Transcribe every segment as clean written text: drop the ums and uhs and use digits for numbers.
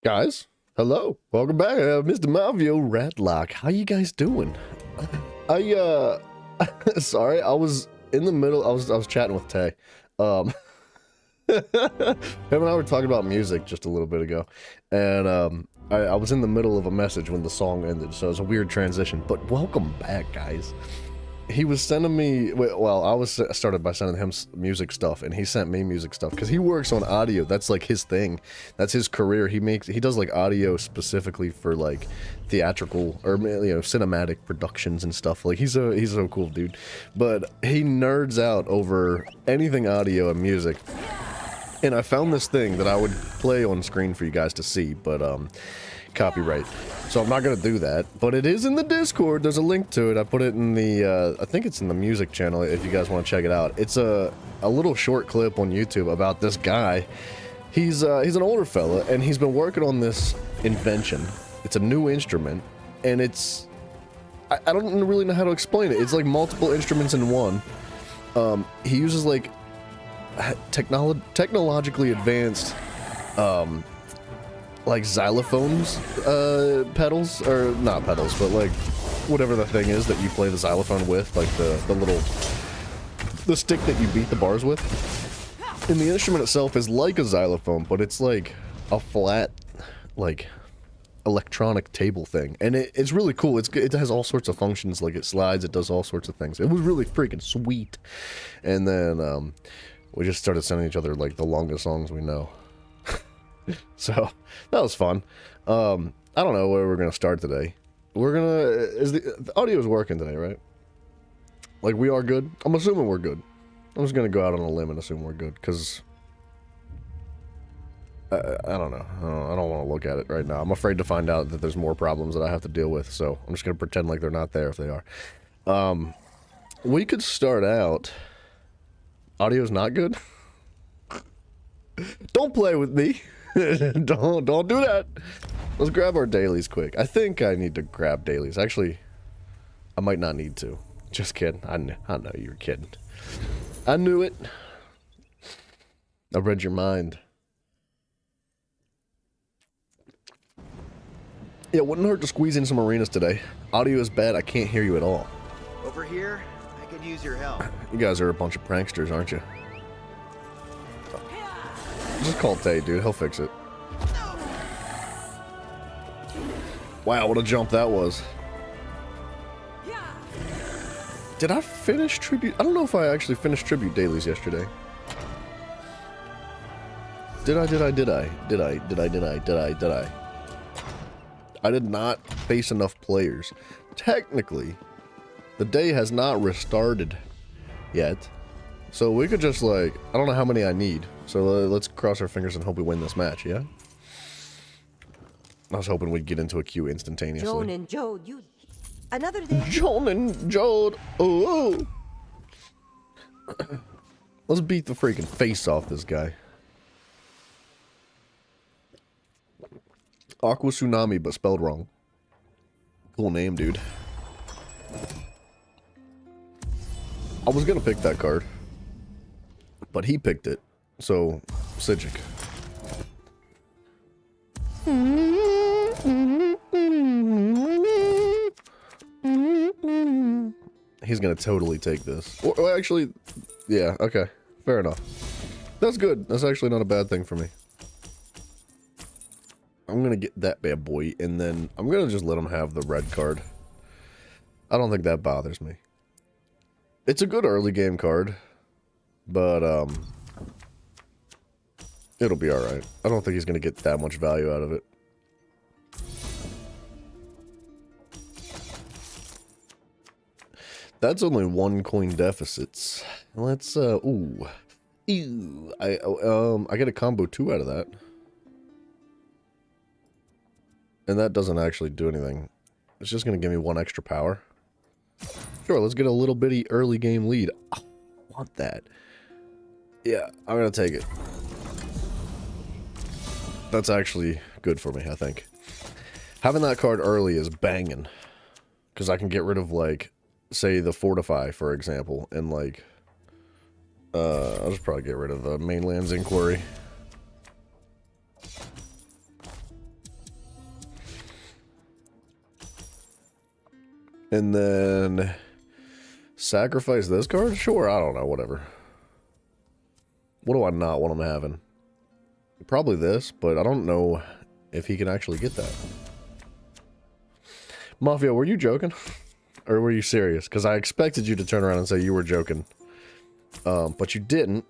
Guys, hello. Welcome back. Mr. Malvio Radlock. How you guys doing? Sorry, I was in the middle. I was chatting with Tay. Him and I were talking about music just a little bit ago, and I was in the middle of a message when the song ended, so it was a weird transition. But welcome back, guys. He was sending me, well, I was started by sending him music stuff, and he sent me music stuff because he works on audio. That's like his thing. That's his career. He does like audio specifically for like theatrical or cinematic productions and stuff. Like he's so cool, dude. But he nerds out over anything audio and music. And I found this thing that I would play on screen for you guys to see, but copyright. So I'm not gonna do that, but it is in the Discord. There's a link to it. I put it in the I think it's in the music channel if you guys want to check it out. It's a little short clip on YouTube about this guy. He's an older fella, and he's been working on this invention. It's a new instrument, and it's I don't really know how to explain it. It's like multiple instruments in one. He uses like technologically advanced like xylophones pedals, or not pedals, but like whatever the thing is that you play the xylophone with, like the stick that you beat the bars with. And the instrument itself is like a xylophone, but it's like a flat like electronic table thing, and it's really cool. It has all sorts of functions, like it slides, it does all sorts of things. It was really freaking sweet. And then we just started sending each other like the longest songs we know. So that was fun. I don't know where we're gonna start today. The audio is working today, right? Like we are good. I'm assuming we're good. I'm just gonna go out on a limb and assume we're good, because I don't know. I don't want to look at it right now. I'm afraid to find out that there's more problems that I have to deal with, so I'm just gonna pretend like they're not there if they are. We could start out. Audio's not good. Don't play with me. don't do that. Let's grab our dailies quick. I think I need to grab dailies. Actually, I might not need to. Just kidding. I know you were kidding. I knew it. I read your mind. Yeah, it wouldn't hurt to squeeze in some arenas today. Audio is bad. I can't hear you at all. Over here, I could use your help. You guys are a bunch of pranksters, aren't you? Just call Tay, dude. He'll fix it. Wow, what a jump that was. Did I finish Tribute? I don't know if I actually finished Tribute dailies yesterday. Did I? I did not face enough players. Technically, the day has not restarted yet. So we could just like, I don't know how many I need. So let's cross our fingers and hope we win this match, yeah? I was hoping we'd get into a queue instantaneously. Joan and Jode, you... Another day. Joan and Jode. Oh. Let's beat the freaking face off this guy. Aqua Tsunami, but spelled wrong. Cool name, dude. I was gonna pick that card, but he picked it. So, Psijic. He's gonna totally take this. Or actually, yeah, okay. Fair enough. That's good. That's actually not a bad thing for me. I'm gonna get that bad boy, and then I'm gonna just let him have the red card. I don't think that bothers me. It's a good early game card, but it'll be alright. I don't think he's gonna get that much value out of it. That's only 1 coin deficits. Let's ooh. Ew. I get a combo 2 out of that. And that doesn't actually do anything. It's just gonna give me 1 extra power. Sure, let's get a little bitty early game lead. I want that. Yeah, I'm gonna take it. That's actually good for me, I think. Having that card early is banging. Because I can get rid of, like, say, the Fortify, for example, and, like, I'll just probably get rid of the Mainland's Inquiry. And then sacrifice this card? Sure, I don't know, whatever. What do I not want him having? Probably this, but I don't know if he can actually get that. Mafia, were you joking? Or were you serious? Because I expected you to turn around and say you were joking. But you didn't.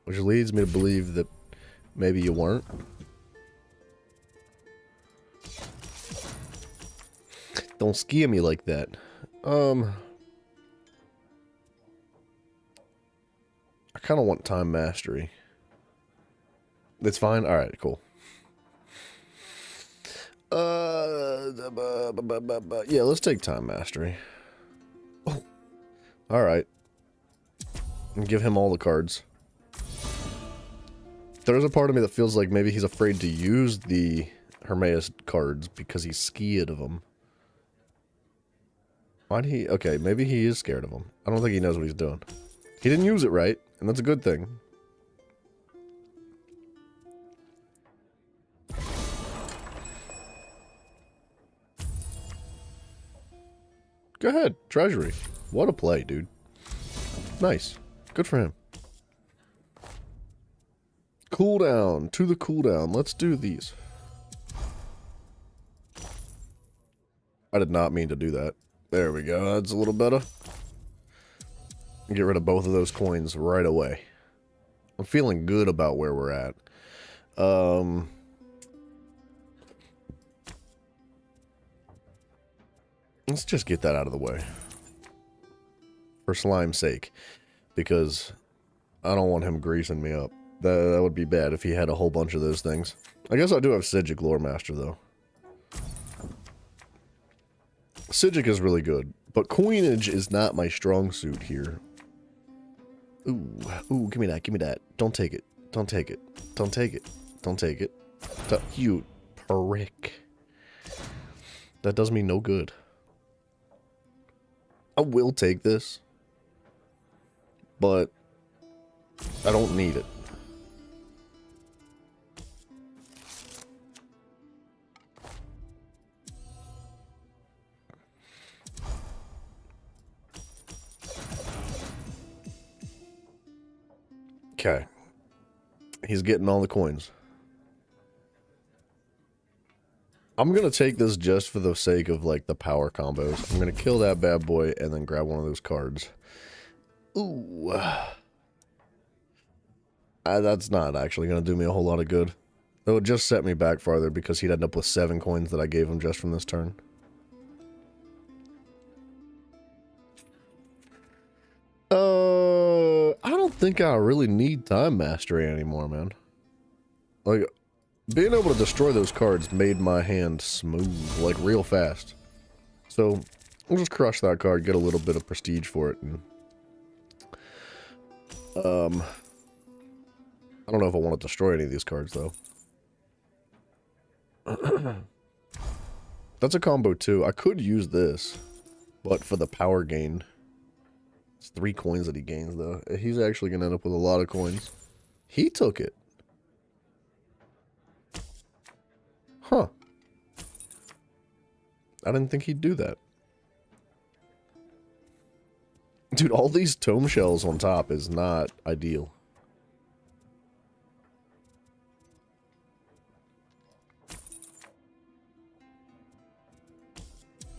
Which leads me to believe that maybe you weren't. Don't scare me like that. I kind of want time mastery. That's fine? Alright, cool. Yeah, let's take time mastery. Oh. Alright. And give him all the cards. There's a part of me that feels like maybe he's afraid to use the Hermaeus cards because he's scared of them. Why'd he... Okay, maybe he is scared of them. I don't think he knows what he's doing. He didn't use it right, and that's a good thing. Go ahead, Treasury. What a play, dude. Nice. Good for him. Cooldown. To the cooldown. Let's do these. I did not mean to do that. There we go. That's a little better. Get rid of both of those coins right away. I'm feeling good about where we're at. Let's just get that out of the way. For Slime's sake. Because I don't want him greasing me up. That would be bad if he had a whole bunch of those things. I guess I do have Psijic Lore Master, though. Psijic is really good. But coinage is not my strong suit here. Ooh, give me that, give me that. Don't take it. Don't take it. Don't take it. Don't take it. You prick. That does me no good. I will take this. But I don't need it. Okay. He's getting all the coins. I'm going to take this just for the sake of, like, the power combos. I'm going to kill that bad boy and then grab one of those cards. Ooh. That's not actually going to do me a whole lot of good. It would just set me back farther because he'd end up with 7 coins that I gave him just from this turn. I don't think I really need time mastery anymore, man. Like, being able to destroy those cards made my hand smooth, like real fast. So, we'll just crush that card, get a little bit of prestige for it, and... I don't know if I want to destroy any of these cards, though. That's a combo, too. I could use this, but for the power gain... It's 3 coins that he gains, though. He's actually going to end up with a lot of coins. He took it. Huh. I didn't think he'd do that. Dude, all these tome shells on top is not ideal.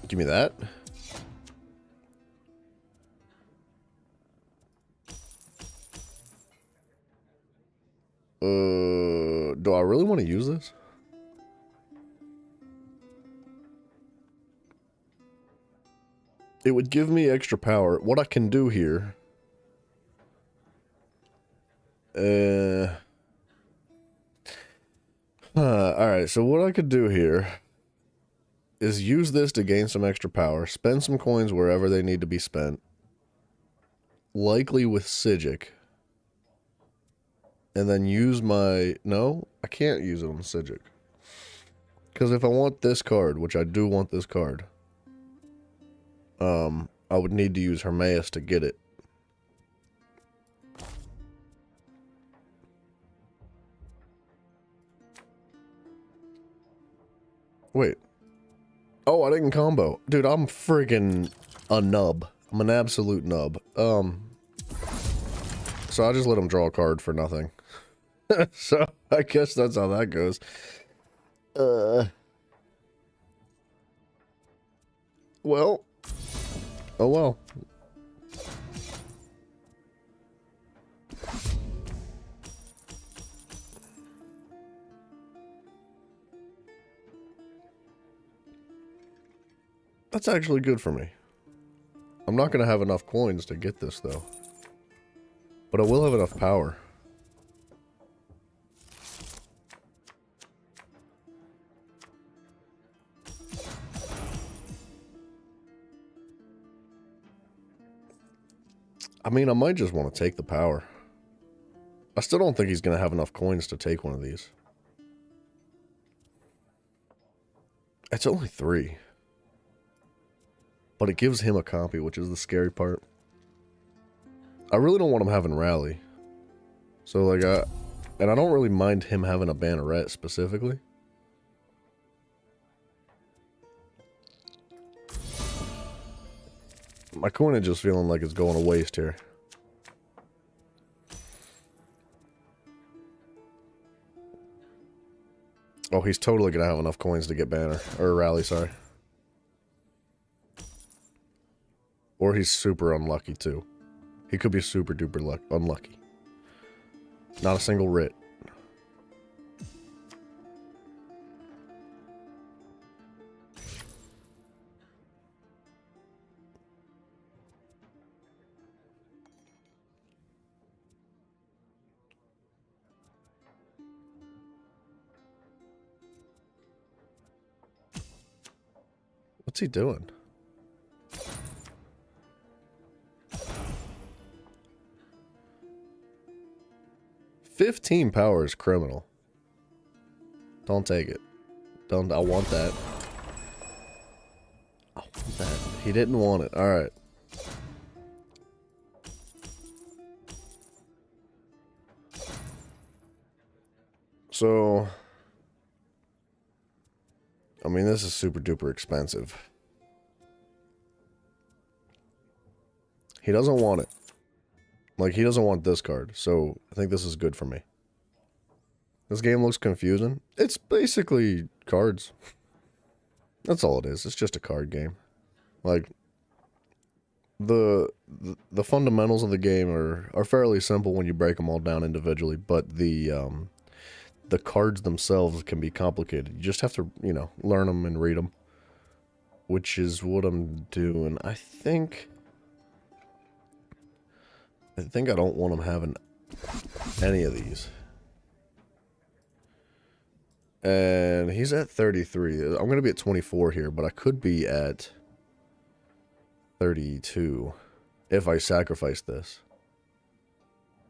Give me that. Do I really want to use this? It would give me extra power. What I can do here... Alright, so what I could do here is use this to gain some extra power, spend some coins wherever they need to be spent, likely with Psijic, and then use my... No, I can't use it on Psijic. Because if I want this card, which I do want this card, I would need to use Hermaeus to get it. Wait. Oh, I didn't combo. Dude, I'm friggin' a nub. I'm an absolute nub. So I just let him draw a card for nothing. So I guess that's how that goes. Well. Oh well. That's actually good for me. I'm not going to have enough coins to get this, though. But I will have enough power. I mean, I might just want to take the power. I still don't think he's going to have enough coins to take one of these. It's only 3. But it gives him a copy, which is the scary part. I really don't want him having rally. So, like, and I don't really mind him having a banneret specifically. My coinage is feeling like it's going to waste here. Oh, he's totally going to have enough coins to get banner. Or rally, sorry. Or he's super unlucky, too. He could be super duper unlucky. Not a single writ. What's he doing? $15 power is criminal. Don't take it. Don't. I want that. I want that. He didn't want it. All right. So, I mean, this is super duper expensive. He doesn't want it. Like, he doesn't want this card, so I think this is good for me. This game looks confusing. It's basically cards. That's all it is. It's just a card game. Like, the fundamentals of the game are fairly simple when you break them all down individually, but the cards themselves can be complicated. You just have to, you know, learn them and read them, which is what I'm doing. I think I don't want him having any of these. And he's at 33. I'm going to be at 24 here, but I could be at 32 if I sacrifice this.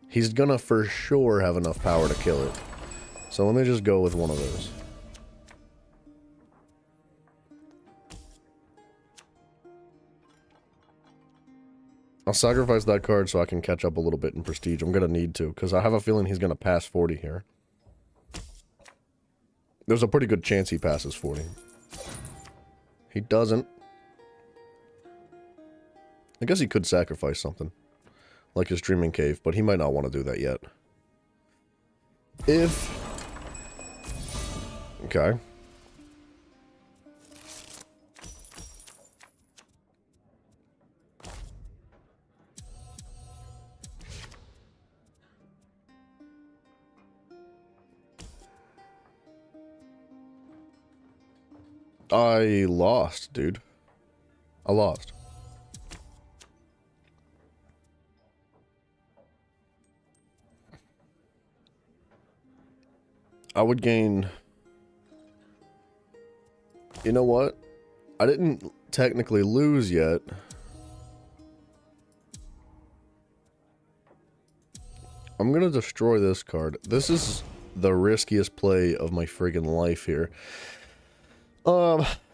He's going to for sure have enough power to kill it. So let me just go with one of those. I'll sacrifice that card so I can catch up a little bit in prestige. I'm going to need to, because I have a feeling he's going to pass 40 here. There's a pretty good chance he passes 40. He doesn't. I guess he could sacrifice something, like his Dreaming Cave, but he might not want to do that yet. Okay. I lost, dude. I lost. I would gain... You know what? I didn't technically lose yet. I'm gonna destroy this card. This is the riskiest play of my friggin' life here.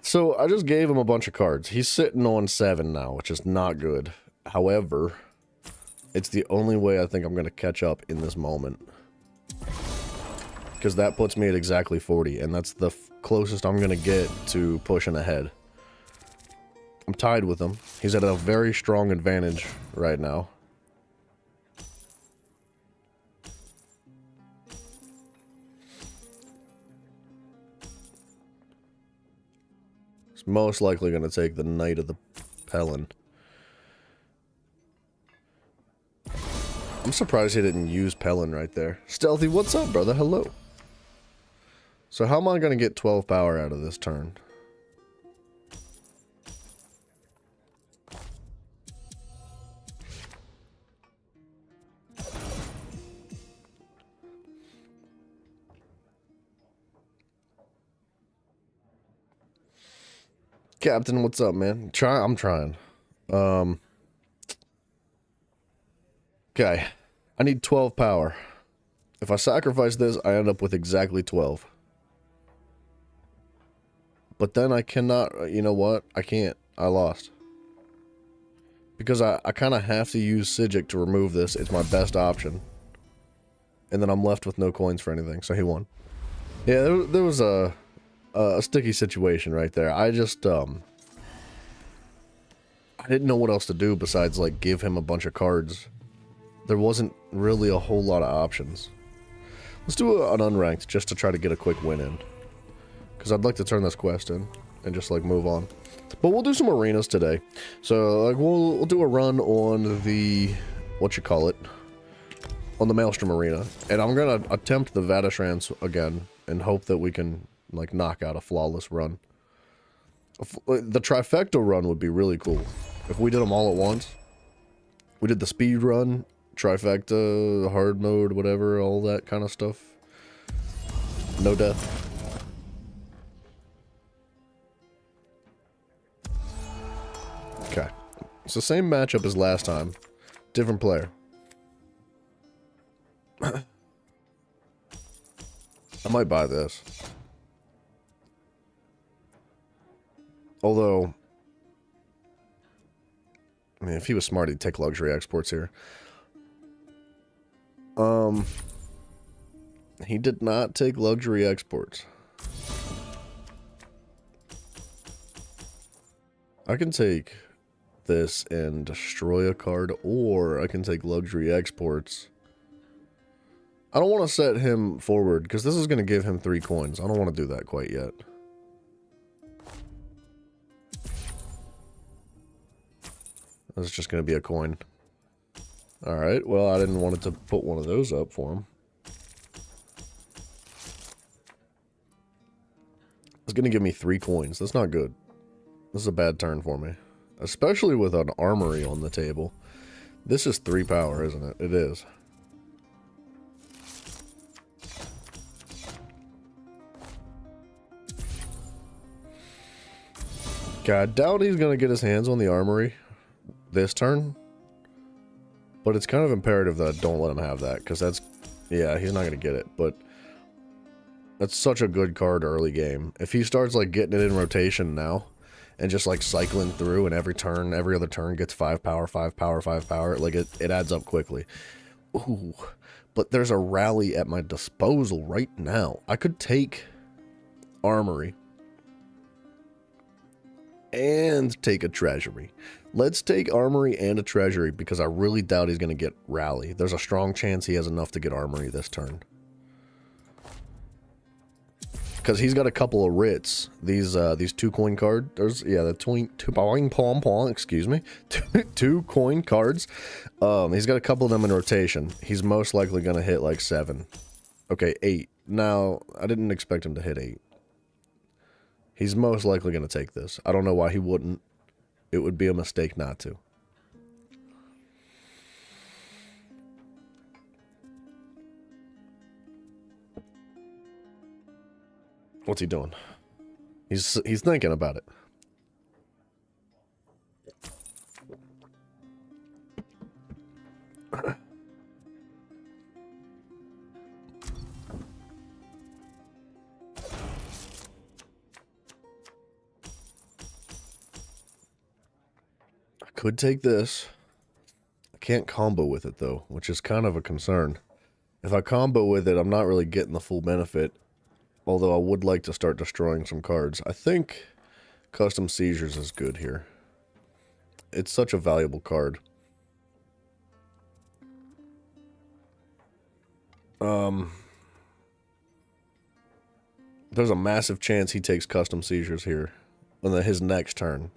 So I just gave him a bunch of cards. He's sitting on 7 now, which is not good. However, it's the only way I think I'm gonna catch up in this moment. Because that puts me at exactly 40, and that's the closest I'm gonna get to pushing ahead. I'm tied with him. He's at a very strong advantage right now. He's most likely going to take the Knight of the Pelin. I'm surprised he didn't use Pelin right there. Stealthy, what's up, brother? Hello. So how am I going to get 12 power out of this turn? Captain, what's up, man? I'm trying. Okay. I need 12 power. If I sacrifice this, I end up with exactly 12. But then I cannot, you know what? I can't. I lost. Because I kind of have to use Psijic to remove this. It's my best option. And then I'm left with no coins for anything, so he won. Yeah, there was a sticky situation right there. I just, I didn't know what else to do besides, like, give him a bunch of cards. There wasn't really a whole lot of options. Let's do an unranked just to try to get a quick win in. Because I'd like to turn this quest in and just, like, move on. But we'll do some arenas today. So, like, we'll do a run on the, on the Maelstrom Arena. And I'm going to attempt the Vadashrans again and hope that we can, like, knock out a flawless run. The trifecta run would be really cool. If we did them all at once. We did the speed run, trifecta, hard mode, whatever, all that kind of stuff. No death. Okay. It's the same matchup as last time. Different player. I might buy this. Although, I mean, if he was smart, he'd take luxury exports here. He did not take luxury exports. I can take this and destroy a card, or I can take luxury exports. I don't want to set him forward, because this is going to give him 3 coins. I don't want to do that quite yet. This is just going to be a coin. Alright, well, I didn't want it to put one of those up for him. It's going to give me 3 coins. That's not good. This is a bad turn for me. Especially with an armory on the table. This is 3 power, isn't it? It is. Okay, I doubt he's going to get his hands on the armory this turn. But it's kind of imperative that I don't let him have that. Because that's... yeah, he's not going to get it. But... that's such a good card early game. If he starts, like, getting it in rotation now, and just, like, cycling through, and every turn, every other turn gets 5 power, 5 power, 5 power, like, it adds up quickly. Ooh. But there's a rally at my disposal right now. I could take Armory and take a Treasury. Let's take Armory and a Treasury, because I really doubt he's going to get Rally. There's a strong chance he has enough to get Armory this turn. Because he's got a couple of writs. These 2 coin cards. There's, yeah, the excuse me. 2 coin cards. He's got a couple of them in rotation. He's most likely going to hit like 7. Okay, 8. Now, I didn't expect him to hit 8. He's most likely going to take this. I don't know why he wouldn't. It would be a mistake not to. What's he doing? He's thinking about it. I could take this. I can't combo with it though, which is kind of a concern. If I combo with it, I'm not really getting the full benefit. Although I would like to start destroying some cards. I think Custom Seizures is good here. it's such a valuable card. There's a massive chance he takes custom seizures here on his next turn.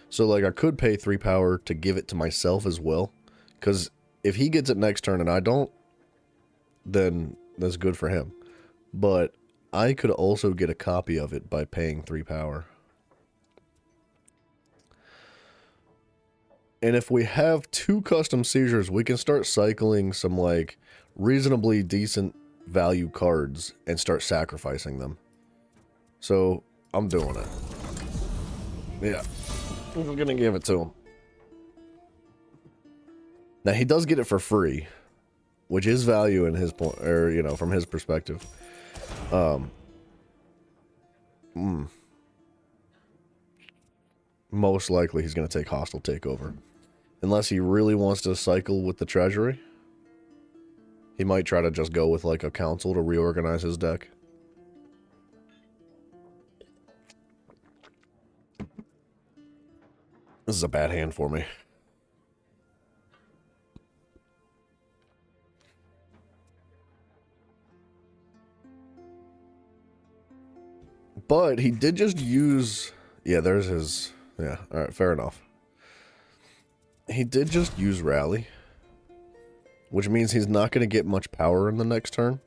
So, like, I could pay 3 power to give it to myself as well. Because if he gets it next turn and I don't, then that's good for him. But I could also get a copy of it by paying 3 power. And if we have 2 custom seizures, we can start cycling some, like, reasonably decent value cards and start sacrificing them. So, I'm doing it. Yeah. I'm gonna give it to him. Now, he does get it for free, which is value in his point, or, you know, from his perspective. Most likely he's gonna take Hostile Takeover. Unless he really wants to cycle with the Treasury. He might try to just go with, like, a Council to reorganize his deck. This is a bad hand for me. But he did just use... Yeah, there's his... Yeah, alright, fair enough. He did just use Rally. Which means he's not going to get much power in the next turn.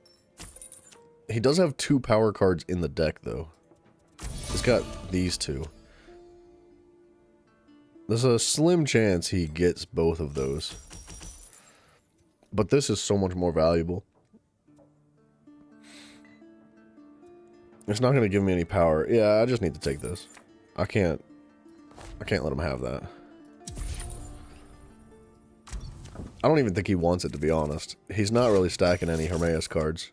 He does have 2 power cards in the deck, though. He's got these 2. There's a slim chance he gets both of those. But this is so much more valuable. It's not going to give me any power. Yeah, I just need to take this. I can't let him have that. I don't even think he wants it, to be honest. He's not really stacking any Hermaeus cards.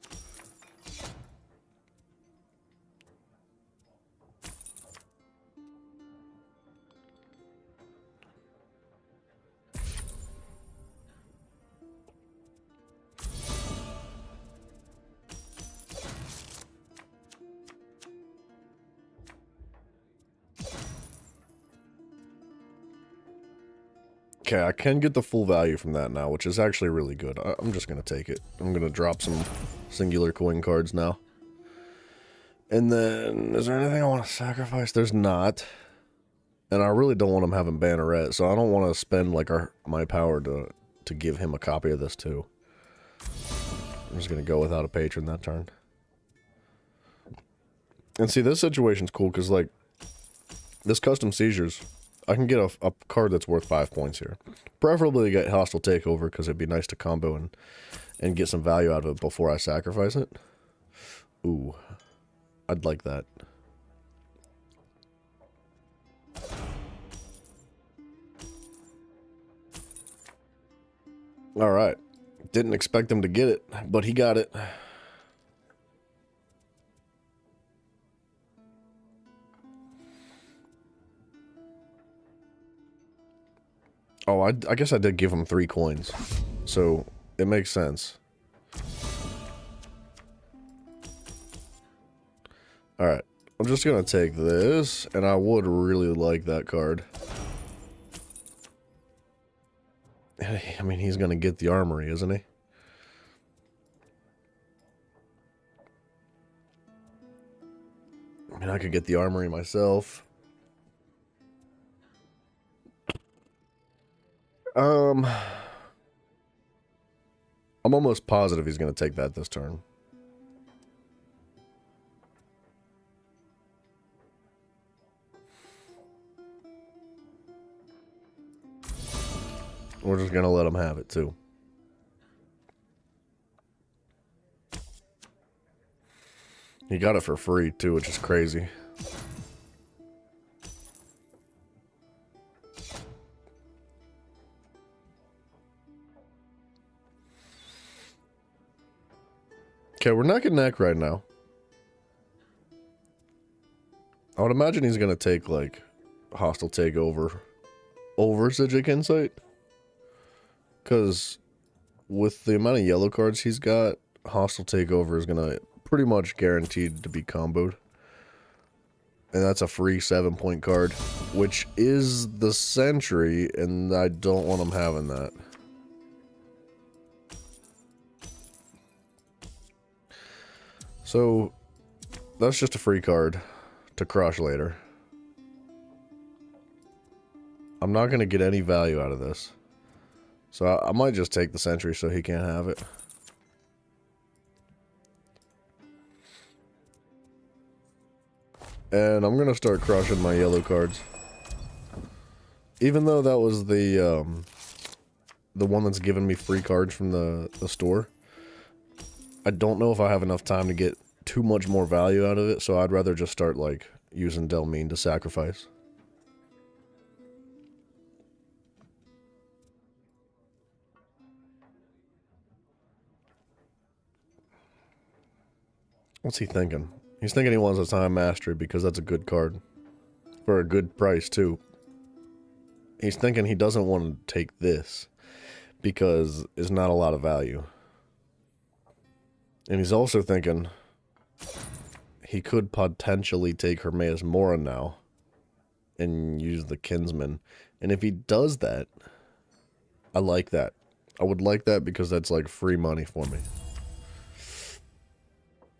Okay, I can get the full value from that now, which is actually really good. I'm just going to take it. I'm going to drop some singular coin cards now. And then, is there anything I want to sacrifice? There's not. And I really don't want him having Banneret, so I don't want to spend, like, my power to give him a copy of this, too. I'm just going to go without a patron that turn. And see, this situation's cool, because, like, this custom seizures... I can get a card that's worth 5 points here. Preferably get Hostile Takeover, because it'd be nice to combo and get some value out of it before I sacrifice it. Ooh. I'd like that. Alright. Didn't expect him to get it, but he got it. Oh, I guess I did give him 3 coins. So, it makes sense. Alright. I'm just gonna take this, and I would really like that card. I mean, he's gonna get the armory, isn't he? I mean, I could get the armory myself. I'm almost positive he's going to take that this turn. We're just going to let him have it, too. He got it for free, too, which is crazy. Okay, we're neck and neck right now. I would imagine he's going to take, like, Hostile Takeover over Psijic Insight. Because with the amount of yellow cards he's got, Hostile Takeover is going to pretty much guaranteed to be comboed. And that's a free 7-point card, which is the Sentry, and I don't want him having that. So, that's just a free card to crush later. I'm not going to get any value out of this. So I might just take the Sentry so he can't have it. And I'm going to start crushing my yellow cards. Even though that was the one that's giving me free cards from the store. I don't know if I have enough time to get too much more value out of it, so I'd rather just start, like, using Delmine to sacrifice. What's he thinking? He's thinking he wants a Time Mastery because that's a good card. For a good price, too. He's thinking he doesn't want to take this because it's not a lot of value. And he's also thinking he could potentially take Hermaeus Mora now and use the Kinsman. And if he does that, I like that. I would like that because that's like free money for me.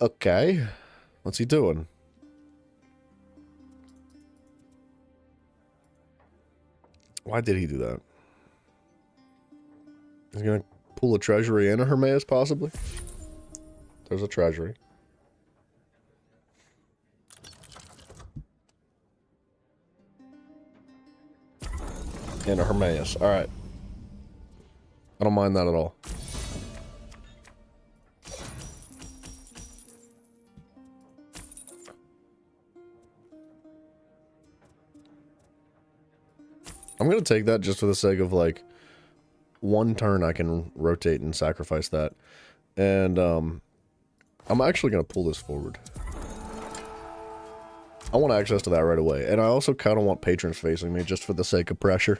Okay. What's he doing? Why did he do that? He's gonna pull a treasury and a Hermaeus, possibly? There's a treasury. And a Hermaeus. Alright. I don't mind that at all. I'm going to take that just for the sake of, like, one turn I can rotate and sacrifice that. And, I'm actually going to pull this forward. I want access to that right away. And I also kind of want patrons facing me just for the sake of pressure.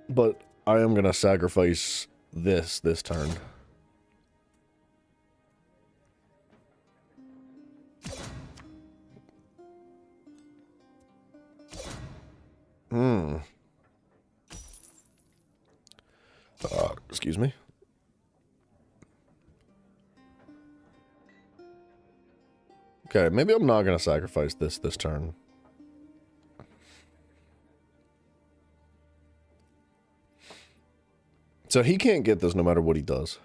But I am going to sacrifice this turn. Excuse me. Okay, maybe I'm not going to sacrifice this turn. So he can't get this no matter what he does.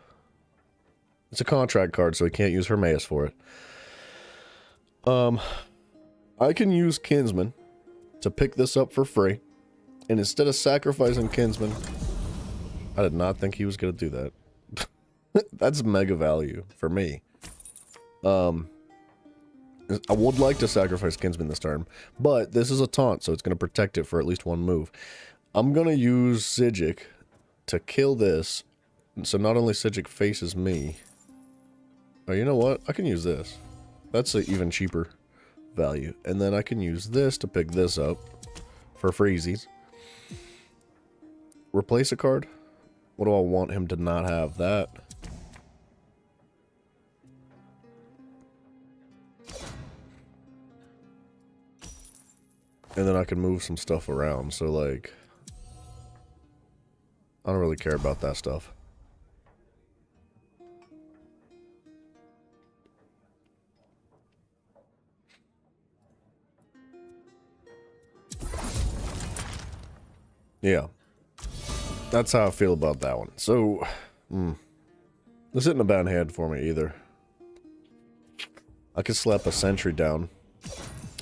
It's a contract card, so he can't use Hermaeus for it. I can use Kinsman to pick this up for free. And instead of sacrificing Kinsman, I did not think he was going to do that. That's mega value for me. I would like to sacrifice Kinsman this turn, but this is a taunt, so it's going to protect it for at least one move. I'm going to use Psijic to kill this, so not only Psijic faces me. Oh, you know what? I can use this. That's an even cheaper value. And then I can use this to pick this up for freezies. Replace a card? What do I want him to not have? That. And then I can move some stuff around, so like... I don't really care about that stuff. Yeah. That's how I feel about that one. So, this isn't a bad hand for me either. I could slap a Sentry down.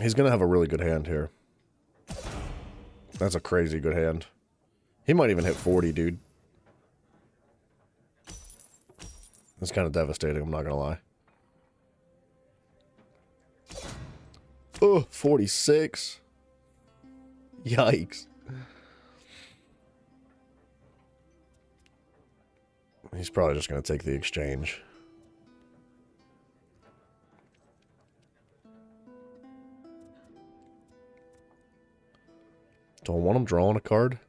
He's gonna have a really good hand here. That's a crazy good hand. He might even hit 40, dude. That's kind of devastating, I'm not gonna lie. Oh, 46. Yikes. He's probably just gonna take the exchange. Do I want him drawing a card?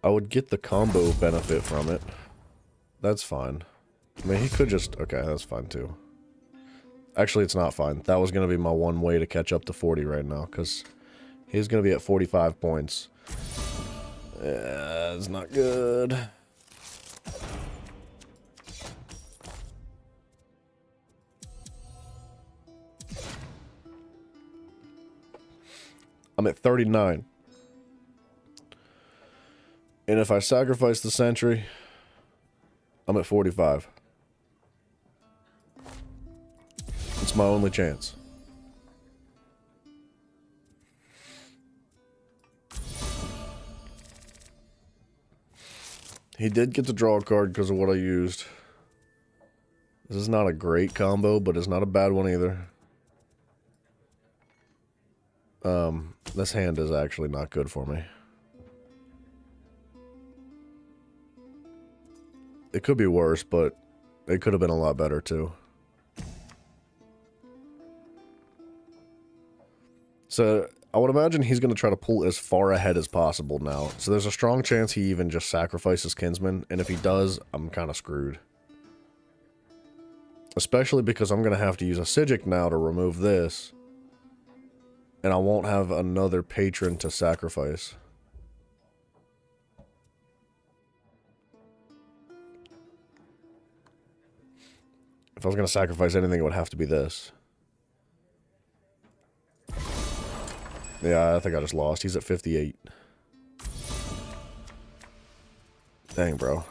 I would get the combo benefit from it. That's fine. I mean, he could just... Okay, that's fine too. Actually, it's not fine. That was going to be my one way to catch up to 40 right now, because he's going to be at 45 points. Yeah, it's not good. I'm at 39. And if I sacrifice the sentry, I'm at 45. It's my only chance. He did get to draw a card because of what I used. This is not a great combo, but it's not a bad one either. This hand is actually not good for me. It could be worse, but it could have been a lot better too. So I would imagine he's going to try to pull as far ahead as possible now. So there's a strong chance he even just sacrifices Kinsman, and if he does, I'm kind of screwed. Especially because I'm going to have to use a Psijic now to remove this. And I won't have another patron to sacrifice. If I was going to sacrifice anything, it would have to be this. Yeah, I think I just lost. He's at 58. Dang, bro.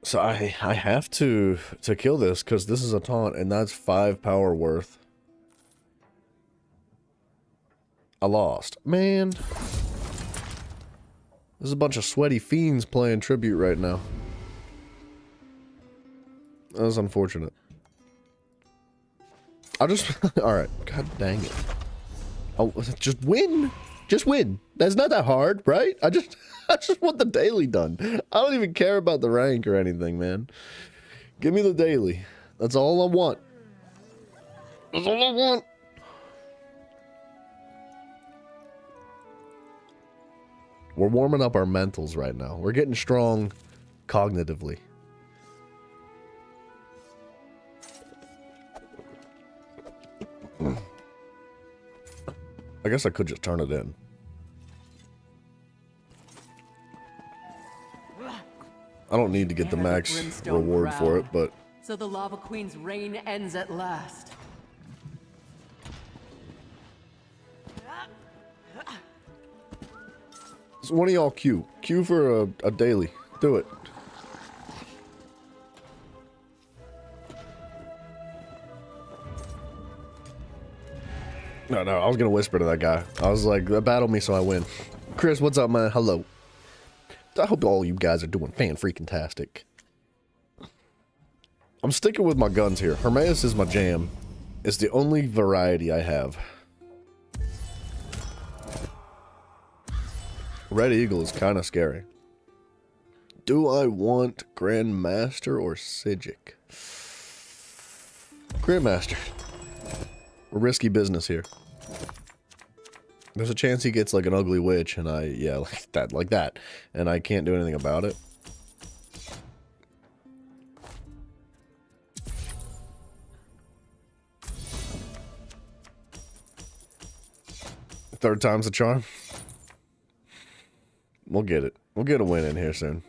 So I have to kill this because this is a taunt and that's 5 power worth. I lost. Man. This is a bunch of sweaty fiends playing tribute right now. That was unfortunate. I just... Alright. God dang it. Oh, just win. Just win. That's not that hard, right? I just want the daily done. I don't even care about the rank or anything, man. Give me the daily. That's all I want. That's all I want. We're warming up our mentals right now. We're getting strong cognitively. I guess I could just turn it in. I don't need to get the max reward for it, but... So the Lava Queen's reign ends at last. So one of y'all queue. Queue for a daily. Do it. No, I was gonna whisper to that guy. I was like, battle me so I win. Chris, what's up, man? Hello. I hope all you guys are doing fan-freaking-tastic. I'm sticking with my guns here. Hermaeus is my jam. It's the only variety I have. Red Eagle is kind of scary. Do I want Grandmaster or Psijic? Grandmaster. Risky business here. There's a chance he gets like an ugly witch and yeah, like that. And I can't do anything about it. Third time's the charm. We'll get it. We'll get a win in here soon.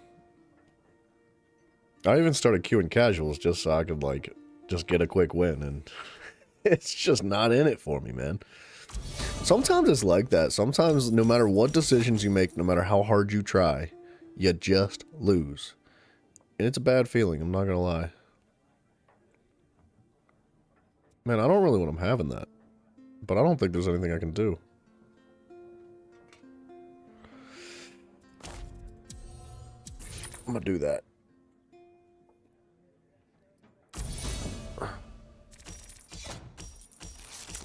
I even started queuing casuals just so I could like, just get a quick win and it's just not in it for me, man. Sometimes it's like that. Sometimes no matter what decisions you make, no matter how hard you try, you just lose. And it's a bad feeling, I'm not gonna lie. Man, I don't really want him having that. But I don't think there's anything I can do. I'm gonna do that.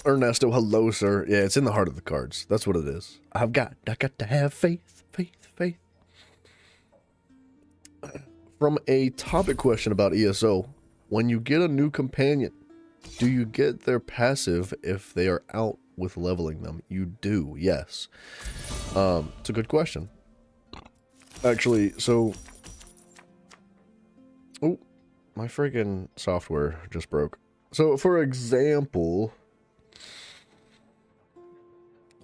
Ernesto, hello, sir. Yeah, it's in the heart of the cards. That's what it is. I got to have faith, faith. From a topic question about ESO, when you get a new companion, do you get their passive if they are out with leveling them? You do, yes. It's a good question. Actually, so... Oh, my friggin' software just broke. So, for example...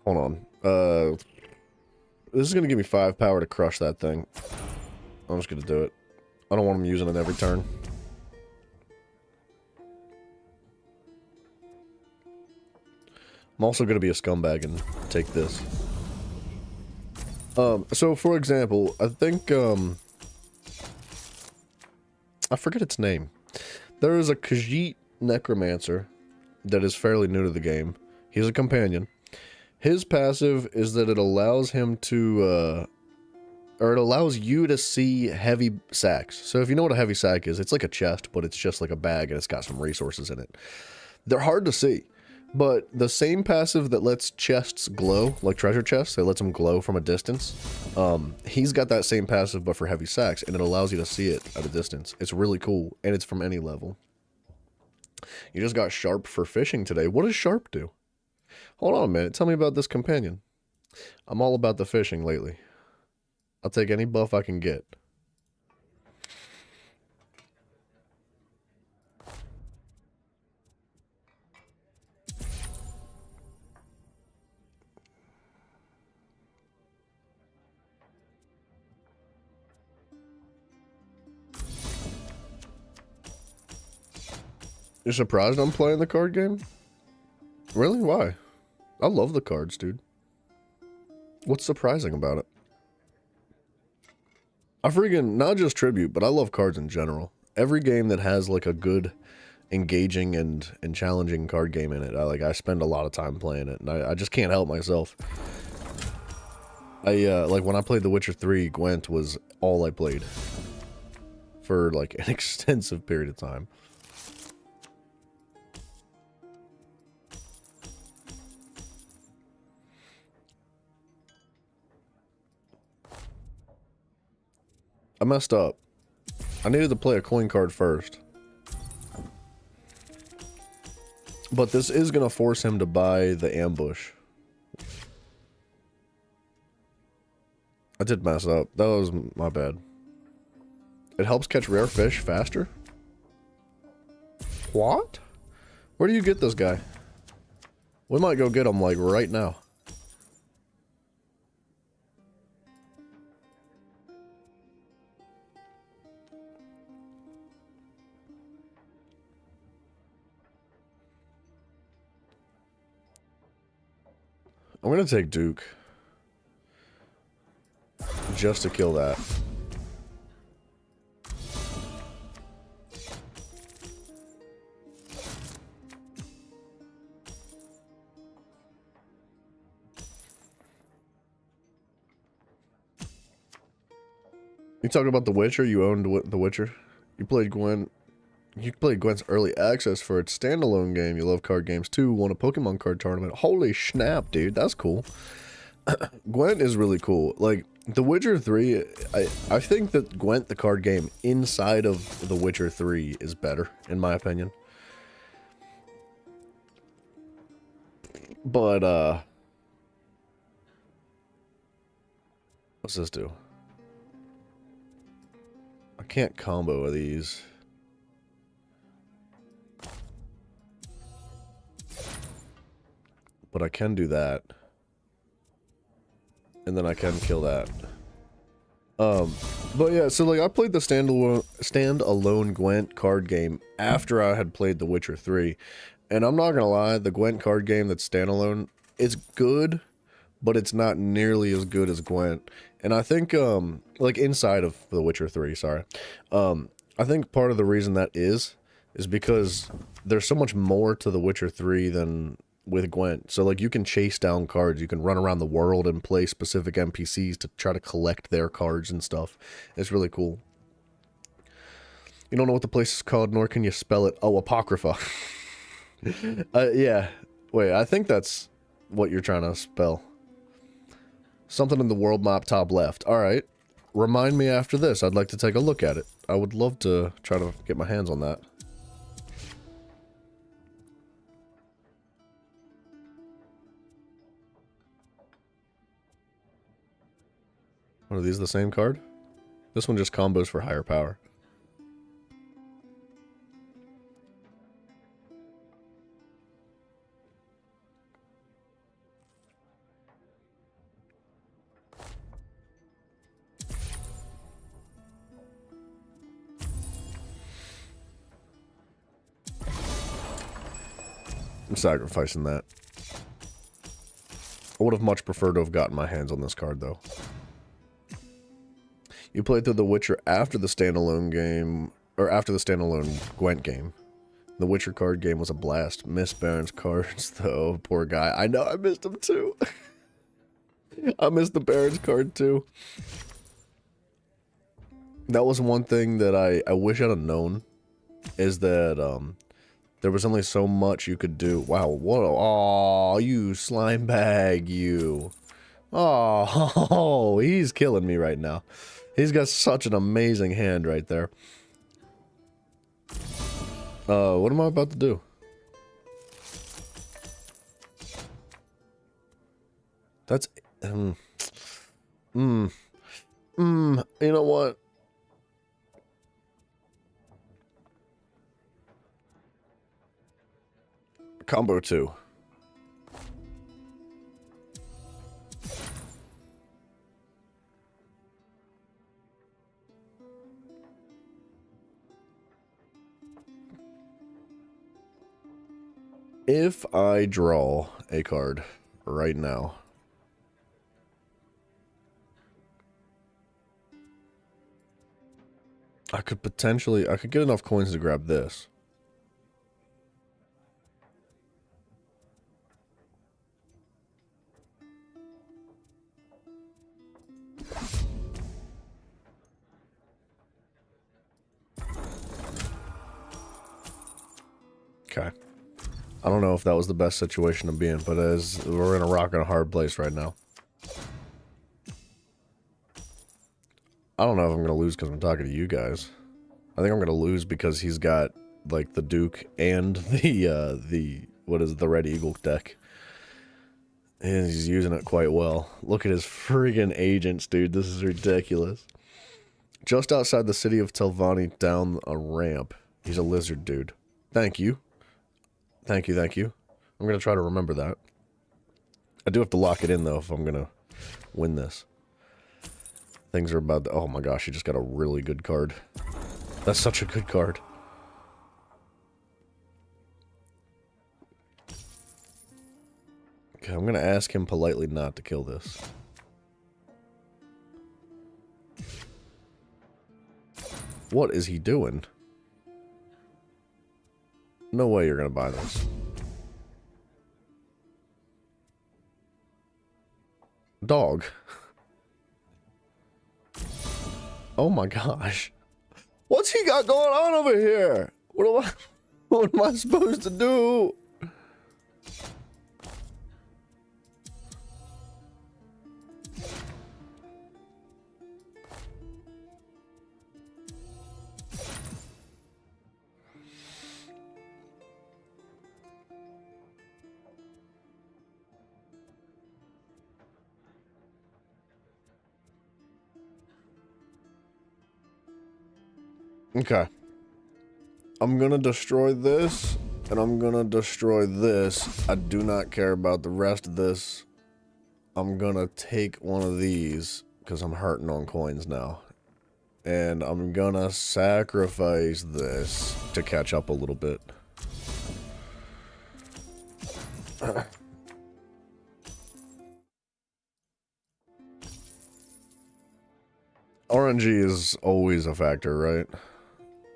Hold on. This is going to give me 5 power to crush that thing. I'm just going to do it. I don't want him using it every turn. I'm also going to be a scumbag and take this. So for example, I think, I forget its name. There is a Khajiit Necromancer that is fairly new to the game. He's a companion. His passive is that it allows him to, or it allows you to see heavy sacks. So if you know what a heavy sack is, it's like a chest, but it's just like a bag and it's got some resources in it. They're hard to see. But the same passive that lets chests glow, like treasure chests, that lets them glow from a distance, he's got that same passive but for heavy sacks, and it allows you to see it at a distance. It's really cool, and it's from any level. You just got Sharp for fishing today. What does Sharp do? Hold on a minute, tell me about this companion. I'm all about the fishing lately. I'll take any buff I can get. You're surprised I'm playing the card game? Really? Why? I love the cards, dude. What's surprising about it? I freaking, not just Tribute, but I love cards in general. Every game that has like a good, engaging and challenging card game in it, I spend a lot of time playing it, and I just can't help myself. Like when I played The Witcher 3, Gwent was all I played. For like an extensive period of time. I messed up. I needed to play a coin card first. But this is going to force him to buy the ambush. I did mess up. That was my bad. It helps catch rare fish faster? What? Where do you get this guy? We might go get him, like, right now. I'm gonna take Duke. Just to kill that. You talking about The Witcher? You owned The Witcher? You played Gwent. You played Gwent's early access for its standalone game. You love card games too. Won a Pokemon card tournament. Holy snap, dude. That's cool. Gwent is really cool. Like, The Witcher 3, I think that Gwent, the card game, inside of The Witcher 3 is better, in my opinion. But, what's this do? I can't combo these. But I can do that. And then I can kill that. But yeah, so like I played the standalone Gwent card game after I had played The Witcher 3. And I'm not gonna lie, the Gwent card game that's standalone, it's good, but it's not nearly as good as Gwent. And I think, like inside of The Witcher 3, sorry. I think part of the reason that is because there's so much more to The Witcher 3 than with Gwent. So like you can chase down cards, you can run around the world and play specific NPCs to try to collect their cards and stuff. It's really cool. You don't know what the place is called, nor can you spell it. Oh, Apocrypha. Yeah. Wait, I think that's what you're trying to spell. Something in the world map top left. Alright. Remind me after this. I'd like to take a look at it. I would love to try to get my hands on that. What, are these the same card? This one just combos for higher power. I'm sacrificing that. I would have much preferred to have gotten my hands on this card, though. You played through The Witcher after the standalone game, or after the standalone Gwent game. The Witcher card game was a blast. Miss Baron's cards, though. Poor guy. I know, I missed him, too. I missed the Baron's card, too. That was one thing that I wish I'd have known, is that, there was only so much you could do. Wow, what? Oh, you slime bag, you. Oh, he's killing me right now. He's got such an amazing hand right there. What am I about to do? That's... you know what? Combo 2. If I draw a card right now, I could get enough coins to grab this. Okay. I don't know if that was the best situation to be in, but as we're in a rock and a hard place right now. I don't know if I'm going to lose because I'm talking to you guys. I think I'm going to lose because he's got, like, the Duke and the Red Eagle deck. And he's using it quite well. Look at his friggin' agents, dude. This is ridiculous. Just outside the city of Telvanni, down a ramp. He's a lizard dude. Thank you. Thank you, thank you. I'm going to try to remember that. I do have to lock it in, though, if I'm going to win this. Things are about to... Oh my gosh, he just got a really good card. That's such a good card. Okay, I'm going to ask him politely not to kill this. What is he doing? No way you're going to buy this. Dog. Oh my gosh. What's he got going on over here? What am I supposed to do? Okay. I'm gonna destroy this, and I'm gonna destroy this. I do not care about the rest of this. I'm gonna take one of these, because I'm hurting on coins now. And I'm gonna sacrifice this to catch up a little bit. RNG is always a factor, right?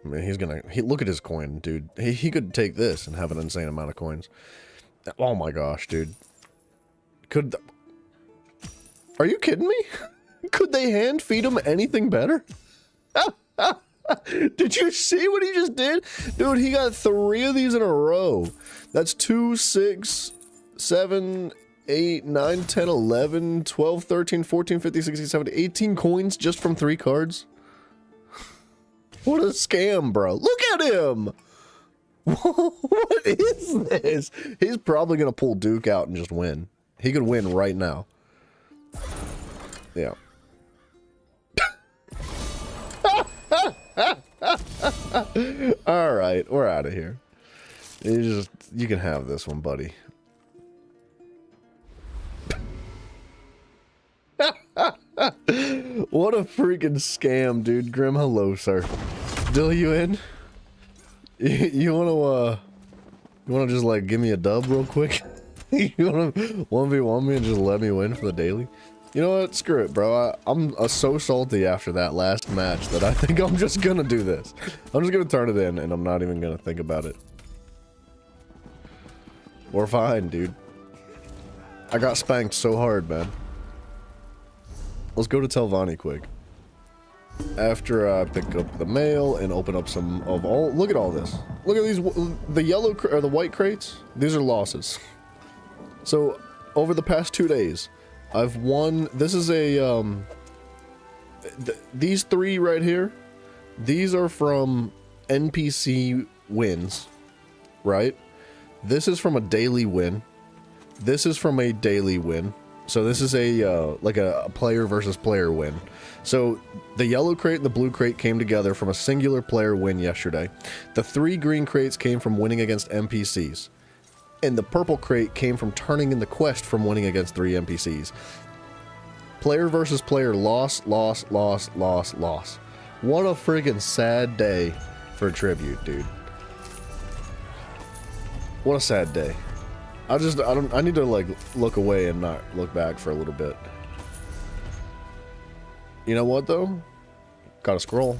I mean, look at his coin, dude. He could take this and have an insane amount of coins. Oh my gosh, dude. Are you kidding me? Could they hand feed him anything better? Did you see what he just did? Dude, he got 3 of these in a row. That's 2, 6, 7, 8, 9, 10, 11, 12, 13, 14, 15, 16, 17, 18 coins just from 3 cards? What a scam, bro. Look at him! What is this? He's probably going to pull Duke out and just win. He could win right now. Yeah. All right, we're out of here. You can have this one, buddy. What a freaking scam, dude. Grim, hello, sir. Dill, you in? You wanna just like give me a dub real quick? You wanna 1v1 me and just let me win for the daily? You know what? Screw it, bro. I'm so salty after that last match that I think I'm just gonna do this. I'm just gonna turn it in and I'm not even gonna think about it. We're fine, dude. I got spanked so hard, man. Let's go to Telvanni quick. After I pick up the mail and open up some of all... Look at all this. Look at these... The yellow or the white crates. These are losses. So, over the past 2 days, I've won... This is a... these 3 right here, these are from NPC wins, right? This is from a daily win. This is from a daily win. So this is a like a player versus player win. So the yellow crate and the blue crate came together from a singular player win yesterday. The 3 green crates came from winning against NPCs. And the purple crate came from turning in the quest from winning against 3 NPCs. Player versus player loss, loss, loss, loss, loss. What a friggin' sad day for Tribute, dude. What a sad day. I need to like look away and not look back for a little bit. You know what though? Gotta scroll.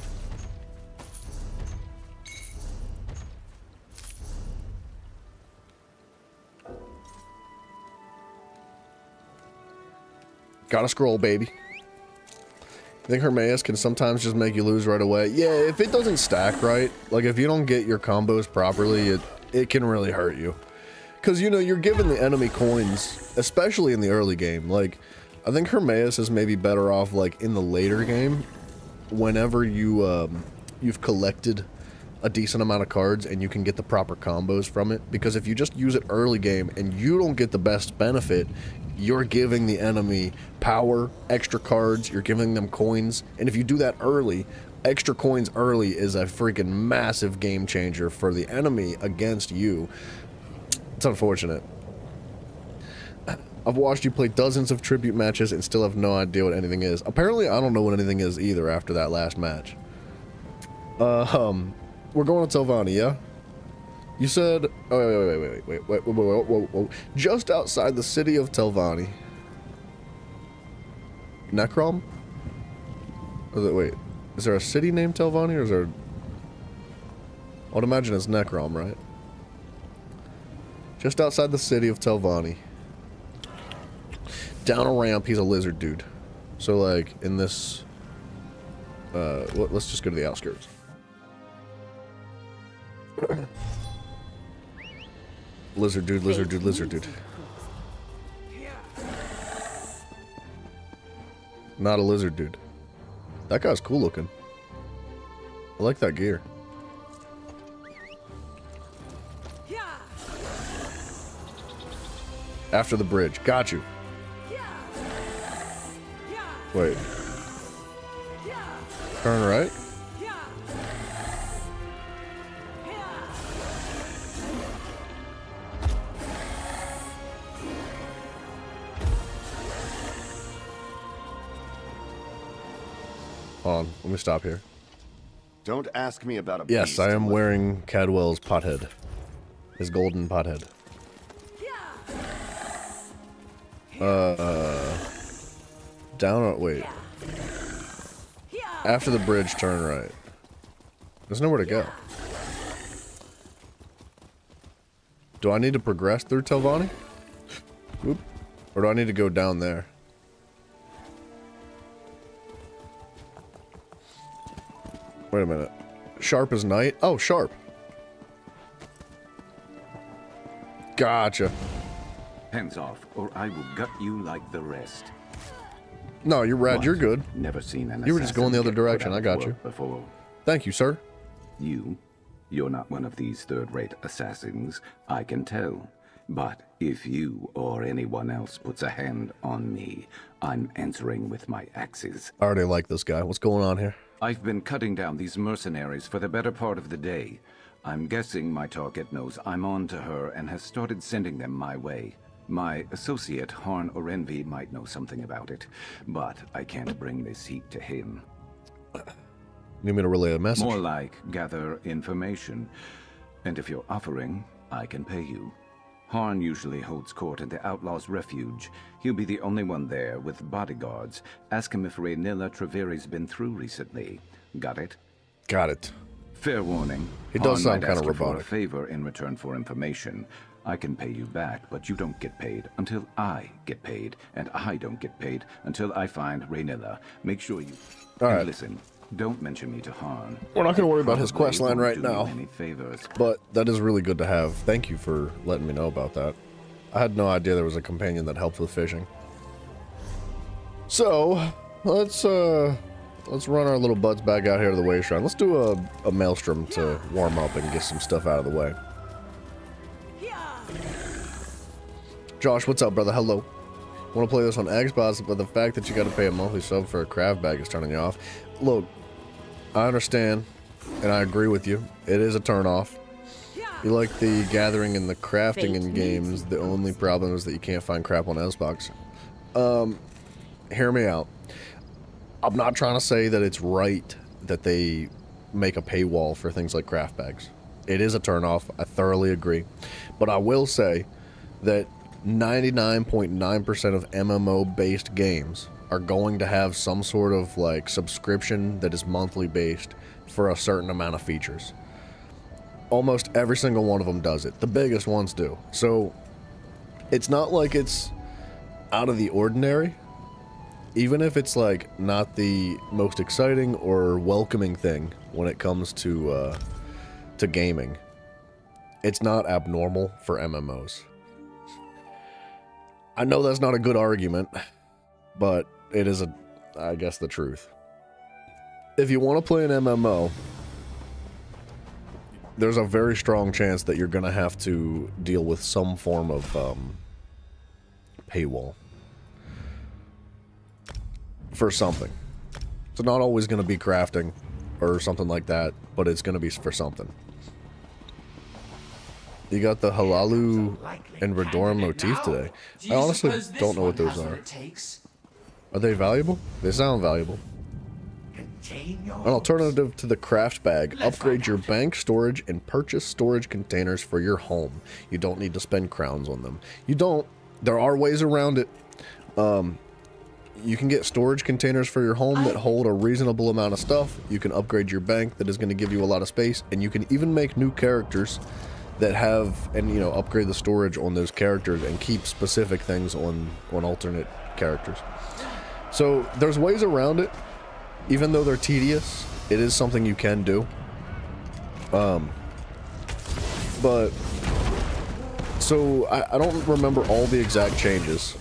Gotta scroll, baby. I think Hermaeus can sometimes just make you lose right away. Yeah, if it doesn't stack right, like if you don't get your combos properly, it can really hurt you. Because, you know, you're giving the enemy coins, especially in the early game. Like, I think Hermaeus is maybe better off, like, in the later game, whenever you've collected a decent amount of cards and you can get the proper combos from it. Because if you just use it early game and you don't get the best benefit, you're giving the enemy power, extra cards, you're giving them coins. And if you do that early, extra coins early is a freaking massive game changer for the enemy against you. It's unfortunate. I've watched you play dozens of tribute matches and still have no idea what anything is. Apparently, I don't know what anything is either after that last match. We're going to Telvanni, yeah? You said... Oh, wait. Just outside the city of Telvanni. Necrom? Wait, is there a city named Telvanni or is there... I would imagine it's Necrom, right? Just outside the city of Telvanni. Down a ramp, he's a lizard dude. So, like, in this... let's just go to the outskirts. Lizard dude, lizard dude, lizard dude. Not a lizard dude. That guy's cool looking. I like that gear. After the bridge. Got you. Wait. Turn right? Hold on. Let me stop here. Don't ask me about a Yes, beast I am unless- wearing Cadwell's pothead. His golden pothead. Down, wait. After the bridge, turn right. There's nowhere to go. Do I need to progress through Telvanni? Oop. Or do I need to go down there? Wait a minute. Sharp as night? Oh, sharp. Gotcha. Hands off, or I will gut you like the rest. No, you're rad. What? You're good. Never seen an You were just going the other assassin get put direction. out I of got work you. Before. Thank you, sir. You're not one of these third-rate assassins, I can tell. But if you or anyone else puts a hand on me, I'm answering with my axes. I already like this guy. What's going on here? I've been cutting down these mercenaries for the better part of the day. I'm guessing my target knows I'm on to her and has started sending them my way. My associate, Harn Orenvi, might know something about it, but I can't bring this heat to him. You need me to relay a message? More like gather information. And if you're offering, I can pay you. Harn usually holds court at the Outlaw's Refuge. He'll be the only one there with bodyguards. Ask him if Rhaenyra Treveri's been through recently. Got it? Got it. Fair warning. It does Harn sound might kind ask of you for a robotic. favor in return for information. I can pay you back, but you don't get paid until I get paid, and I don't get paid until I find Rhaenyra. Make sure you... All And right. listen, don't mention me to Harn. We're not going to worry about his Probably quest line won't right do now. you any favors. But that is really good to have. Thank you for letting me know about that. I had no idea there was a companion that helped with fishing. So, let's run our little butts back out here to the way shrine. Let's do a maelstrom to warm up and get some stuff out of the way. Josh, what's up, brother? Hello. Want to play this on Xbox, but the fact that you got to pay a monthly sub for a craft bag is turning you off. Look, I understand, and I agree with you. It is a turnoff. You like the gathering and the crafting in games. The only problem is that you can't find crap on Xbox. Hear me out. I'm not trying to say that it's right that they make a paywall for things like craft bags. It is a turnoff. I thoroughly agree. But I will say that 99.9% of MMO-based games are going to have some sort of like subscription that is monthly based for a certain amount of features. Almost every single one of them does it. The biggest ones do. So it's not like it's out of the ordinary. Even if it's like not the most exciting or welcoming thing when it comes to gaming, it's not abnormal for MMOs. I know that's not a good argument, but it is I guess, the truth. If you want to play an MMO, there's a very strong chance that you're going to have to deal with some form of paywall for something. It's not always going to be crafting or something like that, but it's going to be for something. You got the Halalu and Redoran motif today. I honestly don't know what those are. Are they valuable? They sound valuable. An alternative to the craft bag, upgrade your bank storage and purchase storage containers for your home. You don't need to spend crowns on them. You don't. There are ways around it. You can get storage containers for your home that hold a reasonable amount of stuff. You can upgrade your bank that is going to give you a lot of space, and you can even make new characters that have, and you know, upgrade the storage on those characters and keep specific things on alternate characters. So there's ways around it. Even though they're tedious, it is something you can do. But so I don't remember all the exact changes,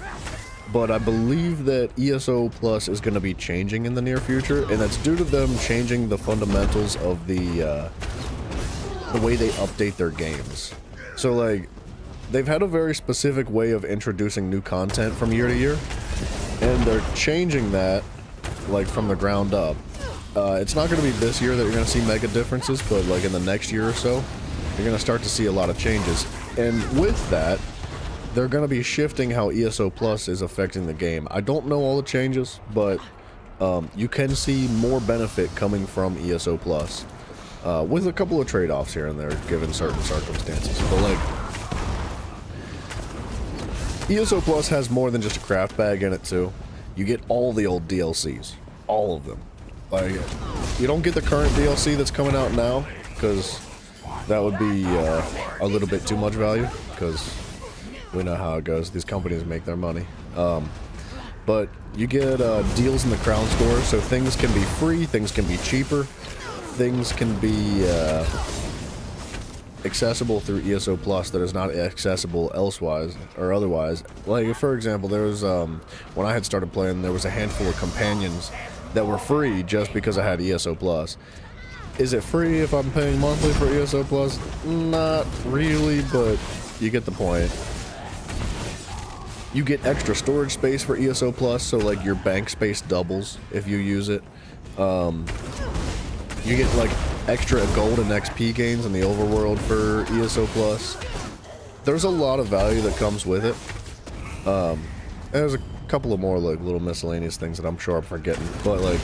but I believe that ESO Plus is going to be changing in the near future, and that's due to them changing the fundamentals of the way they update their games. So like, they've had a very specific way of introducing new content from year to year, and they're changing that like from the ground up. It's not going to be this year that you're going to see mega differences, but like in the next year or so, you're going to start to see a lot of changes. And with that, they're going to be shifting how ESO Plus is affecting the game. I don't know all the changes, but you can see more benefit coming from ESO Plus, with a couple of trade-offs here and there given certain circumstances. But like, ESO Plus has more than just a craft bag in it too. You get all the old DLCs. All of them. Like, you don't get the current DLC that's coming out now, because that would be a little bit too much value, because we know how it goes. These companies make their money. But you get deals in the Crown Store, so things can be free, things can be cheaper, things can be accessible through ESO Plus that is not accessible elsewise or otherwise. Like, for example, there was when I had started playing, there was a handful of companions that were free just because I had ESO Plus. Is it free if I'm paying monthly for ESO Plus? Not really, but you get the point. You get extra storage space for ESO Plus, so like your bank space doubles if you use it. You get like extra gold and XP gains in the overworld for ESO Plus. There's a lot of value that comes with it. And there's a couple of more like little miscellaneous things that I'm sure I'm forgetting. But like,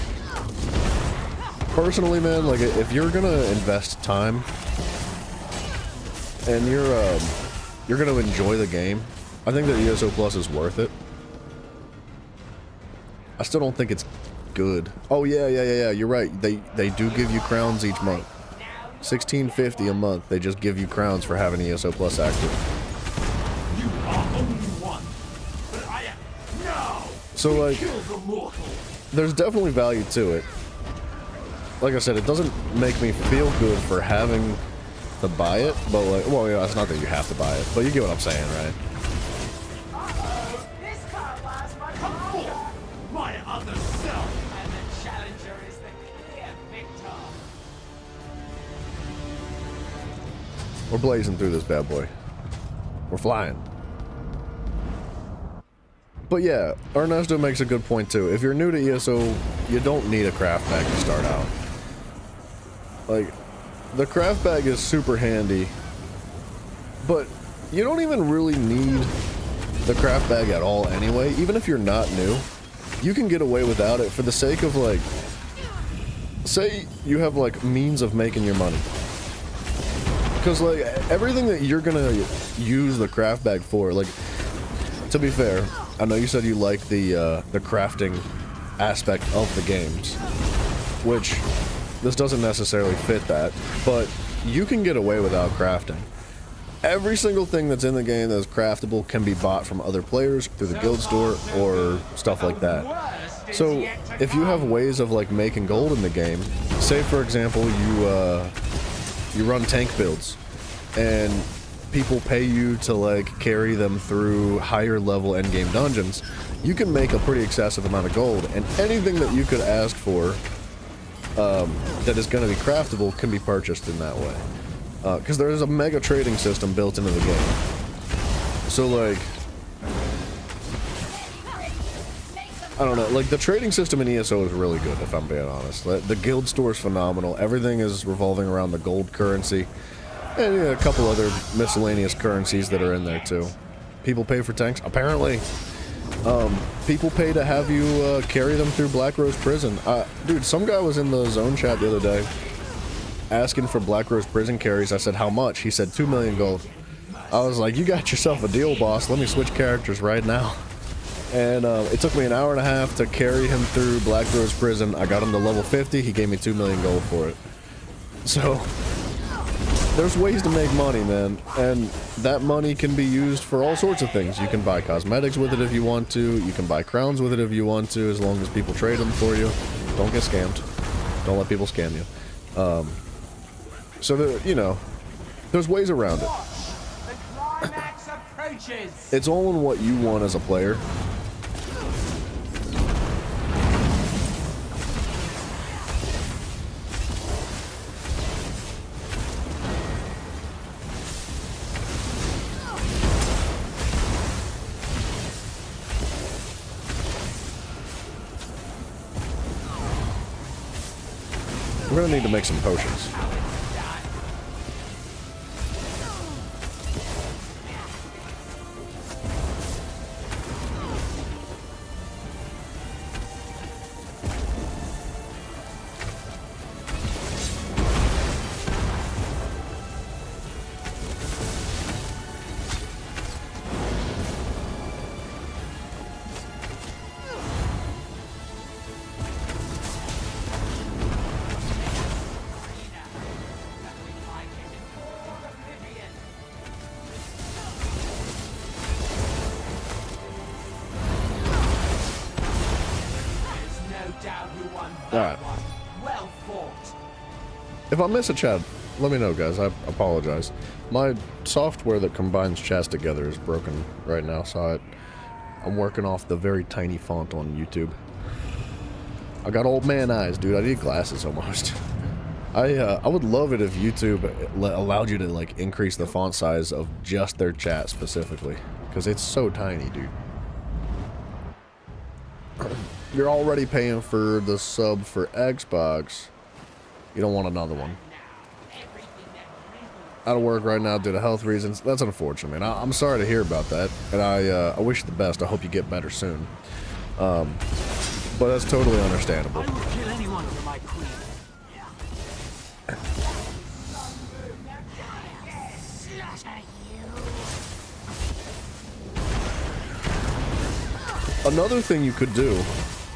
personally, man, like if you're gonna invest time and you're gonna enjoy the game, I think that ESO Plus is worth it. I still don't think it's good. Oh yeah. You're right. They do give you crowns each month. $16.50 a month. They just give you crowns for having ESO Plus active. You are only one, but I am now. So like, Kill the mortal. there's definitely value to it. Like I said, it doesn't make me feel good for having to buy it, but like, well, yeah, it's not that you have to buy it, but you get what I'm saying, right? This can't last much longer. My other self. And the challenger is the clear victor. We're blazing through this bad boy. We're flying. But yeah, Ernesto makes a good point too. If you're new to ESO, you don't need a craft bag to start out. Like, the craft bag is super handy, but you don't even really need the craft bag at all anyway. Even if you're not new, you can get away without it for the sake of like, say you have like means of making your money. Because like everything that you're gonna use the craft bag for, like, to be fair, I know you said you like the crafting aspect of the games, which this doesn't necessarily fit that, but you can get away without crafting. Every single thing that's in the game that is craftable can be bought from other players through the guild store or stuff like that. So if you have ways of like making gold in the game, say for example you run tank builds and people pay you to like carry them through higher level endgame dungeons, you can make a pretty excessive amount of gold, and anything that you could ask for that is going to be craftable can be purchased in that way. Because there is a mega trading system built into the game. So like, I don't know, like the trading system in ESO is really good, if I'm being honest. The guild store is phenomenal. Everything is revolving around the gold currency. And yeah, a couple other miscellaneous currencies that are in there too. People pay for tanks, apparently. People pay to have you carry them through Black Rose Prison. Dude, some guy was in the zone chat the other day asking for Black Rose Prison carries. I said, how much? He said 2 million gold. I was like, you got yourself a deal, boss. Let me switch characters right now. And it took me an hour and a half to carry him through Black Rose Prison. I got him to level 50. He gave me 2 million gold for it. So there's ways to make money, man, and that money can be used for all sorts of things. You can buy cosmetics with it if you want to. You can buy crowns with it if you want to, as long as people trade them for you. Don't get scammed. Don't let people scam you. So that, you know, there's ways around it. The climax approaches. It's all in what you want as a player. We're gonna need to make some potions. Alright. Well fought. If I miss a chat, let me know, guys. I apologize. My software that combines chats together is broken right now, so I'm working off the very tiny font on YouTube. I got old man eyes, dude. I need glasses almost. I would love it if YouTube allowed you to like increase the font size of just their chat specifically, because it's so tiny, dude. You're already paying for the sub for Xbox. You don't want another one. Out of work right now due to health reasons. That's unfortunate, man. I'm sorry to hear about that, and I wish you the best. I hope you get better soon. But that's totally understandable. I would kill anyone for my queen. Another thing you could do,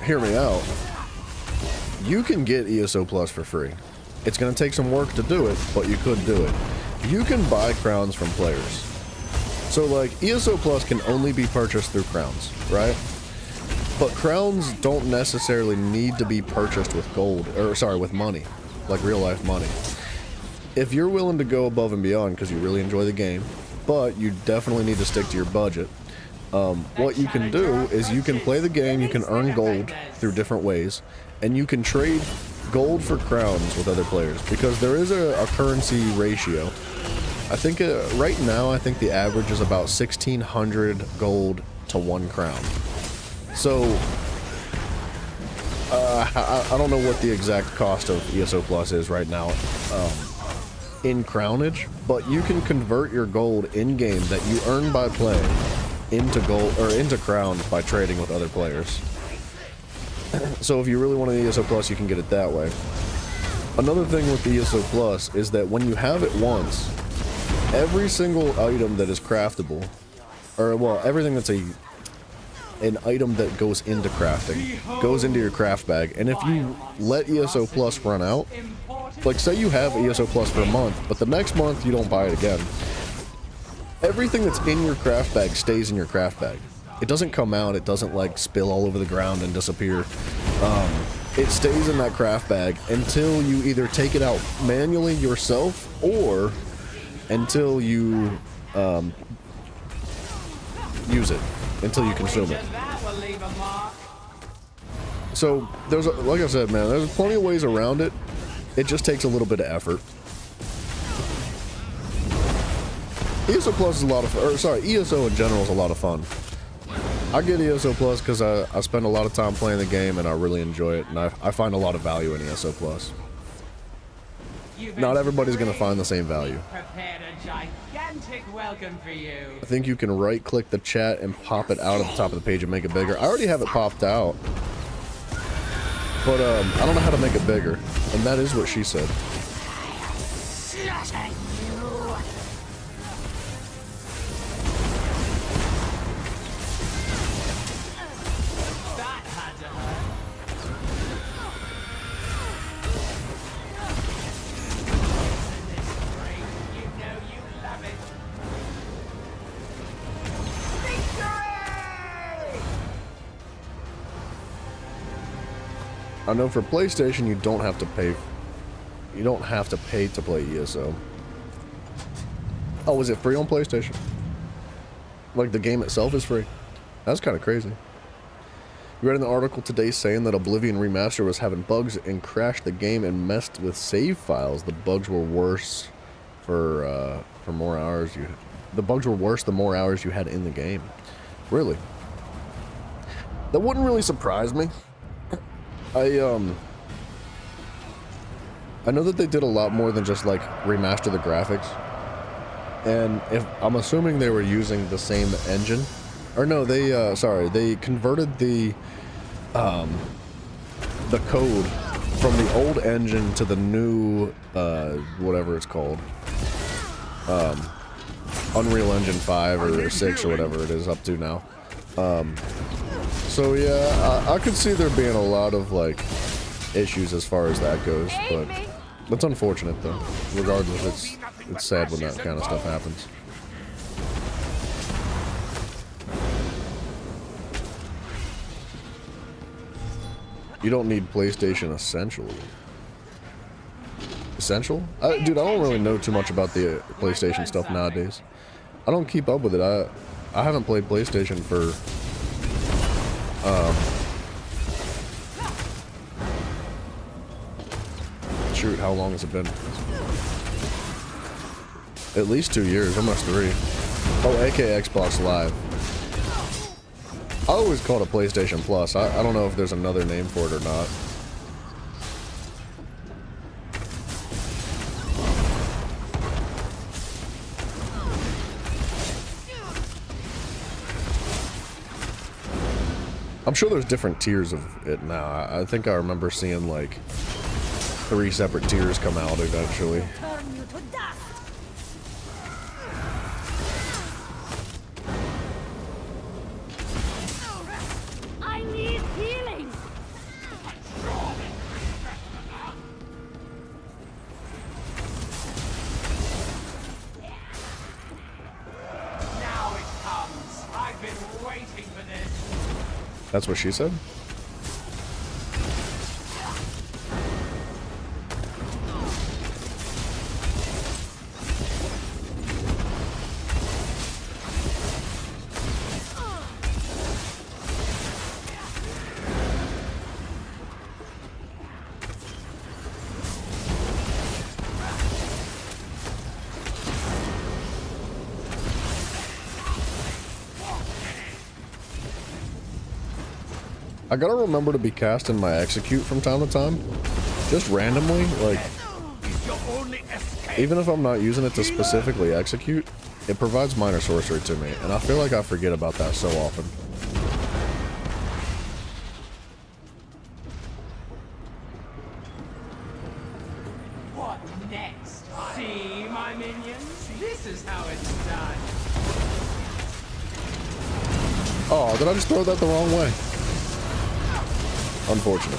hear me out, you can get ESO Plus for free. It's going to take some work to do it, but you could do it. You can buy crowns from players. So like, ESO Plus can only be purchased through crowns, right? But crowns don't necessarily need to be purchased with gold, or sorry, with money, like real life money. If you're willing to go above and beyond because you really enjoy the game, but you definitely need to stick to your budget, what you can do is you can play the game, you can earn gold through different ways, and you can trade gold for crowns with other players, because there is a currency ratio. I think right now, I think the average is about 1,600 gold to 1 crown. So, I don't know what the exact cost of ESO Plus is right now in crownage, but you can convert your gold in-game that you earn by playing into gold or into crowns by trading with other players. So if you really want an ESO Plus, you can get it that way. Another thing with the ESO Plus is that when you have it once, every single item that is craftable, or well, everything that's an item that goes into crafting, goes into your craft bag. And if you let ESO Plus run out, like say you have ESO Plus for a month, but the next month you don't buy it again, everything that's in your craft bag stays in your craft bag. It doesn't come out, it doesn't like spill all over the ground and disappear. It stays in that craft bag until you either take it out manually yourself or until you use it, until you consume it. So there's, like I said, man, there's plenty of ways around it. It just takes a little bit of effort. ESO Plus is a lot of, or sorry, ESO in general is a lot of fun. I get ESO Plus because I spend a lot of time playing the game and I really enjoy it, and I find a lot of value in ESO Plus. Not everybody's going to find the same value. Prepared a gigantic welcome for you. I think you can right-click the chat and pop it out at the top of the page and make it bigger. I already have it popped out, but I don't know how to make it bigger, and that is what she said. I know for PlayStation you don't have to pay. You don't have to pay to play ESO. Oh, is it free on PlayStation? Like the game itself is free? That's kind of crazy. You read in the article today saying that Oblivion Remaster was having bugs and crashed the game and messed with save files. The bugs were worse for more hours you. The bugs were worse the more hours you had in the game. Really? That wouldn't really surprise me. I know that they did a lot more than just like remaster the graphics, and if I'm assuming they were using the same engine, or no, they they converted the code from the old engine to the new whatever it's called, Unreal Engine 5 or 6 or whatever it is up to now. So yeah, I could see there being a lot of like issues as far as that goes, but that's unfortunate though. Regardless, it's sad when that kind of stuff happens. You don't need PlayStation Essential. Essential? Dude, I don't really know too much about the PlayStation stuff nowadays. I don't keep up with it. I haven't played PlayStation for shoot, how long has it been? At least 2 years, almost 3. Oh, aka Xbox Live. I always call it a PlayStation Plus. I don't know if there's another name for it or not. I'm sure there's different tiers of it now. I think I remember seeing like 3 separate tiers come out eventually. Turn you to dust. I need healing. Now it comes. I've been waiting for this. That's what she said? I gotta remember to be casting my execute from time to time. Just randomly, like, even if I'm not using it to specifically execute, it provides minor sorcery to me, and I feel like I forget about that so often. What next? See, my minions? This is how it's done. Oh, did I just throw that the wrong way? Unfortunate.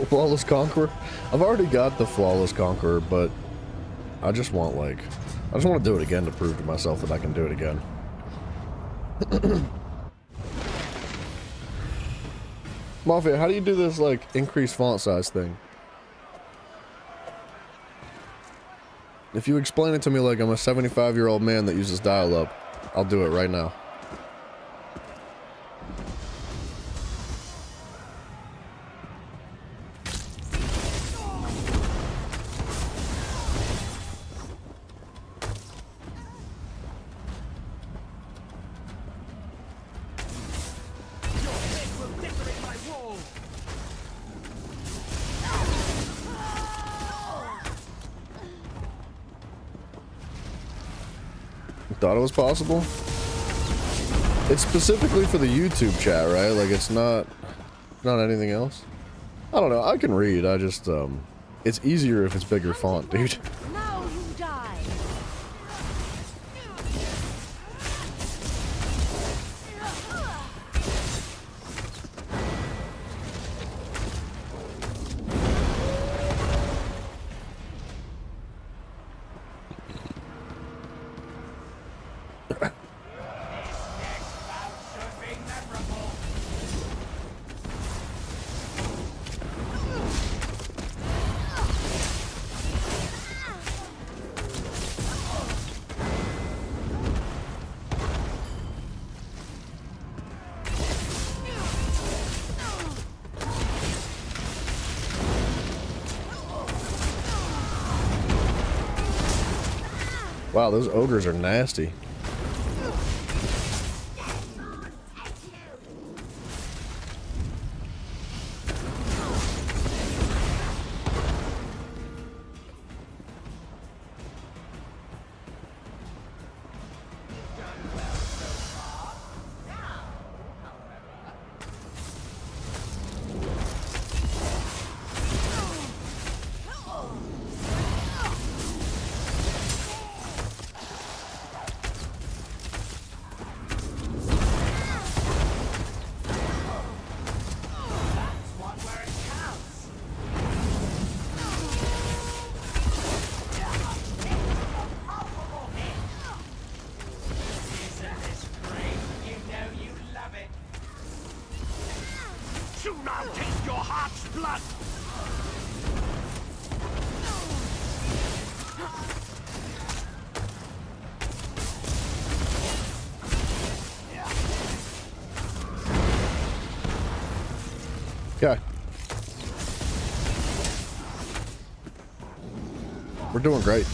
Flawless Conqueror? I've already got the Flawless Conqueror, but I just want, like, I just want to do it again to prove to myself that I can do it again. Mafia, how do you do this, like, increased font size thing? If you explain it to me like I'm a 75-year-old man that uses dial-up, I'll do it right now. Thought it was possible? It's specifically for the YouTube chat, right? Like, it's not anything else? I don't know. I can read. I just, it's easier if it's bigger font, dude. Now you die. Wow, those ogres are nasty. parched blood! Okay. We're doing great.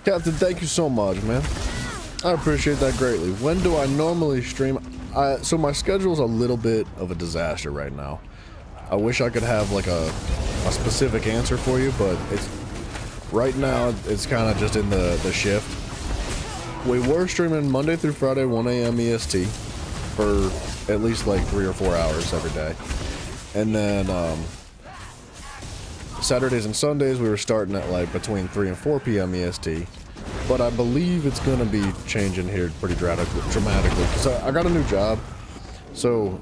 Captain, thank you so much, man. I appreciate that greatly. When do I normally stream? So my schedule's a little bit of a disaster right now. I wish I could have like a specific answer for you, but it's right now it's kind of just in the shift. We were streaming Monday through Friday, 1 a.m. EST for at least like 3 or 4 hours every day. And then Saturdays and Sundays we were starting at like between 3 and 4 p.m. EST. But I believe it's going to be changing here pretty dramatically. Because I got a new job. So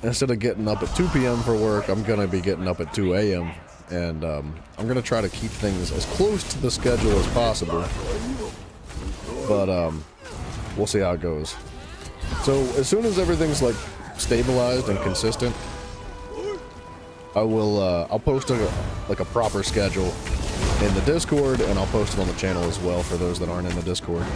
instead of getting up at 2 p.m. for work, I'm going to be getting up at 2 a.m. And I'm going to try to keep things as close to the schedule as possible. But we'll see how it goes. So as soon as everything's like stabilized and consistent, I'll post a proper schedule in the Discord, and I'll post it on the channel as well for those that aren't in the Discord.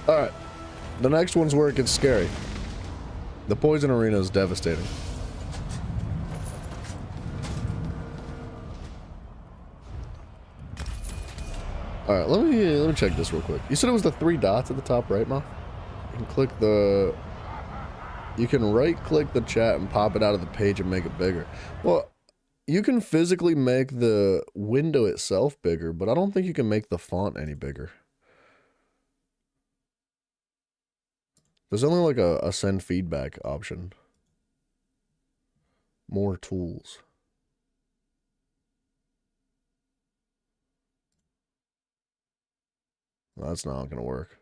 Alright, the next one's where it gets scary. The poison arena is devastating. Alright, let me check this real quick. You said it was the 3 dots at the top right, Ma? You can click the... You can right-click the chat and pop it out of the page and make it bigger. Well, you can physically make the window itself bigger, but I don't think you can make the font any bigger. There's only like a send feedback option. More tools. That's not gonna work.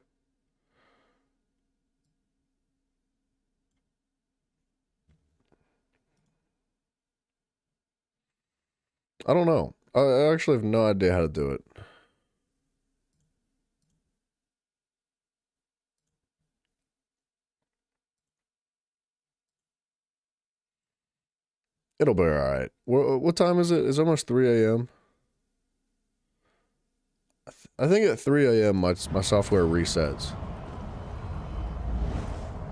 I don't know. I actually have no idea how to do it. It'll be alright. What time is it? It's almost 3 a.m. I think at 3 a.m. my software resets.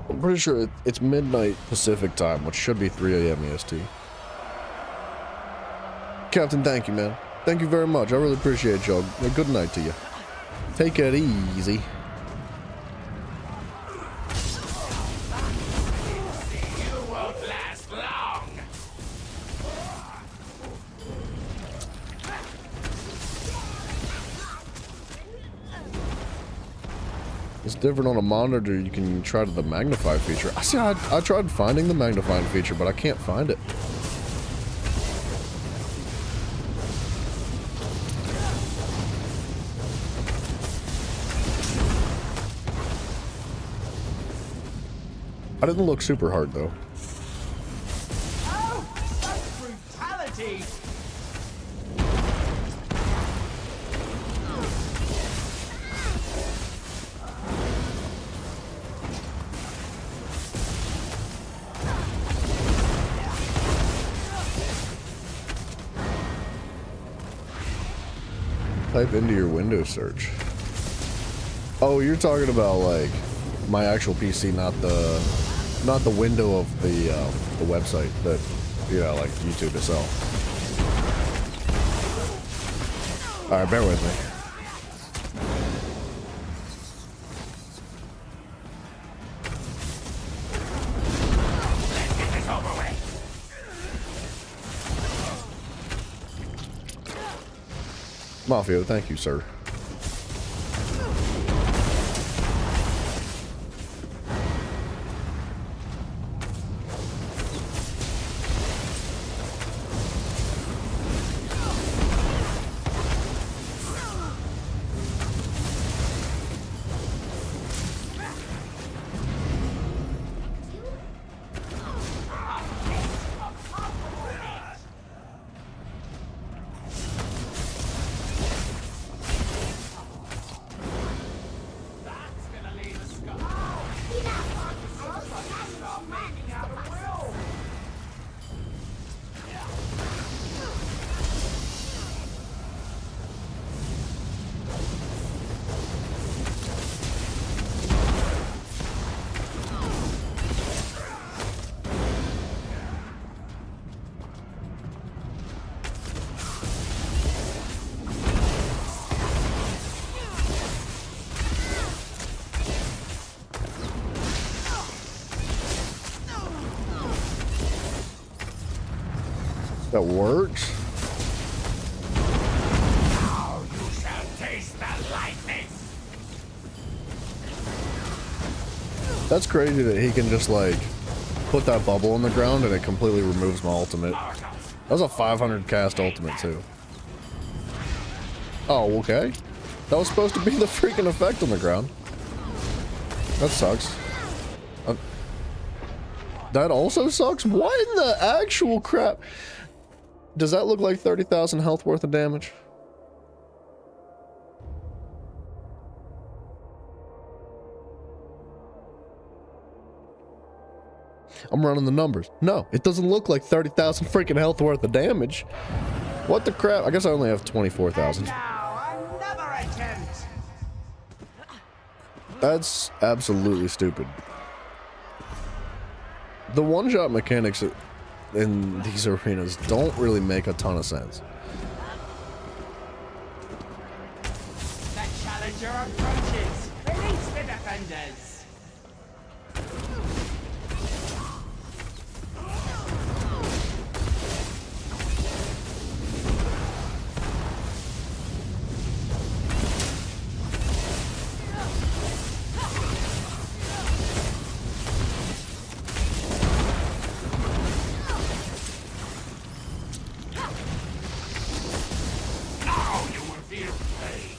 I'm pretty sure it's midnight Pacific time, which should be 3 a.m. EST. Captain, thank you, man. Thank you very much. I really appreciate y'all. Good night to you. Take it easy. It's different on a monitor. You can try the magnify feature. I tried finding the magnifying feature, but I can't find it. I didn't look super hard though. Oh, such brutality! Type into your Windows search. Oh, you're talking about like my actual PC, not the window of the website that, you know, like YouTube itself. All right, bear with me. Mafia, thank you, sir. That works. Now you shall taste the lightness. That's crazy that he can just like put that bubble in the ground and it completely removes my ultimate. That was a 500 cast ultimate too. Oh, okay. That was supposed to be the freaking effect on the ground. That sucks. That also sucks? What in the actual crap? Does that look like 30,000 health worth of damage? I'm running the numbers. No, it doesn't look like 30,000 freaking health worth of damage. What the crap? I guess I only have 24,000. Now another attempt. That's absolutely stupid. The one-shot mechanics in these arenas don't really make a ton of sense. The challenger approaches. Release the defenders. Now you will feel pain.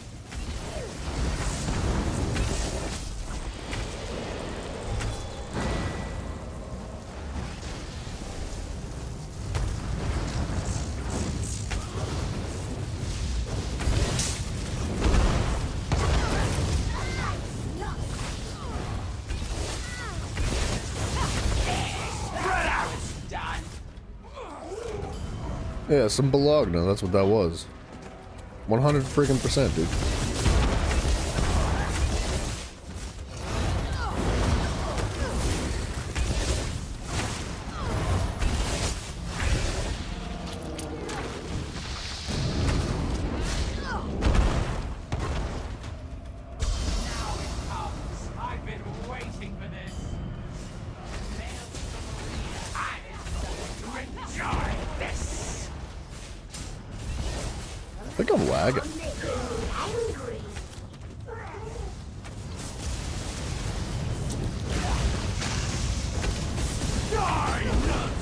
Done. Yeah, some Bologna, that's what that was. 100 freaking percent, dude. I've been waiting for this. Enjoy this. I think I'm lagging.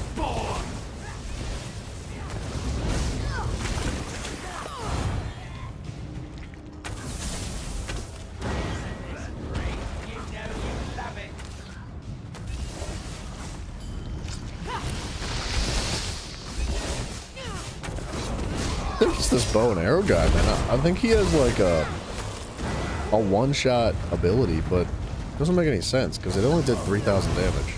Spawn. You know you love it. I think it's this bow and arrow guy, man. I think he has like a one-shot ability, but it doesn't make any sense because it only did 3,000 damage.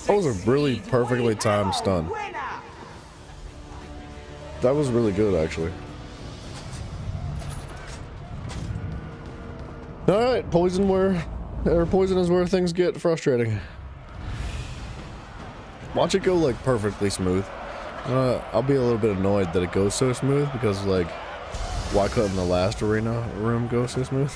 That was a really perfectly timed stun. That was really good, actually. Alright, poison is where things get frustrating. Watch it go like perfectly smooth. I'll be a little bit annoyed that it goes so smooth because like, why couldn't the last arena room go so smooth?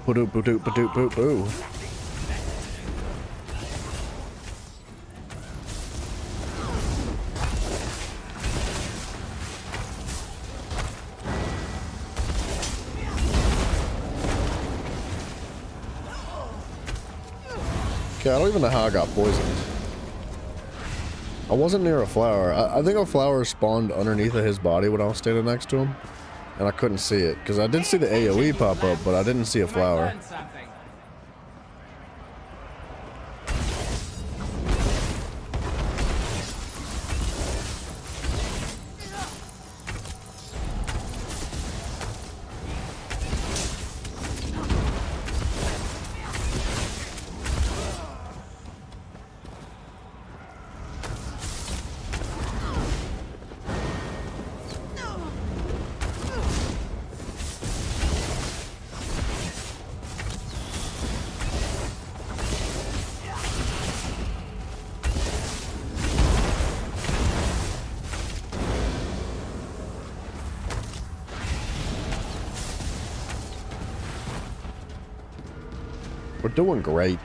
Ba-doop, ba-doop, ba-doop, boop, boo. Okay, I don't even know how I got poisoned. I wasn't near a flower. I think a flower spawned underneath of his body when I was standing next to him. And I couldn't see it, because I did see the AoE pop up, but I didn't see a flower. We're doing great.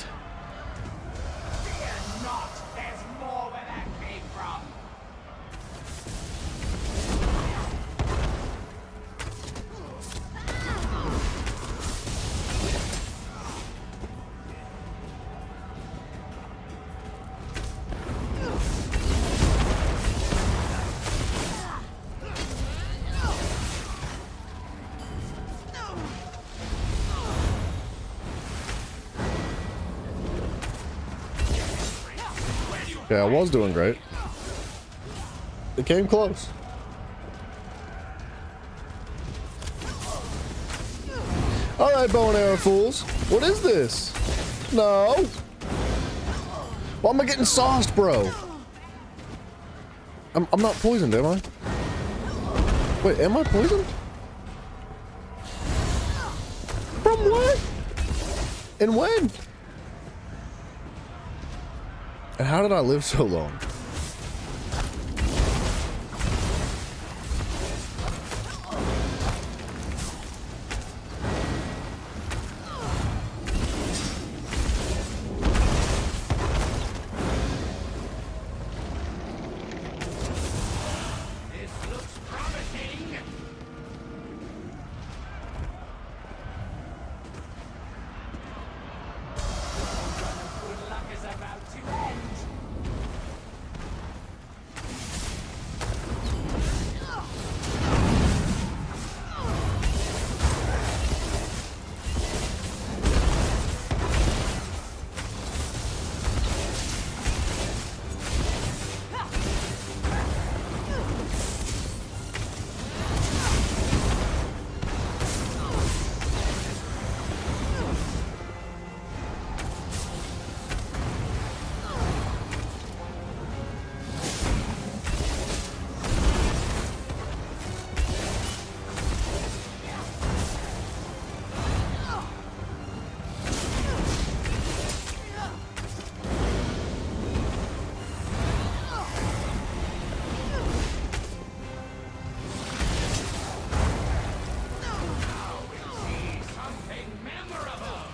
Okay, I was doing great. It came close. Alright, bow and arrow fools. What is this? No. Why am I getting sauced, bro? I'm not poisoned, am I? Wait, am I poisoned? From what? And when? And how did I live so long?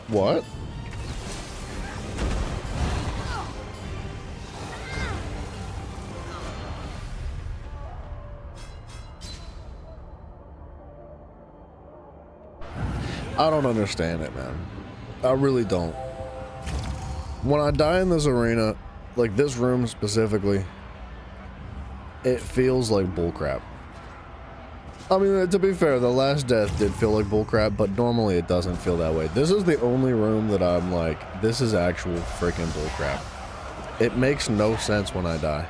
What? I don't understand it, man. I really don't. When I die in this arena, like this room specifically, it feels like bullcrap. I mean, to be fair, the last death did feel like bullcrap, but normally it doesn't feel that way. This is the only room that I'm like, this is actual freaking bullcrap. It makes no sense when I die.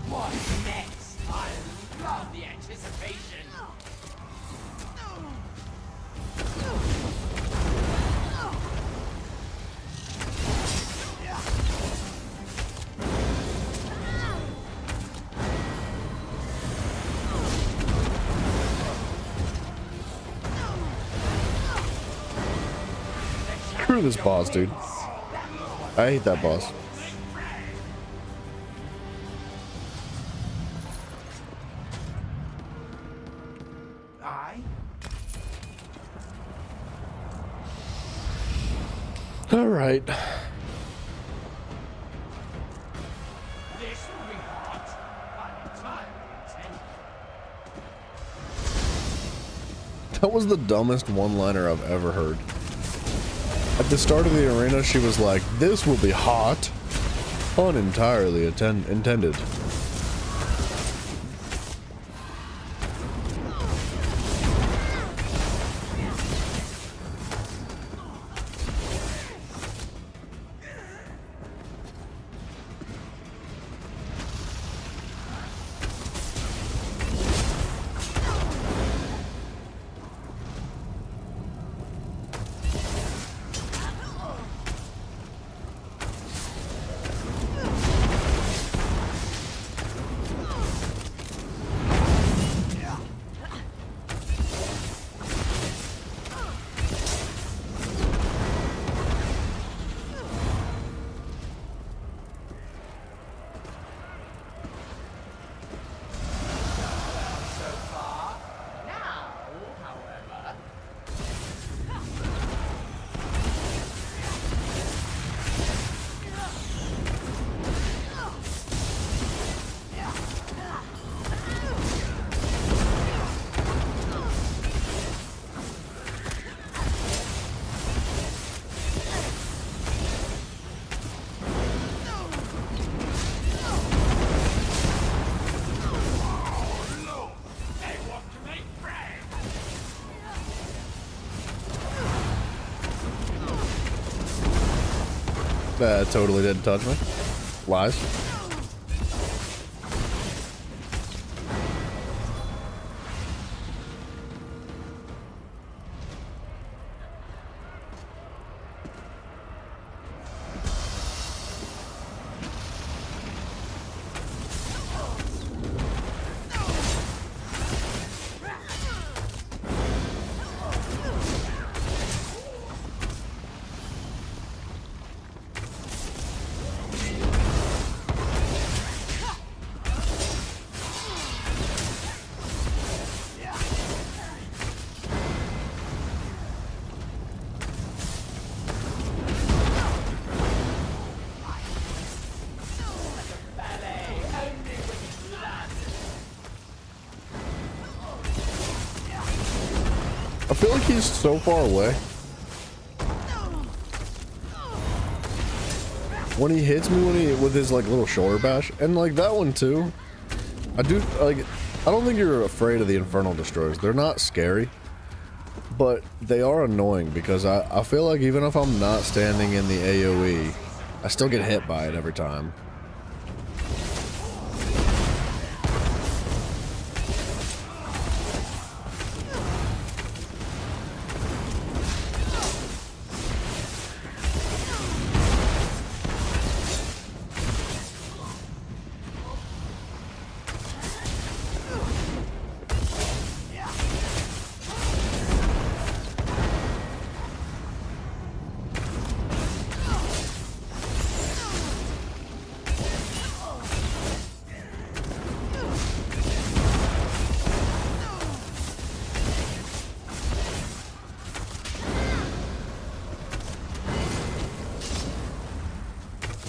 What's next? I love the anticipation. Screw this boss, dude. I hate that boss. All right. This will be hot. I'm entirely intended. That was the dumbest one-liner I've ever heard. At the start of the arena, she was like, "This will be hot." Pun entirely intended. That totally didn't touch me. Lies. I feel like he's so far away. When he hits me with his like little shoulder bash, and like that one too. I do like I don't think you're afraid of the Infernal Destroyers. They're not scary, but they are annoying because I feel like even if I'm not standing in the AoE, I still get hit by it every time.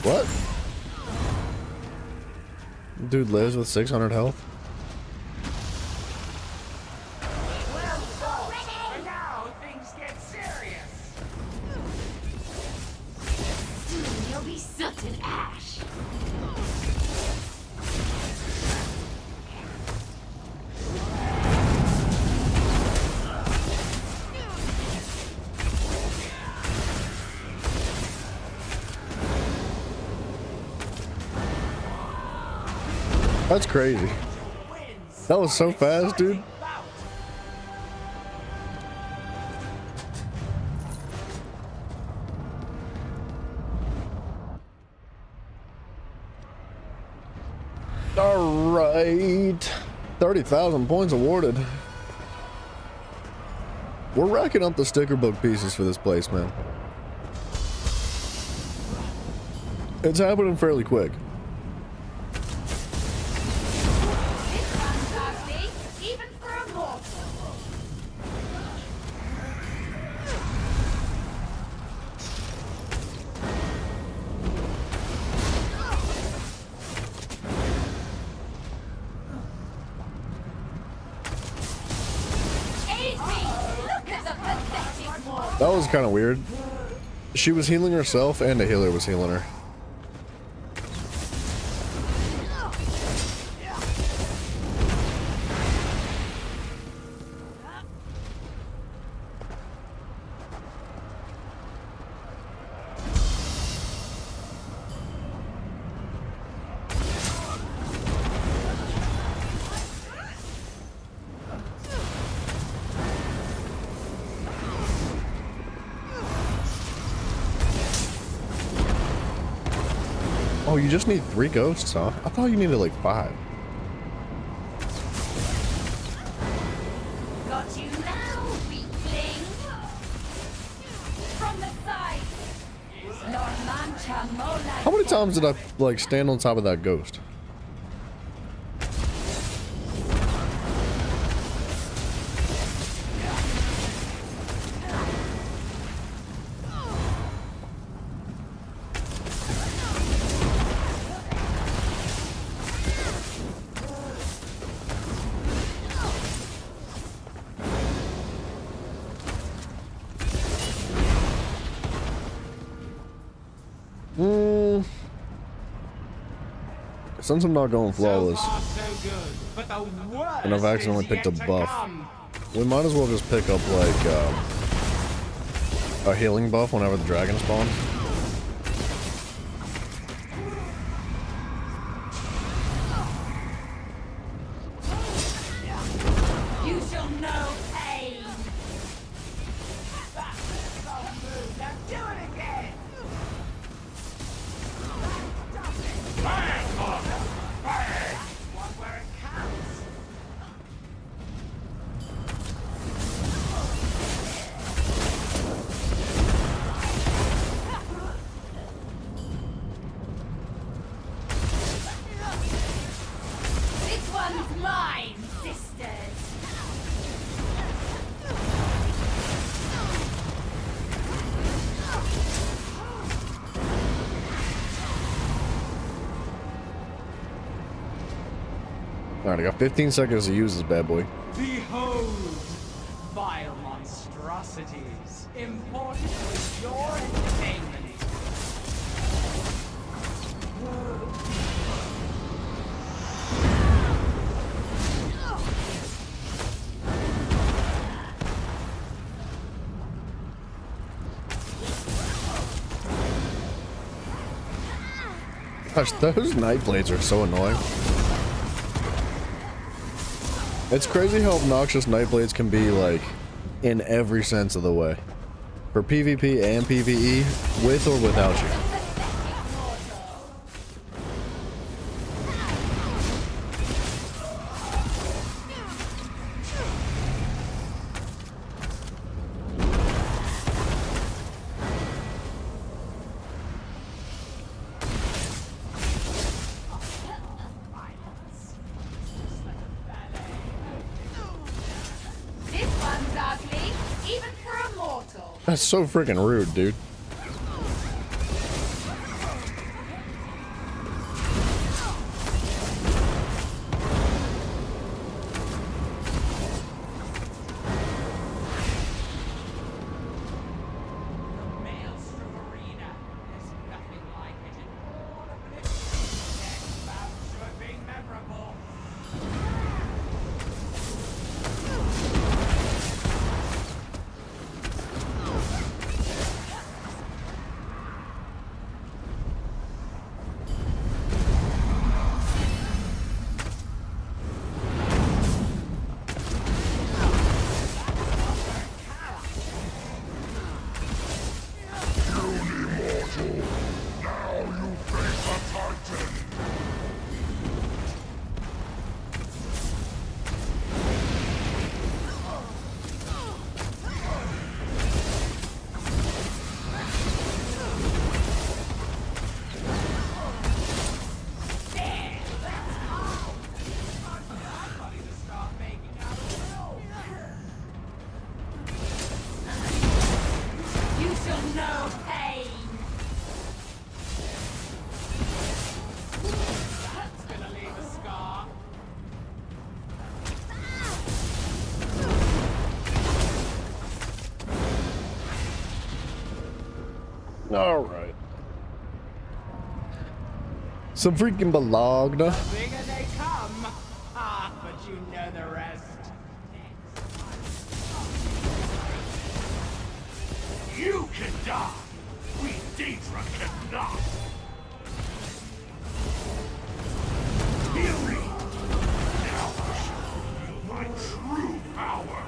What? Dude lives with 600 health? And now things get serious. Soon you'll be soot and ash. That's crazy. That was so fast, dude. All right. 30,000 points awarded. We're racking up the sticker book pieces for this place, man. It's happening fairly quick. Even for a mortal. Aid me! Look at the pathetic mortal. That was kind of weird. She was healing herself and a healer was healing her. Oh, you just need 3 ghosts, huh? I thought you needed like 5. Got you now, weakling. From the side. Lord Mancha Mola. How many times did I like stand on top of that ghost? Since I'm not going flawless, So far, so good. But the worst and I've accidentally is picked a yet to buff, come. we might as well just pick up like a healing buff whenever the dragon spawns. You shall know pain. Now do it again. One where it counts. This one's mine, sisters. Alright, I got 15 seconds to use this bad boy. Behold, vile monstrosities, important for your entertainment. Gosh, those night blades are so annoying. It's crazy how obnoxious night blades can be, like, in every sense of the way. For PvP and PvE, with or without you. This one's ugly, even for a mortal. That's so freaking rude, dude. Maelstrom Arena. There's nothing like it in all of it. Next bout should be memorable. You shall know pain. That's gonna leave a scar. Alright. Some freaking Bologna. Bigger they come. Ah, but you know the rest. You can die. We Daedra cannot. Hear me. Now I shall reveal my true power.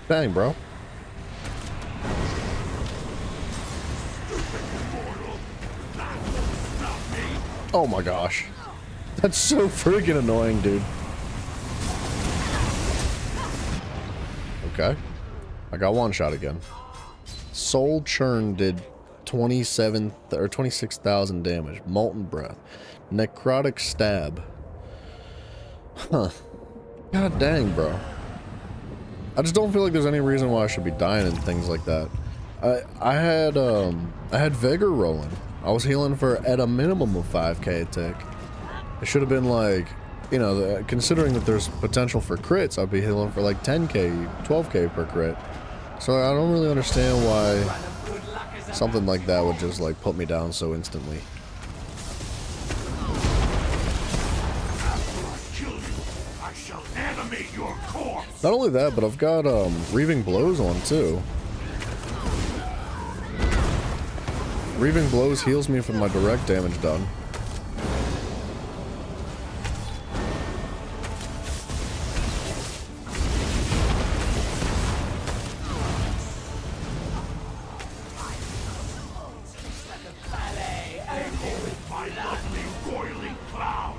Dang, bro. Oh my gosh. That's so freaking annoying, dude. Okay. I got one shot again. Soul Churn did 27 or 26,000 damage. Molten Breath. Necrotic Stab. Huh. God dang, bro. I just don't feel like there's any reason why I should be dying and things like that. I had Vigor rolling. I was healing for at a minimum of 5k attack. It should have been like, you know, considering that there's potential for crits, I'd be healing for like 10k, 12k per crit. So I don't really understand why something like that would just like put me down so instantly. I shall animate your corpse. Not only that, but I've got Reaving Blows on too. Reaving Blows heals me from my direct damage done. My lovely roiling cloud.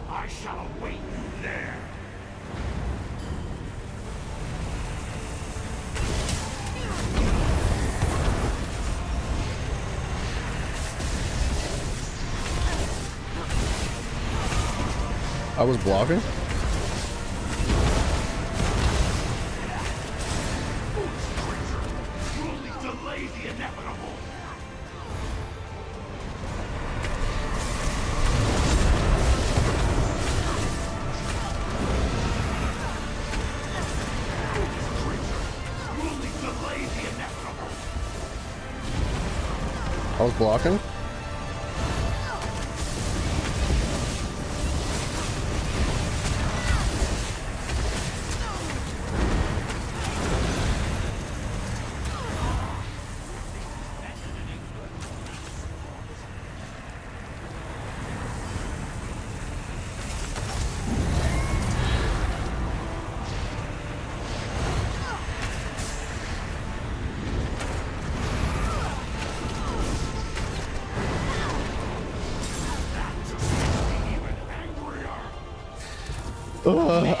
I shall await you there. I was blocking? You only delayed was blocking.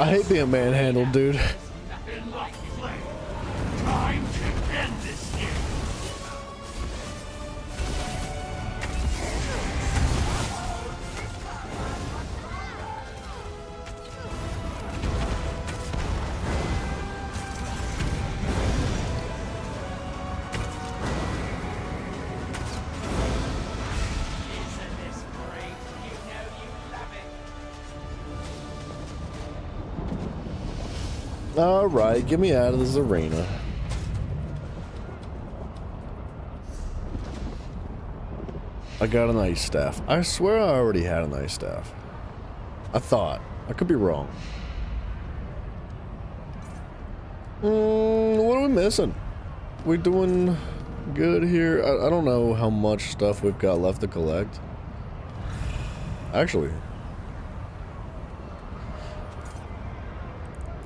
I hate being manhandled, dude. Nothing like play. Time to end this game. Isn't this great? You know you love it. Alright, get me out of this arena. I got an ice staff. I swear I already had an ice staff. I thought. I could be wrong. What are we missing? We doing good here? I don't know how much stuff we've got left to collect. Actually.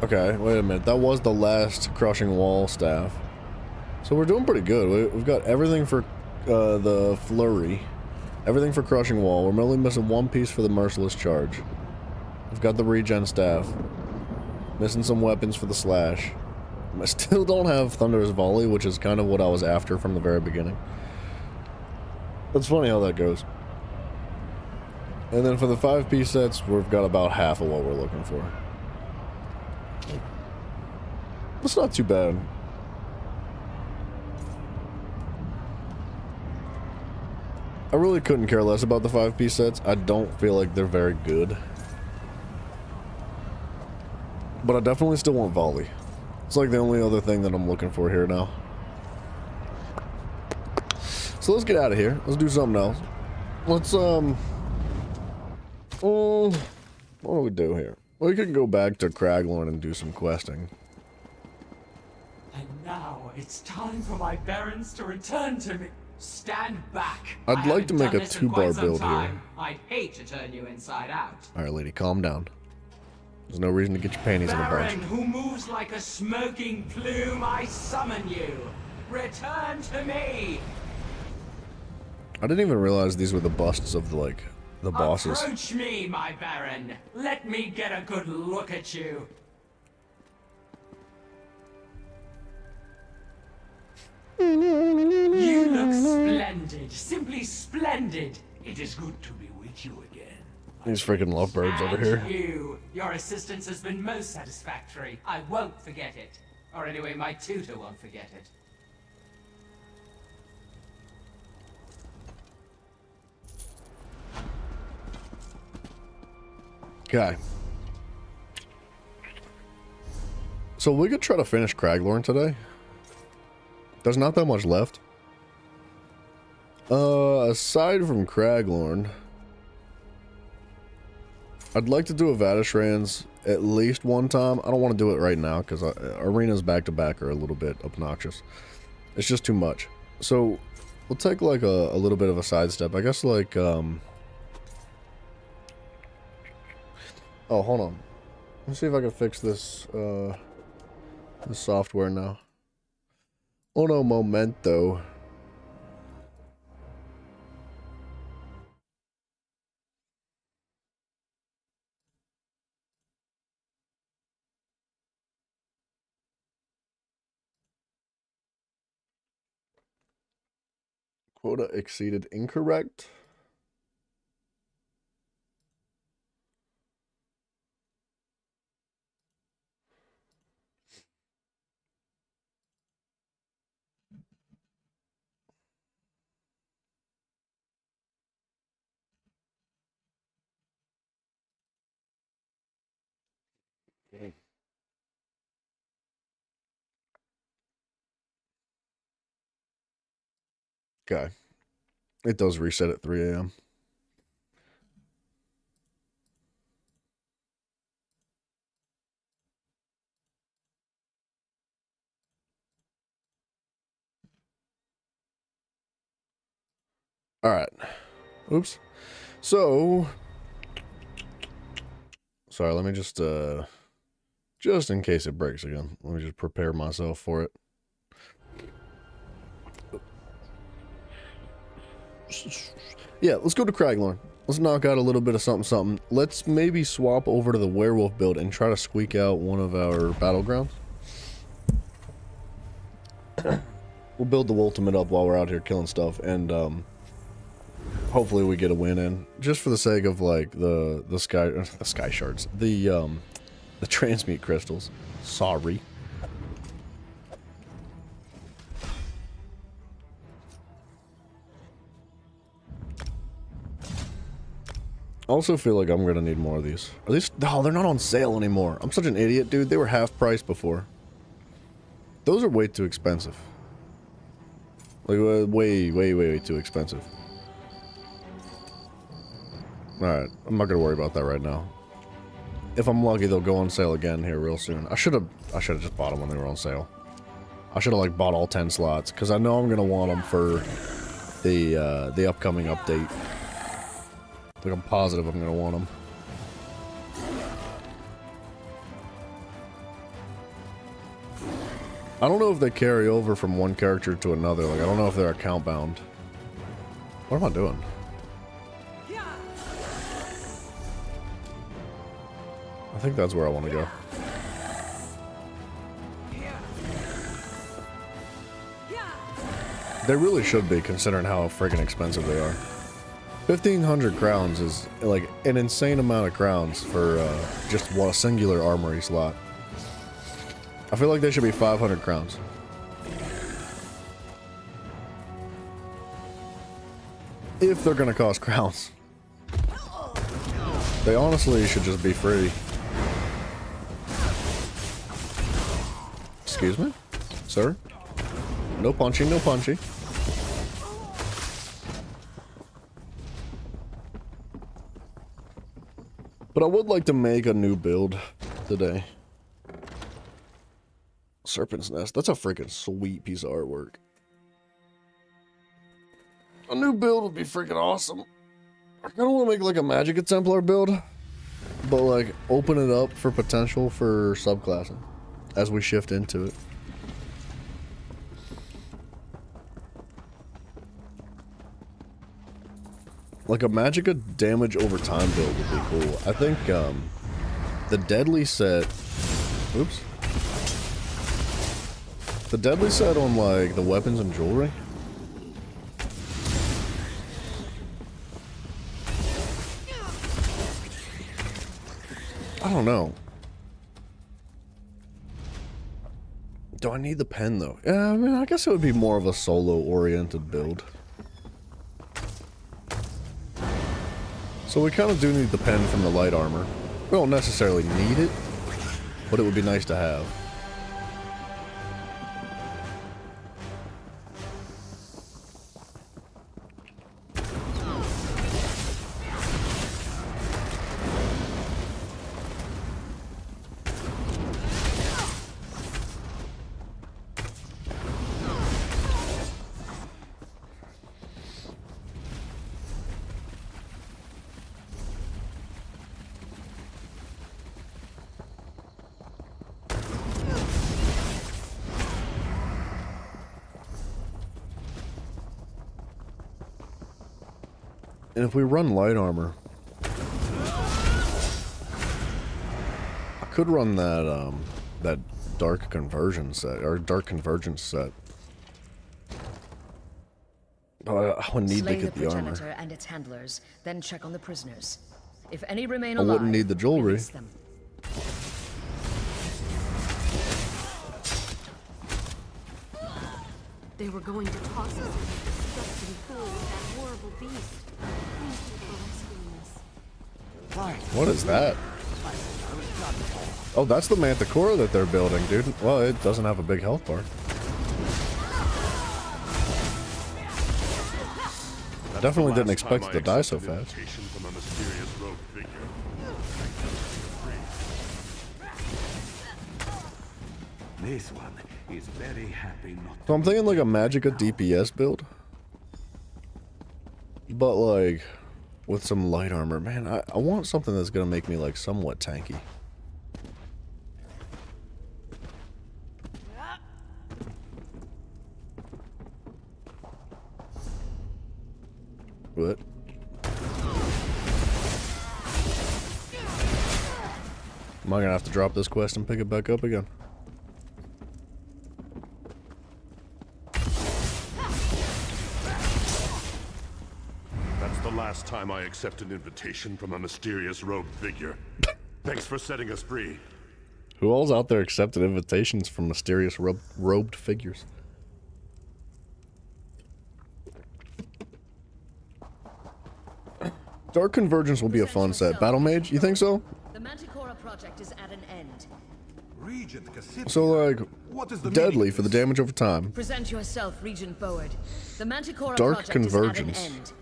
Okay, wait a minute. That was the last crushing wall staff. So we're doing pretty good. We've got everything for the flurry. Everything for crushing wall. We're only missing one piece for the merciless charge. We've got the regen staff. Missing some weapons for the slash. I still don't have Thunderous Volley, which is kind of what I was after from the very beginning. It's funny how that goes. And then for the 5-piece sets, we've got about half of what we're looking for. It's not too bad. I really couldn't care less about the 5-piece sets. I don't feel like they're very good. But I definitely still want Volley. It's like the only other thing that I'm looking for here now. So let's get out of here. Let's do something else. Let's, what do we do here? We could go back to Craglorn and do some questing. And now it's time for my barons to return to me. Stand back. I'd like to make a 2-bar build here. I'd hate to turn you inside out. Alright, lady, calm down. There's no reason to get your panties in a bunch. Baron who moves like a smoking plume, I summon you. Return to me. I didn't even realize these were the busts of the bosses. Approach me, my baron. Let me get a good look at you. You look splendid, simply splendid. It is good to be with you again. These freaking lovebirds over And here. you, your assistance has been most satisfactory. I won't forget it. Or anyway, my tutor won't forget it. Okay. So we could try to finish Craglorn today. There's not that much left. Aside from Craglorn, I'd like to do a Vatyshrans at least one time. I don't want to do it right now because arenas back to back are a little bit obnoxious. It's just too much. So we'll take like a little bit of a sidestep. I guess like oh, hold on. Let's see if I can fix this this software now. Oh no, momento. Quota exceeded incorrect. Okay. It does reset at 3 a.m. All right. Oops. So, sorry, let me just in case it breaks again, let me just prepare myself for it. Yeah, let's go to Craglorn. Let's knock out a little bit of something. Let's maybe swap over to the werewolf build and try to squeak out one of our battlegrounds. We'll build the ultimate up while we're out here killing stuff, and hopefully we get a win in, just for the sake of like the sky shards, the transmute crystals. Sorry. I also feel like I'm gonna need more of these. Are these? Oh, they're not on sale anymore. I'm such an idiot, dude. They were half price before. Those are way too expensive. Like way too expensive. Alright, I'm not gonna worry about that right now. If I'm lucky, they'll go on sale again here real soon. I should have just bought them when they were on sale. I should have like bought all 10 slots, because I know I'm gonna want them for the upcoming update. Like, I'm positive I'm gonna want them. I don't know if they carry over from one character to another. Like, I don't know if they're account bound. What am I doing? I think that's where I want to go. They really should be, considering how friggin' expensive they are. 1,500 crowns is like an insane amount of crowns for just a singular armory slot. I feel like they should be 500 crowns. If they're gonna cost crowns. They honestly should just be free. Excuse me? Sir? No punchy, no punchy. But I would like to make a new build today. Serpent's Nest. That's a freaking sweet piece of artwork. A new build would be freaking awesome. I kind of want to make like a Magic Exemplar build, but like open it up for potential for subclassing as we shift into it. Like a Magicka damage over time build would be cool. I think the Deadly set. Oops. The Deadly set on like the weapons and jewelry. I don't know. Do I need the pen though? Yeah, I mean, I guess it would be more of a solo-oriented build. So we kind of do need the pen from the light armor. We don't necessarily need it, but it would be nice to have. And if we run light armor, I could run that that dark conversion set or dark convergence set. But I would need to get the armor. And its handlers, then check on the prisoners. If any remain I alive, wouldn't need the jewelry. release them. They were going to toss us into the disgusting pool with that horrible beast. Thank you for rescuing us. What is that? Oh, that's the Manticore that they're building, dude. Well, it doesn't have a big health bar. definitely didn't expect it to die so fast. From a mysterious rogue figure. This one is very happy not So I'm thinking like a Magicka DPS build. But like, with some light armor. Man, I want something that's gonna make me like somewhat tanky. What? Am I gonna have to drop this quest and pick it back up again? That's the last time I accept an invitation from a mysterious rogue figure. Thanks for setting us free. Who all's out there accepted invitations from mysterious robed figures? Dark Convergence will be a fun set. Battle Mage, you think so? The Manticora project is at an end. Regent Cassipia. So like, What is the deadly for the damage over time. Present yourself, Regent Boward. The Manticora Dark project Convergence. is at an end.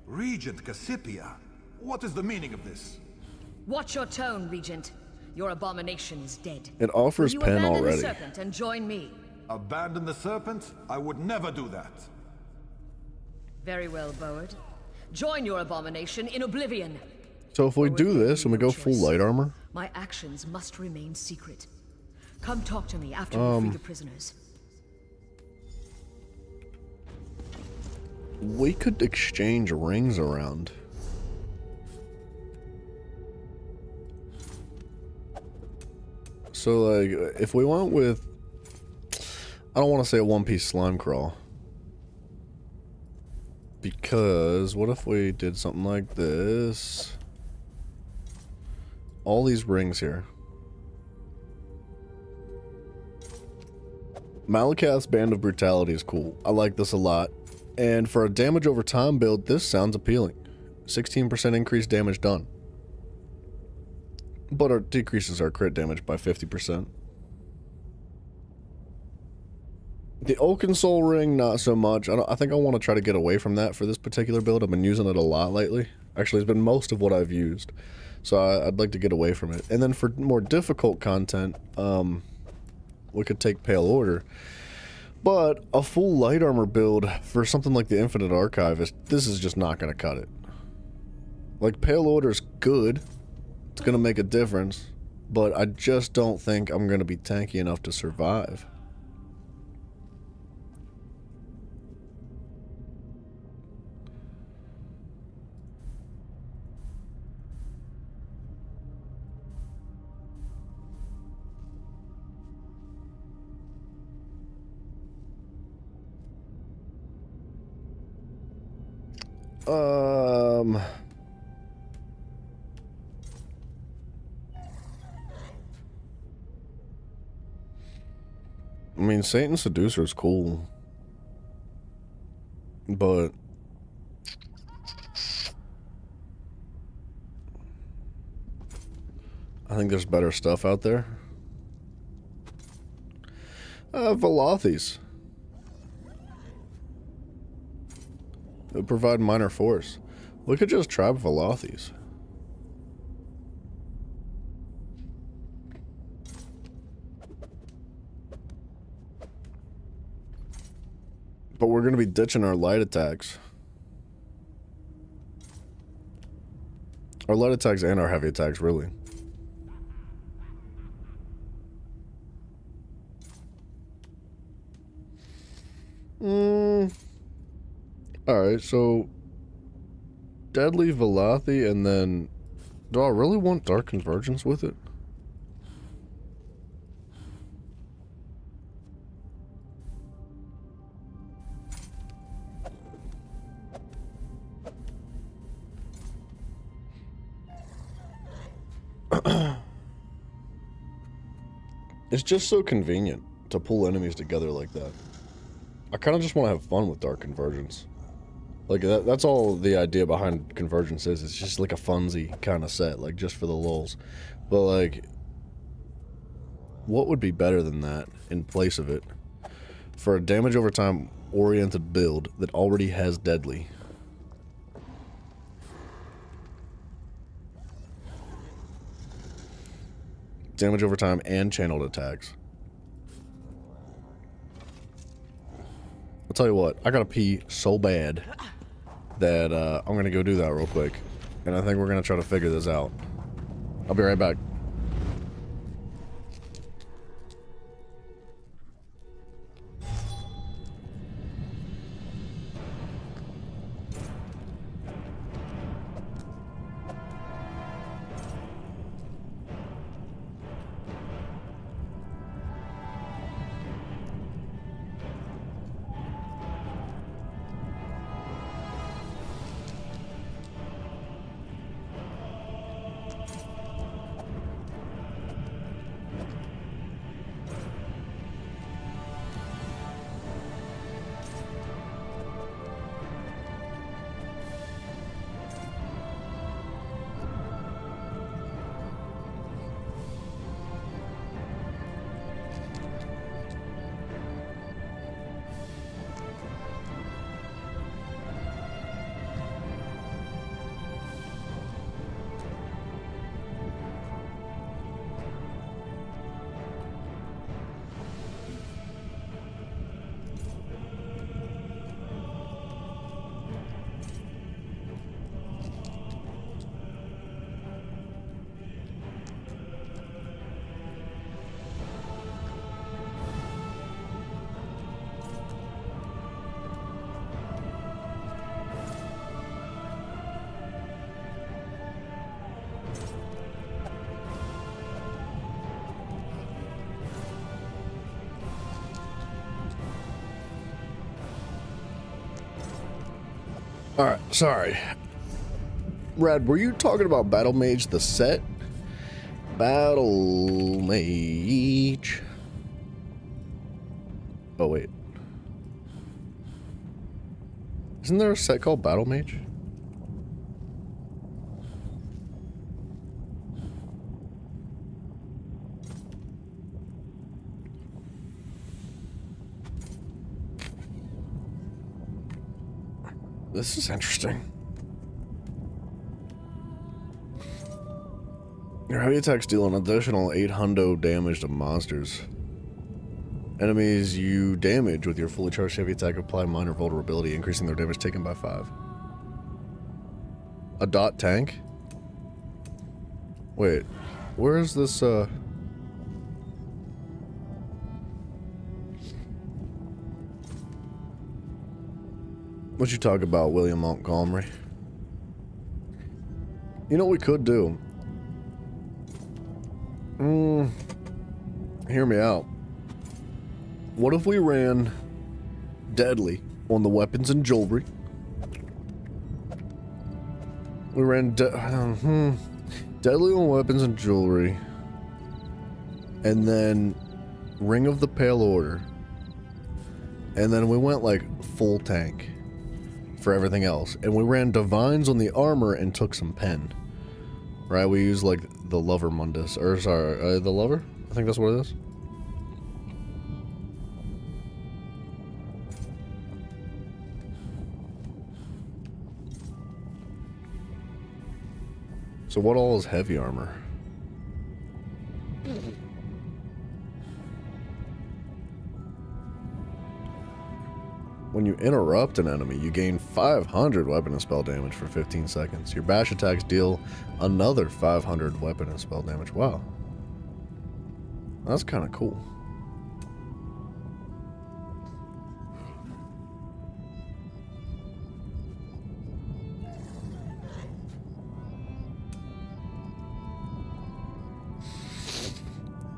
Regent Cassipia. What is the meaning of this? Watch your tone, Regent. Your abomination is dead. It offers Will you pen abandon already. the serpent and join me? Abandon the serpent? I would never do that. Very well, Boward. Join your abomination in oblivion. So if we do this and we go full light armor, My actions must remain secret. Come talk to me after we free the prisoners. we could exchange rings around. So like, if we went with, I don't want to say a one-piece slime crawl. Because what if we did something like this? All these rings here. Malakath's Band of Brutality is cool. I like this a lot. And for a damage over time build, this sounds appealing. 16% increased damage done. But it decreases our crit damage by 50%. The Oaken Soul Ring, not so much. I think I want to try to get away from that for this particular build. I've been using it a lot lately. Actually, it's been most of what I've used. So I'd like to get away from it. And then for more difficult content, we could take Pale Order. But a full light armor build for something like the Infinite Archivist, this is just not going to cut it. Like, Pale Order's good. It's going to make a difference. But I just don't think I'm going to be tanky enough to survive. I mean, Satan's Seducer is cool. But I think there's better stuff out there. Velothys. They provide minor force. We could just trap Velothys. But we're going to be ditching our light attacks. Our light attacks and our heavy attacks, really. Alright, so Deadly Velothi, and then do I really want Dark Convergence with it? It's just so convenient to pull enemies together like that. I kind of just want to have fun with Dark Convergence. Like, that's all the idea behind Convergence is. It's just like a funsy kind of set, like, just for the lulz. But, like, what would be better than that in place of it? For a damage over time oriented build that already has Deadly. damage over time, and channeled attacks. I'll tell you what, I gotta pee so bad that I'm gonna go do that real quick. And I think we're gonna try to figure this out. I'll be right back. Alright, sorry. Rad, were you talking about Battle Mage the set? Battle Mage. Oh, wait. Isn't there a set called Battle Mage? This is interesting. Your heavy attacks deal an additional 800 damage to monsters. Enemies you damage with your fully charged heavy attack apply minor vulnerability, increasing their damage taken by 5. A dot tank? Wait, where is this, What you talk about, William Montgomery? You know what we could do? Hear me out. What if we ran Deadly on the weapons and jewelry? We ran Deadly on weapons and jewelry. And then Ring of the Pale Order. And then we went like full tank for everything else. And we ran Divines on the armor and took some pen. Right? We used like the Lover Mundus. Or sorry, the Lover? I think that's what it is. So what all is heavy armor? When you interrupt an enemy, you gain 500 weapon and spell damage for 15 seconds. Your bash attacks deal another 500 weapon and spell damage. Wow. That's kind of cool.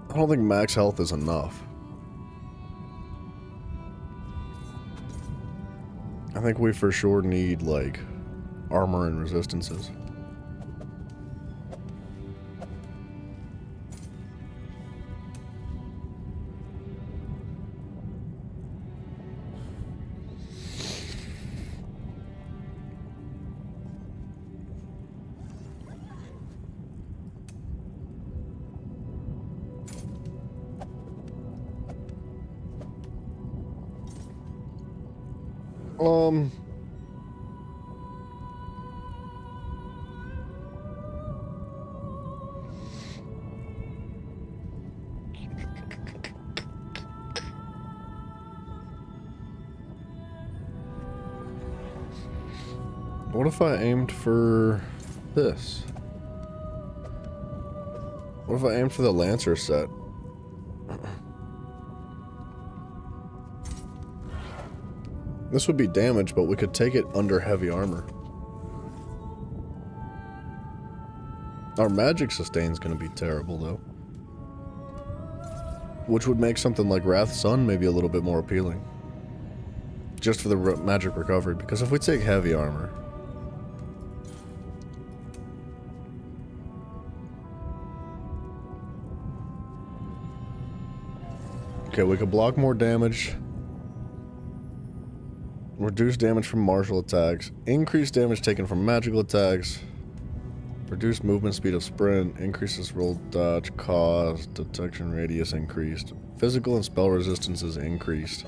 I don't think max health is enough. I think we for sure need, like, armor and resistances. What if I aimed for this? What if I aimed for the Lancer set? This would be damage, but we could take it under heavy armor. Our magic sustain's gonna be terrible, though. Which would make something like Wrath Sun maybe a little bit more appealing. Just for the magic recovery, because if we take heavy armor... Okay, we could block more damage. Reduce damage from martial attacks. Increase damage taken from magical attacks. Reduce movement speed of sprint. Increases roll dodge cost. Detection radius increased. Physical and spell resistance is increased.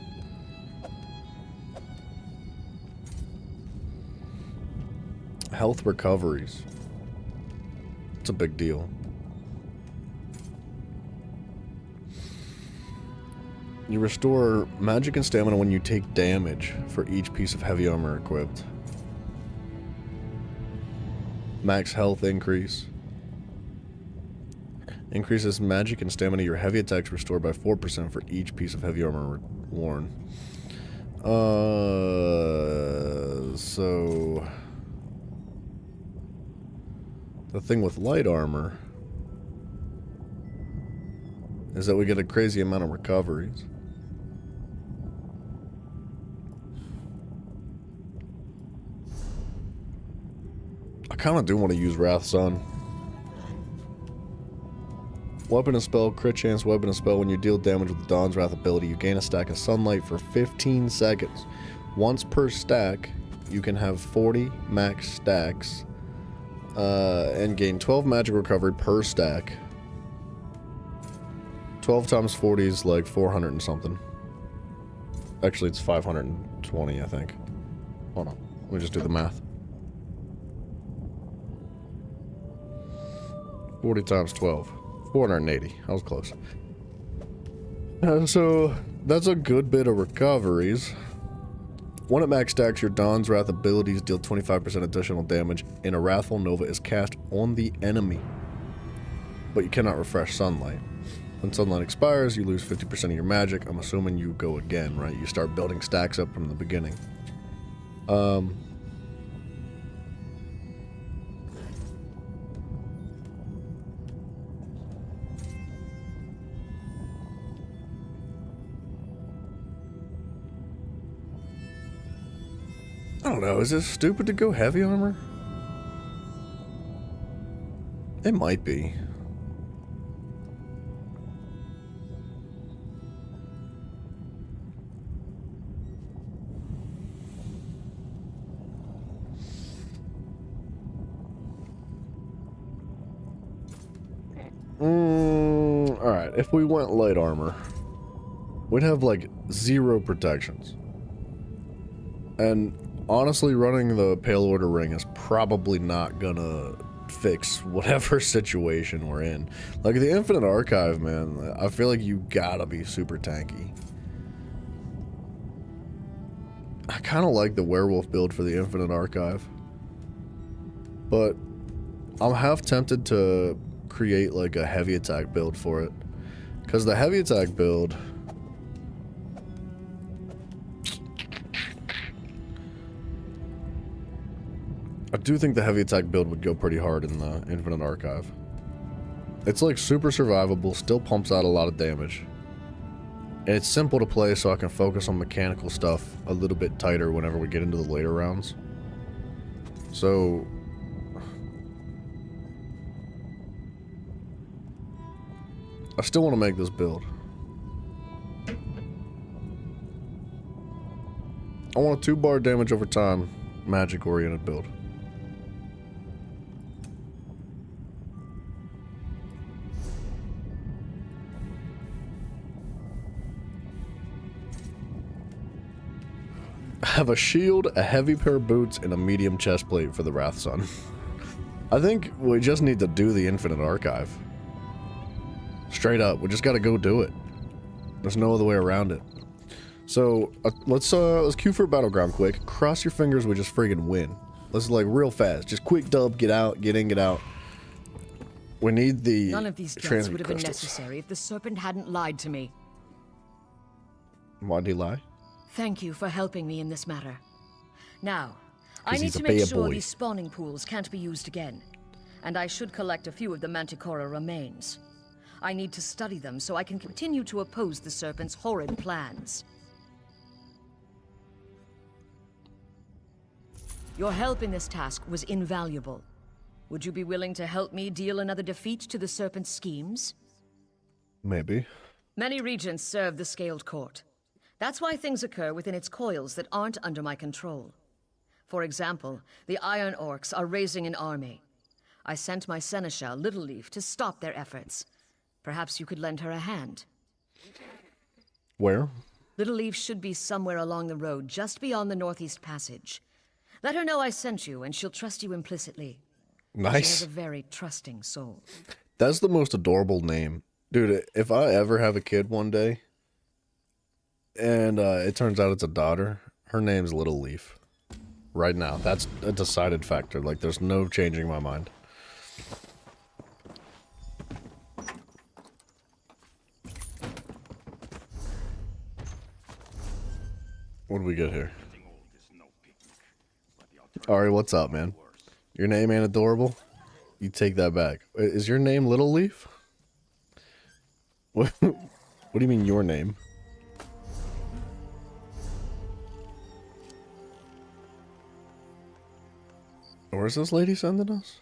Health recoveries. It's a big deal. You restore magic and stamina when you take damage for each piece of heavy armor equipped. Max health increase. Increases magic and stamina. Your heavy attacks restored by 4% for each piece of heavy armor worn. So... the thing with light armor is that we get a crazy amount of recoveries. I kind of do want to use Wrath Sun. Weapon and spell, crit chance, weapon and spell. When you deal damage with the Dawn's Wrath ability, you gain a stack of sunlight for 15 seconds. Once per stack, you can have 40 max stacks and gain 12 magic recovery per stack. 12 times 40 is like 400 and something. Actually, it's 520, I think. Hold on. Let me just do the math. 40 times 12. 480. I was close. So, that's a good bit of recoveries. When at max stacks, your Dawn's Wrath abilities deal 25% additional damage, and a Wrathful Nova is cast on the enemy. But you cannot refresh sunlight. When sunlight expires, you lose 50% of your magic. I'm assuming you go again, right? You start building stacks up from the beginning. I don't know, is it stupid to go heavy armor? It might be. Alright, if we went light armor, we'd have like 0 protections. And honestly, running the Pale Order ring is probably not gonna fix whatever situation we're in. Like the Infinite Archive, man, I feel like you gotta be super tanky. I kind of like the werewolf build for the Infinite Archive, but I'm half tempted to create like a heavy attack build for it, because the heavy attack build, I do think the heavy attack build would go pretty hard in the Infinite Archive. It's like super survivable, still pumps out a lot of damage. And it's simple to play, so I can focus on mechanical stuff a little bit tighter whenever we get into the later rounds. So I still want to make this build. I want a 2-bar damage over time, magic-oriented build. I have a shield, a heavy pair of boots, and a medium chest plate for the Wrath Sun. I think we just need to do the Infinite Archive. Straight up, we just gotta go do it. There's no other way around it. So let's queue for Battleground quick. Cross your fingers, we just friggin' win. Let's like real fast. Just quick dub, get out, get in, get out. We need the None of these deaths transmute would have been crystals. necessary if the serpent hadn't lied to me. Why'd he lie? Thank you for helping me in this matter. Now, I 'Cause need he's a to make bad sure boy. these spawning pools can't be used again. And I should collect a few of the Manticora remains. I need to study them so I can continue to oppose the serpent's horrid plans. Your help in this task was invaluable. Would you be willing to help me deal another defeat to the serpent's schemes? Maybe. Many regents serve the Scaled Court. That's why things occur within its coils that aren't under my control. For example, the Iron Orcs are raising an army. I sent my seneschal, Little Leaf, to stop their efforts. Perhaps you could lend her a hand. Where? Little Leaf should be somewhere along the road, just beyond the Northeast Passage. Let her know I sent you, and she'll trust you implicitly. She Nice. has a very trusting soul. That's the most adorable name. Dude, if I ever have a kid one day, and it turns out it's a daughter, her name's Little Leaf. Right now. That's a decided factor. Like, there's no changing my mind. What do we get here? Ari, what's up, man? Your name ain't adorable? You take that back. Is your name Little Leaf? What do you mean your name? Where's this lady sending us?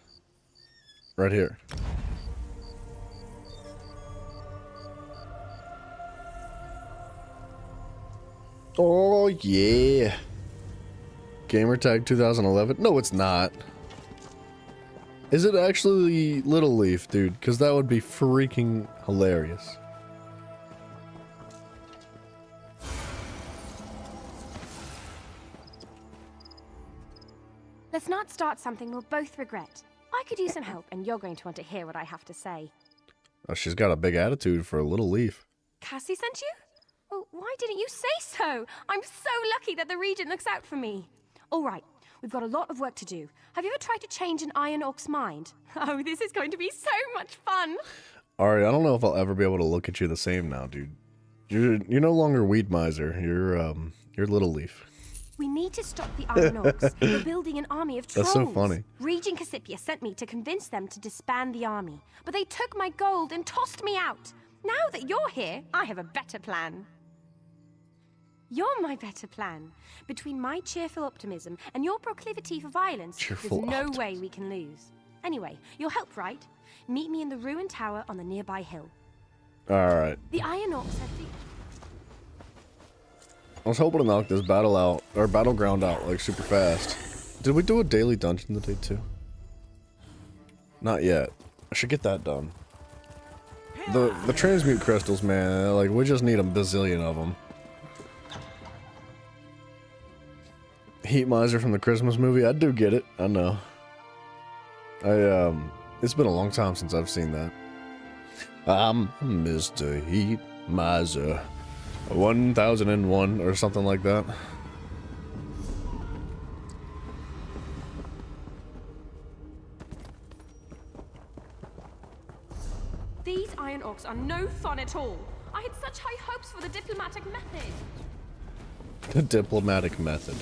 Right here. Oh, yeah. Gamertag 2011? No, it's not. Is it actually Little Leaf, dude? Because that would be freaking hilarious. Let's not start something we'll both regret. I could use some help, and you're going to want to hear what I have to say. Oh, she's got a big attitude for a Little Leaf. Cassie sent you? Well, why didn't you say so? I'm so lucky that the Regent looks out for me. All right, we've got a lot of work to do. Have you ever tried to change an Iron Orc's mind? Oh, this is going to be so much fun. Ari, I don't know if I'll ever be able to look at you the same now, dude. You're no longer Weed Miser. You're Little Leaf. We need to stop the Iron Orcs. We're building an army of trolls. That's so funny. Regent Cassipia sent me to convince them to disband the army, but they took my gold and tossed me out. Now that you're here, I have a better plan. You're my better plan. Between my cheerful optimism and your proclivity for violence, there's no way we can lose. Anyway, you'll help, right? Meet me in the ruined tower on the nearby hill. Alright. The Iron Orcs have I was hoping to knock this battle out, or battleground out, like, super fast. Did we do a daily dungeon today, too? Not yet. I should get that done. The transmute crystals, man, like, we just need a bazillion of them. Heat Miser from the Christmas movie, I do get it, I know. It's been a long time since I've seen that. I'm Mr. Heat Miser. 1001 or something like that. These Iron Orcs are no fun at all. I had such high hopes for the diplomatic method. The diplomatic method.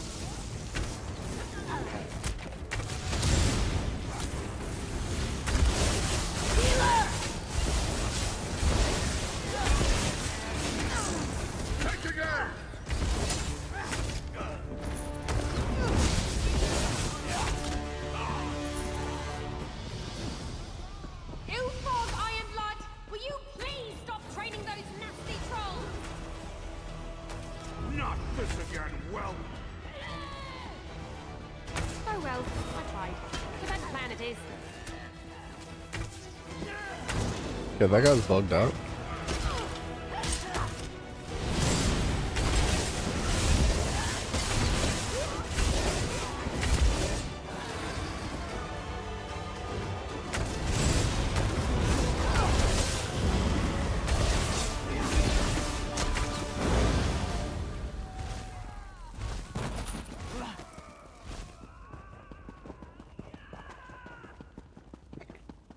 Ilfog Ironblood, will you please stop training those nasty trolls? Not this again, well. Oh well, I tried. The best plan it is. Yeah, that guy's bugged out.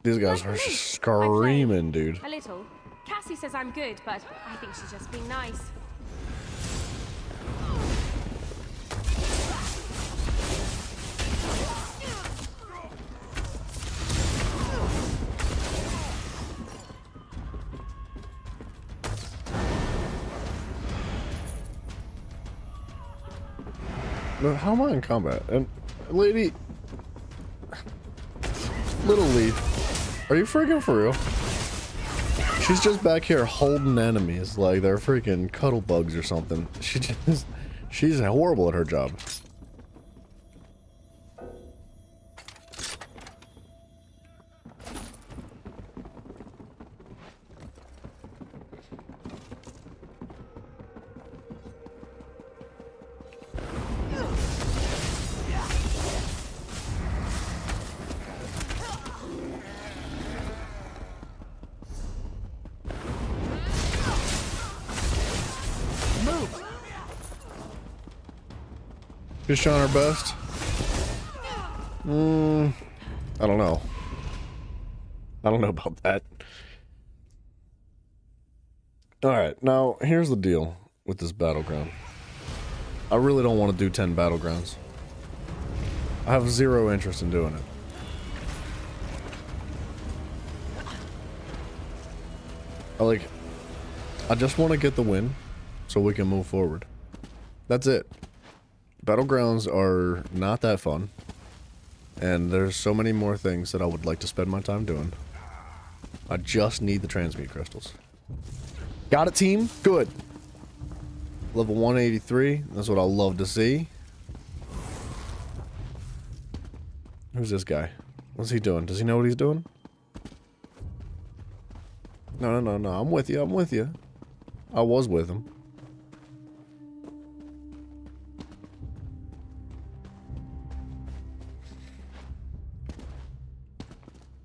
These guys Like are me. screaming, dude. A little. Cassie says I'm good, but I think she's just being nice. But how am I in combat? And lady, Little Leaf, are you freaking for real? She's just back here holding enemies like they're freaking cuddle bugs or something. She's horrible at her job. She's trying her best. I don't know. I don't know about that. Alright, now here's the deal with this battleground. I really don't want to do 10 battlegrounds. I have zero interest in doing it. I just want to get the win so we can move forward. That's it. Battlegrounds are not that fun, and there's so many more things that I would like to spend my time doing. I just need the transmute crystals. Got it, team? Good. Level 183, that's what I love to see. Who's this guy? What's he doing? Does he know what he's doing? No, I'm with you, I'm with you. I was with him.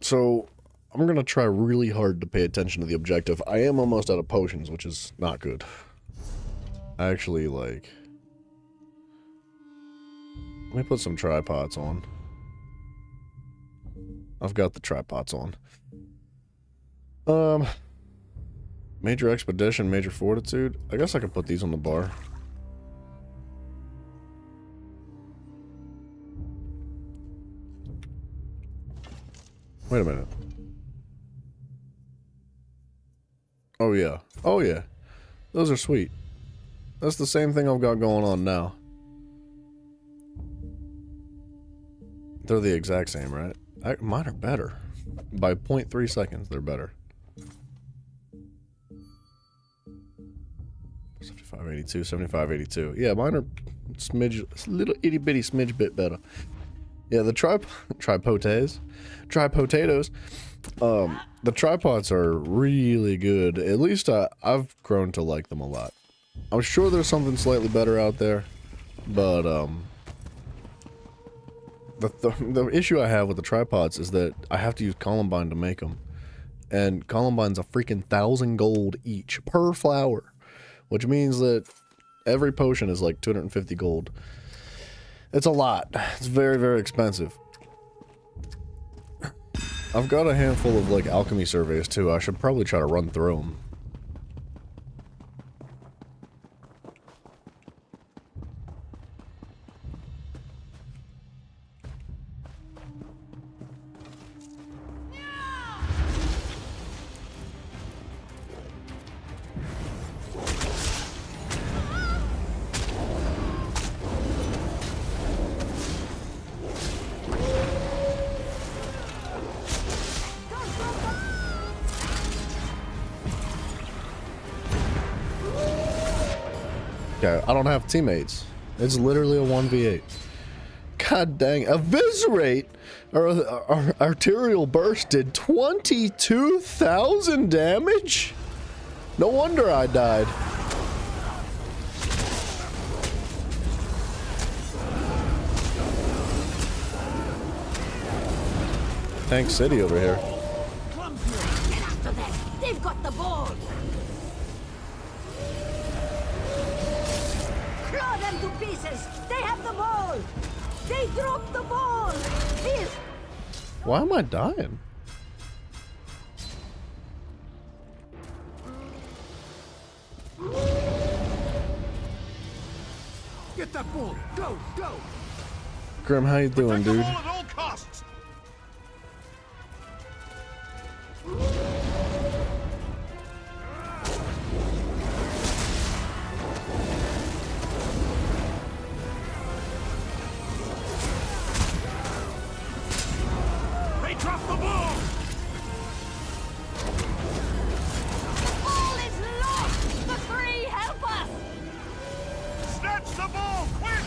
So, I'm gonna try really hard to pay attention to the objective. I am almost out of potions, which is not good. I actually, like... Let me put some tripods on. I've got the tripods on. Major Expedition, Major Fortitude. I guess I could put these on the bar. Wait a minute. Oh yeah. Oh yeah. Those are sweet. That's the same thing I've got going on now. They're the exact same, right? Mine are better. By 0.3 seconds, they're better. 7582, 7582. Yeah, mine are smidge, a little itty bitty smidge bit better. Yeah, the tripotatoes. The tripods are really good. At least I've grown to like them a lot. I'm sure there's something slightly better out there, but the issue I have with the tripods is that I have to use Columbine to make them, and Columbine's a freaking 1,000 gold each per flower, which means that every potion is like 250 gold. It's a lot. It's very, very expensive. I've got a handful of like alchemy surveys too. I should probably try to run through them. Okay, I don't have teammates. It's literally a 1v8. God dang, eviscerate! Our arterial burst did 22,000 damage? No wonder I died. Tank City over here. Get after them! They've got the ball! Claw them to pieces! They have the ball! They dropped the ball! Here! Why am I dying? that ball! Go, go! Grim, how you doing, dude? At all costs! They dropped the ball! Ball is lost! The three, help us! Snatch the ball, quick!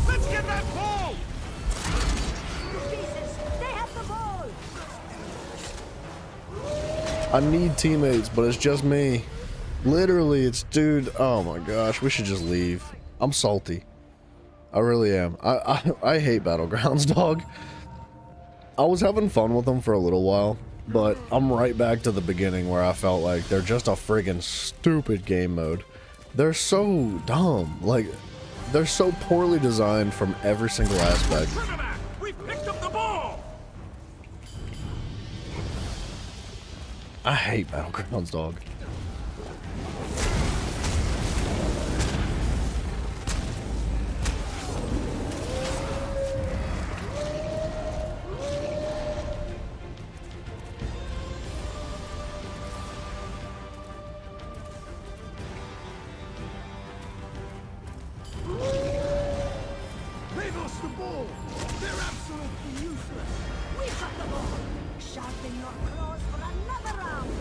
Let's get that ball! Jesus, they have the ball! I need teammates, but it's just me. Literally, it's dude. Oh my gosh, we should just leave. I'm salty. I really am. I hate Battlegrounds, dog. I was having fun with them for a little while, but I'm right back to the beginning where I felt like they're just a friggin' stupid game mode. They're so dumb. Like, they're so poorly designed from every single aspect. We picked up the ball! I hate Battlegrounds, dog. They lost the ball! They're absolutely useless! We got the ball! Sharpen your claws for another round!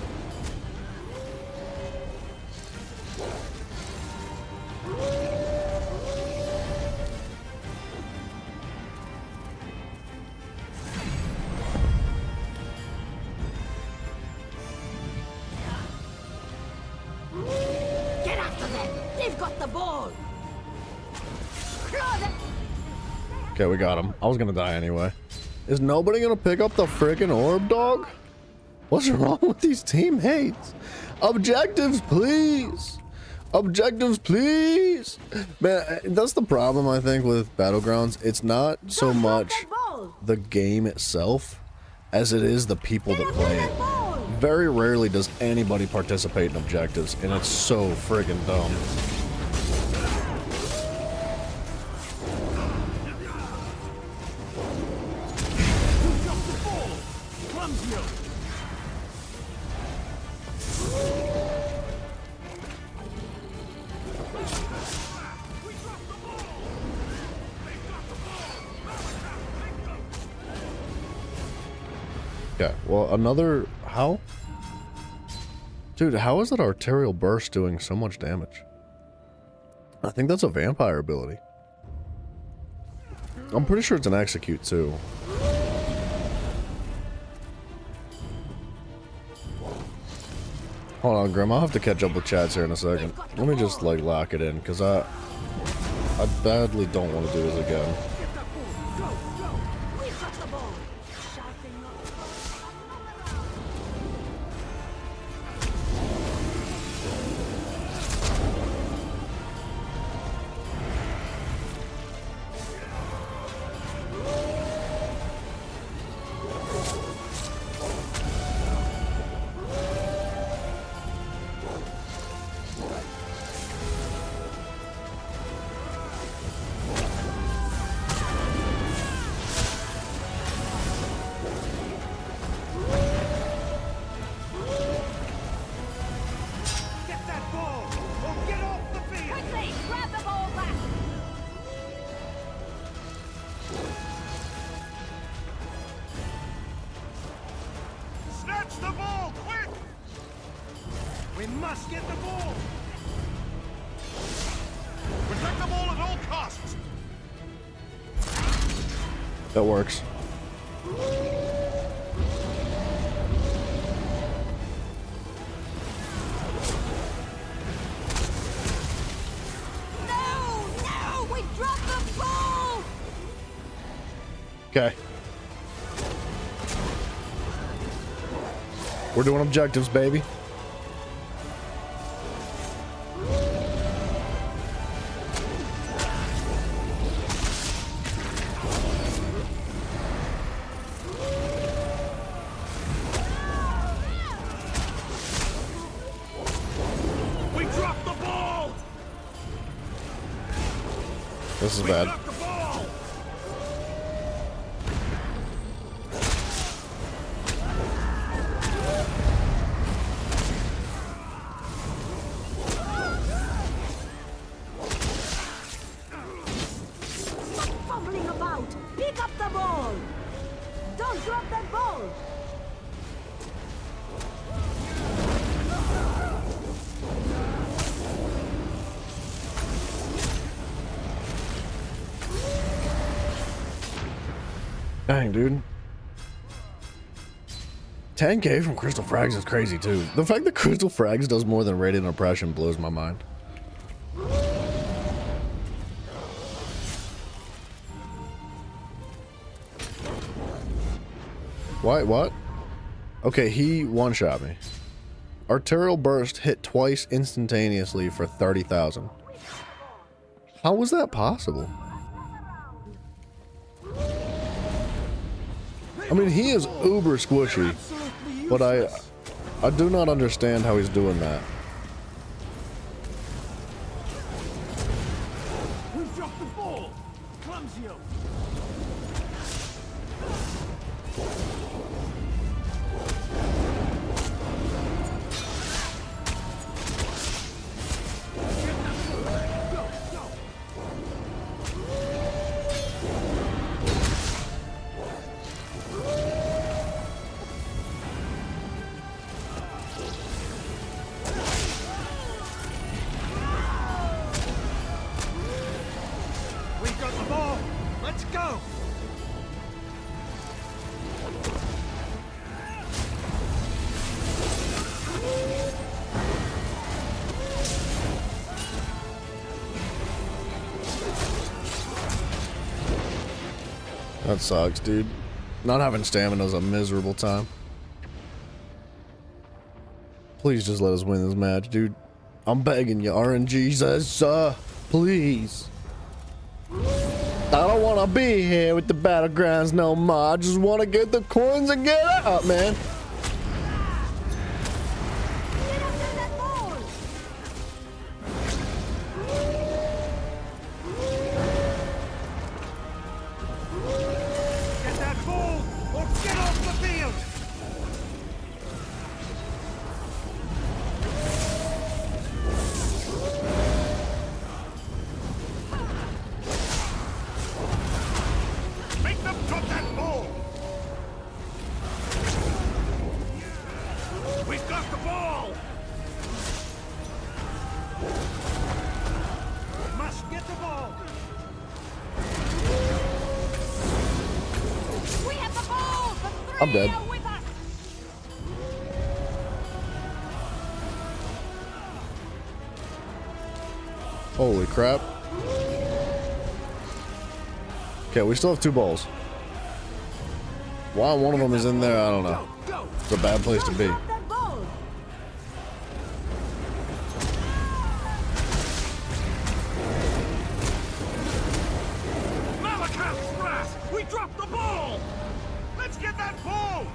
Get after them! They've got the ball! Claw them! Okay, we got him. I was gonna die anyway. Is nobody gonna pick up the freaking orb, dog? What's wrong with these teammates? Objectives, please! Objectives, please! Man, that's the problem, I think, with Battlegrounds. It's not so much the game itself as it is the people that play it. Very rarely does anybody participate in objectives, and it's so friggin' dumb. Okay, well, another... How? Dude, how is that arterial burst doing so much damage? I think that's a vampire ability. I'm pretty sure it's an execute, too. Hold on, Grim. I'll have to catch up with chats here in a second. Let me just, like, lock it in, because I badly don't want to do this again. must get the ball! Protect the ball at all costs! That works. No! We dropped the ball! Okay. We're doing objectives, baby. We dropped the ball! This is bad. Fumbling about. Pick up the ball. Don't drop that ball. Dang, dude. 10k from Crystal Frags is crazy, too. The fact that Crystal Frags does more than Radiant Oppression blows my mind. Why? What? Okay, he one-shot me. Arterial Burst hit twice instantaneously for 30,000. How was that possible? I mean, he is uber squishy, but I do not understand how he's doing that. We've dropped the ball. Clumsy. We've got the ball. Let's go. That sucks, dude. Not having stamina is a miserable time. Please just let us win this match, dude. I'm begging you, RNG, please. I don't want to be here with the battlegrounds no more. I just want to get the coins and get out, man. Get that ball or get off the field. Make them drop that ball. We've got the ball. Must get the ball. We have the ball. The three I'm dead. are with us. Holy crap. Okay, we still have 2 balls. Why one of them is in there, I don't know. It's a bad place to be. Drop that ball. Malakat's wrath! We dropped the ball! Let's get that ball!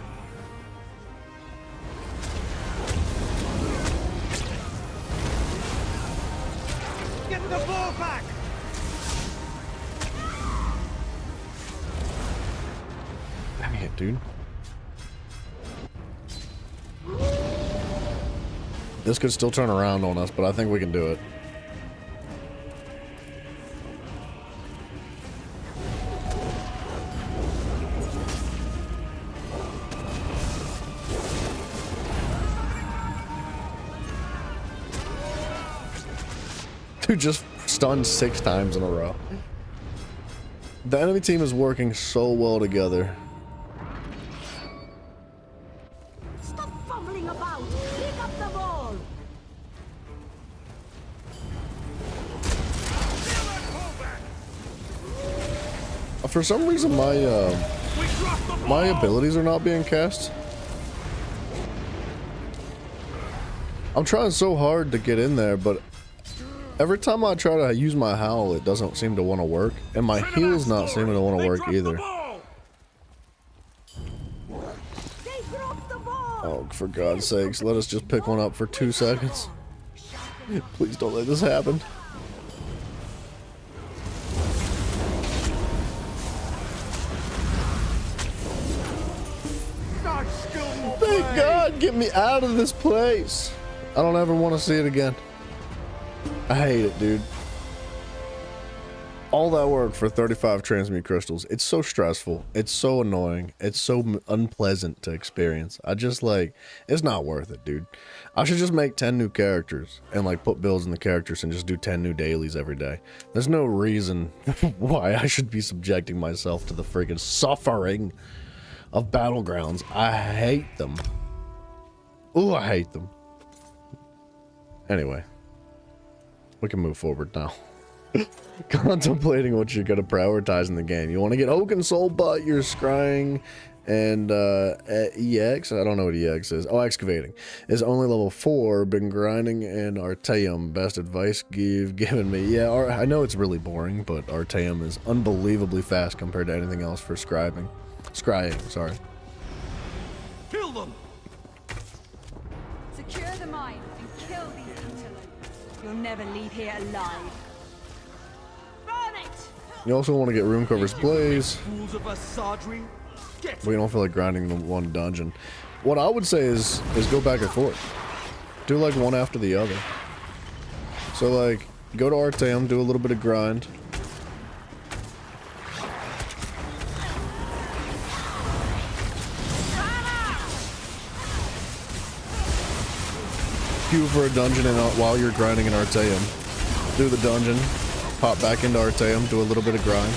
Get the ball back! Dang it, dude. This could still turn around on us, but I think we can do it. Dude just stunned 6 times in a row. The enemy team is working so well together. Stop fumbling about. Pick up the ball. For some reason, my abilities are not being cast. I'm trying so hard to get in there, but every time I try to use my howl, it doesn't seem to want to work, and my heal's not seeming to want to work either. They dropped the ball. Oh, for God's sakes, let us just pick one up for 2 seconds. Please don't let this happen. Thank God, get me out of this place. I don't ever want to see it again. I hate it, dude. All that work for 35 transmute crystals. It's so stressful. It's so annoying. It's so unpleasant to experience. I just like, it's not worth it, dude. I should just make 10 new characters and like put builds in the characters and just do 10 new dailies every day. There's no reason why I should be subjecting myself to the freaking suffering of Battlegrounds. I hate them. Ooh, I hate them. Anyway, we can move forward now. Contemplating what you're gonna prioritize in the game. You want to get Oaken Soul, but you're scrying and EX. I don't know what EX is. Oh, excavating is only level 4. Been grinding in Artaeum. Best advice you've given me. Yeah, I know it's really boring, but Artaeum is unbelievably fast compared to anything else for scrying. Sorry. Kill them! Secure the mine and kill these antelopes. You'll never leave here alive. Burn it! You also want to get Runecarver's Blaze. Fools of Asadri. Get We don't feel like grinding the one dungeon. What I would say is go back and forth. Do like one after the other. So like, go to Artaeum, do a little bit of grind. Queue for a dungeon, and while you're grinding in Artaeum, do the dungeon, pop back into Artaeum, do a little bit of grind.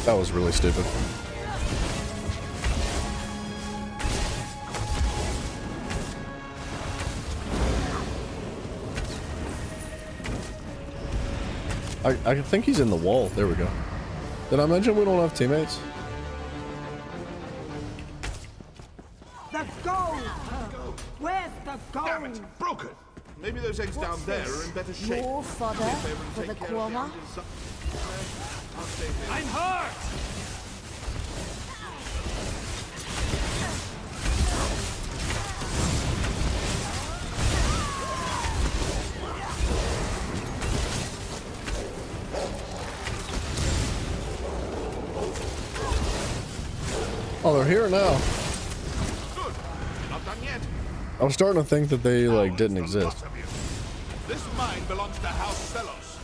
That was really stupid. I think he's in the wall. There we go. Did I mention we don't have teammates? the gold! Where's the gold? Damn it! Broken! Maybe those eggs down there are in better shape. More fodder for the Quoma? I'm hurt! Oh, they're here now. Good. Not done yet. I was starting to think that they like didn't exist. This mine belongs to House Celos.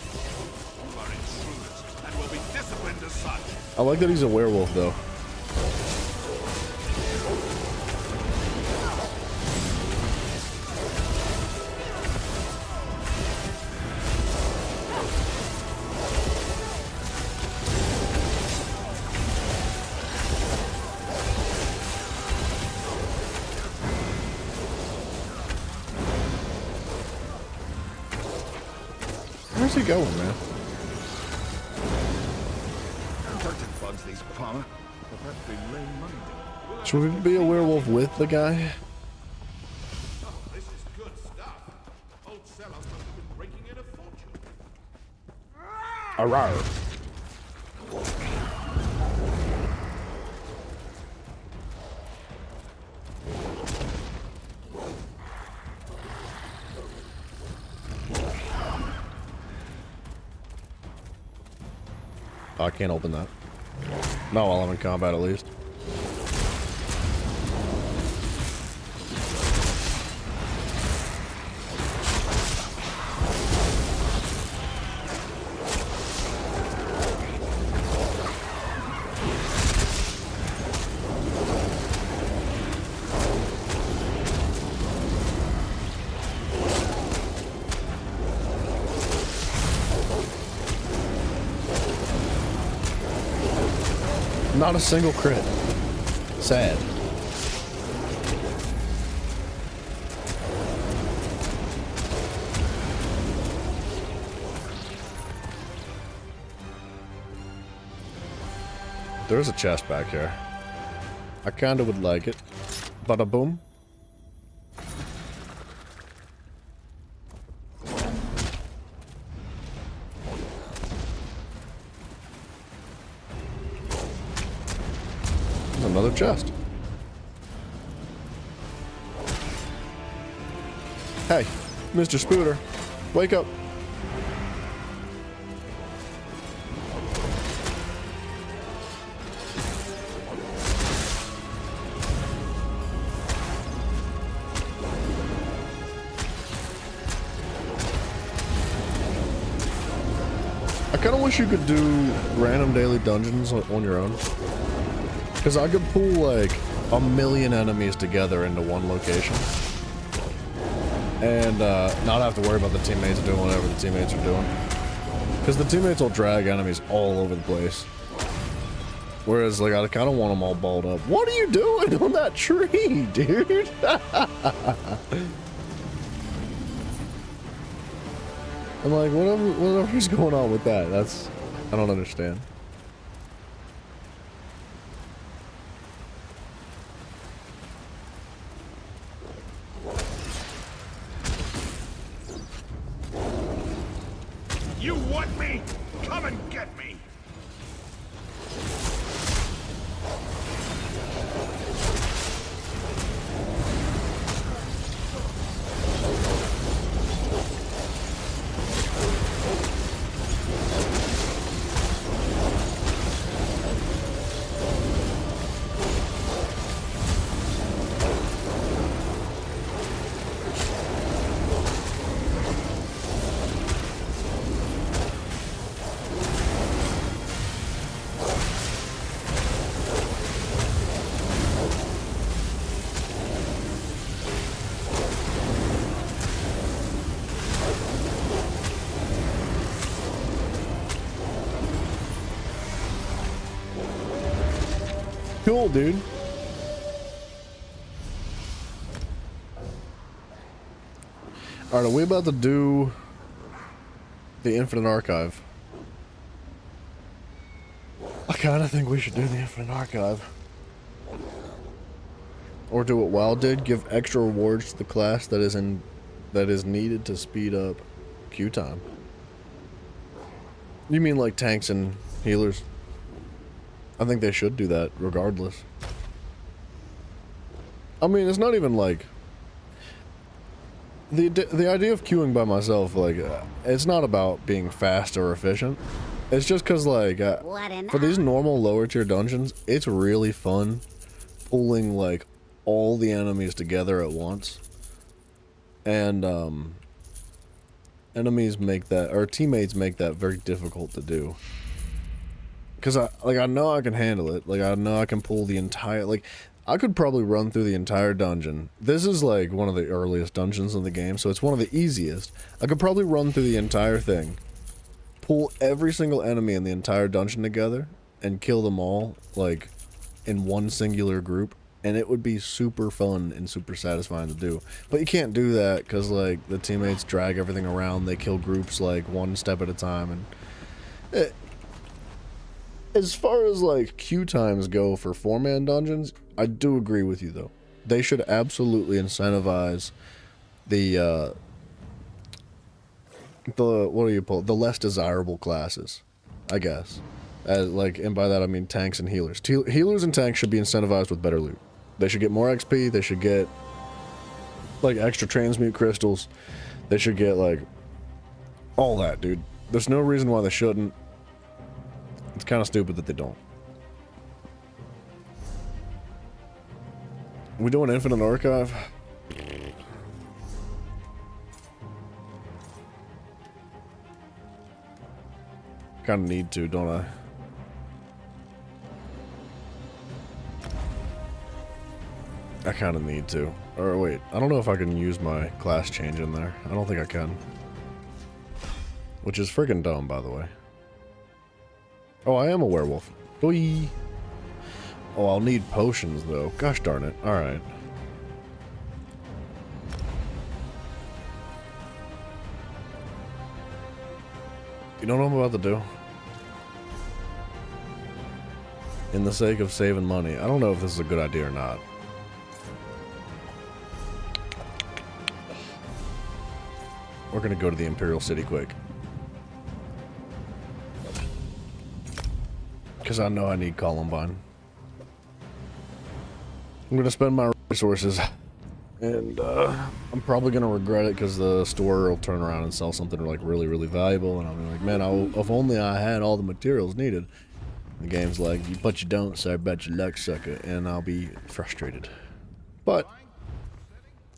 You are intruders and will be disciplined as such. I like that he's a werewolf though. Where's he going, man? Bugs these farmer. Perhaps they lay money down. Should we be a werewolf with the guy? Oh, this is good stuff. Old Celos must have been breaking in a fortune. Arrar. I can't open that. Not while I'm in combat, at least. Not a single crit. Sad. There's a chest back here. I kinda would like it. Bada boom. another chest. Hey, Mr. Spooter, wake up. I kind of wish you could do random daily dungeons on your own. Because I could pull like 1,000,000 enemies together into one location. And not have to worry about the teammates doing whatever the teammates are doing. Because the teammates will drag enemies all over the place. Whereas, like, I kind of want them all balled up. What are you doing on that tree, dude? I'm like, whatever's going on with that, I don't understand. You want me? Come and get me! Cool, dude. Alright, are we about to do the Infinite Archive? I kind of think we should do the Infinite Archive. Or do what WoW did, give extra rewards to the class that is needed to speed up queue time. You mean like tanks and healers? I think they should do that regardless. I mean, it's not even like the idea of queuing by myself, like it's not about being fast or efficient. It's just because like for these normal lower tier dungeons, it's really fun pulling like all the enemies together at once. And enemies make that, or teammates make that very difficult to do. Cause I know I can handle it. Like I know I can pull the entire, like I could probably run through the entire dungeon. This is like one of the earliest dungeons in the game, so it's one of the easiest. I could probably run through the entire thing, pull every single enemy in the entire dungeon together, and kill them all like in one singular group, and it would be super fun and super satisfying to do. But you can't do that because like the teammates drag everything around. They kill groups like one step at a time, and as far as like queue times go for 4-man dungeons, I do agree with you though. They should absolutely incentivize the what do you call it? The less desirable classes, I guess. And by that I mean tanks and healers. Healers and tanks should be incentivized with better loot. They should get more XP. They should get like extra transmute crystals. They should get like all that, dude. There's no reason why they shouldn't. It's kind of stupid that they don't. We doing Infinite Archive? Kind of need to, don't I? I kind of need to. Or wait, I don't know if I can use my class change in there. I don't think I can. Which is freaking dumb, by the way. Oh, I am a werewolf. Boy. Oh, I'll need potions, though. Gosh darn it. Alright. You know what I'm about to do? In the sake of saving money. I don't know if this is a good idea or not. We're gonna go to the Imperial City quick. Because I know I need Columbine. I'm gonna spend my resources, and I'm probably gonna regret it because the store will turn around and sell something like really valuable, and I'll be like, man, if only I had all the materials needed. The game's like, but you don't, so I bet you luck, sucker, and I'll be frustrated. But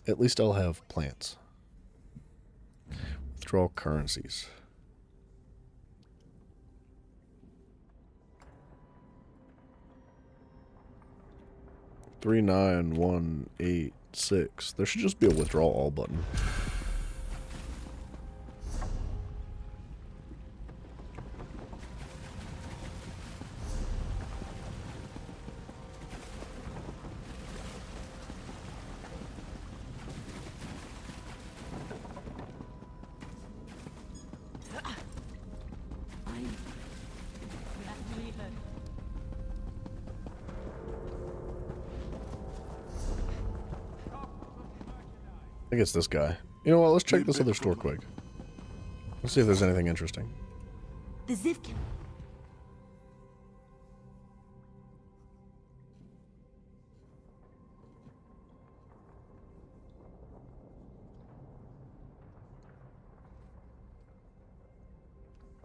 at least I'll have plants. Withdraw currencies. $39186. There should just be a withdraw all button. I think it's this guy. You know what? Let's check this other store quick. Let's see if there's anything interesting. The Zivkin.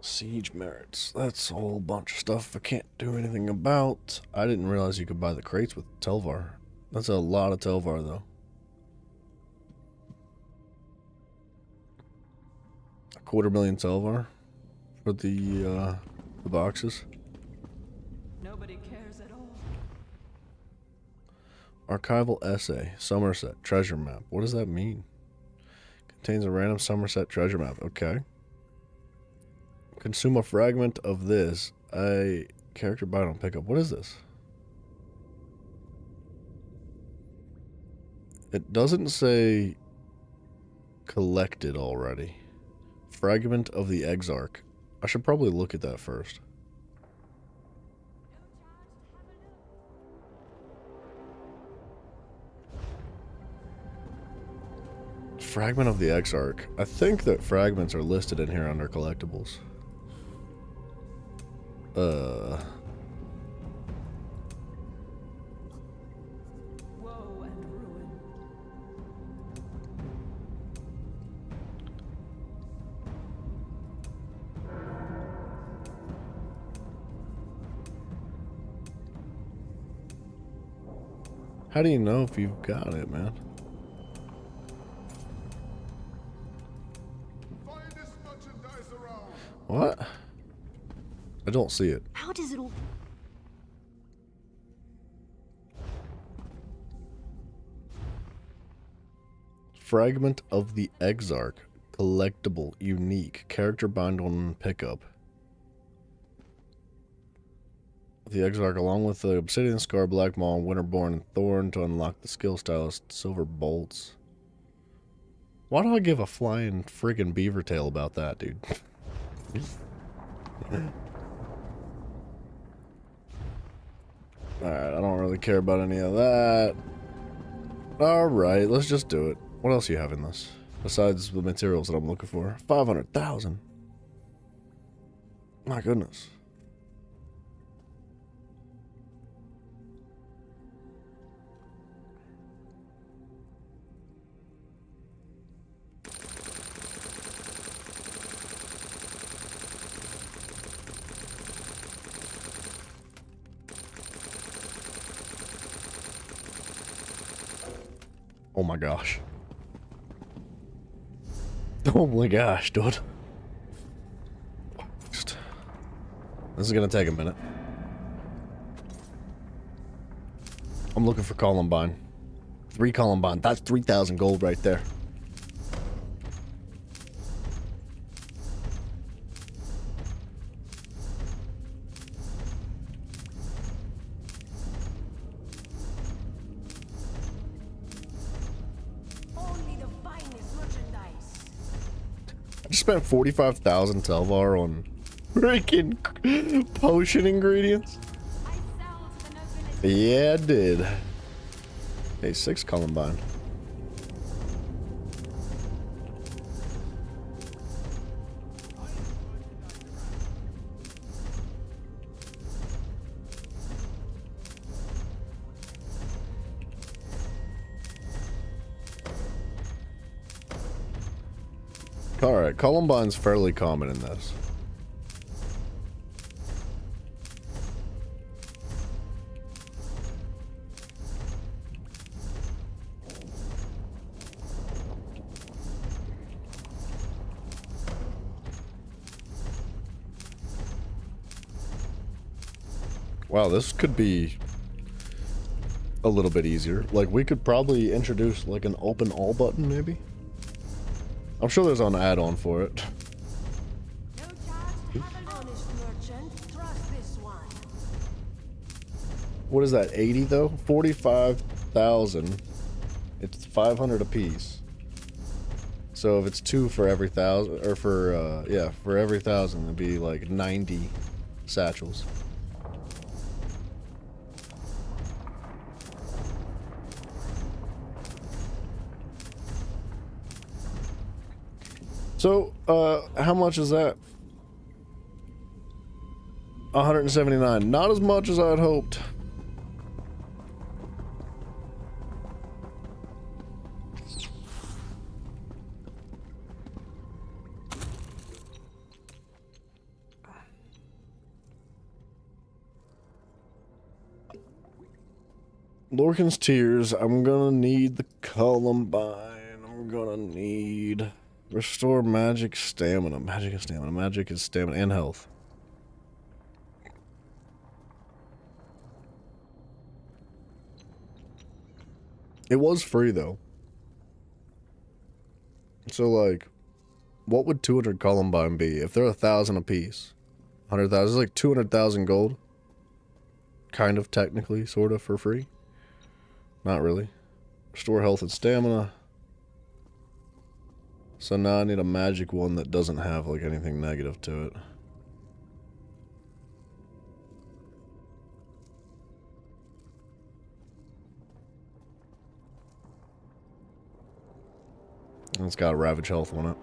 Siege merits. That's a whole bunch of stuff I can't do anything about. I didn't realize you could buy the crates with Telvar. That's a lot of Telvar, though. 250,000 Telvar for the boxes. Nobody cares at all. Archival essay, Somerset treasure map. What does that mean? Contains a random Somerset treasure map. Okay. Consume a fragment of this. A character buy on pickup. What is this? It doesn't say collected already. Fragment of the Exarch. I should probably look at that first. Fragment of the Exarch. I think that fragments are listed in here under collectibles. Woe and ruin. How do you know if you've got it, man? Find this merchandise around. What? I don't see it. How does it all... Fragment of the Exarch. Collectible. Unique. Character bind on pickup. The Exarch along with the Obsidian Scar, Black Maw, Winterborn, and Thorn to unlock the skill stylist Silver Bolts. Why do I give a flying friggin' beaver tail about that, dude? Alright, I don't really care about any of that. Alright, let's just do it. What else do you have in this? Besides the materials that I'm looking for. 500,000. My goodness. Oh my gosh. Oh my gosh, dude. This is gonna take a minute. I'm looking for Columbine. 3 Columbine. That's 3,000 gold right there. I just spent 45,000 Telvar on freaking potion ingredients. Yeah, I did. Hey, 6 Columbine. Alright, Columbine's fairly common in this. Wow, this could be a little bit easier. Like, we could probably introduce, like, an open all button, maybe? I'm sure there's an add-on for it. What is that, 80 though? 45,000. It's 500 apiece. So if it's 2 for every 1,000, or for, yeah, for every 1,000, it'd be like 90 satchels. So, how much is that? 179. Not as much as I had hoped. Lorcan's Tears. I'm gonna need the Columbine. I'm gonna need... Restore magic stamina. Magic is stamina. Magic is stamina and health. It was free though. So like, what would 200 Columbine be? If they're 1,000 apiece. 100,000 is like 200,000 gold. Kind of technically, sort of for free. Not really. Restore health and stamina. So now I need a magic one that doesn't have like anything negative to it. And it's got a Ravage Health on it.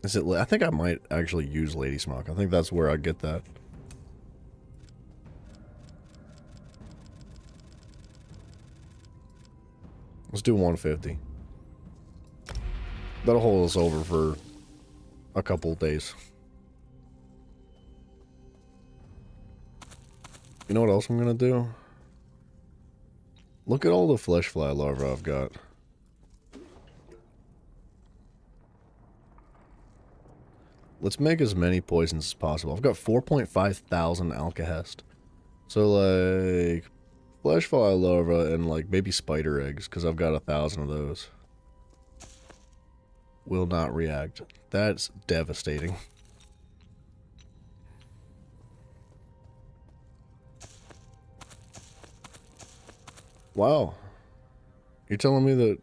Is it? I think I might actually use Lady Smock. I think that's where I get that. Let's do 150. That'll hold us over for a couple days. You know what else I'm gonna do? Look at all the flesh fly larvae I've got. Let's make as many poisons as possible. I've got 4.5 thousand Alkahest. So like flesh fly larva and like maybe spider eggs, because I've got 1,000 of those. Will not react. That's devastating. Wow. You're telling me that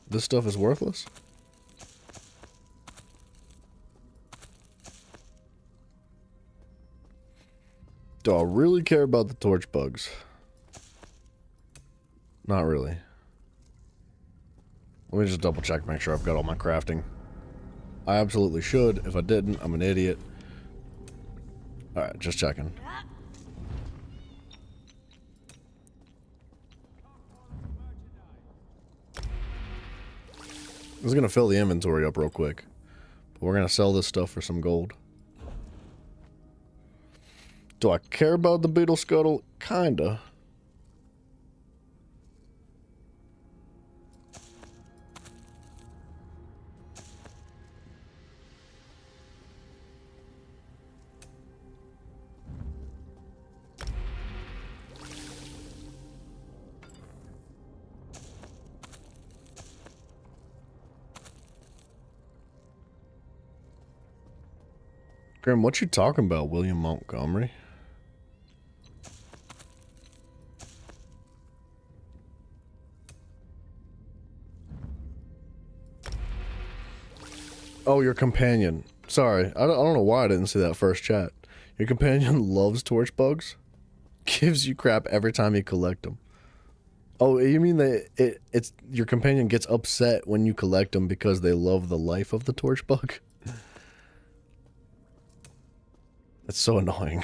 this stuff is worthless? Do I really care about the torch bugs? Not really. Let me just double check, make sure I've got all my crafting. I absolutely should. If I didn't, I'm an idiot. Alright, just checking. I was gonna fill the inventory up real quick. But we're gonna sell this stuff for some gold. Do I care about the beetle scuttle? Kinda. Graham, what you talking about, William Montgomery? Oh, your companion. Sorry, I don't know why I didn't see that first chat. Your companion loves torch bugs? Gives you crap every time you collect them. Oh, you mean that it's your companion gets upset when you collect them because they love the life of the torch bug? It's so annoying.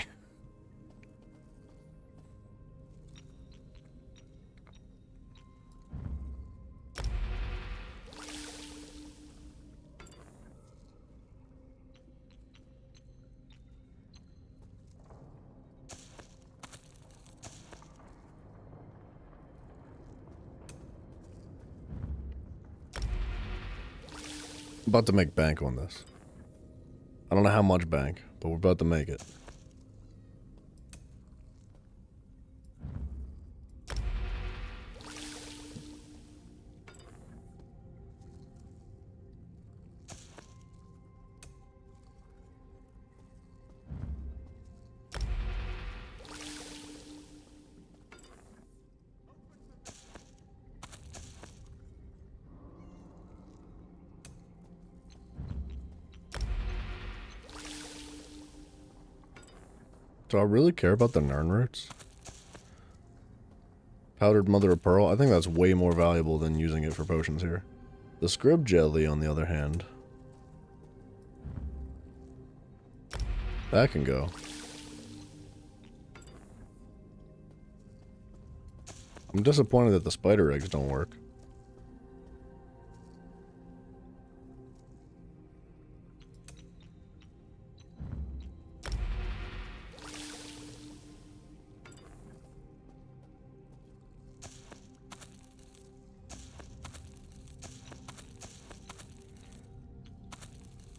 About to make bank on this. I don't know how much bank, but we're about to make it. Do I really care about the Nern roots? Powdered mother of pearl? I think that's way more valuable than using it for potions here. The scrib jelly, on the other hand. That can go. I'm disappointed that the spider eggs don't work.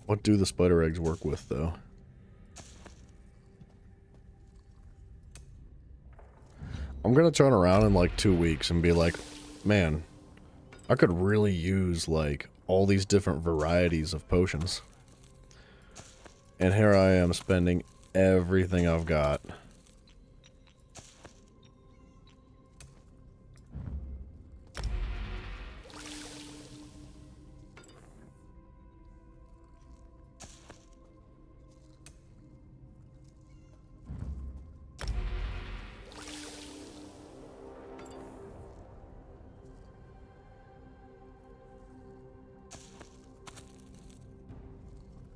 What do the spider eggs work with, though? I'm gonna turn around in like 2 weeks and be like, man, I could really use like all these different varieties of potions. And here I am spending everything I've got.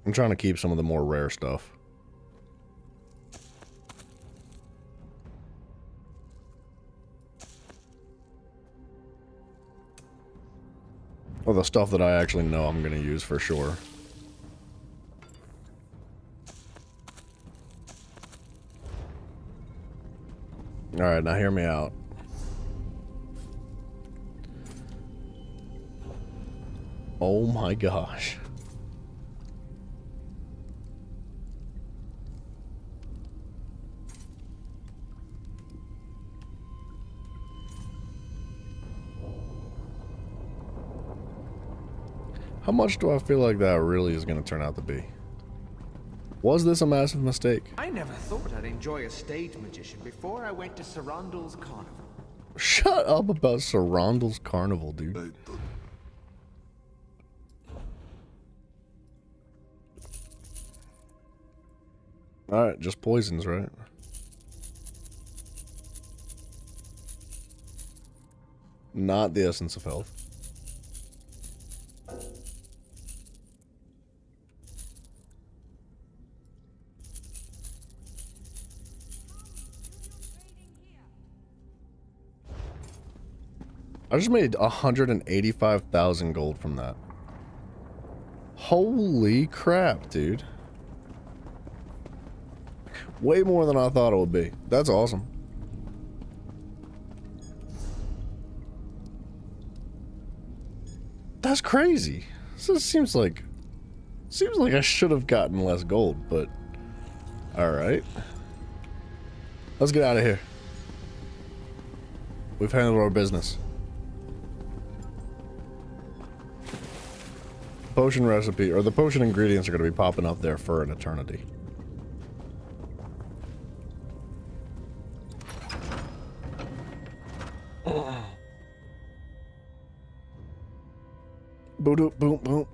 I'm trying to keep some of the more rare stuff. Or the stuff that I actually know I'm going to use for sure. Alright, now hear me out. Oh my gosh. How much do I feel like that really is going to turn out to be? Was this a massive mistake? I never thought I'd enjoy a stage magician before I went to Sarandal's Carnival. Shut up about Sarandal's Carnival, dude. Alright, just poisons, right? Not the essence of health. I just made 185,000 gold from that. Holy crap, dude. Way more than I thought it would be. That's awesome. That's crazy. So it seems like I should have gotten less gold, but alright. Let's get out of here. We've handled our business. Potion recipe, or the potion ingredients are going to be popping up there for an eternity. Boom, boom, boom.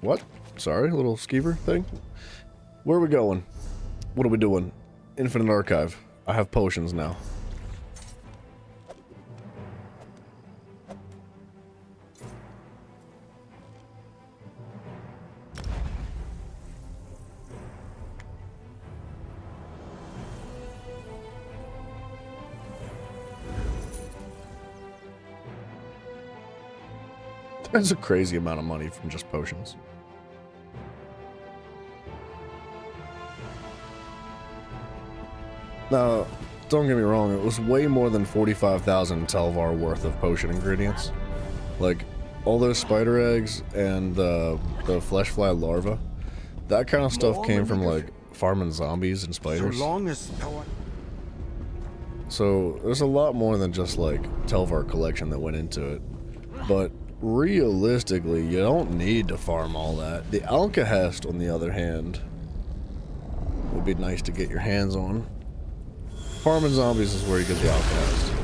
What? Sorry, a little skeever thing? Where are we going? What are we doing? Infinite Archive. I have potions now. That's a crazy amount of money from just potions. Now, don't get me wrong, it was way more than 45,000 Telvar worth of potion ingredients. Like, all those spider eggs and the flesh fly larva, that kind of stuff came from, like, farming zombies and spiders. So long as power. So, there's a lot more than just, like, Telvar collection that went into it. But, realistically, you don't need to farm all that. The Alkahest, on the other hand, would be nice to get your hands on. Farming zombies is where you get the Alkahest.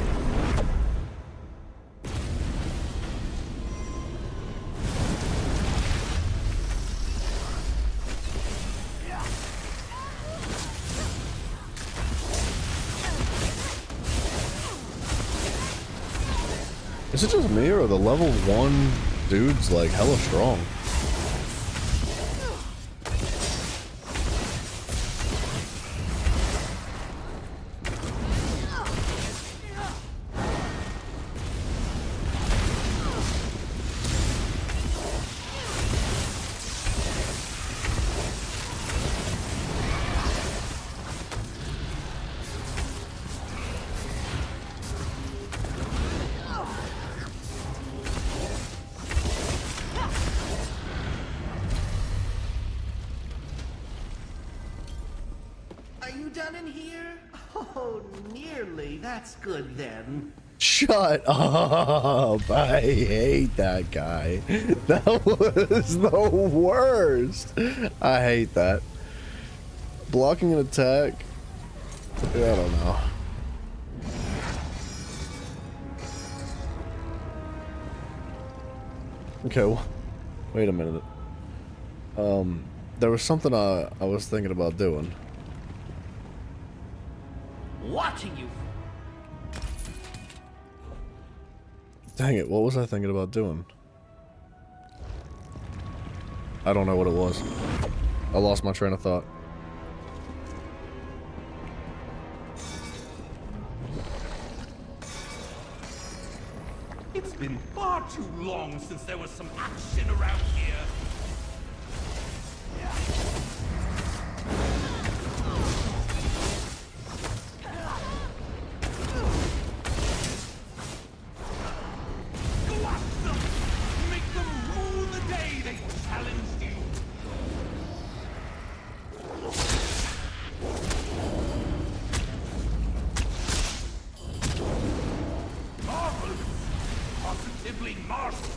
Is it just me, or are the level 1 dudes like hella strong? Are you done in here? Oh, nearly. That's good then. Shut up! I hate that guy. That was the worst. I hate that. Blocking an attack? I don't know. Okay, wait a minute. There was something I was thinking about doing. Watching you. Dang it, what was I thinking about doing? I don't know what it was. I lost my train of thought. It's been far too long since there was some action around here. Go after them! Make them rue the day they challenged you! Marvelous! Positively marvelous!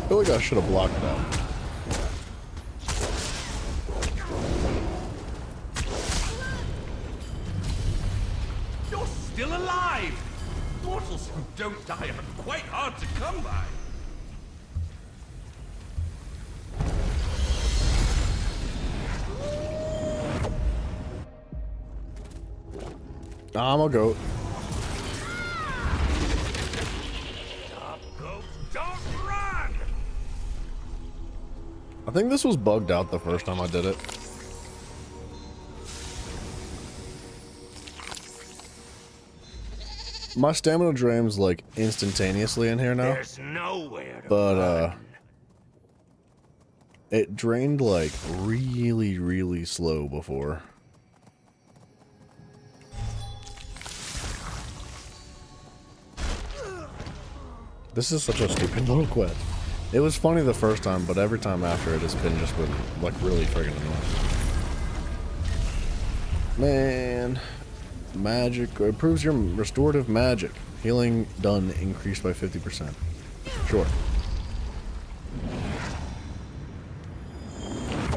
I feel like I should have blocked that. You're still alive! Mortals who don't die are quite hard to come by. I'm a goat. Go, don't run! I think this was bugged out the first time I did it. My stamina drains like instantaneously in here now. There's nowhere to But it drained like really, really slow before. This is such a stupid little quest. It was funny the first time, but every time after it has been just been like really friggin' annoying. Man, magic improves your restorative magic. Healing done increased by 50%. Sure.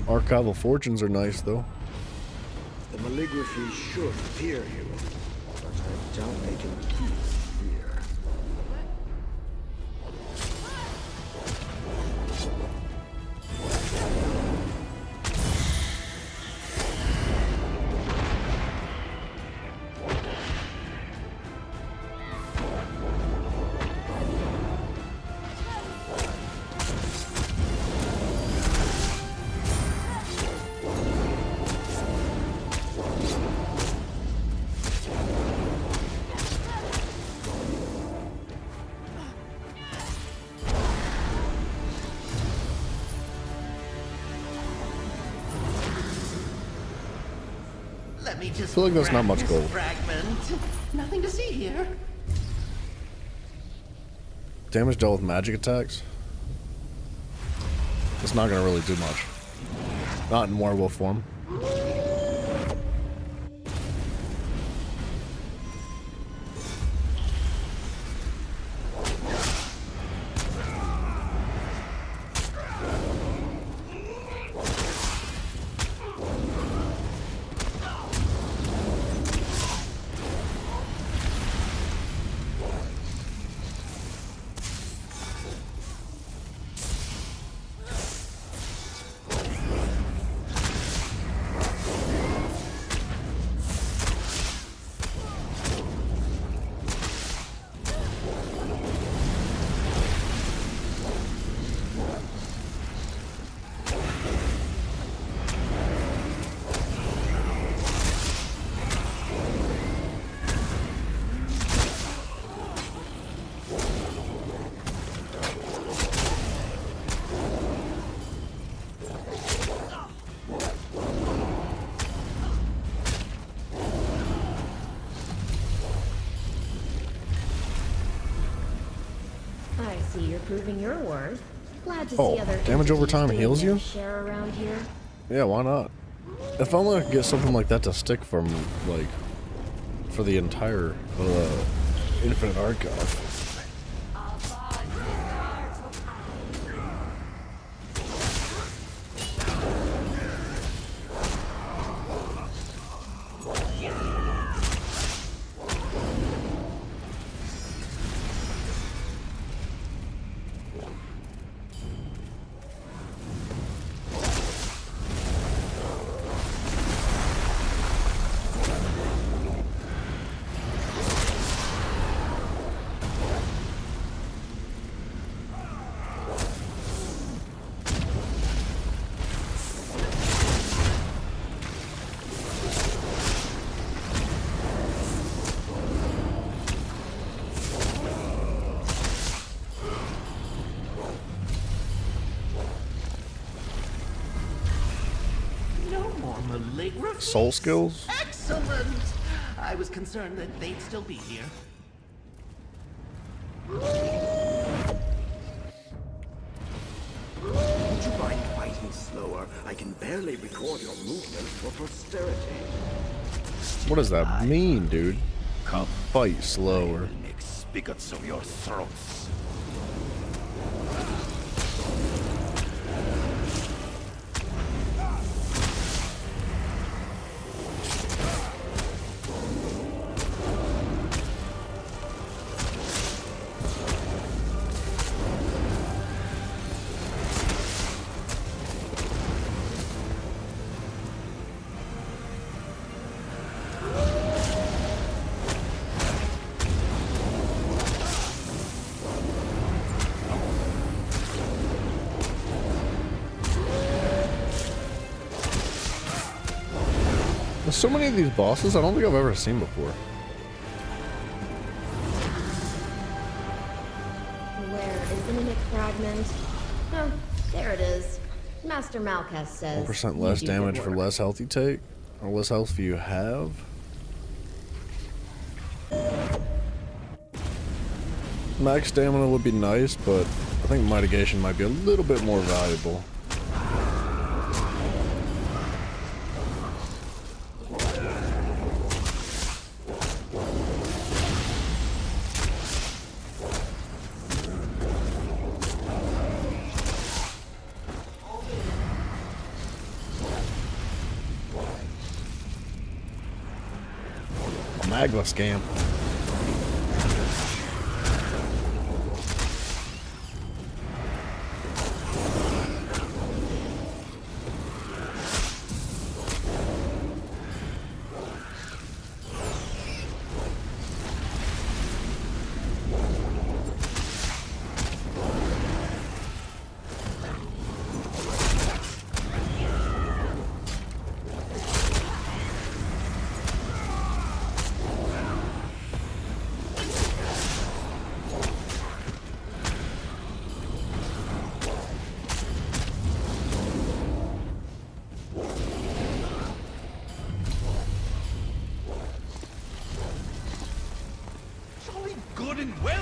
Archival fortunes are nice though. The maligraphy should fear you, but I doubt they can keep fear. me just feel like that's not much grab gold. this fragment. Nothing to see here. Damage dealt with magic attacks. It's not gonna really do much. Not in werewolf form. I see you're proving your worth. Glad to Oh, see other damage over entities time doing heals their you? share around here. Yeah, why not? If only I could get something like that to stick from, like, for the entire Infinite Archive. No more maligraphy. Soul skills? Excellent. I was concerned that they'd still be here. Would you mind fighting slower? I can barely record your movements for posterity. What does that mean, dude? Come. Fight slower. Make spigots of your throats. There's so many of these bosses I don't think I've ever seen before. Where is the mimic fragment? Oh, there it is. Master Malchus says. 1% less you do damage good for work. less health you take, or less health you have. Max stamina would be nice, but I think mitigation might be a little bit more valuable. Magma scam.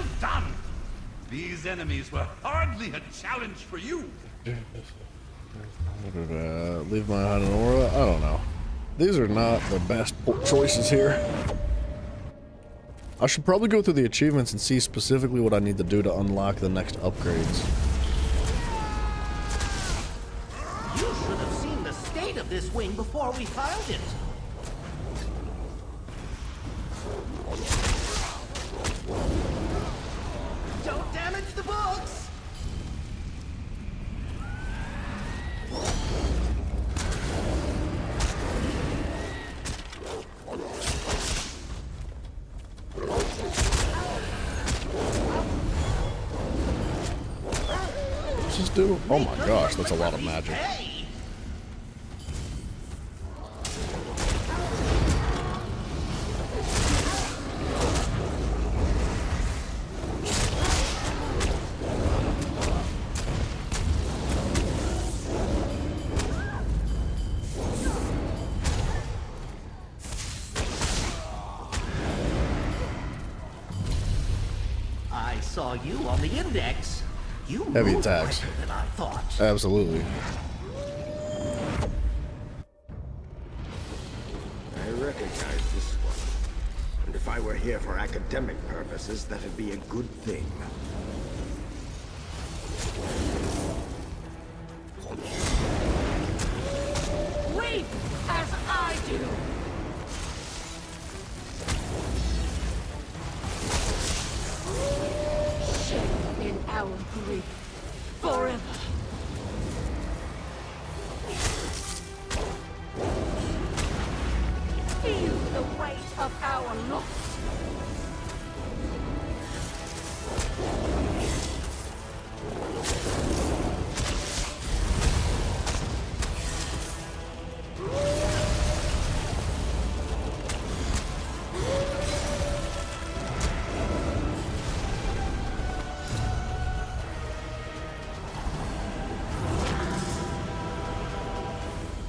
Well done! These enemies were hardly a challenge for you. Leave my behind an aura? I don't know. These are not the best choices here. I should probably go through the achievements and see specifically what I need to do to unlock the next upgrades. You should have seen the state of this wing before we filed it. Don't damage the books! What's this do? Oh my gosh, that's a lot of magic. I saw you on the index. You Heavy moved attacks. quicker than I thought. Absolutely. I recognize this one. And if I were here for academic purposes, that'd be a good thing. Weep as I do. Share in our grief forever. Feel the weight of our loss.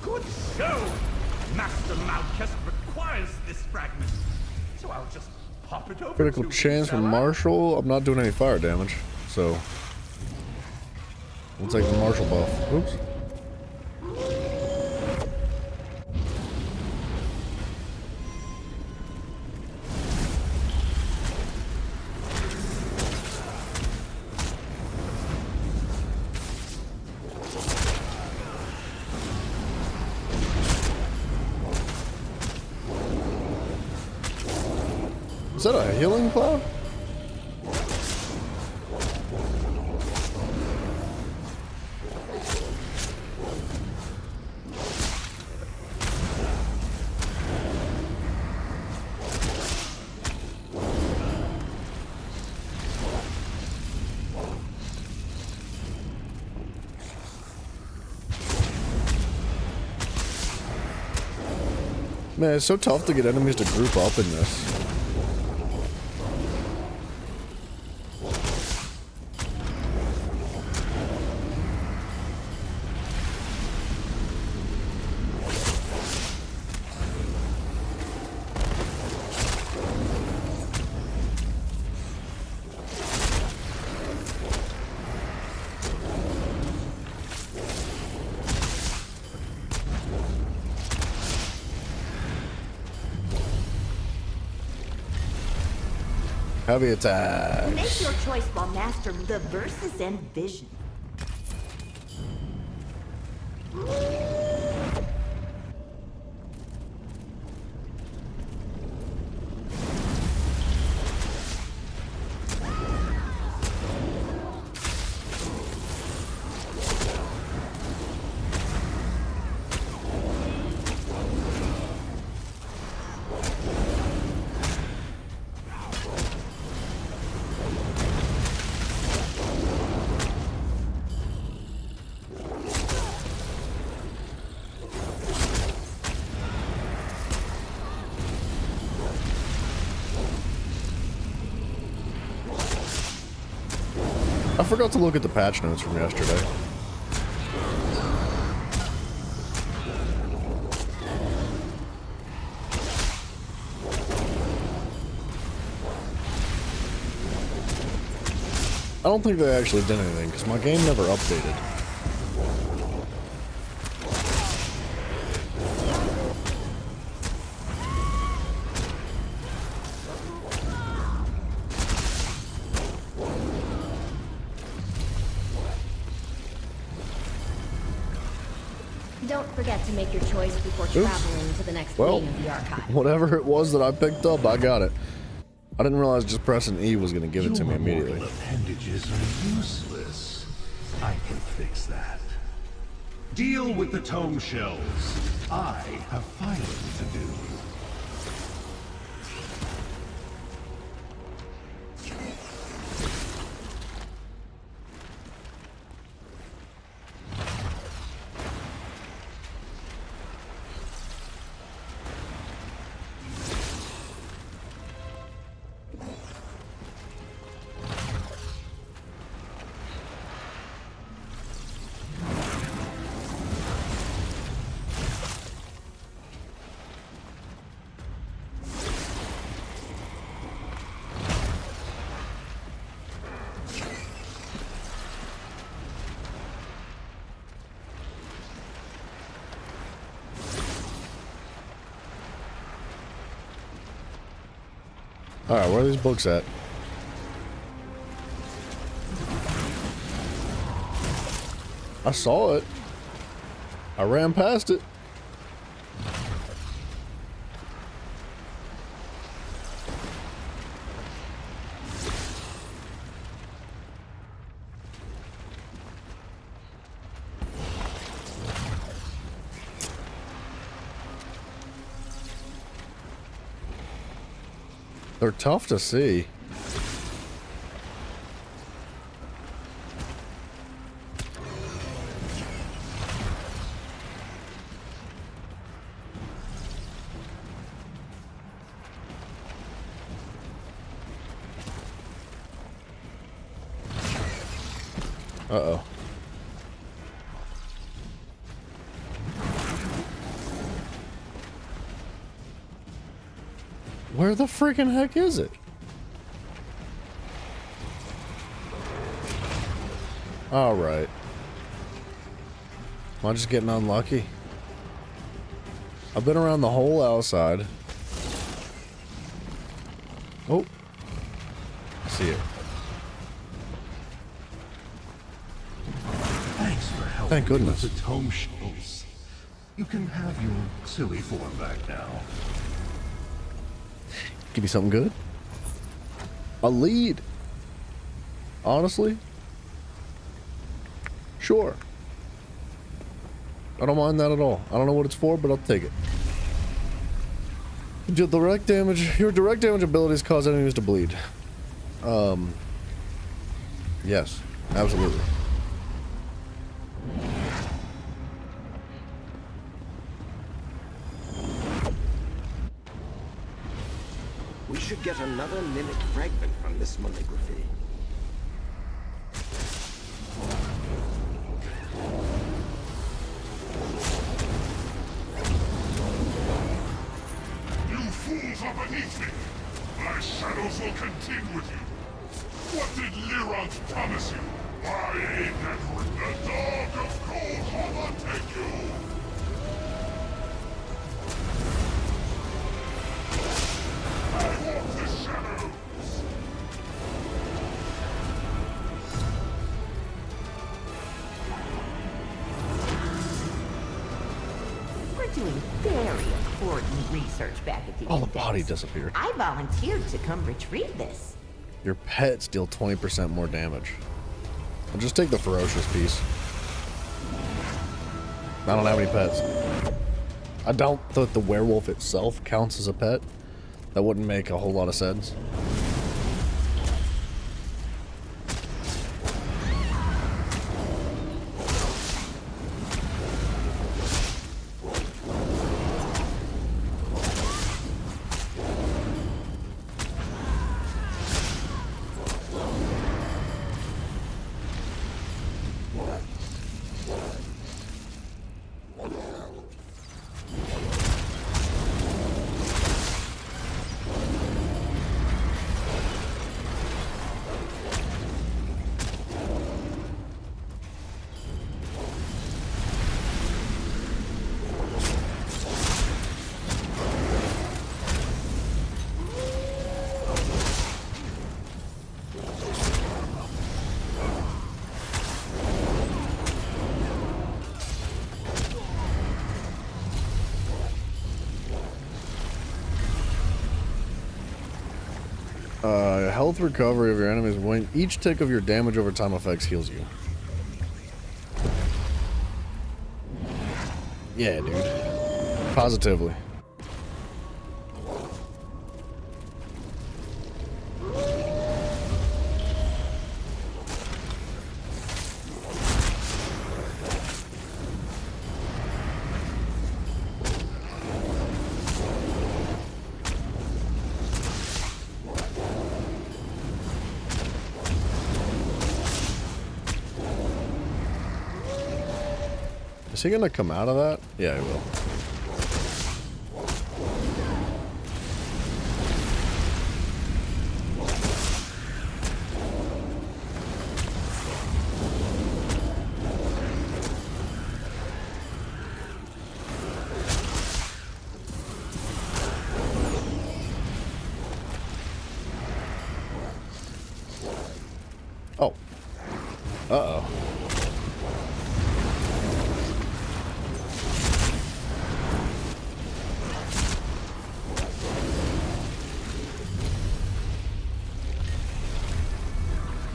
Good show! Master Malchus requires this fragment. So I'll just pop it over Critical to chance him, from shall I? Marshall. I'm not doing any fire damage, so we'll take the Marshall buff. Oops. Is that a healing cloud? Man, it's so tough to get enemies to group up in this. Heavy attack. Make your choice while mastering the verses and vision. I forgot to look at the patch notes from yesterday. I don't think they actually did anything, because my game never updated. Don't forget to make your choice before traveling to the next Well, wing of the archive. whatever it was that I picked up, I got it. I didn't realize just pressing E was going to give it to me immediately. Your appendages are useless. I can fix that. Deal with the tome shells. I have filing to do. Alright, where are these books at? I saw it. I ran past it. They're tough to see. Uh-oh. Where the freaking heck is it? All right. Am I just getting unlucky? I've been around the whole outside. Oh. I see it. Thanks for helping. Thank goodness. With the tome shells. You can have your silly form back now. Give me something good. A lead. Honestly. Sure. I don't mind that at all. I don't know what it's for, but I'll take it. Your direct damage abilities cause enemies to bleed. Yes, absolutely. We should get another mimic fragment from this calligraphy. You fools are beneath me! My shadows will contend with you! What did Lirant promise you? I aim that the dog of Cold Harbor take you! I walk the shadows! We're doing very important research back at the Oh, the index. body disappeared. I volunteered to come retrieve this. Your pets deal 20% more damage. I'll just take the ferocious piece. I don't have any pets. I doubt that the werewolf itself counts as a pet. That wouldn't make a whole lot of sense. health recovery of your enemies when each tick of your damage over time effects heals you. Yeah, dude. Positively. Is he gonna come out of that? Yeah, he will. Oh. Uh-oh.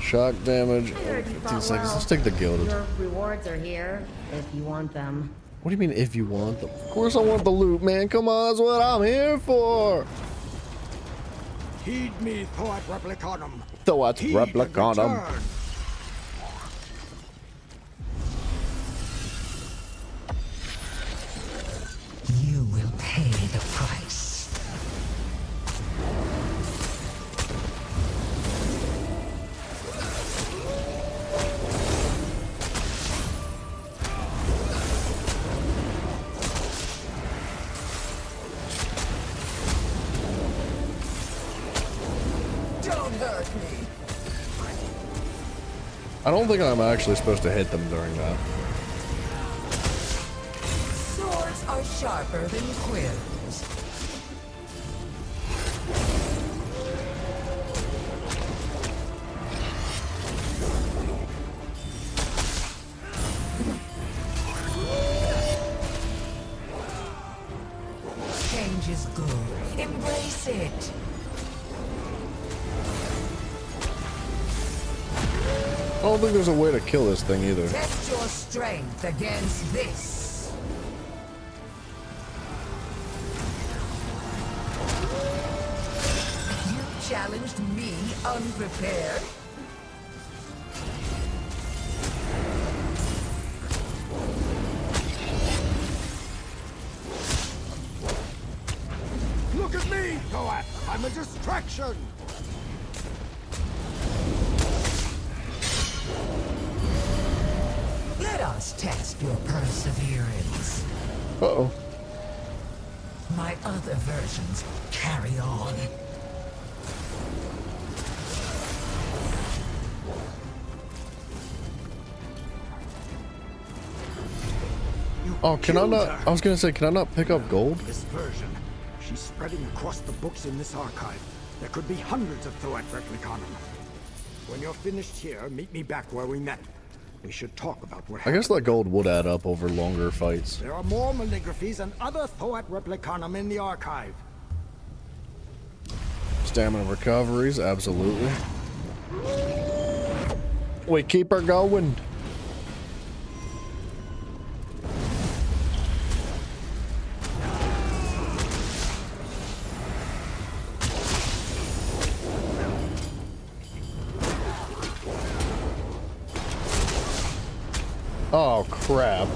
Shock damage. 15 seconds. Let's take the gilded. Your rewards are here if you want them. What do you mean if you want them? Of course I want the loot, man. Come on, that's what I'm here for. Heed me, Thoat Replicanum. Thoat Replicanum. You will pay the price. Don't hurt me. I don't think I'm actually supposed to hit them during that. Swords are sharper than quills. Change is good. Embrace it. I don't think there's a way to kill this thing either. Test your strength against this. You challenged me unprepared. Look at me, Thoat. I'm a distraction. Let us test your perseverance. Uh-oh. My other versions carry on. Oh, can I not? I was gonna say, can I not pick up gold? This version. She's spreading across the books in this archive. There could be hundreds of Thoat Replicanum. When you're finished here, meet me back where we met. We should talk about what I happened. guess that gold would add up over longer fights. There are more Maligraphies and other Thoat Replicanum in the archive. Stamina recoveries, absolutely. We keep her going. Oh, crap.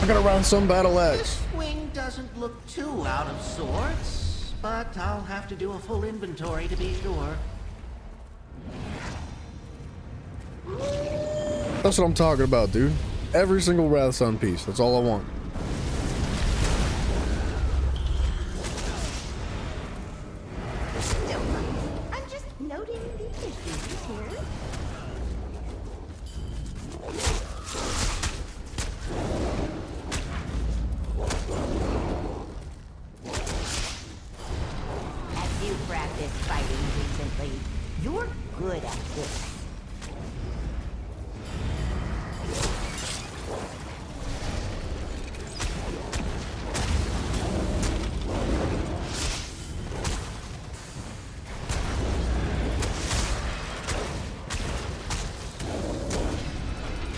got a round some battle axe. This wing doesn't look too out of sorts, but I'll have to do a full inventory to be sure. That's what I'm talking about, dude. Every single Wrathsun piece. That's all I want. I'm just noting the issues here. Have you practiced fighting recently? You're good at this.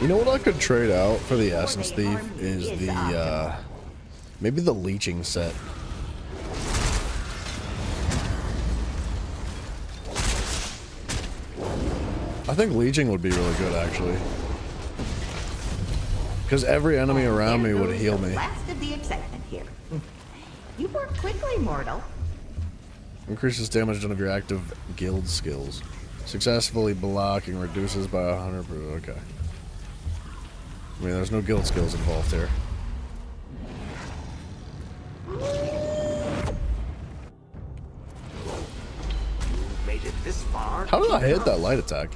You know what I could trade out for the Essence Thief is the, maybe the leeching set. I think leeching would be really good, actually. Because every enemy around me would heal me. Last of the excitement here. You work quickly, mortal. Increases damage done of your active guild skills. Successfully blocking reduces by 100%. Okay. I mean, there's no guild skills involved here. Made it this far. How did I hit that light attack?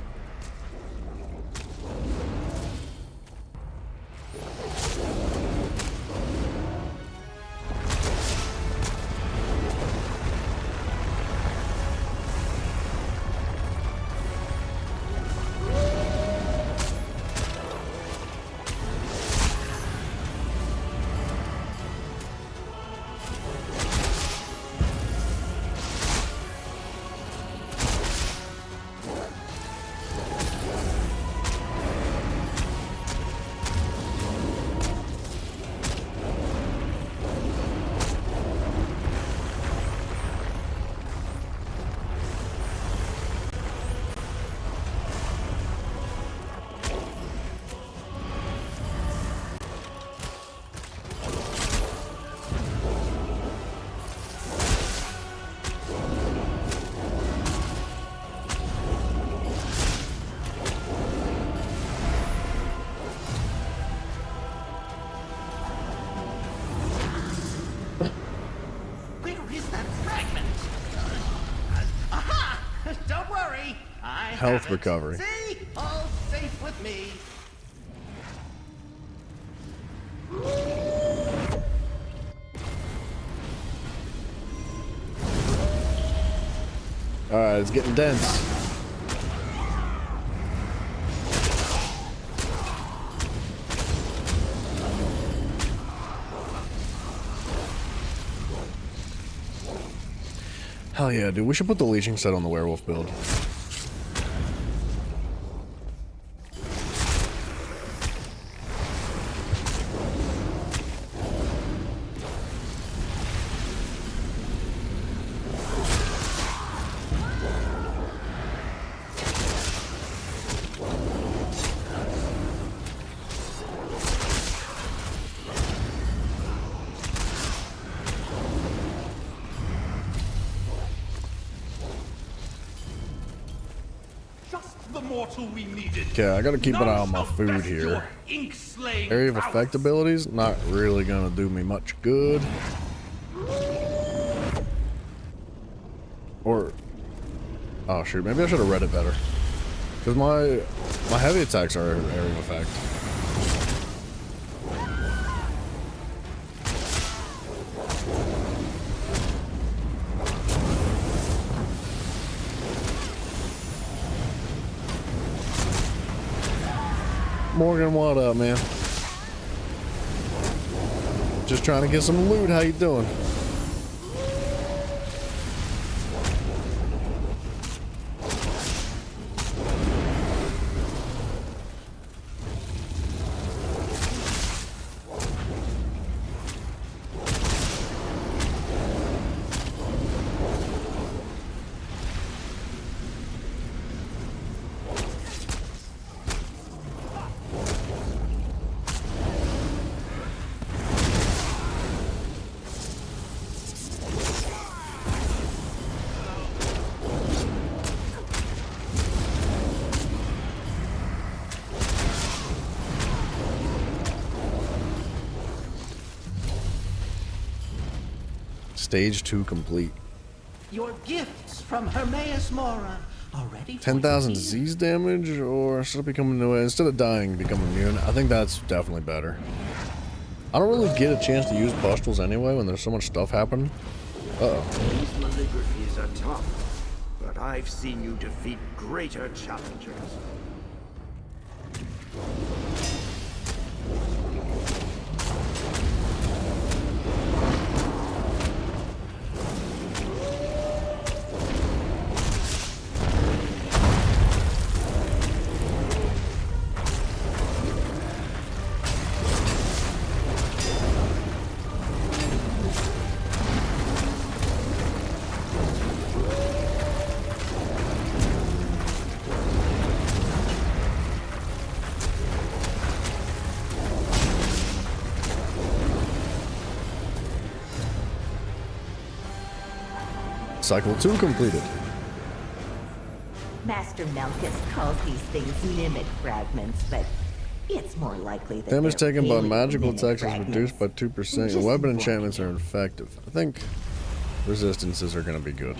Health recovery. See? All safe with me. Alright, it's getting dense. Hell yeah, dude. We should put the leeching set on the werewolf build. Okay, I gotta keep an eye on my food here. Area of effect abilities, not really gonna do me much good. Or, oh shoot, maybe I should have read it better. Because my heavy attacks are area of effect. Morgan, what up, man? Just trying to get some loot. How you doing? Stage 2 complete. Your gifts from Hermaeus Mora already. 10,000 Z's damage, or should it become new? Instead of dying, become immune. I think that's definitely better. I don't really get a chance to use pustules anyway when there's so much stuff happening. Uh-oh. These maligraphies are tough, but I've seen you defeat greater challengers. Cycle 2 completed. Master Malchus calls these things mimic fragments, but it's more likely that Damage they're taken by alien magical mimic attacks is fragments. reduced by 2%. Your weapon enchantments are effective. I think resistances are going to be good.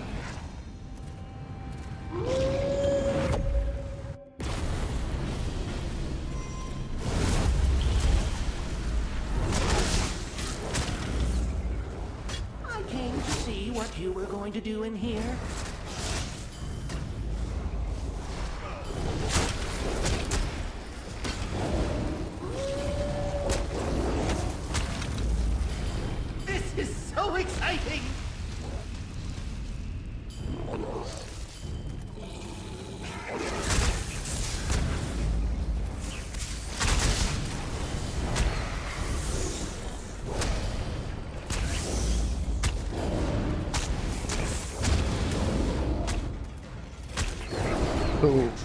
I came to see what you were going to do in here. This is so exciting!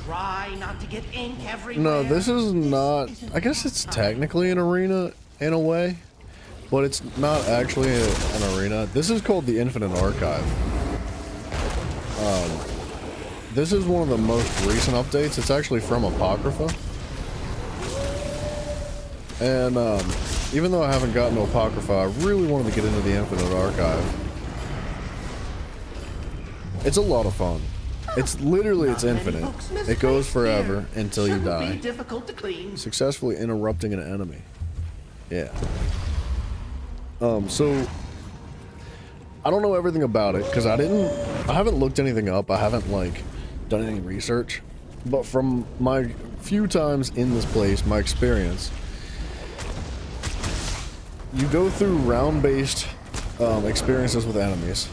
Try not to get ink everywhere. No, this is not. I guess it's technically an arena in a way, but it's not actually an arena. This is called the Infinite Archive. This is one of the most recent updates. It's actually from Apocrypha. And even though I haven't gotten to Apocrypha, I really wanted to get into the Infinite Archive. It's a lot of fun. It's literally, it's infinite. It goes forever until you die. Difficult to clean. Successfully interrupting an enemy. Yeah. So I don't know everything about it because I haven't looked anything up. I haven't like done any research. But from my few times in this place, my experience, you go through round-based experiences with enemies.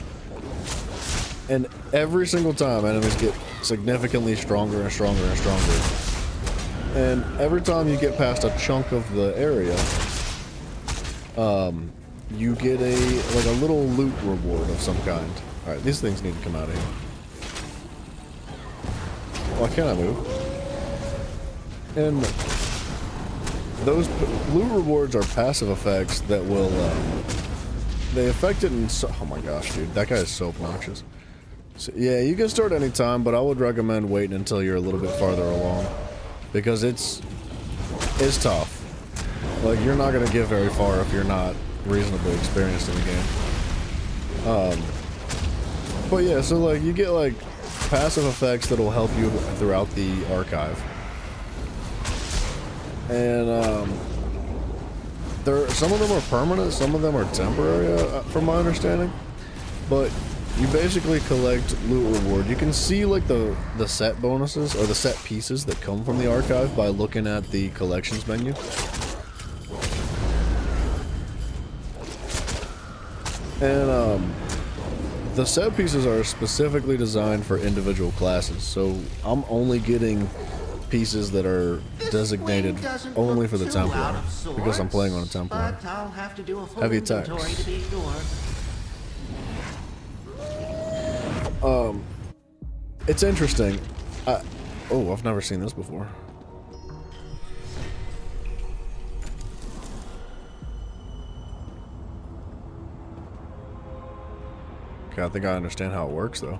And every single time, enemies get significantly stronger and stronger and stronger. And every time you get past a chunk of the area, you get a little loot reward of some kind. All right, these things need to come out of here. Why can't I move? And those loot rewards are passive effects that will they affect it in so. Oh my gosh, dude, that guy is so obnoxious. So, yeah, you can start any time, but I would recommend waiting until you're a little bit farther along, because it's tough. Like, you're not gonna get very far if you're not reasonably experienced in the game. But yeah, so like you get like passive effects that'll help you throughout the archive, and some of them are permanent, some of them are temporary, from my understanding, but you basically collect loot reward. You can see like the set bonuses or the set pieces that come from the archive by looking at the collections menu. And the set pieces are specifically designed for individual classes, so I'm only getting pieces that are designated only for the Templar because I'm playing on a Templar. But I'll have to do a full Heavy attacks. inventory to be sure. It's interesting. Oh, I've never seen this before. Okay, I think I understand how it works, though.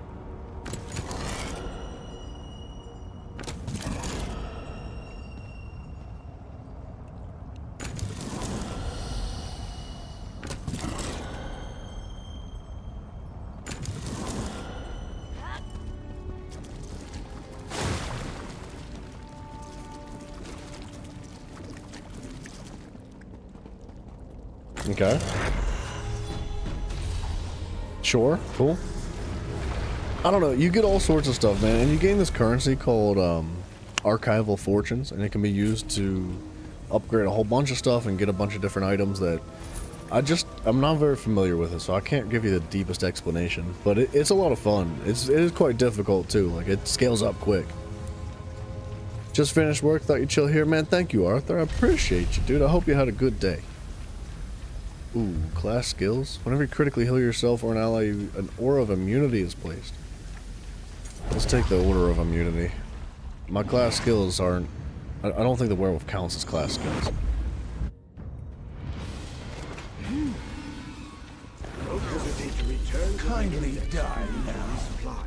Okay. Sure, cool. I don't know, you get all sorts of stuff, man, and you gain this currency called Archival Fortunes, and it can be used to upgrade a whole bunch of stuff and get a bunch of different items that I'm not very familiar with it, so I can't give you the deepest explanation, but it's a lot of fun. It is quite difficult too, like it scales up quick. Just finished work, thought you'd chill here, man. Thank you, Arthur. I appreciate you, dude. I hope you had a good day. Ooh, class skills. Whenever you critically heal yourself or an ally, an Aura of Immunity is placed. Let's take the Order of Immunity. My class skills aren't... I don't think the werewolf counts as class skills. Don't hesitate to return. Kindly die now. Supply.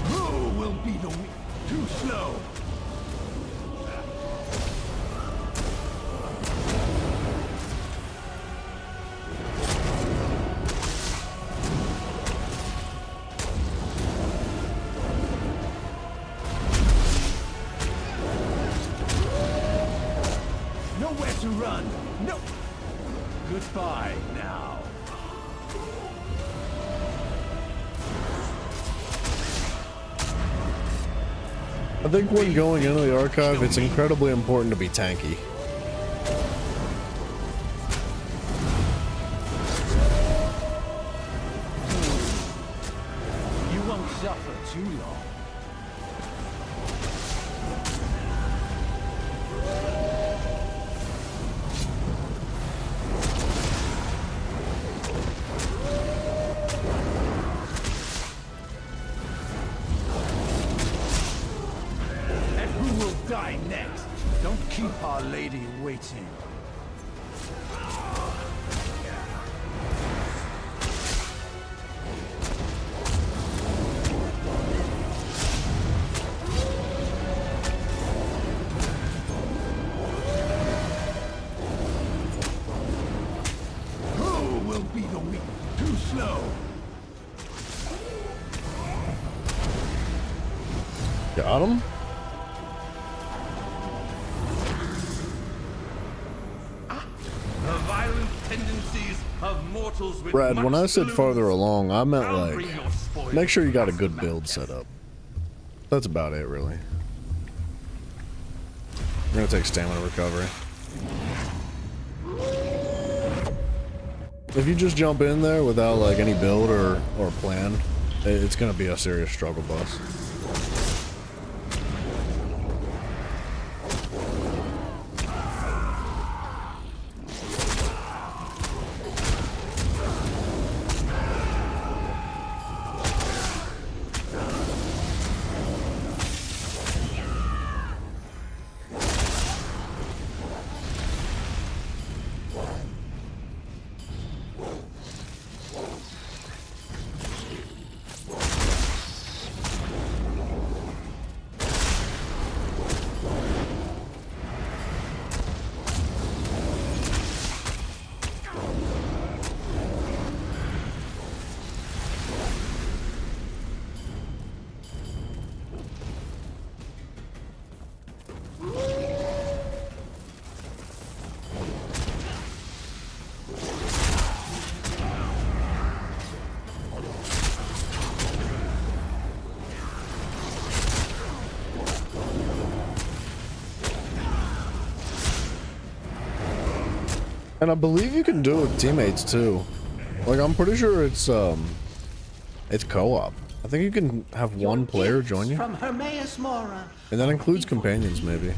Who will be the weak? Too slow. Nowhere to run. No. Goodbye now. I think when going into the archive, it's incredibly important to be tanky. You won't suffer too long. And who will die next? Don't keep Our Lady waiting. Who will be the weak? Too slow. Got him? The violent tendencies of mortals with Brad, much when I said gloom. farther along, I meant I'll like, bring your spoils make sure you got a to good Master build set up. That's about it, really. We're gonna take stamina recovery. If you just jump in there without like any build or plan, it's gonna be a serious struggle bus. And I believe you can do it with teammates too. Like I'm pretty sure it's co-op. I think you can have one player join you. From Hermaeus Mora. And that includes companions maybe.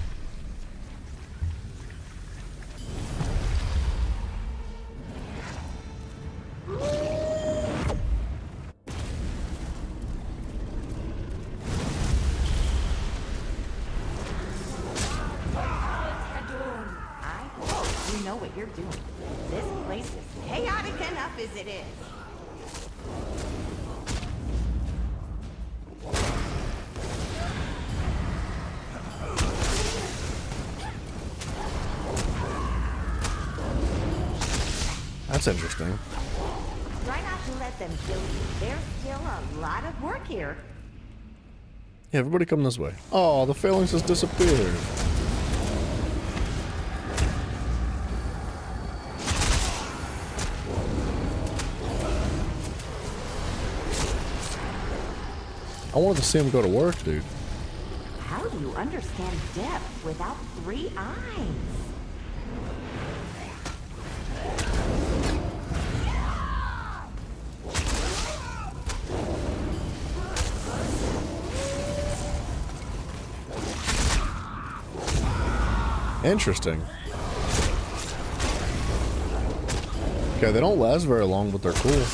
I hope you know what you're doing. This place is chaotic enough as it is. That's interesting. Try not to let them kill you. There's still a lot of work here. Yeah, everybody come this way. Oh, the phalanx has disappeared. I wanted to see him go to work, dude. How do you understand depth without 3 eyes? Interesting. Okay, they don't last very long, but they're cool.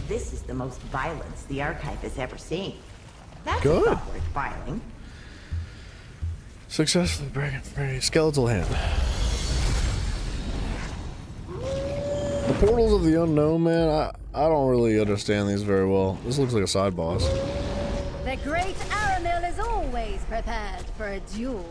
This is the most violence the Archive has ever seen. That's Good. not worth filing. Successfully breaking free. Skeletal hand. The portals of the unknown, man, I don't really understand these very well. This looks like a side boss. The great Aramil is always prepared for a duel.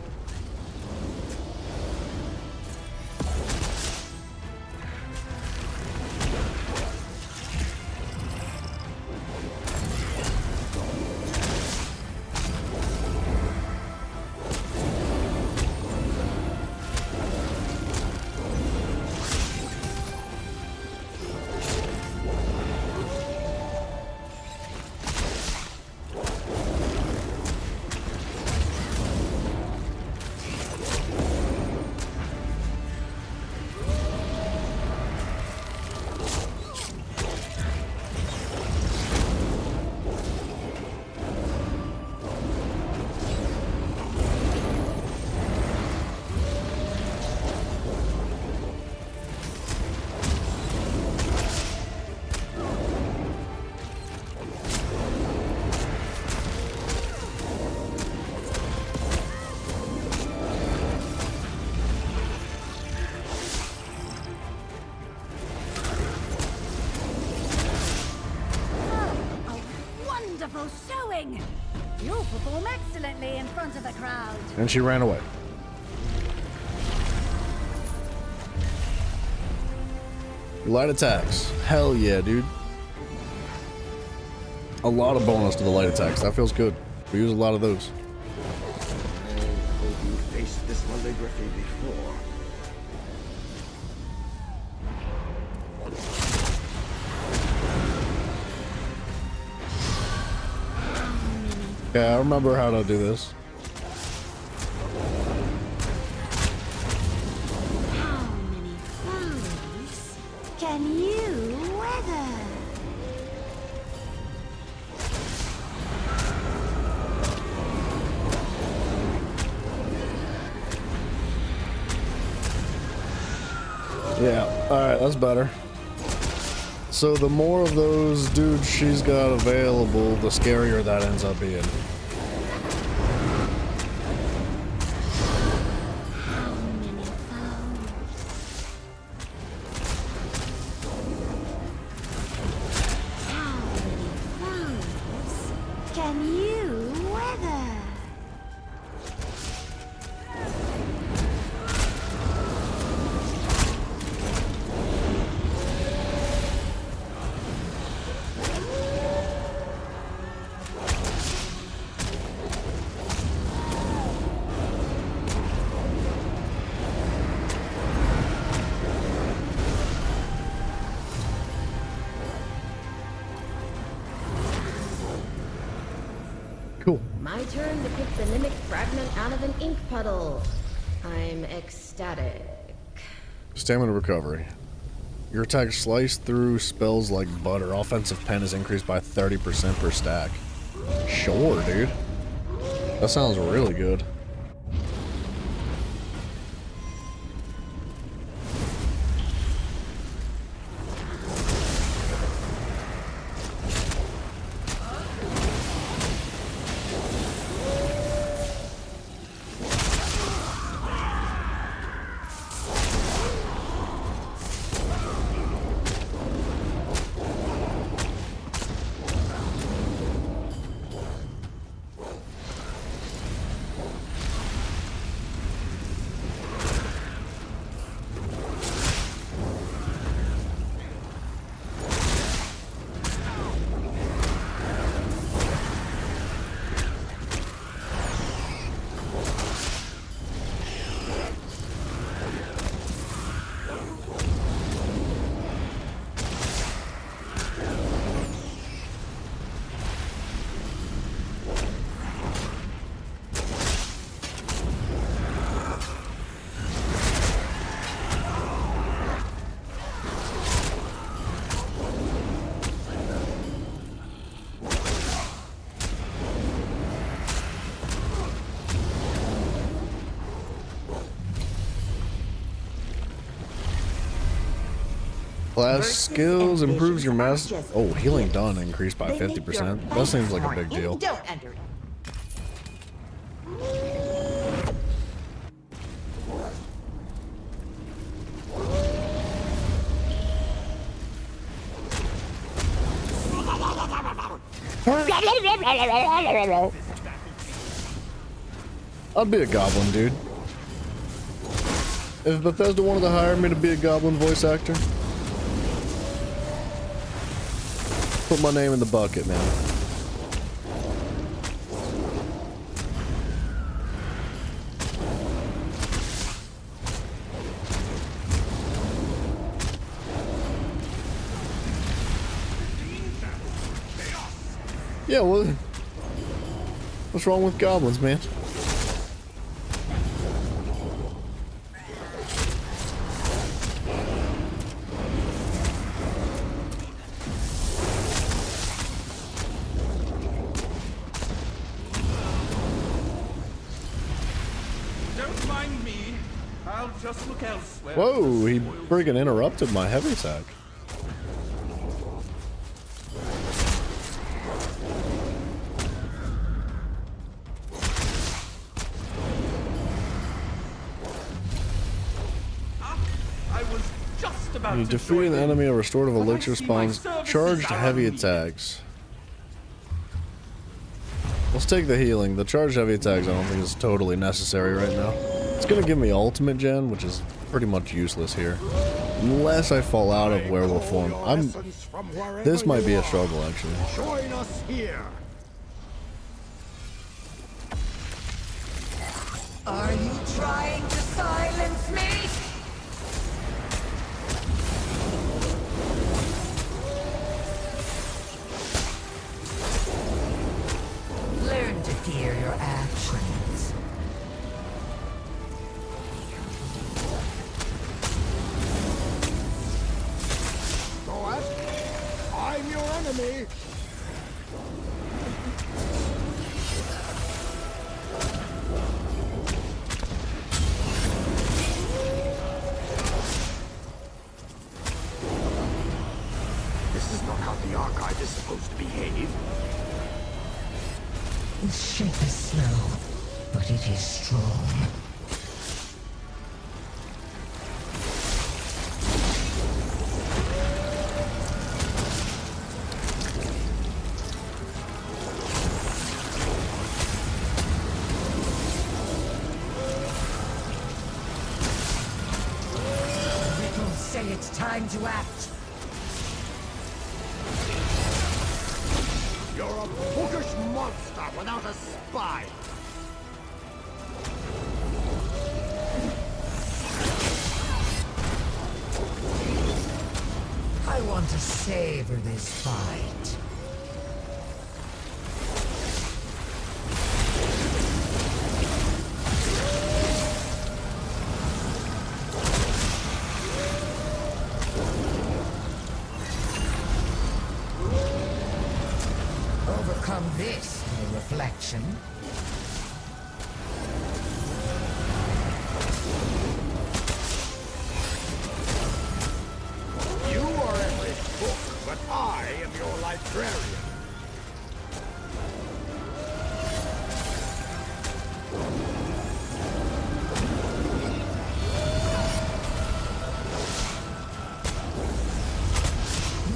Wonderful showing! You'll perform excellently in front of the crowd. And she ran away. Light attacks. Hell yeah, dude. A lot of bonus to the light attacks. That feels good. We use a lot of those. I hope you faced this calligraphy before. Yeah, I remember how to do this. How many foes can you weather? Yeah, alright, that's better. So the more of those dudes she's got available, the scarier that ends up being. Can you weather? Cool. My turn to pick the Mimic fragment out of an ink puddle. I'm ecstatic. Stamina recovery. Your attack slice through spells like butter. Offensive pen is increased by 30% per stack. Sure, dude. That sounds really good. Class skills improves your mass. Oh, healing done increased by 50%. That seems like a big deal. Don't under. I'd be a goblin, dude. If Bethesda wanted to hire me to be a goblin voice actor, put my name in the bucket, man. Yeah, well, what's wrong with goblins, man? Don't mind me. I'll just look elsewhere. Whoa, he friggin' interrupted my heavy attack. You defeat an enemy, a restorative elixir spawns charged heavy attacks. Let's take the healing. The charged heavy attacks I don't think is totally necessary right now. It's gonna give me ultimate gen, which is pretty much useless here. Unless I fall out of werewolf form. This might be a struggle, actually. Join us here. Are you trying to silence me? Learn to fear your actions. What? I'm your enemy. This is not how the Archive is supposed to behave. Its shape is slow, but it is strong. People say it's time to act. You're a bookish monster without a spine. I want to savor this fight. Overcome this, a reflection. You are every book, but I am your librarian.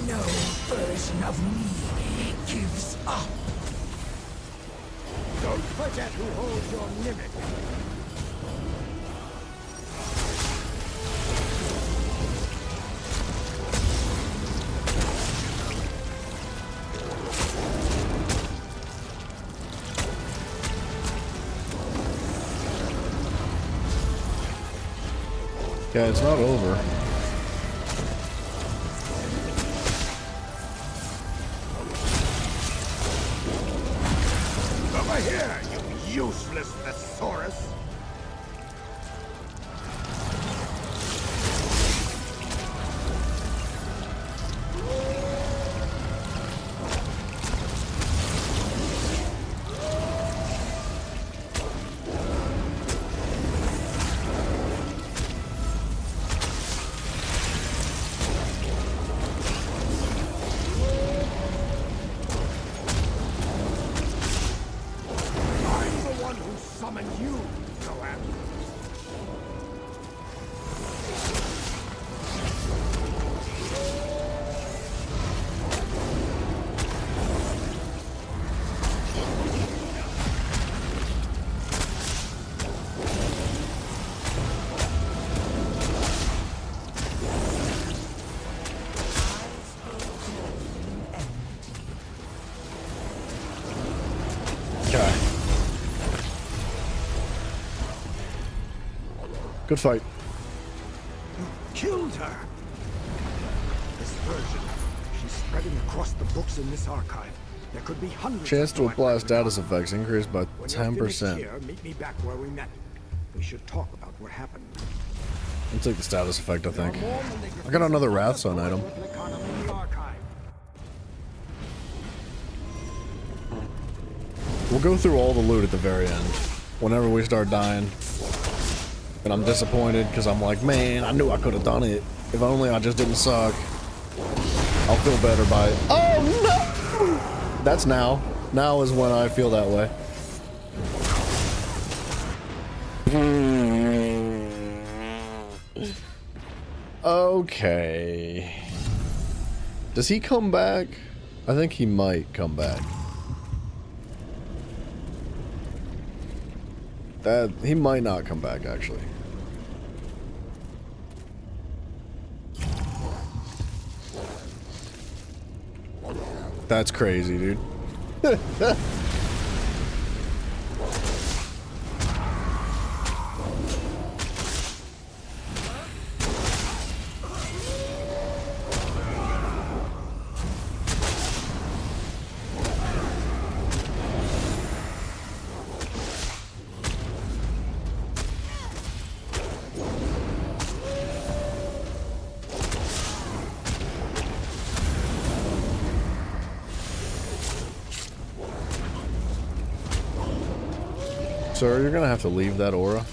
No version of me gives up. Don't forget who holds your mimic. Yeah, it's not over. Over here, you useless thesaurus! Thoat. Okay. Good fight. Killed her! This version. She's spreading across the books in this archive. There could be hundreds. Chance of to apply Thoat status Replicanon. effects increased by When you're finished 10%. here, meet me back where we met. We should talk about what happened. I'll take the status effect, I think. I got another Wrathstone item. Replicanon in the archive. We'll go through all the loot at the very end. Whenever we start dying. And I'm disappointed because I'm like, man, I knew I could have done it. If only I just didn't suck. I'll feel better by it. Oh no! That's now. Now is when I feel that way. Okay. Does he come back? I think he might come back. He might not come back, actually. That's crazy, dude. Sir, you're gonna have to leave that aura.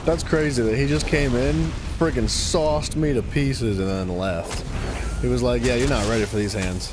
That's crazy that he just came in, freaking sauced me to pieces and then left. He was like, yeah, you're not ready for these hands.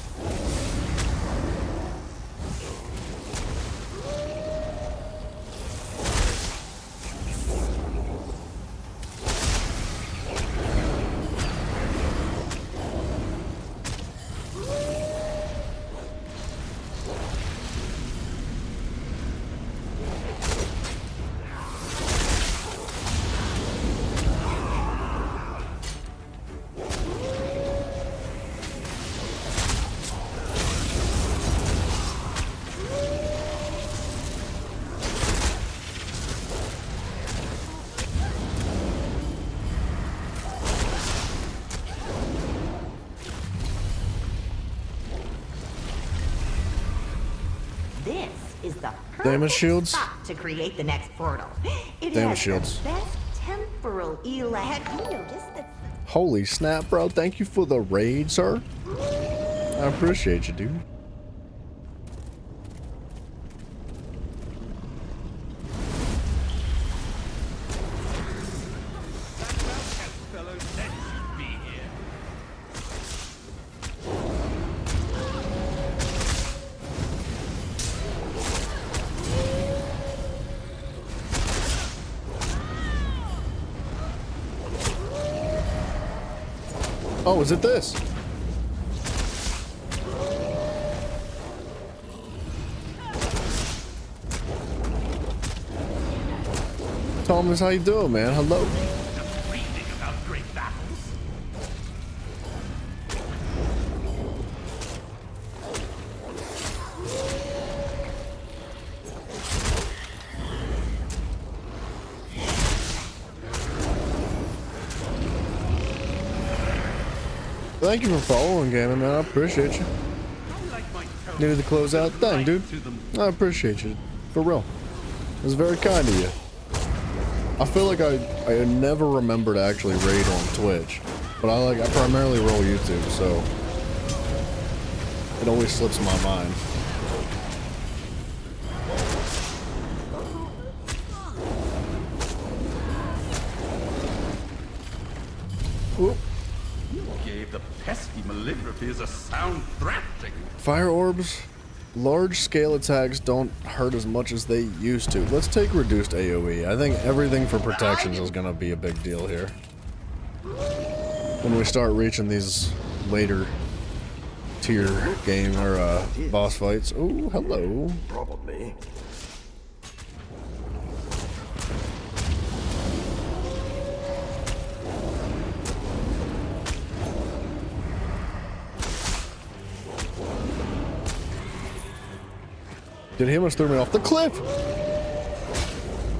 This is the Damage perfect shields? spot to create the next portal. It Damage has shields. the best temporal elect. Have you noticed that? Holy snap, bro. Thank you for the raid, sir. I appreciate you, dude. Fellow said you'd be here. Oh, is it this? Thomas, how you doing, man? Hello. Just reading about great battles. Thank you for following, Gammon, man. I appreciate you. Needed to close out. Dang, dude. I appreciate you. For real. It was very kind of you. I feel like I never remember to actually raid on Twitch. But I primarily roll YouTube, so it always slips my mind. Oop. gave the pesky Maligraphies a sound thrashing. Fire orbs. Large scale attacks don't hurt as much as they used to. Let's take reduced AoE. I think everything for protections is gonna be a big deal here. When we start reaching these later tier game or boss fights. Oh, hello. Probably. Dude, he almost threw me off the cliff!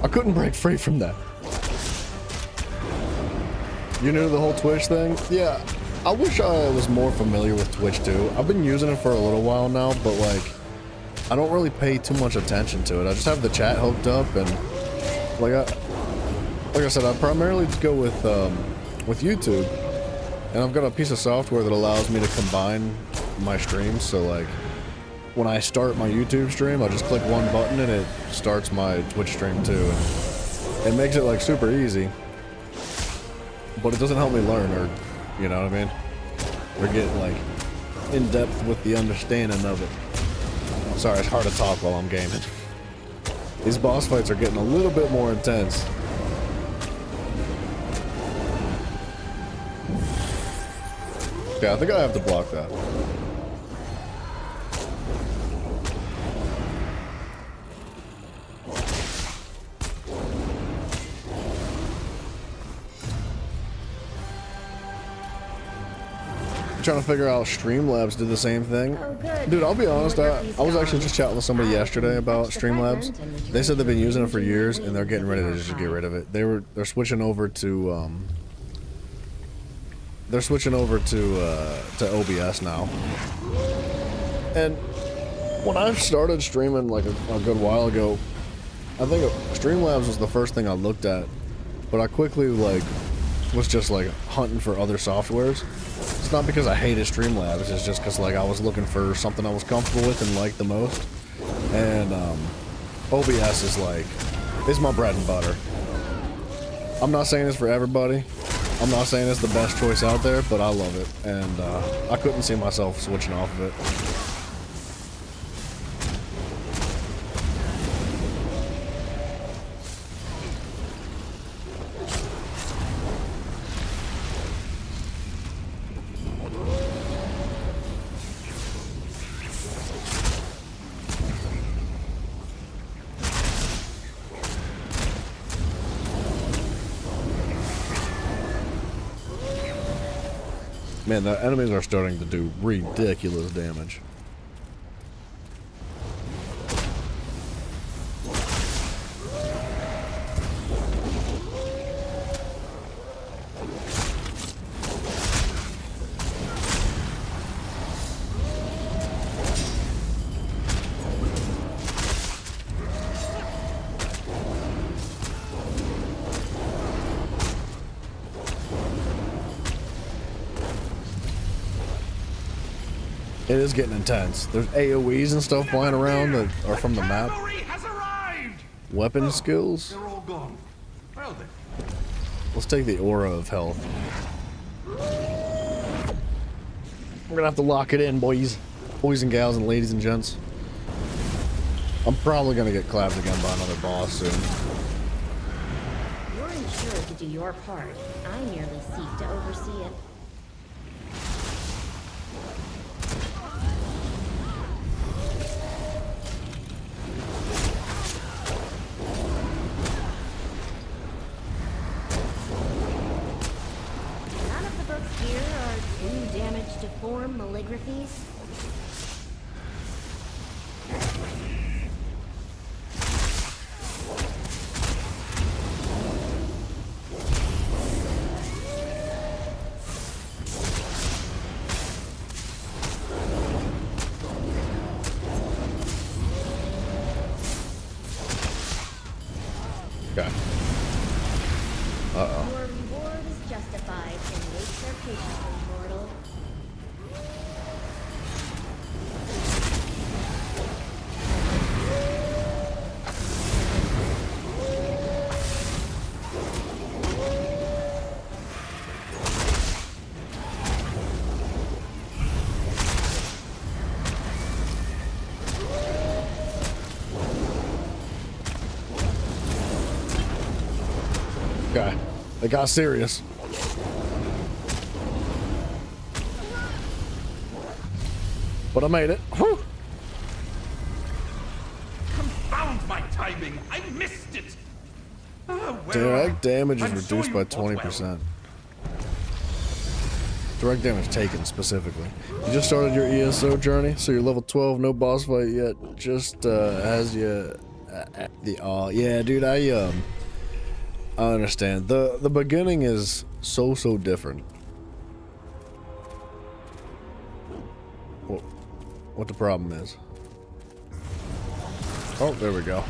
I couldn't break free from that. You new to the whole Twitch thing? Yeah, I wish I was more familiar with Twitch too. I've been using it for a little while now, but like, I don't really pay too much attention to it. I just have the chat hooked up and like I said, I primarily go with YouTube, and I've got a piece of software that allows me to combine my streams. So like, when I start my YouTube stream, I just click one button and it starts my Twitch stream too. And it makes it like super easy, but it doesn't help me learn, or you know what I mean? Or get like in depth with the understanding of it. Sorry, it's hard to talk while I'm gaming. These boss fights are getting a little bit more intense. Yeah, I think I have to block that. Trying to figure out Streamlabs did the same thing. Dude, I'll be honest, I was actually just chatting with somebody yesterday about Streamlabs. They said they've been using it for years and they're getting ready to just get rid of it. They're switching over to to OBS now. And when I started streaming like a good while ago, I think Streamlabs was the first thing I looked at, but I quickly like was just like hunting for other softwares. It's not because I hated Streamlabs, it's just because like I was looking for something I was comfortable with and liked the most. And OBS is like, it's my bread and butter. I'm not saying it's for everybody. I'm not saying it's the best choice out there, but I love it. And I couldn't see myself switching off of it. Man, the enemies are starting to do ridiculous damage. It is getting intense. There's AoEs and stuff flying around that are from the map. Weapon skills. They're all gone. Well then. Let's take the aura of health. We're gonna have to lock it in, boys and gals and ladies and gents. I'm probably gonna get clapped again by another boss soon. You're insured to do your part. I merely seek to oversee it. To form Maligraphies? Okay. Uh-oh. Your reward is justified, and wait there patiently, mortal. It got serious. But I made it. Whew. Confound my timing! I missed it! Direct damage is I'm sure reduced by you fought 20%. Direct damage taken specifically. You just started your ESO journey, so you're level 12, no boss fight yet. Just as you yeah, dude, I understand. The beginning is so different. What the problem is? Oh, there we go.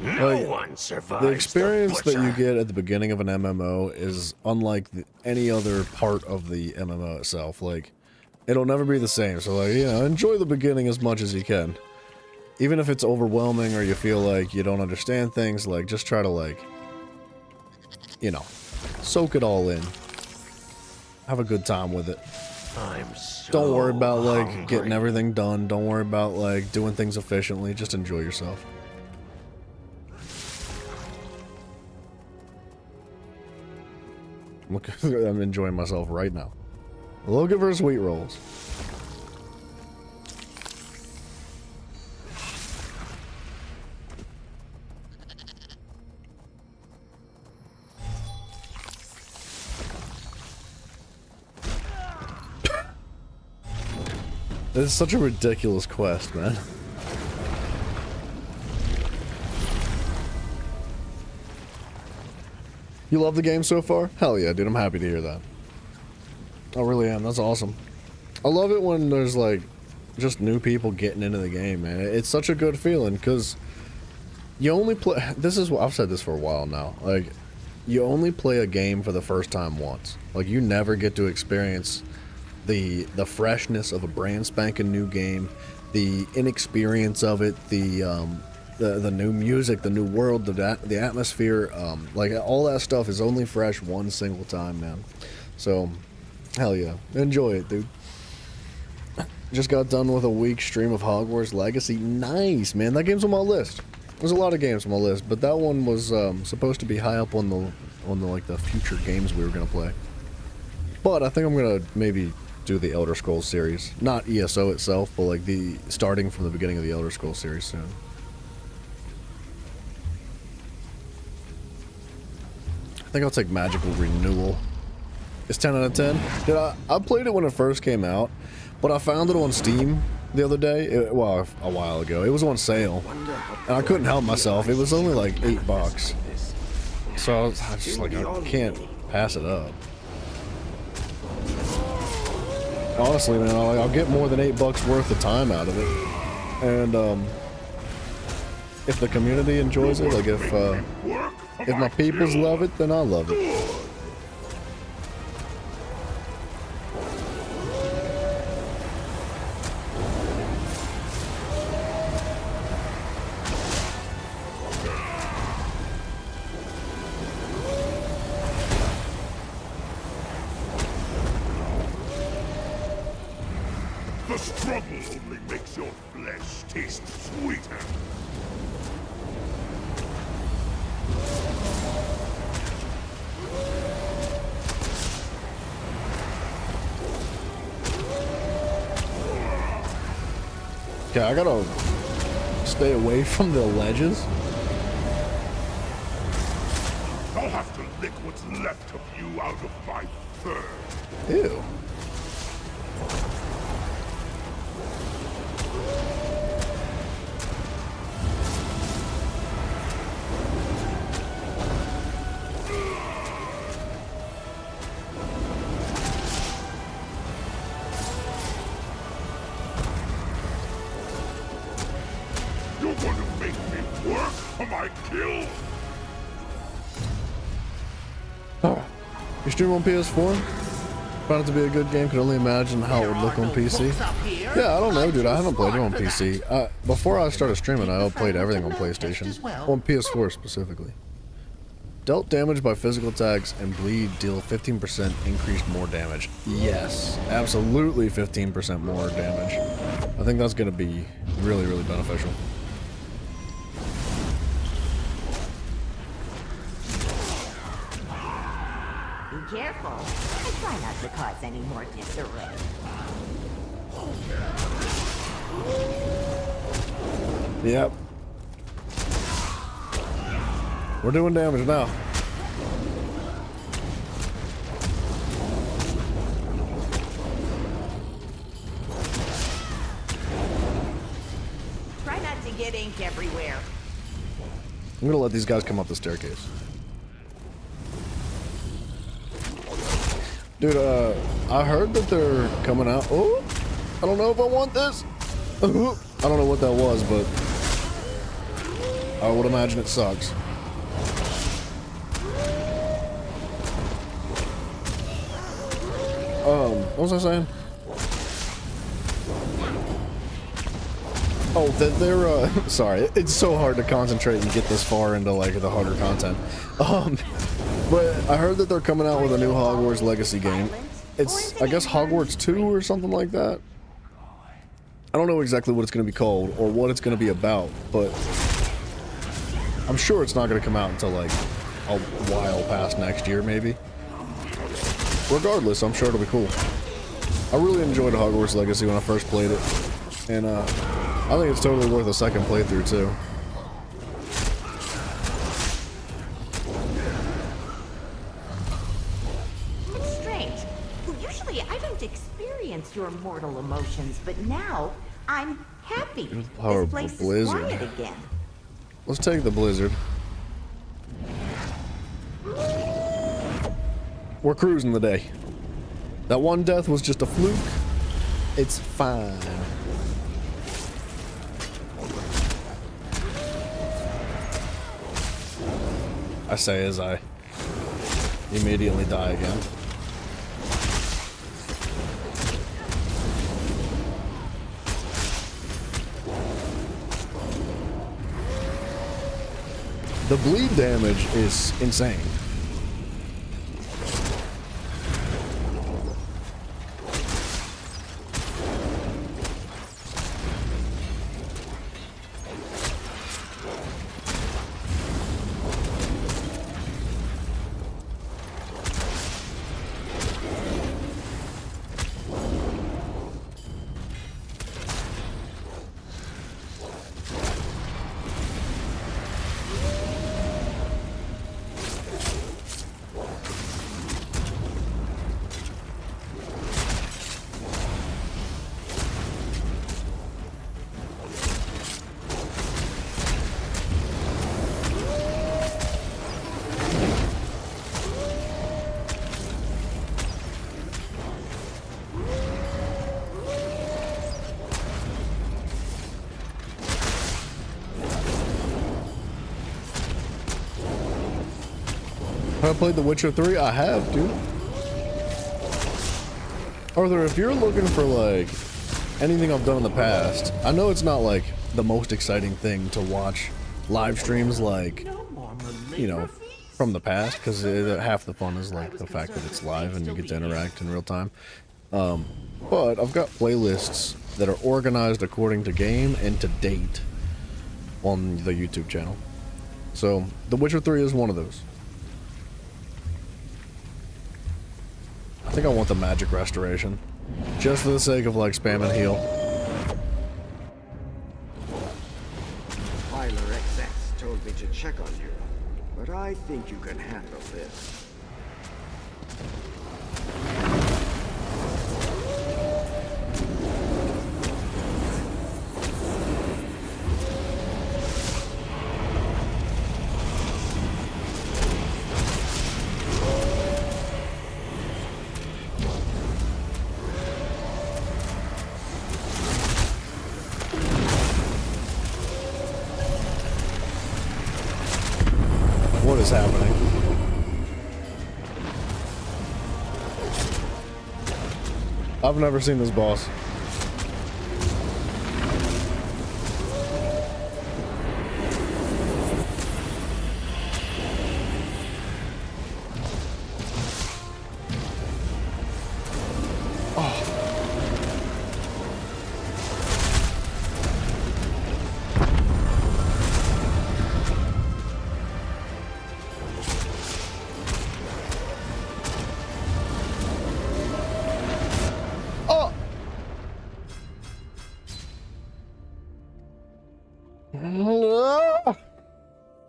No one survives. The experience that you get at the beginning of an MMO is unlike any other part of the MMO itself. Like, it'll never be the same. So, like, you know, enjoy the beginning as much as you can. Even if it's overwhelming or you feel like you don't understand things, like, just try to, like, you know, soak it all in. Have a good time with it. Don't worry about, like, getting everything done. Don't worry about, like, doing things efficiently. Just enjoy yourself. I'm enjoying myself right now. Looking for sweet rolls. This is such a ridiculous quest, man. You love the game so far? Hell yeah, dude. I'm happy to hear that. I really am. That's awesome. I love it when there's, like, just new people getting into the game, man. It's such a good feeling, because you only play... This is what... I've said this for a while now. Like, you only play a game for the first time once. Like, you never get to experience the freshness of a brand spanking new game, the inexperience of it, the new music, the new world, the atmosphere, like all that stuff is only fresh one single time, man. So, hell yeah, enjoy it, dude. Just got done with a week stream of Hogwarts Legacy. Nice, man. That game's on my list. There's a lot of games on my list, but that one was supposed to be high up on the like the future games we were gonna play. But I think I'm gonna maybe do the Elder Scrolls series, not ESO itself, but like the starting from the beginning of the Elder Scrolls series soon. I think I'll take Magical Renewal. It's 10 out of 10. Dude, I played it when it first came out, but I found it on Steam the other day. Well, a while ago. It was on sale, and I couldn't help myself. It was only like $8. So I was just like, I can't pass it up. Honestly, man, I'll get more than $8 worth of time out of it. And if the community enjoys it, like if my peoples love it, then I love it. The struggle only makes your flesh taste sweeter. Okay, I gotta stay away from the ledges. I'll have to lick what's left of you out of my fur. Ew. You're going to make me work for my kill? You stream on PS4? Found it to be a good game. Could only imagine how it would look on PC. Yeah, I don't know, dude. I haven't played it on PC. Before I started streaming, I played everything on PlayStation. On PS4 specifically. Dealt damage by physical attacks and bleed deal 15% increased more damage. Yes, absolutely 15% more damage. I think that's going to be really, really beneficial. careful. I try not to cause any more disarray. Yep. We're doing damage now. Try not to get ink everywhere. I'm gonna let these guys come up the staircase. Dude, I heard that they're coming out. Oh, I don't know if I want this. I don't know what that was, but I would imagine it sucks. What was I saying? Oh, they're sorry, it's so hard to concentrate and get this far into like the harder content. But I heard that they're coming out with a new Hogwarts Legacy game. It's, I guess, Hogwarts 2 or something like that. I don't know exactly what it's going to be called or what it's going to be about, but I'm sure it's not going to come out until like a while past next year, maybe. Regardless, I'm sure it'll be cool. I really enjoyed Hogwarts Legacy when I first played it, and I think it's totally worth a second playthrough too. It's strange. Usually I don't experience your mortal emotions, but now I'm happy. Power This place is Blizzard. quiet again. Let's take the Blizzard. We're cruising the day. That one death was just a fluke. It's fine. I say as I immediately die again. The bleed damage is insane. Have I played The Witcher 3? I have, dude. Arthur, if you're looking for, like, anything I've done in the past, I know it's not, like, the most exciting thing to watch live streams, like, you know, from the past, because half the fun is, like, the fact that it's live and you get to interact in real time. But I've got playlists that are organized according to game and to date on the YouTube channel. So, The Witcher 3 is one of those. I think I want the magic restoration. Just for the sake of, like, spam and heal. Tyler XX told me to check on you, but I think you can handle this. What is happening? I've never seen this boss.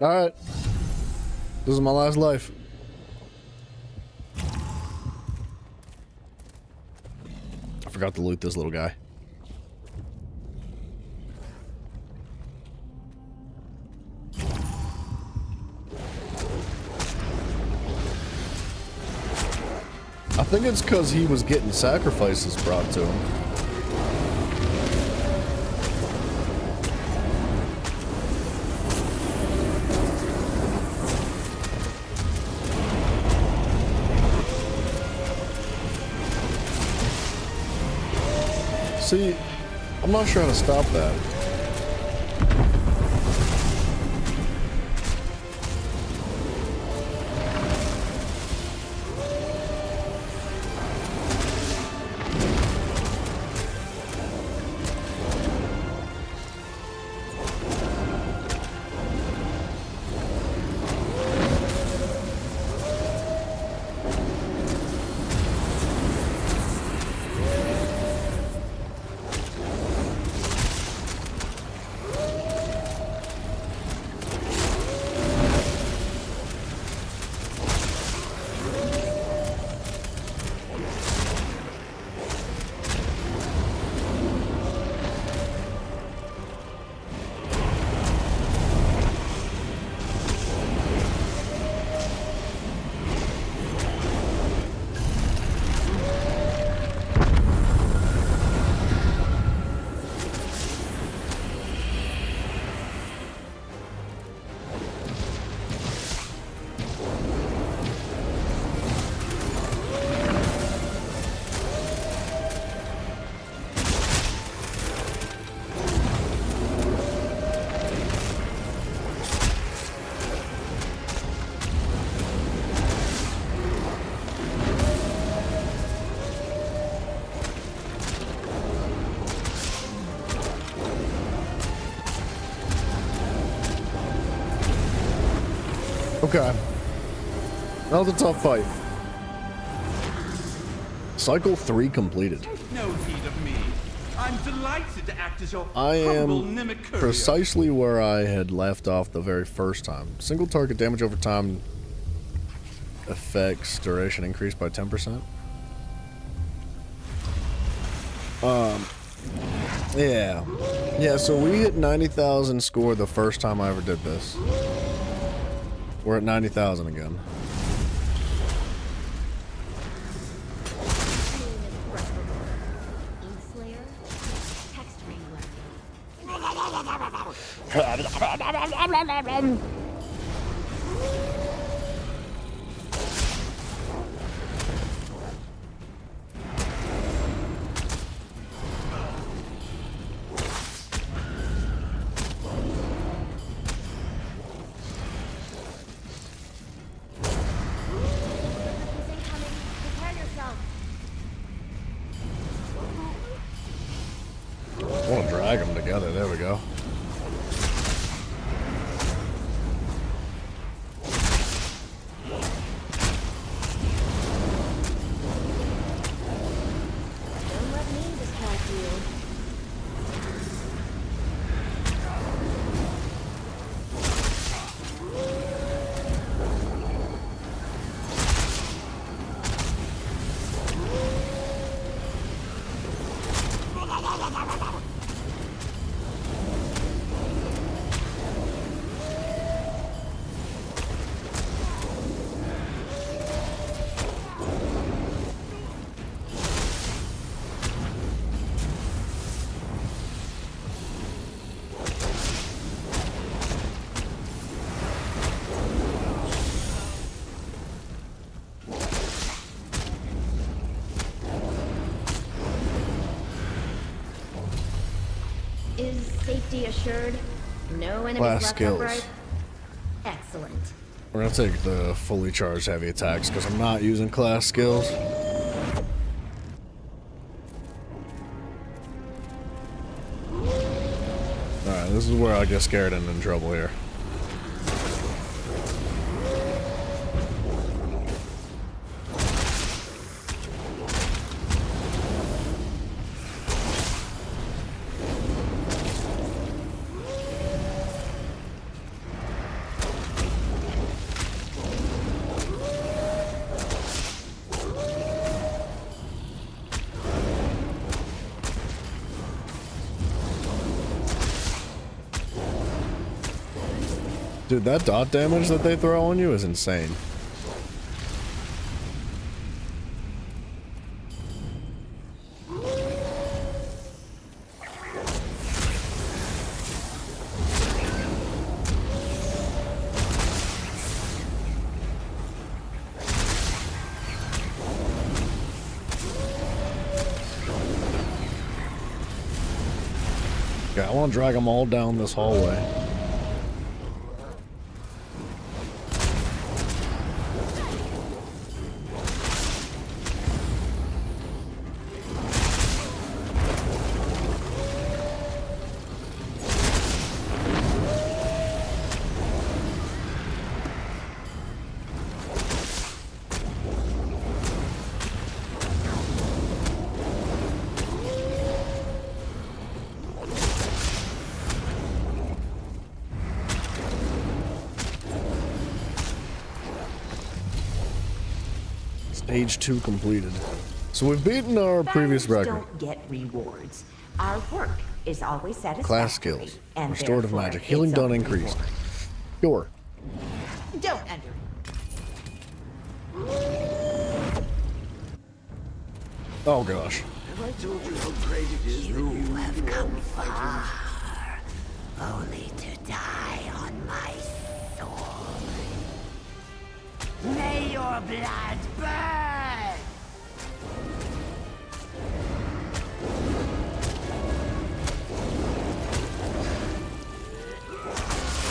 Alright. This is my last life. I forgot to loot this little guy. I think it's because he was getting sacrifices brought to him. See, I'm not sure how to stop that. Okay. That was a tough fight. Cycle 3 completed. No heed of me. I'm delighted to act as your I humble am Nimicurious. precisely where I had left off the very first time. Single target damage over time effects duration increased by 10%. Yeah, so we hit 90,000 score the first time I ever did this. We're at 90,000 again. I want to drag them together. There we go. Don't let me distract you. Is safety assured? No enemies Class left skills. upright? Excellent. We're gonna take the fully charged heavy attacks because I'm not using class skills. Alright, this is where I get scared and in trouble here. Dude, that dot damage that they throw on you is insane. Yeah, I want to drag them all down this hallway. Stage 2 completed. So we've beaten our previous record. Don't get rewards. Our work is always satisfactory. Class skills. And Restorative therefore magic. Healing its done own increased. reward. Sure. Don't under. Oh gosh. Have I told you how great it is You that you have come fighting? far, only to die on my sword. May your blood burn!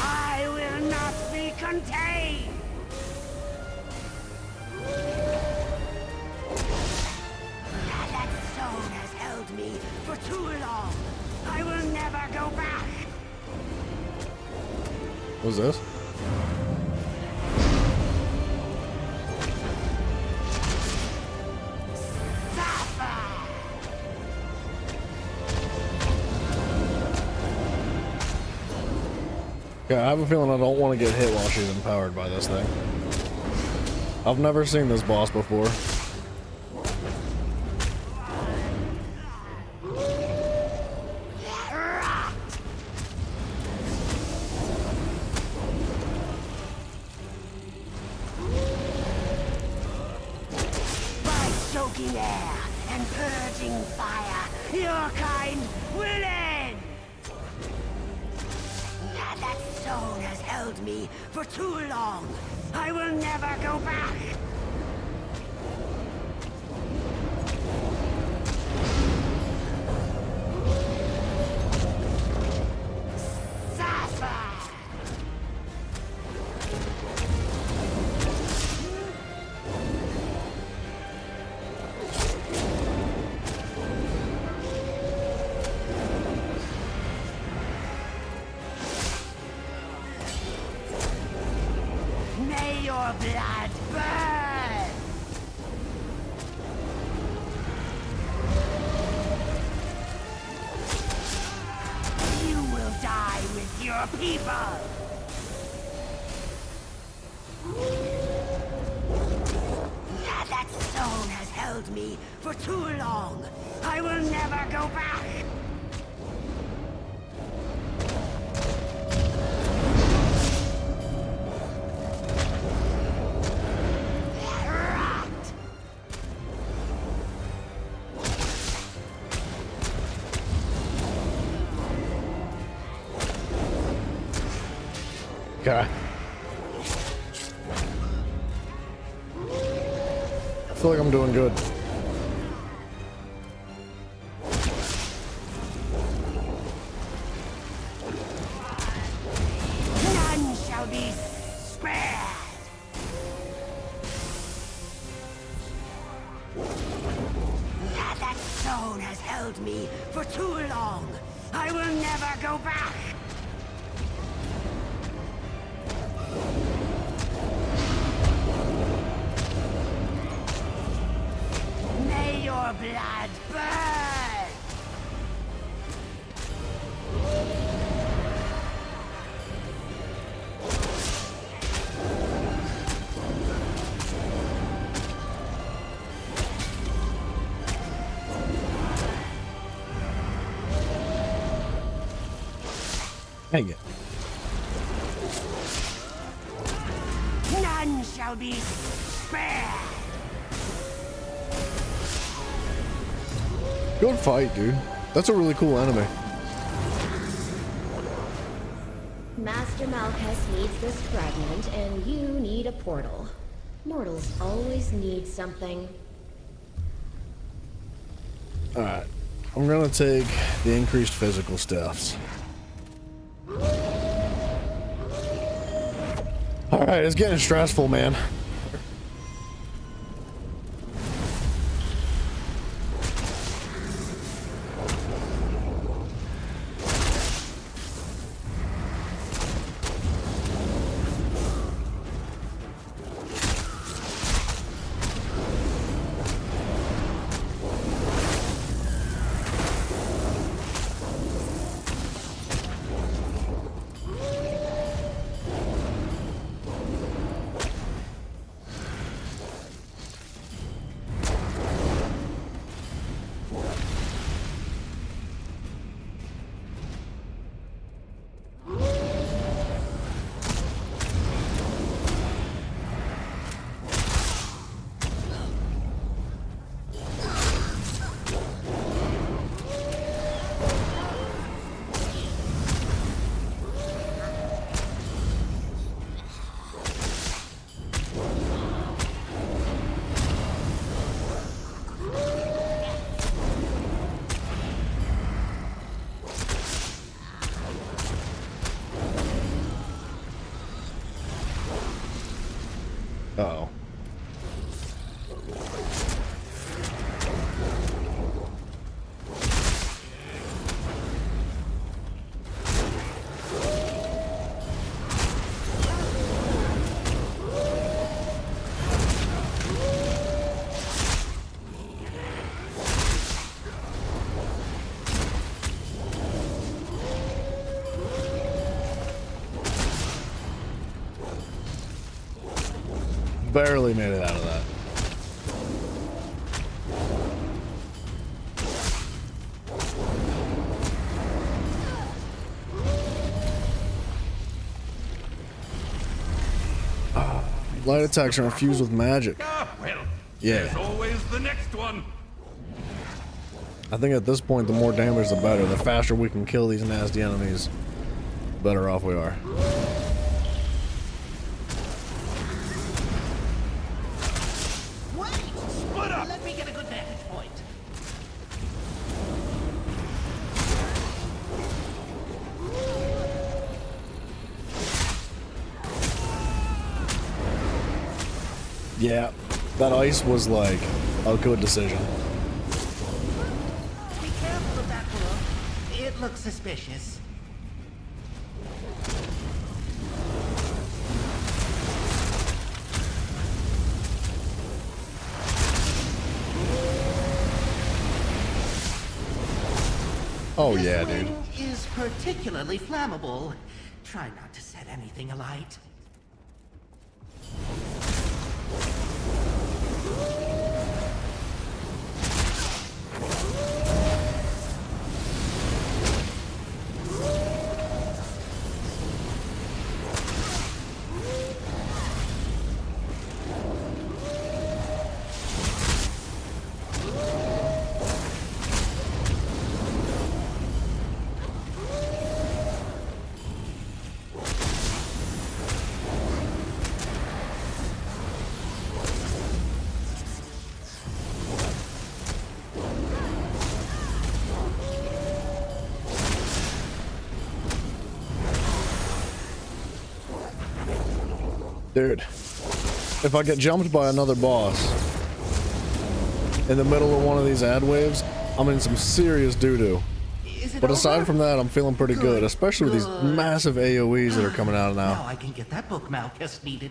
I will not be contained! That zone has held me for too long. I will never go back. What's this? Yeah, I have a feeling I don't want to get hit while she's empowered by this thing. I've never seen this boss before. By soaking air and purging fire, your kind will end! That zone has held me for too long. I will never go back. Safa! May your blood burn! You will die with your people! That zone has held me for too long. I will never go back! God. I feel like I'm doing good. None shall be spared! That zone has held me for too long. I will never go back! May your blood burn! Dang it. shall be spared. Good fight, dude. That's a really cool anime. Master Malchus needs this fragment, and you need a portal. Mortals always need something. Alright. I'm gonna take the increased physical stuffs. Alright, it's getting stressful, man. Uh-oh. Barely made it out of that. Light attacks are infused with magic. Well, Yeah. there's always the next one. I think at this point, the more damage, the better. The faster we can kill these nasty enemies, the better off we are. Split up! Let me get a good vantage point. Yeah, that ice was like a good decision. Be careful of that book. It looks suspicious. Oh yeah, dude. Ring is particularly flammable. Try not to set anything alight. Dude, if I get jumped by another boss in the middle of one of these ad waves, I'm in some serious doo-doo. But aside from that, I'm feeling pretty good, especially with these massive AoEs that are coming out Now now. I can get that book Malchus needed.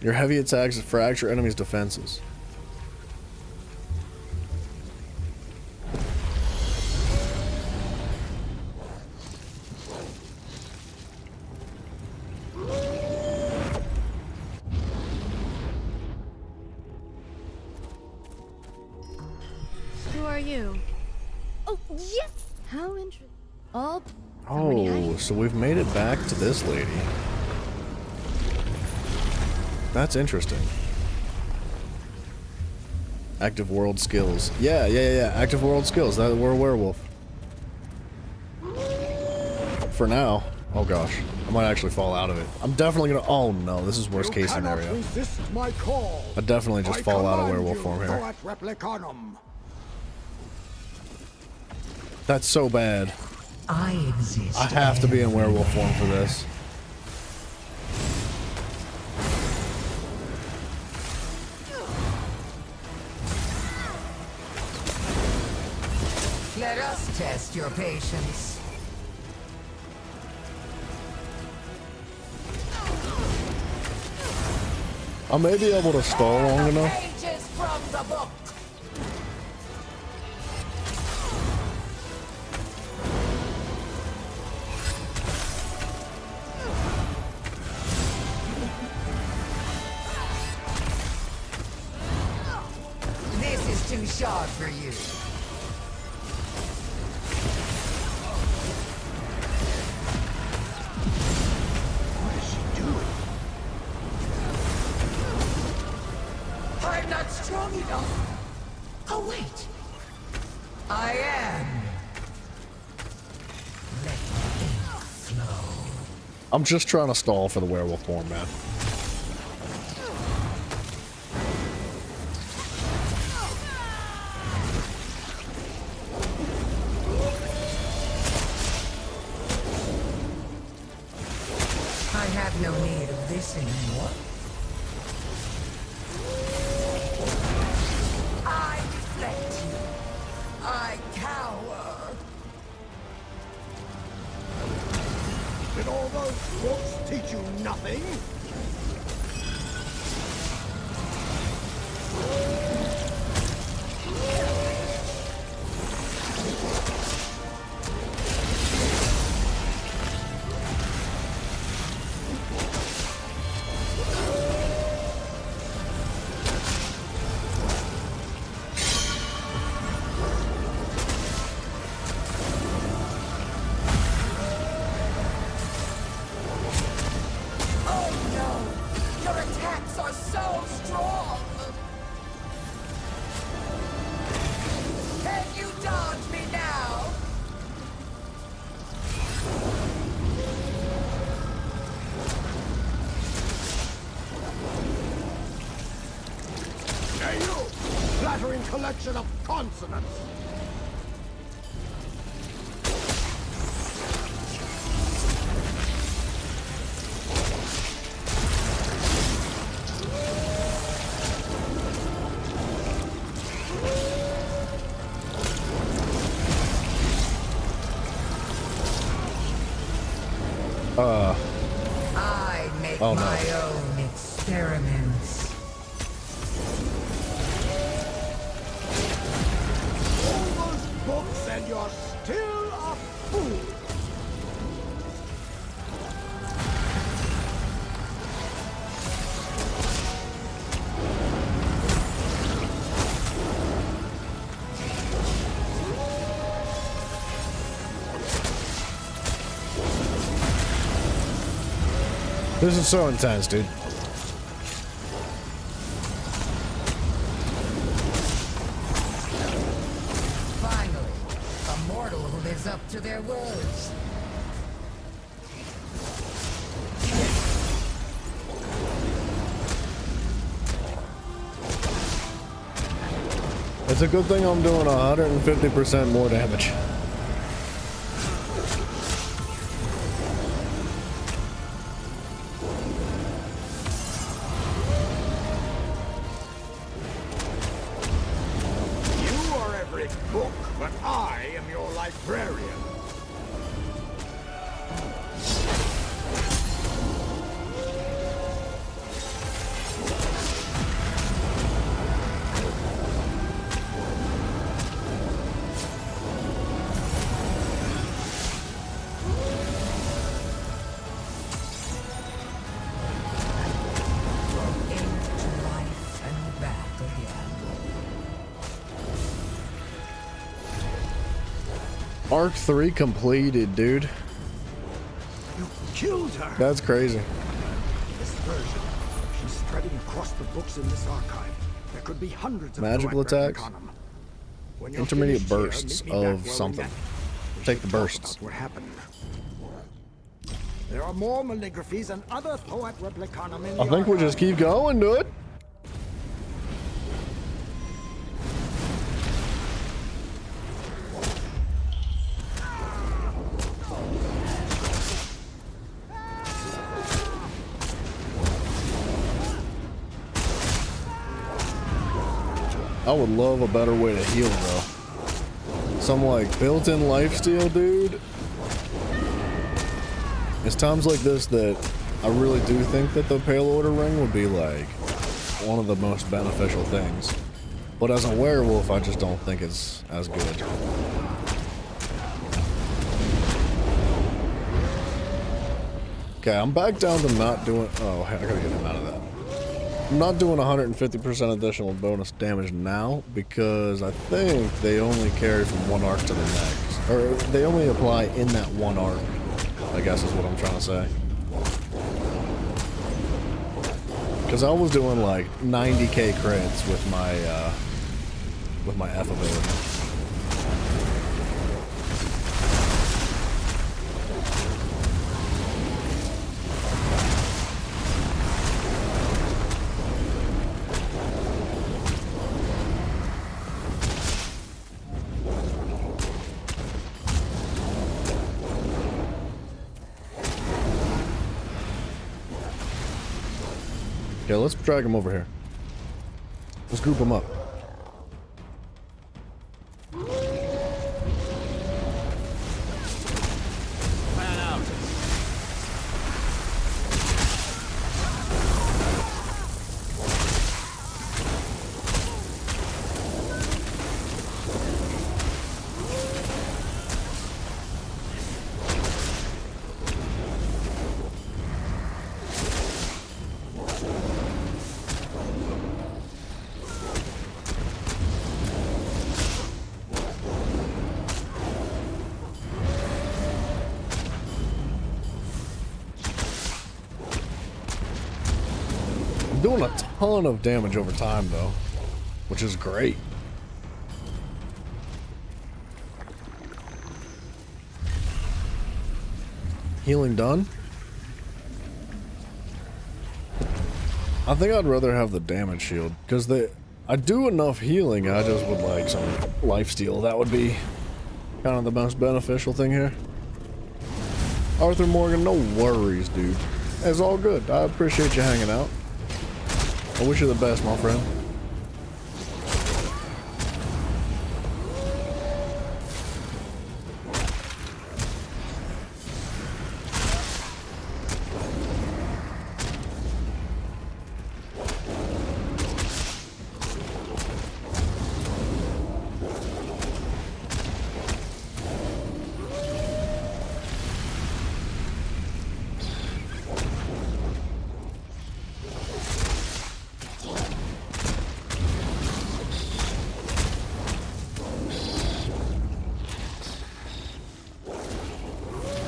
Your heavy attacks fracture enemies' defenses. Who are you? Oh, yes! How interesting. Oh, so we've made it back to this lady. That's interesting. Active world skills. Yeah. Active world skills. That we're a werewolf. For now. Oh gosh. I might actually fall out of it. I'm definitely gonna. Oh no, this is worst case scenario. Resist my call. I definitely just fall out of werewolf form here. Thoat Replicanum. That's so bad. I exist. I have to be in werewolf form for this. Let us test your patience. I may be able to stall long enough. Pages from the book. This is too sharp for you. I'm not strong enough. Oh, wait. I am. Let the ink flow. I'm just trying to stall for the werewolf form, man. I have no need of this anymore. I reflect you. I cower. Did all those books teach you nothing? Oh no! Your attacks are so strong! Can you dodge me now? Hey you! Flattering collection of consonants! I make Oh, no. my own experiments. All those books and you're still a fool! This is so intense, dude. Finally, a mortal who lives up to their words. It's a good thing I'm doing 150% more damage. You are every book, but I am your librarian. Into life and back again. Arc 3 completed, dude. You killed her! That's crazy. This version, she's spreading across the books in this archive. There could be hundreds of Magical Thoat attacks. Replicanum. When you're Intermediate finished here, bursts meet me back of where we something. met. We Take should the talk bursts. about what happened. There are more malligraphies and other Thoat Replicanum in the I think we'll just keep going, dude. I would love a better way to heal, though. Some like built-in lifesteal, dude. It's times like this that I really do think that the Pale Order ring would be like one of the most beneficial things. But as a werewolf, I just don't think it's as good. Okay, I'm back down to not doing. Oh, I gotta get him out of that. I'm not doing 150% additional bonus damage now because I think they only carry from one arc to the next. Or they only apply in that one arc, I guess is what I'm trying to say. Because I was doing like 90k crits with my F ability. Okay, let's drag him over here. Let's group him up. Doing a ton of damage over time though, which is great. Healing done. I think I'd rather have the damage shield because I do enough healing. I just would like some lifesteal. That would be kind of the most beneficial thing here. Arthur Morgan, no worries, dude. It's all good. I appreciate you hanging out. I wish you the best, my friend.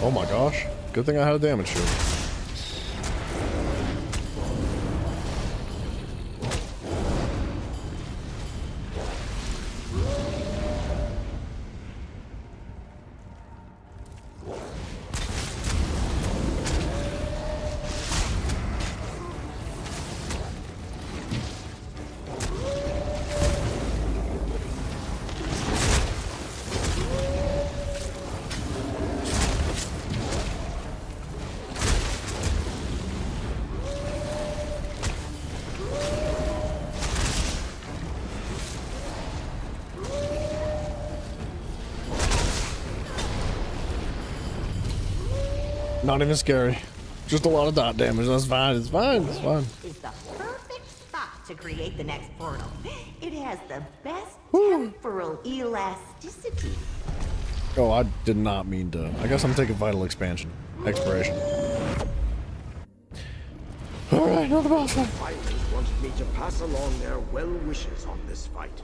Oh my gosh. Good thing I had a damage shield. Not even scary. Just a lot of dot damage. That's fine. It's fine. It's fine. Is the perfect spot to create the next portal. It has the best temporal elasticity. Oh, I did not mean to. I guess I'm taking vital expansion. Expiration. Alright, another boss fight. Fighters wanted me to pass along their well wishes on this fight.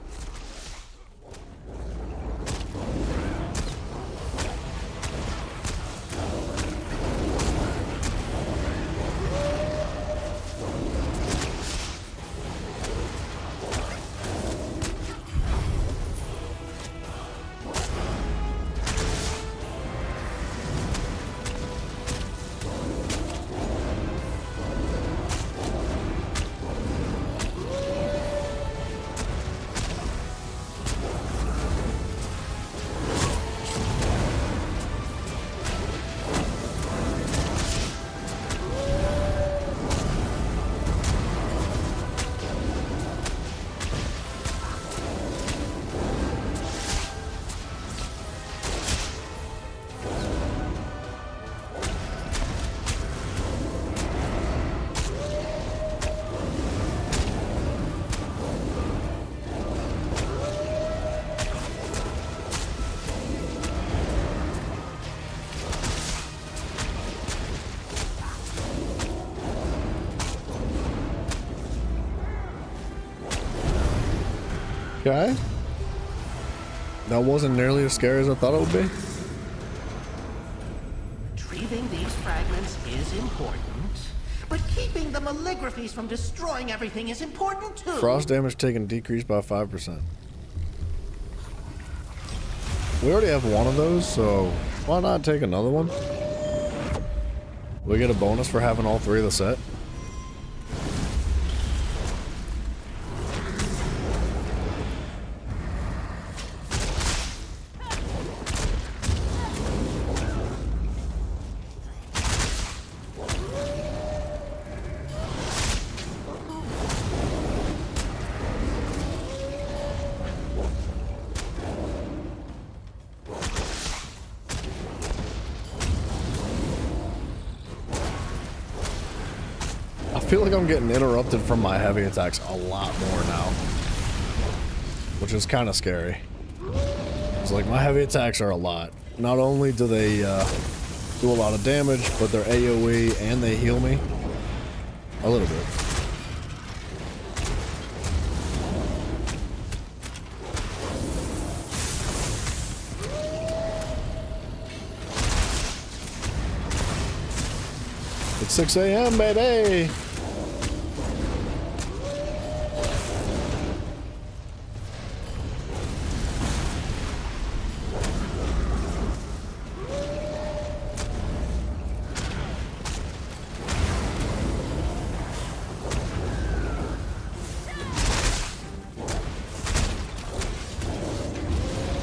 Okay. That wasn't nearly as scary as I thought it would be. Retrieving these fragments is important, but keeping the Maligraphies from destroying everything is important too. Frost damage taken decreased by 5%. We already have one of those, so why not take another one? We get a bonus for having all three of the set. I feel like I'm getting interrupted from my heavy attacks a lot more now, which is kind of scary. It's like my heavy attacks are a lot. Not only do they do a lot of damage, but they're AoE and they heal me a little bit. It's 6 a.m. baby.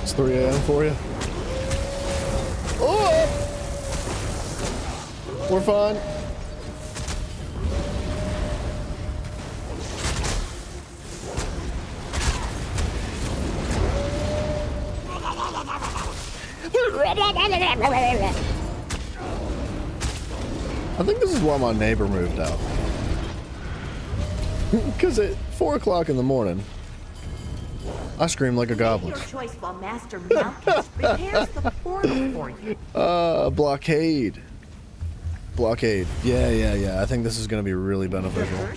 It's 3 a.m. for you. Oh! We're fine. I think this is why my neighbor moved out. Because at 4 o'clock in the morning, I scream like a goblin. Your choice while Master Malchus prepares the portal for you. Blockade. Blockade. Yeah. I think this is going to be really beneficial.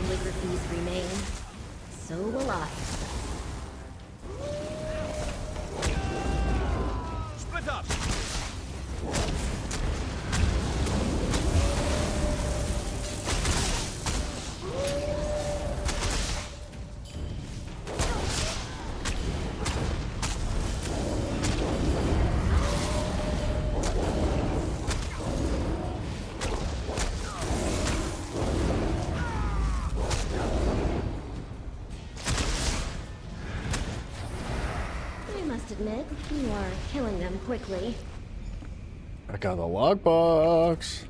Maligraphies remain. So will I. Split up! I must admit, you are killing them quickly. I got the lockbox.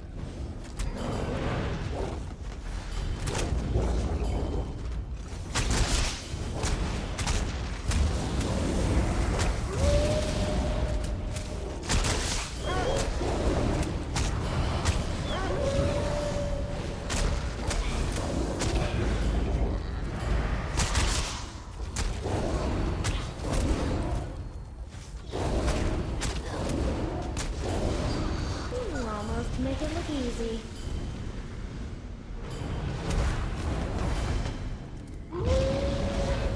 You almost make it look easy.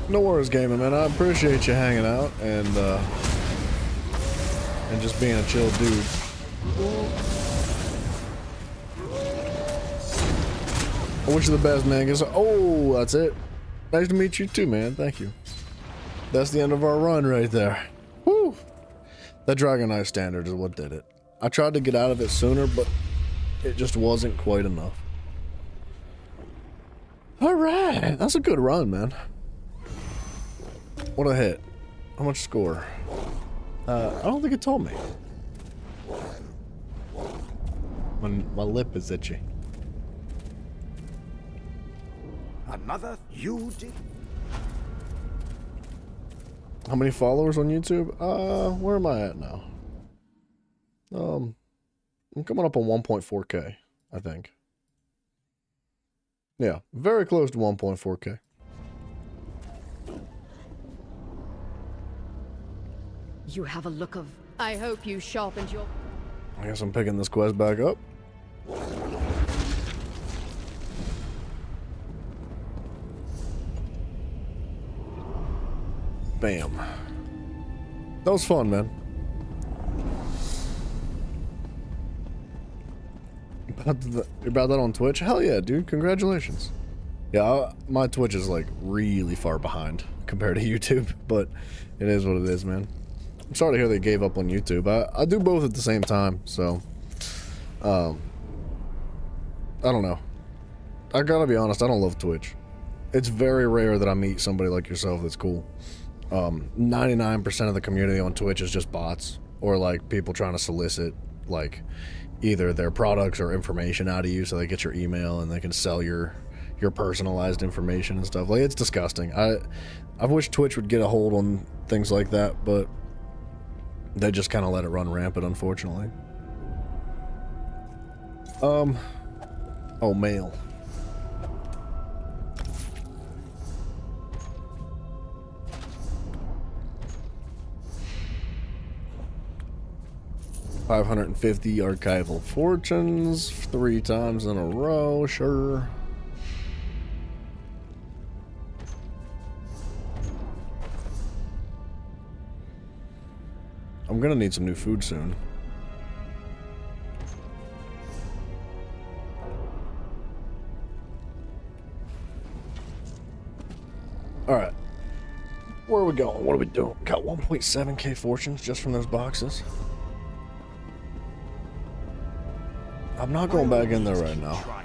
No worries, gaming man. I appreciate you hanging out and just being a chill dude. I wish you the best, man. Oh, that's it. Nice to meet you too, man. Thank you. That's the end of our run right there. Woo! That Dragon Knight standard is what did it. I tried to get out of it sooner, but it just wasn't quite enough. Alright, that's a good run, man. What a hit. How much score? I don't think it told me. My lip is itchy. Another you did. How many followers on YouTube? Where am I at now? I'm coming up on 1.4K, I think. Yeah, very close to 1.4K. You have a look of... I hope you sharpened your... I guess I'm picking this quest back up. Bam. That was fun, man. You're about that on Twitch? Hell yeah, dude. Congratulations. Yeah, my Twitch is like really far behind compared to YouTube, but it is what it is, man. I'm sorry to hear they gave up on YouTube. I do both at the same time, so I don't know. I gotta be honest, I don't love Twitch. It's very rare that I meet somebody like yourself that's cool. 99% of the community on Twitch is just bots, or like people trying to solicit like either their products or information out of you so they get your email and they can sell your personalized information and stuff. Like, it's disgusting. I wish Twitch would get a hold on things like that, but they just kind of let it run rampant, unfortunately. Oh, mail. $550 archival fortunes 3 times in a row, sure. I'm gonna need some new food soon. Alright. Where are we going? What are we doing? Got 1.7k fortunes just from those boxes. I'm not going back in there right now.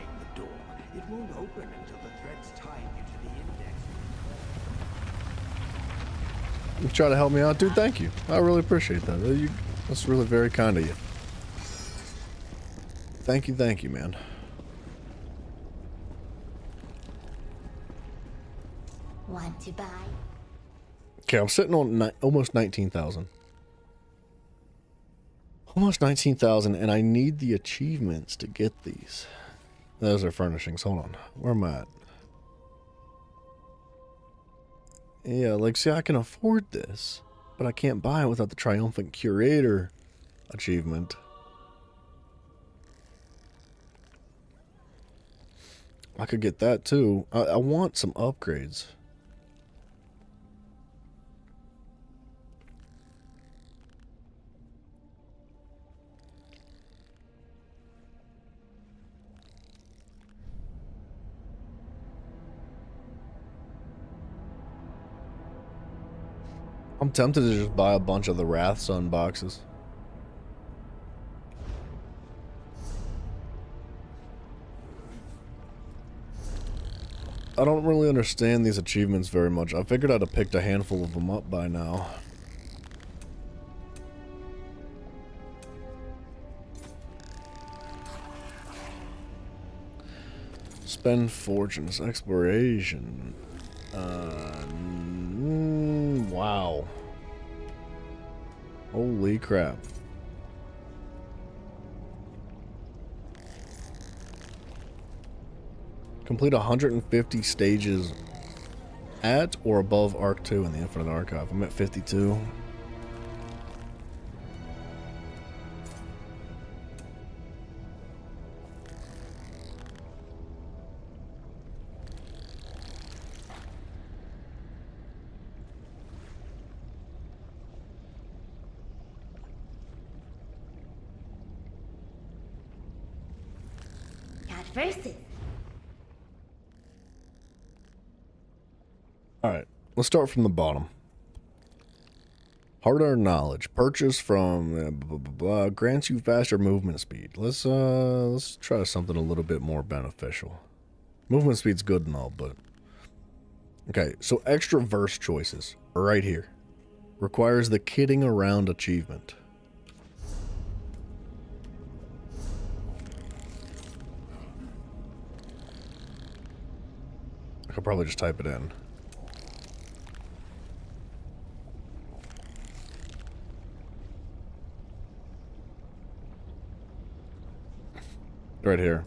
It won't open until the threads tie you to the index. You try to help me out, dude. Thank you. I really appreciate that. That's really very kind of you. Thank you, man. Want to buy? Okay, I'm sitting on almost 19,000. Almost 19,000, and I need the achievements to get these. Those are furnishings. Hold on. Where am I at? Yeah, like, see, I can afford this, but I can't buy it without the Triumphant Curator achievement. I could get that, too. I want some upgrades. I'm tempted to just buy a bunch of the Wrathsun boxes. I don't really understand these achievements very much. I figured I'd have picked a handful of them up by now. Spend fortunes, exploration. Wow. Holy crap. Complete 150 stages at or above Arc 2 in the Infinite Archive. I'm at 52. Versus. Alright, let's start from the bottom. Hard-earned knowledge. Purchase from blah, blah, blah, grants you faster movement speed. Let's try something a little bit more beneficial. Movement speed's good and all, but... Okay, so extra verse choices are right here. Requires the kidding around achievement. I could probably just type it in. Right here.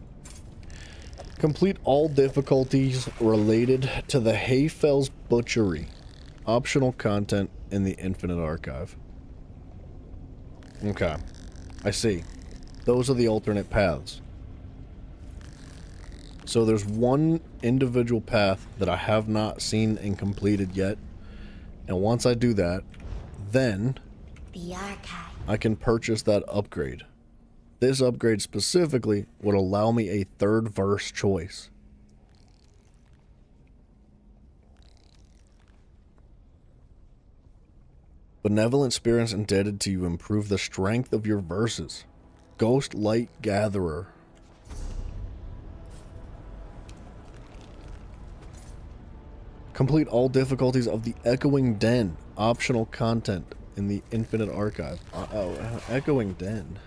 Complete all difficulties related to the Hayfell's Butchery. Optional content in the Infinite Archive. Okay. I see. Those are the alternate paths. So there's one individual path that I have not seen and completed yet. And once I do that, then The archive. I can purchase that upgrade. This upgrade specifically would allow me a third verse choice. Benevolent spirits indebted to you improve the strength of your verses. Ghost Light Gatherer. Complete all difficulties of the Echoing Den. Optional content in the Infinite Archive. Echoing Den.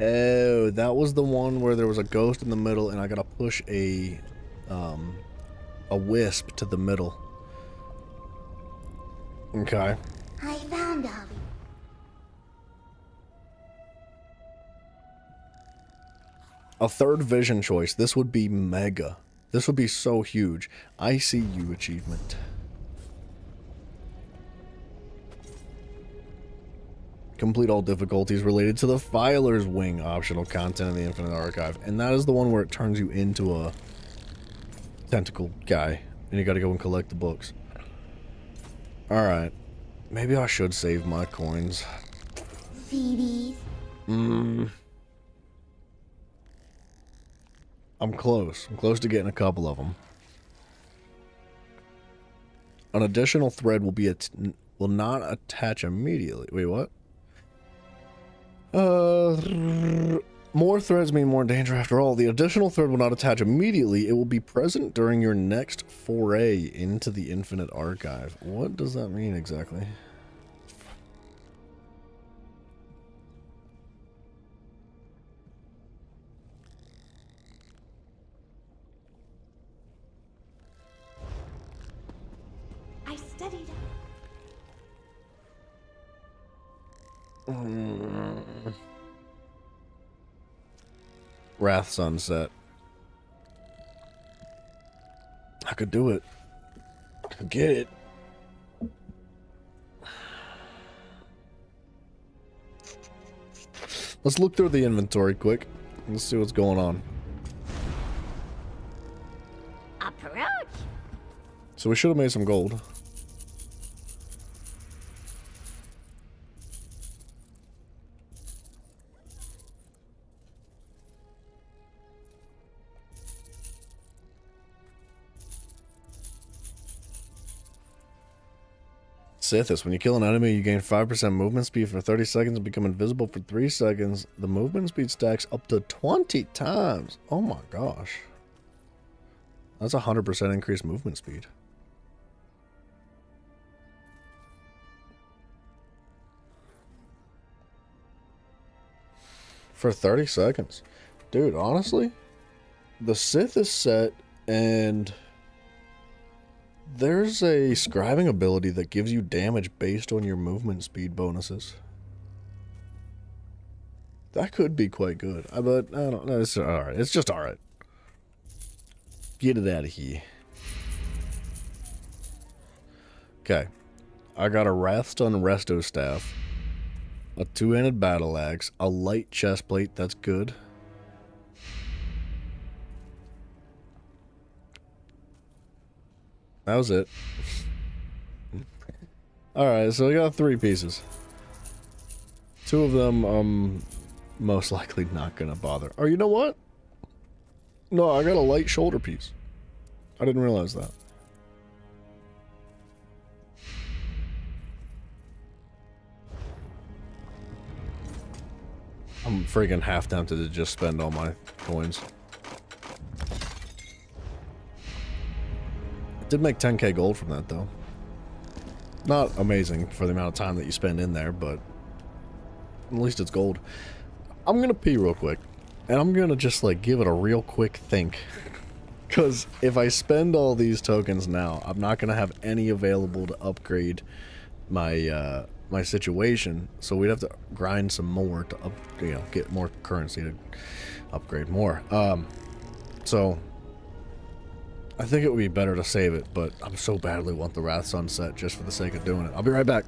Oh, that was the one where there was a ghost in the middle and I gotta push a wisp to the middle. Okay. I found Ollie. A third vision choice. This would be mega. This would be so huge. I see you achievement. Complete all difficulties related to the Filer's Wing optional content in the Infinite Archive. And that is the one where it turns you into a tentacle guy. And you gotta go and collect the books. Alright. Maybe I should save my coins. CDs. I'm close. I'm close to getting a couple of them. An additional thread will not attach immediately. Wait, what? More threads mean more danger after all. The additional thread will not attach immediately. It will be present during your next foray into the Infinite Archive. What does that mean exactly? I studied. Wrath Sunset. I could do it. I could get it. Let's look through the inventory quick. Let's see what's going on. Approach. So we should have made some gold. Sithis. When you kill an enemy, you gain 5% movement speed for 30 seconds and become invisible for 3 seconds. The movement speed stacks up to 20 times. Oh my gosh. That's 100% increased movement speed. For 30 seconds. Dude, honestly, the Sithis set and... there's a scribing ability that gives you damage based on your movement speed bonuses. That could be quite good. But I don't know. It's alright. It's just alright. Get it out of here. Okay. I got a Wrathstone Resto Staff. A 2-handed battle axe. A light chest plate. That's good. That was it. Alright, so I got 3 pieces. 2 of them, I'm most likely not gonna bother. Oh, you know what? No, I got a light shoulder piece. I didn't realize that. I'm freaking half tempted to just spend all my coins. Did make 10k gold from that though. Not amazing for the amount of time that you spend in there, but at least it's gold. I'm gonna pee real quick, and I'm gonna just like give it a real quick think. Because if I spend all these tokens now, I'm not gonna have any available to upgrade my my situation. So we'd have to grind some more to get more currency to upgrade more. So I think it would be better to save it, but I'm so badly want the Wrath Sunset just for the sake of doing it. I'll be right back.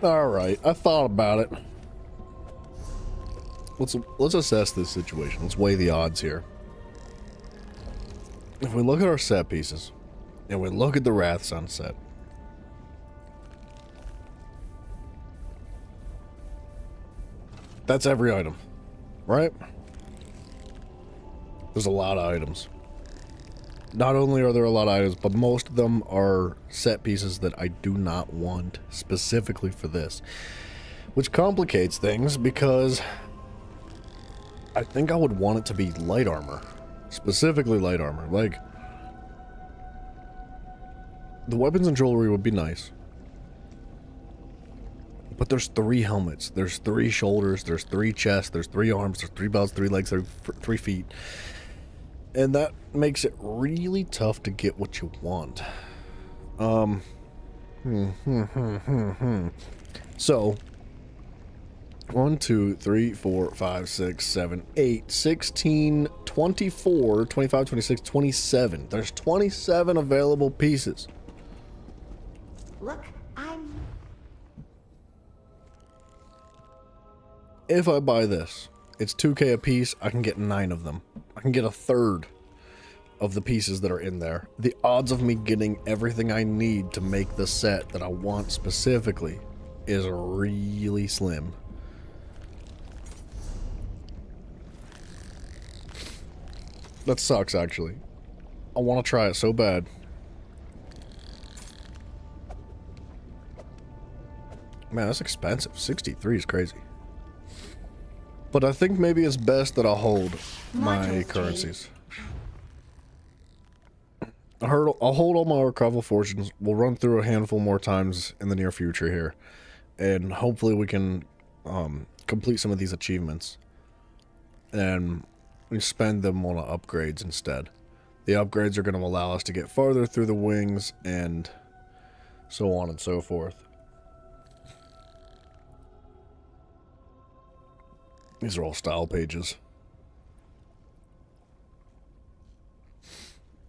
Alright, I thought about it. Let's assess this situation. Let's weigh the odds here. If we look at our set pieces, and we look at the Wrath Sunset, that's every item, right? There's a lot of items. Not only are there a lot of items, but most of them are set pieces that I do not want specifically for this. Which complicates things because I think I would want it to be light armor. Specifically light armor. Like, the weapons and jewelry would be nice. But there's 3 helmets, there's 3 shoulders, there's 3 chests, there's 3 arms, there's 3 belts, 3 legs, there's 3 feet. And that makes it really tough to get what you want. So, 1, 2, 3, 4, 5, 6, 7, 8, 16, 24, 25, 26, 27. There's 27 available pieces. Look, If I buy this, it's 2K a piece, I can get 9 of them. I can get a third of the pieces that are in there. The odds of me getting everything I need to make the set that I want specifically is really slim. That sucks, actually. I want to try it so bad. Man, that's expensive. 63 is crazy. But I think maybe it's best that I hold my currencies. I'll hold all my archival fortunes. We'll run through a handful more times in the near future here. And hopefully we can complete some of these achievements. And we spend them on upgrades instead. The upgrades are going to allow us to get farther through the wings and so on and so forth. These are all style pages.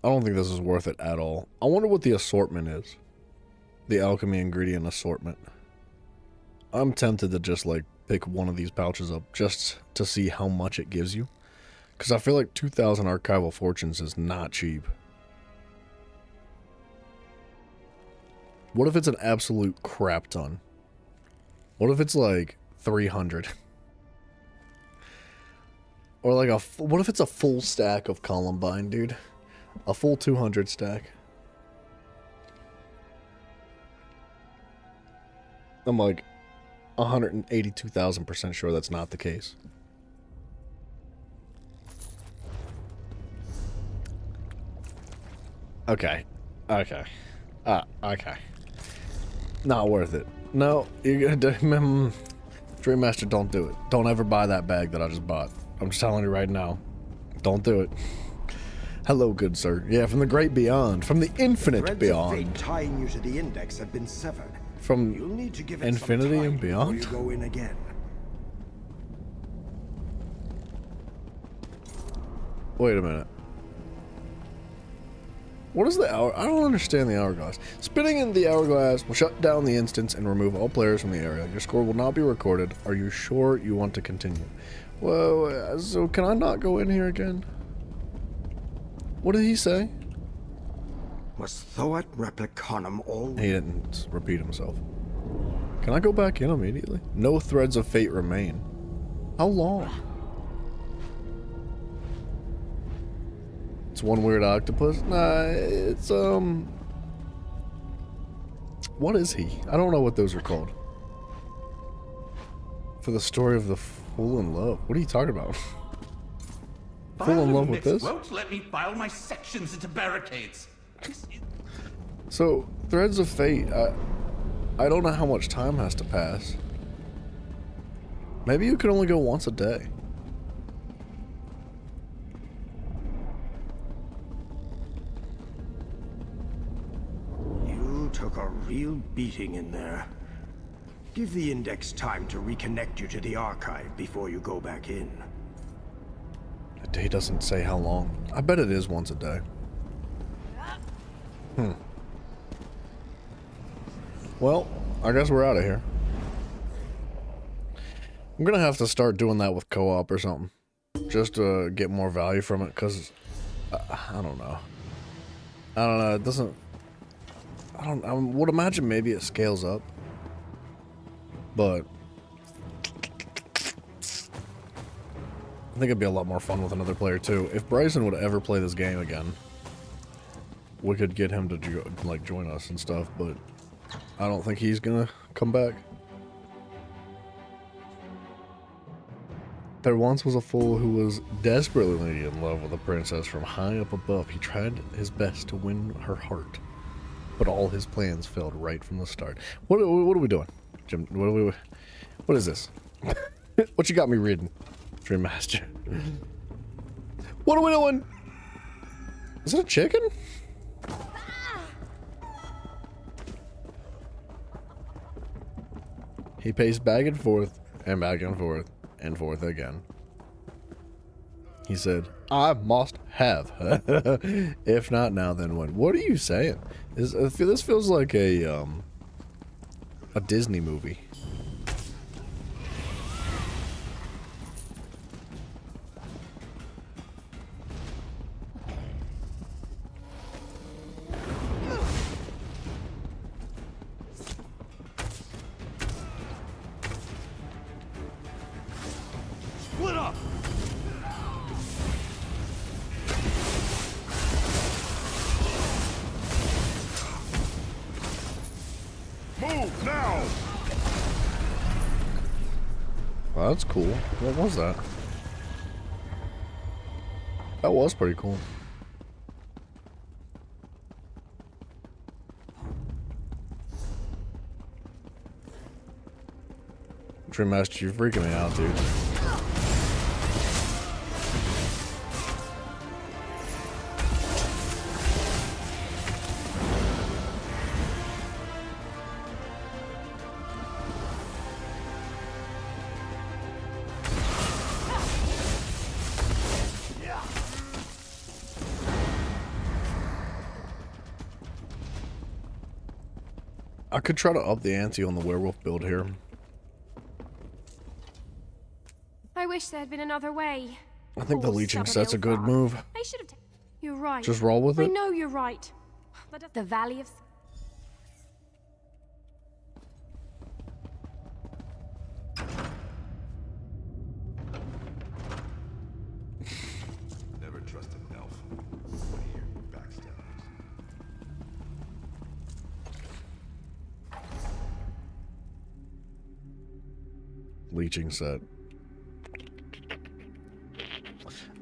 I don't think this is worth it at all. I wonder what the assortment is. The alchemy ingredient assortment. I'm tempted to just like pick one of these pouches up just to see how much it gives you. Because I feel like 2,000 archival fortunes is not cheap. What if it's an absolute crap ton? What if it's like 300? Or like what if it's a full stack of Columbine, dude? A full 200 stack. I'm like 182,000% sure that's not the case. Okay. Okay. Okay. Not worth it. No, you're gonna Dream Master, don't do it. Don't ever buy that bag that I just bought. I'm just telling you right now. Don't do it. Hello, good sir. Yeah, from the great beyond. From the infinite beyond. Threads of fate tying you to the index have been severed. From You'll need to give it infinity some time and beyond? before you go in again. Wait a minute. What is the hour? I don't understand the hourglass. Spinning in the hourglass will shut down the instance and remove all players from the area. Your score will not be recorded. Are you sure you want to continue? Whoa, so can I not go in here again? What did he say? Was Thoat Replicanum all? He didn't repeat himself. Can I go back in immediately? No threads of fate remain. How long? It's one weird octopus? Nah, it's, what is he? I don't know what those are called. For the story of the fool in love. What are you talking about? Fool in love with this? Won't let me file my sections into barricades. So, threads of fate, I don't know how much time has to pass. Maybe you can only go once a day. You took a real beating in there. Give the index time to reconnect you to the archive before you go back in. A day doesn't say how long. I bet it is once a day. Well, I guess we're out of here. I'm gonna have to start doing that with co-op or something. Just to get more value from it, because I don't know. I don't know, it doesn't... I would imagine maybe it scales up. But... I think it'd be a lot more fun with another player too. If Bryson would ever play this game again, we could get him to like join us and stuff, but I don't think he's gonna come back. There once was a fool who was desperately in love with a princess from high up above. He tried his best to win her heart, but all his plans failed right from the start. What are we doing, Jim? What is this? What you got me reading, Dream Master? What are we doing? Is it a chicken? He paced back and forth and back and forth and forth again. He said, I must have. If not now, then when? What are you saying? This feels like a Disney movie. Split up! Move now! Wow, that's cool. What was that? That was pretty cool. Dream Master, you're freaking me out, dude. I could try to up the ante on the werewolf build here. I wish there'd been another way. I think the leeching set's a good move. I should have. You're right. Just roll with it? I know you're right. But the Valley of. Never trust an elf. I hear backstabbers. Leeching set.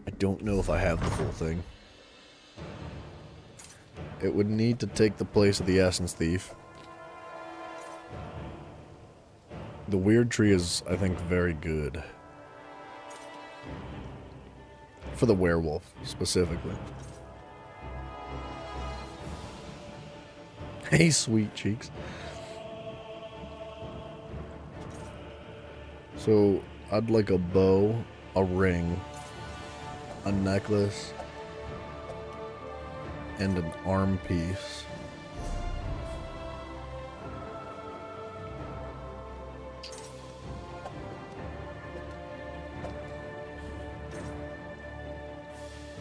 I don't know if I have the full thing. It would need to take the place of the Essence Thief. The Weird Tree is, I think, very good. For the werewolf, specifically. Hey, sweet cheeks. So, I'd like a bow, a ring, a necklace, and an arm piece.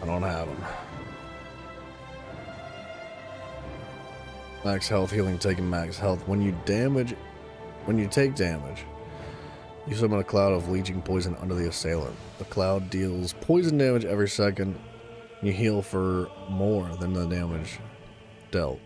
I don't have them. Max health, healing, taking max health. When you take damage, you summon a cloud of leeching poison under the assailant. The cloud deals poison damage every second. You heal for more than the damage dealt.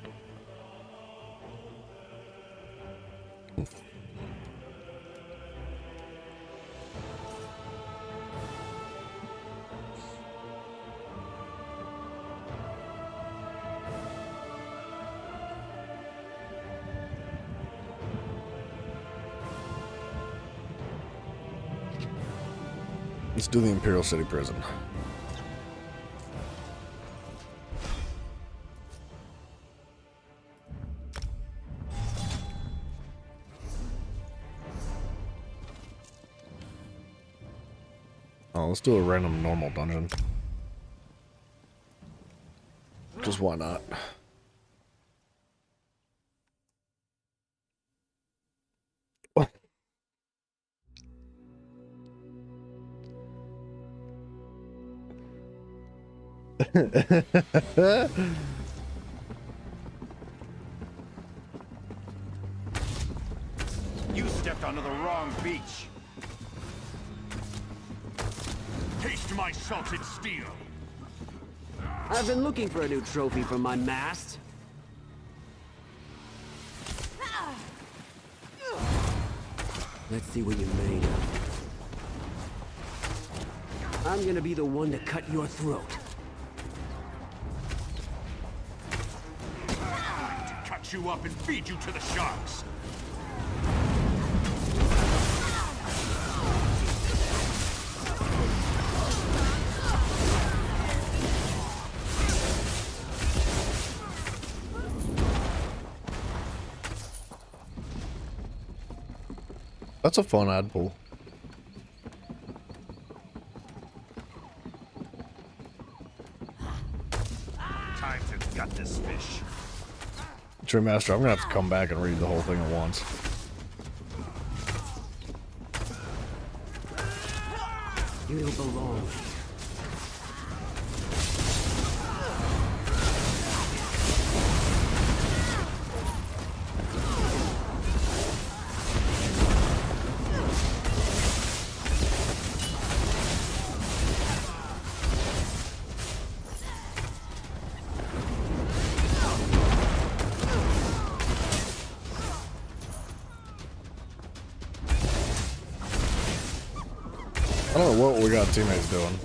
Let's do the Imperial City Prison. Oh, let's do a random normal dungeon. Just why not? You stepped onto the wrong beach. Taste my salted steel. I've been looking for a new trophy for my mast. Let's see what you're made of. I'm gonna be the one to cut your throat. To cut you up and feed you to the sharks. That's a fun ad pull. Time to gut this fish. Trim Master, I'm gonna have to come back and read the whole thing at once. You don't belong. I don't know what we got teammates doing.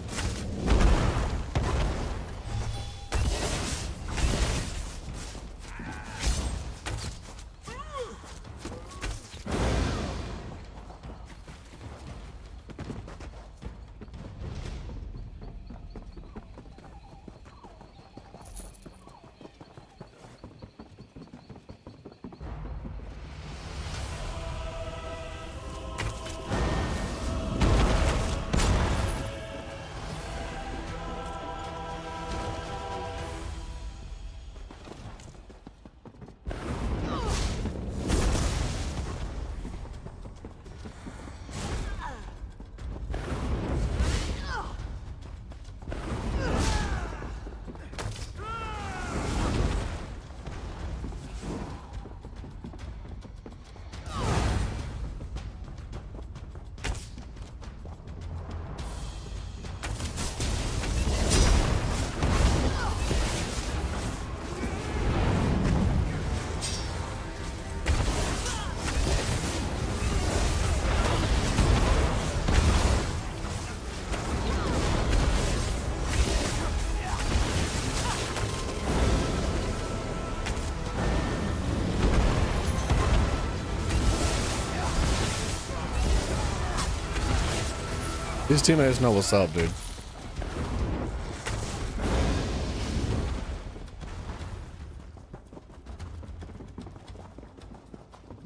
These teammates know what's up, dude.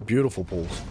Beautiful pulls.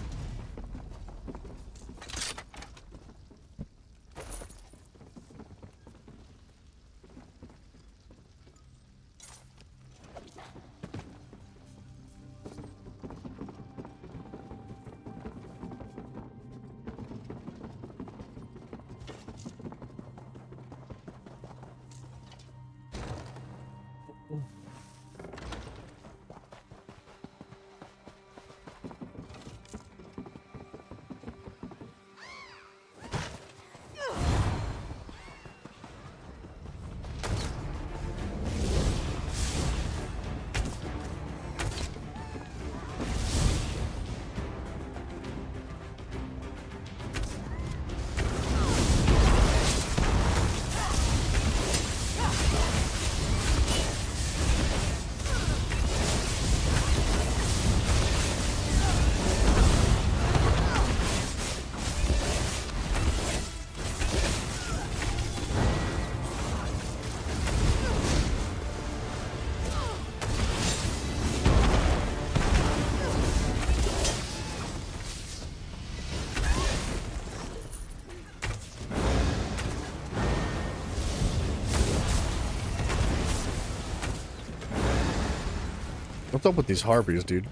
What's up with these harpies, dude?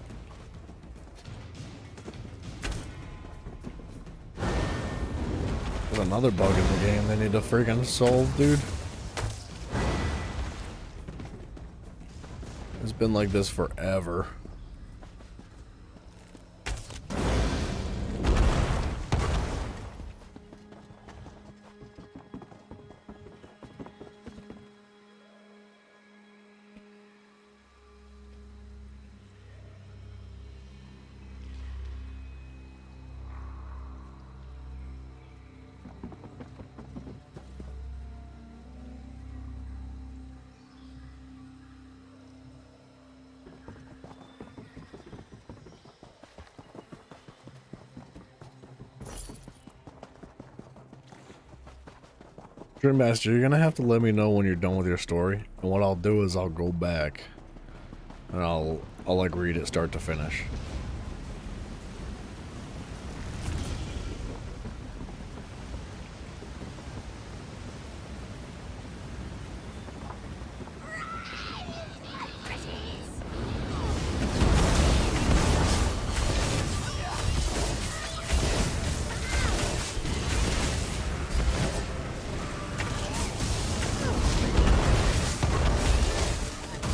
There's another bug in the game they need to freaking solve, dude. been like this forever. Dream Master, you're gonna have to let me know when you're done with your story, and what I'll do is I'll go back and I'll like read it start to finish.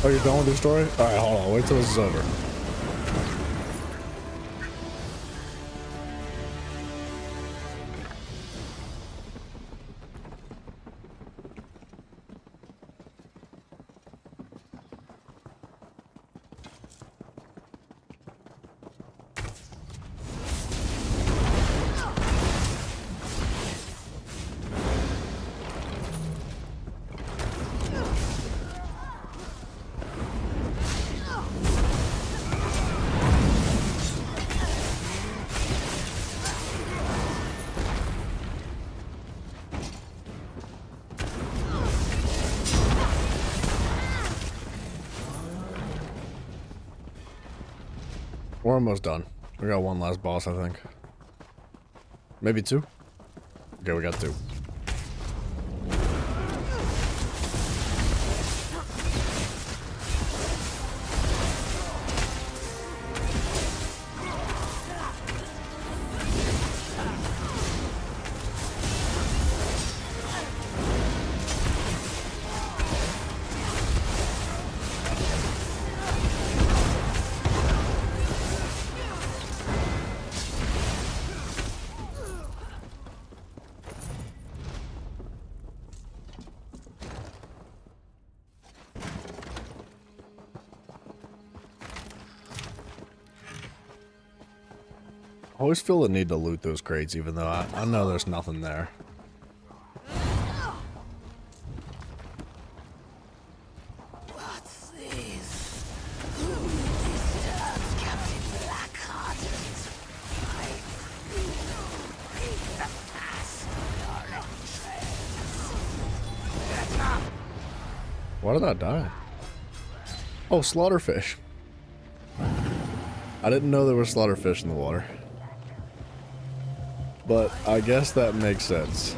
Oh, you're done with your story? Alright, hold on. Wait till this is over. We're almost done. We got one last boss, I think. Maybe two? Okay, we got two. I always feel the need to loot those crates, even though I know there's nothing there. What's this? Who disturbs Captain Blackheart's life? Read the past of your entrance. Get up! Why did I die? Oh, slaughterfish. I didn't know there were slaughterfish in the water. But I guess that makes sense.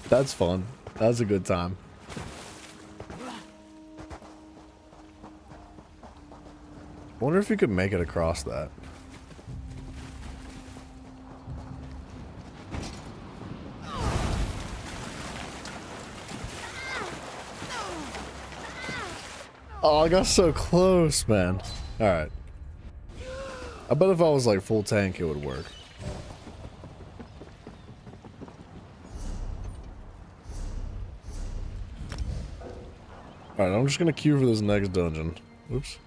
That's fun. That's a good time. I wonder if you could make it across that. Oh, I got so close, man. Alright. I bet if I was like full tank, it would work. Alright, I'm just gonna queue for this next dungeon. Oops.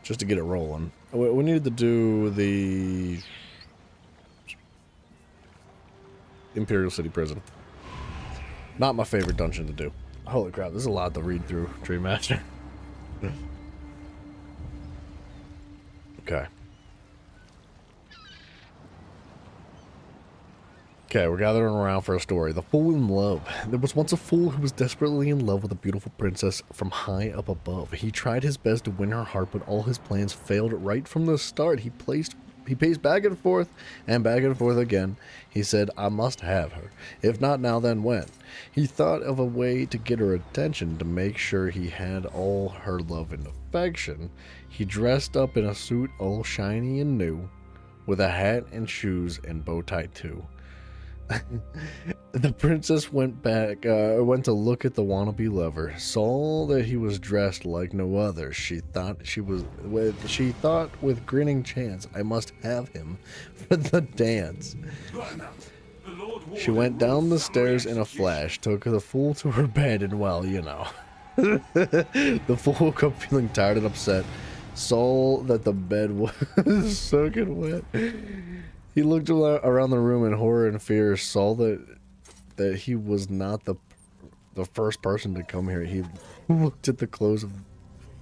Just to get it rolling. We needed to do the Imperial City Prison. Not my favorite dungeon to do. Holy crap, there's a lot to read through, Dream Master. Okay. Okay, we're gathering around for a story. The Fool in Love. There was once a fool who was desperately in love with a beautiful princess from high up above. He tried his best to win her heart, but all his plans failed right from the start. He paced back and forth again. He said, I must have her. If not now, then when? He thought of a way to get her attention, to make sure he had all her love and affection. He dressed up in a suit all shiny and new, with a hat and shoes and bow tie too. The princess went to look at the wannabe lover, saw that he was dressed like no other. She thought with grinning chance, I must have him for the dance. She went down the stairs in a flash, took the fool to her bed, and well, you know. The fool woke up feeling tired and upset, saw that the bed was soaking wet. He looked around the room in horror and fear, saw that he was not the first person to come here. He looked at the clothes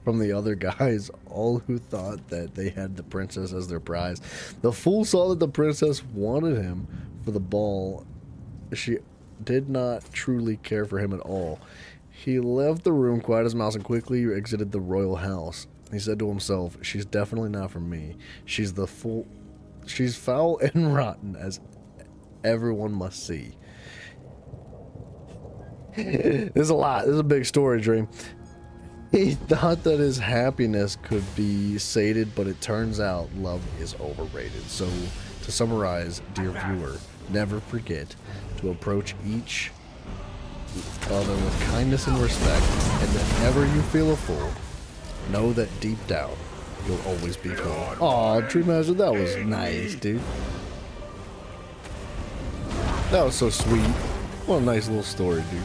from the other guys, all who thought that they had the princess as their prize. The fool saw that the princess wanted him for the ball. She did not truly care for him at all. He left the room quiet as a mouse and quickly exited the royal house. He said to himself, she's definitely not for me. She's foul and rotten, as everyone must see. There's a lot. This is a big story, Dream. He thought that his happiness could be sated, but it turns out love is overrated. So, to summarize, dear viewer, never forget to approach each other with kindness and respect, and whenever you feel a fool, know that deep down, you'll always be cool. Aw, Tree Master, that was nice, dude. That was so sweet. What a nice little story, dude.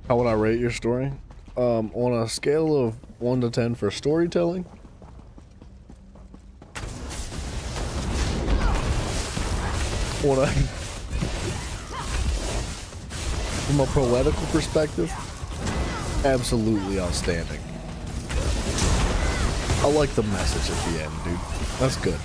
How would I rate your story? On a scale of 1 to 10 for storytelling, from a poetical perspective, absolutely outstanding. I like the message at the end, dude. That's good.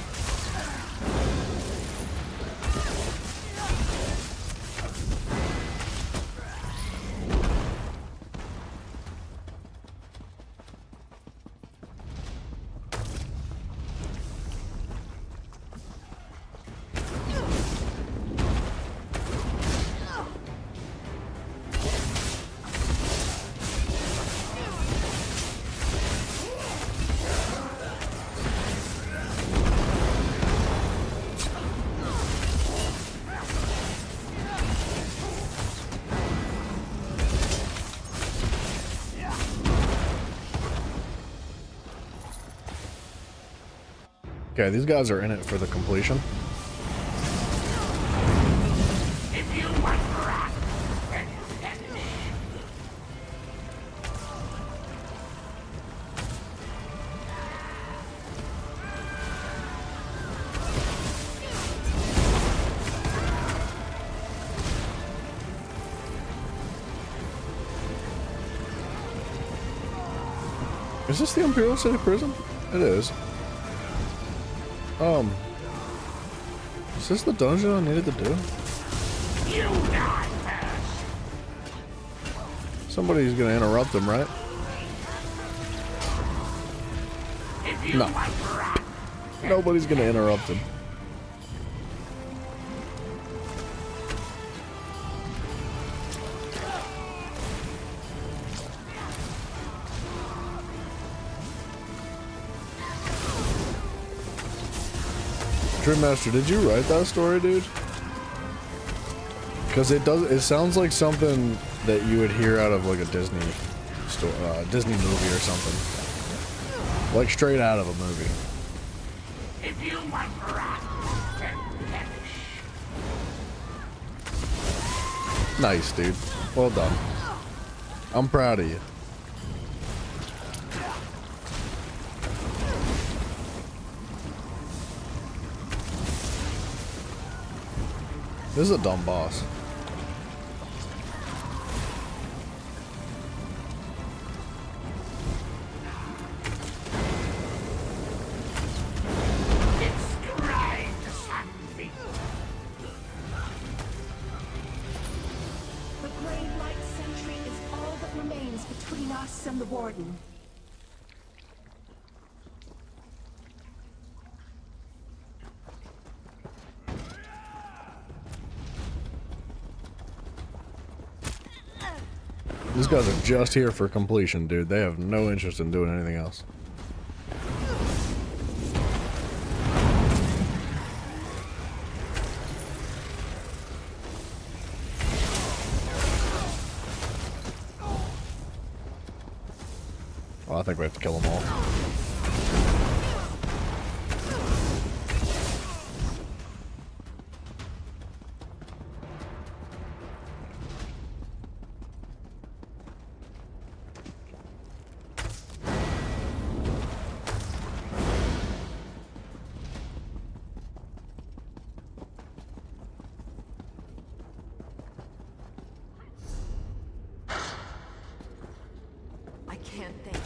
Okay, these guys are in it for the completion. If you want wrath, then finish. Is this the Imperial City Prison? It is. Is this the dungeon I needed to do? You die first. Somebody's gonna interrupt him, right? No. Nobody's gonna interrupt him. Dream Master, did you write that story, dude? Because it sounds like something that you would hear out of like a Disney movie or something. Like straight out of a movie. If you want wrath, then finish. Nice, dude. Well done. I'm proud of you. This is a dumb boss. The Grave Light Sentry is all that remains between us and the Warden. These guys are just here for completion, dude. They have no interest in doing anything else. Oh, I think we have to kill them all. I can't think.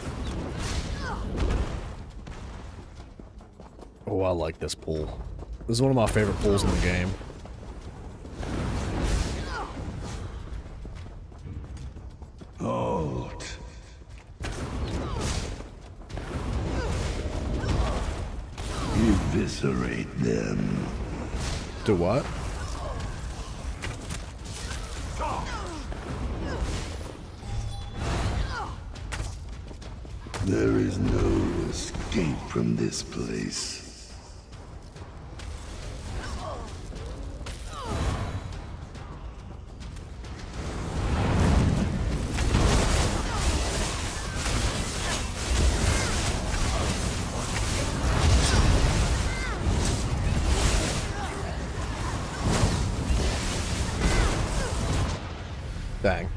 Oh, I like this pool. This is one of my favorite pools in the game. Halt. Eviscerate them. Do what? There is no escape from this place. Dang.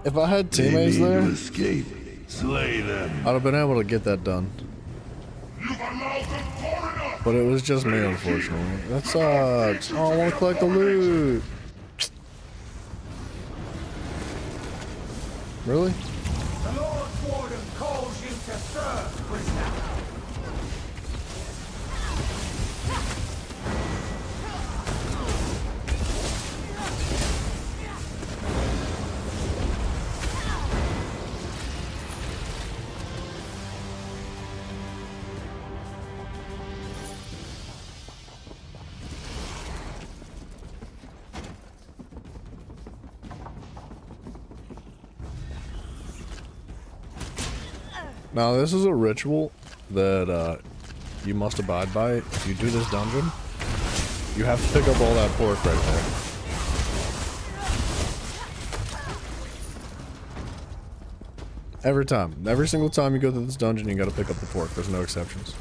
If I had They teammates need there, to escape. Slay them. I'd have been able to get that done. But it was just me, unfortunately. That sucks. Oh, I want to collect the loot. Really? The Lord Warden calls you to serve, prisoner. Now, this is a ritual that you must abide by. If you do this dungeon, you have to pick up all that pork right there. Every time. Every single time you go through this dungeon, you gotta pick up the pork. There's no exceptions.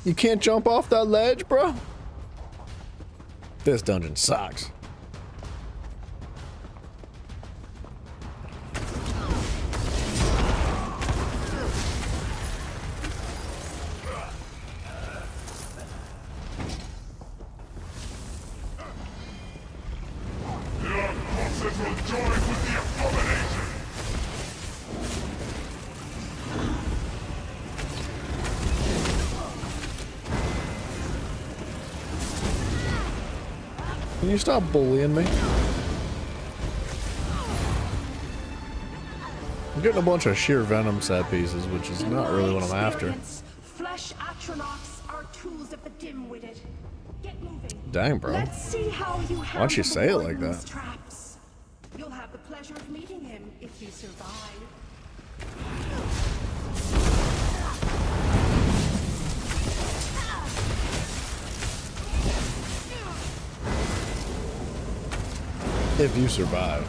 You can't jump off that ledge, bro? This dungeon sucks. Your corpses will join with the abomination. Can you stop bullying me? I'm getting a bunch of sheer venom set pieces, which is not really what I'm after. Flesh atronachs are tools of the dim-witted. Get moving. Dang, bro. Let's see how you Why don't you handle say the it like Warden's that? traps. You'll have the pleasure of meeting him if you survive. If you survive.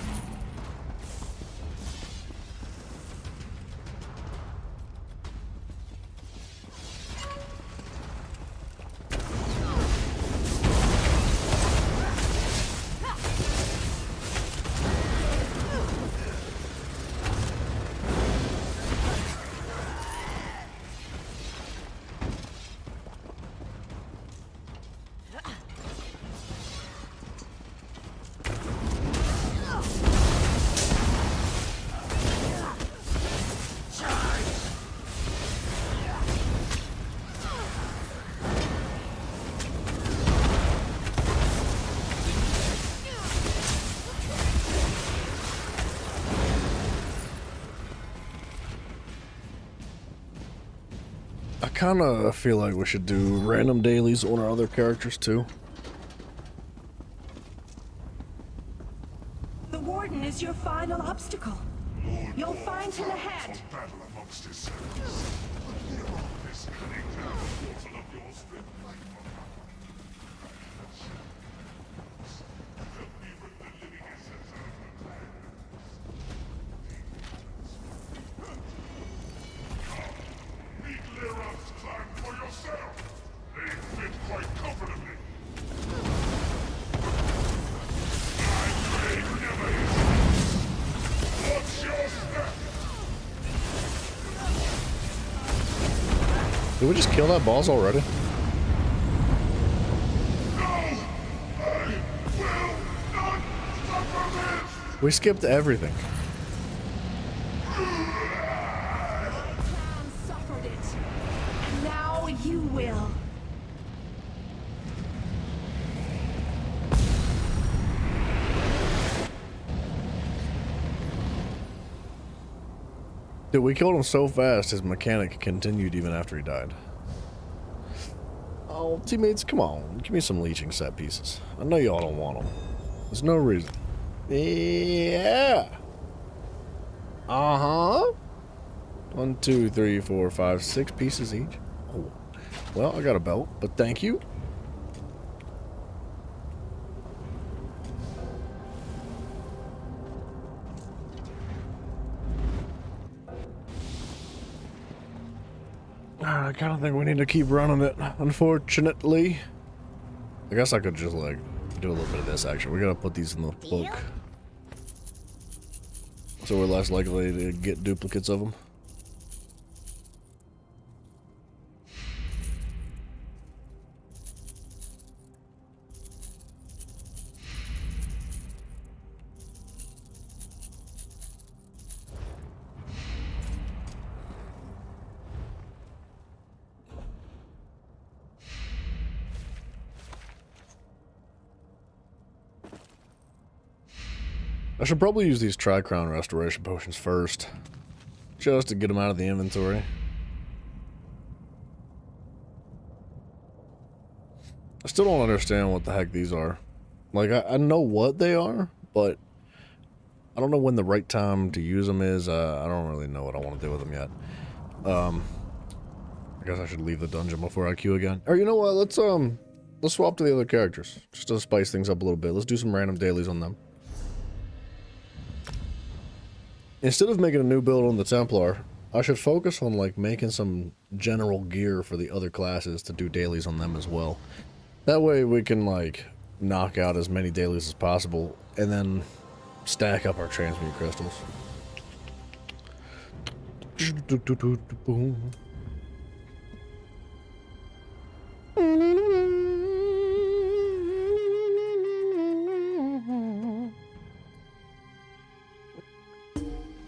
I kind of feel like we should do random dailies on our other characters too. The Warden is your final obstacle. You'll find him ahead. Battle amongst yourselves. But here on this cunning portal of yours been like help me rip the living essence out of the plans. Meet Lyra's clan for yourself. They fit quite comfortably. My blade never hits. What's your step? Did we just kill that boss already? We skipped everything. Suffered it. And now you will. Dude, we killed him so fast his mechanic continued even after he died. Oh, teammates, come on. Give me some leeching set pieces. I know y'all don't want them. There's no reason. Yeah. Uh-huh. 1, 2, 3, 4, 5, 6 pieces each. Oh. Well, I got a belt, but thank you. I kind of think we need to keep running it, unfortunately. I guess I could just, like, do a little bit of this, actually. We gotta put these in the book. So we're less likely to get duplicates of them. I should probably use these Tri-Crown restoration potions first, just to get them out of the inventory. I still don't understand what the heck these are. Like, I know what they are, but I don't know when the right time to use them is. I don't really know what I want to do with them yet. I guess I should leave the dungeon before I queue again. Or you know what? Let's swap to the other characters, just to spice things up a little bit. Let's do some random dailies on them. Instead of making a new build on the Templar, I should focus on, like, making some general gear for the other classes to do dailies on them as well. That way we can, like, knock out as many dailies as possible and then stack up our transmute crystals.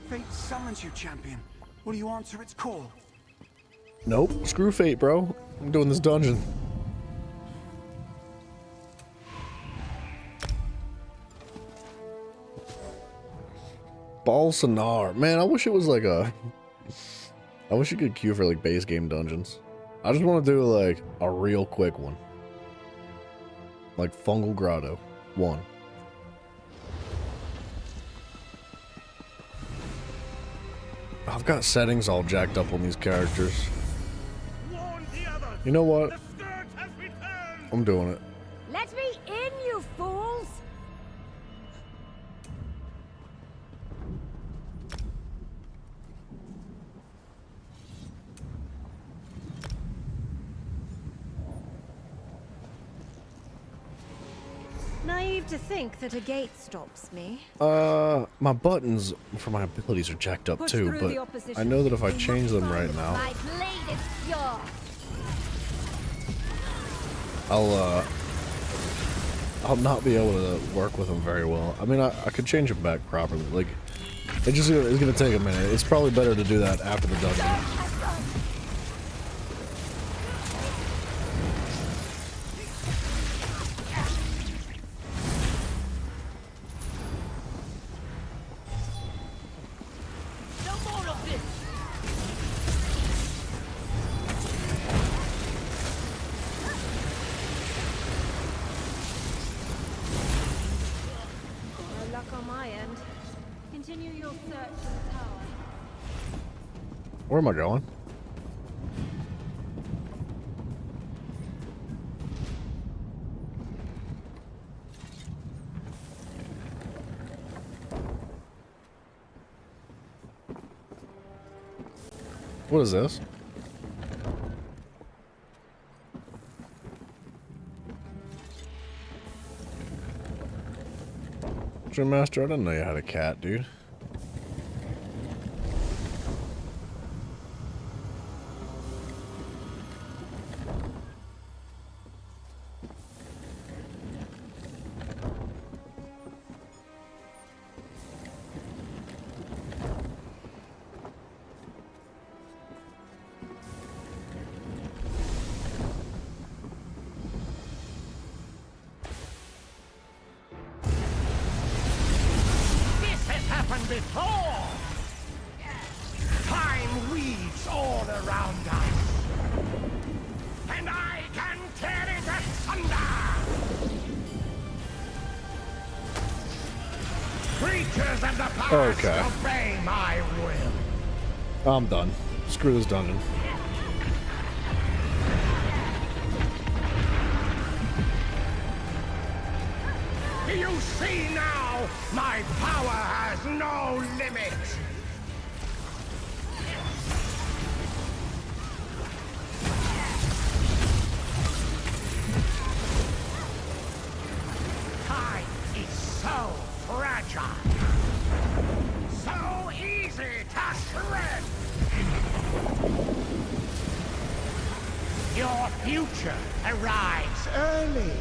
Fate summons you, champion. Will you answer its call? Nope. Screw fate, bro. I'm doing this dungeon. Balsanar. Man, I wish it was like a... I wish you could queue for, like, base game dungeons. I just want to do, like, a real quick one. Like Fungal Grotto 1. I've got settings all jacked up on these characters. You know what? I'm doing it. Let me in, you fools! to think that a gate stops me. My buttons for my abilities are jacked up too, but I know that if I change them right now, My blade is pure. I'll not be able to work with them very well. I mean, I could change them back properly. Like, it's gonna take a minute. It's probably better to do that after the dungeon. No luck on my end. Continue your search for the tower. Where am I going? What is this? Dream Master, I didn't know you had a cat, dude. This has happened before! Time weaves all around us. And I can tear it asunder! Creatures of the past Okay. obey my will. I'm done. Screw this dungeon. Do you see now? My power has no limit! Time is so fragile. So easy to shred! Your future arrives early.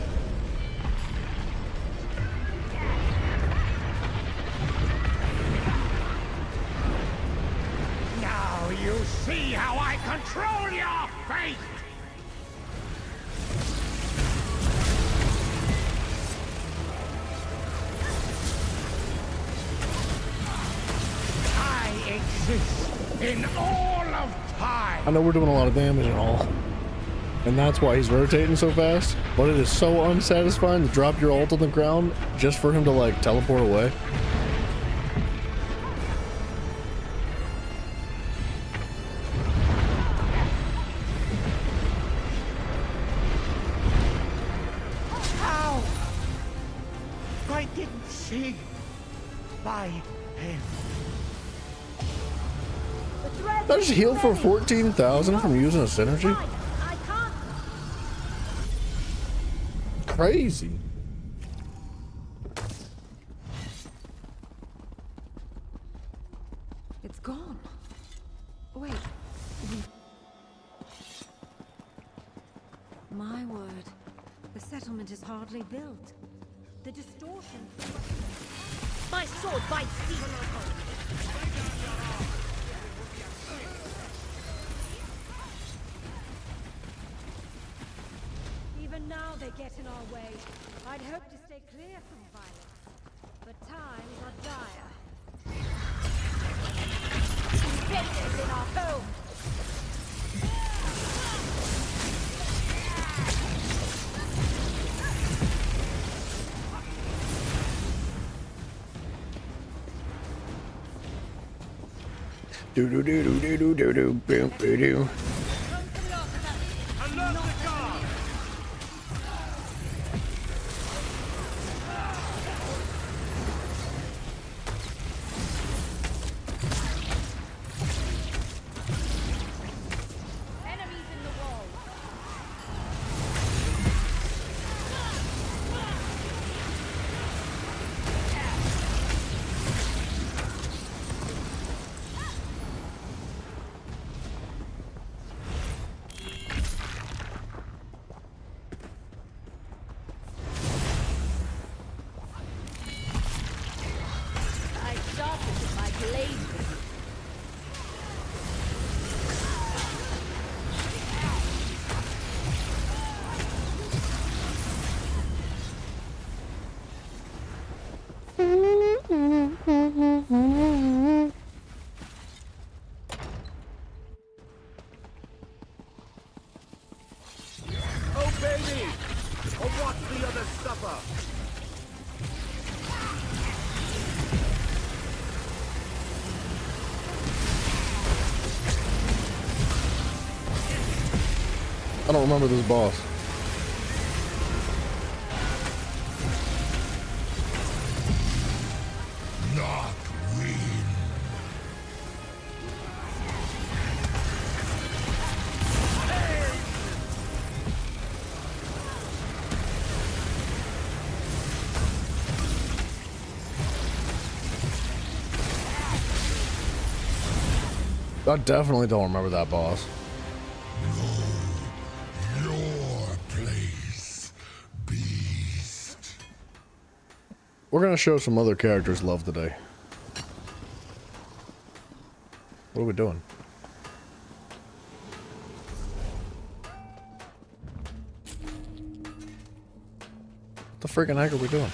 Now you see how I control your fate! I exist in all of time! I know we're doing a lot of damage and all. And that's why he's rotating so fast. But it is so unsatisfying to drop your ult on the ground just for him to, like, teleport away. How? I didn't see my hand. Did I just heal for 14,000 from using a synergy? I can't. Crazy. It's gone. Wait. My word. The settlement is hardly built. The distortion. My sword bites deep. Even now they get in our way. I'd hope to stay clear from violence. But times are dire. Invaders in our home! Do do do do do do do do do do do. Enemies in the wall! baby! Or watch the others suffer! I don't remember this boss. Not win. I definitely don't remember that boss. Your place, beast. We're gonna show some other characters love today. What are we doing? What the freaking heck are we doing?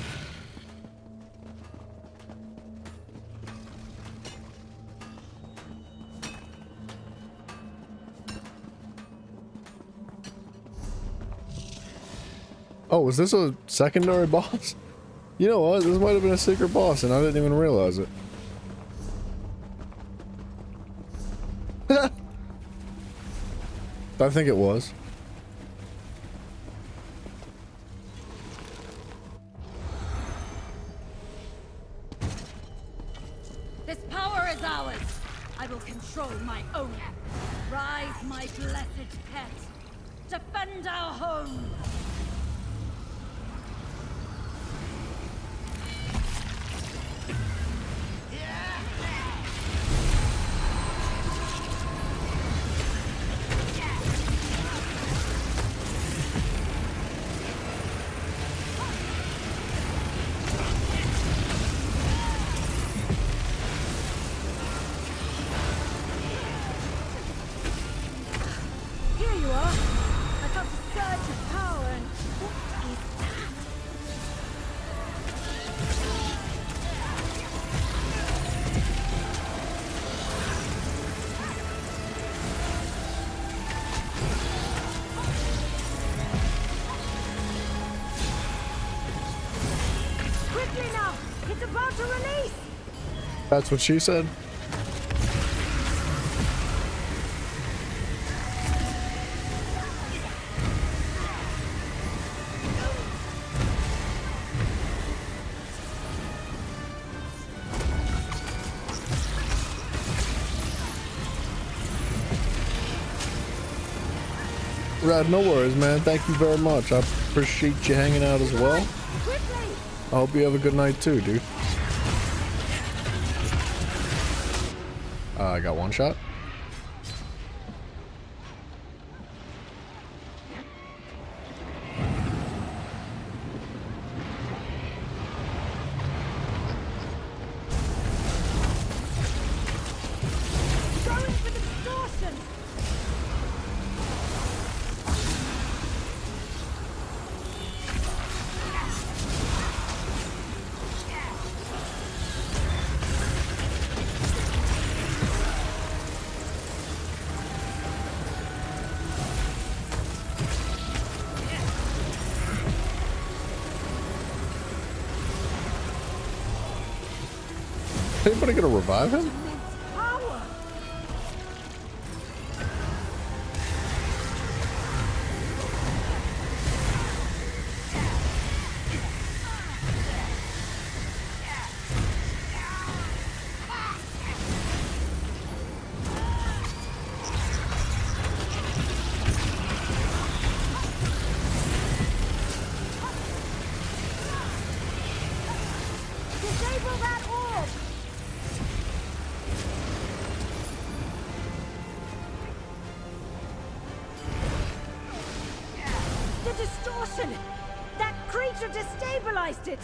Oh, is this a secondary boss? You know what? This might have been a secret boss and I didn't even realize it. I think it was. This power is ours. I will control my own. Rise, my blessed pet. Defend our home. Here you are. I felt a surge of power and what is that? Quickly now! It's about to release! That's what she said. Rad, no worries, man. Thank you very much. I appreciate you hanging out as well. I hope you have a good night too, dude. I got one shot. Going for the distortion! Anybody gonna revive him? Power! Disable that orb! The distortion! That creature destabilized it!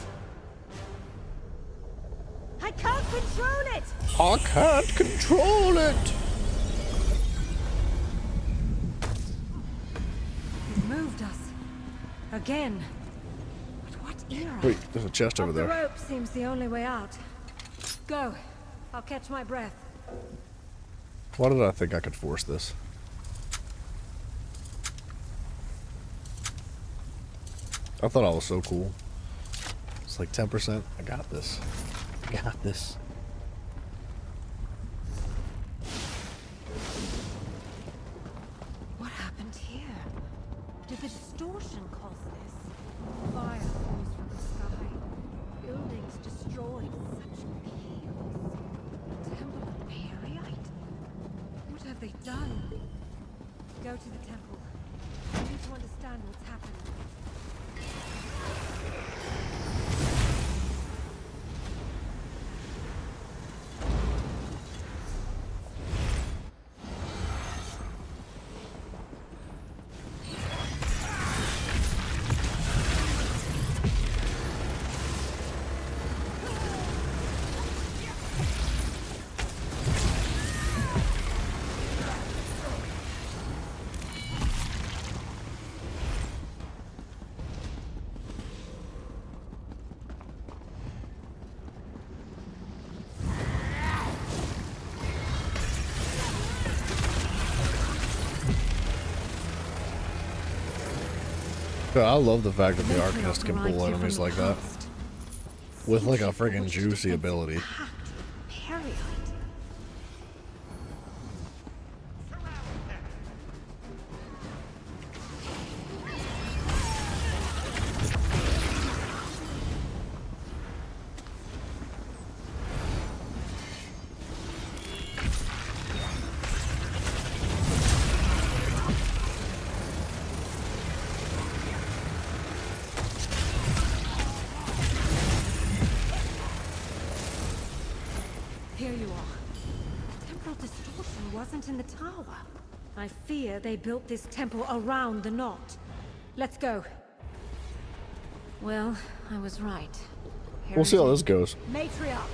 I can't control it! I can't control it. He's moved us. Again. But what era? Wait, there's a chest over The there. rope seems the only way out. Go. I'll catch my breath. Why did I think I could force this? I thought I was so cool. It's like 10%. I got this. I got this. What happened here? Did the distortion cause this? Fire falls from the sky. Buildings destroyed. Such chaos. Temple of Periite? What have they done? Go to the temple. I need to understand what's happened. God, I love the fact that the Arcanist can pull enemies like that. With like a friggin' juicy ability. Periite. Here you are. Temporal distortion wasn't in the tower. I fear they built this temple around the knot. Let's go. Well, I was right. We'll see how this goes. Matriarch,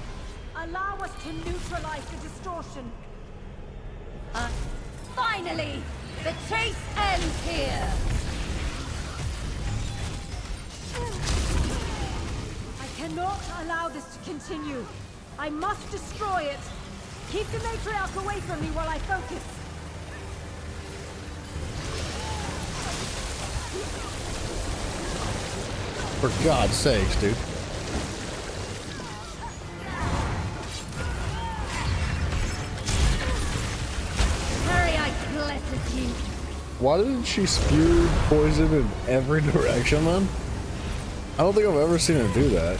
allow us to neutralize the distortion. Finally! The chase ends here! I cannot allow this to continue. I must destroy it. Keep the matriarch away from me while I focus. For God's sakes, dude. Periite blesses you. Why didn't she spew poison in every direction then? I don't think I've ever seen her do that.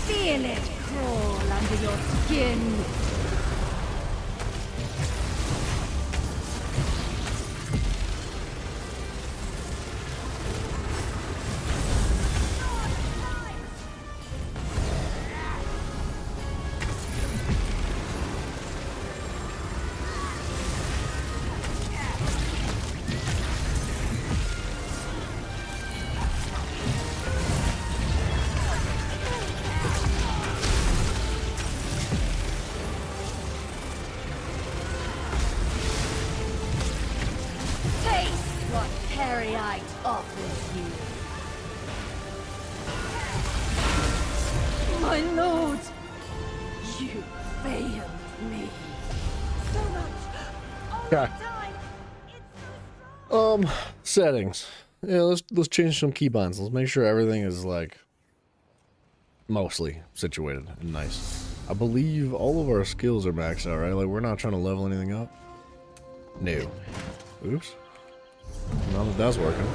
Feel it crawl under your skin. What Periite offers you. My lord! You failed me. So much. Okay. Settings. Yeah, let's change some keybinds. Let's make sure everything is like mostly situated and nice. I believe all of our skills are maxed out, right? Like we're not trying to level anything up. No. Oops. Now that that's working.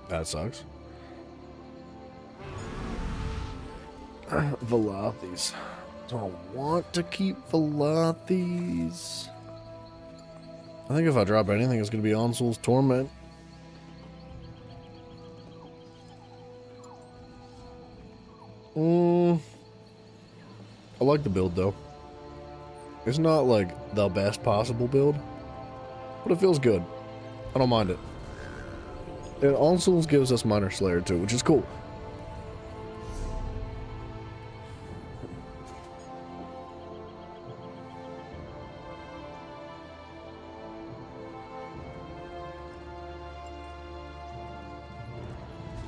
That sucks. Velathes. Do I want to keep Velathes? I think if I drop anything, it's going to be Ansul's Torment. like the build though. It's not like the best possible build, but it feels good. I don't mind it. And All Souls gives us Minor Slayer too, which is cool.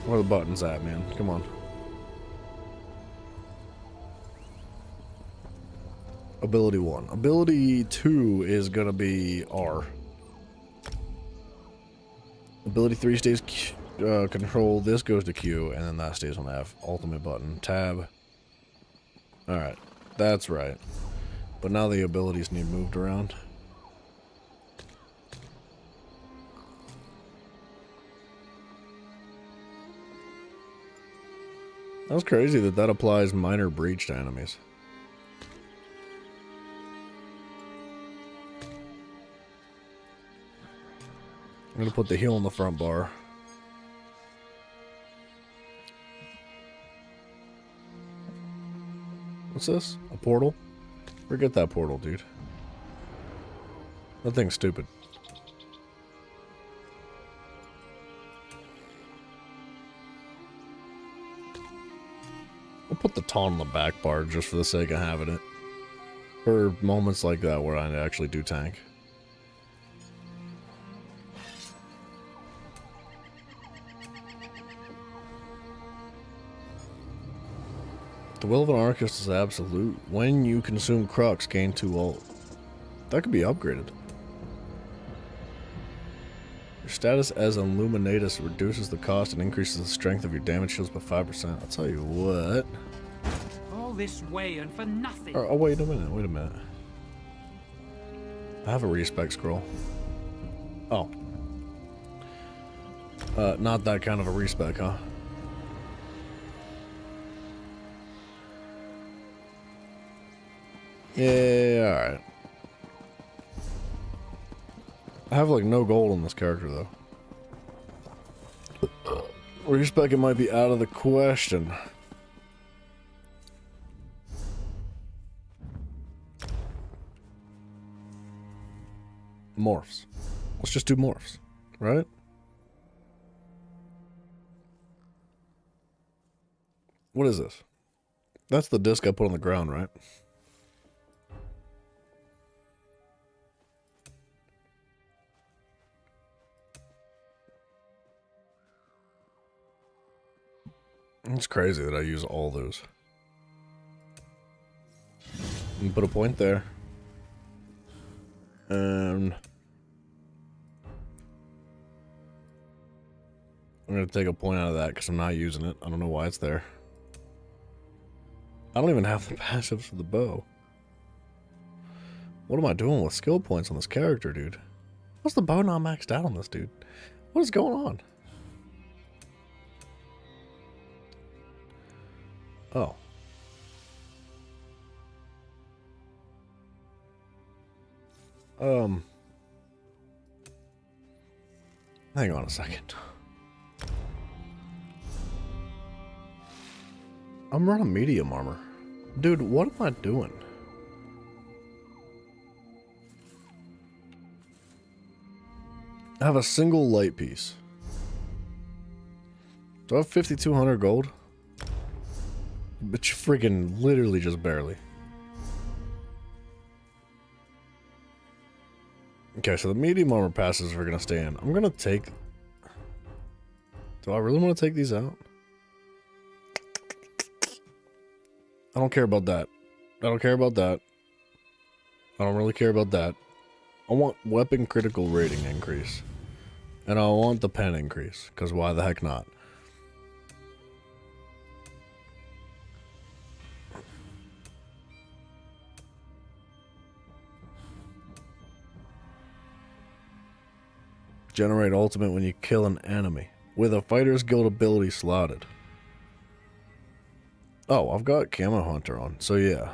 Where are the buttons at, man? Come on. Ability 1. Ability 2 is gonna be R. Ability 3 stays Q, control. This goes to Q, and then that stays on F. Ultimate button. Tab. Alright. That's right. But now the abilities need moved around. That's crazy that that applies minor breach to enemies. I'm gonna put the heal on the front bar. What's this? A portal? Forget that portal, dude. That thing's stupid. I'll put the taunt on the back bar just for the sake of having it. For moments like that where I actually do tank. The Will of an Archist is absolute. When you consume Crux, gain 2 ult. That could be upgraded. Your status as Illuminatus reduces the cost and increases the strength of your damage shields by 5%. I'll tell you what. All this way and for nothing. Oh, wait a minute, wait a minute. I have a respec scroll. Oh. Not that kind of a respec, huh? Yeah, alright. I have like no gold on this character though. Respec it might be out of the question. Morphs. Let's just do morphs, right? What is this? That's the disc I put on the ground, right? It's crazy that I use all those. And put a point there. And I'm going to take a point out of that because I'm not using it. I don't know why it's there. I don't even have the passives for the bow. What am I doing with skill points on this character, dude? What's the bow not maxed out on this dude? What is going on? Oh. Hang on a second. I'm running medium armor. Dude, what am I doing? I have a single light piece. Do I have 5,200 gold? But you freaking literally just barely. Okay, so the medium armor passes are gonna stay in. I'm gonna take... Do I really want to take these out? I don't care about that. I don't care about that. I don't really care about that. I want weapon critical rating increase. And I want the pen increase, because why the heck not? Generate ultimate when you kill an enemy with a Fighter's Guild ability slotted. Oh, I've got Camo Hunter on, so yeah.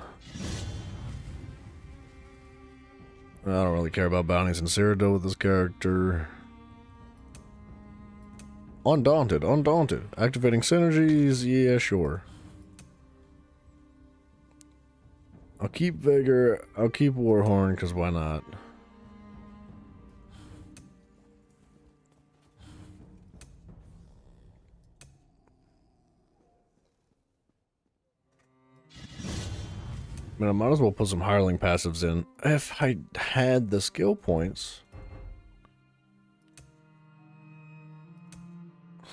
I don't really care about bounties and Cyrodiil with this character. Undaunted, Undaunted. Activating synergies, yeah, sure. I'll keep Vigor. I'll keep Warhorn, because why not? I mean, I might as well put some hireling passives in if I had the skill points.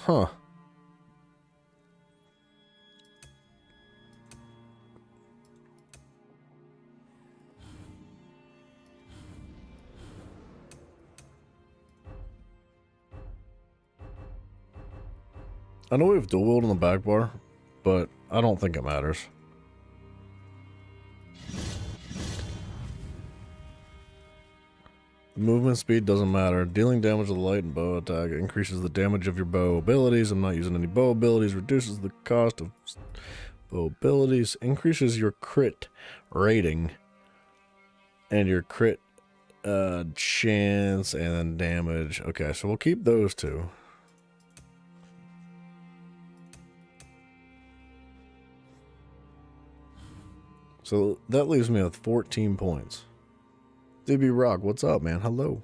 Huh. I know we have dual wield on the back bar, but I don't think it matters. Movement speed doesn't matter. Dealing damage with a light and bow attack increases the damage of your bow abilities. I'm not using any bow abilities. Reduces the cost of bow abilities. Increases your crit rating and your crit chance and damage. Okay, so we'll keep those two. So that leaves me with 14 points. DB Rock, what's up, man? Hello.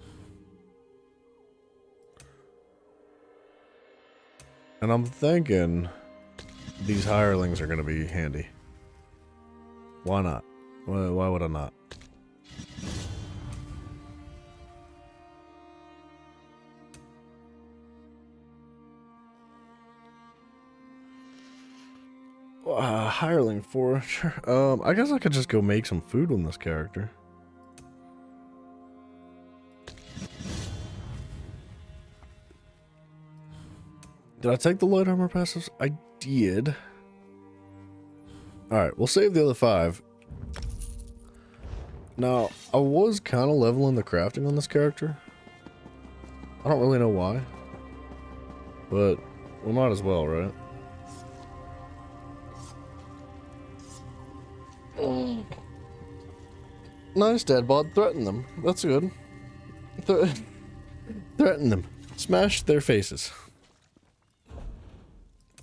And I'm thinking these hirelings are going to be handy. Why not? Why would I not? Hireling for sure. I guess I could just go make some food on this character. Did I take the light armor passives? I did. Alright, we'll save the other 5. Now, I was kind of leveling the crafting on this character. I don't really know why. But we might as well, right? Nice, Dadbod. Threaten them. That's good. Threaten them. Smash their faces.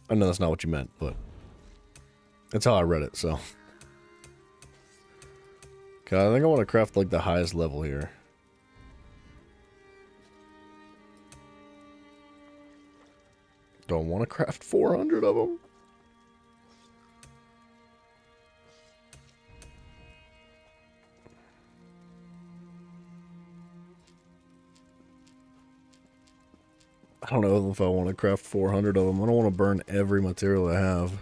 I know that's not what you meant, but that's how I read it, so. Okay, I think I want to craft like the highest level here. Don't want to craft 400 of them. I don't know if I want to craft 400 of them. I don't want to burn every material I have.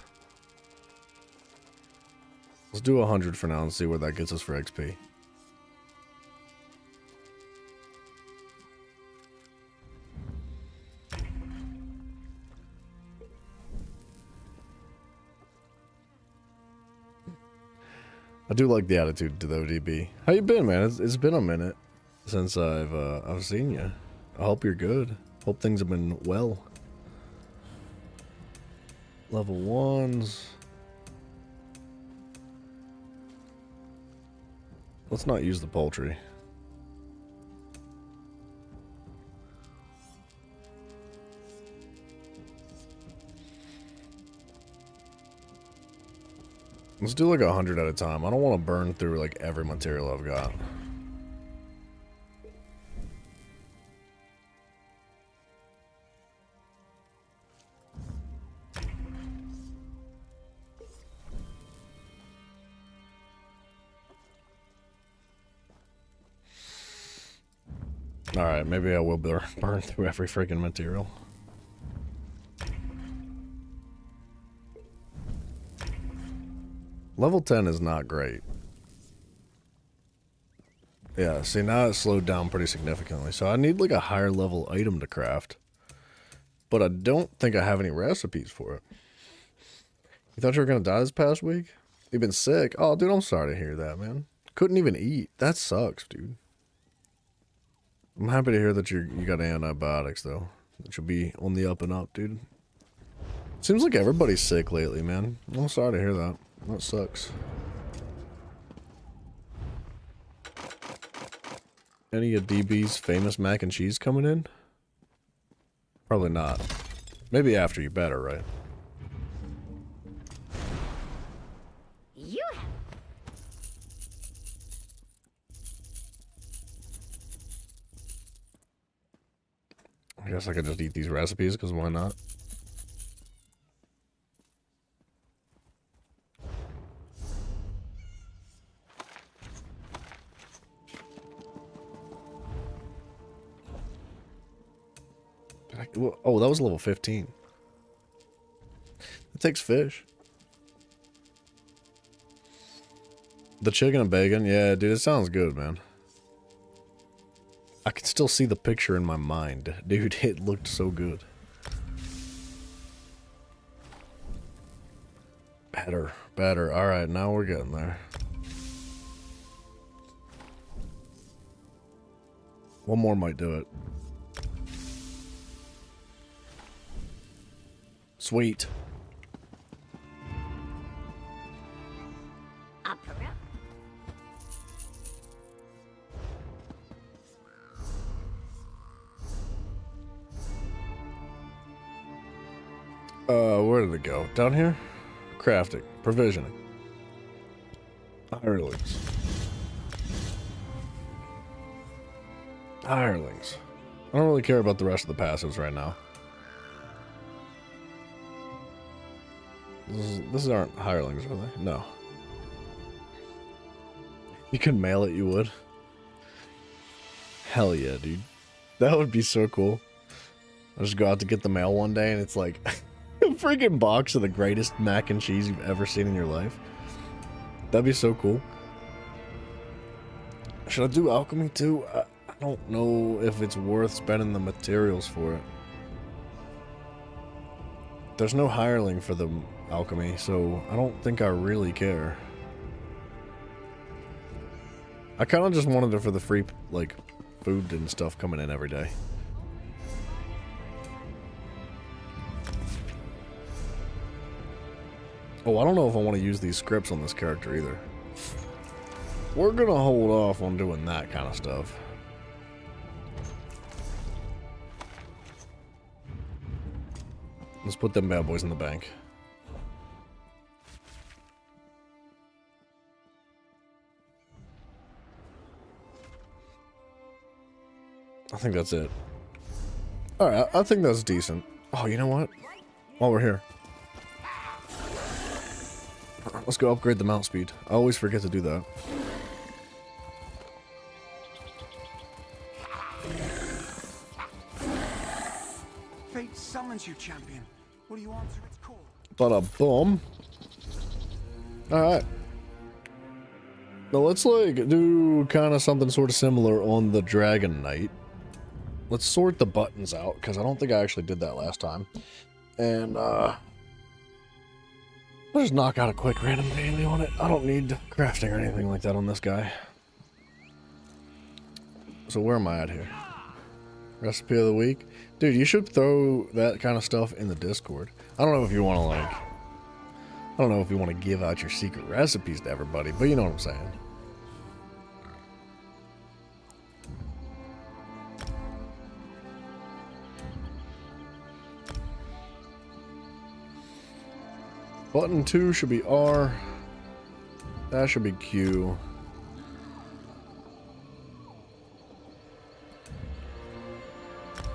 Let's do 100 for now and see where that gets us for XP. I do like the attitude to the ODB. How you been, man? It's been a minute since I've seen you. I hope you're good. Hope things have been well. Level 1s. Let's not use the poultry. Let's do like 100 at a time. I don't want to burn through like every material I've got. Alright, maybe I will burn through every freaking material. Level 10 is not great. Yeah, see now it slowed down pretty significantly. So I need like a higher level item to craft. But I don't think I have any recipes for it. You thought you were going to die this past week? You've been sick? Oh, dude, I'm sorry to hear that, man. Couldn't even eat. That sucks, dude. I'm happy to hear that you got antibiotics, though. That you'll be on the up and up, dude. Seems like everybody's sick lately, man. I'm sorry to hear that. That sucks. Any of DB's famous mac and cheese coming in? Probably not. Maybe after, you better, right? I guess I could just eat these recipes, because why not? Oh, that was level 15. It takes fish. The chicken and bacon? Yeah, dude, it sounds good, man. I can still see the picture in my mind. Dude, it looked so good. Better. Alright, now we're getting there. One more might do it. Sweet. Where did it go? Down here? Crafting. Provisioning. Hirelings. Hirelings. I don't really care about the rest of the passives right now. This aren't hirelings, are they? No. You could mail it, you would. Hell yeah, dude. That would be so cool. I just go out to get the mail one day and it's like a freaking box of the greatest mac and cheese you've ever seen in your life. That'd be so cool. Should I do alchemy too? I don't know if it's worth spending the materials for it. There's no hireling for the alchemy, so I don't think I really care. I kind of just wanted it for the free, like, food and stuff coming in every day. Oh, I don't know if I want to use these scripts on this character either. We're gonna hold off on doing that kind of stuff. Let's put them bad boys in the bank. I think that's it. Alright, I think that's decent. Oh, you know what? While we're here. Let's go upgrade the mount speed. I always forget to do that. Fate summons you, champion. What do you answer its call? Bada-boom. Alright. Now let's, like, do kind of something sort of similar on the Dragon Knight. Let's sort the buttons out, because I don't think I actually did that last time. And, I'll just knock out a quick random daily on it. I don't need crafting or anything like that on this guy. So where am I at here? Recipe of the week? Dude, you should throw that kind of stuff in the Discord. I don't know if you want to, like... I don't know if you want to give out your secret recipes to everybody, but you know what I'm saying. Button 2 should be R. That should be Q.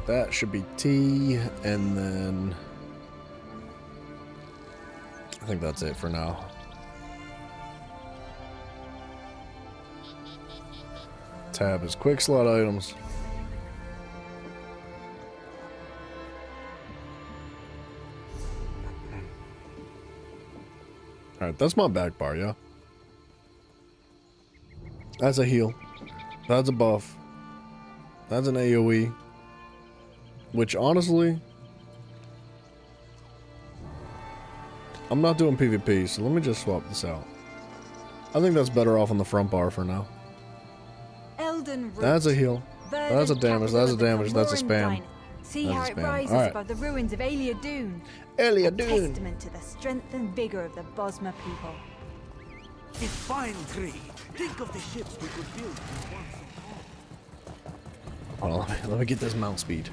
That should be T, and then... I think that's it for now. Tab is quick slot items. Alright, that's my back bar, yeah? That's a heal. That's a buff. That's an AoE. Which, honestly... I'm not doing PvP, so let me just swap this out. I think that's better off on the front bar for now. Elden Root. That's a heal. That's a damage. That's a damage. That's a spam. See That's how a it spam. rises Alright. above the ruins of Alia Dune. Alia A Dune. testament to the strength and vigor of the Bosma people. A fine tree. Think of the ships we could build with one. Hold on, let me get this mount speed.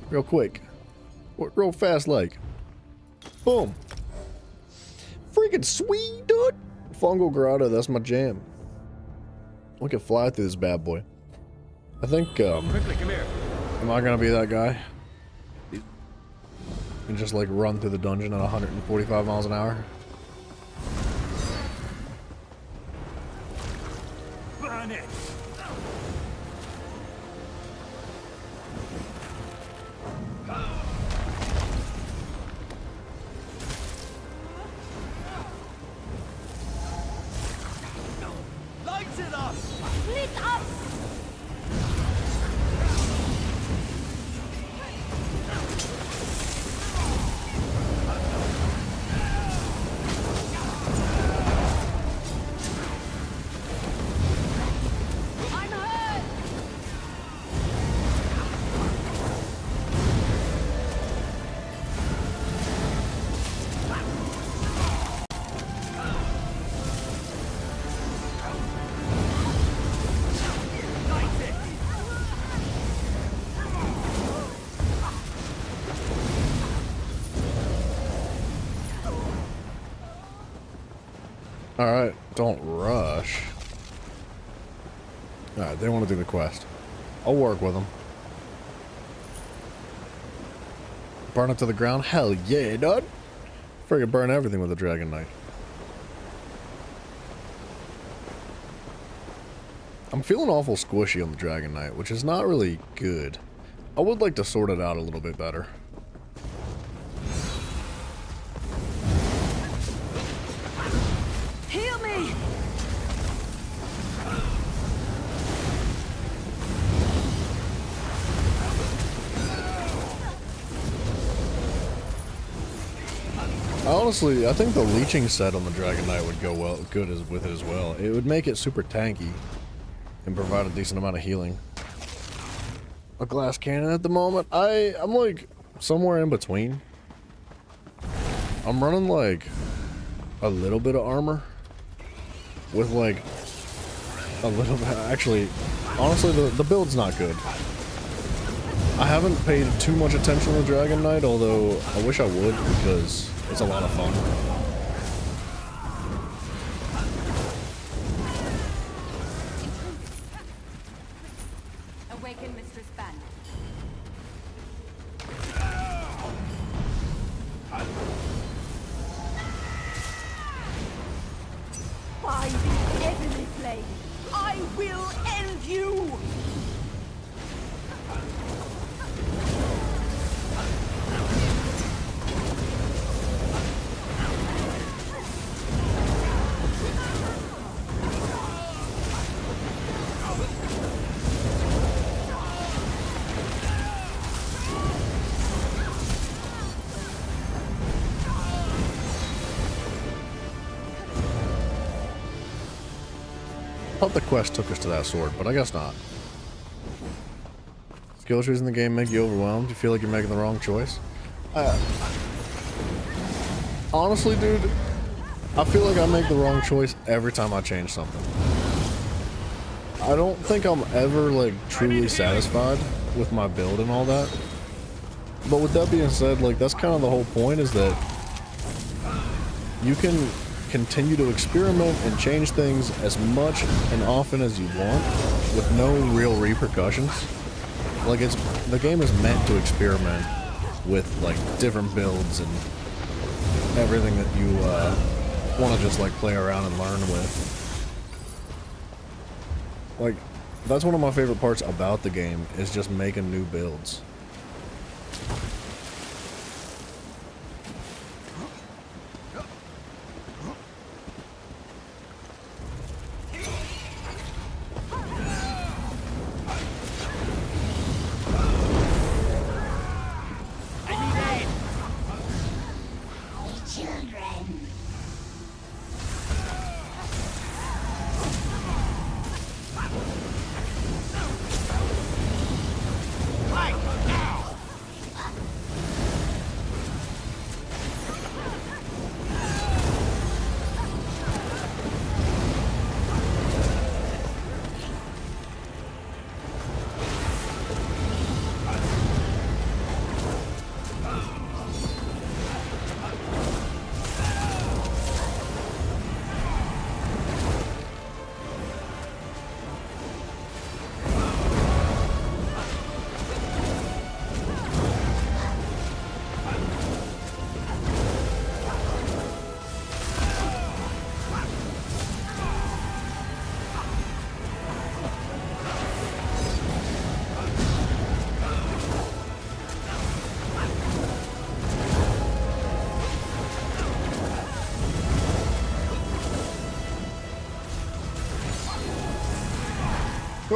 Real quick. Real fast like. Boom. Freaking sweet, dude. Fungal Grotto, that's my jam. We can fly through this bad boy. I think, Quickly, come here. Am I gonna be that guy? And just like run through the dungeon at 145 miles an hour? Burn it! Light it up! Lit up! I'm hurt! Alright, don't rush. Alright, they want to do the quest. I'll work with them. Burn it to the ground? Hell yeah, dude! Friggin' burn everything with a Dragon Knight. I'm feeling awful squishy on the Dragon Knight, which is not really good. I would like to sort it out a little bit better. Heal me! Honestly, I think the leeching set on the Dragon Knight would go with it as well. It would make it super tanky and provide a decent amount of healing. A glass cannon at the moment, I'm like somewhere in between. I'm running like a little bit of armor with like a little bit. Actually, honestly, the build's not good. I haven't paid too much attention to the Dragon Knight, although I wish I would because it's a lot of fun. Awaken Mistress Ban. By the heavenly flame, I will end you! I thought the quest took us to that sword, but I guess not. Skill trees in the game make you overwhelmed. You feel like you're making the wrong choice. Honestly, dude, I feel like I make the wrong choice every time I change something. I don't think I'm ever like truly satisfied with my build and all that. But with that being said, like that's kind of the whole point, is that you can continue to experiment and change things as much and often as you want with no real repercussions. Like the game is meant to experiment with like different builds and everything that you want to just like play around and learn with. Like that's one of my favorite parts about the game, is just making new builds.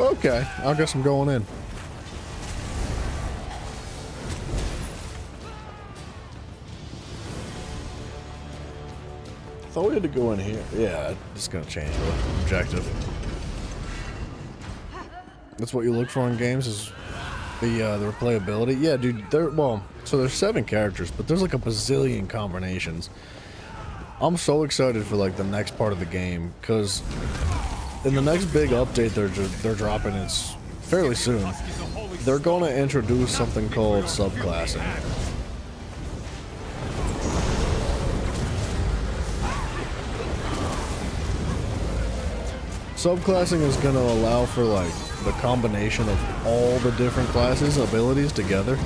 Okay, I guess I'm going in. Thought we had to go in here. Yeah, it's gonna change the objective. That's what you look for in games, is the replayability. Yeah, dude. So there's 7 characters, but there's like a bazillion combinations. I'm so excited for like the next part of the game, because in the next big update they're dropping, it's fairly soon. They're gonna introduce something called subclassing. Subclassing is going to allow for like the combination of all the different classes' abilities together.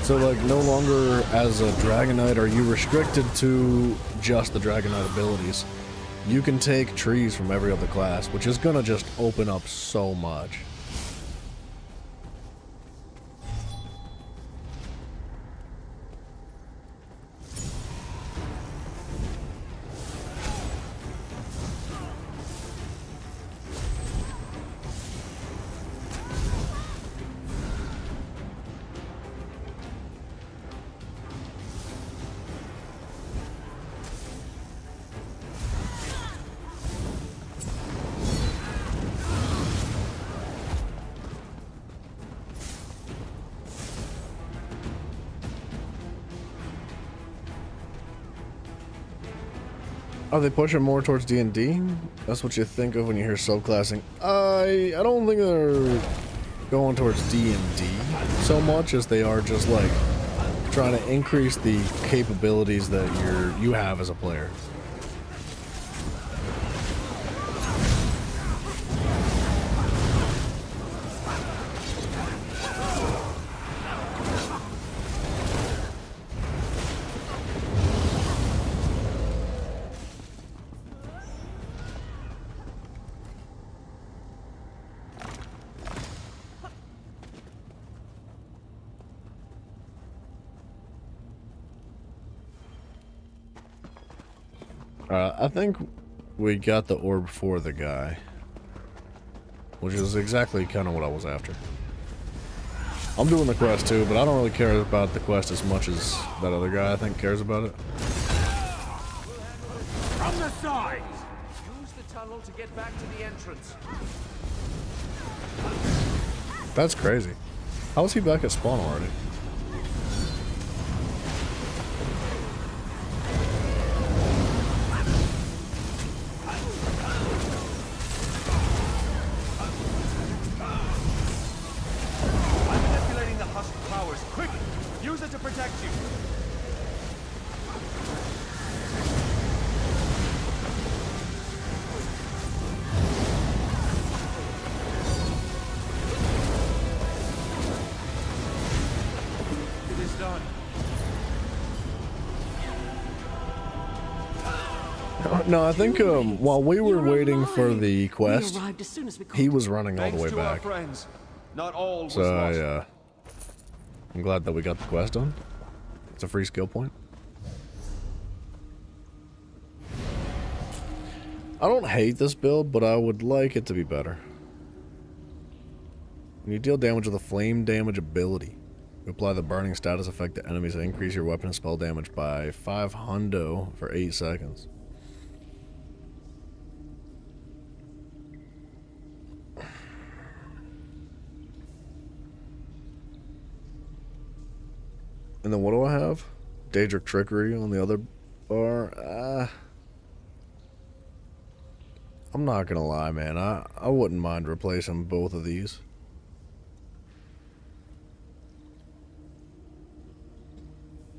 So like no longer as a Dragon Knight are you restricted to just the Dragon Knight abilities. You can take trees from every other class, which is going to just open up so much. Are they pushing more towards D&D? That's what you think of when you hear subclassing. I don't think they're going towards D&D so much as they are just like trying to increase the capabilities that you have as a player. I think we got the orb for the guy, which is exactly kind of what I was after. I'm doing the quest too, but I don't really care about the quest as much as that other guy I think cares about it. From the side! Use the tunnel to get back to the entrance. That's crazy. How is he back at spawn already? No, I think while we were waiting for the quest, he was running all the way back. So I'm glad that we got the quest done. It's a free skill point. I don't hate this build, but I would like it to be better. When you deal damage with a flame damage ability, you apply the burning status effect to enemies and increase your weapon and spell damage by 500 for 8 seconds. And then what do I have? Daedric Trickery on the other bar. I'm not gonna lie, man. I wouldn't mind replacing both of these.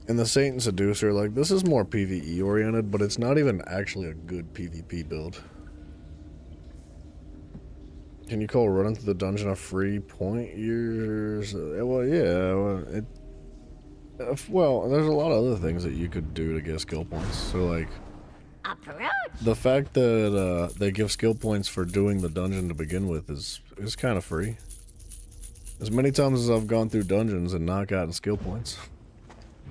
And the Satan Seducer, like, this is more PvE oriented, but it's not even actually a good PvP build. Can you call running through the dungeon a free point? Well, yeah. Well, there's a lot of other things that you could do to get skill points. So, like, the fact that they give skill points for doing the dungeon to begin with is kind of free. As many times as I've gone through dungeons and not gotten skill points,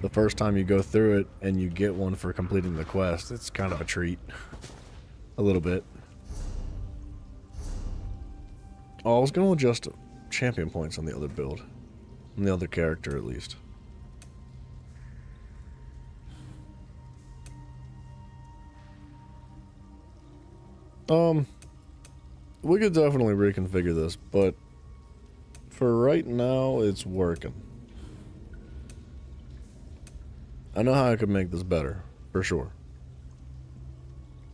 the first time you go through it and you get one for completing the quest, it's kind of a treat. A little bit. Oh, I was going to adjust champion points on the other build. On the other character, at least. We could definitely reconfigure this, but for right now, it's working. I know how I could make this better, for sure.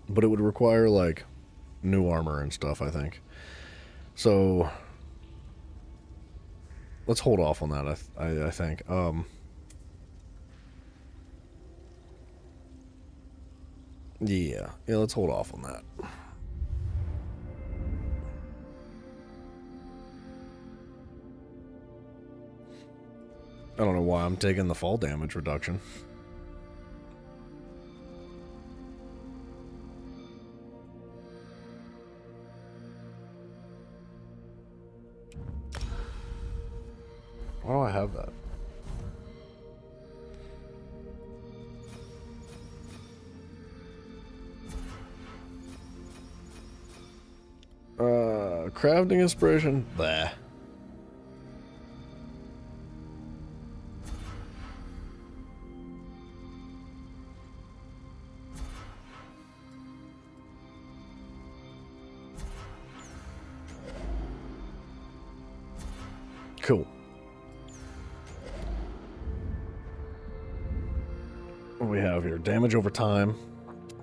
But it would require, like, new armor and stuff, I think. So, let's hold off on that, I think. Yeah, let's hold off on that. I don't know why I'm taking the fall damage reduction. Why do I have that? Crafting inspiration? Blah. Cool. What do we have here? Damage over time.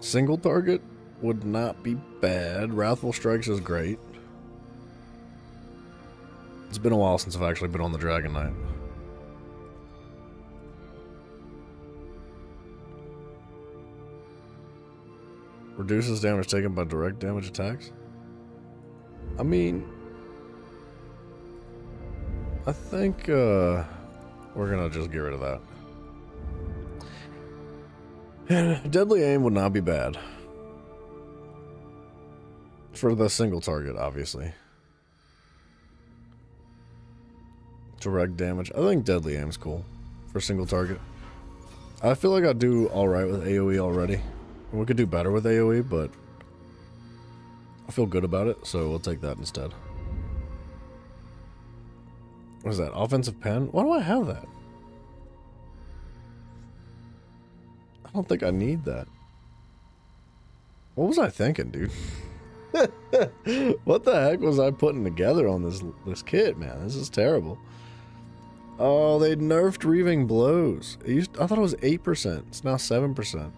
Single target would not be bad. Wrathful Strikes is great. It's been a while since I've actually been on the Dragon Knight. Reduces damage taken by direct damage attacks. I mean, I think we're gonna just get rid of that. And Deadly Aim would not be bad. For the single target, obviously. Direct damage. I think Deadly Aim's cool for single target. I feel like I do alright with AoE already. We could do better with AoE, but I feel good about it, so we'll take that instead. What is that? Offensive pen? Why do I have that? I don't think I need that. What was I thinking, dude? What the heck was I putting together on this kit, man? This is terrible. Oh, they nerfed Reaving Blows. I thought it was 8%. It's now 7%.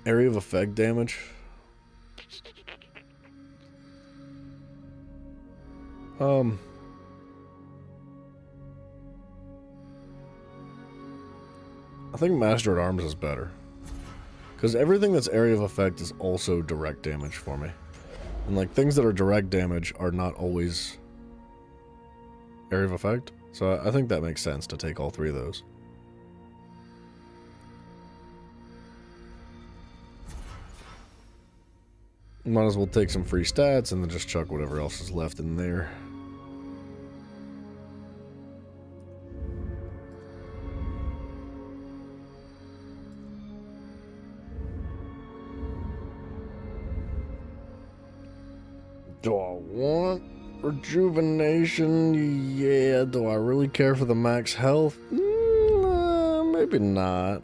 Area of effect damage. I think Master at Arms is better. Because everything that's area of effect is also direct damage for me. And like things that are direct damage are not always area of effect. So I think that makes sense to take all three of those. Might as well take some free stats and then just chuck whatever else is left in there. Do I want rejuvenation? Yeah. Do I really care for the max health? Maybe not.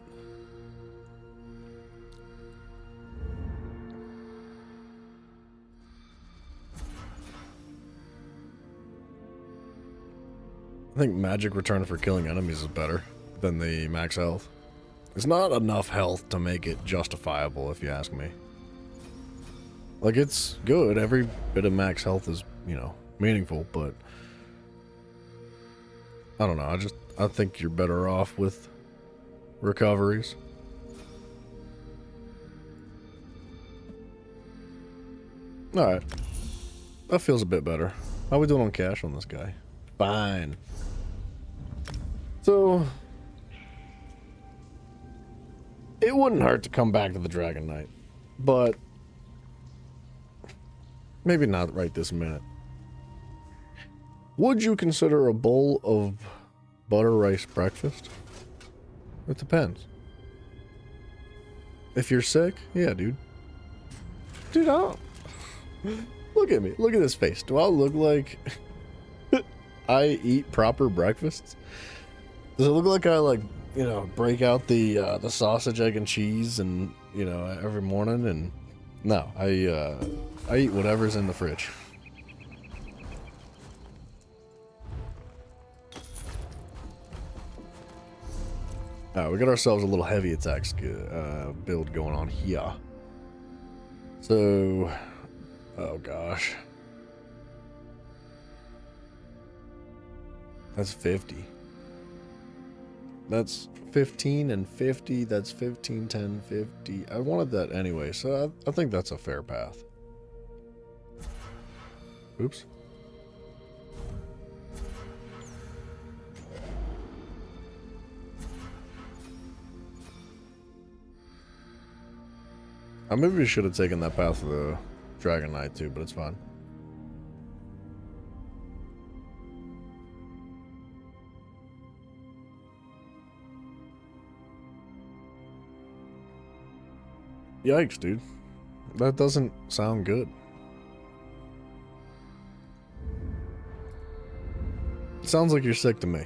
I think magic return for killing enemies is better than the max health. It's not enough health to make it justifiable, if you ask me. Like, it's good. Every bit of max health is, you know, meaningful, but I don't know. I think you're better off with recoveries. Alright. That feels a bit better. How we doing on cash on this guy? Fine. So, it wouldn't hurt to come back to the Dragon Knight, but maybe not right this minute. Would you consider a bowl of butter rice breakfast? It depends. If you're sick, yeah, dude. Dude, I don't... Look at me. Look at this face. Do I look like I eat proper breakfasts? Does it look like I, like, you know, break out the sausage, egg, and cheese and, you know, every morning? And no, I eat whatever's in the fridge. Alright, we got ourselves a little heavy attacks build going on here. So, oh gosh. That's 50. That's 15 and 50. That's 15, 10, 50. I wanted that anyway, so I think that's a fair path. Oops. I maybe should have taken that path of the Dragon Knight too, but it's fine. Yikes, dude. That doesn't sound good. Sounds like you're sick to me.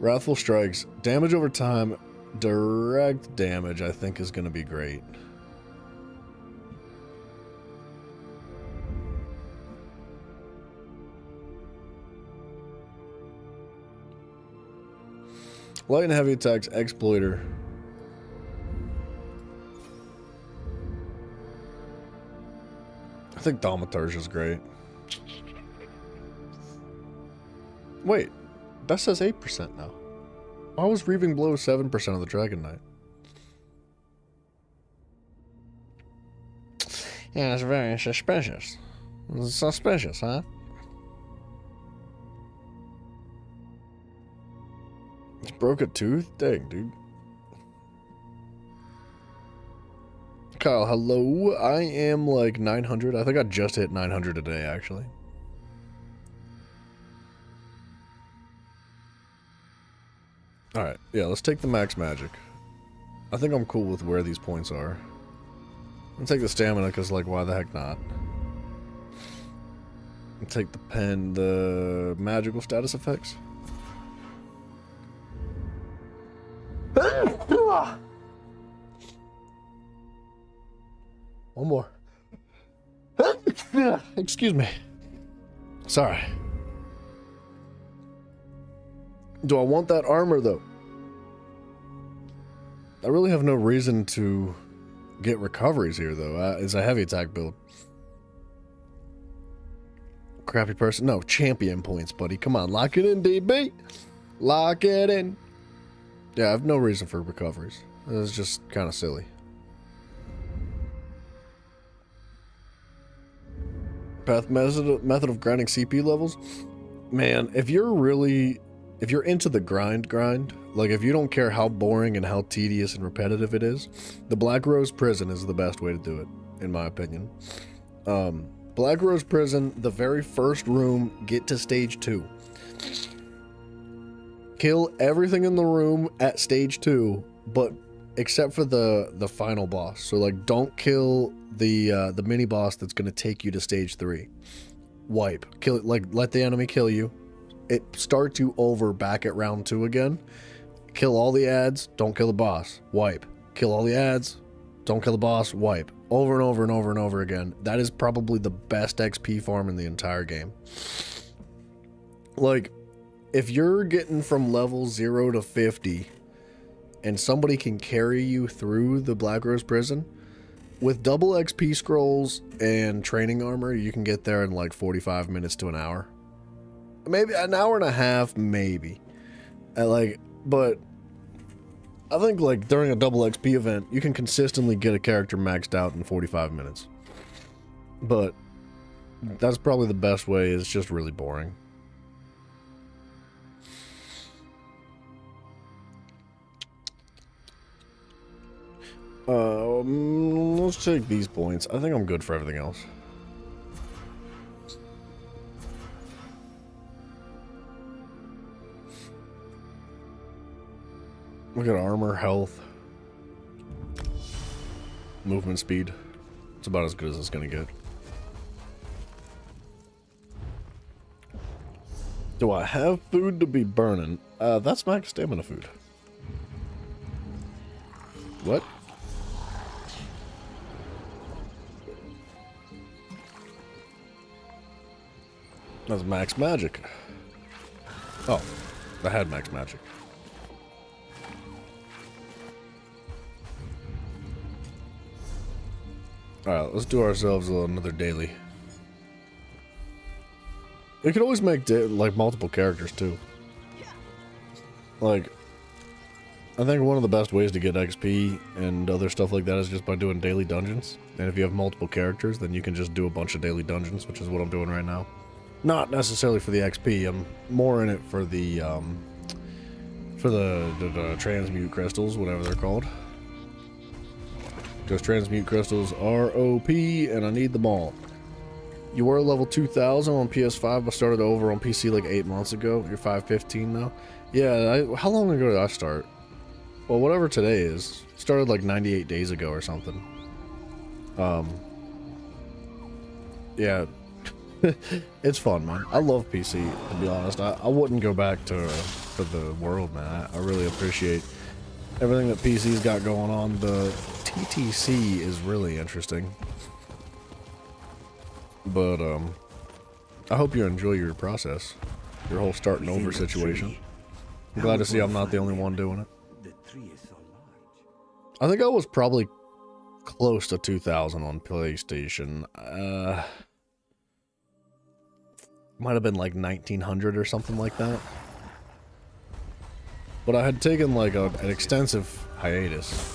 Wrathful Strikes. Damage over time. Direct damage, I think, is going to be great. Light and heavy attacks, Exploiter. I think Thaumaturge is great. Wait, that says 8% now. Why was Reaving Blow 7% of the Dragon Knight? Yeah, it's very suspicious. Suspicious, huh? It's broke a tooth? Dang, dude. Kyle, hello. I am like 900. I think I just hit 900 a day, actually. Alright, yeah, let's take the max magic. I think I'm cool with where these points are. I'll take the stamina, because, like, why the heck not? I'll take the pen, the magical status effects. One more. Excuse me. Sorry. Do I want that armor, though? I really have no reason to get recoveries here, though. It's a heavy attack build. Crappy person. No, champion points, buddy. Come on, lock it in, DB. Lock it in. Yeah, I have no reason for recoveries. It's just kind of silly. Path method of grinding CP levels? Man, if you're into the grind, like if you don't care how boring and how tedious and repetitive it is, the Black Rose Prison is the best way to do it, in my opinion. Black Rose Prison, the very first room, get to stage 2. Kill everything in the room at stage 2, but except for the final boss. So like, don't kill the mini boss that's gonna take you to stage 3. Wipe. Kill it. Like, let the enemy kill you. It starts you over back at round 2 again. Kill all the ads, don't kill the boss. Wipe. Kill all the ads, don't kill the boss. Wipe. Over and over and over and over again. That is probably the best XP farm in the entire game. Like, if you're getting from level 0 to 50 and somebody can carry you through the Black Rose Prison, with double XP scrolls and training armor, you can get there in like 45 minutes to an hour. Maybe an hour and a half, maybe. But I think like during a double XP event, you can consistently get a character maxed out in 45 minutes. But that's probably the best way. It's just really boring. Let's take these points. I think I'm good for everything else. Look at armor, health. movement speed. It's about as good as it's gonna get. Do I have food to be burning? That's max stamina food. What? That's max magic. Oh, I had max magic. Alright, let's do ourselves another daily. We could always make like multiple characters too. Like, I think one of the best ways to get XP and other stuff like that is just by doing daily dungeons. And if you have multiple characters, then you can just do a bunch of daily dungeons, which is what I'm doing right now. Not necessarily for the XP. I'm more in it for the transmute crystals, whatever they're called. Because transmute crystals are OP, and I need them all. You were level 2000 on PS5, but started over on PC like 8 months ago. You're 515 now. Yeah, how long ago did I start? Well, whatever today is. Started like 98 days ago or something. Yeah. It's fun, man. I love PC, to be honest. I wouldn't go back to the world, man. I really appreciate everything that PC's got going on. The TTC is really interesting. But, I hope you enjoy your process. Your whole starting over situation. I'm glad to see I'm not the only one doing it. I think I was probably close to 2000 on PlayStation. Might have been like 1900 or something like that. But I had taken like an extensive hiatus.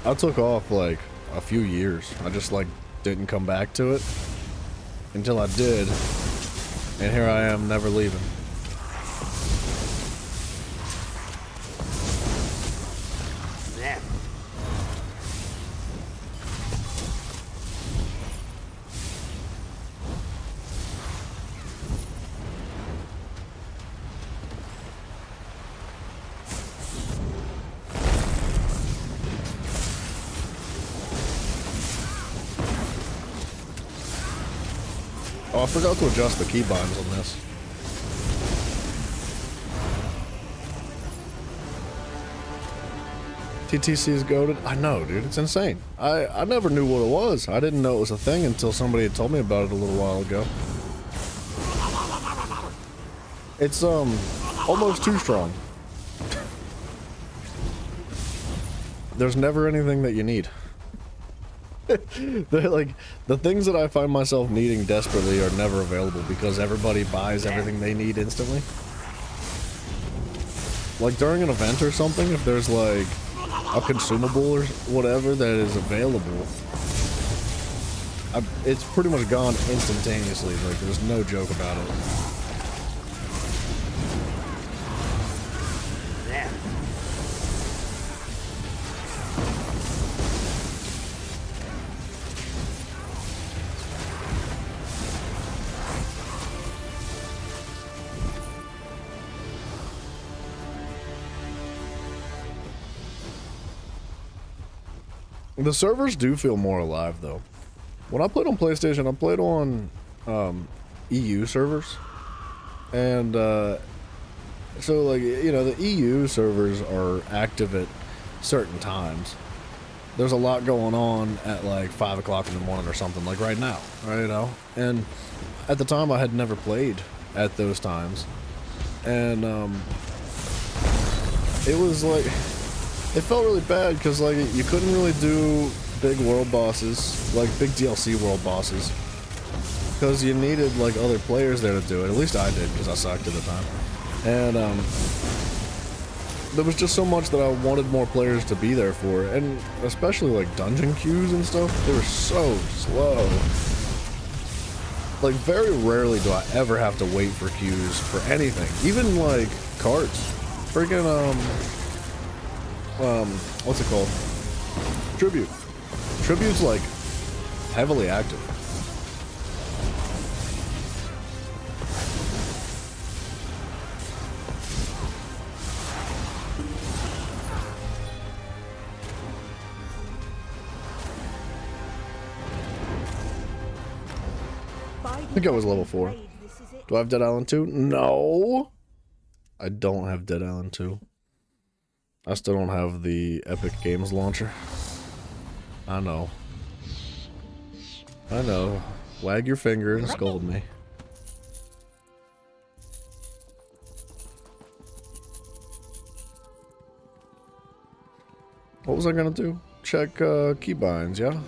I took off like a few years. I just like didn't come back to it until I did, and here I am, never leaving. Oh, I forgot to adjust the keybinds on this. TTC is goated. I know, dude. It's insane. I never knew what it was. I didn't know it was a thing until somebody had told me about it a little while ago. It's, almost too strong. There's never anything that you need. Like, the things that I find myself needing desperately are never available because everybody buys everything they need instantly. Like during an event or something, if there's like a consumable or whatever that is available, it's pretty much gone instantaneously. Like, there's no joke about it. The servers do feel more alive, though. When I played on PlayStation, I played on EU servers. And, so, like, you know, the EU servers are active at certain times. There's a lot going on at, like, 5 o'clock in the morning or something, like right now, right, you know? And at the time, I had never played at those times. And, it was, like... It felt really bad because, like, you couldn't really do big world bosses, like big DLC world bosses, because you needed, like, other players there to do it. At least I did, because I sucked at the time. And, there was just so much that I wanted more players to be there for, and especially, like, dungeon queues and stuff, they were so slow. Like, very rarely do I ever have to wait for queues for anything. Even, like, carts. Freaking, what's it called? Tribute. Tribute's like heavily active. I think I was level 4. Do I have Dead Island 2? No. I don't have Dead Island 2. I still don't have the Epic Games launcher. I know. I know. Wag your finger and scold me. What was I gonna do? Check keybinds, yeah?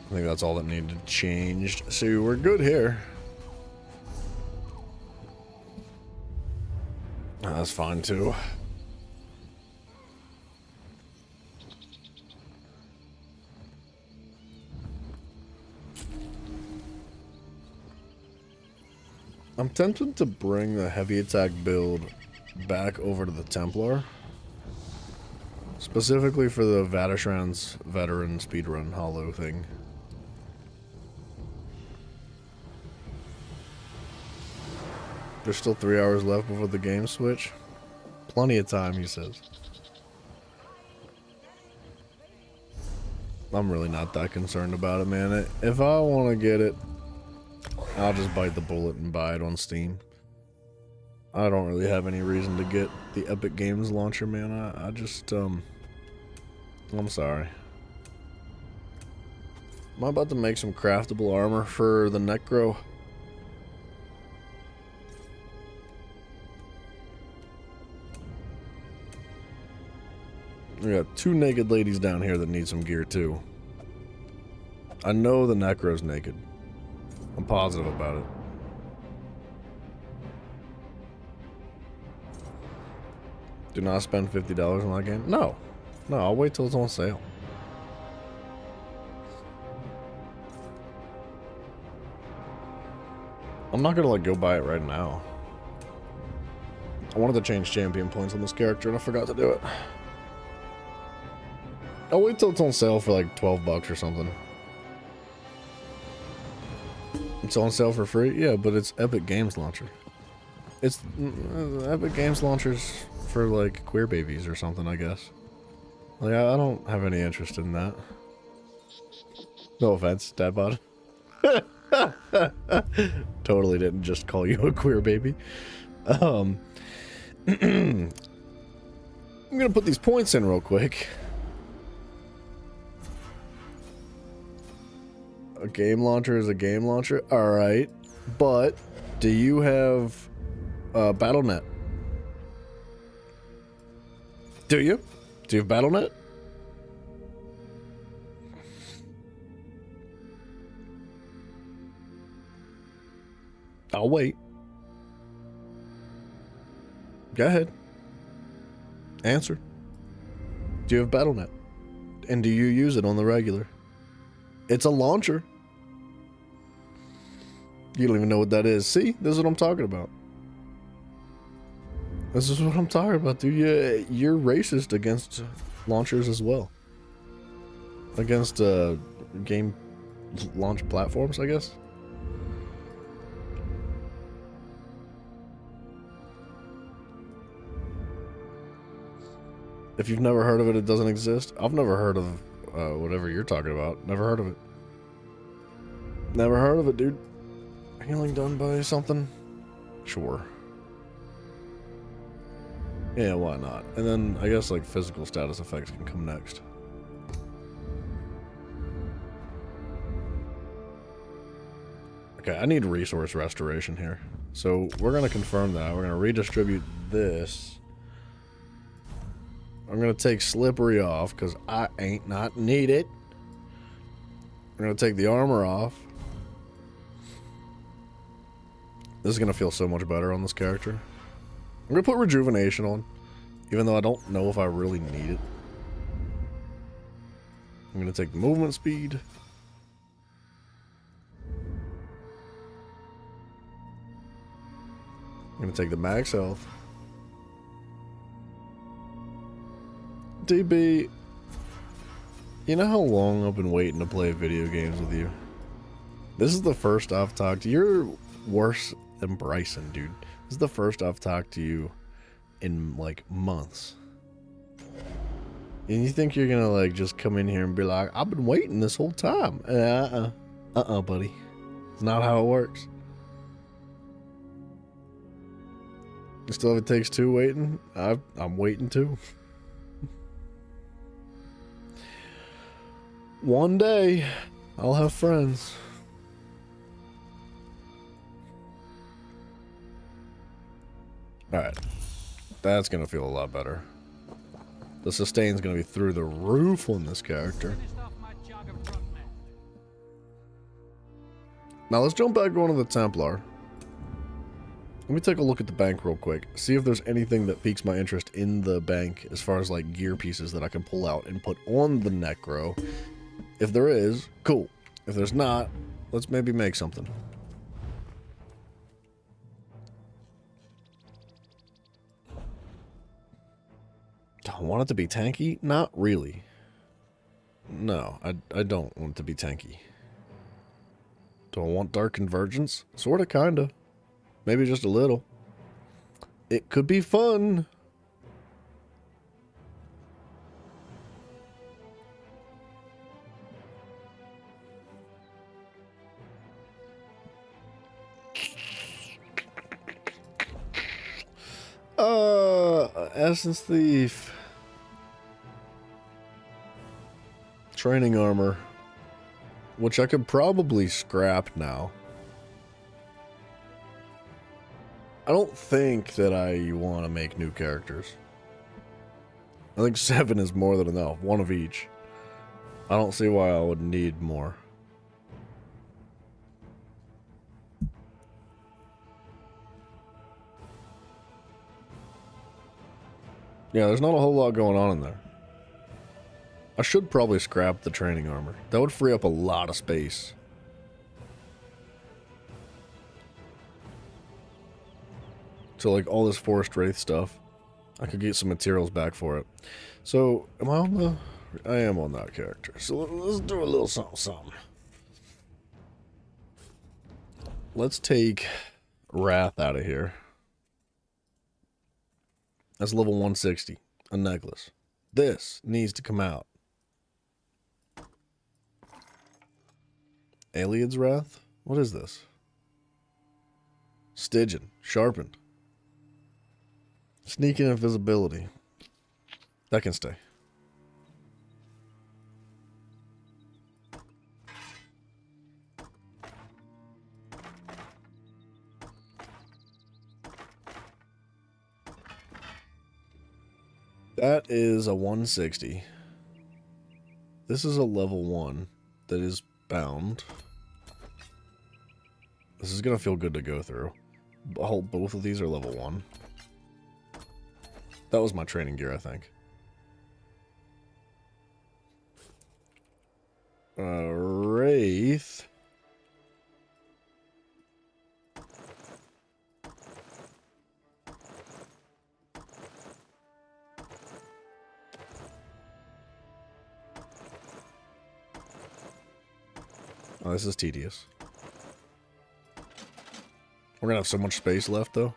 I think that's all that needed changed. So we're good here. That's fine too. I'm tempted to bring the heavy attack build back over to the Templar. Specifically for the Vatashran's veteran speedrun hollow thing. There's still 3 hours left before the game switch. Plenty of time, he says. I'm really not that concerned about it, man. If I want to get it, I'll just bite the bullet and buy it on Steam. I don't really have any reason to get the Epic Games launcher, man. I just, I'm sorry. Am I about to make some craftable armor for the Necro? We got 2 naked ladies down here that need some gear too. I know the Necro's naked. I'm positive about it. Do not spend $50 on that game? No. No, I'll wait till it's on sale. I'm not gonna go buy it right now. I wanted to change champion points on this character and I forgot to do it. I'll wait till it's on sale for like 12 bucks or something. It's on sale for free? Yeah, but it's Epic Games Launcher. It's Epic Games Launchers for like queer babies or something, I guess. Like, I don't have any interest in that. No offense, Dadbot. Totally didn't just call you a queer baby. I'm gonna put these points in real quick. A game launcher is a game launcher. Alright. But do you have BattleNet? Do you? Do you have BattleNet? I'll wait. Go ahead. Answer. Do you have BattleNet? And do you use it on the regular? It's a launcher. You don't even know what that is. See? This is what I'm talking about. This is what I'm talking about, dude. You're racist against launchers as well. Against game launch platforms, I guess. If you've never heard of it, it doesn't exist. I've never heard of whatever you're talking about. Never heard of it. Never heard of it, dude. Healing done by something? Sure. Yeah, why not? And then I guess like physical status effects can come next. Okay, I need resource restoration here. So we're going to confirm that. We're going to redistribute this. I'm going to take Slippery off because I ain't not need it. I'm going to take the armor off. This is going to feel so much better on this character. I'm going to put Rejuvenation on, even though I don't know if I really need it. I'm going to take movement speed. I'm gonna take the max health. DB, you know how long I've been waiting to play video games with you? This is the first I've talked to you. You're worse than Bryson, dude. This is the first I've talked to you in, like, months. And you think you're gonna, like, just come in here and be like, I've been waiting this whole time. Buddy. It's not how it works. You still have It Takes Two waiting? I'm waiting too. One day, I'll have friends. Alright. That's gonna feel a lot better. The sustain's gonna be through the roof on this character. Now let's jump back onto the Templar. Let me take a look at the bank real quick. See if there's anything that piques my interest in the bank as far as like gear pieces that I can pull out and put on the Necro. If there is, cool. If there's not, let's maybe make something. Do I want it to be tanky? Not really. No, I don't want it to be tanky. Do I want Dark Convergence? Sorta, kinda. Maybe just a little. It could be fun. Essence Thief. Training armor. Which I could probably scrap now. I don't think that I want to make new characters. I think 7 is more than enough. 1 of each. I don't see why I would need more. Yeah, there's not a whole lot going on in there. I should probably scrap the training armor. That would free up a lot of space. So like all this Forest Wraith stuff, I could get some materials back for it. So, am I on the... I am on that character. So let's do a little something, something. Let's take Wrath out of here. That's level 160. A necklace. This needs to come out. Alien's Wrath? What is this? Stygian. Sharpened. Sneaking invisibility. That can stay. That is a 160. This is a level 1 that is bound. This is going to feel good to go through. Both of these are level 1. That was my training gear, I think. Wraith. Oh, this is tedious. We're gonna have so much space left, though.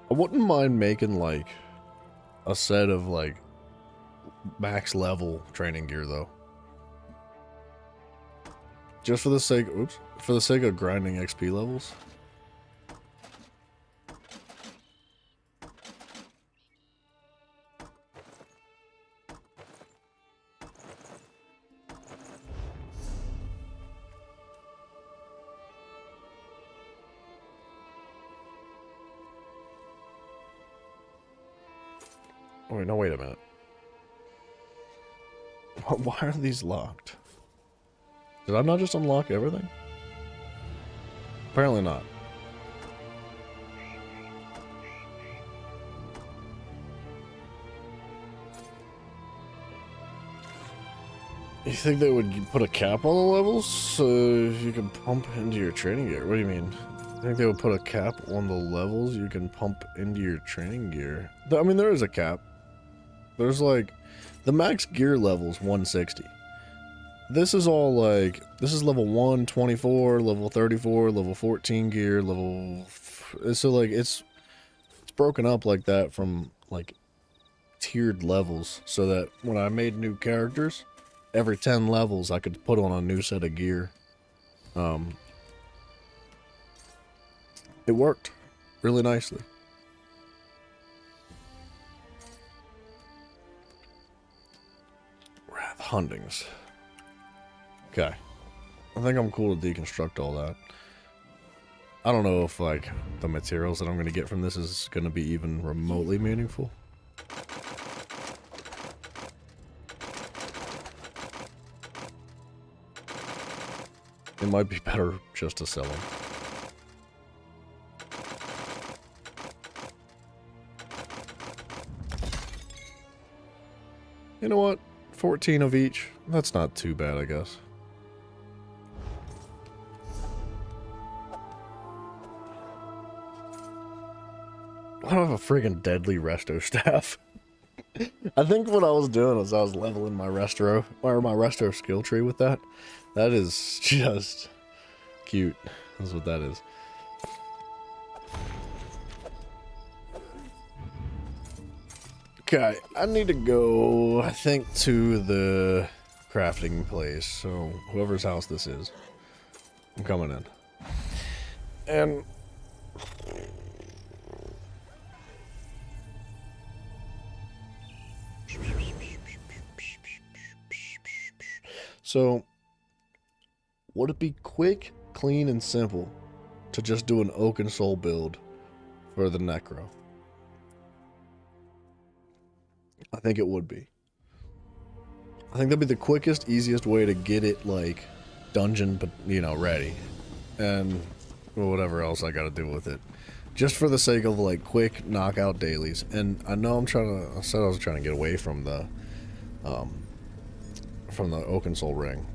I wouldn't mind making, like, a set of, like, max level training gear, though. Just for the sake, for the sake of grinding XP levels. Oh, wait, no, wait a minute. Why are these locked? Did I not just unlock everything? Apparently not. You think they would put a cap on the levels so you can pump into your training gear? What do you mean? You think they would put a cap on the levels you can pump into your training gear? I mean, there is a cap. There's like, the max gear level's 160. This is all like, this is level 124, level 34, level 14 gear, level... So like, it's broken up like that from like tiered levels so that when I made new characters, every 10 levels I could put on a new set of gear. It worked really nicely. Wrath Hundings. Okay. I think I'm cool to deconstruct all that. I don't know if like the materials that I'm going to get from this is going to be even remotely meaningful. It might be better just to sell them. You know what? 14 of each. That's not too bad, I guess. I don't have a friggin' deadly resto staff. I think what I was doing was I was leveling my resto, or my resto skill tree with that. That is just cute. That's what that is. Okay, I need to go, I think, to the crafting place. So, whoever's house this is, I'm coming in. And... so, would it be quick, clean, and simple to just do an Oaken Soul build for the Necro? I think it would be. I think that'd be the quickest, easiest way to get it, like, dungeon, but you know, ready. And whatever else I gotta do with it. Just for the sake of, like, quick knockout dailies. And I know I said I was trying to get away from the Oaken Soul ring.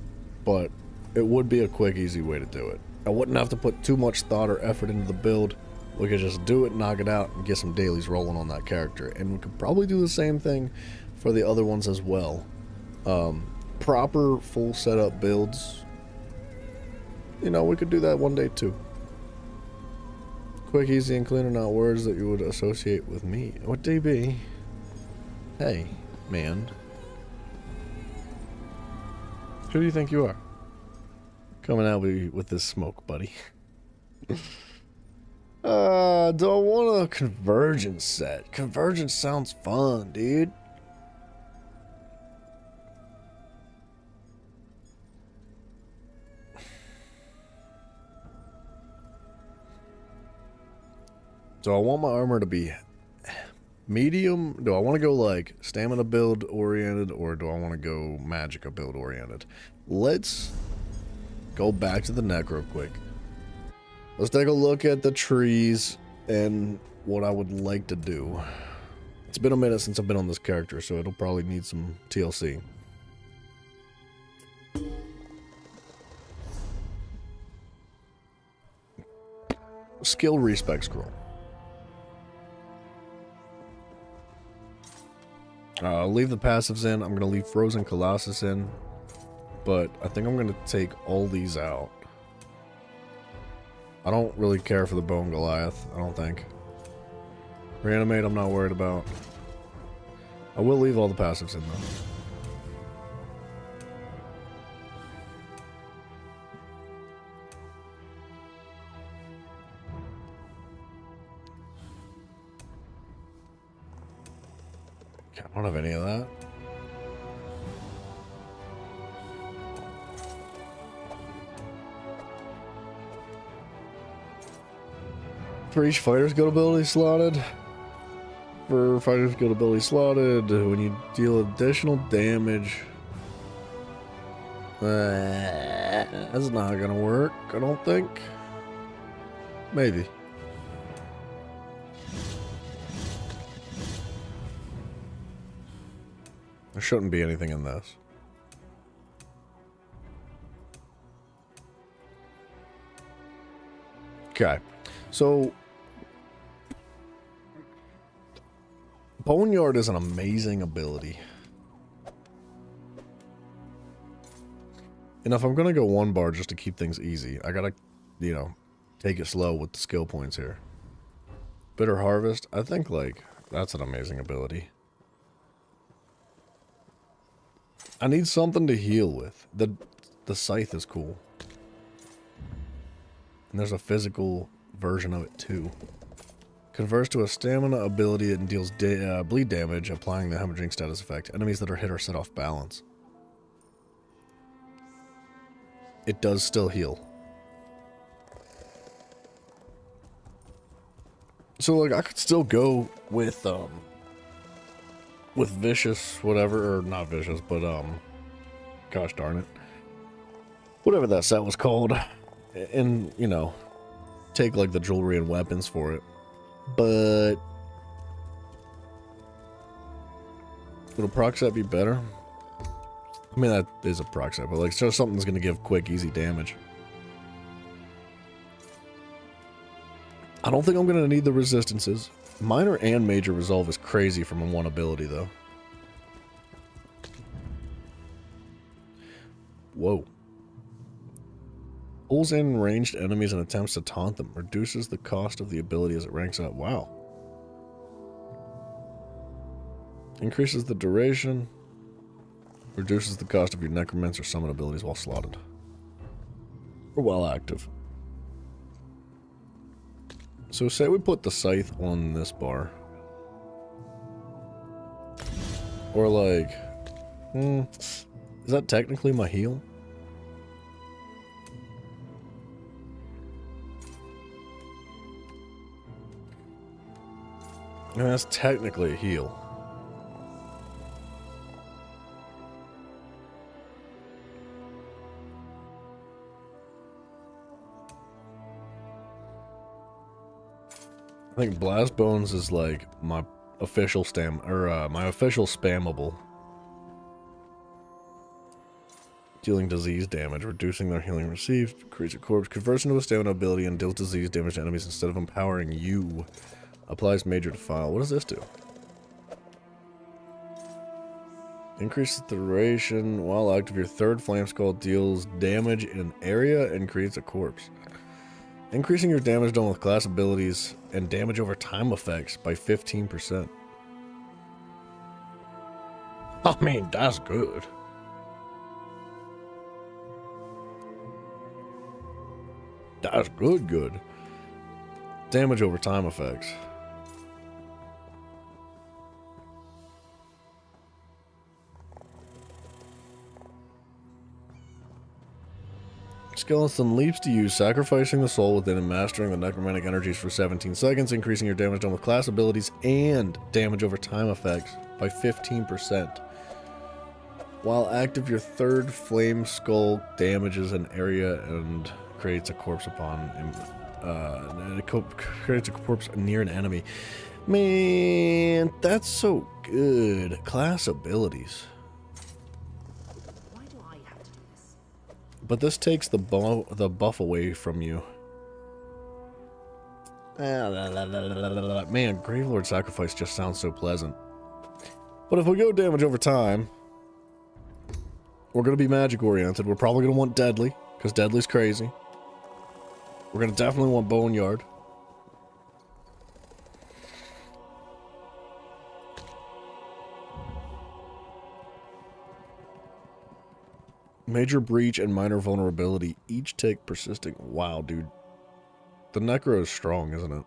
But it would be a quick, easy way to do it. I wouldn't have to put too much thought or effort into the build. We could just do it, knock it out, and get some dailies rolling on that character. And we could probably do the same thing for the other ones as well. Proper, full setup builds. You know, we could do that one day too. Quick, easy, and clean are not words that you would associate with me. What DB? Hey, man. Who do you think you are? Coming out with this smoke, buddy. Do I want a Convergence set? Convergence sounds fun, dude. Do I want my armor to be medium? Do I want to go like stamina build oriented, or do I want to go magicka build oriented? Let's go back to the Necro quick. Let's take a look at the trees and what I would like to do. It's been a minute since I've been on this character, so it'll probably need some TLC. Skill respec scroll. I'll leave the passives in. I'm going to leave Frozen Colossus in. But I think I'm going to take all these out. I don't really care for the Bone Goliath, I don't think. Reanimate, I'm not worried about. I will leave all the passives in, though. I don't have any of that. For each fighter's guild ability slotted. For fighter's guild ability slotted, when you deal additional damage. That's not gonna work, I don't think. Maybe. There shouldn't be anything in this. Okay, so Boneyard is an amazing ability. And if I'm gonna go 1 bar just to keep things easy, I gotta, you know, take it slow with the skill points here. Bitter Harvest, I think, like, that's an amazing ability. I need something to heal with. The Scythe is cool. And there's a physical version of it too. Converts to a stamina ability and deals bleed damage, applying the hemorrhaging status effect. Enemies that are hit are set off balance. It does still heal. So like I could still go with Vicious, whatever, or not Vicious, but gosh darn it. Whatever that set was called. And, you know, take like the jewelry and weapons for it. But would a proc set be better? I mean, that is a proc set, but like, it's just something that's going to give quick, easy damage. I don't think I'm going to need the resistances. Minor and major resolve is crazy from a 1 ability, though. Whoa. Pulls in ranged enemies and attempts to taunt them. Reduces the cost of the ability as it ranks up. Wow. Increases the duration. Reduces the cost of your necromancer summon abilities while slotted. Or while active. So say we put the Scythe on this bar. Or like... is that technically my heal? I mean, that's technically a heal. I think Blast Bones is like my official my official spammable. Dealing disease damage, reducing their healing received, creates a corpse, converts into a stamina ability, and deals disease damage to enemies instead of empowering you. Applies major to file. What does this do? Increases the duration while active. Your 3rd Flame Skull deals damage in area and creates a corpse. Increasing your damage done with class abilities and damage over time effects by 15%. I mean, that's good. That's good. Damage over time effects. Skeleton leaps to you, sacrificing the soul within and mastering the necromantic energies for 17 seconds, increasing your damage done with class abilities and damage over time effects by 15%. While active, your 3rd Flame Skull damages an area and creates a corpse creates a corpse near an enemy. Man, that's so good. Class abilities. But this takes the buff away from you. Man, Gravelord Sacrifice just sounds so pleasant. But if we go damage over time, we're going to be magic oriented. We're probably going to want Deadly, because Deadly's crazy. We're going to definitely want Boneyard. Major Breach and Minor Vulnerability each take persisting. Wow, dude. The Necro is strong, isn't it?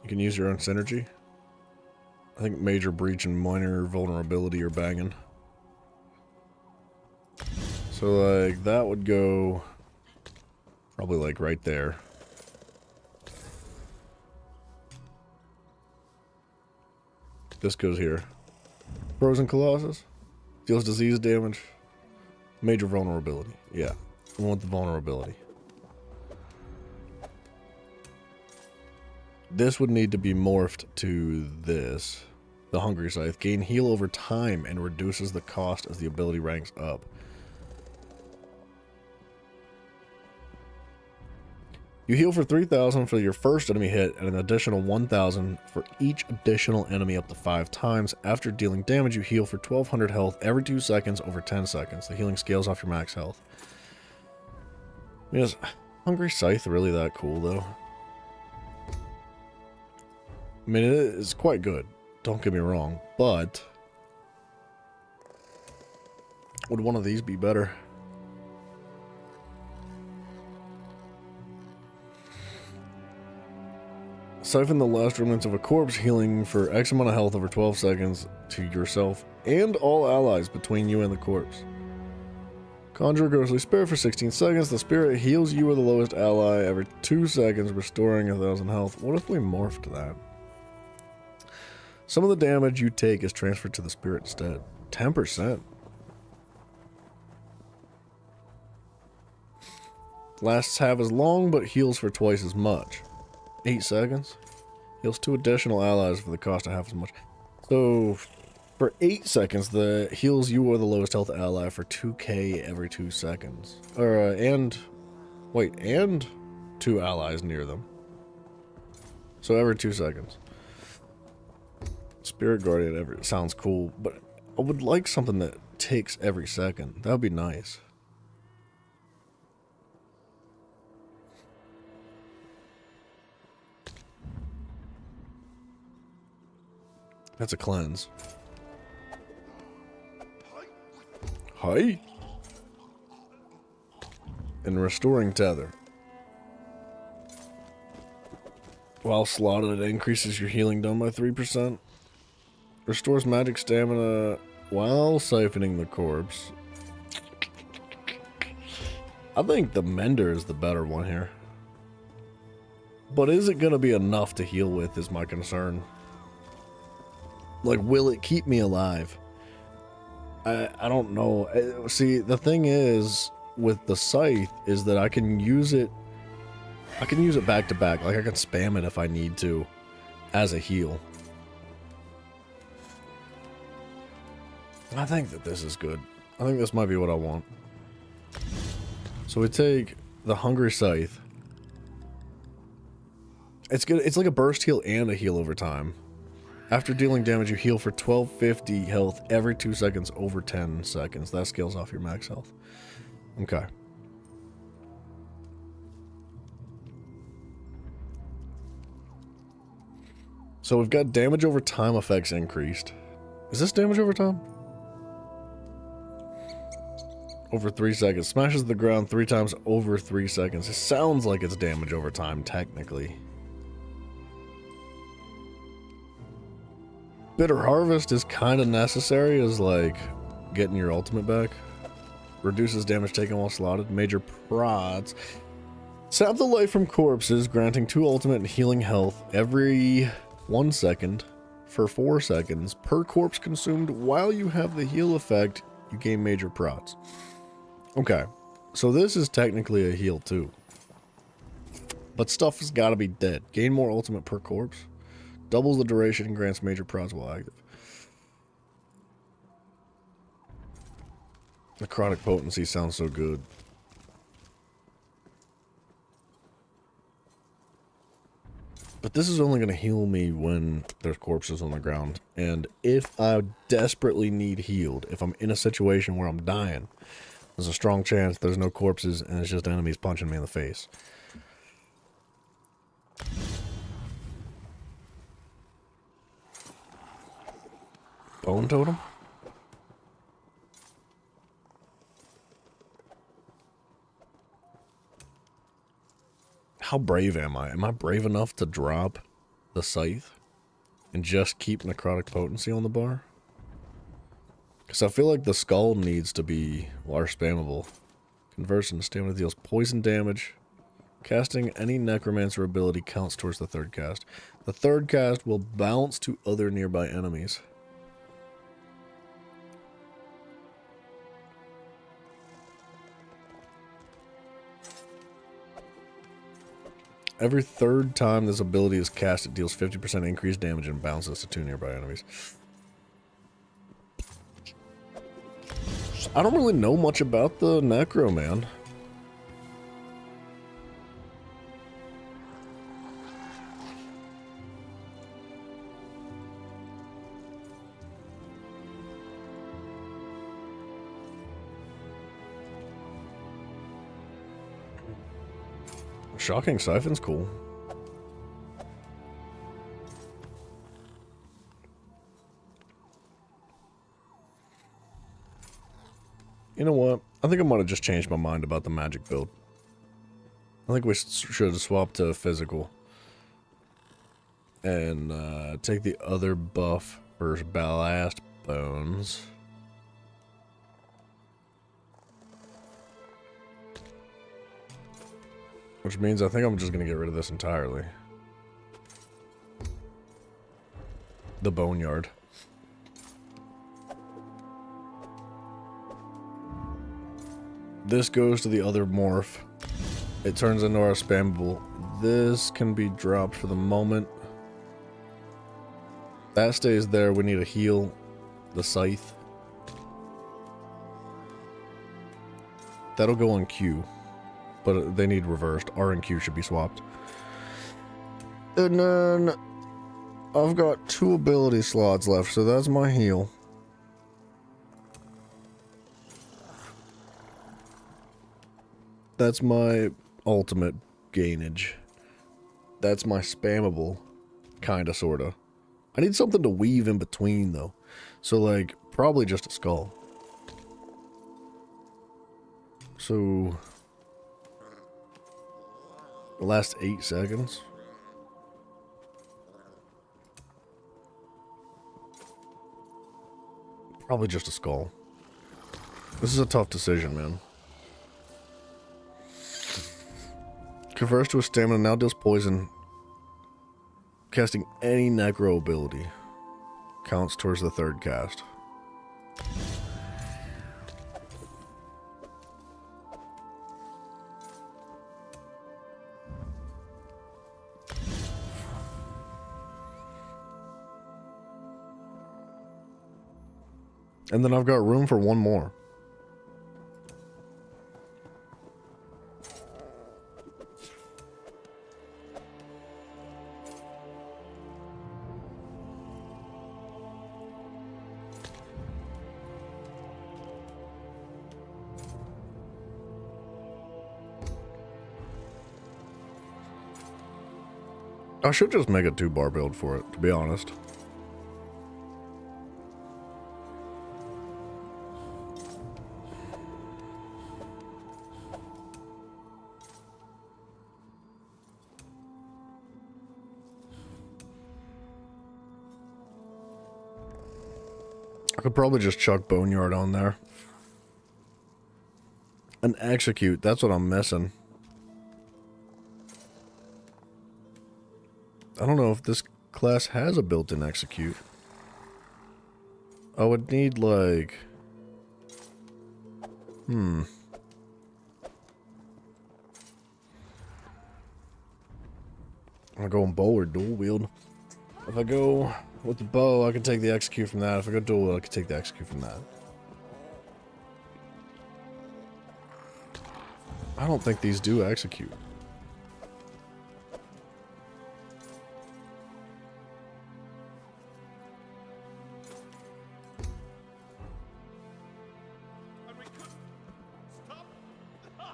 You can use your own synergy. I think Major Breach and Minor Vulnerability are banging. So, like, that would go probably, like, right there. This goes here. Frozen Colossus. Deals disease damage. Major Vulnerability. Yeah. We want the vulnerability. This would need to be morphed to this. The Hungry Scythe. Gain heal over time and reduces the cost as the ability ranks up. You heal for 3,000 for your first enemy hit and an additional 1,000 for each additional enemy up to 5 times. After dealing damage, you heal for 1,200 health every 2 seconds over 10 seconds. The healing scales off your max health. Is Hungry Scythe really that cool, though? I mean, it is quite good. Don't get me wrong, but would one of these be better? Siphon the last remnants of a corpse, healing for X amount of health over 12 seconds to yourself and all allies between you and the corpse. Conjure a ghostly spirit for 16 seconds. The spirit heals you or the lowest ally every 2 seconds, restoring 1,000 health. What if we morphed that? Some of the damage you take is transferred to the spirit instead. 10%. Lasts half as long, but heals for twice as much. 8 seconds. Heals 2 additional allies for the cost of half as much. So, for 8 seconds, the heals you or the lowest health ally for 2k every 2 seconds. And 2 allies near them. So every 2 seconds. Spirit Guardian sounds cool, but I would like something that takes every second. That would be nice. That's a cleanse. Hi. And restoring tether. While slotted, it increases your healing done by 3%. Restores magic stamina while siphoning the corpse. I think the Mender is the better one here. But is it going to be enough to heal with is my concern. Like, will it keep me alive? I don't know. See, the thing is with the Scythe is that I can use it back to back. Like, I can spam it if I need to as a heal. I think that this is good. I think this might be what I want. So we take the Hungry Scythe. It's good. It's like a burst heal and a heal over time. After dealing damage, you heal for 1250 health every 2 seconds over 10 seconds. That scales off your max health. Okay. So we've got damage over time effects increased. Is this damage over time? Over 3 seconds. Smashes the ground 3 times over 3 seconds. It sounds like it's damage over time, technically. Bitter Harvest is kind of necessary as, like, getting your ultimate back. Reduces damage taken while slotted. Major prods. Sap the life from corpses, granting 2 ultimate and healing health every 1 second for 4 seconds. Per corpse consumed while you have the heal effect, you gain major prods. Okay, so this is technically a heal too. But stuff has got to be dead. Gain more ultimate per corpse. Doubles the duration and grants major prods while active. Necrotic potency sounds so good. But this is only going to heal me when there's corpses on the ground. And if I desperately need healed, if I'm in a situation where I'm dying, there's a strong chance there's no corpses and it's just enemies punching me in the face. Bone totem? How brave am I? Am I brave enough to drop the Scythe and just keep necrotic potency on the bar? Because I feel like the skull needs to be spammable. Converts into stamina deals poison damage. Casting any necromancer ability counts towards the third cast. The third cast will bounce to other nearby enemies. Every third time this ability is cast, it deals 50% increased damage and bounces to 2 nearby enemies. I don't really know much about the Necro, man. Shocking Siphon's cool. You know what? I think I might have just changed my mind about the magic build. I think we should have swapped to physical. And take the other buff for Ballast Bones. Which means I think I'm just going to get rid of this entirely. The Boneyard. This goes to the other morph. It turns into our spammable. This can be dropped for the moment. That stays there. We need to heal the Scythe. That'll go on Q. But they need reversed. R and Q should be swapped. And then I've got 2 ability slots left, so that's my heal. That's my ultimate gainage. That's my spammable, kinda, sorta. I need something to weave in between, though. So, like, probably just a skull. So... the last 8 seconds. Probably just a skull. This is a tough decision, man. Converts to a stamina, now deals poison. Casting any Necro ability counts towards the 3rd cast. And then I've got room for 1 more. I should just make a 2-bar build for it, to be honest. I could probably just chuck Boneyard on there. And Execute, that's what I'm missing. I don't know if this class has a built-in Execute. I would need, like... I'm going bow or dual wield. If I go with the bow, I can take the Execute from that. If I go dual wield, I can take the Execute from that. I don't think these do Execute.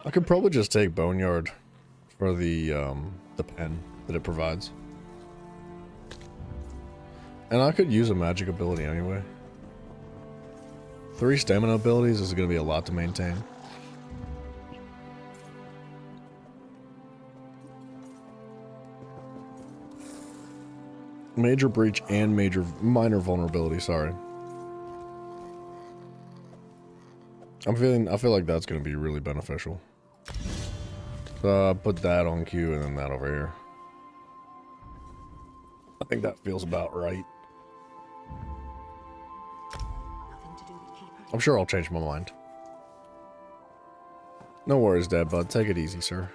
I could probably just take Boneyard for the pen that it provides. And I could use a magic ability anyway. 3 stamina abilities is going to be a lot to maintain. Major breach and minor vulnerability, sorry. I feel like that's going to be really beneficial. So put that on Q and then that over here. I think that feels about right. I'm sure I'll change my mind. No worries, Dad, bud. Take it easy, sir.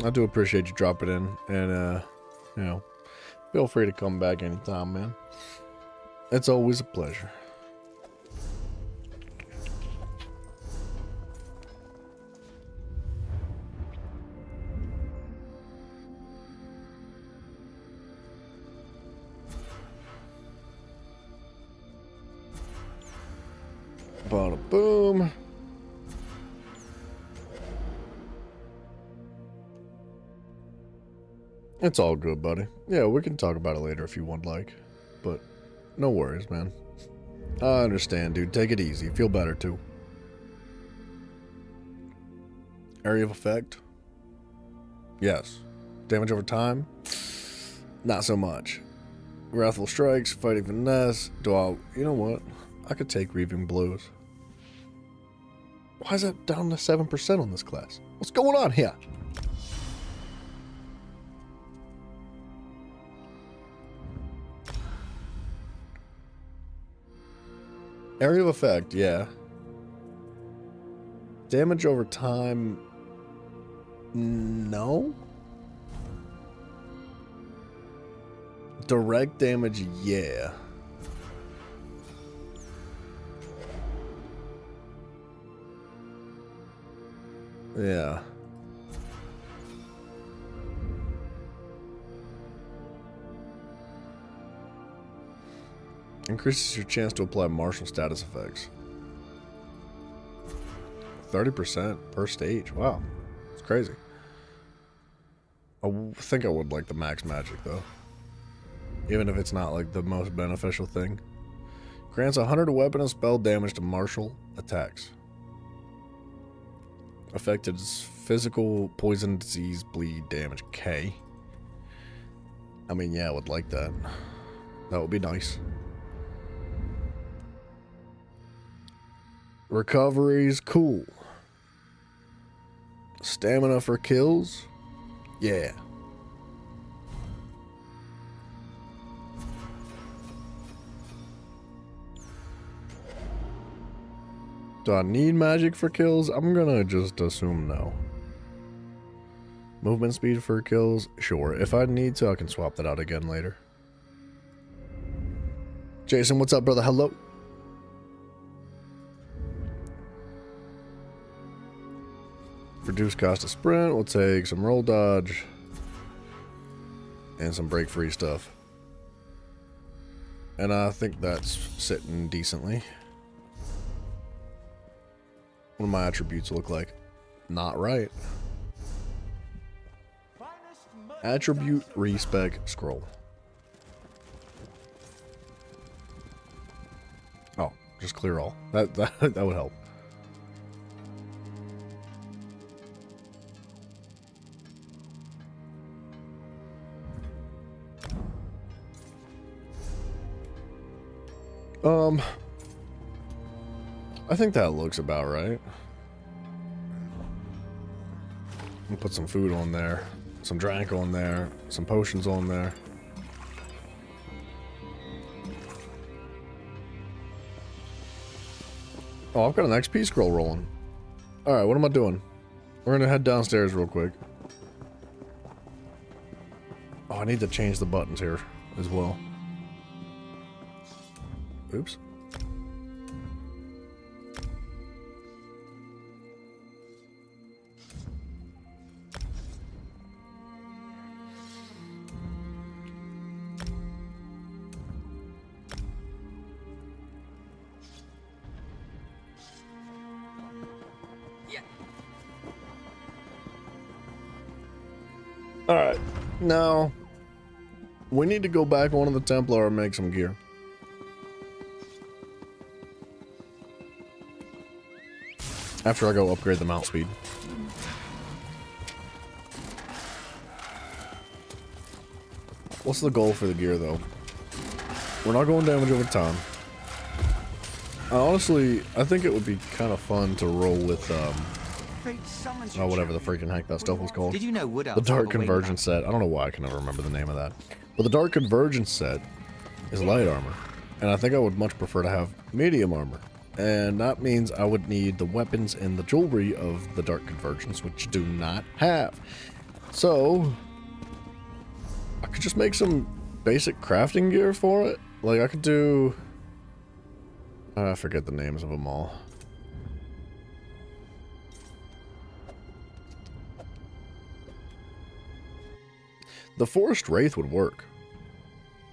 I do appreciate you dropping in, and you know, feel free to come back anytime, man. It's always a pleasure. Bada boom. It's all good, buddy. Yeah, we can talk about it later if you would like. But no worries, man. I understand, dude. Take it easy. Feel better, too. Area of effect? Yes. Damage over time? Not so much. Wrathful Strikes, Fighting Finesse. Do I... You know what? I could take Reaving Blows. Why is that down to 7% on this class? What's going on here? Area of effect, yeah. Damage over time... No? Direct damage, yeah. Yeah. Increases your chance to apply martial status effects. 30% per stage. Wow. It's crazy. I think I would like the max magic, though. Even if it's not, like, the most beneficial thing. Grants 100 weapon and spell damage to martial attacks. Affected is physical, poison, disease, bleed, damage, K. I mean, yeah, I would like that. That would be nice. Recoveries, cool. Stamina for kills? Yeah. Do I need magic for kills? I'm gonna just assume no. Movement speed for kills? Sure. If I need to, I can swap that out again later. Jason, what's up, brother? Hello. Reduce cost of sprint. We'll take some roll dodge. And some break free stuff. And I think that's sitting decently. What do my attributes look like? Not right. Attribute respec scroll. Oh, just clear all. That would help. I think that looks about right. We'll put some food on there, some drink on there, some potions on there. Oh, I've got an XP scroll rolling. Alright, what am I doing? We're gonna head downstairs real quick. Oh, I need to change the buttons here as well. Oops. Alright, now we need to go back on to the Templar and make some gear. After I go upgrade the mount speed. What's the goal for the gear though? We're not going damage over time. Honestly, I think it would be kind of fun to roll with whatever the freaking heck that stuff was called. Did you know Wood The Dark Convergence set. I don't know why I can never remember the name of that. But the Dark Convergence set is light armor. And I think I would much prefer to have medium armor. And that means I would need the weapons and the jewelry of the Dark Convergence, which do not have. So, I could just make some basic crafting gear for it. Like, I could do... I forget the names of them all. The Forest Wraith would work.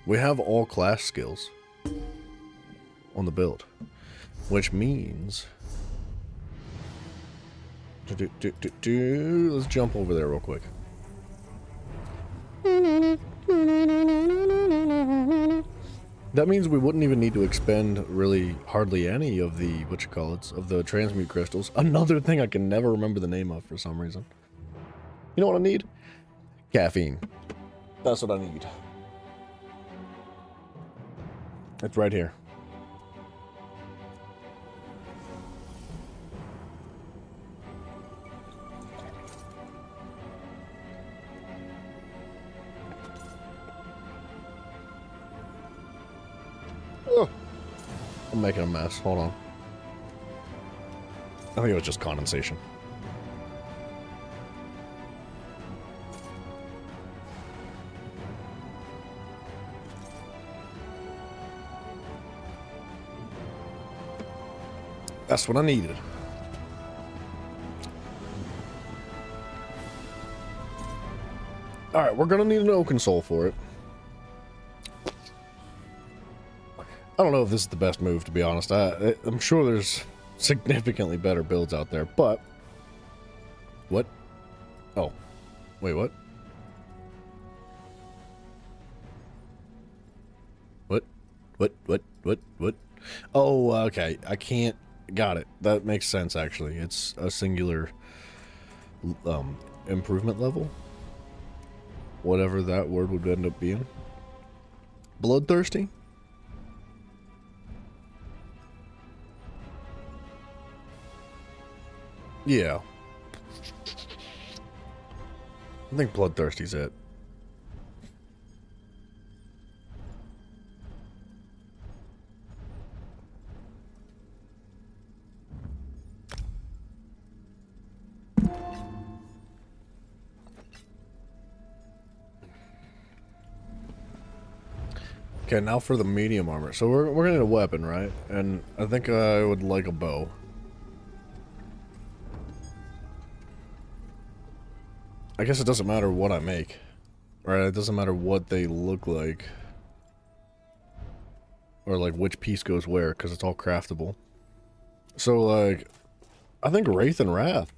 We have all class skills on the build, which means... Let's jump over there real quick. That means we wouldn't even need to expend really hardly any of the, of the transmute crystals. Another thing I can never remember the name of for some reason. You know what I need? Caffeine. That's what I need. It's right here. Oh, I'm making a mess. Hold on. I think it was just condensation. That's what I needed. Alright, we're gonna need an Oaken Soul for it. I don't know if this is the best move, to be honest. I'm sure there's significantly better builds out there, but... What? Oh. Wait, what? What? Oh, okay. I can't... Got it. That makes sense, actually. It's a singular improvement level. Whatever that word would end up being. Bloodthirsty? Yeah. I think Bloodthirsty's it. Okay, now for the medium armor. So we're gonna need a weapon, right? And I think I would like a bow. I guess it doesn't matter what I make, right? It doesn't matter what they look like. Or like which piece goes where, because it's all craftable. So like, I think Wraith and Wrath,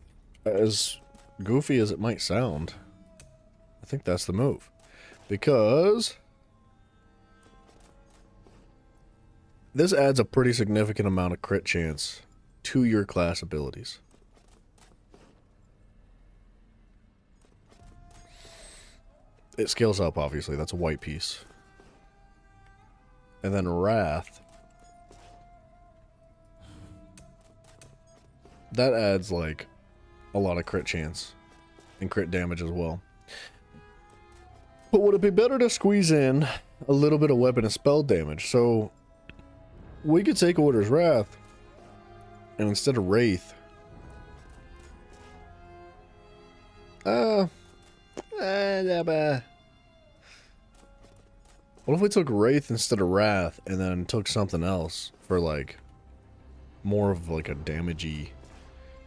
as goofy as it might sound, I think that's the move. Because... this adds a pretty significant amount of crit chance to your class abilities. It scales up, obviously. That's a white piece. And then Wrath. That adds, like, a lot of crit chance. And crit damage as well. But would it be better to squeeze in a little bit of weapon and spell damage? So... we could take Order's Wrath, and instead of Wraith, what if we took Wraith instead of Wrath, and then took something else for, like, more of, like, a damagey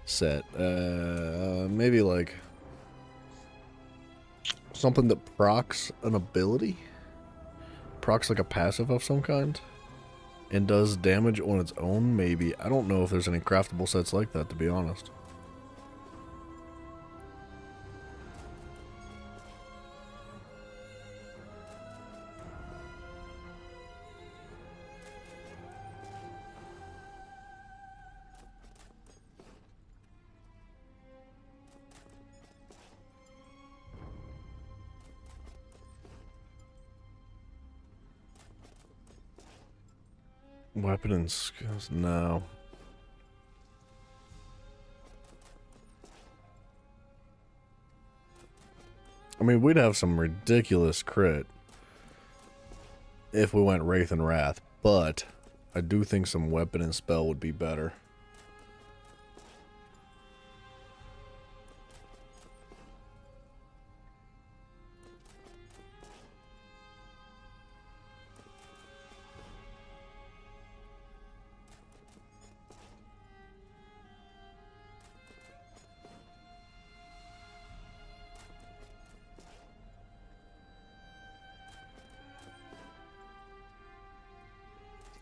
set? Maybe, like, something that procs an ability? Procs, like, a passive of some kind? And does damage on its own, maybe. I don't know if there's any craftable sets like that, to be honest. Weapon and skills? No. I mean, we'd have some ridiculous crit if we went Wraith and Wrath, but I do think some weapon and spell would be better.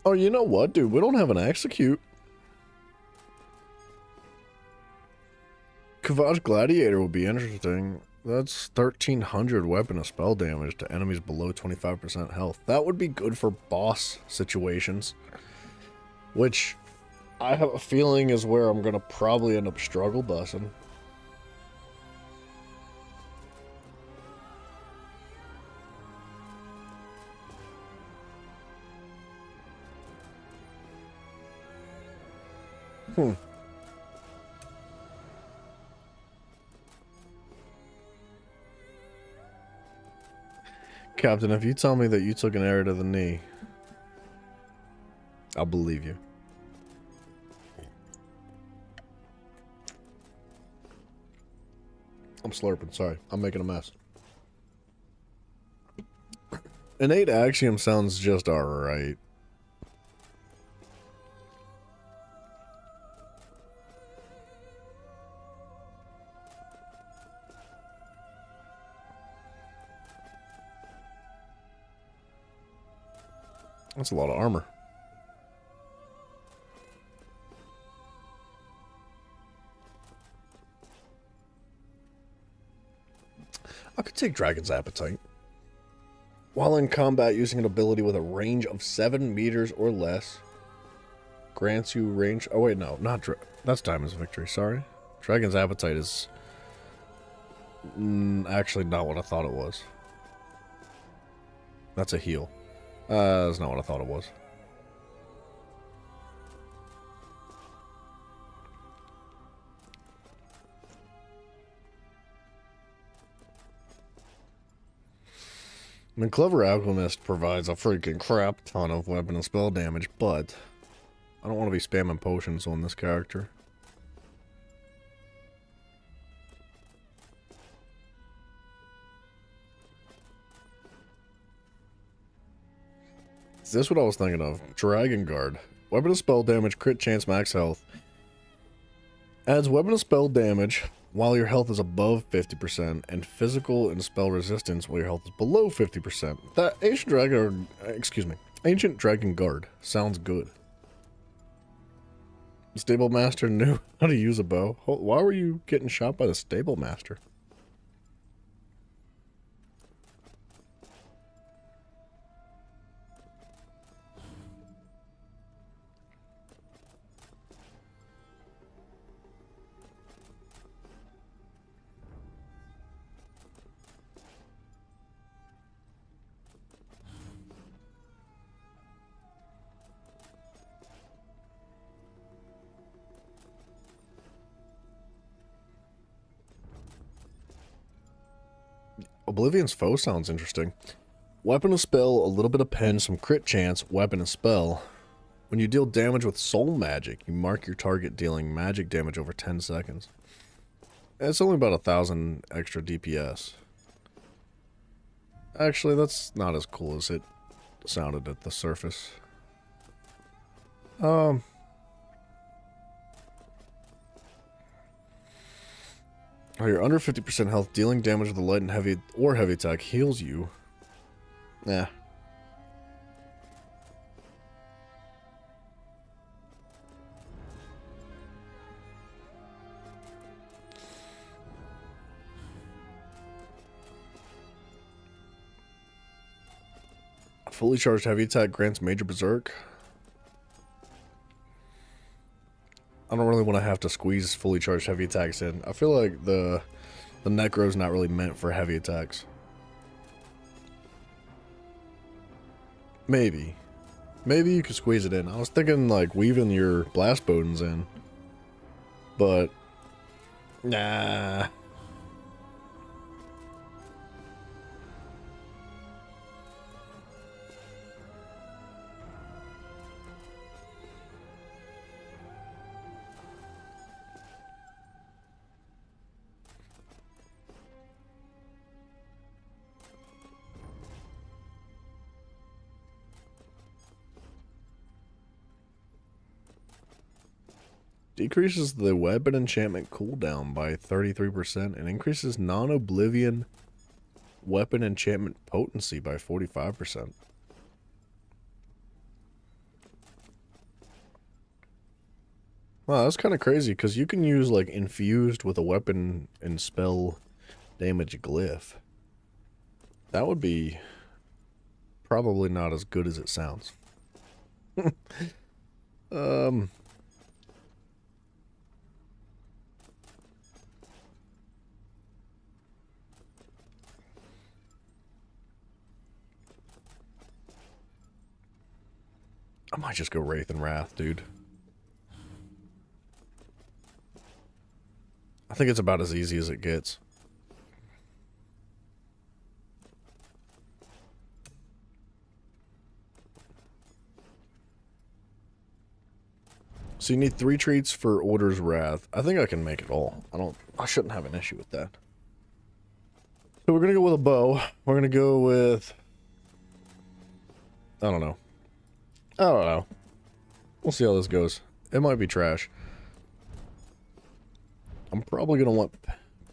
Oh, you know what, dude? We don't have an execute. Kavach Gladiator would be interesting. That's 1,300 weapon of spell damage to enemies below 25% health. That would be good for boss situations. Which, I have a feeling is where I'm going to probably end up struggle bussing. Captain, if you tell me that you took an arrow to the knee, I'll believe you. I'm slurping, sorry. I'm making a mess. Innate Axiom sounds just alright. That's a lot of armor. I could take Dragon's Appetite. While in combat, using an ability with a range of 7 meters or less grants you range... Oh, wait, no. That's Diamond's Victory, sorry. Dragon's Appetite is actually not what I thought it was. That's a heal. That's not what I thought it was. I mean, Clever Alchemist provides a freaking crap ton of weapon and spell damage, but I don't want to be spamming potions on this character. Is this what I was thinking of? Dragon Guard. Weapon and spell damage, crit chance, max health. Adds weapon and spell damage while your health is above 50%, and physical and spell resistance while your health is below 50%. That Ancient Dragon Guard sounds good. The Stable Master knew how to use a bow. Why were you getting shot by the Stable Master? Oblivion's Foe sounds interesting. Weapon and spell, a little bit of pen, some crit chance, weapon and spell. When you deal damage with soul magic, you mark your target dealing magic damage over 10 seconds. It's only about 1,000 extra DPS. Actually, that's not as cool as it sounded at the surface. Oh, you're under 50% health. Dealing damage with a light and heavy or heavy attack heals you. Nah. Fully charged heavy attack grants major berserk. I don't really want to have to squeeze fully charged heavy attacks in. I feel like the Necro's not really meant for heavy attacks. Maybe. Maybe you could squeeze it in. I was thinking like weaving your blast bodens in. But nah. Decreases the weapon enchantment cooldown by 33% and increases non-oblivion weapon enchantment potency by 45%. Wow, that's kind of crazy, because you can use, like, infused with a weapon and spell damage glyph. That would be probably not as good as it sounds. I might just go Wraith and Wrath, dude. I think it's about as easy as it gets. So you need 3 treats for Order's Wrath. I think I can make it all. I shouldn't have an issue with that. So we're gonna go with a bow. We're gonna go with... I don't know. We'll see how this goes. It might be trash. I'm probably gonna want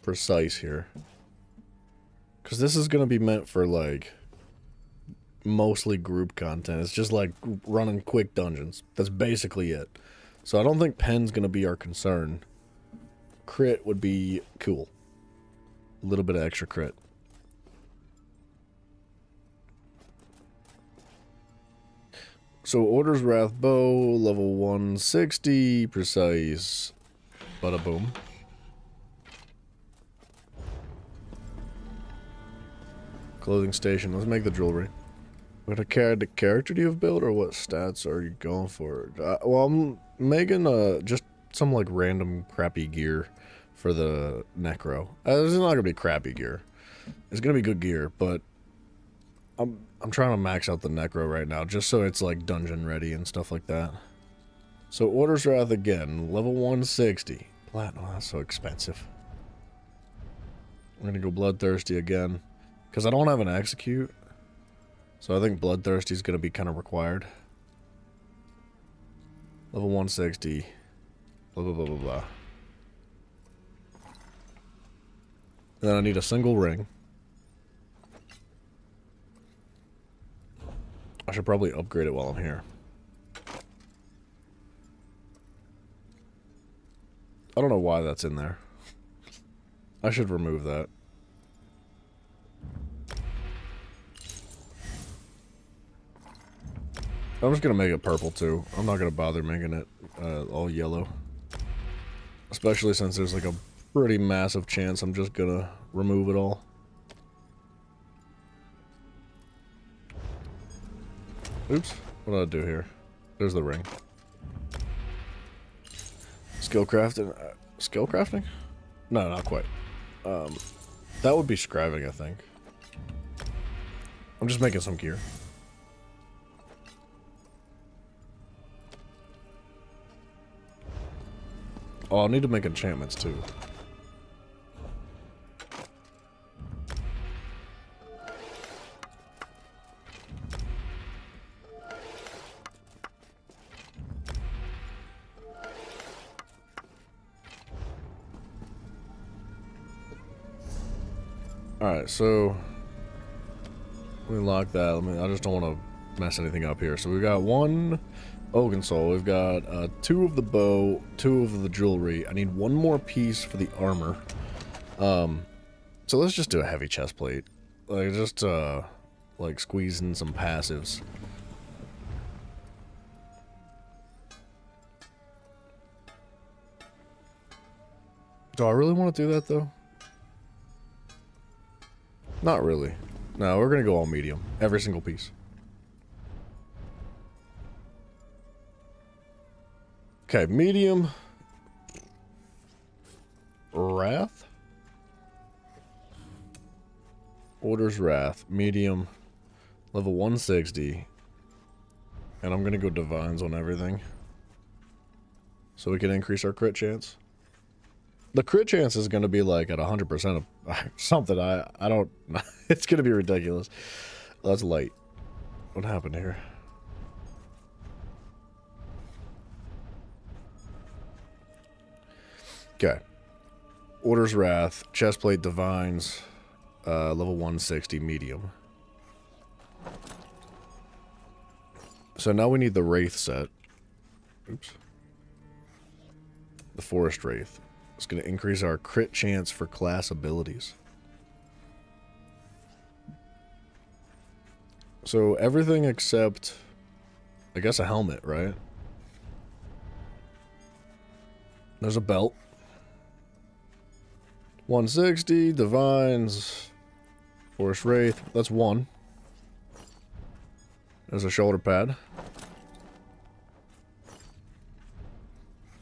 precise here. Because this is gonna be meant for, like, mostly group content. It's just like running quick dungeons. That's basically it. So I don't think pen's gonna be our concern. Crit would be cool. A little bit of extra crit. So Order's Wrath bow, level 160, precise. Bada boom. Clothing station. Let's make the jewelry. What kind of character do you have built, or what stats are you going for? Well, I'm making just some like random crappy gear for the Necro. This is not gonna be crappy gear. It's gonna be good gear, but I'm trying to max out the Necro right now, just so it's like dungeon ready and stuff like that. So Order's Wrath again, level 160. Platinum, oh, that's so expensive. We're gonna go Bloodthirsty again, because I don't have an execute. So I think Bloodthirsty is going to be kind of required. Level 160. Blah, blah, blah, blah, blah. And then I need a single ring. I should probably upgrade it while I'm here. I don't know why that's in there. I should remove that. I'm just gonna make it purple too. I'm not gonna bother making it all yellow. Especially since there's like a pretty massive chance I'm just gonna remove it all. Oops, what did I do here? There's the ring. Skill crafting? Skill crafting? No, not quite. That would be scribing, I think. I'm just making some gear. Oh, I'll need to make enchantments too. Alright, so let me lock that. I just don't want to mess anything up here. So we've got 1 Oaken Soul. We've got 2 of the bow, 2 of the jewelry. I need 1 more piece for the armor. So let's just do a heavy chest plate. Like, just like squeeze in some passives. Do I really want to do that though? Not really. No, we're gonna go all medium. Every single piece. Okay, medium. Wrath. Order's Wrath. Medium. Level 160. And I'm gonna go Divines on everything. So we can increase our crit chance. The crit chance is gonna be like at 100% of something. I don't... It's gonna be ridiculous. That's light. What happened here? Okay. Order's Wrath, Chestplate Divines, level 160, medium. So now we need the Wraith set. Oops. the Forest Wraith. It's going to increase our crit chance for class abilities. So everything except, I guess, a helmet, right? There's a belt. 160, Divines, Forest Wraith. That's one. There's a shoulder pad.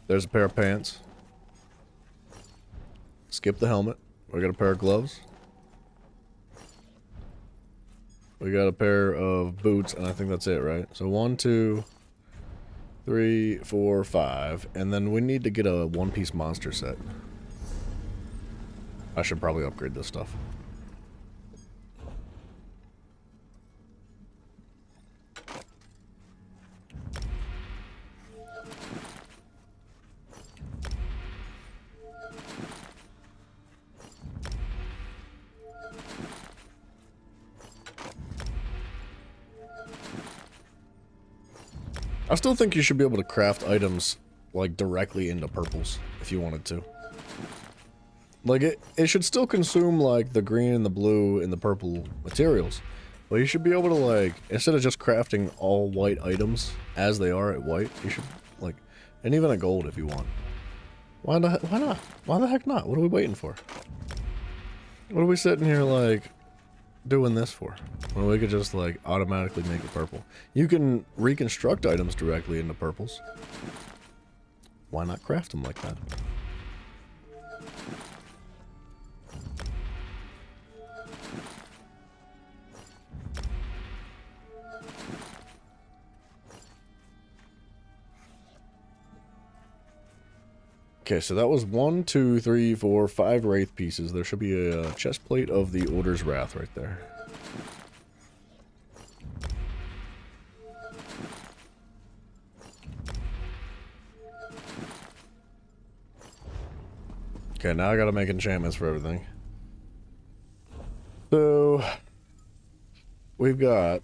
There's a pair of pants. Skip the helmet. We got a pair of gloves. We got a pair of boots, and I think that's it, right? So 1, 2, 3, 4, 5. And then we need to get a one-piece monster set. I should probably upgrade this stuff. I still think you should be able to craft items, like, directly into purples, if you wanted to. Like, it should still consume, like, the green and the blue and the purple materials. But you should be able to, like, instead of just crafting all white items as they are at white, you should, like, and even at gold if you want. Why not? Why the heck not? What are we waiting for? What are we sitting here, like, doing this for? When we could just, like, automatically make it purple. You can reconstruct items directly into purples. Why not craft them like that? Okay, so that was 1, 2, 3, 4, 5 Wraith pieces. There should be a chest plate of the Order's Wrath right there. Okay, now I gotta make enchantments for everything. So, we've got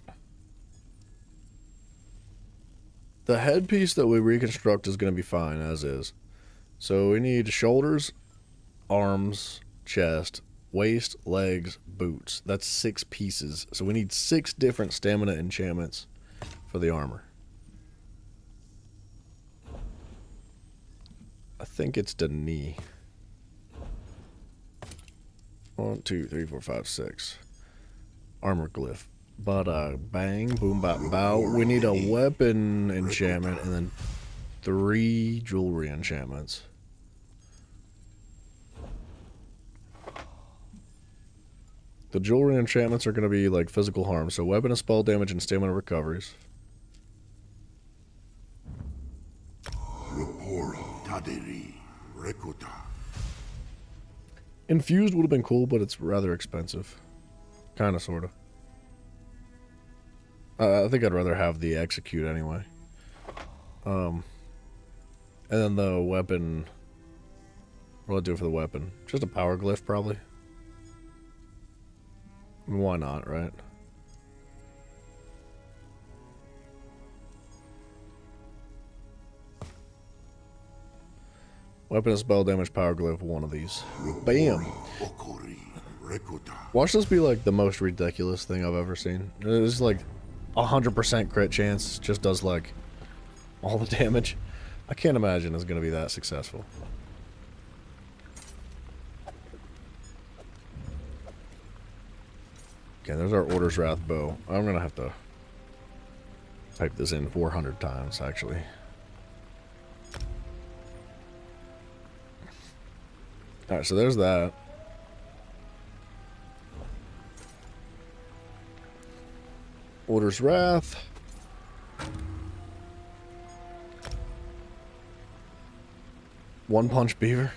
the headpiece that we reconstruct is gonna be fine as is. So we need shoulders, arms, chest, waist, legs, boots. That's 6 pieces. So we need 6 different stamina enchantments for the armor. I think it's the knee. 1, 2, 3, 4, 5, 6. Armor glyph. Bada bang, boom, bop, bow. We need a weapon enchantment and then 3 jewelry enchantments. The jewelry enchantments are going to be like physical harm, so weapon and spell damage and stamina recoveries. Infused would have been cool, but it's rather expensive. Kind of, sort of. I think I'd rather have the execute anyway. And then the weapon... What do I do for the weapon? Just a power glyph, probably. Why not, right? Weapon and spell damage, power glyph, one of these. Bam! Watch this be like the most ridiculous thing I've ever seen. It's like 100% crit chance, just does like all the damage. I can't imagine it's going to be that successful. Okay, there's our Order's Wrath bow. I'm going to have to type this in 400 times, actually. Alright, so there's that. Order's Wrath. One Punch Beaver.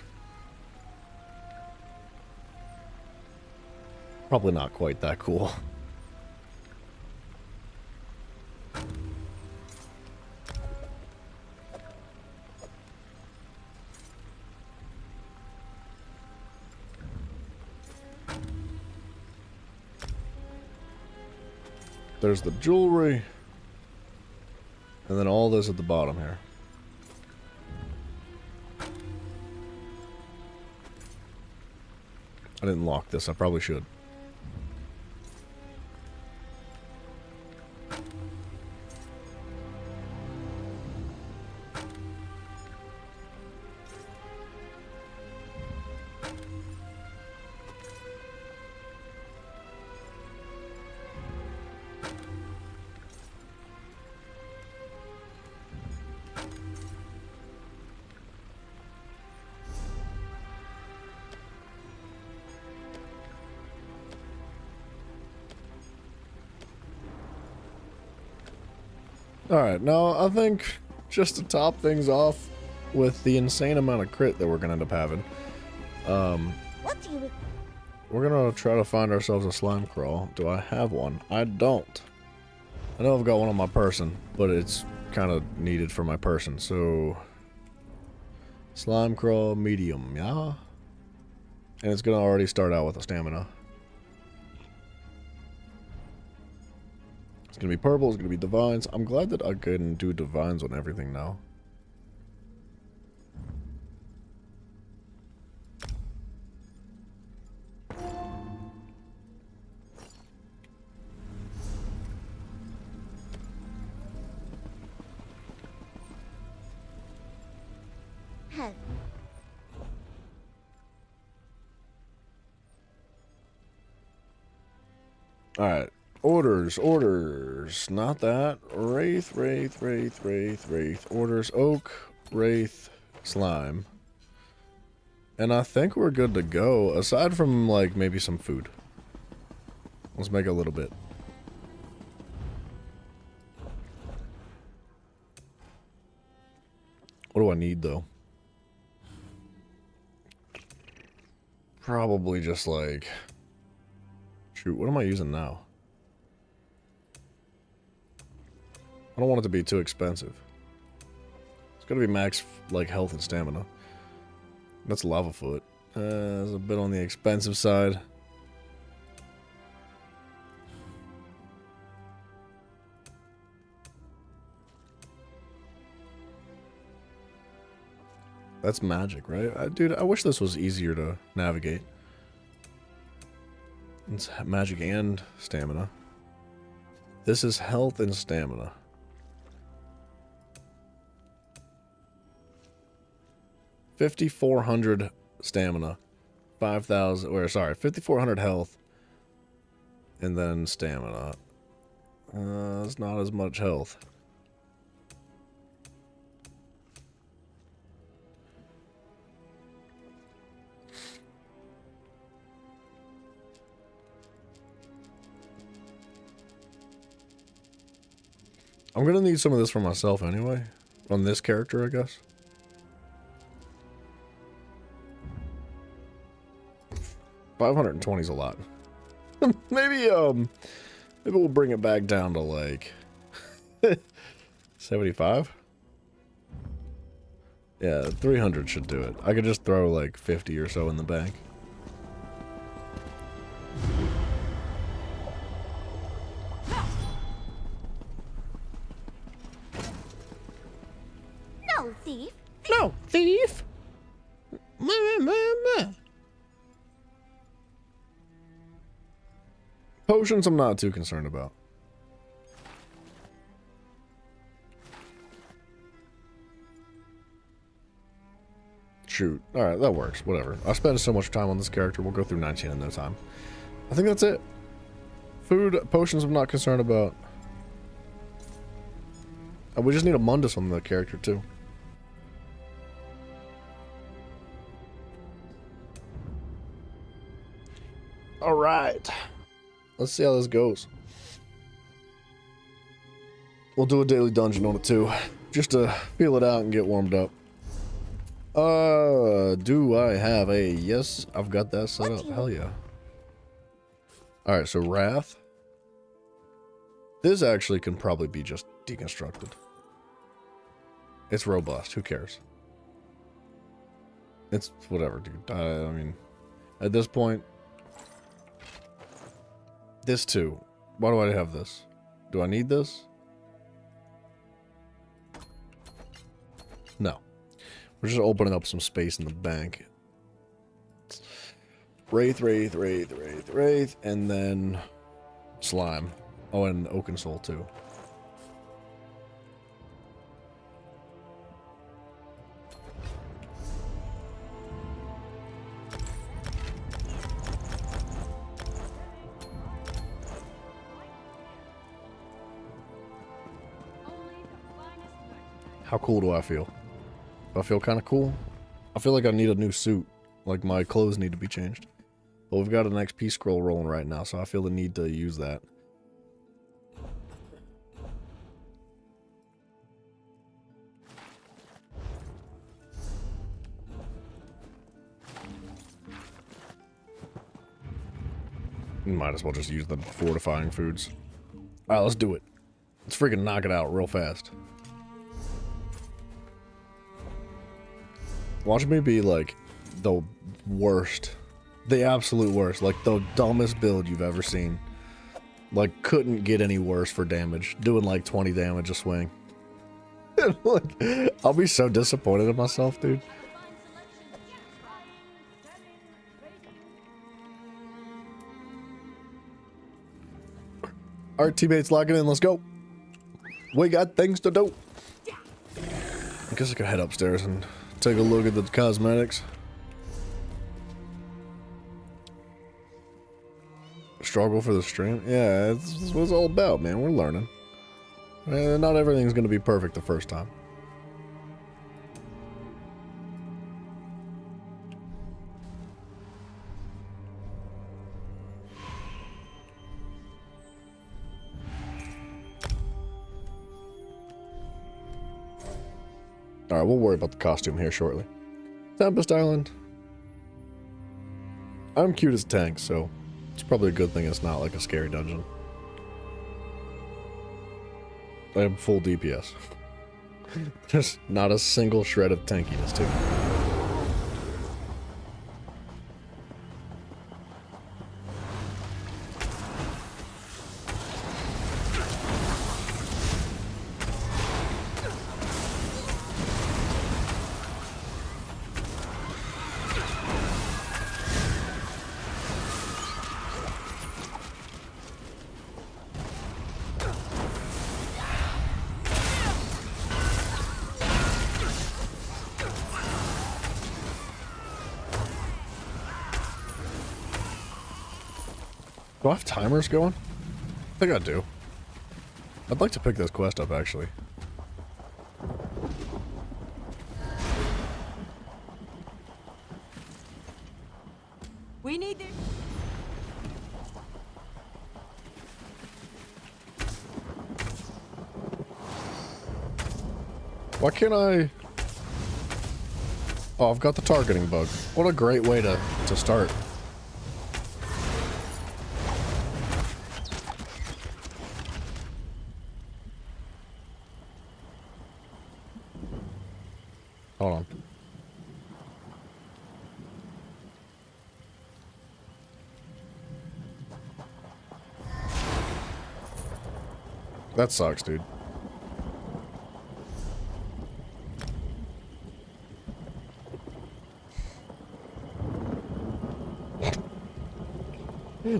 Probably not quite that cool. There's the jewelry. And then all this at the bottom here. I didn't lock this. I probably should. Alright, now I think just to top things off with the insane amount of crit that we're gonna end up having, What do you... we're gonna try to find ourselves a slime crawl. Do I have one? I don't. I know I've got one on my person, but it's kind of needed for my person, so... Slime crawl medium, yeah? And it's gonna already start out with a stamina. It's gonna be purple, it's gonna be divines. I'm glad that I can do divines on everything now. Huh. Alright. Orders. Not that. Wraith. Orders, oak, wraith, slime. And I think we're good to go, aside from, like, maybe some food. Let's make a little bit. What do I need, though? Probably just, like... Shoot, what am I using now? I don't want it to be too expensive. It's gotta be max, like, health and stamina. That's lava foot. It's a bit on the expensive side. That's magic, right? Dude, I wish this was easier to navigate. It's magic and stamina. This is health and stamina. 5,400 stamina. 5,000, or sorry, 5,400 health. And then stamina. It's not as much health. I'm gonna need some of this for myself anyway. On this character, I guess. $520 is a lot. maybe we'll bring it back down to like 75. Yeah, 300 should do it. I could just throw like 50 or so in the bank. No, thief. No, thief. Potions I'm not too concerned about. Shoot. Alright, that works. Whatever. I spent so much time on this character, we'll go through 19 in no time. I think that's it. Food, potions I'm not concerned about. We just need a Mundus on the character too. Alright. Let's see how this goes. We'll do a daily dungeon on it too. Just to feel it out and get warmed up. Do I have a... Yes, I've got that set up. Hell yeah. Alright, so Wrath. This actually can probably be just deconstructed. It's robust. Who cares? It's whatever, dude. I mean, at this point... This too. Why do I have this? Do I need this? No. We're just opening up some space in the bank. Wraith, and then slime. Oh, and Oaken Soul too. How cool do I feel? Do I feel kind of cool? I feel like I need a new suit. Like my clothes need to be changed. But we've got an XP scroll rolling right now, so I feel the need to use that. Might as well just use the fortifying foods. Alright, let's do it. Let's freaking knock it out real fast. Watch me be like the worst, the absolute worst, like the dumbest build you've ever seen. Like couldn't get any worse for damage, doing like 20 damage a swing. Like, I'll be so disappointed in myself, dude. Our teammates locking in, let's go. We got things to do. I guess I could head upstairs and take a look at the cosmetics. Struggle for the stream? Yeah, that's what it's all about, man. We're learning. Not everything's going to be perfect the first time. Alright, we'll worry about the costume here shortly. Tempest Island. I'm cute as a tank, so it's probably a good thing it's not like a scary dungeon. I have full DPS. There's not a single shred of tankiness to it. Do I have timers going? I think I do. I'd like to pick this quest up, actually. We need this. Why can't I... Oh, I've got the targeting bug. What a great way to start. Hold on. That sucks, dude.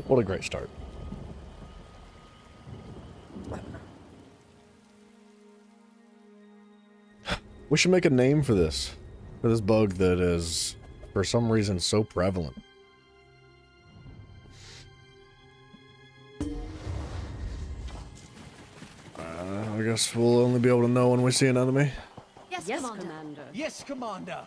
What a great start. We should make a name for this bug that is, for some reason, so prevalent. I guess we'll only be able to know when we see an enemy. Yes, Commander. Yes, Commander.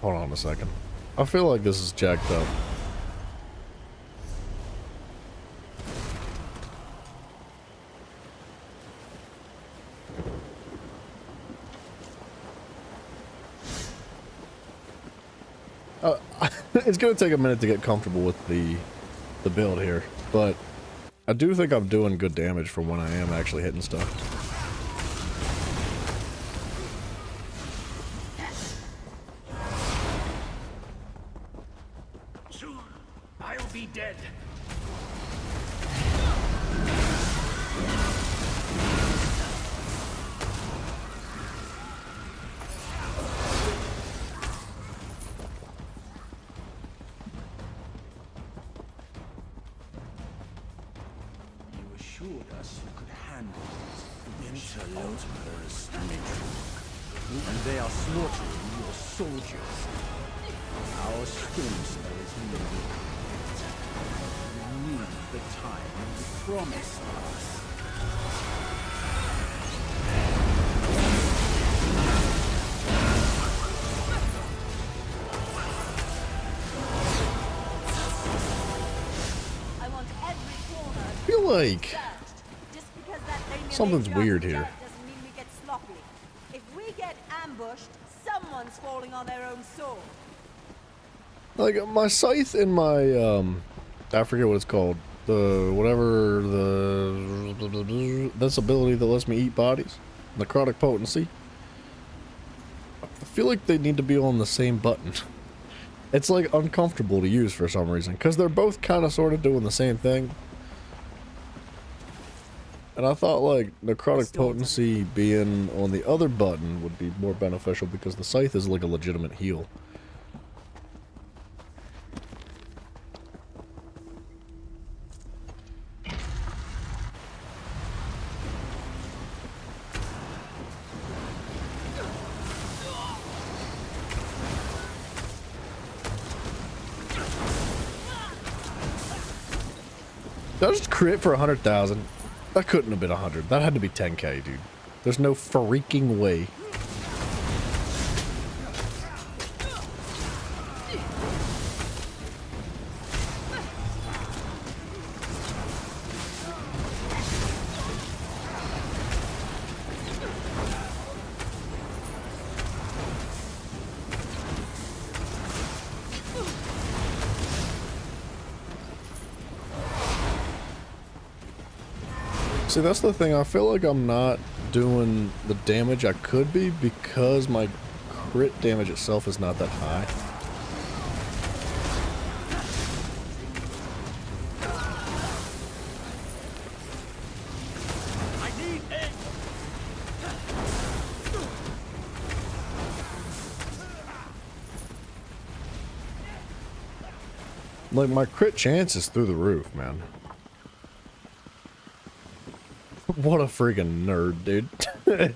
Hold on a second. I feel like this is jacked up. It's gonna take a minute to get comfortable with the build here, but I do think I'm doing good damage for when I am actually hitting stuff. Soon, I'll be dead. Assured us you could handle it. Interlopers, Mitruk. And they are slaughtering your soldiers. Our storm spell is nearly complete. We need the time you promised us. I want every corner I feel like just because that thing something's weird here. doesn't mean we get sloppy. If we get ambushed, someone's falling on their own sword. Like my scythe and my I forget what it's called. The whatever this ability that lets me eat bodies. Necrotic potency. I feel like they need to be on the same button. It's like uncomfortable to use for some reason because they're both kind of sort of doing the same thing. And I thought like necrotic potency being on the other button would be more beneficial because the scythe is like a legitimate heal. Did I just crit for 100,000? That couldn't have been 100. That had to be 10k, dude. There's no freaking way. See, that's the thing. I feel like I'm not doing the damage I could be because my crit damage itself is not that high. Like, my crit chance is through the roof, man. What a freaking nerd, dude. That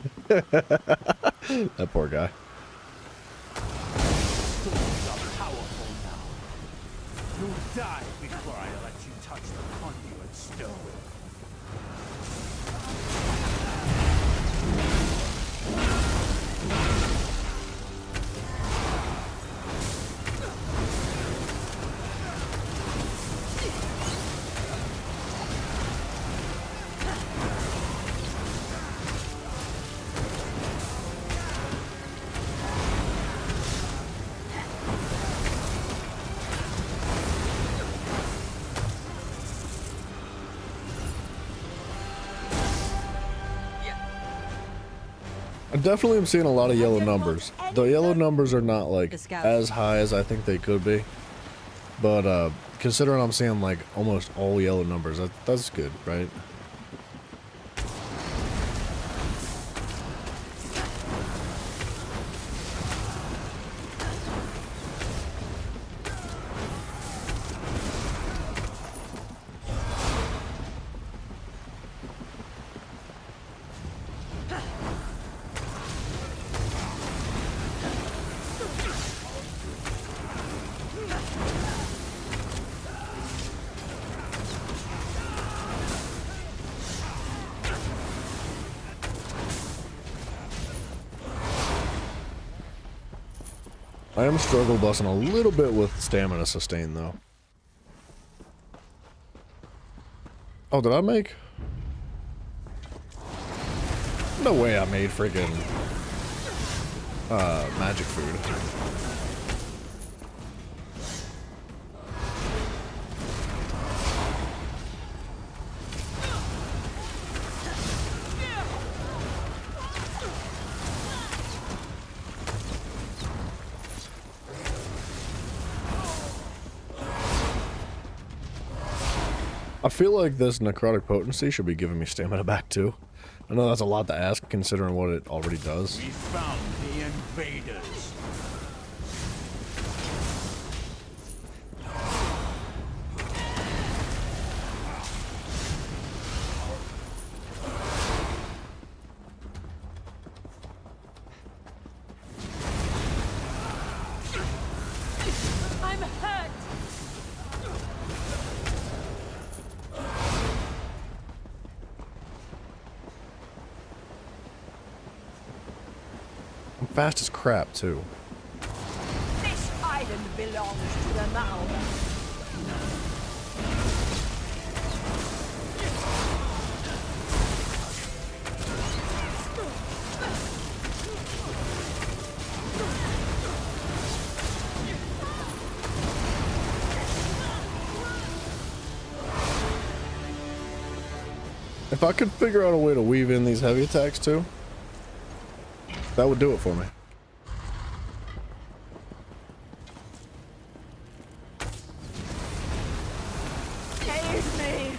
poor guy. Storms are powerful now. You'll die before I let you touch the conduit stone. I definitely am seeing a lot of yellow numbers. The yellow numbers are not like as high as I think they could be. But considering I'm seeing like almost all yellow numbers, that's good, right? I am struggle busting a little bit with stamina sustain though. Oh, did I make? No way I made freaking magic food. I feel like this necrotic potency should be giving me stamina back too. I know that's a lot to ask considering what it already does. We found the invaders. I'm hurt. I'm fast as crap too. This island belongs to the Maul. If I could figure out a way to weave in these heavy attacks too, that would do it for me. Save me!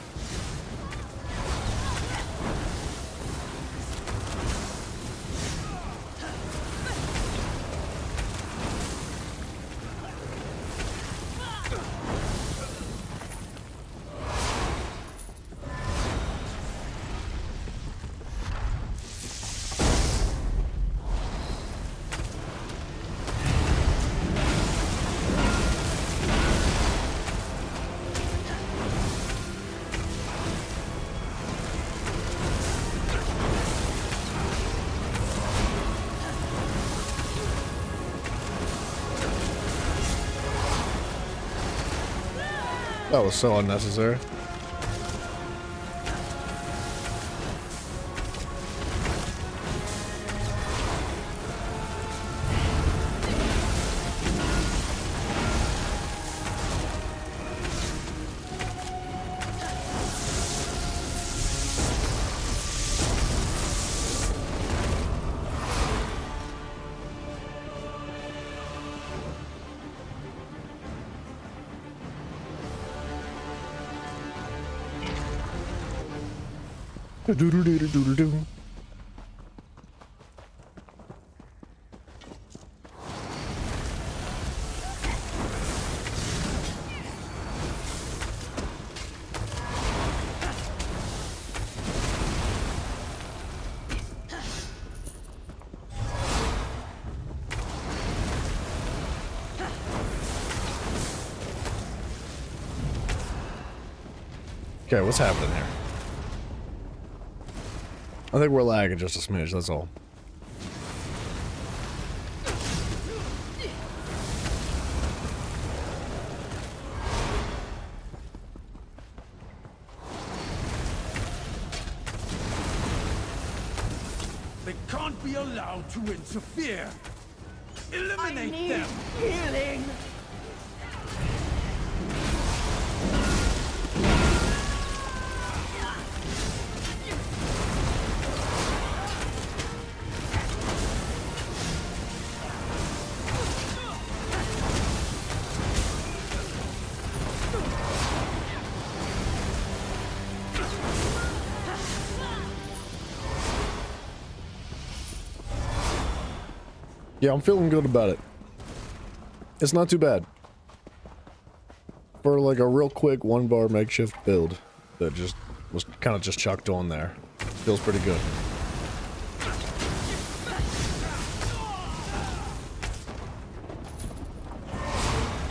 That was so unnecessary. Do-do-do-do-do-do. Okay, what's happening here? I think we're lagging just a smidge, that's all. They can't be allowed to interfere. I Eliminate need them. healing! Yeah, I'm feeling good about it. It's not too bad. For like a real quick 1-bar makeshift build that just was kind of just chucked on there. Feels pretty good.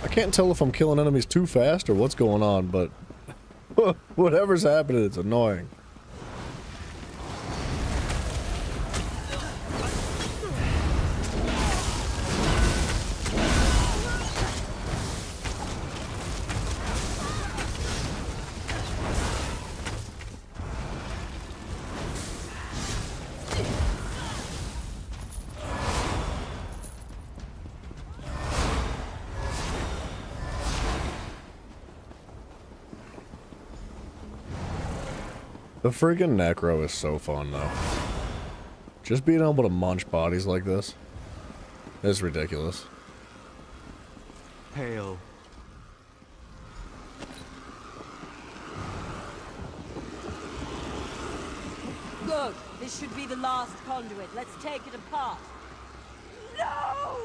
I can't tell if I'm killing enemies too fast or what's going on, but whatever's happening, it's annoying. The friggin' Necro is so fun, though. Just being able to munch bodies like this is ridiculous. Hail. This should be the last conduit. Let's take it apart. No!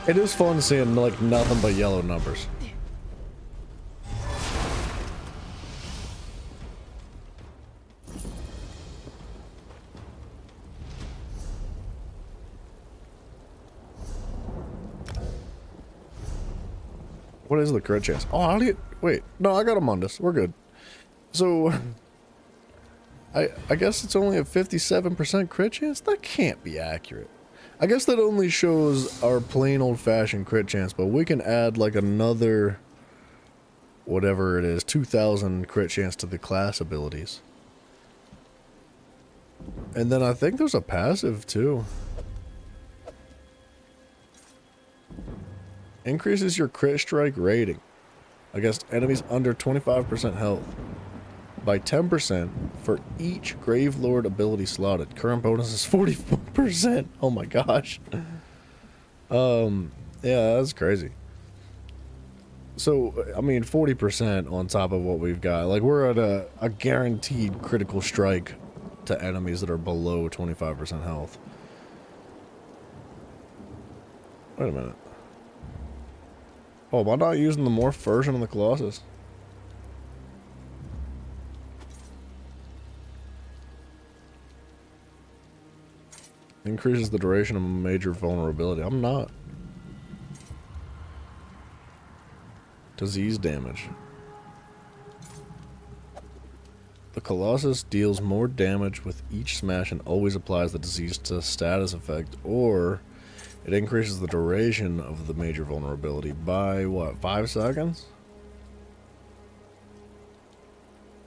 It is fun seeing like nothing but yellow numbers. What is the crit chance? Oh, how do you... Wait, no, I got a Mundus. We're good. So, I guess it's only a 57% crit chance? That can't be accurate. I guess that only shows our plain old-fashioned crit chance, but we can add like another, whatever it is, 2,000 crit chance to the class abilities. And then I think there's a passive too. Increases your crit strike rating against enemies under 25% health by 10% for each Gravelord ability slotted. Current bonus is 44%. Oh my gosh. Yeah, that's crazy. So, I mean, 40% on top of what we've got. Like, we're at a guaranteed critical strike to enemies that are below 25% health. Wait a minute. Oh, am I not using the morph version of the Colossus? Increases the duration of a major vulnerability. I'm not. Disease damage. The Colossus deals more damage with each smash and always applies the disease to status effect, or it increases the duration of the major vulnerability by, what, 5 seconds?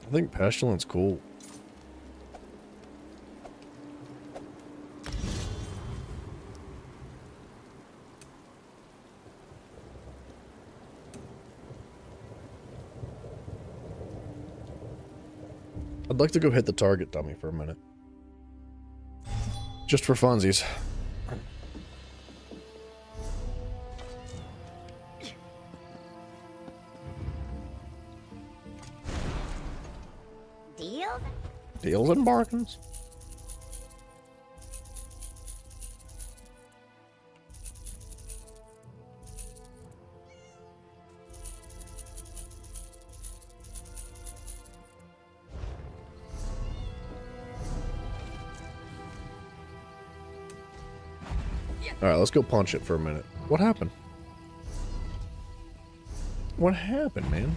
I think Pestilence cool. I'd like to go hit the target dummy for a minute. Just for funsies. Deals? Deals and bargains. Alright, let's go punch it for a minute. What happened? What happened, man?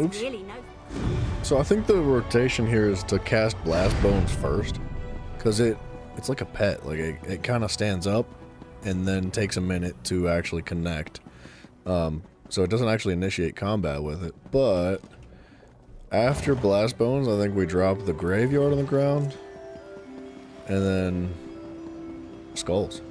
Oops. Really no. So I think the rotation here is to cast Blast Bones first, because it's like a pet. Like it kind of stands up and then takes a minute to actually connect. So it doesn't actually initiate combat with it. But after Blast Bones, I think we drop the Graveyard on the ground and then Skulls.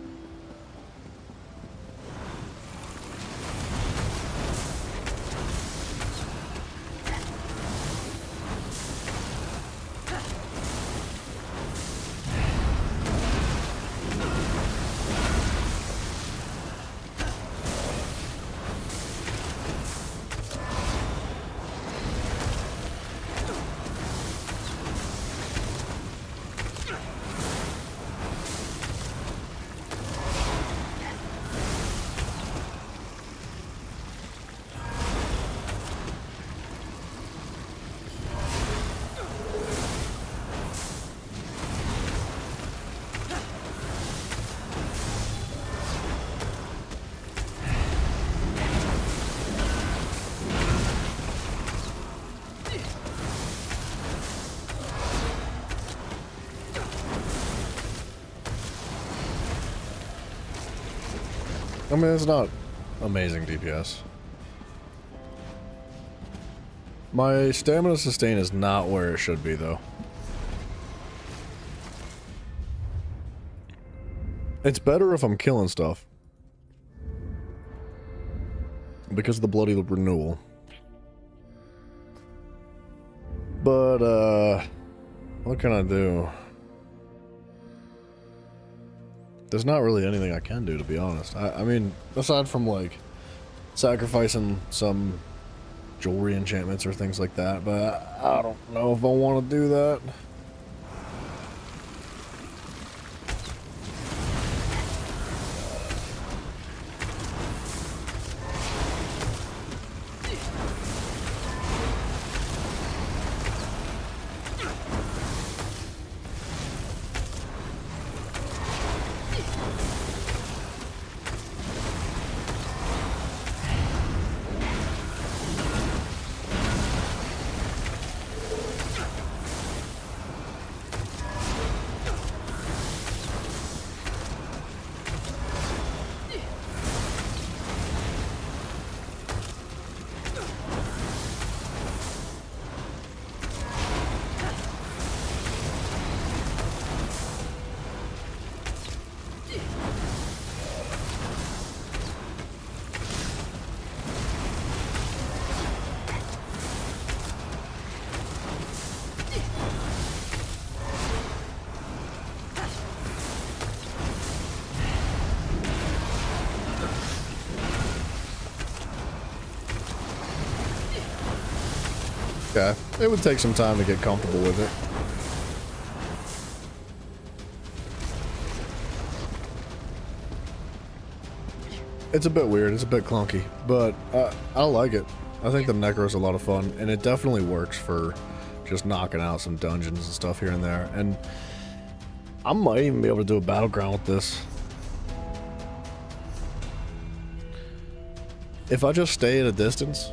I mean, it's not amazing DPS. My stamina sustain is not where it should be, though. It's better if I'm killing stuff. Because of the bloody renewal. But, what can I do? There's not really anything I can do, to be honest. I mean, aside from, like, sacrificing some jewelry enchantments or things like that, but I don't know if I want to do that. Okay, it would take some time to get comfortable with it. It's a bit weird, it's a bit clunky, but I like it. I think the Necro is a lot of fun, and it definitely works for just knocking out some dungeons and stuff here and there. And I might even be able to do a battleground with this. If I just stay at a distance,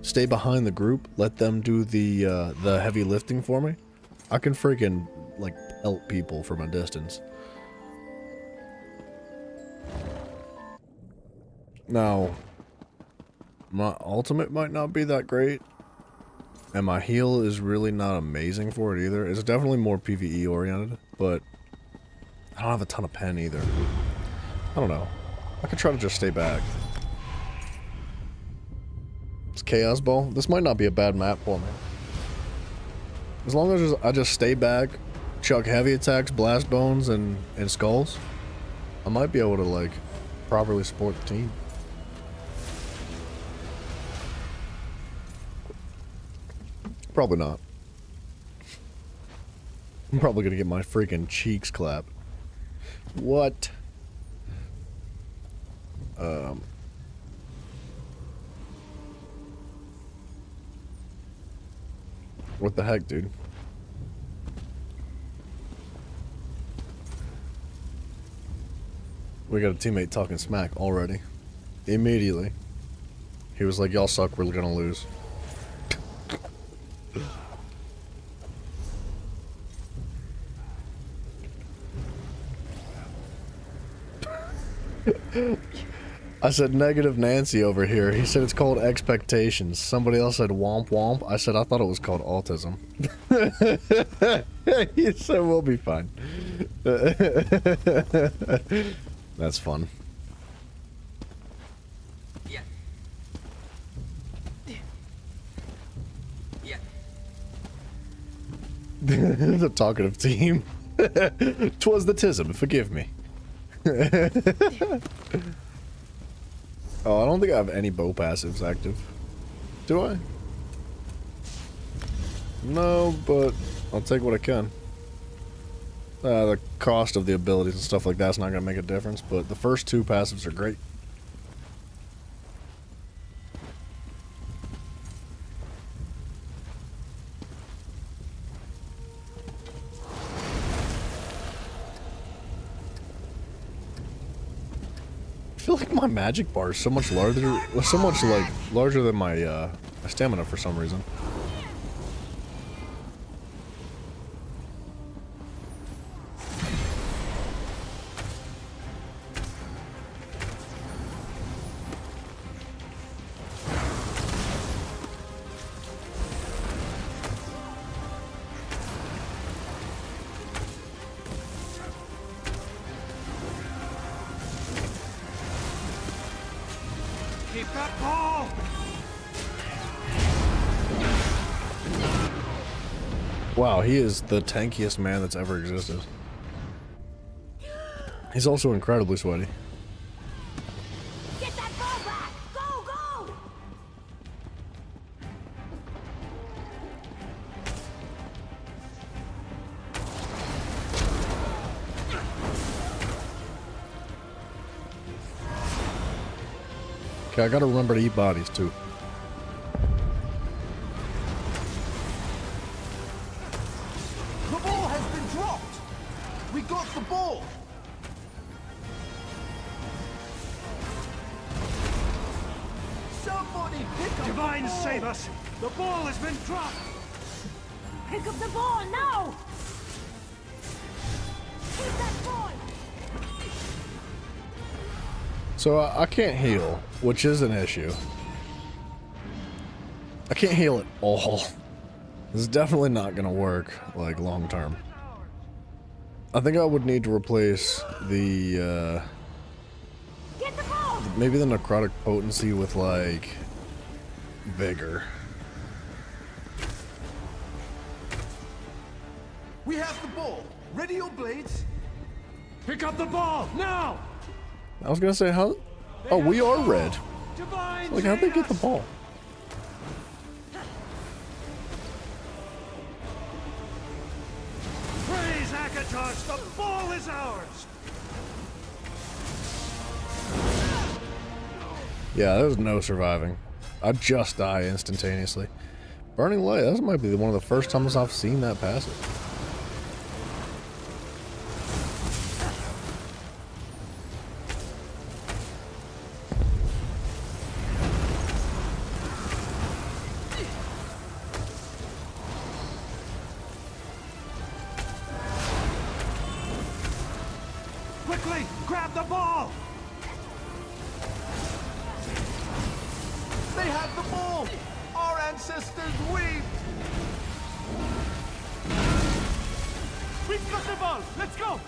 stay behind the group, let them do the heavy lifting for me, I can freaking, like, pelt people from a distance. Now, my ultimate might not be that great, and my heal is really not amazing for it either. It's definitely more PvE oriented, but I don't have a ton of pen either. I don't know. I could try to just stay back. It's Chaos Ball. This might not be a bad map for me. As long as I just stay back, chuck heavy attacks, blast bones, and skulls, I might be able to, like, properly support the team. Probably not. I'm probably gonna get my freaking cheeks clapped. What? What the heck, dude? We got a teammate talking smack already. Immediately. He was like, y'all suck, we're gonna lose. I said negative Nancy over here. He said it's called expectations. Somebody else said womp womp. I said I thought it was called autism. He said we'll be fine. That's fun. Yeah. Yeah. The talkative team. 'Twas the tism, forgive me. Oh, I don't think I have any bow passives active. Do I? No, but I'll take what I can. The cost of the abilities and stuff like that's not going to make a difference, but the first two passives are great. I feel like my magic bar is so much larger, larger than my my stamina for some reason. Keep that ball! Wow, he is the tankiest man that's ever existed. He's also incredibly sweaty. Get that ball back! Go, go! Okay, I gotta remember to eat bodies too. The ball has been dropped! We got the ball! Somebody pick up Divine the ball! save us! The ball has been dropped! Pick up the ball now! Keep that ball! So I can't heal, which is an issue. I can't heal at all. This is definitely not gonna work, like, long term. I think I would need to replace the, Get the ball! maybe the necrotic potency with, like, vigor. We have the ball! Ready your blades? Pick up the ball, now! I was gonna say, how... Oh, we are red. Like, how'd they get the ball? Praise Akatosh, the ball is ours! Yeah, there's no surviving. I just die instantaneously. Burning Light, that might be one of the first times I've seen that passive. Quickly, grab the ball! They have the ball! Our ancestors weep! We've got the ball! Let's go!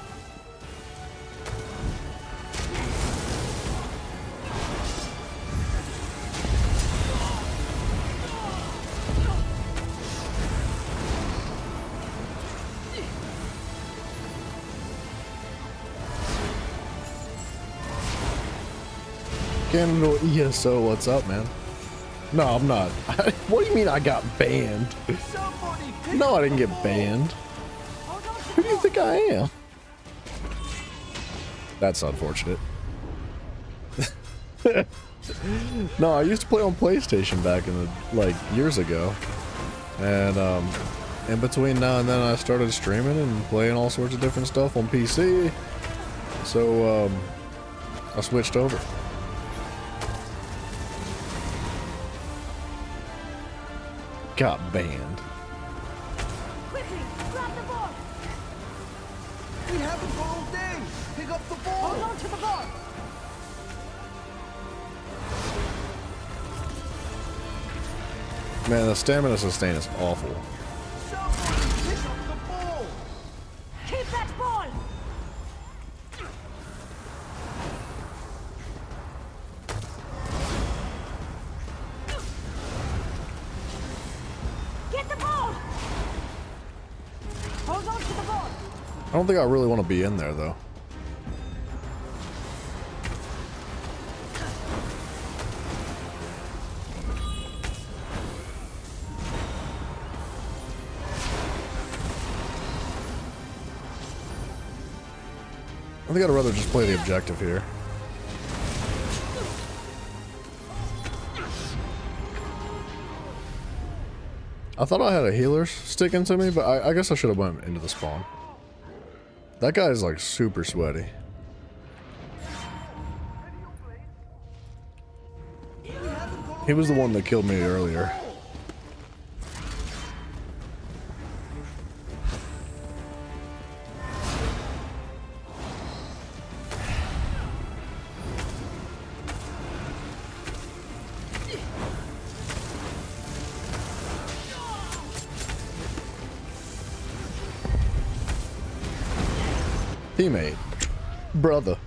Cannonball ESO, what's up, man? No, I'm not. What do you mean I got banned? No, I didn't get banned. Who do you think I am? That's unfortunate. No, I used to play on PlayStation back in the, like, years ago. And, in between now and then I started streaming and playing all sorts of different stuff on PC. So, I switched over. Got banned. Quickly, grab the ball! We haven't got all day! Pick up the ball! Hold on to the ball! Man, the stamina sustain is awful. Somebody pick up the ball! Keep that ball! Get the ball! Hold on to the ball! I don't think I really want to be in there, though. I think I'd rather just play the objective here. I thought I had a healer sticking to me, but I guess I should have went into the spawn. That guy is like super sweaty. He was the one that killed me earlier. Teammate. Brother.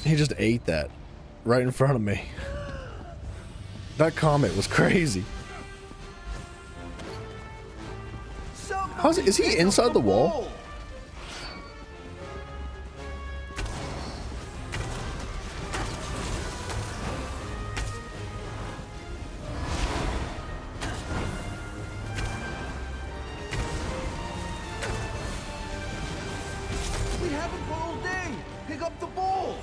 He just ate that. right in front of me. That comet was crazy. How's it? Is he inside the wall? We haven't got all day. Pick up the ball.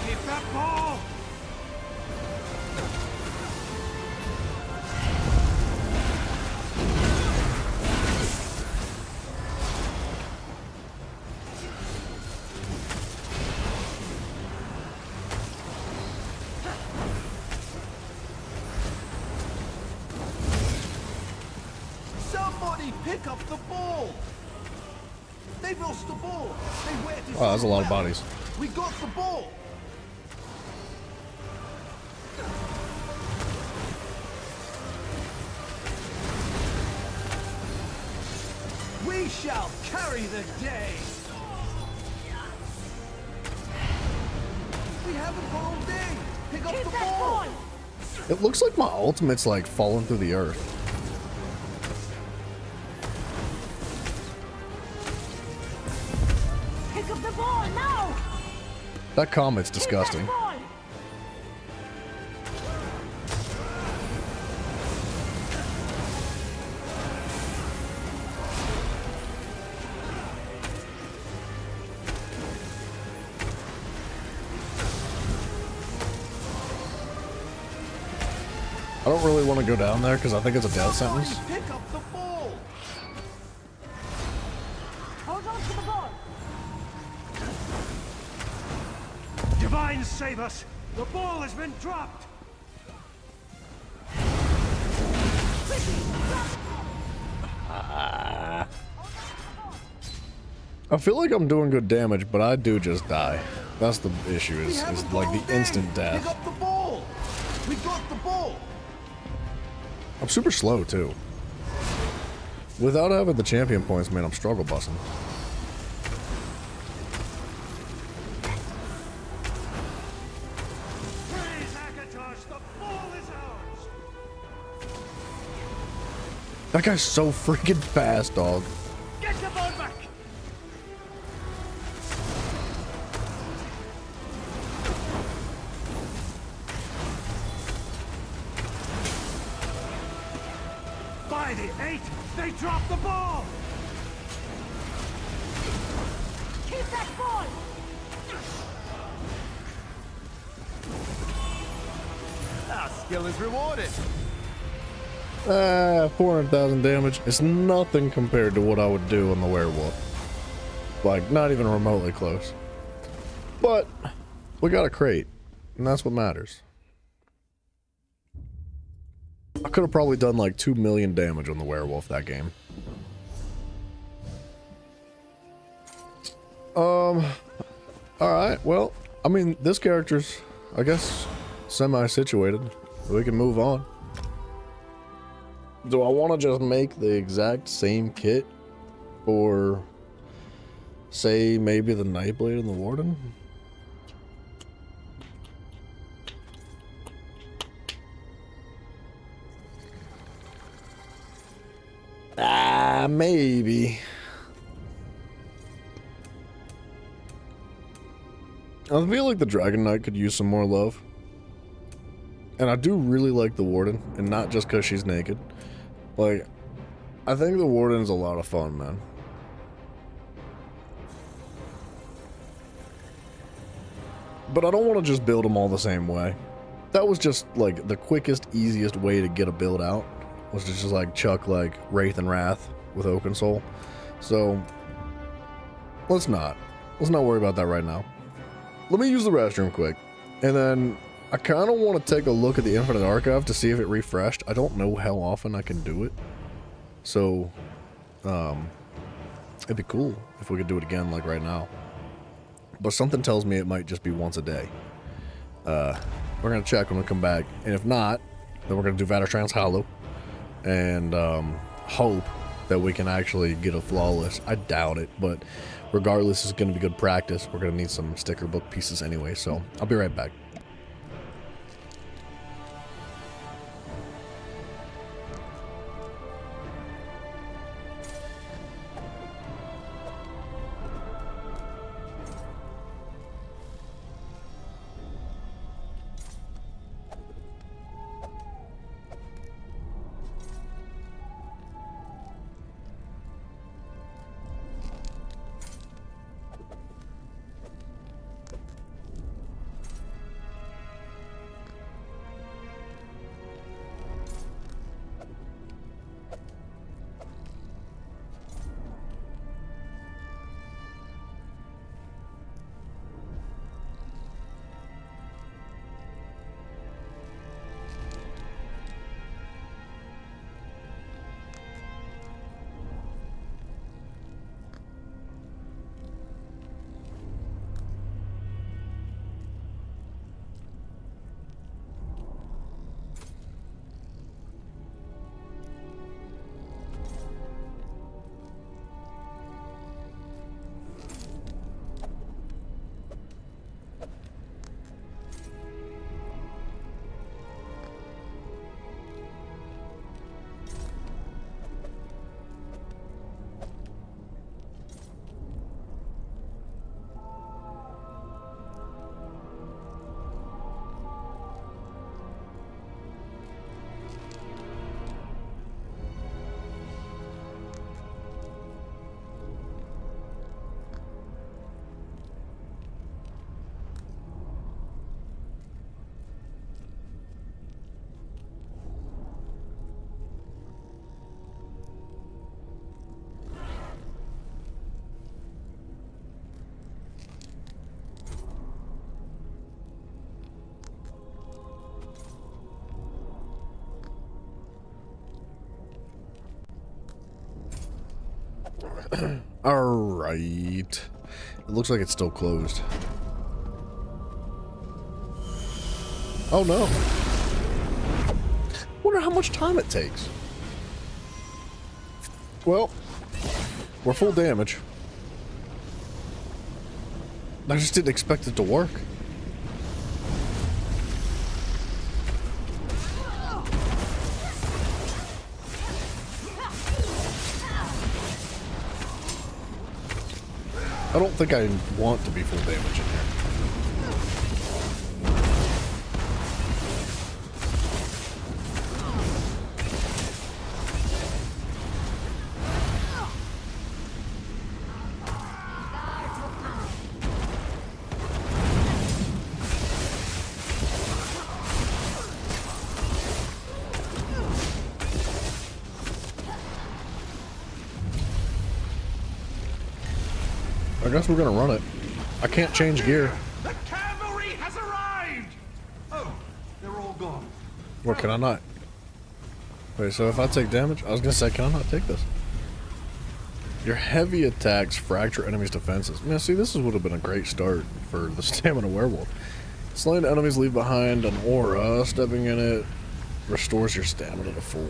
Keep that ball! Somebody pick up the ball. They've lost the ball. They wet it. Oh, that's a lot of bodies. We got the ball. We shall carry the day. We haven't got all day. Pick up the ball. It looks like my ultimate's like falling through the earth. Pick up the ball now! That comet's disgusting. Ball. I don't really want to go down there because I think it's a death sentence. Pick up the ball. Hold on to the ball. Divine save us! The ball has been dropped! I feel like I'm doing good damage, but I do just die. That's the issue, is like the instant Pick death. up the ball. We got the ball. I'm super slow, too. Without having the champion points, man, I'm struggle bussing. Praise Akatosh, the ball is ours! That guy's so freaking fast, dog. Get the ball back! By the 8, they dropped the ball! Keep that ball! Our skill is rewarded. 400,000 damage. It's nothing compared to what I would do on the werewolf. Like, not even remotely close. But, we got a crate, and that's what matters. I could have probably done like 2 million damage on the werewolf that game. Alright, well, I mean, this character's, I guess, semi-situated. We can move on. Do I want to just make the exact same kit? Or, say, maybe the Nightblade and the Warden? Maybe. I feel like the Dragon Knight could use some more love. And I do really like the Warden, and not just because she's naked. Like, I think the Warden's a lot of fun, man. But I don't want to just build them all the same way. That was just, like, the quickest, easiest way to get a build out. Was to just, like, chuck, like, Wraith and Wrath with Oaken Soul. So, let's not worry about that right now. Let me use the restroom quick. And then, I kind of want to take a look at the Infinite Archive to see if it refreshed. I don't know how often I can do it. So, it'd be cool if we could do it again, like, right now. But something tells me it might just be once a day. We're going to check when we come back. And if not, then we're going to do Vatterstrand's Hollow. And hope that we can actually get a flawless. I doubt it, but regardless, it's going to be good practice. We're going to need some sticker book pieces anyway, so I'll be right back. Alright. It looks like it's still closed. Oh no. Wonder how much time it takes. Well, we're full damage. I just didn't expect it to work. I don't think I want to be full damage in here. I guess we're gonna run it. I can't change gear. The cavalry has arrived! Oh, they're all gone. Or can I not? Wait, so if I take damage, I was gonna say, can I not take this? Your heavy attacks fracture enemies' defenses. Man, see, this would have been a great start for the Stamina Werewolf. Slain enemies leave behind an aura. Stepping in it restores your stamina to full.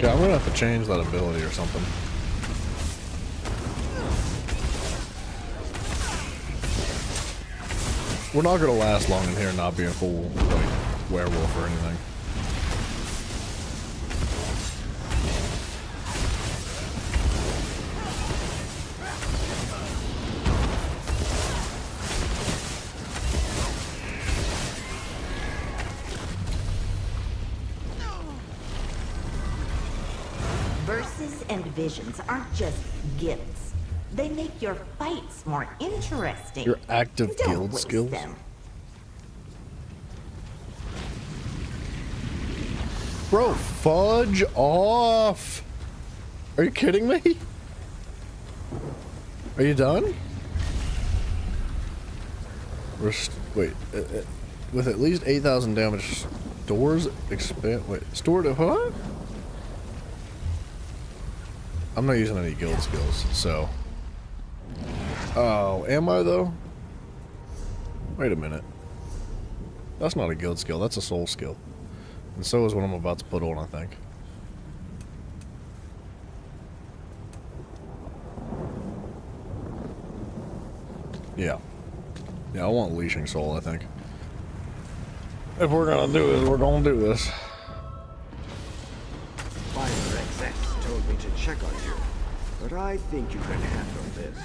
Yeah, I'm gonna have to change that ability or something. We're not gonna last long in here not being full, like, werewolf or anything. Verses and visions aren't just gifts. They make your fights more interesting. Your active Don't guild waste skills? them. Bro, fudge off! Are you kidding me? Are you done? Wait, with at least 8,000 damage, doors expand. Wait, stored. What? I'm not using any guild skills, so. Oh, am I though? Wait a minute. That's not a guild skill. That's a soul skill, and so is what I'm about to put on, I think. Yeah. Yeah, I want Leashing Soul, I think. If we're gonna do this, we're gonna do this. Fire XX told me to check on you, but I think you can handle this.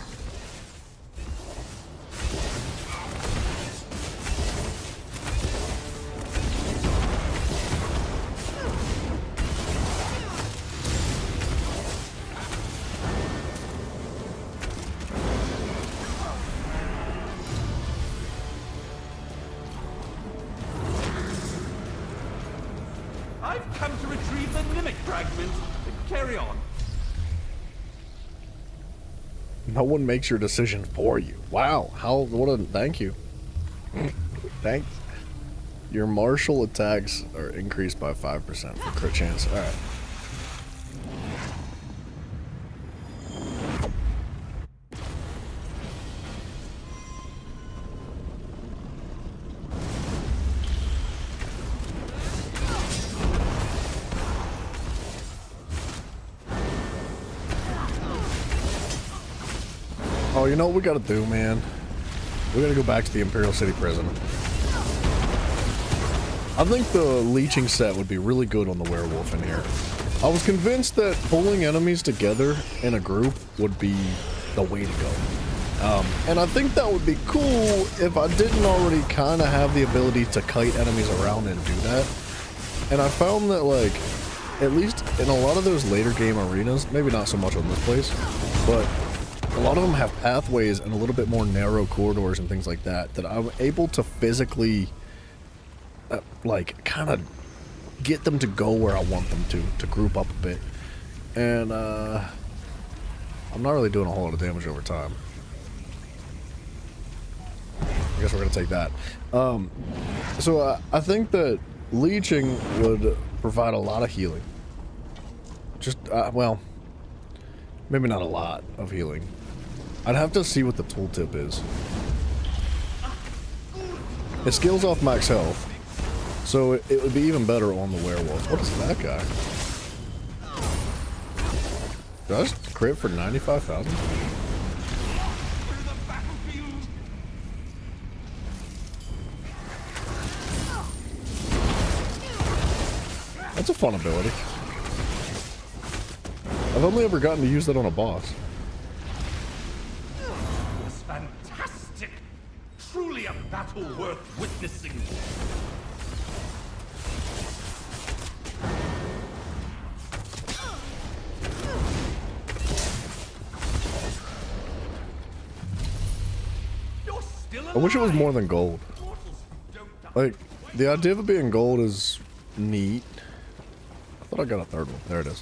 I've come to retrieve the Mimic fragment. Carry on. No one makes your decision for you. Wow, what a thank you. Thanks. Your martial attacks are increased by 5% for crit chance. Alright. Oh, you know what we gotta do, man? We gotta go back to the Imperial City Prison. I think the leeching set would be really good on the werewolf in here. I was convinced that pulling enemies together in a group would be the way to go. And I think that would be cool if I didn't already kind of have the ability to kite enemies around and do that. And I found that, like, at least in a lot of those later game arenas, maybe not so much on this place, but a lot of them have pathways and a little bit more narrow corridors and things like that, that I'm able to physically, like, kind of get them to go where I want them to group up a bit. And, I'm not really doing a whole lot of damage over time. I guess we're going to take that. So I think that leeching would provide a lot of healing. Just, well, maybe not a lot of healing. I'd have to see what the tooltip is. It scales off max health, so it would be even better on the werewolf. What is that guy? Did I just crit for 95,000? That's a fun ability. I've only ever gotten to use that on a boss. It was fantastic. Truly a battle worth witnessing. I wish it was more than gold. Like, the idea of it being gold is neat. I thought I got a third one. There it is.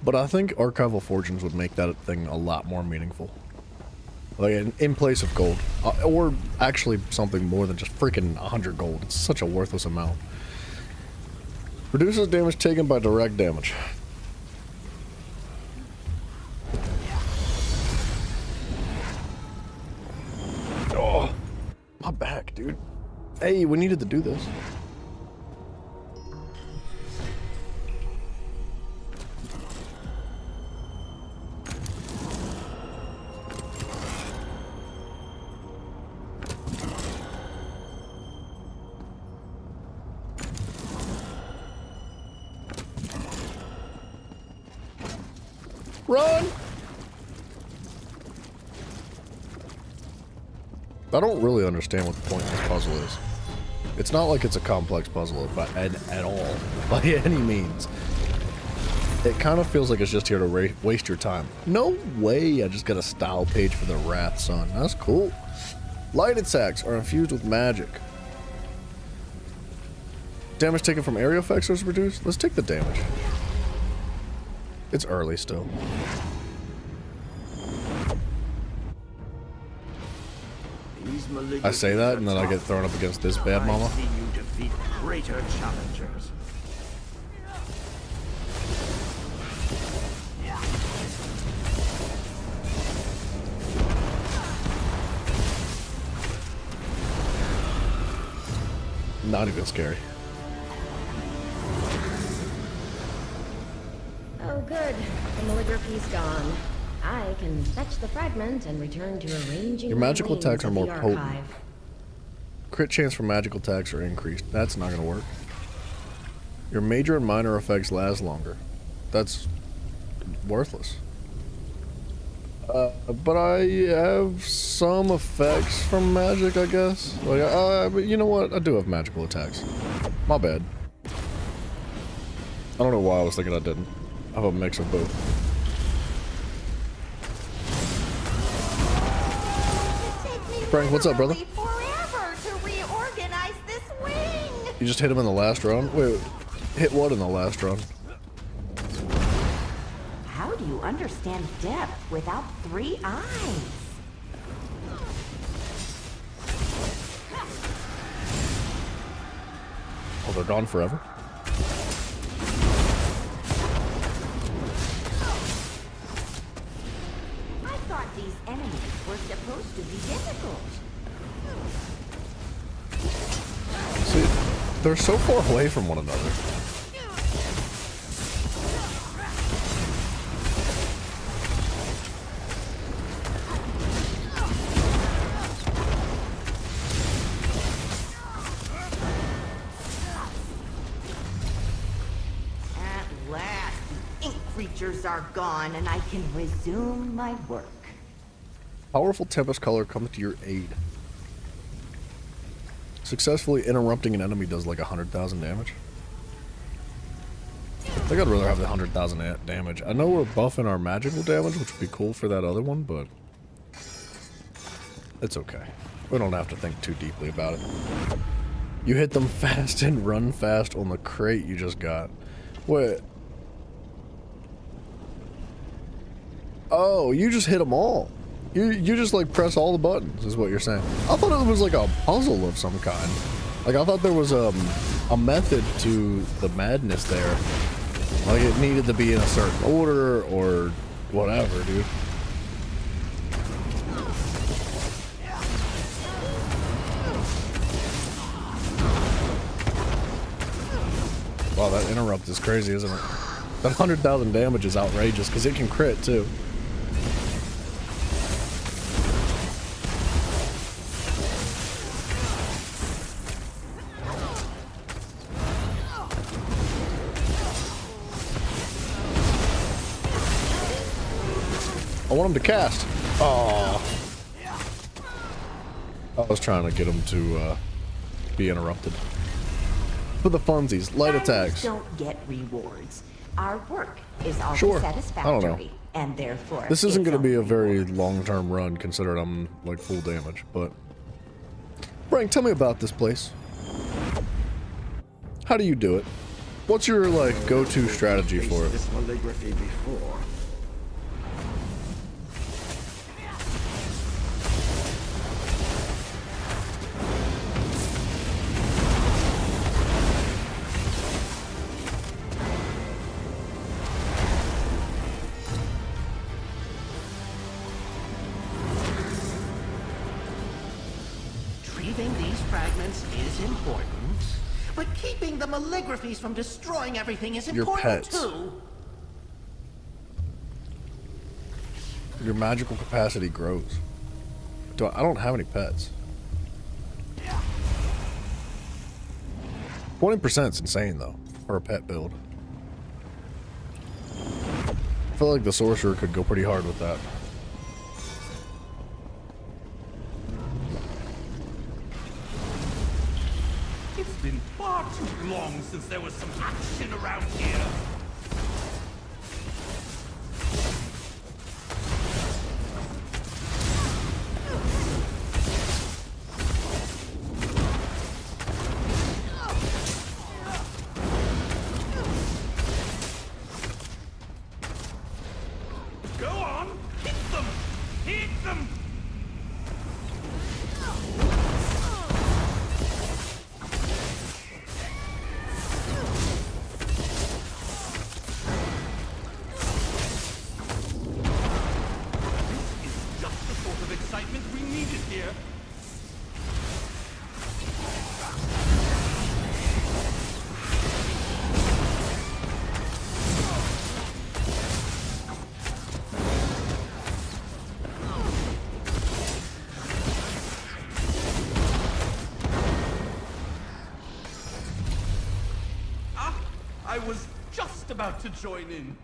But I think Archival Fortunes would make that thing a lot more meaningful. Like, in place of gold. Or actually something more than just freaking 100 gold. It's such a worthless amount. Reduces damage taken by direct damage. Oh, my back, dude. Hey, we needed to do this. Run! I don't really understand what the point of this puzzle is. It's not like it's a complex puzzle at all, by any means. It kind of feels like it's just here to waste your time. No way I just got a style page for the Wrath Sun. That's cool. Light attacks are infused with magic. Damage taken from area effects is reduced. Let's take the damage. It's early still. I say that and then I get thrown up against this bad mama. I see you defeat greater challengers. Not even scary. Oh, good. The Malligraphy's gone. I can fetch the fragment and return to arranging Your my magical wings attacks are at more the potent. archive. Crit chance for magical attacks are increased. That's not going to work. Your major and minor effects last longer. That's worthless. But I have some effects from magic, I guess. Like, but you know what? I do have magical attacks. My bad. I don't know why I was thinking I didn't. I have a mix of both. Frank, what's up, brother? Forever to reorganize this wing. You just hit him in the last round? Wait, hit what in the last round? How do you understand depth without 3 eyes? Oh, they're gone forever? I thought these enemies were supposed to be difficult. See, they're so far away from one another. At last, the ink creatures are gone and I can resume my work. Powerful Tempest Color comes to your aid. Successfully interrupting an enemy does like 100,000 damage. I think I'd rather have the 100,000 damage. I know we're buffing our magical damage, which would be cool for that other one, but it's okay. We don't have to think too deeply about it. You hit them fast and run fast on the crate you just got. Wait. Oh, you just hit them all. You just like press all the buttons is what you're saying. I thought it was like a puzzle of some kind. Like I thought there was a method to the madness there. Like it needed to be in a certain order or whatever, dude. Wow, that interrupt is crazy, isn't it? That 100,000 damage is outrageous because it can crit too. I want him to cast. Oh, I was trying to get him to be interrupted. For the funsies, light attacks. Don't get rewards. Our work is always Sure. satisfactory, I don't know. and therefore This isn't it's going to be a only very long-term run, considering I'm like full damage. But Frank, tell me about this place. How do you do it? What's your like go-to strategy for it? This Malligraphy before. Retrieving these fragments is important, but keeping the Malligraphies from destroying everything is Your important pets. too. Your magical capacity grows. I don't have any pets. 20% is insane though, for a pet build. I feel like the sorcerer could go pretty hard with that. It's been far too long since there was some action around here. Go on, hit them! Hit them! Just the sort of excitement we needed here. I was just about to join in,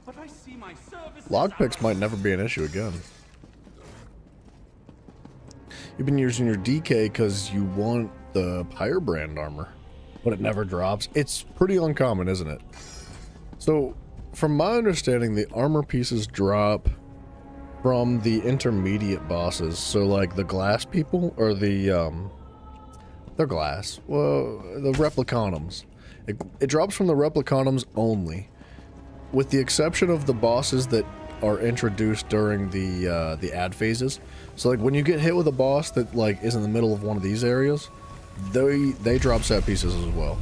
but I see my service. Lockpicks might never be an issue again. You've been using your DK because you want the Pyrebrand armor, but it never drops. It's pretty uncommon, isn't it? So, from my understanding, the armor pieces drop from the intermediate bosses. So, like the glass people, or the, they're glass. Well, the Replicanums. It drops from the Replicanums only, with the exception of the bosses that are introduced during the ad phases. So like when you get hit with a boss that like is in the middle of one of these areas, they drop set pieces as well.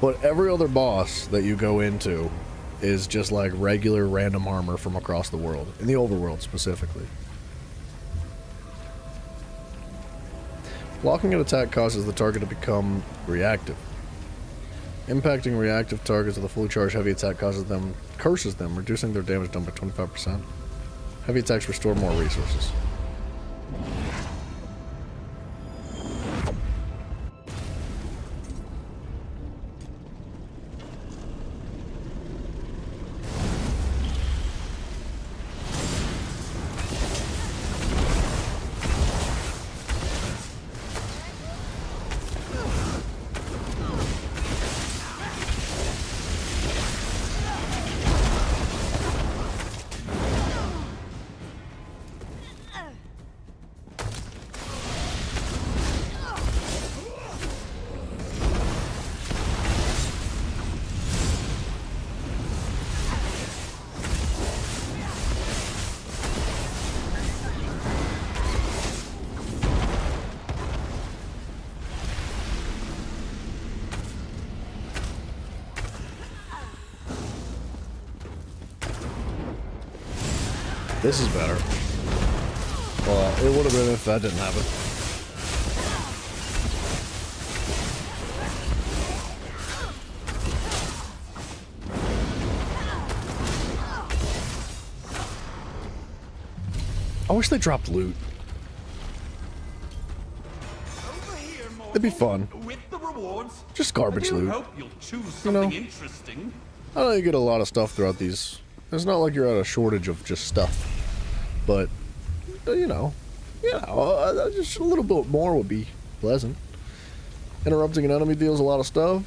But every other boss that you go into is just like regular random armor from across the world, in the overworld specifically. Blocking an attack causes the target to become reactive. Impacting reactive targets with a fully charged heavy attack curses them, reducing their damage done by 25%. Heavy attacks restore more resources. This is better. Well, it would have been if that didn't happen. I wish they dropped loot. It'd be fun. With the rewards, just garbage loot. Hope you'll choose You know, something interesting. I know you get a lot of stuff throughout these. It's not like you're at a shortage of just stuff. But, you know, just a little bit more would be pleasant. Interrupting an enemy deals a lot of stuff.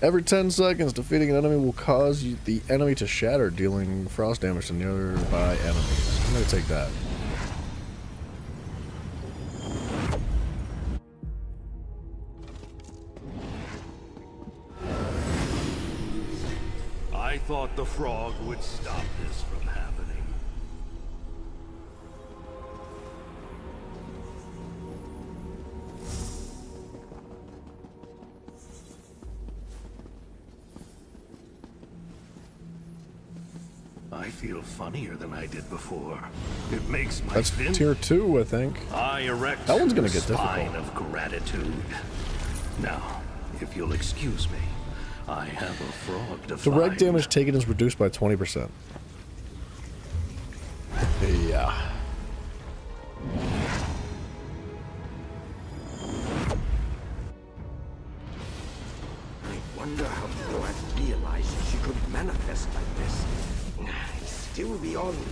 Every 10 seconds, defeating an enemy will cause the enemy to shatter, dealing frost damage to nearby enemies. I'm gonna take that. I thought the frog would stop this from happening. I feel funnier than I did before. It makes my That's tier 2, I think. I erect that one's gonna get spine difficult. of gratitude. Now, if you'll excuse me, I have a frog to find. Direct damage taken is reduced by 20%. Yeah. I wonder how Floette realized she could manifest like this. It's still beyond me.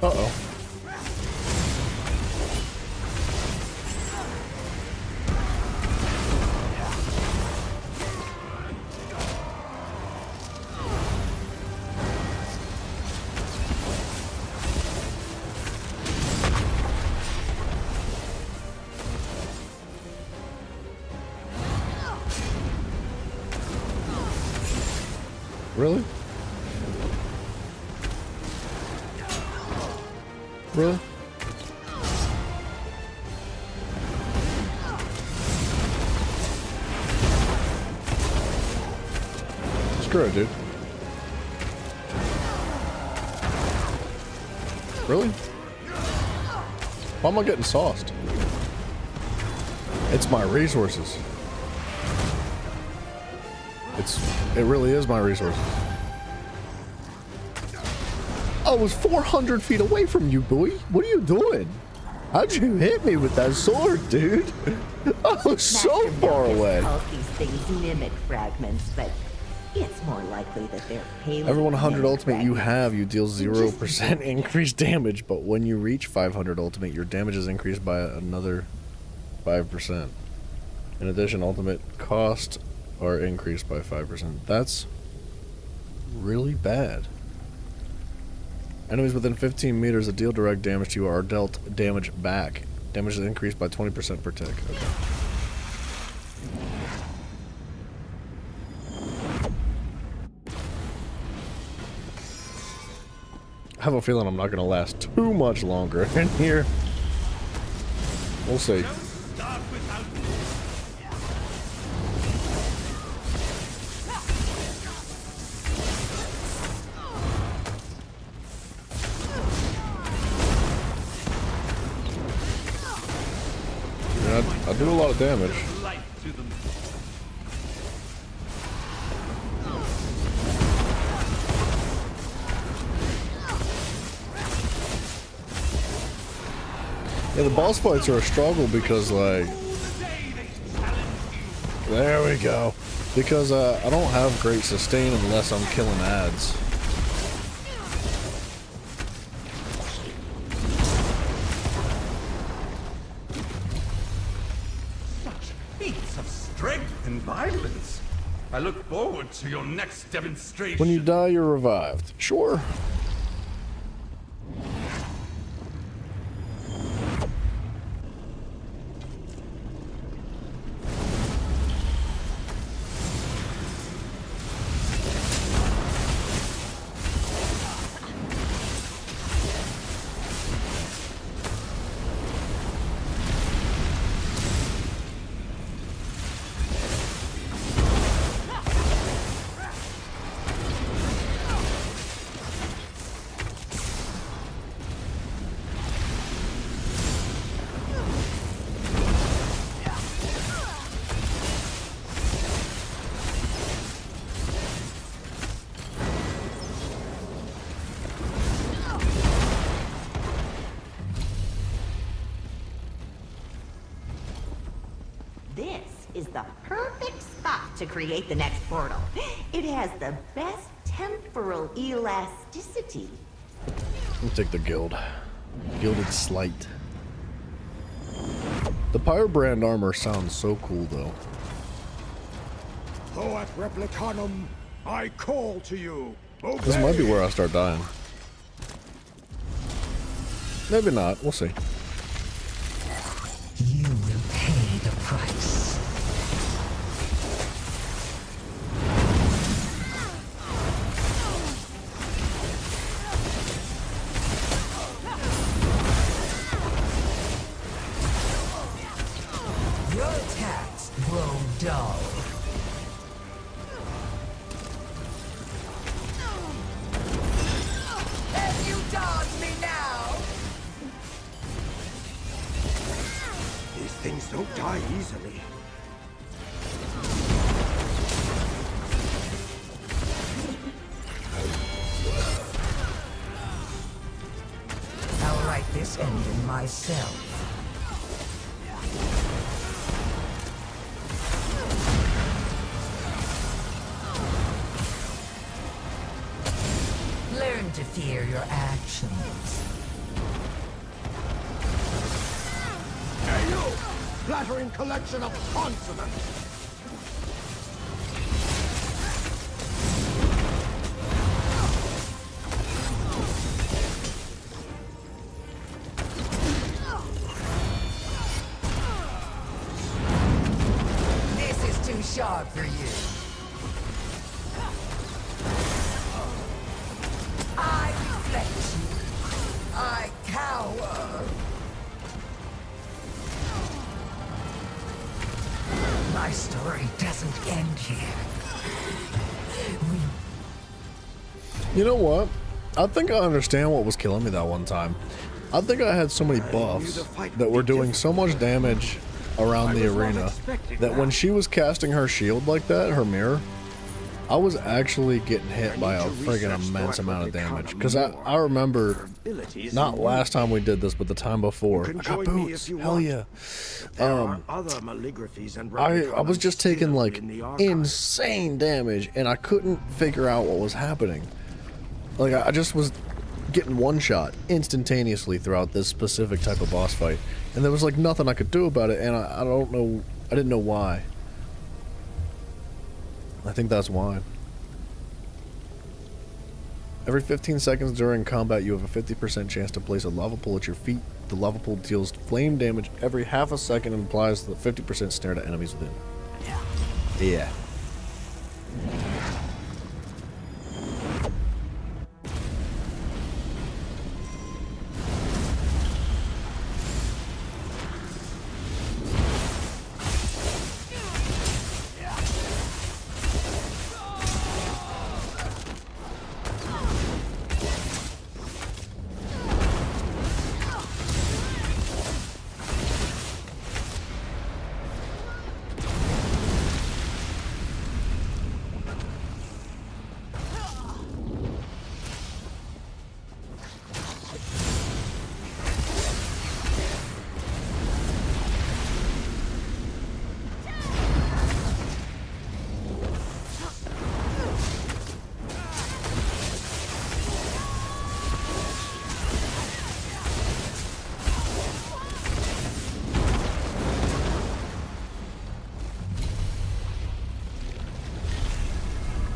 Uh-oh. Really? Really? Screw it, dude. Really? Why am I getting sauced? It's my resources. It really is my resources. I was 400 feet away from you, boy. What are you doing? How'd you hit me with that sword, dude? I was so far away. All these things mimic fragments, but it's more likely that they're pale. Every 100 ultimate you have, you deal 0% increased damage, but when you reach 500 ultimate, your damage is increased by another 5%. In addition, ultimate costs are increased by 5%. That's really bad. Enemies within 15 meters that deal direct damage to you are dealt damage back. Damage is increased by 20% per tick. Okay. I have a feeling I'm not going to last too much longer in here. We'll see. I do a lot of damage. Yeah, the boss fights are a struggle because, like, there we go. Because I don't have great sustain unless I'm killing ads. Feats of strength and violence. I look forward to your next demonstration. When you die, you're revived. Sure. This is the perfect spot to create the next portal. It has the best temporal elasticity. I'll take the guild. Gilded Slight. The Pyrobrand armor sounds so cool, though. Thoat Replicanum, I call to you. Obey. This might be where I start dying. Maybe not. We'll see. You will pay the price. Your attacks grow dull. Can you dodge me now? These things don't die easily. I'll write this ending myself. Learn to fear your actions. Hey you! Flattering collection of consonants! This is too sharp for you. My story doesn't end here. You know what? I think I understand what was killing me that one time. I think I had so many buffs that were doing so much damage around the arena that when she was casting her shield like that, her mirror, I was actually getting hit by a friggin' immense amount of damage. Because I remember, not last time we did this, but the time before. I got boots. Hell yeah. I was just taking like insane damage and I couldn't figure out what was happening. Like I just was getting one shot instantaneously throughout this specific type of boss fight. And there was like nothing I could do about it, and I don't know, I didn't know why. I think that's why. Every 15 seconds during combat, you have a 50% chance to place a lava pool at your feet. The lava pool deals flame damage every half a second and applies the 50% snare to enemies within. Yeah.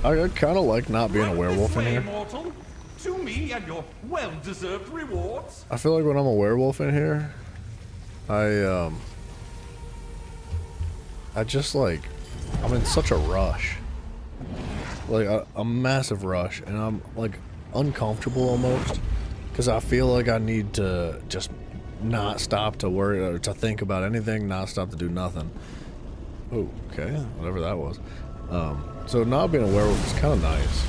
I kind of like not being a werewolf in here. Immortal, to me and your well-deserved rewards. I feel like when I'm a werewolf in here, I just like, I'm in such a rush. Like a massive rush, and I'm like uncomfortable almost, because I feel like I need to just not stop to worry or to think about anything, not stop to do nothing. Oh, okay, whatever that was. So not being a werewolf is kind of nice.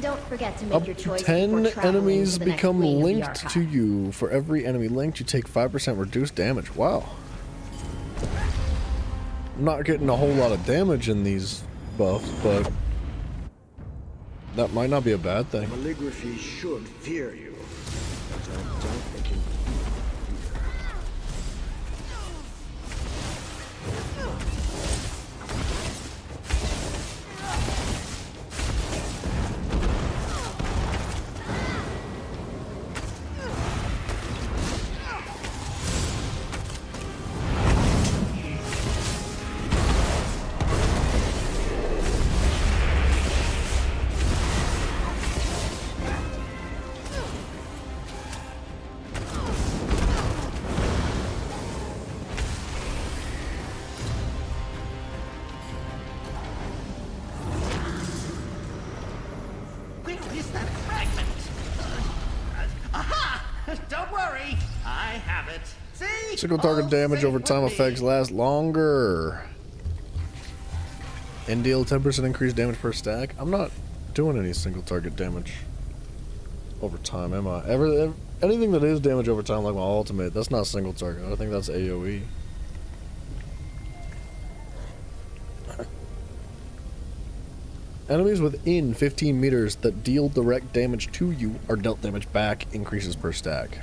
Don't forget to make your choice. 10 before traveling enemies to the next become wing of the linked archive. to you. For every enemy linked, you take 5% reduced damage. Wow. I'm not getting a whole lot of damage in these buffs, but that might not be a bad thing. Calligraphy should fear you, but I doubt they can. Where is that fragment? Aha! Don't worry, I have it. See? Single target damage over time effects last longer. And deal 10% increased damage per stack. I'm not doing any single target damage over time, am I? Anything that is damage over time, like my ultimate, that's not single target. I think that's AoE. Enemies within 15 meters that deal direct damage to you are dealt damage back, increases per stack.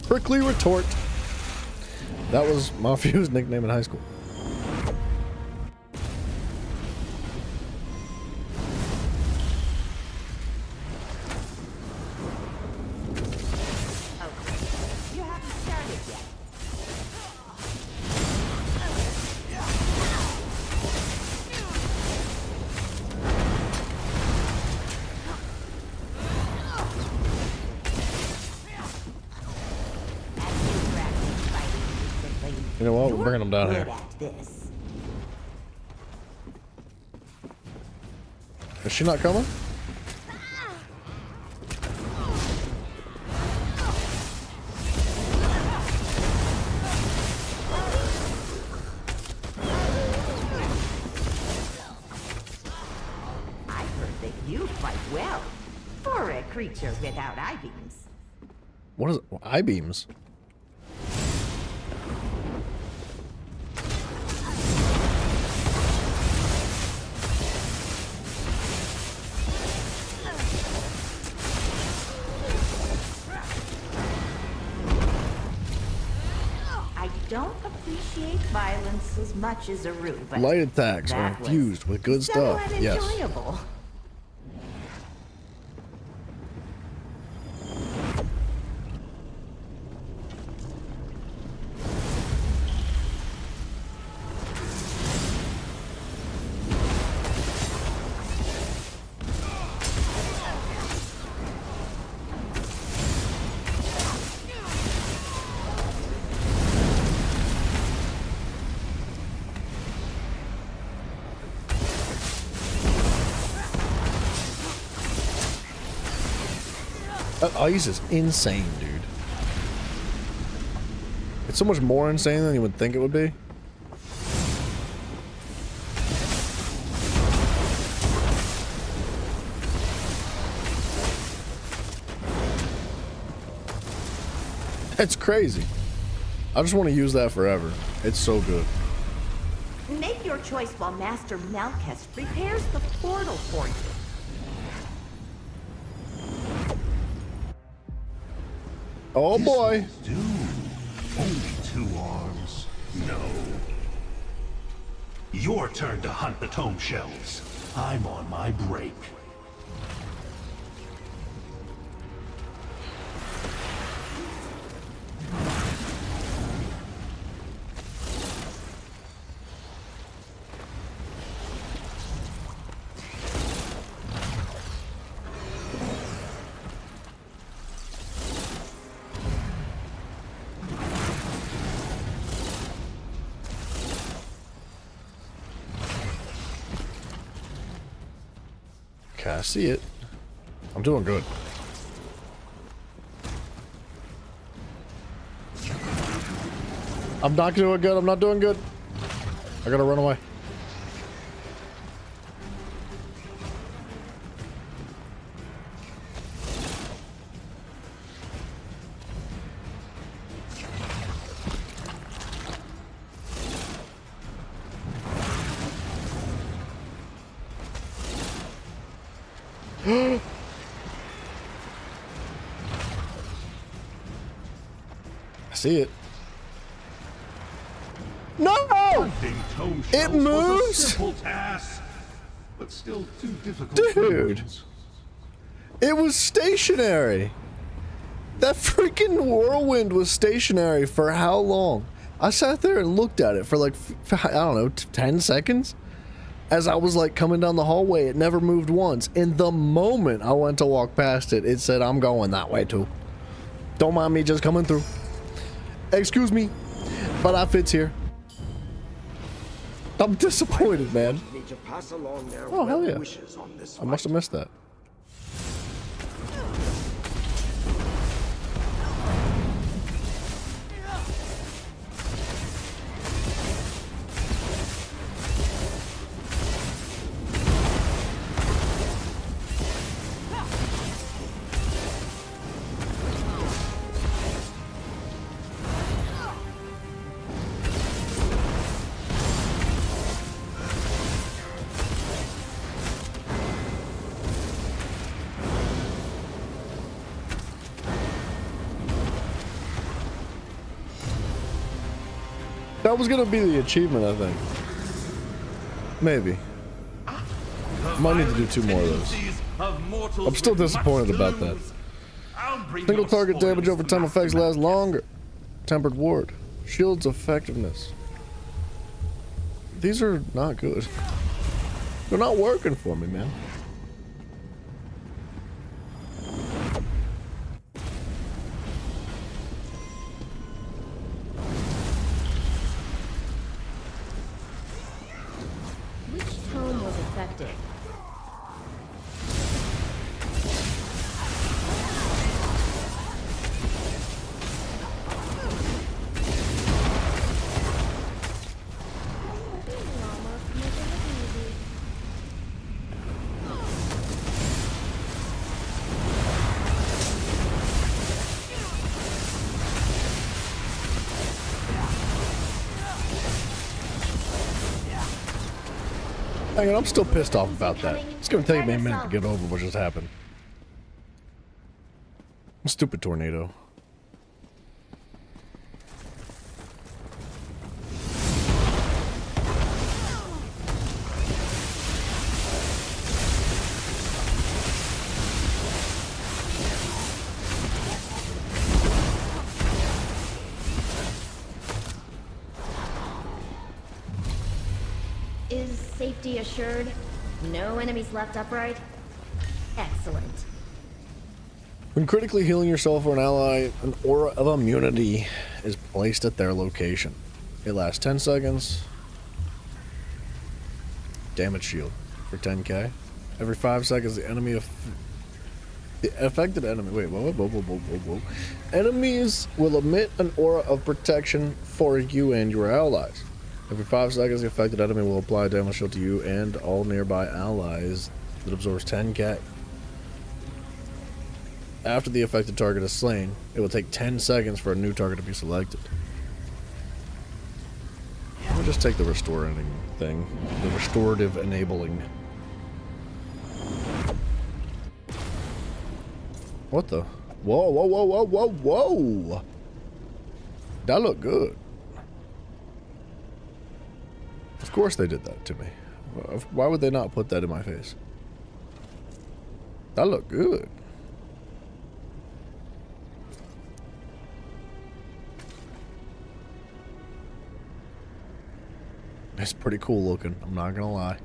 Prickly Retort. That was Mafia's nickname in high school. You haven't started yet. You know what? We're bringing them down here. This. Is she not coming? I heard that you fight well for a creature without eye beams. What is it? I-beams? I don't appreciate violence as much as Aru, but Light attacks are that was infused with good stuff. somewhat Yes. enjoyable. That ice is insane, dude. It's so much more insane than you would think it would be. It's crazy. I just want to use that forever. It's so good. Make your choice while Master Malchus prepares the portal for you. Oh boy. Only 2 arms? No. Your turn to hunt the tome shells. I'm on my break. Okay, I see it. I'm doing good. I'm not doing good. I'm not doing good. I gotta run away. I see it. No! Hunting tome It shells was a moves? simple task, but still too difficult. Dude. It was stationary. That freaking whirlwind was stationary for how long? I sat there and looked at it for like, I don't know, 10 seconds? As I was like coming down the hallway, it never moved once. And the moment I went to walk past it, it said, I'm going that way too. Don't mind me just coming through. Excuse me, but I fits here. I'm disappointed, man. Need to pass along their Oh, hell well yeah. wishes on this I must have missed that. That was gonna be the achievement, I think. Maybe. Might need to do 2 more of those. I'm still disappointed about that. Single target damage over time effects last longer. Tempered ward. Shield's effectiveness. These are not good. They're not working for me, man. Which tome was affected? Hang on, I'm still pissed off about that. It's gonna take me a minute to get over what just happened. Stupid tornado. Is safety assured? No enemies left upright? Excellent. When critically healing yourself or an ally, an aura of immunity is placed at their location. It lasts 10 seconds. Damage shield for 10k. Every 5 seconds, the affected enemy. Wait, whoa. Enemies will emit an aura of protection for you and your allies. Every 5 seconds, the affected enemy will apply a damage shield to you and all nearby allies that absorbs 10k. After the affected target is slain, it will take 10 seconds for a new target to be selected. Let me just take the restoring thing. The restorative enabling. What the? Whoa. That looked good. Of course they did that to me. Why would they not put that in my face? That looked good. It's pretty cool looking, I'm not gonna lie.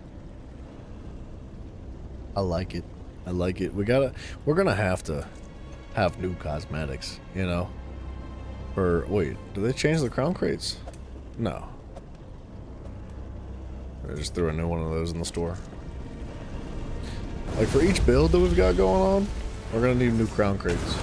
I like it. I like it. We're gonna have to have new cosmetics, you know? Or wait, do they change the crown crates? No. I just threw a new one of those in the store. Like for each build that we've got going on, we're gonna need new crown crates.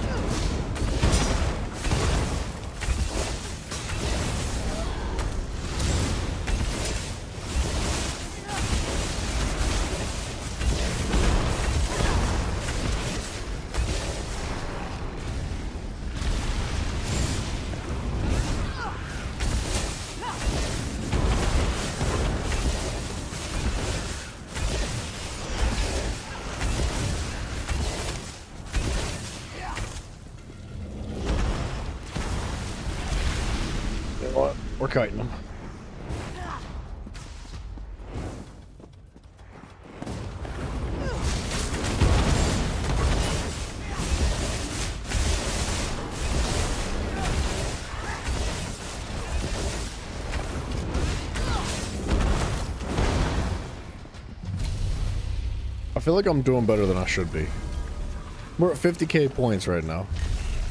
We're kiting them. I feel like I'm doing better than I should be. We're at 50k points right now.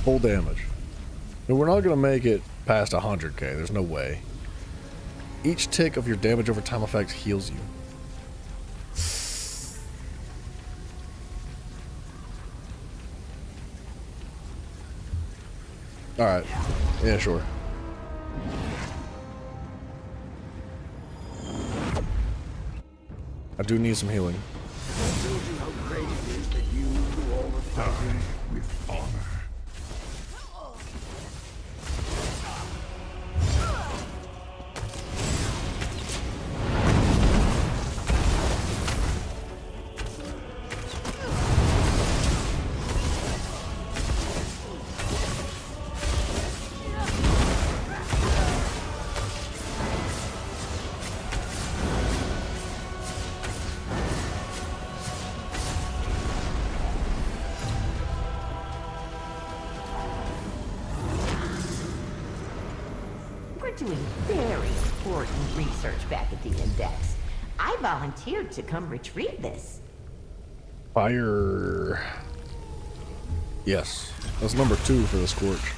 Full damage. And we're not going to make it past 100k. There's no way. Each tick of your damage over time effect heals you. Alright. Yeah, sure. I do need some healing. I told you how great it is that you do all the fighting with honor. doing very important research back at the Index. I volunteered to come retrieve this. Fire. Yes. That's number 2 for the Scorch.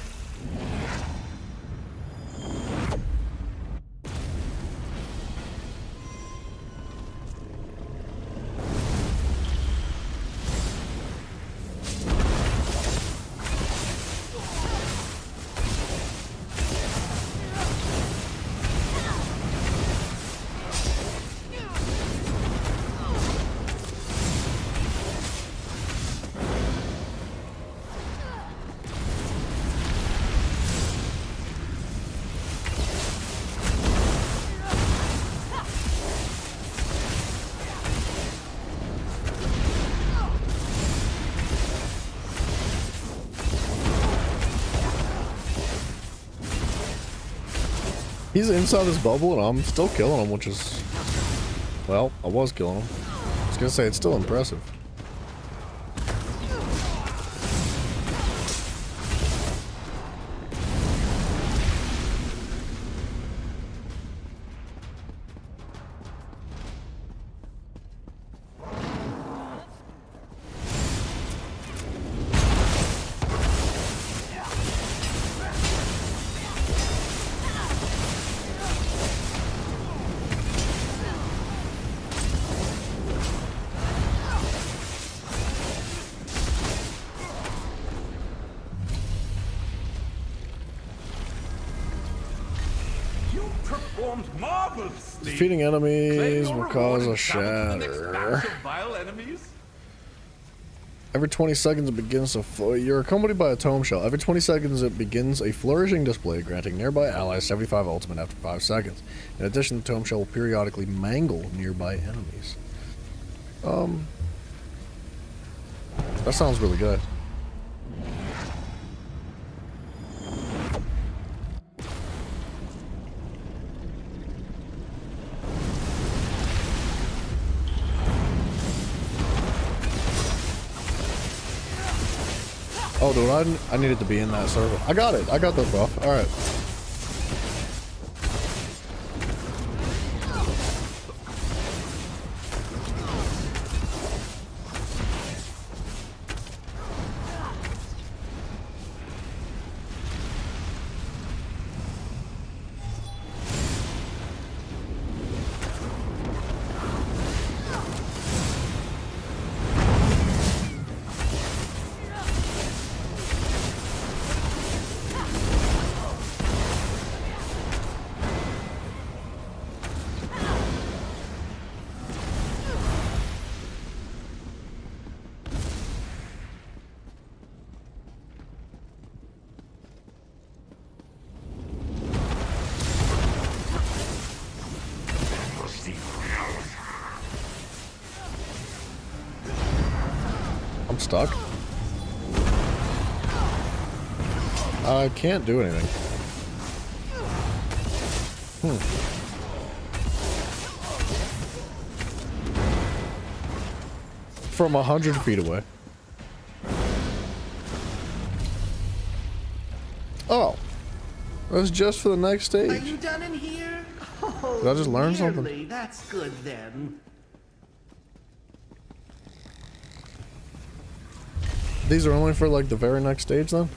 He's inside this bubble and I'm still killing him, which is... Well, I was killing him. I was gonna say, it's still impressive. Defeating enemies will cause a shatter. Every 20 seconds it begins you're accompanied by a tome shell. Every 20 seconds it begins a flourishing display, granting nearby allies 75 ultimate after 5 seconds. In addition, the tome shell will periodically mangle nearby enemies. That sounds really good. Oh, dude, I needed to be in that server. I got it. I got the buff. All right. I'm stuck. I can't do anything. From 100 feet away. Oh. That's just for the next stage. Are you done in here? Oh, did I just learn nearly. something? That's good then. These are only for like the very next stage then?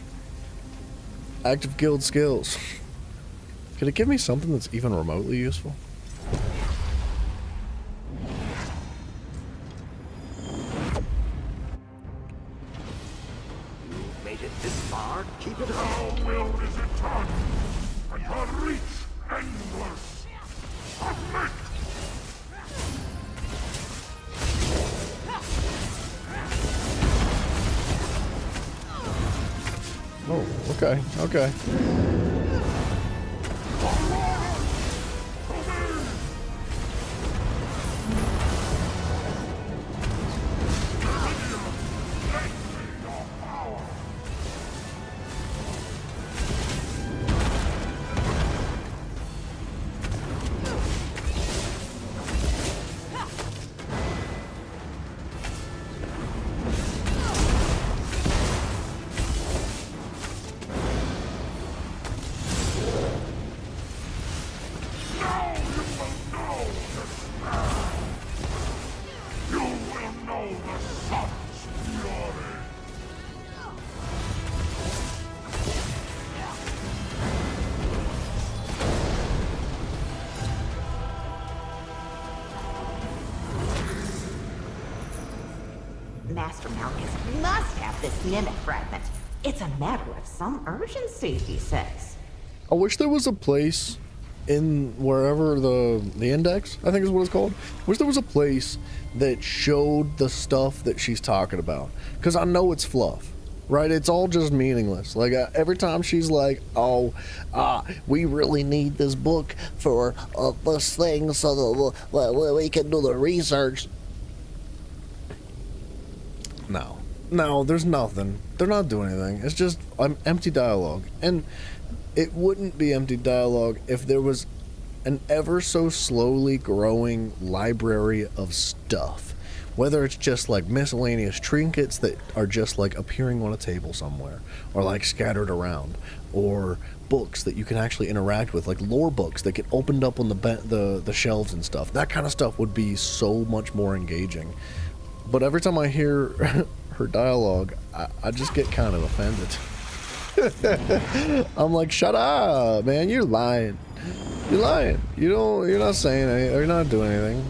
Active guild skills. Could it give me something that's even remotely useful? You've made it this far. Keep it up. How well is it done? And your reach endless. Submit! Oh, okay, okay. the sun's fury! Master Malchus must have this mimic fragment. It's a matter of some urgency, he says. I wish there was a place in wherever the index, I think is what it's called. I wish there was a place that showed the stuff that she's talking about. Because I know it's fluff, right? It's all just meaningless. Like every time she's like, oh, we really need this book for this thing so that we can do the research. No, there's nothing. They're not doing anything. It's just empty dialogue. And it wouldn't be empty dialogue if there was an ever so slowly growing library of stuff. Whether it's just like miscellaneous trinkets that are just like appearing on a table somewhere, or like scattered around, or books that you can actually interact with, like lore books that get opened up on the shelves and stuff. That kind of stuff would be so much more engaging. But every time I hear her dialogue, I just get kind of offended. I'm like, shut up, man, you're lying. You're lying. You're not saying anything, you're not doing anything.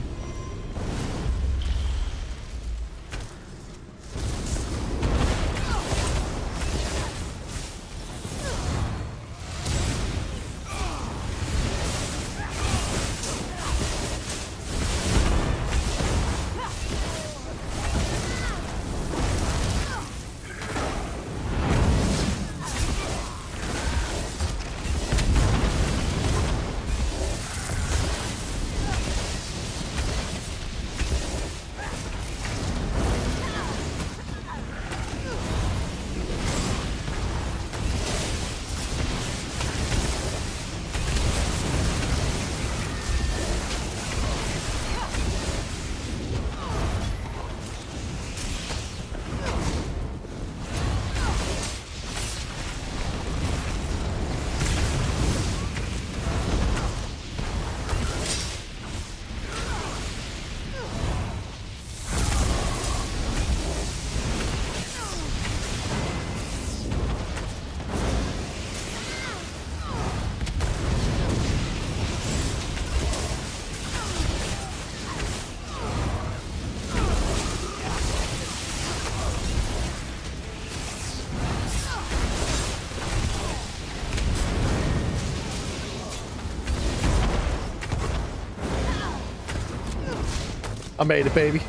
I made it, baby.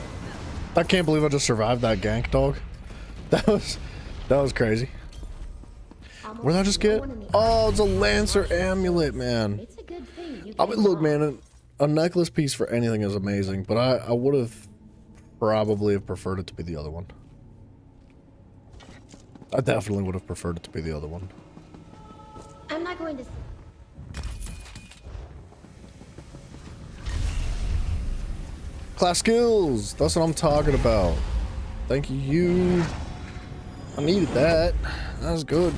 I can't believe I just survived that gank, dog. That was crazy. What did I just get? Oh, it's a Lancer amulet, man. I mean, look, man, a necklace piece for anything is amazing, but I would have probably have preferred it to be the other one. I definitely would have preferred it to be the other one. I'm not going to... Class skills, that's what I'm talking about. Thank you. I needed that. That was good.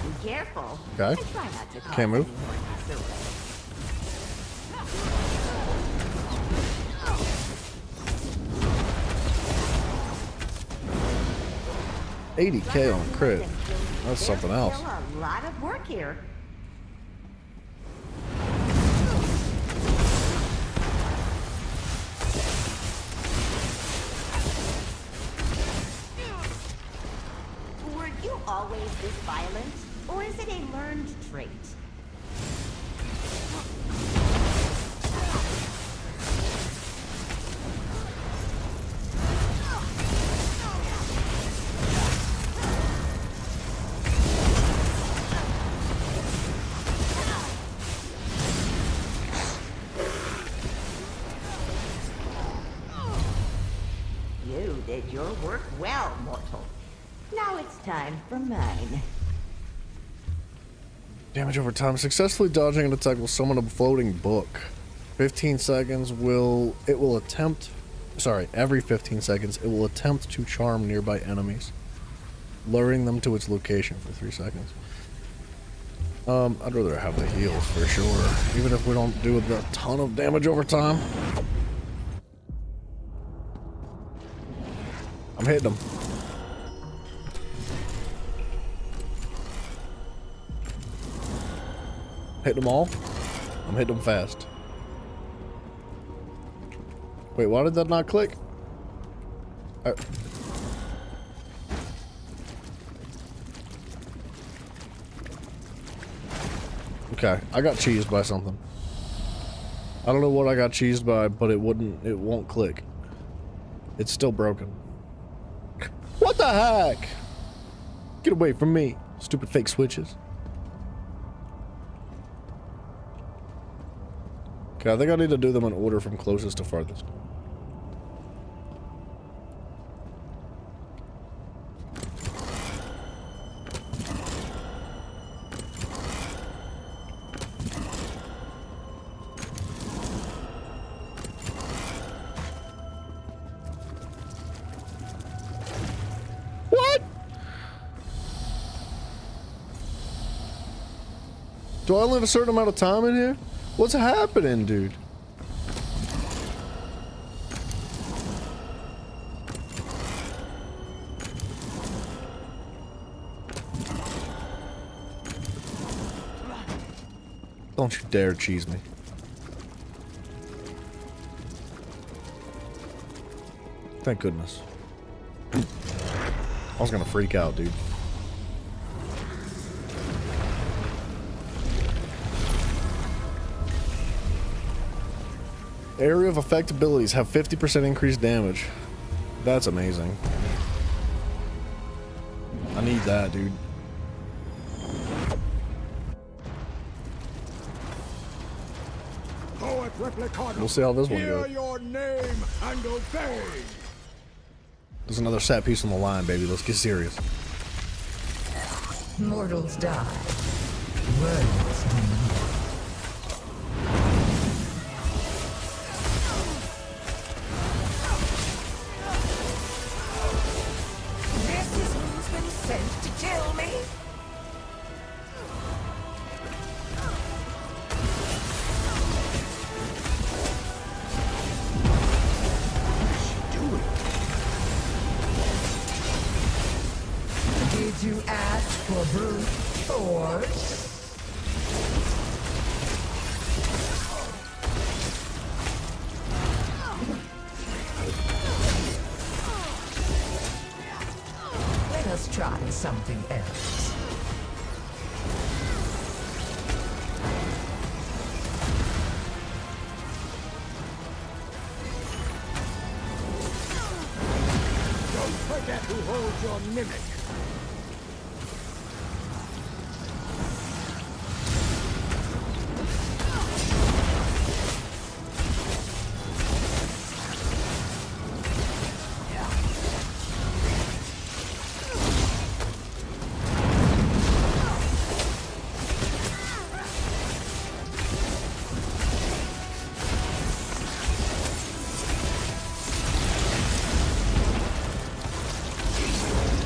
Be careful. Okay. And try not to cause Can't move. any more disorder. 80K on crit. That's something else. Still a lot of work here. Were you always this violent, or is it a learned trait? You did your work well, mortal. Now it's time for mine. Damage over time. Successfully dodging an attack will summon a floating book. 15 seconds every 15 seconds it will attempt to charm nearby enemies, luring them to its location for 3 seconds. I'd rather have the heals for sure, even if we don't do a ton of damage over time. I'm hitting them. Hitting them all. I'm hitting them fast. Wait, why did that not click? Okay, I got cheesed by something. I don't know what I got cheesed by, but it won't click. It's still broken. What the heck? Get away from me, stupid fake switches. Okay, I think I need to do them in order from closest to farthest. What? Do I only have a certain amount of time in here? What's happening, dude? Don't you dare cheese me. Thank goodness. I was gonna freak out, dude. Area of effect abilities have 50% increased damage. That's amazing. I need that, dude. We'll see how this one goes. Your name and obey. There's another set piece on the line, baby. Let's get serious. Mortals die. Worlds do not. This is who's been sent to kill me. Did you ask for brute force? Let us try something else. Don't forget who holds your mimic.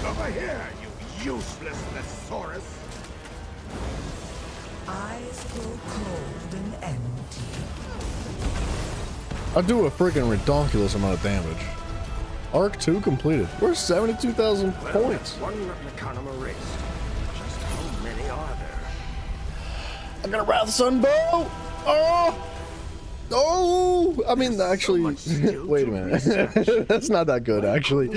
Over here, you useless thesaurus! Eyes grow cold and empty. I do a freaking redonkulous amount of damage. Arc 2 completed. We're 72,000 points. One Replicanum erased. Just how many are there? I got a Wrath Sun bow! Oh! Oh! I mean, actually, wait a minute. That's not that good, actually.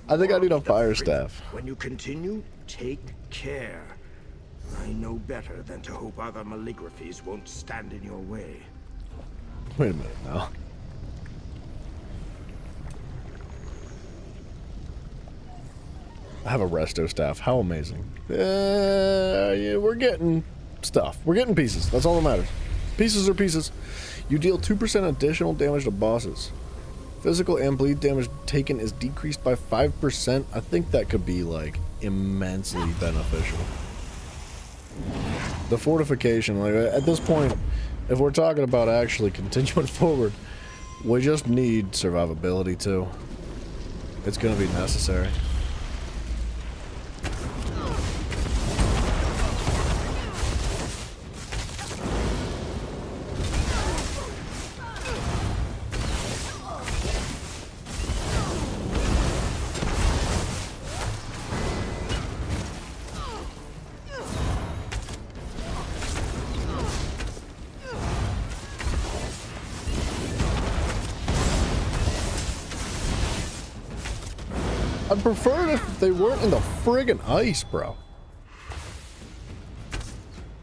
I think I need a Fire Staff. When you continue, take care. I know better than to hope other maligraphies won't stand in your way. Wait a minute now. I have a Resto Staff. How amazing. Yeah, we're getting stuff. We're getting pieces. That's all that matters. Pieces are pieces. You deal 2% additional damage to bosses. Physical and bleed damage taken is decreased by 5%. I think that could be, like, immensely beneficial. The fortification, like, at this point, if we're talking about actually continuing forward, we just need survivability, too. It's gonna be necessary. I'd prefer it if they weren't in the friggin' ice, bro.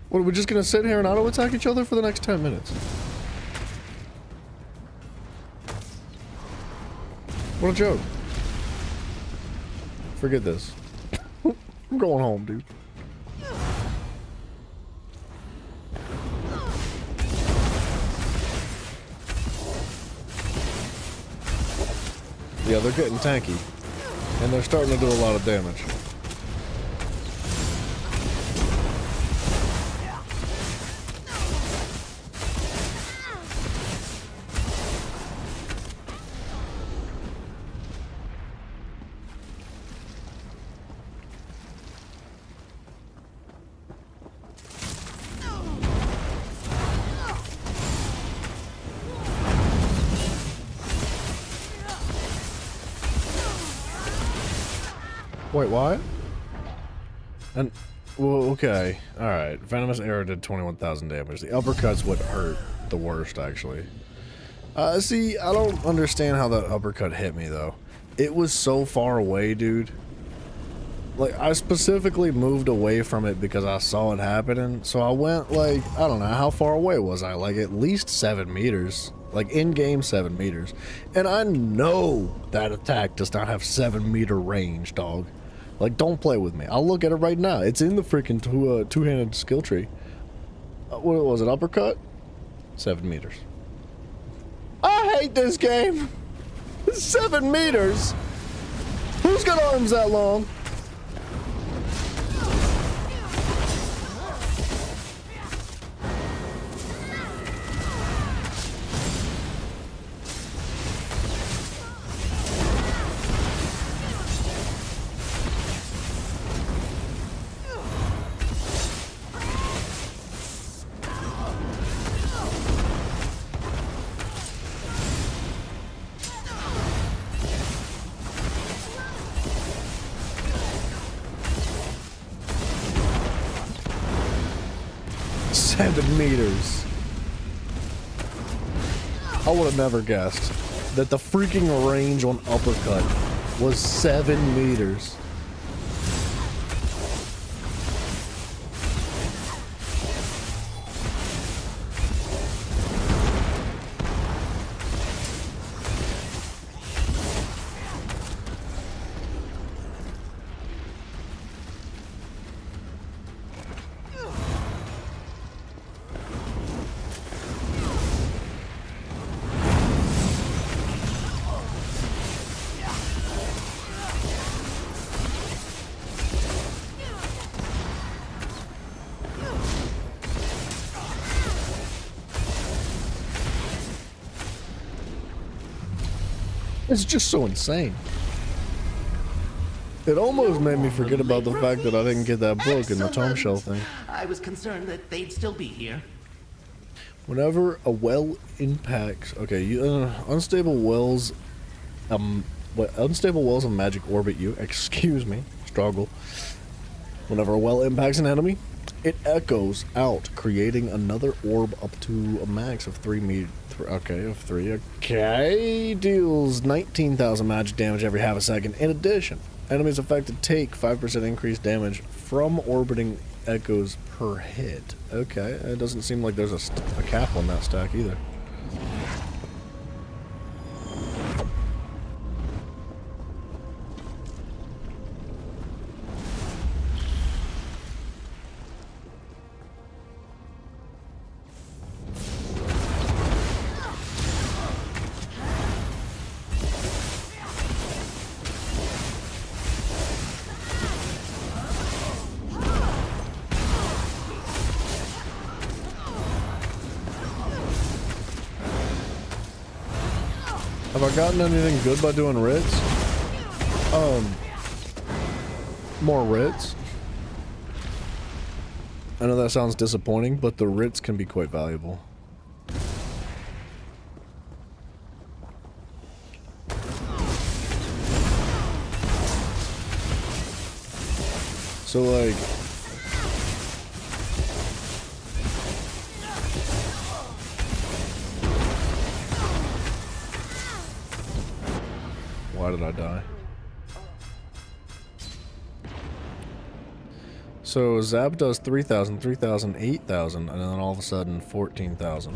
What, are we just gonna sit here and auto-attack each other for the next 10 minutes? What a joke. Forget this. I'm going home, dude. Yeah, they're getting tanky. And they're starting to do a lot of damage. Wait, what? And, well, okay. Alright. Venomous Arrow did 21,000 damage. The uppercuts would hurt the worst, actually. See, I don't understand how that uppercut hit me, though. It was so far away, dude. Like, I specifically moved away from it because I saw it happening. So I went, like, I don't know, how far away was I? Like, at least 7 meters. Like, in-game 7 meters. And I know that attack does not have 7-meter range, dog. Like, don't play with me. I'll look at it right now. It's in the freaking two-handed skill tree. What was it, uppercut? 7 meters. I hate this game! 7 meters? Who's got arms that long? Meters. I would have never guessed that the freaking range on uppercut was 7 meters. It's just so insane. It almost made me forget about the fact that I didn't get that book in the Tome Shell thing. I was concerned that they'd still be here. Whenever a well impacts, okay, unstable wells of magic orbit you, excuse me, struggle. Whenever a well impacts an enemy, it echoes out, creating another orb up to a max of 3 meters. Okay, of 3. Okay, deals 19,000 magic damage every half a second. In addition, enemies affected take 5% increased damage from orbiting echoes per hit. Okay, it doesn't seem like there's a cap on that stack either. Have I gotten anything good by doing writs? More writs. I know that sounds disappointing, but the writs can be quite valuable. So like, why did I die? So Zab does 3,000, 3,000, 8,000, and then all of a sudden 14,000.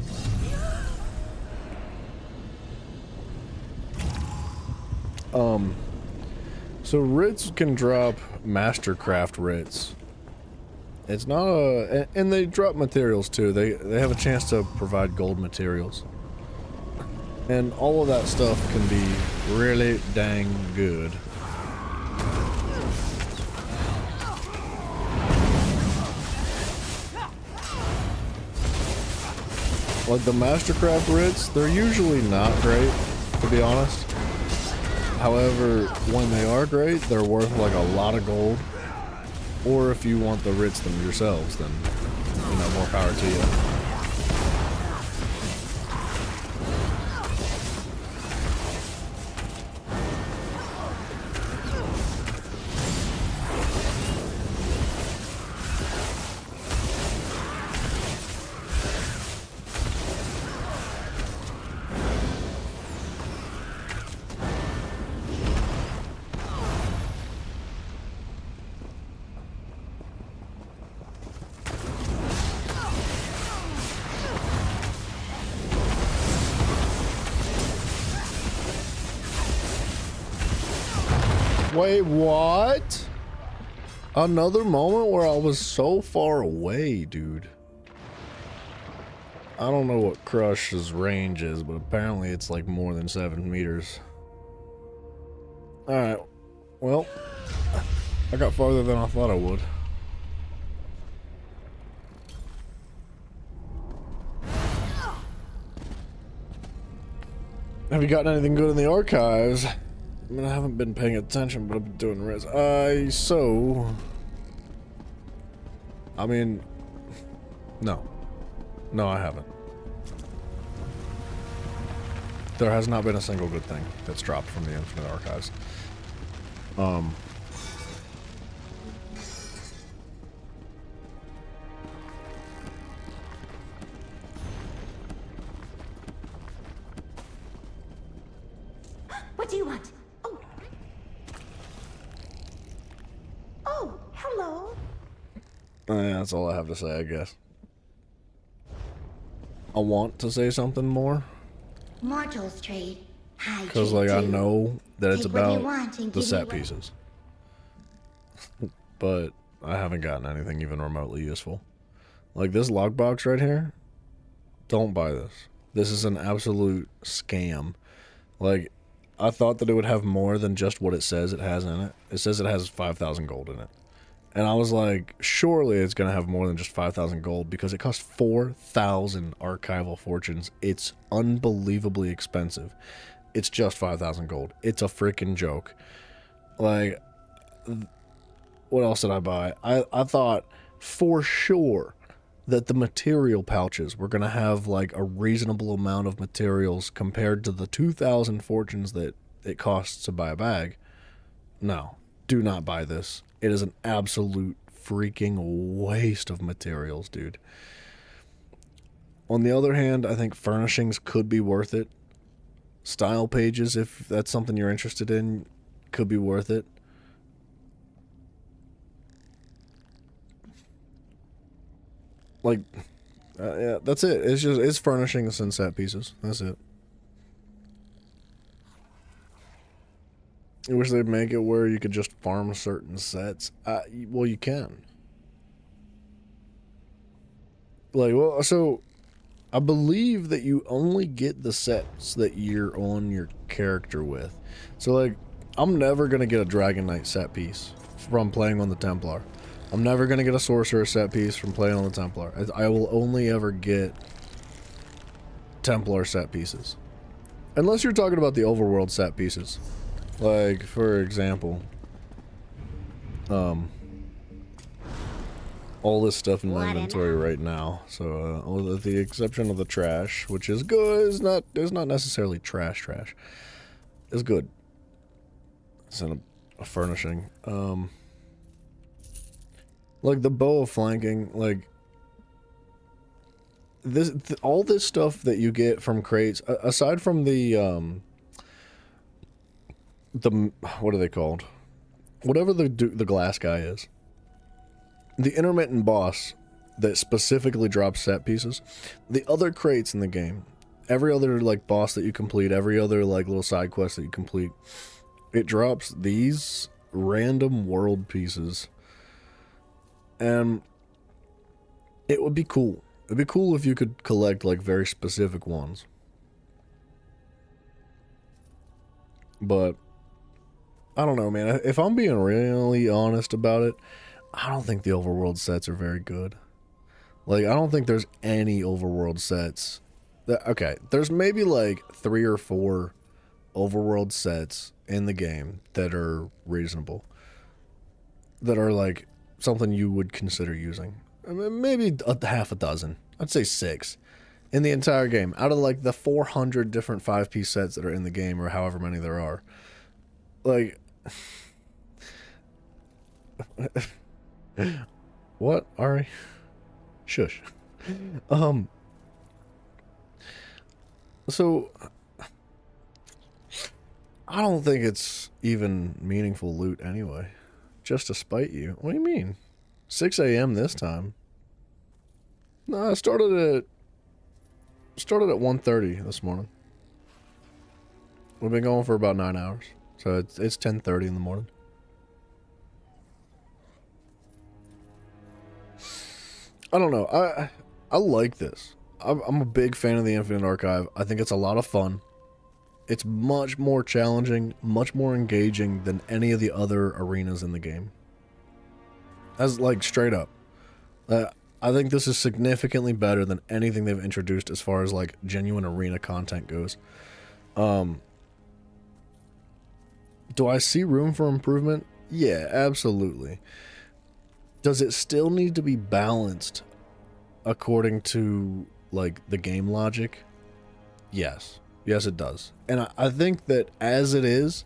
So writs can drop Mastercraft writs. It's not a, and they drop materials too. They have a chance to provide gold materials. And all of that stuff can be really dang good. Like the Mastercraft writs, they're usually not great, to be honest. However, when they are great, they're worth like a lot of gold. Or if you want the writs them yourselves, then, you know, more power to you. Wait, what? Another moment where I was so far away, dude. I don't know what Crush's range is, but apparently it's like more than 7 meters. Alright, well, I got farther than I thought I would. Have you gotten anything good in the archives? I mean, I haven't been paying attention, but I've been doing res. I mean, no. No, I haven't. There has not been a single good thing that's dropped from the Infinite Archives. What do you want? Oh, hello. Yeah, that's all I have to say, I guess. I want to say something more. Mortals trade. Because, like, I know that it's Take what you about want and the give set me what- pieces. But I haven't gotten anything even remotely useful. Like, this lockbox right here, don't buy this. This is an absolute scam. Like, I thought that it would have more than just what it says it has in it. It says it has 5,000 gold in it. And I was like, surely it's going to have more than just 5,000 gold because it costs 4,000 archival fortunes. It's unbelievably expensive. It's just 5,000 gold. It's a freaking joke. Like, what else did I buy? I thought for sure that the material pouches were going to have like a reasonable amount of materials compared to the 2,000 fortunes that it costs to buy a bag. No, do not buy this. It is an absolute freaking waste of materials, dude. On the other hand, I think furnishings could be worth it. Style pages, if that's something you're interested in, could be worth it. Like, yeah, that's it. It's furnishings and set pieces. That's it. I wish they'd make it where you could just farm certain sets. Well, you can. Like, well, so I believe that you only get the sets that you're on your character with. So, like, I'm never going to get a Dragon Knight set piece from playing on the Templar. I'm never going to get a Sorcerer set piece from playing on the Templar. I will only ever get Templar set pieces. Unless you're talking about the overworld set pieces. Like, for example, all this stuff in my inventory right now. So, with the exception of the trash, which is good, is not necessarily trash. It's good. It's in a furnishing. Like the bow of flanking, like this, all this stuff that you get from crates, aside from the what are they called? Whatever the glass guy is. the intermittent boss that specifically drops set pieces, the other crates in the game, every other like boss that you complete, every other like little side quest that you complete, it drops these random world pieces. And it would be cool. It'd be cool if you could collect like very specific ones. But I don't know, man. If I'm being really honest about it, I don't think the overworld sets are very good. Like, I don't think there's any overworld sets that, okay, there's maybe like 3 or 4 overworld sets in the game that are reasonable, that are like something you would consider using. I mean, maybe half a dozen. I'd say 6 in the entire game out of like the 400 different 5-piece sets that are in the game, or however many there are. Like, what, Ari? Shush. So I don't think it's even meaningful loot anyway. Just to spite you. What do you mean? 6 a.m. this time. No, I started at 1:30 this morning. We've been going for about 9 hours. So it's 10:30 in the morning. I don't know. I like this. I'm a big fan of the Infinite Archive. I think it's a lot of fun. It's much more challenging, much more engaging than any of the other arenas in the game. As like straight up. I think this is significantly better than anything they've introduced as far as like genuine arena content goes. Do I see room for improvement? Yeah, absolutely. Does it still need to be balanced according to like the game logic? Yes. Yes, it does. And I think that as it is,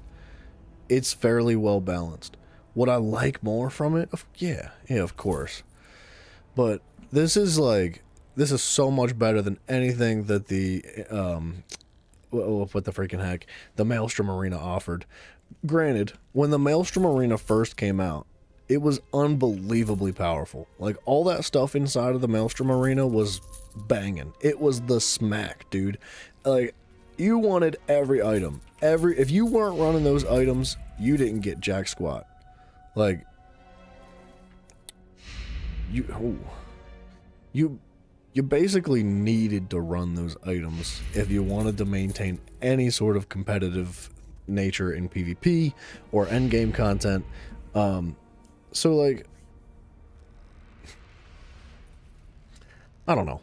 it's fairly well balanced. Would I like more from it? Yeah, of course. But this is so much better than anything that the what the freaking heck, the Maelstrom Arena offered. Granted, when the Maelstrom Arena first came out, it was unbelievably powerful. Like, all that stuff inside of the Maelstrom Arena was banging. It was the smack, dude. Like, you wanted every item. If you weren't running those items, you didn't get jack squat. Like, you basically needed to run those items if you wanted to maintain any sort of competitive nature in PvP or endgame content. So like, I don't know.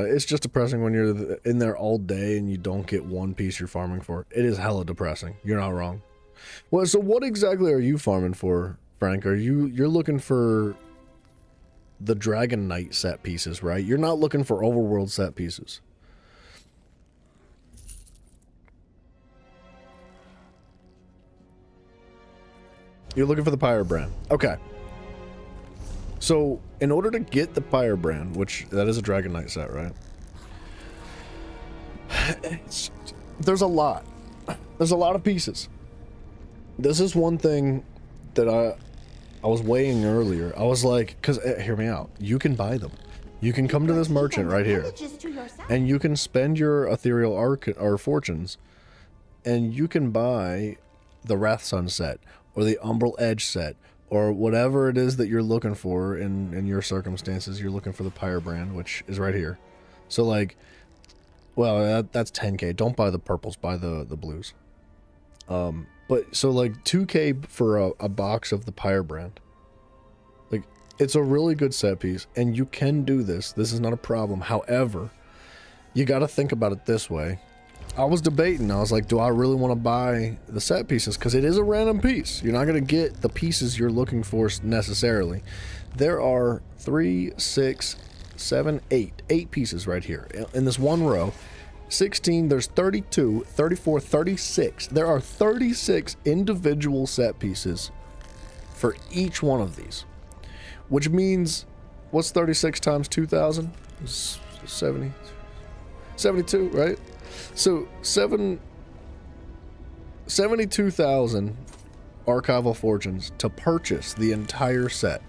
It's just depressing when you're in there all day and you don't get one piece you're farming for. It is hella depressing. You're not wrong. Well, so what exactly are you farming for, Frank? You're looking for the Dragon Knight set pieces, right? You're not looking for overworld set pieces. You're looking for the Pyre Brand. Okay. So, in order to get the Pyre Brand, which that is a Dragon Knight set, right? There's a lot. There's a lot of pieces. This is one thing that I was weighing earlier. I was like, because hear me out. You can buy them. You can come to this merchant right here, and you can spend your ethereal or fortunes, and you can buy the Wrathsun set or the Umbral Edge set or whatever it is that you're looking for in your circumstances. You're looking for the Pyre Brand, which is right here. So like, well, that's 10k. Don't buy the purples, buy the blues. But so like 2k for a box of the Pyre Brand. Like, it's a really good set piece, and you can do this. This is not a problem. However, you got to think about it this way. I was debating. I was like, do I really want to buy the set pieces? Because it is a random piece. You're not going to get the pieces you're looking for necessarily. There are 3, 6, 7, 8 pieces right here in this one row. 16, there's 32, 34, 36. There are 36 individual set pieces for each one of these. Which means, what's 36 times 2,000? 70, 72, right? So 72,000 archival fortunes to purchase the entire set.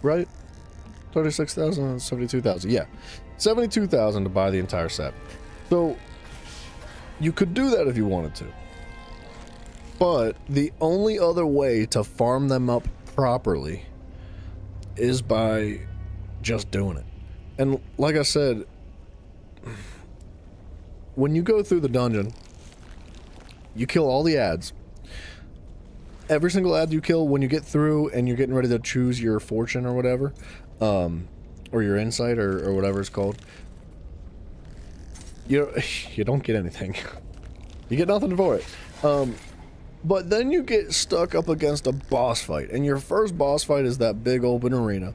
right? 36,000, 72,000. Yeah, 72,000 to buy the entire set. So you could do that if you wanted to. But the only other way to farm them up properly is by just doing it. And like I said, when you go through the dungeon, you kill all the ads. Every single ad you kill, when you get through and you're getting ready to choose your fortune or whatever, or your insight or whatever it's called, you don't get anything. You get nothing for it. But then you get stuck up against a boss fight, and your first boss fight is that big open arena,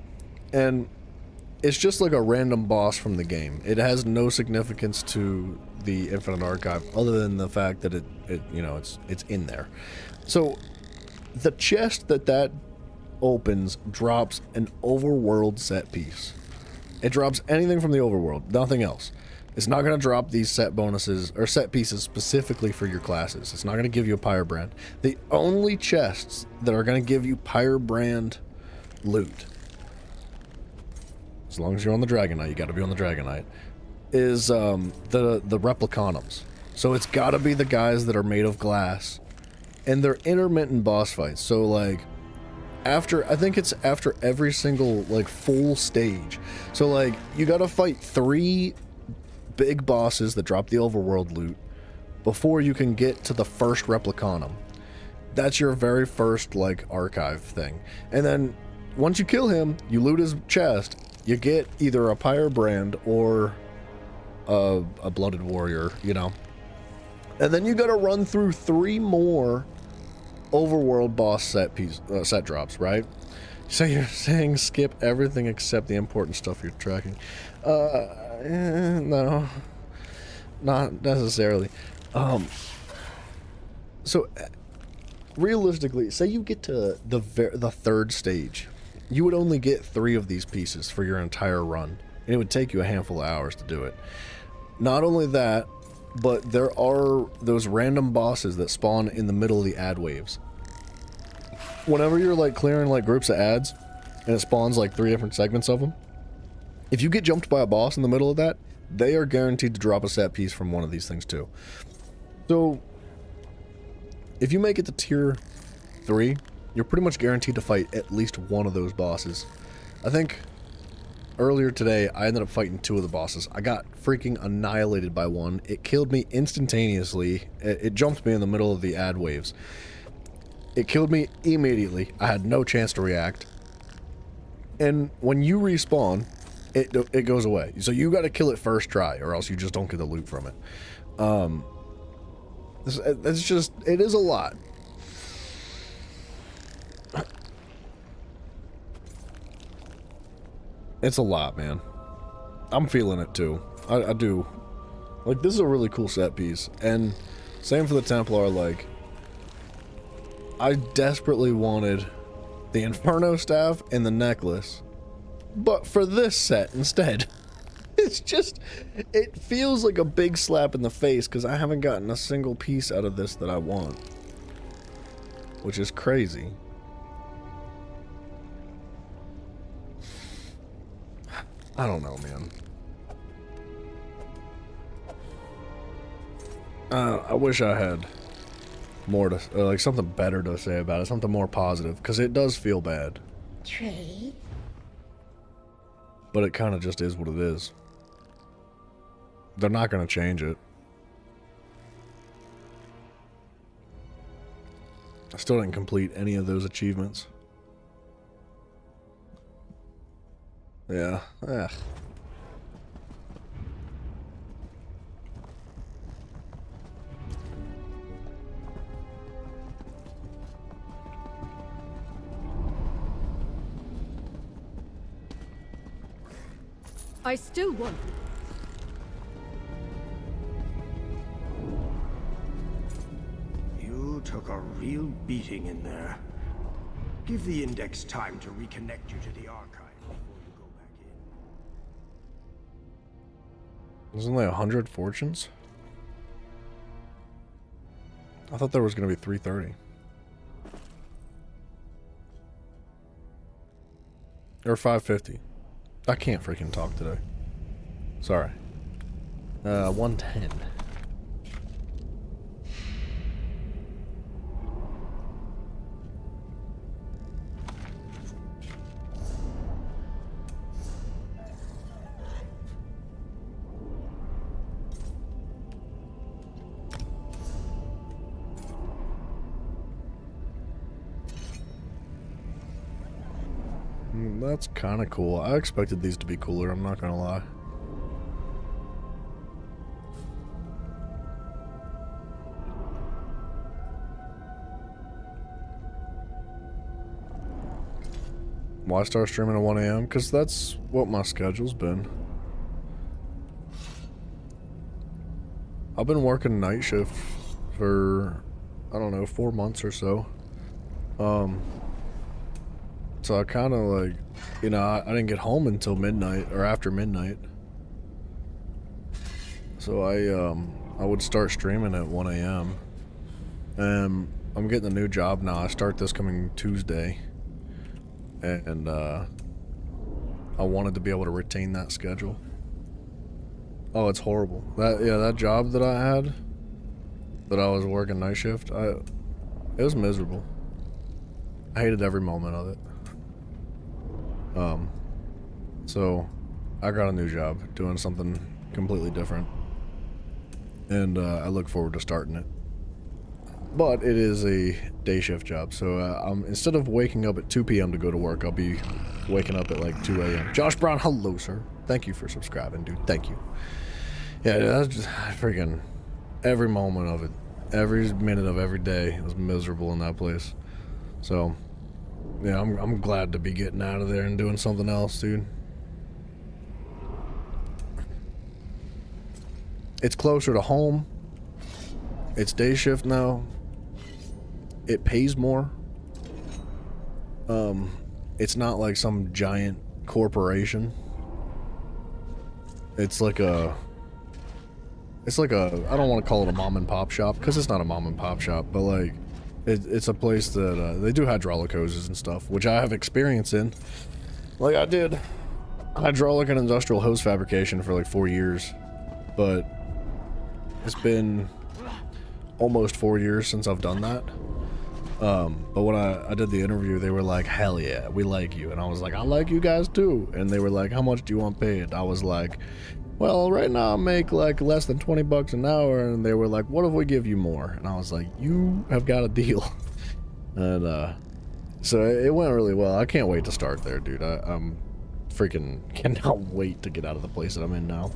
and it's just like a random boss from the game. It has no significance to the Infinite Archive other than the fact that it's in there. So the chest that opens drops an overworld set piece. It drops anything from the overworld, nothing else. It's not going to drop these set bonuses or set pieces specifically for your classes. It's not going to give you a Pyre Brand. The only chests that are going to give you Pyre Brand loot, as long as you're on the Dragon Knight, you got to be on the Dragon Knight, is the Replicanums. So it's got to be the guys that are made of glass, and they're intermittent boss fights. So like I think it's after every single like full stage. So like you got to fight 3 big bosses that drop the overworld loot before you can get to the first Replicanum. That's your very first like archive thing. And then once you kill him, you loot his chest, you get either a Pyre Brand or a Blooded Warrior, you know. And then you gotta run through 3 more overworld boss set drops, right? So you're saying skip everything except the important stuff you're tracking. No, not necessarily. So realistically, say you get to the 3rd stage, you would only get 3 of these pieces for your entire run, and it would take you a handful of hours to do it. Not only that, but there are those random bosses that spawn in the middle of the ad waves. Whenever you're like clearing like groups of ads, and it spawns like 3 different segments of them, if you get jumped by a boss in the middle of that, they are guaranteed to drop a set piece from one of these things too. So if you make it to tier 3, you're pretty much guaranteed to fight at least one of those bosses. I think earlier today I ended up fighting 2 of the bosses. I got freaking annihilated by one. It killed me instantaneously. It jumped me in the middle of the ad waves. It killed me immediately. I had no chance to react. And when you respawn, it goes away. So you got to kill it first try, or else you just don't get the loot from it. It's just, it is a lot. It's a lot, man. I'm feeling it too. I do. Like, this is a really cool set piece. And same for the Templar, like, I desperately wanted the Inferno Staff and the necklace, but for this set instead. It's just, it feels like a big slap in the face because I haven't gotten a single piece out of this that I want, which is crazy. I don't know, man. I wish I had more to, like, something better to say about it, something more positive, because it does feel bad. Trey? But it kind of just is what it is. They're not going to change it. I still didn't complete any of those achievements. Yeah. Ugh. I still want. You took a real beating in there. Give the Index time to reconnect you to the archive before you go back in. There's only 100 fortunes? I thought there was going to be 330. Or 550. I can't freaking talk today. Sorry. 110. That's kind of cool. I expected these to be cooler, I'm not gonna lie. Why start streaming at 1 a.m.? Because that's what my schedule's been. I've been working night shift for, I don't know, 4 months or so. So I kind of like, you know, I didn't get home until midnight or after midnight. So I would start streaming at 1 a.m. And I'm getting a new job now. I start this coming Tuesday. And I wanted to be able to retain that schedule. Oh, it's horrible. That job that I had, that I was working night shift, it was miserable. I hated every moment of it. So I got a new job doing something completely different, and I look forward to starting it. But it is a day shift job, so instead of waking up at 2 p.m. to go to work, I'll be waking up at like 2 a.m. Josh Brown, hello, sir. Thank you for subscribing, dude. Thank you. Yeah, that's just freaking every moment of it, every minute of every day was miserable in that place. So, yeah, I'm glad to be getting out of there and doing something else, dude. It's closer to home. It's day shift now. It pays more. It's not like some giant corporation. It's like a, I don't want to call it a mom and pop shop, because it's not a mom and pop shop, but like, it's a place that, they do hydraulic hoses and stuff, which I have experience in. Like, I did hydraulic and industrial hose fabrication for like 4 years, but it's been almost 4 years since I've done that. But when I did the interview, they were like, hell yeah, we like you. And I was like, I like you guys too. And they were like, how much do you want paid? I was like, well, right now I make like less than 20 bucks an hour. And they were like, what if we give you more? And I was like, you have got a deal. And so it went really well. I can't wait to start there, dude. I'm freaking cannot wait to get out of the place that I'm in now.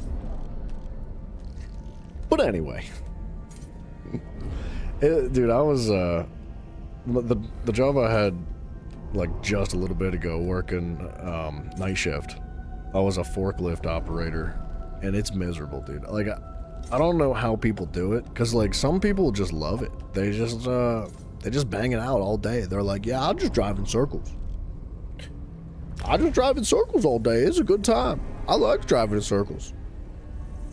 But anyway, dude, I was the job I had like just a little bit ago working night shift. I was a forklift operator, and it's miserable, dude. Like I don't know how people do it, because like some people just love it. They just bang it out all day. They're like, yeah, I'll just drive in circles. I just drive in circles all day. It's a good time. I like driving in circles.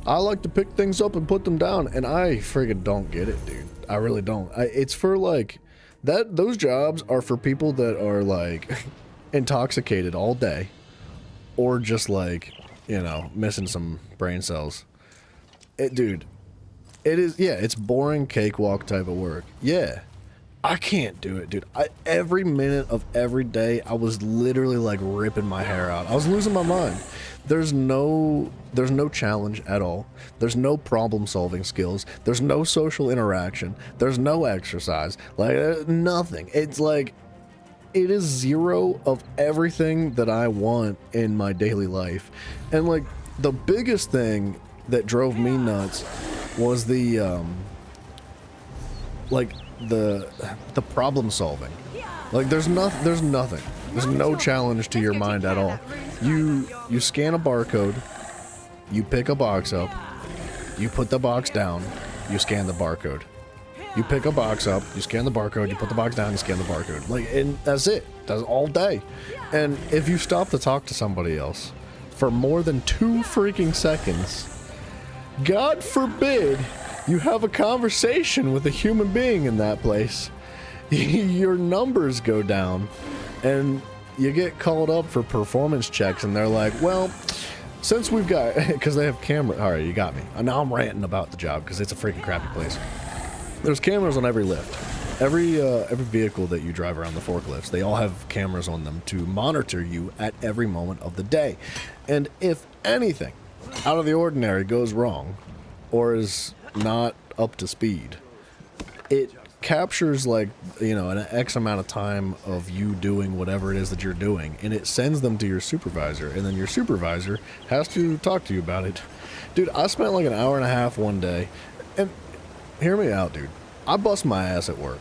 I like to pick things up and put them down, and I friggin' don't get it, dude. I really don't. It's for like those jobs are for people that are like intoxicated all day, or just like, you know, missing some brain cells. Dude, it is, yeah, it's boring cakewalk type of work. Yeah, I can't do it, dude. Every minute of every day, I was literally like ripping my hair out. I was losing my mind. There's no challenge at all. There's no problem solving skills. There's no social interaction. There's no exercise. Like, nothing. It's like, it is zero of everything that I want in my daily life. And like, the biggest thing that drove me nuts was the problem solving. Like, there's nothing. There's no challenge to your mind at all. You scan a barcode, you pick a box up, you put the box down, you scan the barcode. You pick a box up, you scan the barcode, you put the box down, you scan the barcode. Like, and that's it. That's all day. And if you stop to talk to somebody else for more than 2 freaking seconds, God forbid you have a conversation with a human being in that place, your numbers go down. And you get called up for performance checks, and they're like, well, since we've got, because they have camera. All right, you got me. Now I'm ranting about the job because it's a freaking crappy place. There's cameras on every lift. Every vehicle that you drive around the forklifts, they all have cameras on them to monitor you at every moment of the day. And if anything out of the ordinary goes wrong or is not up to speed, it captures, like, you know, an X amount of time of you doing whatever it is that you're doing, and it sends them to your supervisor, and then your supervisor has to talk to you about it. Dude, I spent like an hour and a half one day, and hear me out, dude. I bust my ass at work.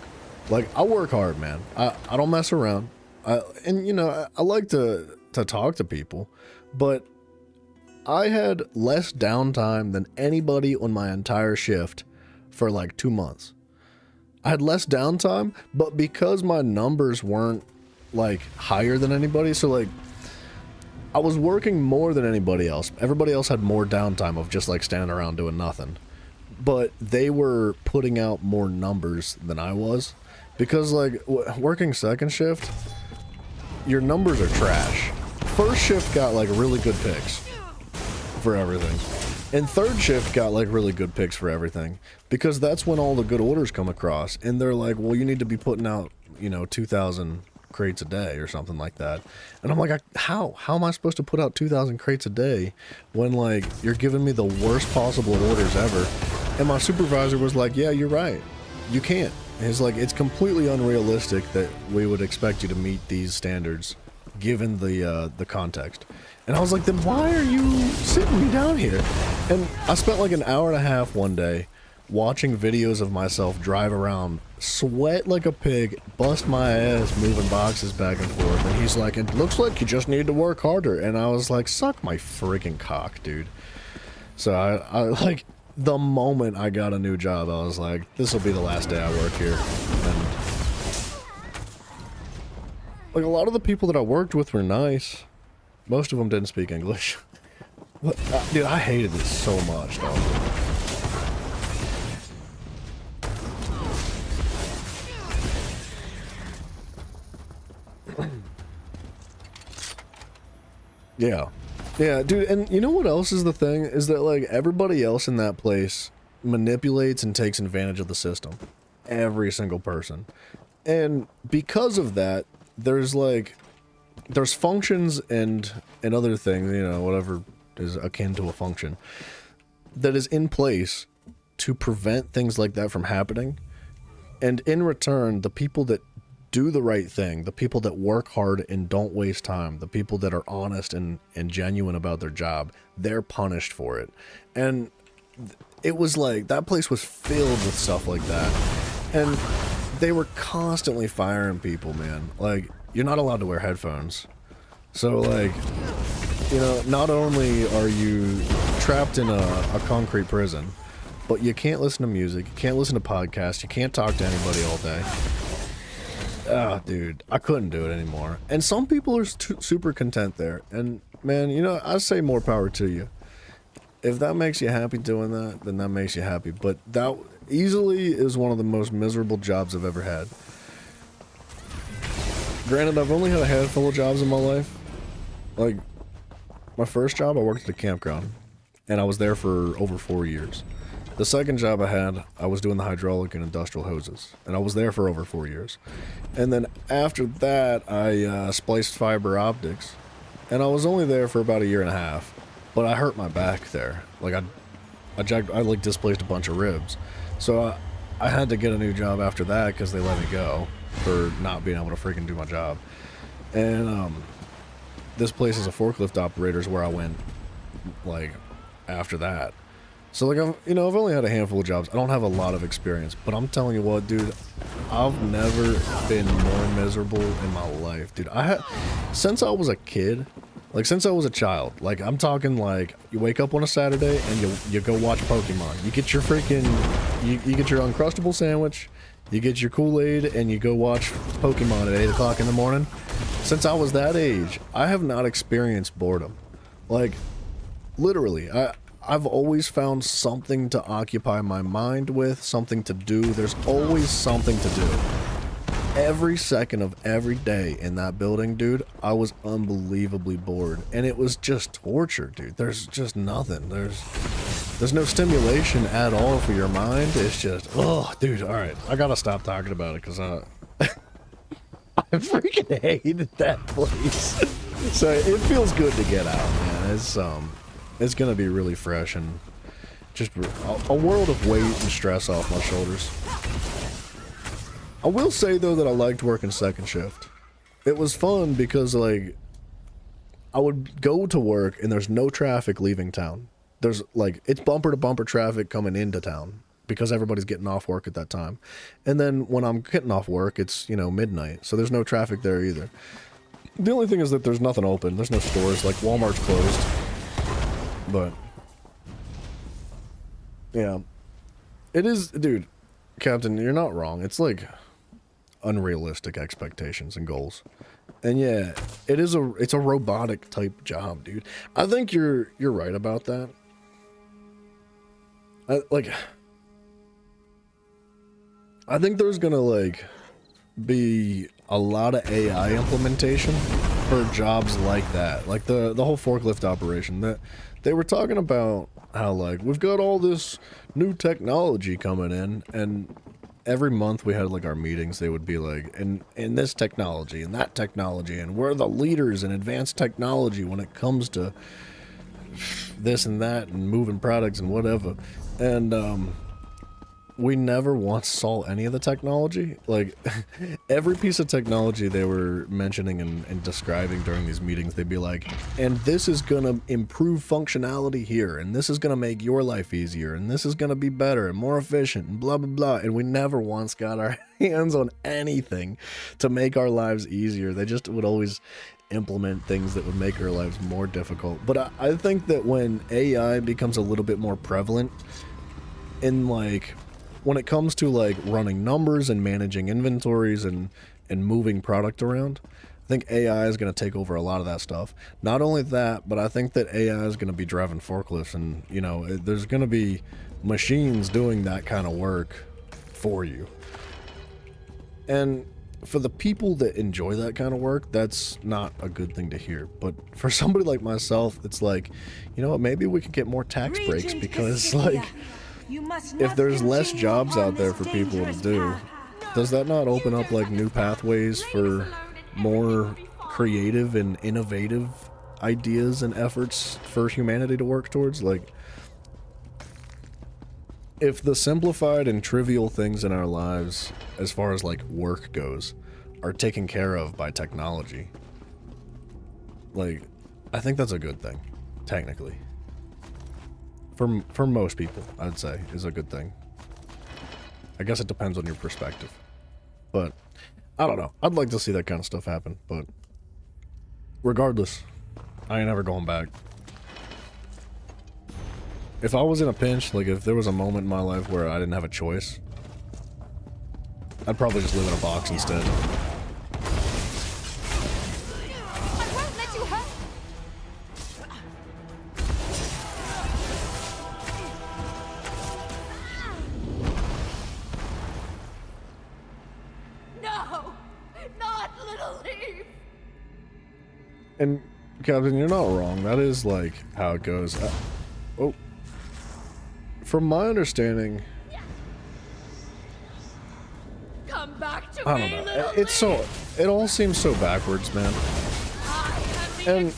Like, I work hard, man. I don't mess around. And, you know, I like to talk to people, but I had less downtime than anybody on my entire shift for like 2 months. I had less downtime, but because my numbers weren't like higher than anybody, so like I was working more than anybody else. Everybody else had more downtime of just like standing around doing nothing. But they were putting out more numbers than I was. Because, like, working second shift, your numbers are trash. First shift got, like, really good picks for everything. And third shift got, like, really good picks for everything. Because that's when all the good orders come across. And they're like, well, you need to be putting out, you know, 2,000 crates a day or something like that. And I'm like, how am I supposed to put out 2,000 crates a day when, like, you're giving me the worst possible orders ever? And my supervisor was like, yeah, you're right. You can't. It's like, it's completely unrealistic that we would expect you to meet these standards given the context. And I was like, then why are you sitting me down here? And I spent like an hour and a half one day watching videos of myself drive around, sweat like a pig, bust my ass moving boxes back and forth. And he's like, it looks like you just need to work harder. And I was like, suck my freaking cock, dude. So I like, the moment I got a new job, I was like, this will be the last day I work here. And like, a lot of the people that I worked with were nice. Most of them didn't speak English. But, dude, I hated this so much, though. Yeah. Yeah, dude, and you know what else is the thing? Is that, like, everybody else in that place manipulates and takes advantage of the system. Every single person. And because of that, there's, like, there's functions and other things, you know, whatever is akin to a function, that is in place to prevent things like that from happening. And in return, the people that do the right thing, the people that work hard and don't waste time, the people that are honest and genuine about their job, they're punished for it. And it was like, that place was filled with stuff like that. And they were constantly firing people, man. Like, you're not allowed to wear headphones. So, like, you know, not only are you trapped in a concrete prison, but you can't listen to music, you can't listen to podcasts, you can't talk to anybody all day. Ah, dude, I couldn't do it anymore. And some people are super content there. And, man, you know, I say more power to you. If that makes you happy doing that, then that makes you happy. But that easily is one of the most miserable jobs I've ever had. Granted, I've only had a handful of jobs in my life. Like, my first job, I worked at a campground. And I was there for over 4 years. The second job I had, I was doing the hydraulic and industrial hoses, and I was there for over 4 years. And then after that, I spliced fiber optics, and I was only there for about 1.5 years, but I hurt my back there. Like, I like displaced a bunch of ribs. So I had to get a new job after that because they let me go for not being able to freaking do my job. And this place is a forklift operator is where I went, like, after that. So, like, I've only had a handful of jobs. I don't have a lot of experience, but I'm telling you what, dude, I've never been more miserable in my life, dude. Since I was a kid, like, since I was a child, like, I'm talking, like, you wake up on a Saturday and you go watch Pokemon. You get your freaking, you get your Uncrustable sandwich, you get your Kool-Aid, and you go watch Pokemon at 8 o'clock in the morning. Since I was that age, I have not experienced boredom. Like, literally, I've always found something to occupy my mind with, something to do. There's always something to do. every second of every day in that building, dude, I was unbelievably bored. And it was just torture, dude. There's just nothing. There's no stimulation at all for your mind. It's just, oh, dude, all right. I gotta stop talking about it because I freaking hated that place. So it feels good to get out, man. It's gonna be really fresh and just a world of weight and stress off my shoulders. I will say, though, that I liked working second shift. It was fun because, like, I would go to work and there's no traffic leaving town. There's, like, it's bumper-to-bumper traffic coming into town because everybody's getting off work at that time. And then when I'm getting off work, it's, you know, midnight, so there's no traffic there either. The only thing is that there's nothing open. There's no stores. Like, Walmart's closed. But, yeah. It is, dude, Captain, you're not wrong. It's, like, unrealistic expectations and goals. And yeah, it's a robotic type job, dude. I think you're right about that. I think there's gonna like be a lot of AI implementation for jobs like that. Like the whole forklift operation that they were talking about, how like we've got all this new technology coming in, and every month we had like our meetings, they would be like, in this technology and that technology, and we're the leaders in advanced technology when it comes to this and that and moving products and whatever. And we never once saw any of the technology. Like every piece of technology they were mentioning and describing during these meetings, they'd be like, and this is gonna improve functionality here, and this is gonna make your life easier, and this is gonna be better and more efficient, and blah blah blah. And we never once got our hands on anything to make our lives easier. They just would always implement things that would make our lives more difficult. But I think that when AI becomes a little bit more prevalent in like when it comes to like running numbers and managing inventories and moving product around, I think AI is going to take over a lot of that stuff. Not only that, but I think that AI is going to be driving forklifts, and you know, there's going to be machines doing that kind of work for you. And for the people that enjoy that kind of work, that's not a good thing to hear. But for somebody like myself, it's like, you know what, maybe we could get more tax breaks, because like if there's less jobs out there for people to do, does that not open up like new pathways for more creative and innovative ideas and efforts for humanity to work towards? Like, if the simplified and trivial things in our lives, as far as like work goes, are taken care of by technology, like, I think that's a good thing, technically. For most people, I'd say, is a good thing. I guess it depends on your perspective. But, I don't know. I'd like to see that kind of stuff happen, but regardless, I ain't ever going back. If I was in a pinch, like if there was a moment in my life where I didn't have a choice, I'd probably just live in a box instead. And Captain, you're not wrong. That is like how it goes. Oh, from my understanding, Come back to I don't know. It's so, it all seems so backwards, man. And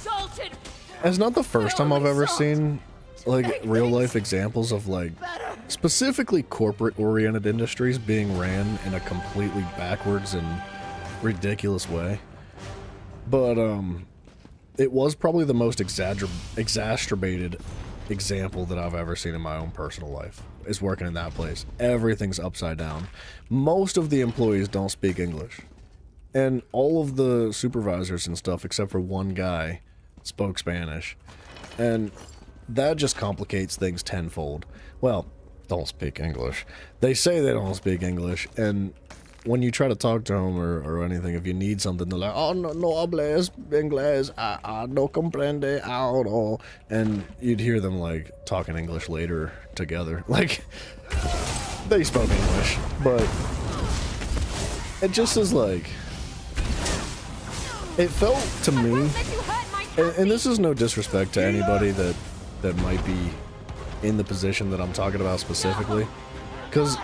it's not the first time I've ever seen like real life examples of like specifically corporate oriented industries being ran in a completely backwards and ridiculous way. But it was probably the most exacerbated example that I've ever seen in my own personal life, is working in that place. Everything's upside down. Most of the employees don't speak English. And all of the supervisors and stuff, except for one guy, spoke Spanish. And that just complicates things tenfold. Well, don't speak English. They say they don't speak English, and when you try to talk to them or anything, if you need something, they're like, oh, no hables inglés, no comprende ahora. And you'd hear them like talking English later together. Like, they spoke English, but it just is like, it felt to me, and this is no disrespect to anybody that might be in the position that I'm talking about specifically, because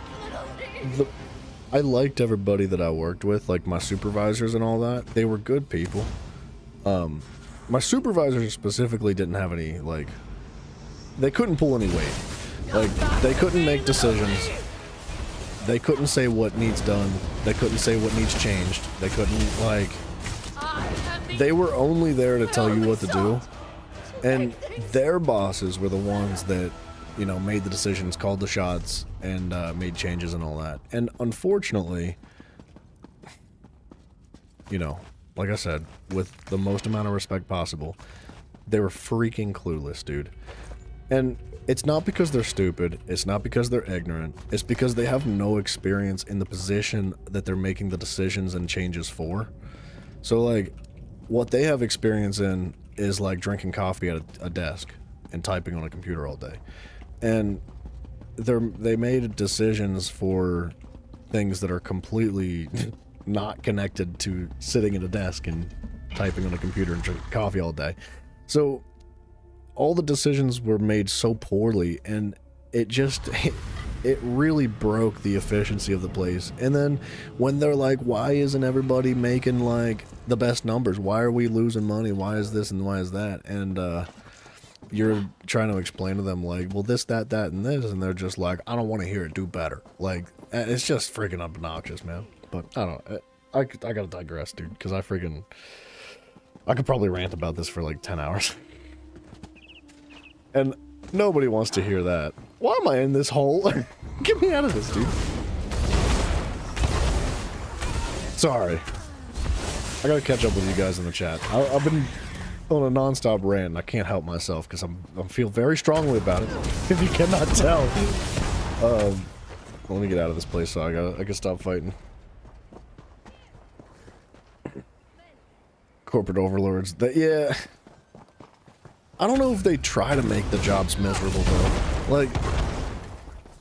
I liked everybody that I worked with, like my supervisors and all that. They were good people. My supervisors specifically didn't have any, like, they couldn't pull any weight. Like, they couldn't make decisions. They couldn't say what needs done. They couldn't say what needs changed. They couldn't, like, they were only there to tell you what to do. And their bosses were the ones that, you know, made the decisions, called the shots, and made changes and all that. And unfortunately, you know, like I said, with the most amount of respect possible, they were freaking clueless, dude. And it's not because they're stupid, it's not because they're ignorant, it's because they have no experience in the position that they're making the decisions and changes for. So, like, what they have experience in is like drinking coffee at a desk and typing on a computer all day. And they made decisions for things that are completely not connected to sitting at a desk and typing on a computer and drinking coffee all day. So all the decisions were made so poorly, and it just it really broke the efficiency of the place. And then when they're like, why isn't everybody making like the best numbers? Why are we losing money? Why is this and why is that? And you're trying to explain to them like, well, this, that, and this, and they're just like, I don't want to hear it, do better. Like, it's just freaking obnoxious, man. But I don't know. I gotta digress, dude, because I could probably rant about this for like 10 hours. And nobody wants to hear that. Why am I in this hole? Get me out of this, dude. Sorry. I gotta catch up with you guys in the chat. I've been on a non-stop rant, and I can't help myself because I feel very strongly about it. If you cannot tell. Let me get out of this place so I can stop fighting. Corporate overlords. Yeah. I don't know if they try to make the jobs miserable though. Like,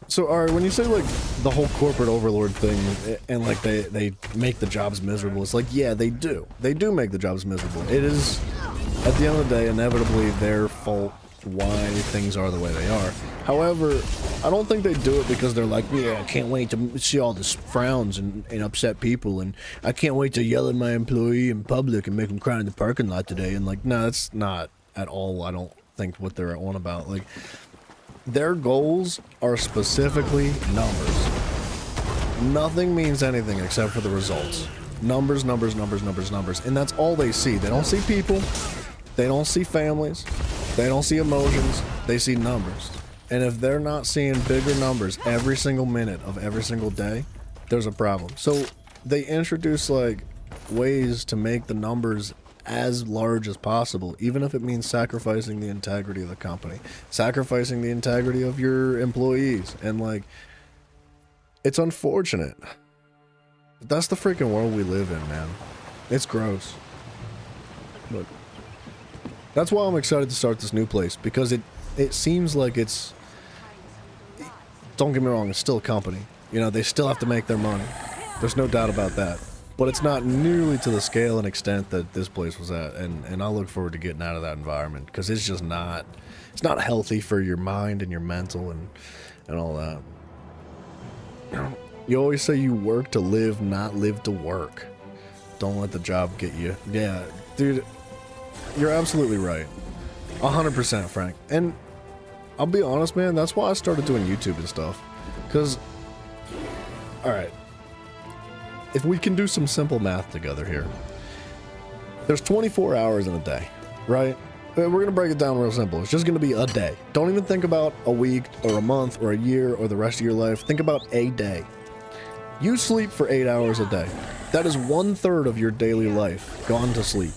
so alright, when you say like the whole corporate overlord thing and like they make the jobs miserable, it's like, yeah, they do. They do make the jobs miserable. It is, at the end of the day, inevitably their fault why things are the way they are. However, I don't think they do it because they're like, yeah, I can't wait to see all this frowns and upset people, and I can't wait to yell at my employee in public and make them cry in the parking lot today. And like, no, that's not at all, I don't think, what they're on about. Like, their goals are specifically numbers. Nothing means anything except for the results. Numbers, numbers, numbers, numbers, numbers. And that's all they see. They don't see people. They don't see families. They don't see emotions. They see numbers. And if they're not seeing bigger numbers every single minute of every single day, there's a problem. So they introduce like ways to make the numbers as large as possible, even if it means sacrificing the integrity of the company, sacrificing the integrity of your employees. And like, it's unfortunate. But that's the freaking world we live in, man. It's gross. But that's why I'm excited to start this new place, because it seems like it's, don't get me wrong, it's still a company. You know, they still have to make their money. There's no doubt about that. But it's not nearly to the scale and extent that this place was at, and I look forward to getting out of that environment, because it's just not, it's not healthy for your mind and your mental and all that. You always say you work to live, not live to work. Don't let the job get you. Yeah, dude, you're absolutely right. 100%, Frank. And I'll be honest, man, that's why I started doing YouTube and stuff. Because, alright, if we can do some simple math together here, there's 24 hours in a day, right? We're going to break it down real simple. It's just going to be a day. Don't even think about a week or a month or a year or the rest of your life. Think about a day. You sleep for 8 hours a day. That is 1/3 of your daily life gone to sleep.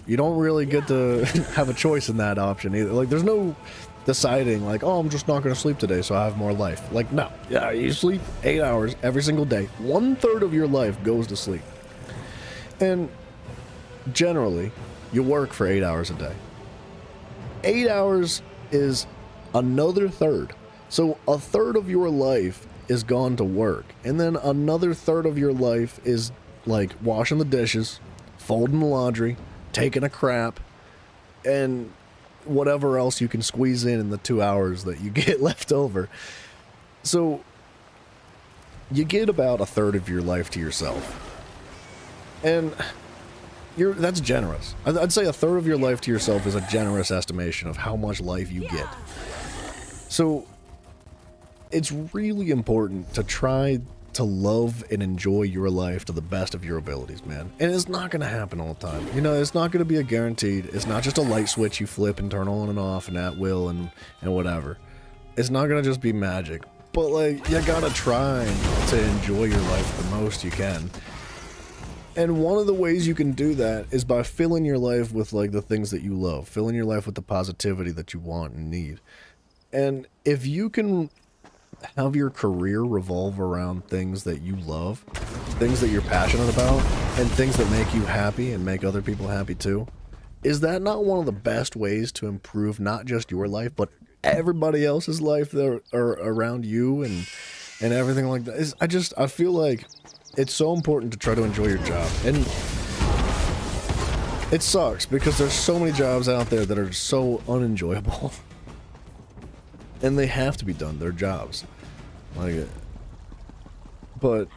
You don't really get to have a choice in that option either. Like, there's no deciding like, oh, I'm just not going to sleep today so I have more life. Like, no. Yeah, you sleep 8 hours every single day. 1/3 of your life goes to sleep. And generally, you work for 8 hours a day. 8 hours is another third. So 1/3 of your life is gone to work. And then another 1/3 of your life is like washing the dishes, folding the laundry, taking a crap, and whatever else you can squeeze in the 2 hours that you get left over. So you get about a third of your life to yourself. And that's generous. I'd say a third of your life to yourself is a generous estimation of how much life you get. So it's really important to try to love and enjoy your life to the best of your abilities, man. And it's not going to happen all the time. You know, it's not going to be a guaranteed. It's not just a light switch you flip and turn on and off and at will and whatever. It's not going to just be magic. But, like, you gotta try to enjoy your life the most you can. And one of the ways you can do that is by filling your life with, like, the things that you love. Filling your life with the positivity that you want and need. And if you can have your career revolve around things that you love, things that you're passionate about, and things that make you happy and make other people happy too, is that not one of the best ways to improve not just your life, but everybody else's life that are around you and everything like that? I feel like it's so important to try to enjoy your job. And it sucks because there's so many jobs out there that are so unenjoyable. And they have to be done. They're jobs. Like, but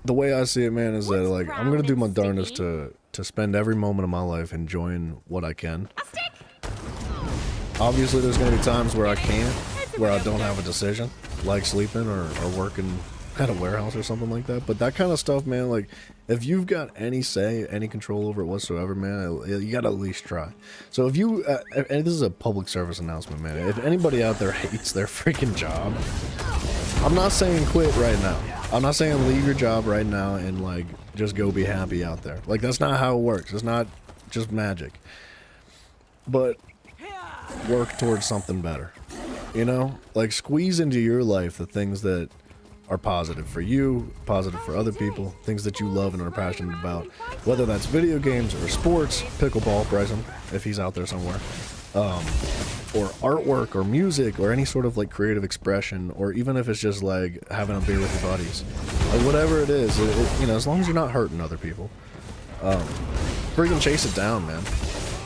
the way I see it, man, is that, like, I'm gonna do my darndest to spend every moment of my life enjoying what I can. Obviously, there's gonna be times where I can't, where I don't have a decision, like sleeping or working at a warehouse or something like that. But that kind of stuff, man, like, if you've got any say, any control over it whatsoever, man, you gotta at least try. So if you, and this is a public service announcement, man, if anybody out there hates their freaking job, I'm not saying quit right now. I'm not saying leave your job right now and, like, just go be happy out there. Like, that's not how it works. It's not just magic. But work towards something better. You know? Like, squeeze into your life the things that are positive for you, positive for other people, things that you love and are passionate about, whether that's video games or sports, pickleball, Bryson, if he's out there somewhere, or artwork or music or any sort of, like, creative expression, or even if it's just like having a beer with your buddies, like, whatever it is, you know, as long as you're not hurting other people, freaking chase it down, man.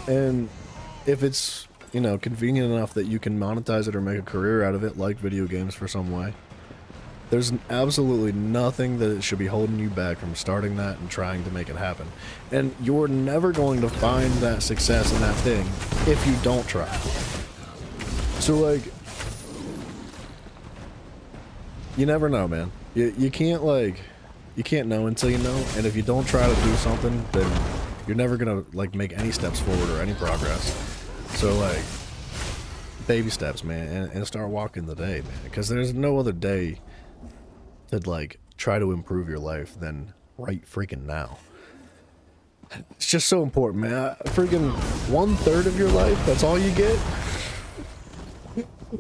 And if it's, you know, convenient enough that you can monetize it or make a career out of it, like video games for some way, there's absolutely nothing that it should be holding you back from starting that and trying to make it happen. And you're never going to find that success in that thing if you don't try. So, like, you never know, man. You can't, like, you can't know until you know. And if you don't try to do something, then you're never gonna, like, make any steps forward or any progress. So, like, baby steps, man, and start walking the day, man. Because there's no other day to, like, try to improve your life than right freaking now. It's just so important, man. Freaking 1/3 of your life, that's all you get?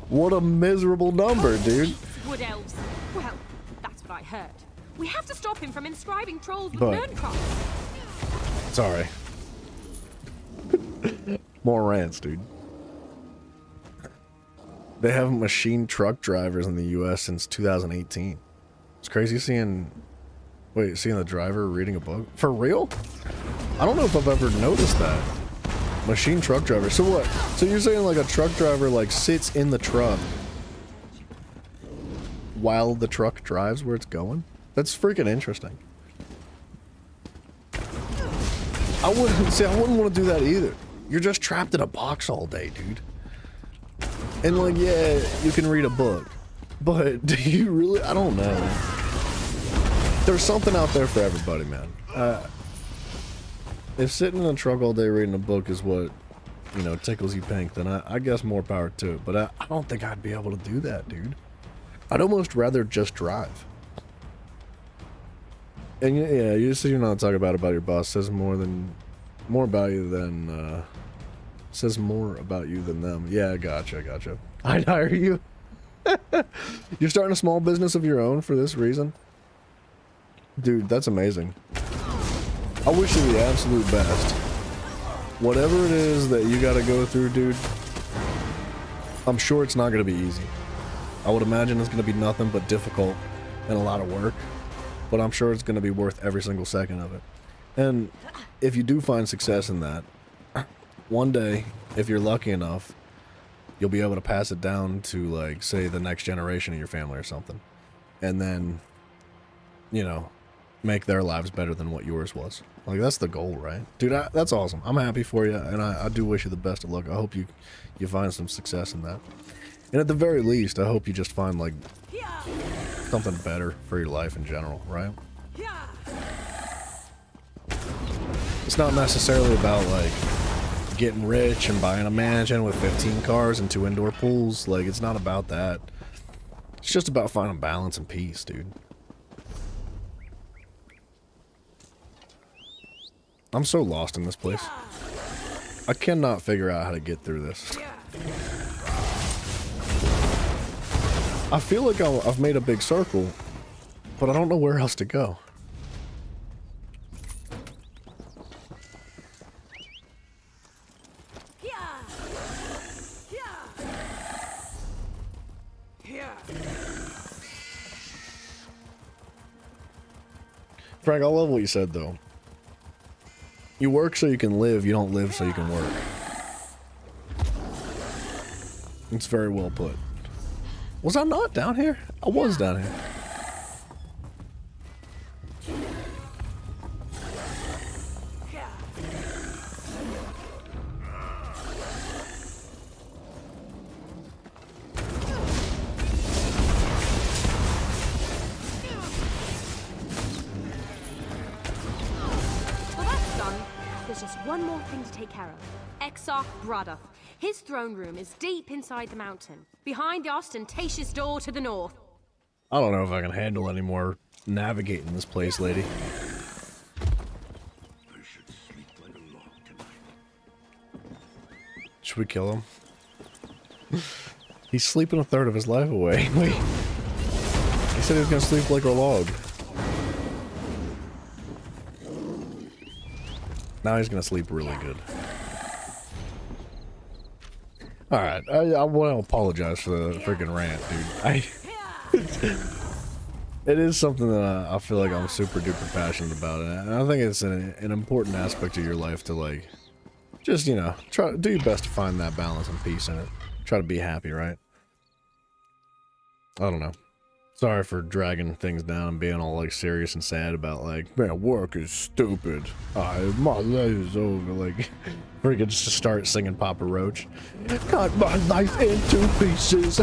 What a miserable number, dude. Wood elves. Well, that's what I heard. We have to stop him from inscribing trolls with But- Nerncraft. Sorry. More rants, dude. They haven't machined truck drivers in the US since 2018. It's crazy seeing the driver reading a book. For real? I don't know if I've ever noticed that. Machine truck driver. So what? So you're saying, like, a truck driver, like, sits in the truck while the truck drives where it's going? That's freaking interesting. I wouldn't want to do that either. You're just trapped in a box all day, dude. And, like, yeah, you can read a book, but do you really? I don't know. There's something out there for everybody, man. If sitting in a truck all day reading a book is what, you know, tickles you pink, then I guess more power to it. But I don't think I'd be able to do that, dude. I'd almost rather just drive. And yeah, you said you're not talking about your boss. Says more about you than says more about you than them. Yeah, gotcha. I'd hire you. You're starting a small business of your own for this reason? Dude, that's amazing. I wish you the absolute best. Whatever it is that you gotta go through, dude, I'm sure it's not gonna be easy. I would imagine it's gonna be nothing but difficult and a lot of work. but I'm sure it's going to be worth every single second of it. And if you do find success in that, one day, if you're lucky enough, you'll be able to pass it down to, like, say, the next generation of your family or something. And then, you know, make their lives better than what yours was. Like, that's the goal, right? Dude, that's awesome. I'm happy for you, and I do wish you the best of luck. I hope you find some success in that. And at the very least, I hope you just find, like, something better for your life in general, right? It's not necessarily about, like, getting rich and buying a mansion with 15 cars and 2 indoor pools. Like, it's not about that. It's just about finding balance and peace, dude. I'm so lost in this place. I cannot figure out how to get through this. I feel like I've made a big circle, but I don't know where else to go. Frank, I love what you said, though. You work so you can live, you don't live so you can work. It's very well put. Was I not down here? I was down here. One more thing to take care of. Exarch Braddock. His throne room is deep inside the mountain, behind the ostentatious door to the north. I don't know if I can handle any more navigating this place, lady. Should we kill him? He's sleeping a third of his life away. Wait. He said he was gonna sleep like a log. Now he's gonna sleep really good. Alright, I want to apologize for the freaking rant, dude. It is something that I feel like I'm super duper passionate about, and I think it's an important aspect of your life to, like, just, you know, try to do your best to find that balance and peace in it. Try to be happy, right? I don't know. Sorry for dragging things down and being all, like, serious and sad about, like, man, work is stupid. My life is over. Like, freaking just start singing Papa Roach. Cut my life into pieces.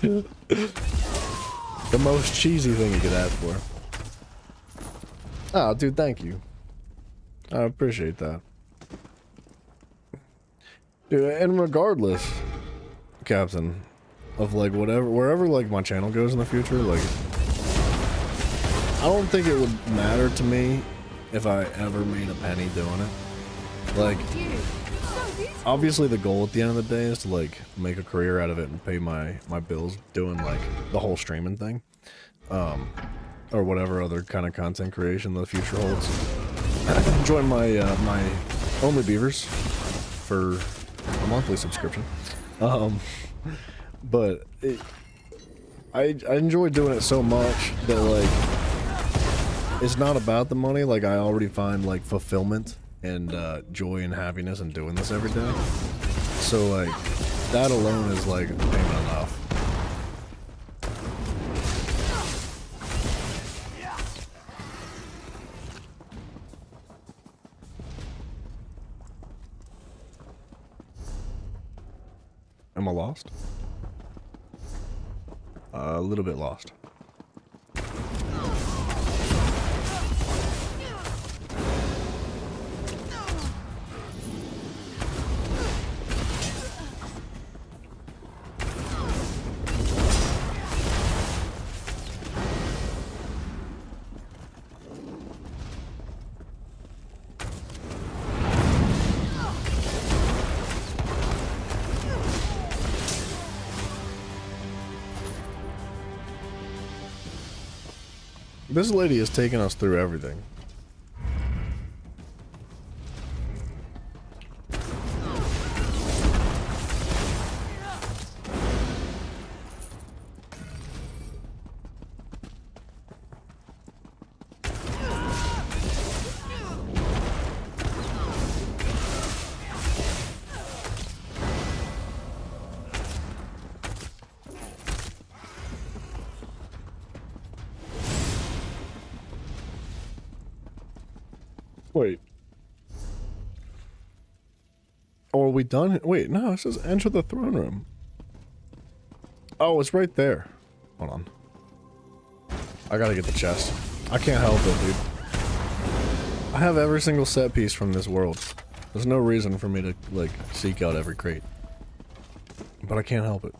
The most cheesy thing you could ask for. Oh, dude, thank you. I appreciate that. Dude, and regardless, Captain, of, like, wherever, like, my channel goes in the future, like, I don't think it would matter to me if I ever made a penny doing it. Like, obviously the goal at the end of the day is to, like, make a career out of it and pay my bills doing, like, the whole streaming thing. Or whatever other kind of content creation the future holds. Join my, my Only Beavers for a monthly subscription. But I enjoy doing it so much that, like, it's not about the money. Like, I already find, like, fulfillment and joy and happiness in doing this every day. So, like, that alone is, like, payment enough. Am I lost? A little bit lost. This lady is taking us through everything. Oh, are we done? Wait, no, it says enter the throne room. Oh, it's right there. Hold on. I gotta get the chest. I can't help it, dude. I have every single set piece from this world. There's no reason for me to, like, seek out every crate. But I can't help it.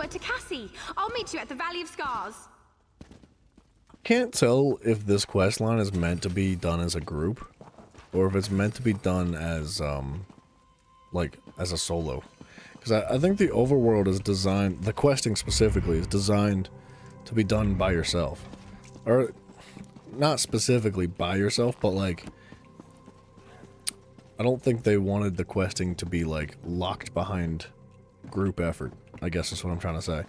To Cassie. I'll meet you at the Valley of Scars. Can't tell if this quest line is meant to be done as a group or if it's meant to be done as like as a solo, because I think the overworld is designed, the questing specifically is designed to be done by yourself, or not specifically by yourself, but like I don't think they wanted the questing to be like locked behind group effort, I guess is what I'm trying to say.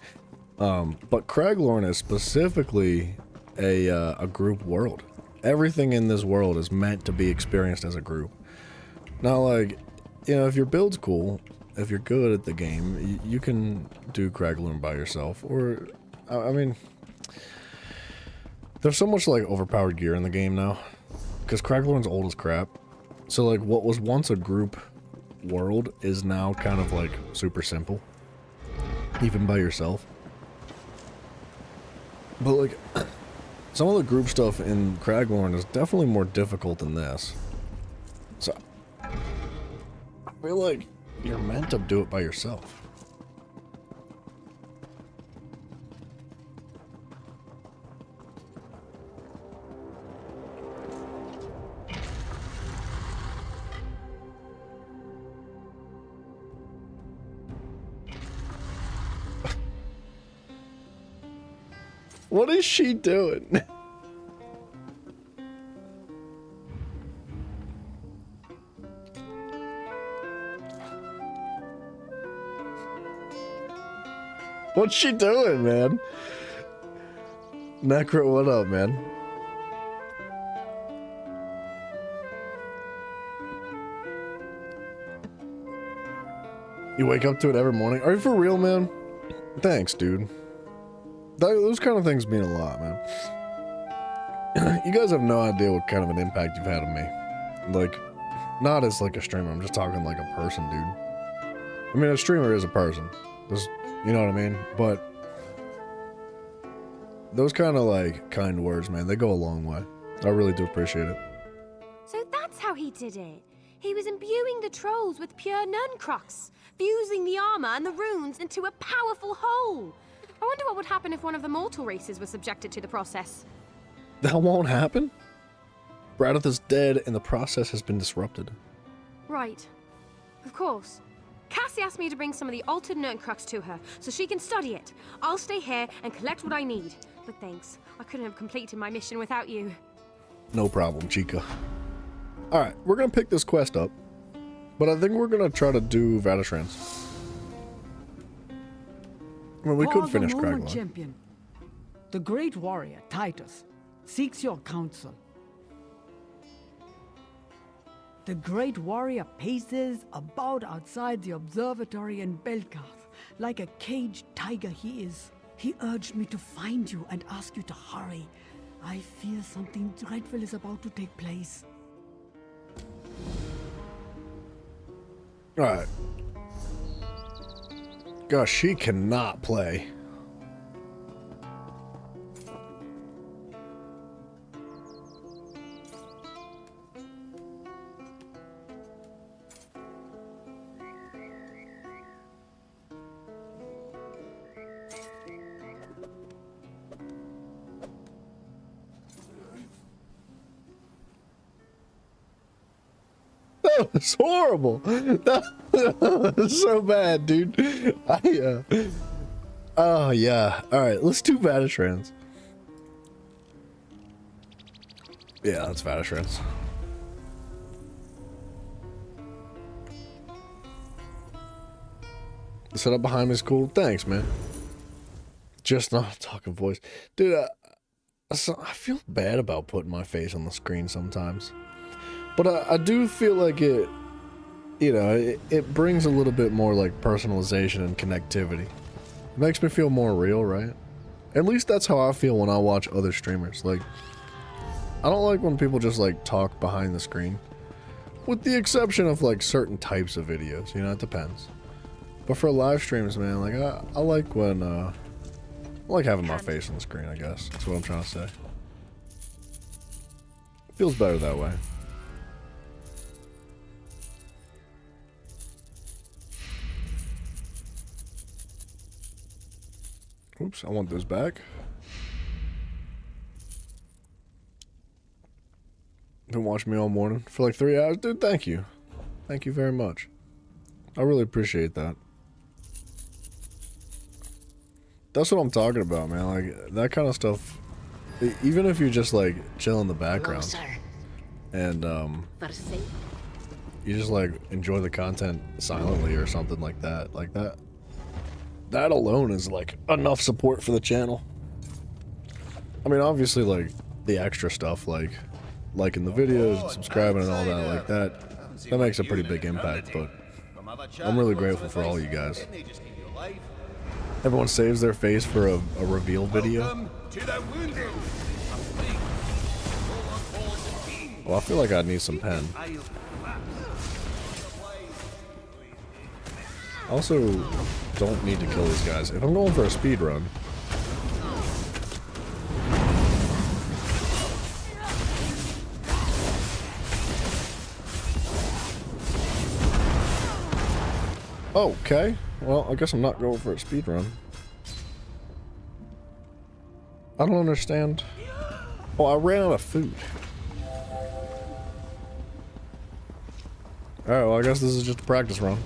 But Craglorn is specifically a group world. Everything in this world is meant to be experienced as a group. Now, like, you know, if your build's cool, if you're good at the game, you can do Craglorn by yourself. Or, I mean, there's so much, like, overpowered gear in the game now. Because Craglorn's old as crap. So, like, what was once a group world is now kind of, like, super simple. Even by yourself. But, like, some of the group stuff in Craglorn is definitely more difficult than this. So, I feel like you're meant to do it by yourself. What is she doing? What's she doing, man? Necro, what up, man? You wake up to it every morning? Are you for real, man? Thanks, dude. Those kind of things mean a lot, man. You guys have no idea what kind of an impact you've had on me. Like, not as like a streamer, I'm just talking like a person, dude. I mean, a streamer is a person. Just, you know what I mean? But those kind of like kind words, man, they go a long way. I really do appreciate it. So that's how he did it. He was imbuing the trolls with pure Nuncrux, fusing the armor and the runes into a powerful whole. I wonder what would happen if one of the mortal races was subjected to the process. That won't happen? Braddoth is dead and the process has been disrupted. Right. Of course. Cassie asked me to bring some of the altered Nuncrux to her, so she can study it. I'll stay here and collect what I need. But thanks, I couldn't have completed my mission without you. No problem, Chica. Alright, we're gonna pick this quest up, but I think we're gonna try to do Vatyshrans. Well, we could finish Craglorn. Champion. The great warrior, Titus, seeks your counsel. The great warrior paces about outside the observatory in Belkarth, like a caged tiger he is. He urged me to find you and ask you to hurry. I fear something dreadful is about to take place. Alright. Gosh, she cannot play. That was horrible. That was so bad, dude. Oh yeah. All right, let's do Vatyshrans. Yeah, that's Vatyshrans. The setup behind me is cool. Thanks, man. Just not a talking voice. Dude, I feel bad about putting my face on the screen sometimes. But I do feel like it, you know, it brings a little bit more like personalization and connectivity. It makes me feel more real, right? At least that's how I feel when I watch other streamers. Like, I don't like when people just like talk behind the screen. With the exception of like certain types of videos, you know, it depends. But for live streams, man, like I like when I like having my face on the screen, I guess. That's what I'm trying to say. It feels better that way. Oops, I want those back. Been watching me all morning for like 3 hours. Dude, thank you. Thank you very much. I really appreciate that. That's what I'm talking about, man. Like, that kind of stuff, even if you just like chill in the background and you just like enjoy the content silently or something like that, that alone is like enough support for the channel. I mean, obviously, like the extra stuff, like liking the videos and subscribing and all that, like that makes a pretty big impact. But I'm really grateful for all you guys. Everyone saves their face for a reveal video. Well, I feel like I need some pen. I also don't need to kill these guys. If I'm going for a speed run, okay. Well, I guess I'm not going for a speed run. I don't understand. Oh, I ran out of food. Alright, well, I guess this is just a practice run.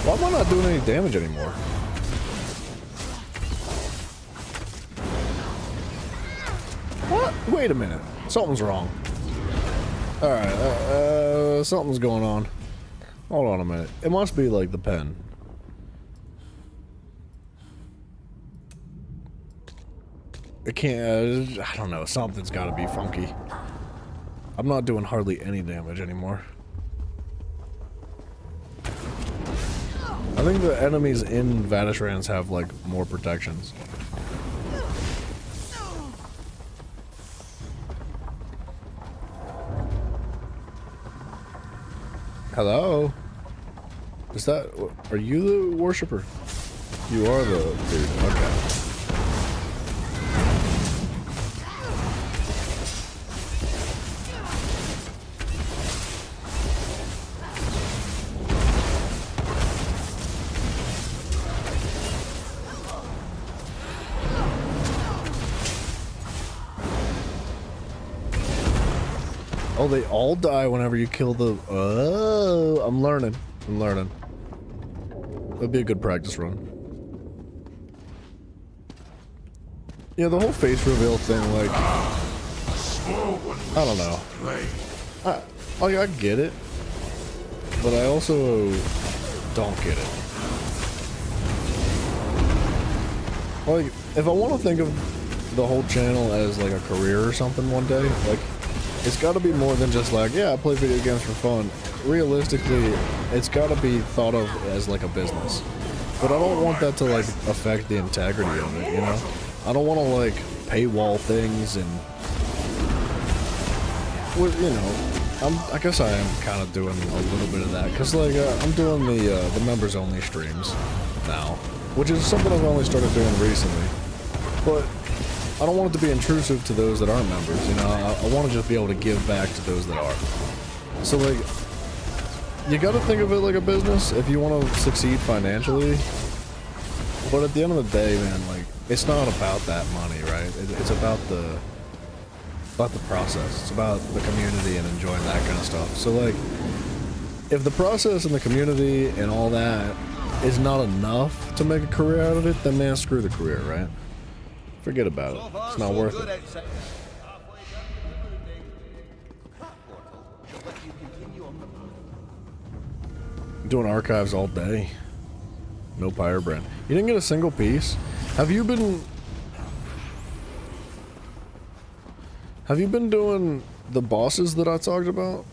Why am I not doing any damage anymore? What? Wait a minute. Something's wrong. Alright, something's going on. Hold on a minute. It must be like the pen. It can't, I don't know, something's gotta be funky. I'm not doing hardly any damage anymore. I think the enemies in Vadishran's have like more protections. Hello? Is that, are you the worshipper? You are the dude, okay. Oh, they all die whenever you kill the... Oh, I'm learning. I'm learning. It'll be a good practice run. Yeah, the whole face reveal thing, like... I don't know. I get it. But I also don't get it. Like, if I want to think of the whole channel as like a career or something one day, like... It's got to be more than just like, yeah, I play video games for fun. Realistically, it's got to be thought of as like a business. But I don't want that to like affect the integrity of it, you know? I don't want to like paywall things and, well, you know, I guess I am kind of doing a little bit of that because like I'm doing the members only streams now, which is something I've only started doing recently. But I don't want it to be intrusive to those that aren't members, you know? I want to just be able to give back to those that are. So, like, you gotta think of it like a business if you want to succeed financially. But at the end of the day, man, like, it's not about that money, right? It's about the process. It's about the community and enjoying that kind of stuff. So, like, if the process and the community and all that is not enough to make a career out of it, then man, screw the career, right? Forget about it. It's not worth it. Doing archives all day. No Pyre Brand. You didn't get a single piece? Have you been doing the bosses that I talked about?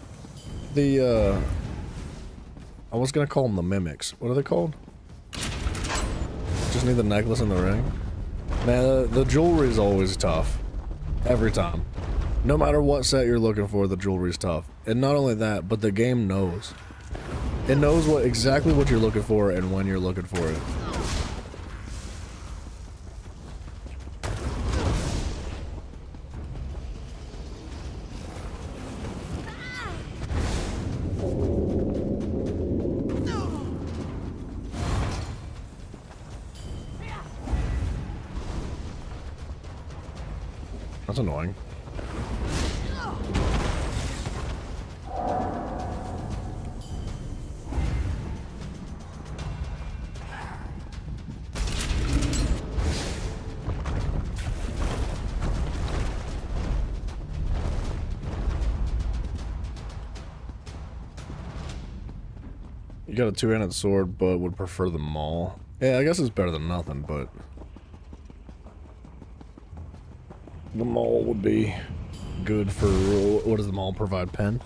The I was gonna call them the mimics. What are they called? Just need the necklace and the ring. Man, the jewelry is always tough. Every time. No matter what set you're looking for, the jewelry's tough. And not only that, but the game knows. It knows exactly what you're looking for and when you're looking for it. That's annoying. You got a two-handed sword, but would prefer the maul. Yeah, I guess it's better than nothing, but the maul would be good for, what does the maul provide? Pen?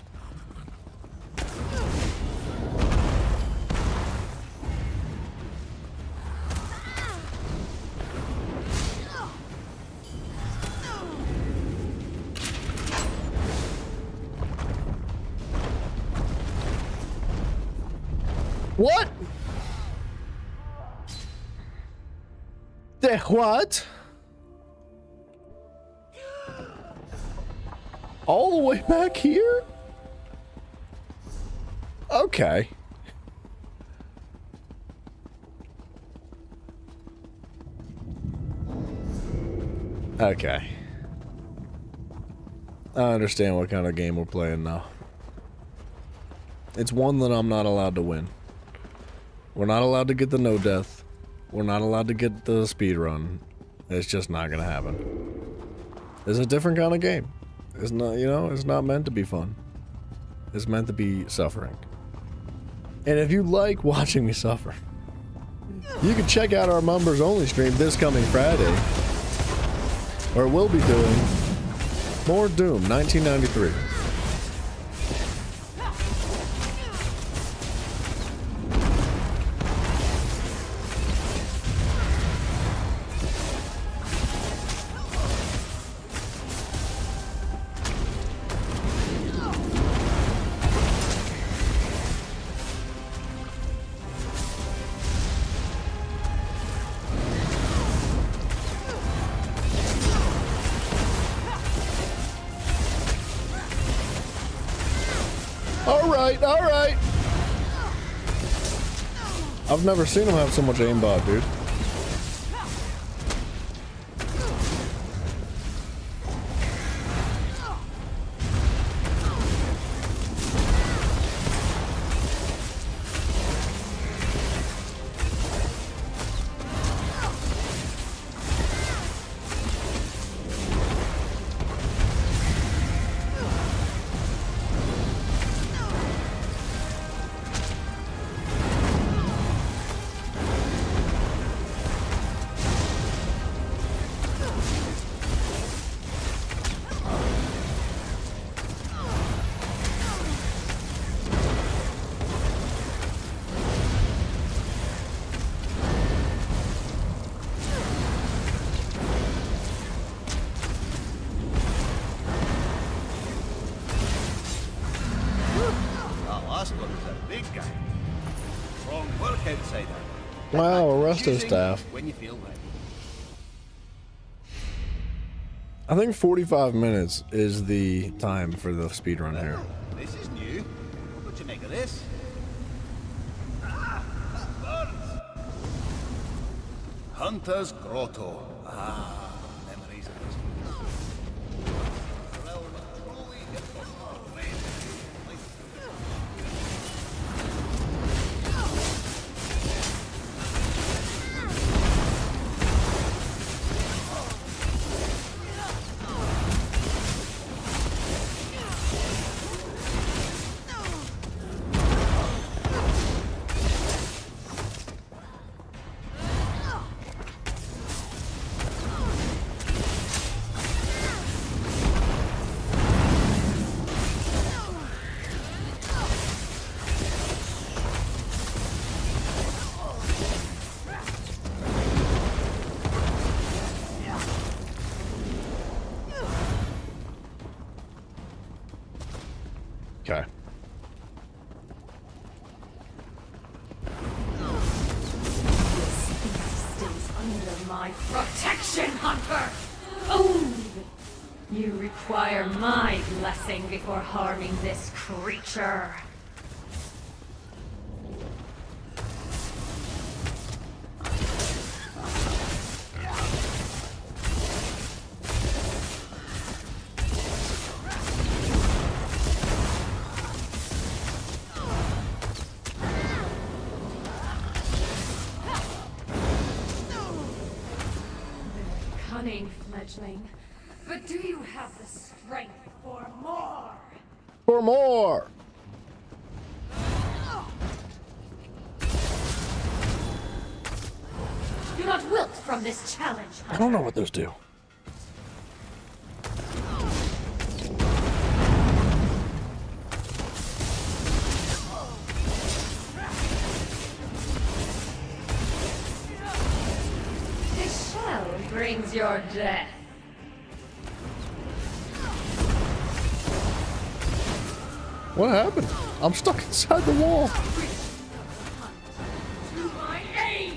What? The what? All the way back here? Okay. Okay. I understand what kind of game we're playing now. It's one that I'm not allowed to win. We're not allowed to get the no death. We're not allowed to get the speed run. It's just not gonna happen. It's a different kind of game. It's not, you know, it's not meant to be fun. It's meant to be suffering. And if you like watching me suffer, you can check out our Members Only stream this coming Friday, where we'll be doing more Doom 1993. Alright. I've never seen him have so much aimbot, dude. Wow, a resto staff. When you feel ready. I think 45 minutes is the time for the speedrun here. This is new. What do you make of this? Ah, that burns. Hunter's Grotto. Ah, memories of this. my protection, Hunter! Only you require my blessing before harming this creature. Cunning fledgling, but do you have the strength for more? For more! Do not wilt from this challenge, Hunter. I don't know what those do. This shell brings your death. What happened? I'm stuck inside the wall. To my aid!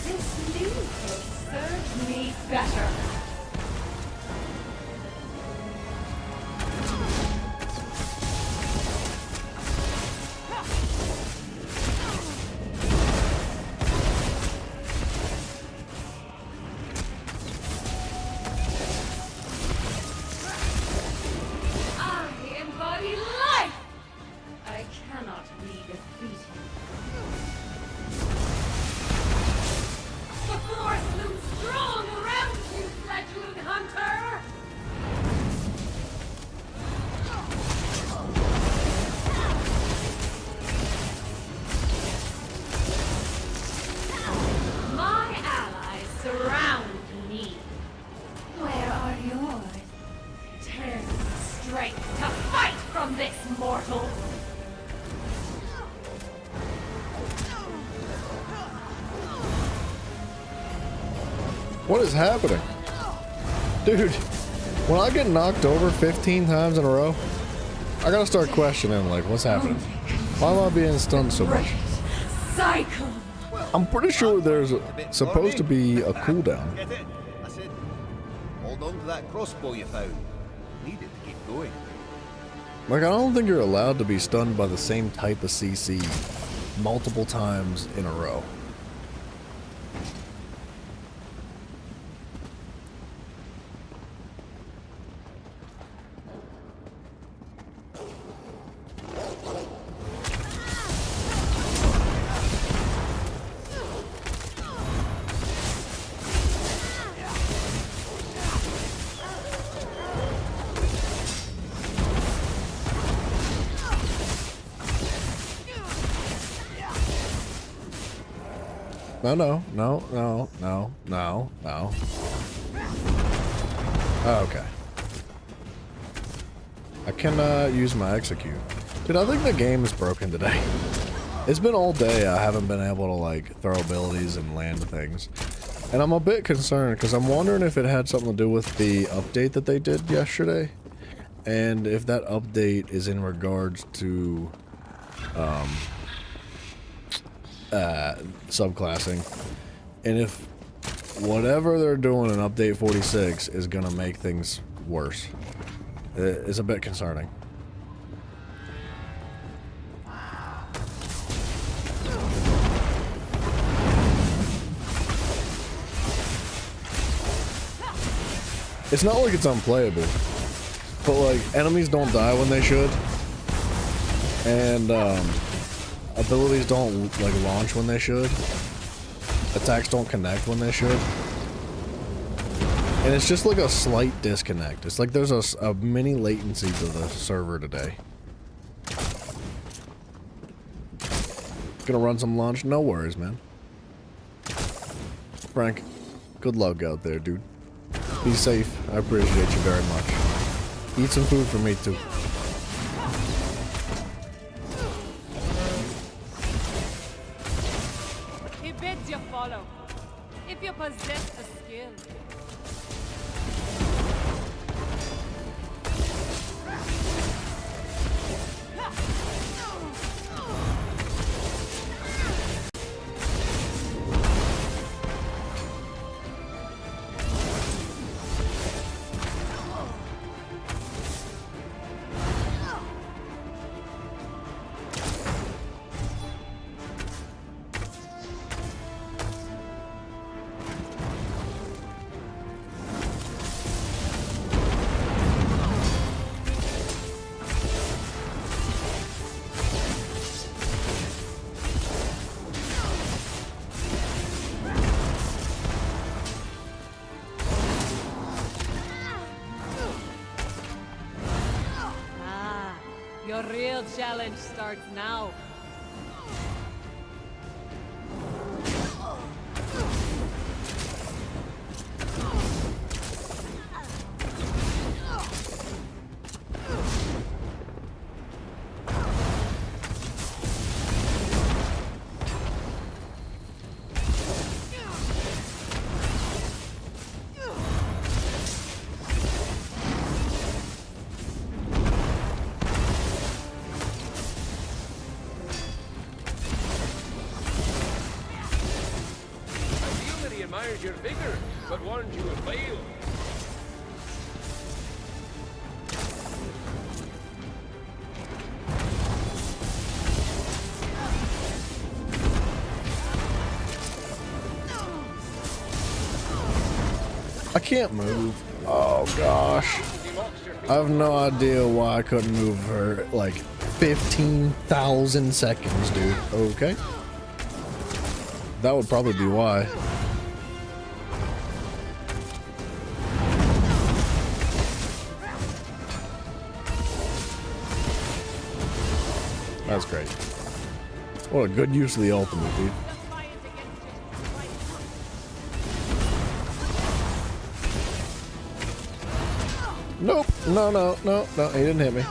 This new coat serves me better. I embody life! I cannot be defeated. The force looms strong around you, fledgling hunter! My allies surround me. Where are yours? Tear strength to fight from this mortal! What is happening? Dude, when I get knocked over 15 times in a row, I gotta start questioning, like, what's happening? Why am I being stunned so much? Cycle! I'm pretty sure there's supposed to be a cooldown. Get it? I said, hold on to that crossbow you found. Need it to keep going. Like, I don't think you're allowed to be stunned by the same type of CC multiple times in a row. No. Oh, okay. I cannot use my execute. Dude, I think the game is broken today. It's been all day. I haven't been able to, like, throw abilities and land things. And I'm a bit concerned because I'm wondering if it had something to do with the update that they did yesterday. And if that update is in regards to subclassing, and if whatever they're doing in update 46 is gonna make things worse. It's a bit concerning. It's not like it's unplayable, but like enemies don't die when they should, and abilities don't like launch when they should. Attacks don't connect when they should. And it's just like a slight disconnect. It's like there's a mini latency to the server today. Gonna run some lunch? No worries, man. Frank, good luck out there, dude. Be safe. I appreciate you very much. Eat some food for me, too. He bids you follow, if you possess the skill. Your real challenge starts now. Admires your vigor, but warns you of fail. I can't move. Oh gosh. I have no idea why I couldn't move for like 15,000 seconds, dude. Okay. That would probably be why. That's great. What a good use of the ultimate, dude. Nope. No, he didn't hit me.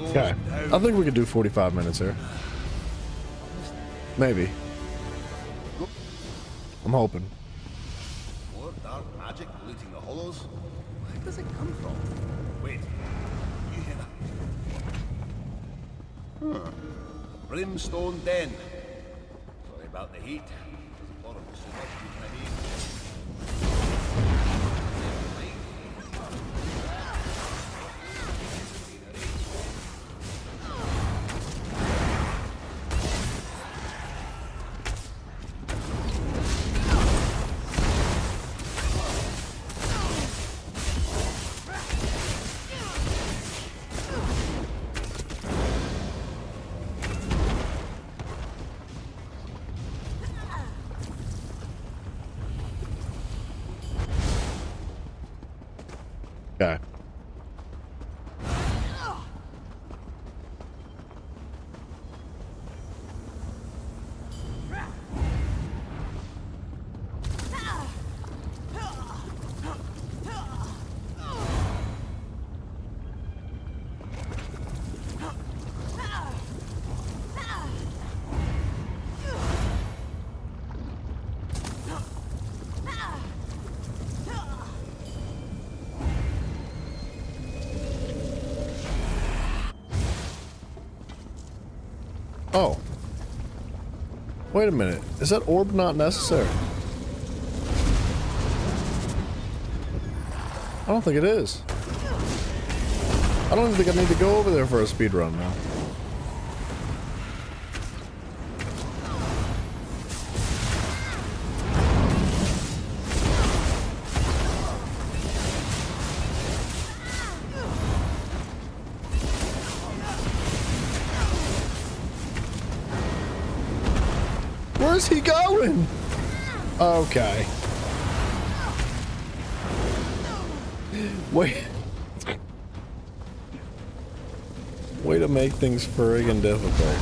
Okay. I think we could do 45 minutes here. Maybe. I'm hoping. More dark magic looting the hollows? Where does it come from? Wait. You hear that? Huh. Brimstone Den. Sorry about the heat. Okay. Oh. Wait a minute. Is that orb not necessary? I don't think it is. I don't even think I need to go over there for a speed run now. Where's he going? Okay. Wait. Way to make things friggin' difficult.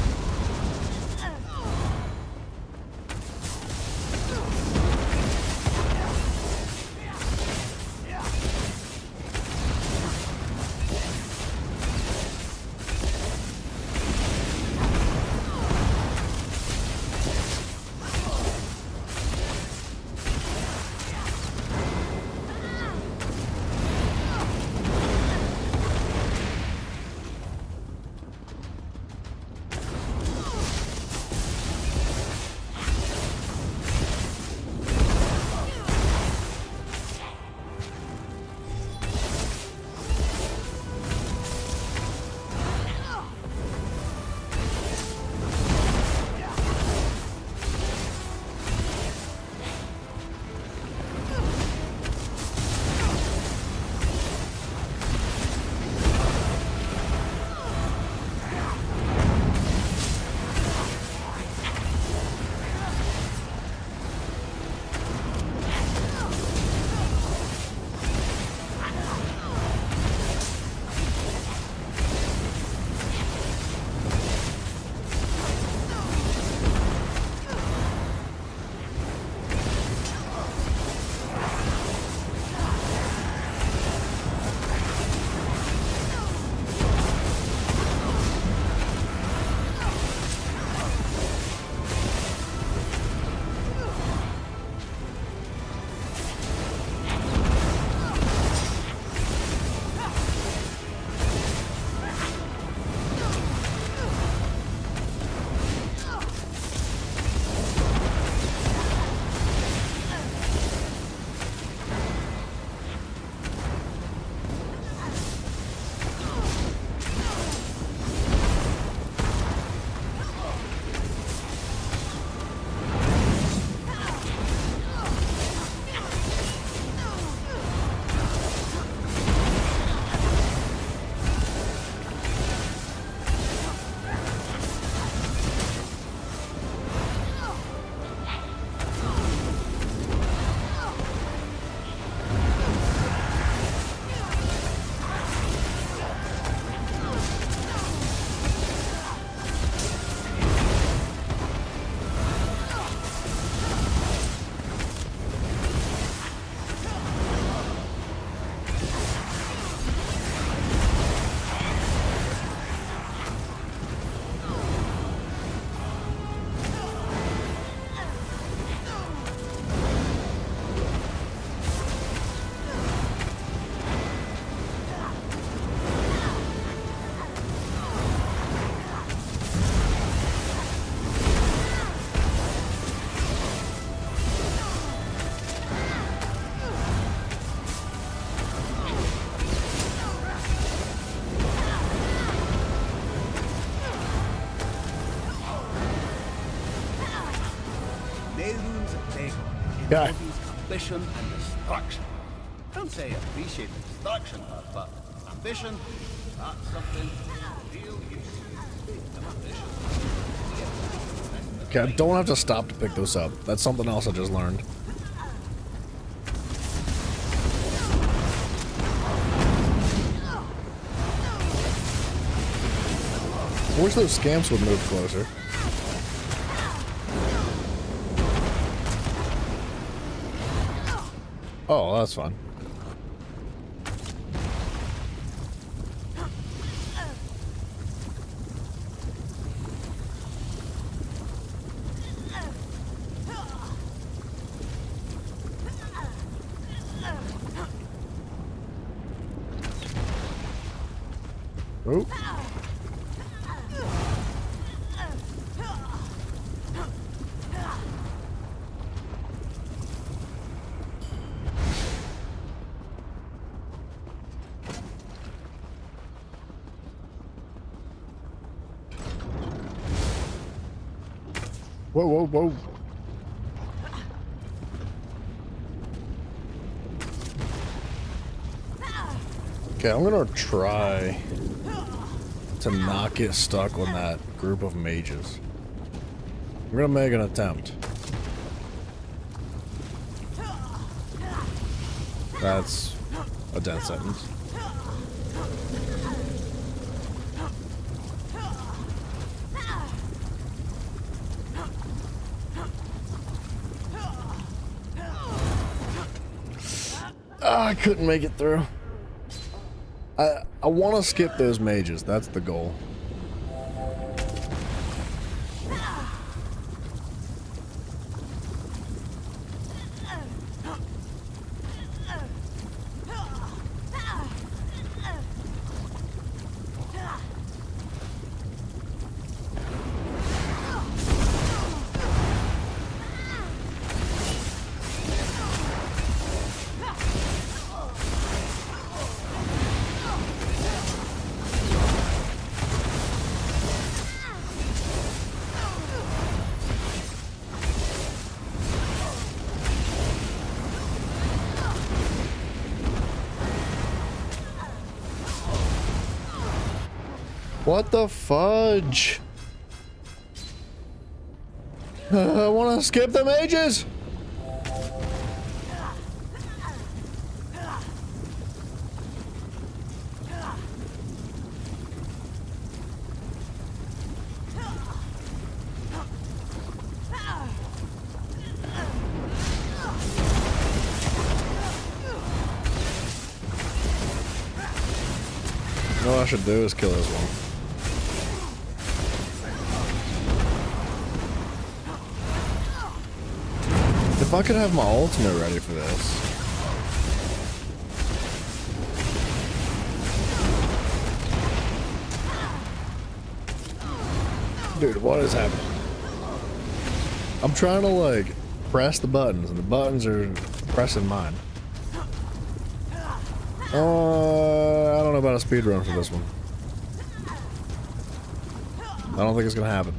Yeah. Bodies, ambition, and destruction. Don't say appreciate the destruction, but ambition, that's something real useful. Ambition. Okay, I don't have to stop to pick those up. That's something else I just learned. I wish those scamps would move closer. Oh, that's fun. Oh. Whoa, whoa, whoa. Okay, I'm gonna try to not get stuck on that group of mages. I'm gonna make an attempt. That's a death sentence. I couldn't make it through. I want to skip those mages. That's the goal. What the fudge? I want to skip the mages. What I should do is kill this one. If I could have my ultimate ready for this. Dude, what is happening? I'm trying to like press the buttons and the buttons are pressing mine. I don't know about a speed run for this one. I don't think it's gonna happen.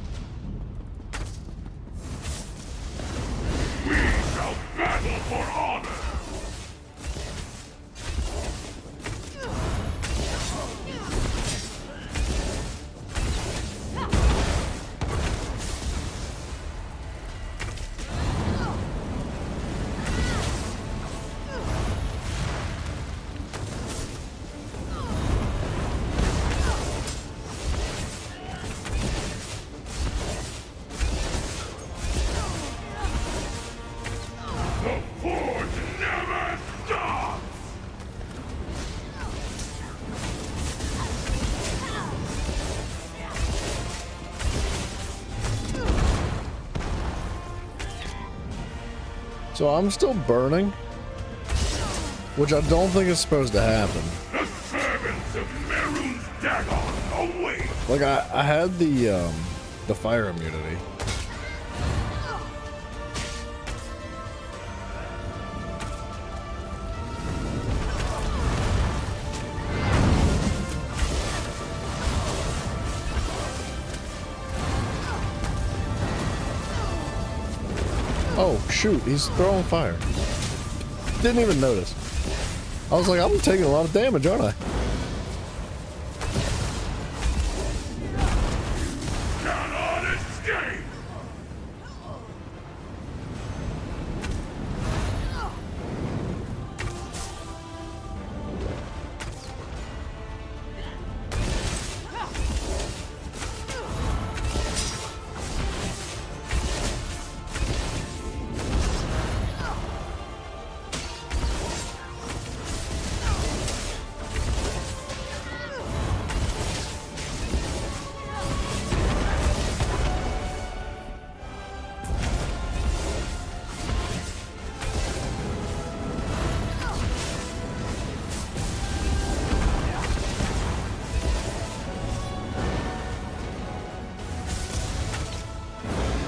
So I'm still burning, which I don't think is supposed to happen. The servants of Merun's Dagon await. Like I had the fire immunity. Oh, shoot, he's throwing fire. Didn't even notice. I was like, I'm taking a lot of damage, aren't I? Cannot escape!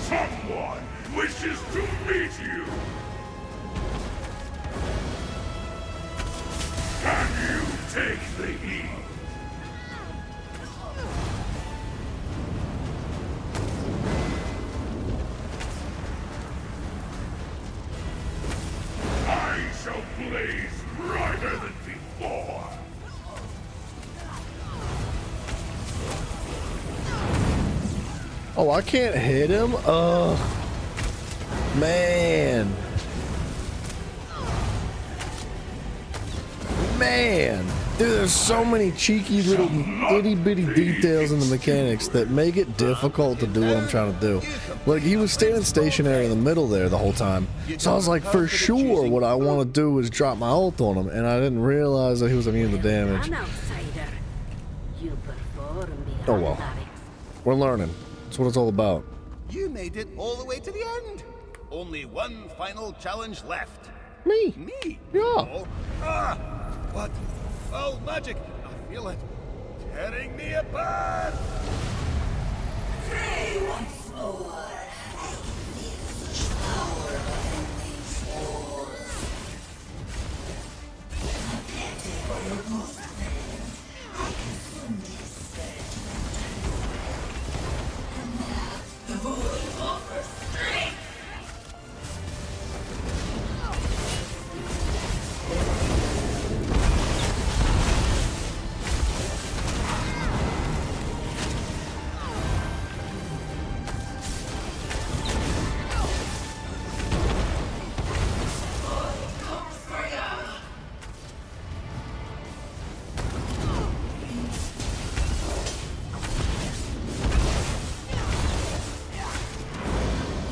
Someone wishes to meet you. Can you take the heat? I shall blaze brighter than before. Oh, I can't hit him? Man. Man. Dude, there's so many cheeky little itty bitty details in the mechanics that make it difficult to do what I'm trying to do. Like, he was standing stationary in the middle there the whole time. So I was like, for sure what I want to do is drop my ult on him, and I didn't realize that he was immune to damage. Oh well. We're learning. That's what it's all about. You made it all the way to the end. Only one final challenge left. Me? Me? Yeah. Oh. Ah! What? Oh, magic! I feel it tearing me apart. Pray once more.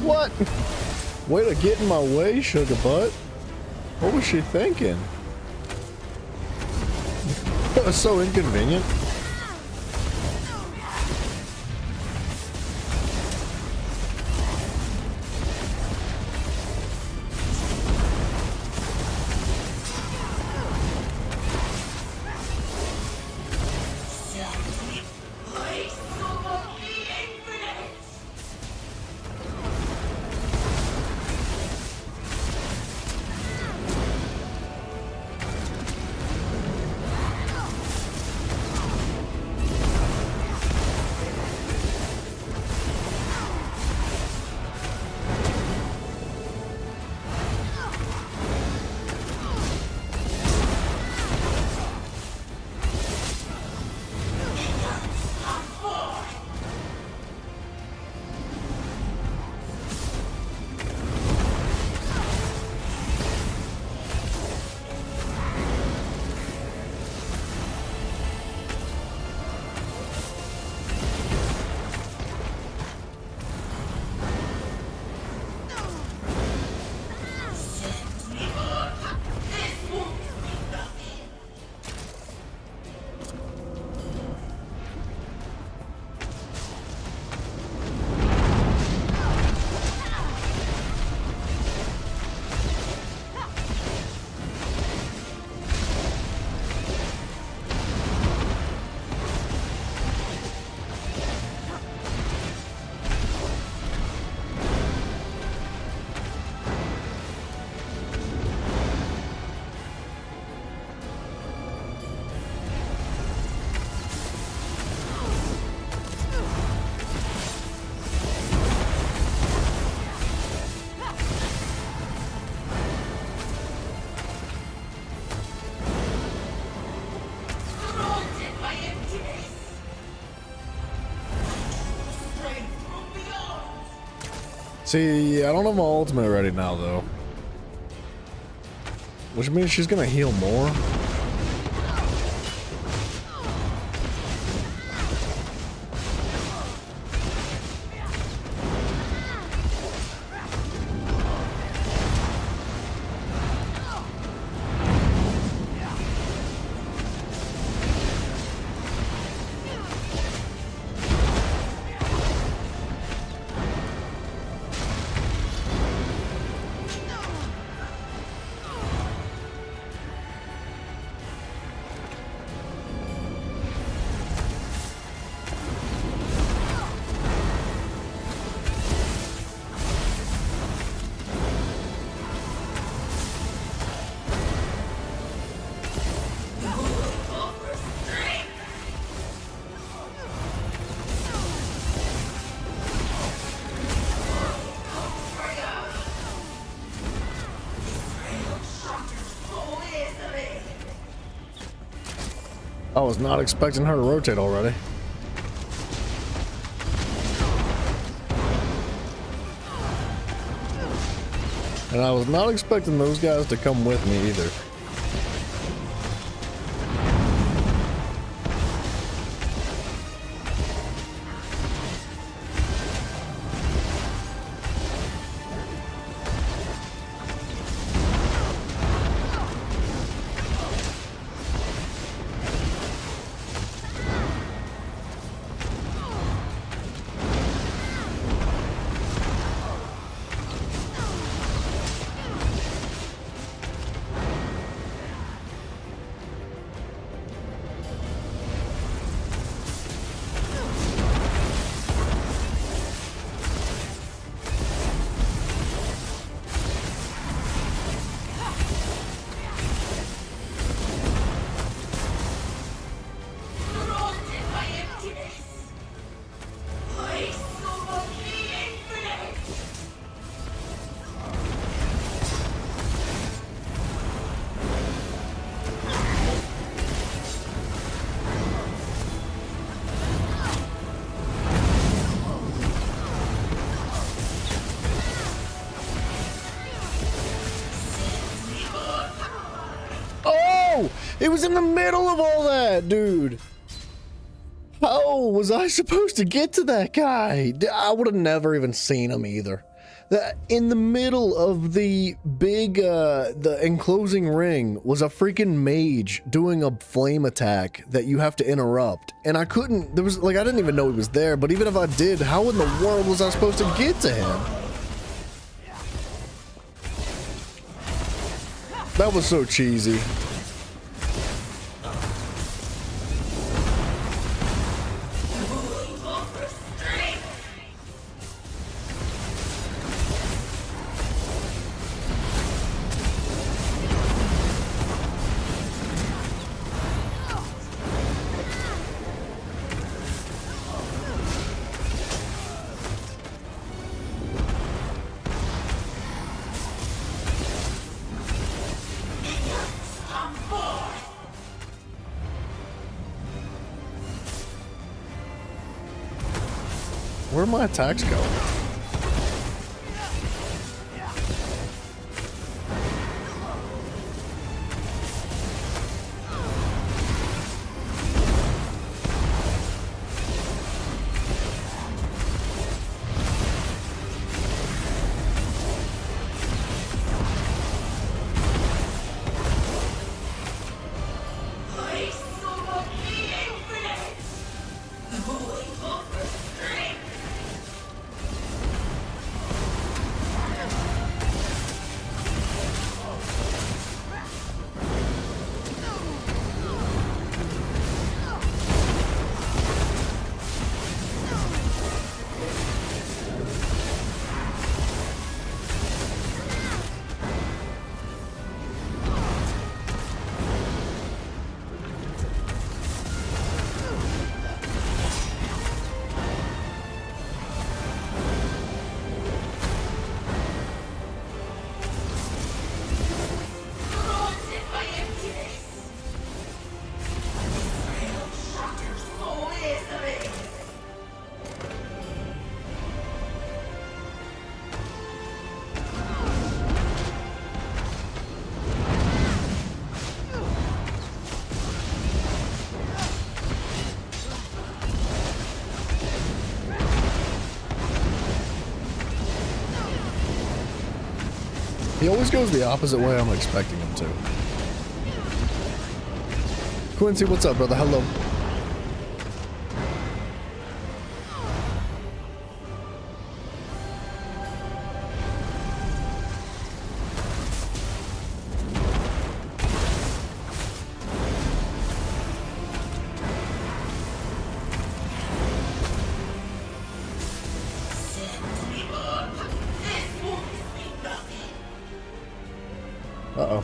What? Way to get in my way, sugar butt. What was she thinking? That was so inconvenient. See, I don't have my ultimate ready now, though. Which means she's gonna heal more. I was not expecting her to rotate already. And I was not expecting those guys to come with me either. It was in the middle of all that, dude. How was I supposed to get to that guy? I would have never even seen him either. In the middle of the big, the enclosing ring was a freaking mage doing a flame attack that you have to interrupt. And I couldn't, there was, like, I didn't even know he was there, but even if I did, how in the world was I supposed to get to him? That was so cheesy. Where are my attacks going? He always goes the opposite way I'm expecting him to. Quincy, what's up, brother? Hello. Uh-oh.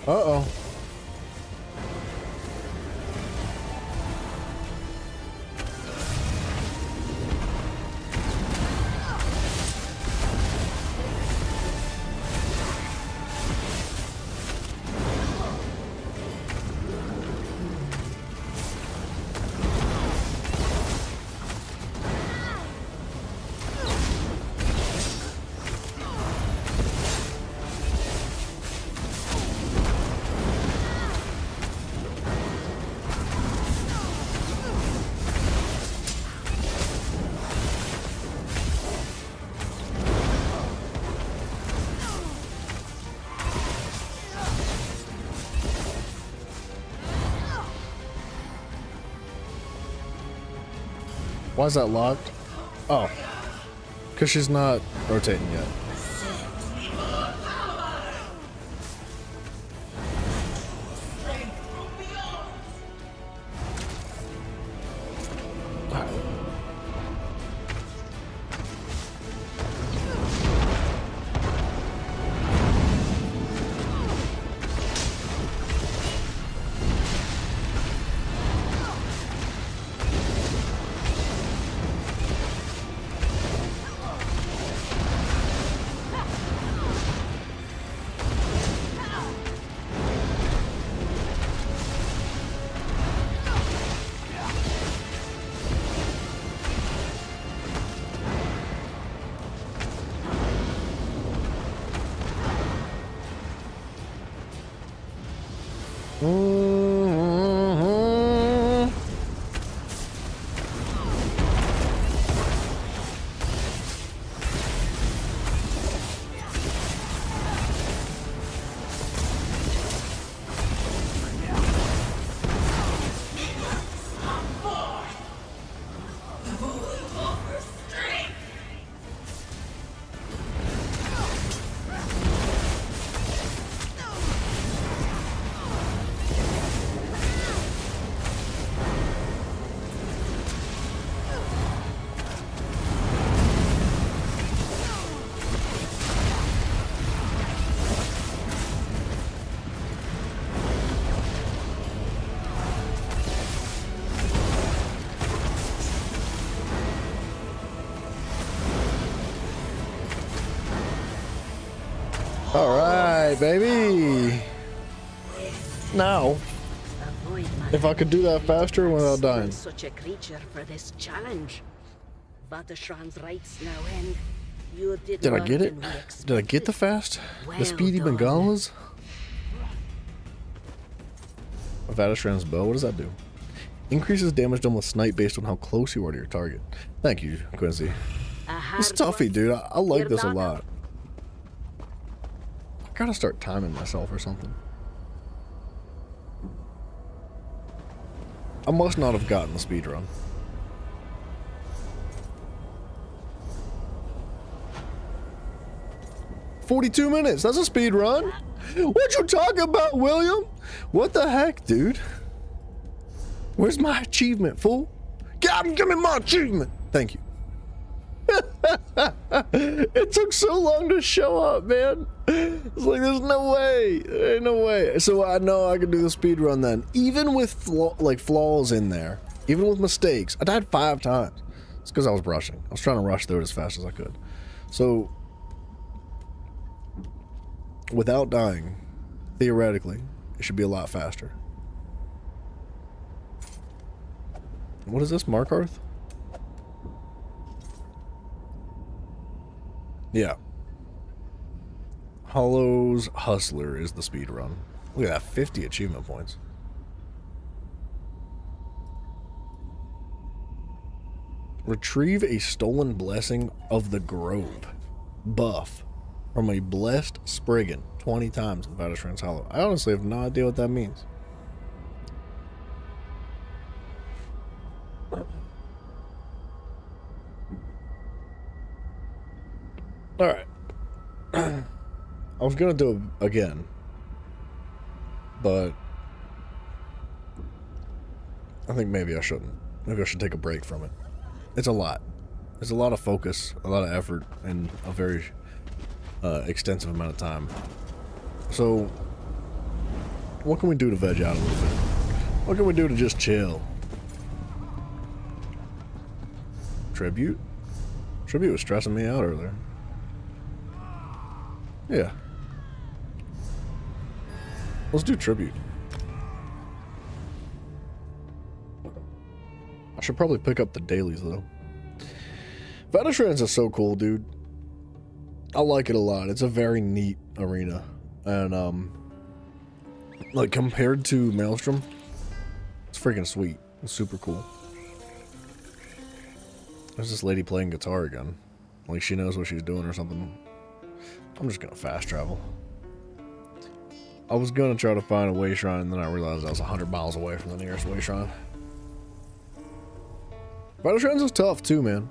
Uh-oh. Why is that locked? Oh. Because she's not rotating yet. Alright, baby. Now, if I could do that faster without dying. Such a creature for this challenge. Vateshran's rights now end. You did I get it? Did I get the fast? The speedy Bengalas? Vateshran's bow, what does that do? Increases damage done with snipe based on how close you are to your target. Thank you, Quincy. It's toughy, dude. I like this a lot. I gotta start timing myself or something. I must not have gotten the speedrun. 42 minutes. That's a speed run. What you talking about, William? What the heck, dude? Where's my achievement, fool? Give me my achievement. Thank you. It took so long to show up, man. It's like, there's no way. There ain't no way. So I know I can do the speed run then. Even with flaws in there, even with mistakes. I died 5 times. It's because I was rushing. I was trying to rush through it as fast as I could. So, without dying, theoretically, it should be a lot faster. What is this, Markarth? Yeah. Hollow's Hustler is the speed run. Look at that, 50 achievement points. Retrieve a stolen blessing of the Grove buff from a blessed Spriggan 20 times in Vateshran's Hollow. I honestly have no idea what that means. Alright. I was gonna do it again, but I think maybe I shouldn't. Maybe I should take a break from it. It's a lot. There's a lot of focus, a lot of effort, and a very extensive amount of time. So, what can we do to veg out a little bit? What can we do to just chill? Tribute? Tribute was stressing me out earlier. Yeah. Let's do tribute. I should probably pick up the dailies though. Vateshran's is so cool, dude. I like it a lot. It's a very neat arena. And like compared to Maelstrom, it's freaking sweet. It's super cool. There's this lady playing guitar again. Like she knows what she's doing or something. I'm just gonna fast travel. I was gonna try to find a way shrine, and then I realized I was 100 miles away from the nearest way shrine. Vateshran's is tough too, man.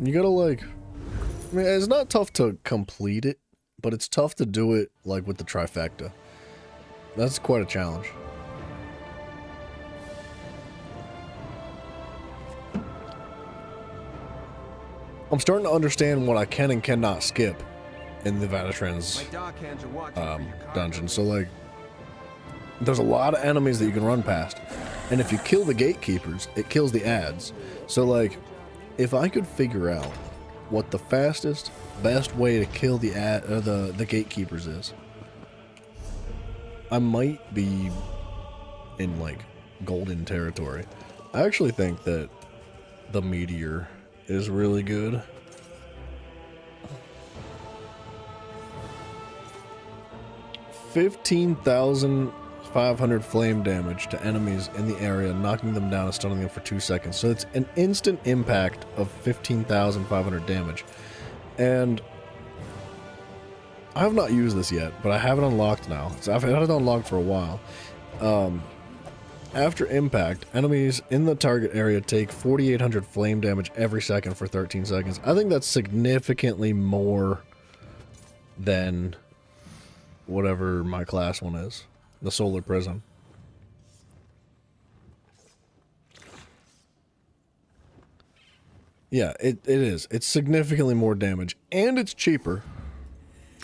You gotta like, I mean, it's not tough to complete it, but it's tough to do it like with the trifecta. That's quite a challenge. I'm starting to understand what I can and cannot skip in the Vateshran's dungeon. So like, there's a lot of enemies that you can run past, and if you kill the gatekeepers, it kills the ads. So like, if I could figure out what the fastest, best way to kill the the gatekeepers is, I might be in like golden territory. I actually think that the meteor is really good. $15,500 flame damage to enemies in the area, knocking them down and stunning them for 2 seconds. So it's an instant impact of 15,500 damage. And I have not used this yet, but I have it unlocked now. So I've had it unlocked for a while. After impact, enemies in the target area take 4,800 flame damage every second for 13 seconds. I think that's significantly more than whatever my class one is, the Solar Prism. Yeah, it is. It's significantly more damage, and it's cheaper.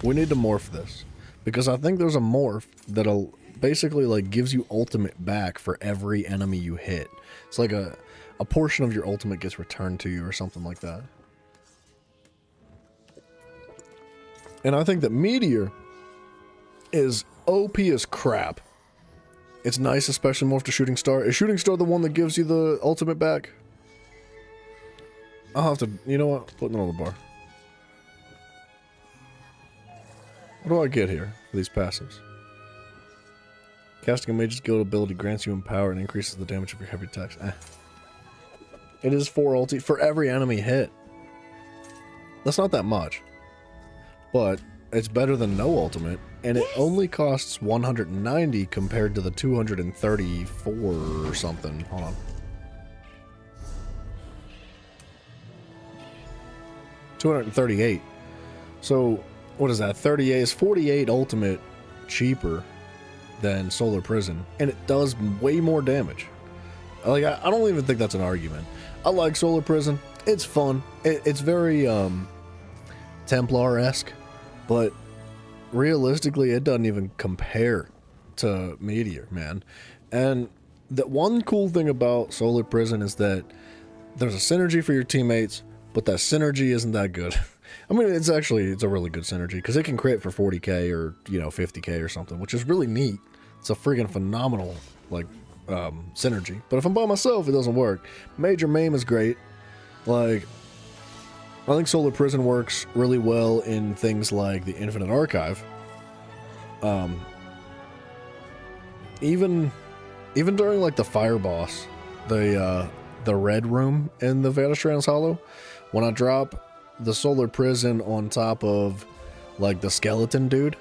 We need to morph this, because I think there's a morph that'll basically like gives you ultimate back for every enemy you hit. It's like a portion of your ultimate gets returned to you or something like that. And I think that Meteor is OP as crap. It's nice, especially morph to Shooting Star. Is Shooting Star the one that gives you the ultimate back? I'll have to, you know what? Put it on the bar. What do I get here for these passives? Casting a Mage's Guild ability grants you empower and increases the damage of your heavy attacks. It is 4 ulti for every enemy hit. That's not that much. But it's better than no ultimate, and it only costs 190 compared to the 234 or something. Hold on. 238. So what is that? 38 is 48 ultimate cheaper than Solar Prison, and it does way more damage. Like, I don't even think that's an argument. I like Solar Prison. It's fun. It's very Templar-esque, but realistically, it doesn't even compare to Meteor, man. And the one cool thing about Solar Prison is that there's a synergy for your teammates, but that synergy isn't that good. I mean, it's a really good synergy because it can crit for 40k or 50k or something, which is really neat. It's a freaking phenomenal synergy. But if I'm by myself, it doesn't work. Major Mame is great. Like, I think Solar Prison works really well in things like the Infinite Archive. Even during like the fire boss, the red room in the Vanishran's Hollow, when I drop the Solar Prison on top of like the skeleton dude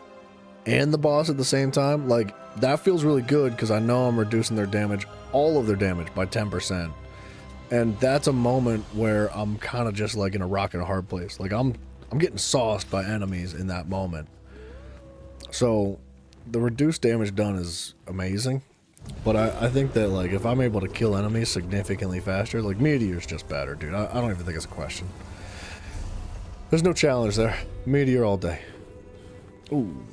and the boss at the same time, like that feels really good because I know I'm reducing their damage, all of their damage, by 10%. And that's a moment where I'm kind of just like in a rock and a hard place. Like I'm getting sauced by enemies in that moment. So the reduced damage done is amazing. But I think that like if I'm able to kill enemies significantly faster, like Meteor's just better, dude. I don't even think it's a question. There's no challenge there. Meteor all day. Ooh.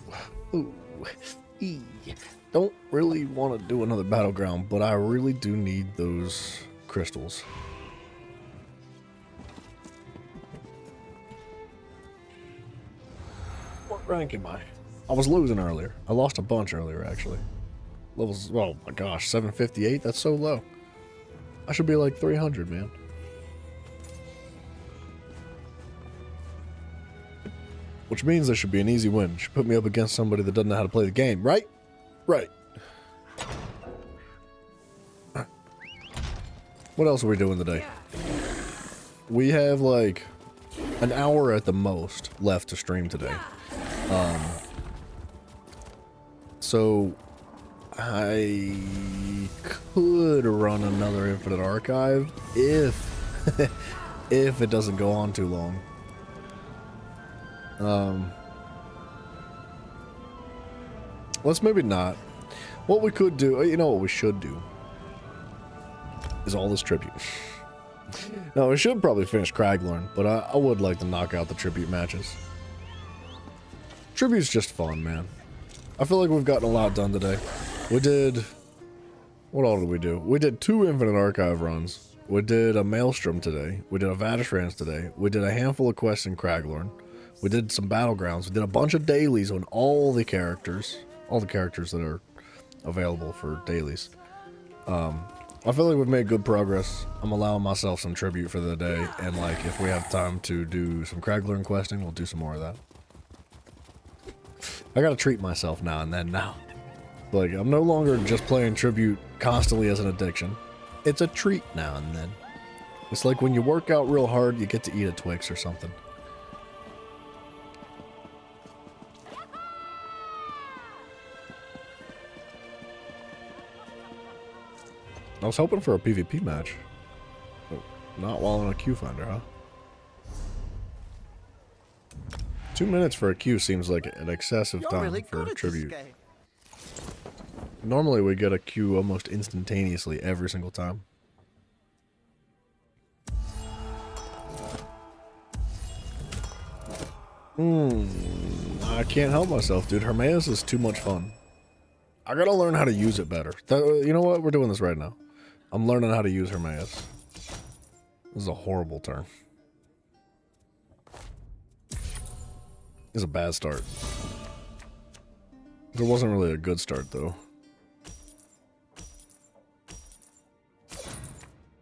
Don't really want to do another battleground, but I really do need those crystals. What rank am I? I was losing earlier. I lost a bunch earlier, actually. Levels, oh my gosh, 758? That's so low. I should be like 300, man. Which means there should be an easy win. You should put me up against somebody that doesn't know how to play the game, right? Right. What else are we doing today? We have like an hour at the most left to stream today. So I could run another Infinite Archive if if it doesn't go on too long. Let's maybe not. What we could do, you know what we should do, is all this tribute. No, we should probably finish Craglorn, but I would like to knock out the tribute matches. Tribute's just fun, man. I feel like we've gotten a lot done today. We did... What all did we do? We did 2 Infinite Archive runs. We did a Maelstrom today. We did a Vadishrans today. We did a handful of quests in Craglorn. We did some Battlegrounds. We did a bunch of dailies on all the characters. All the characters that are available for dailies. I feel like we've made good progress. I'm allowing myself some tribute for the day. And like, if we have time to do some Craglorn questing, we'll do some more of that. I gotta treat myself now and then now. Like, I'm no longer just playing tribute constantly as an addiction. It's a treat now and then. It's like when you work out real hard, you get to eat a Twix or something. I was hoping for a PvP match. But not while on a queue finder, huh? 2 minutes for a queue seems like an excessive time for tribute. Normally we get a queue almost instantaneously every single time. I can't help myself, dude. Hermaeus is too much fun. I gotta learn how to use it better. You know what? We're doing this right now. I'm learning how to use Hermaeus. This is a horrible turn. It's a bad start. There wasn't really a good start, though.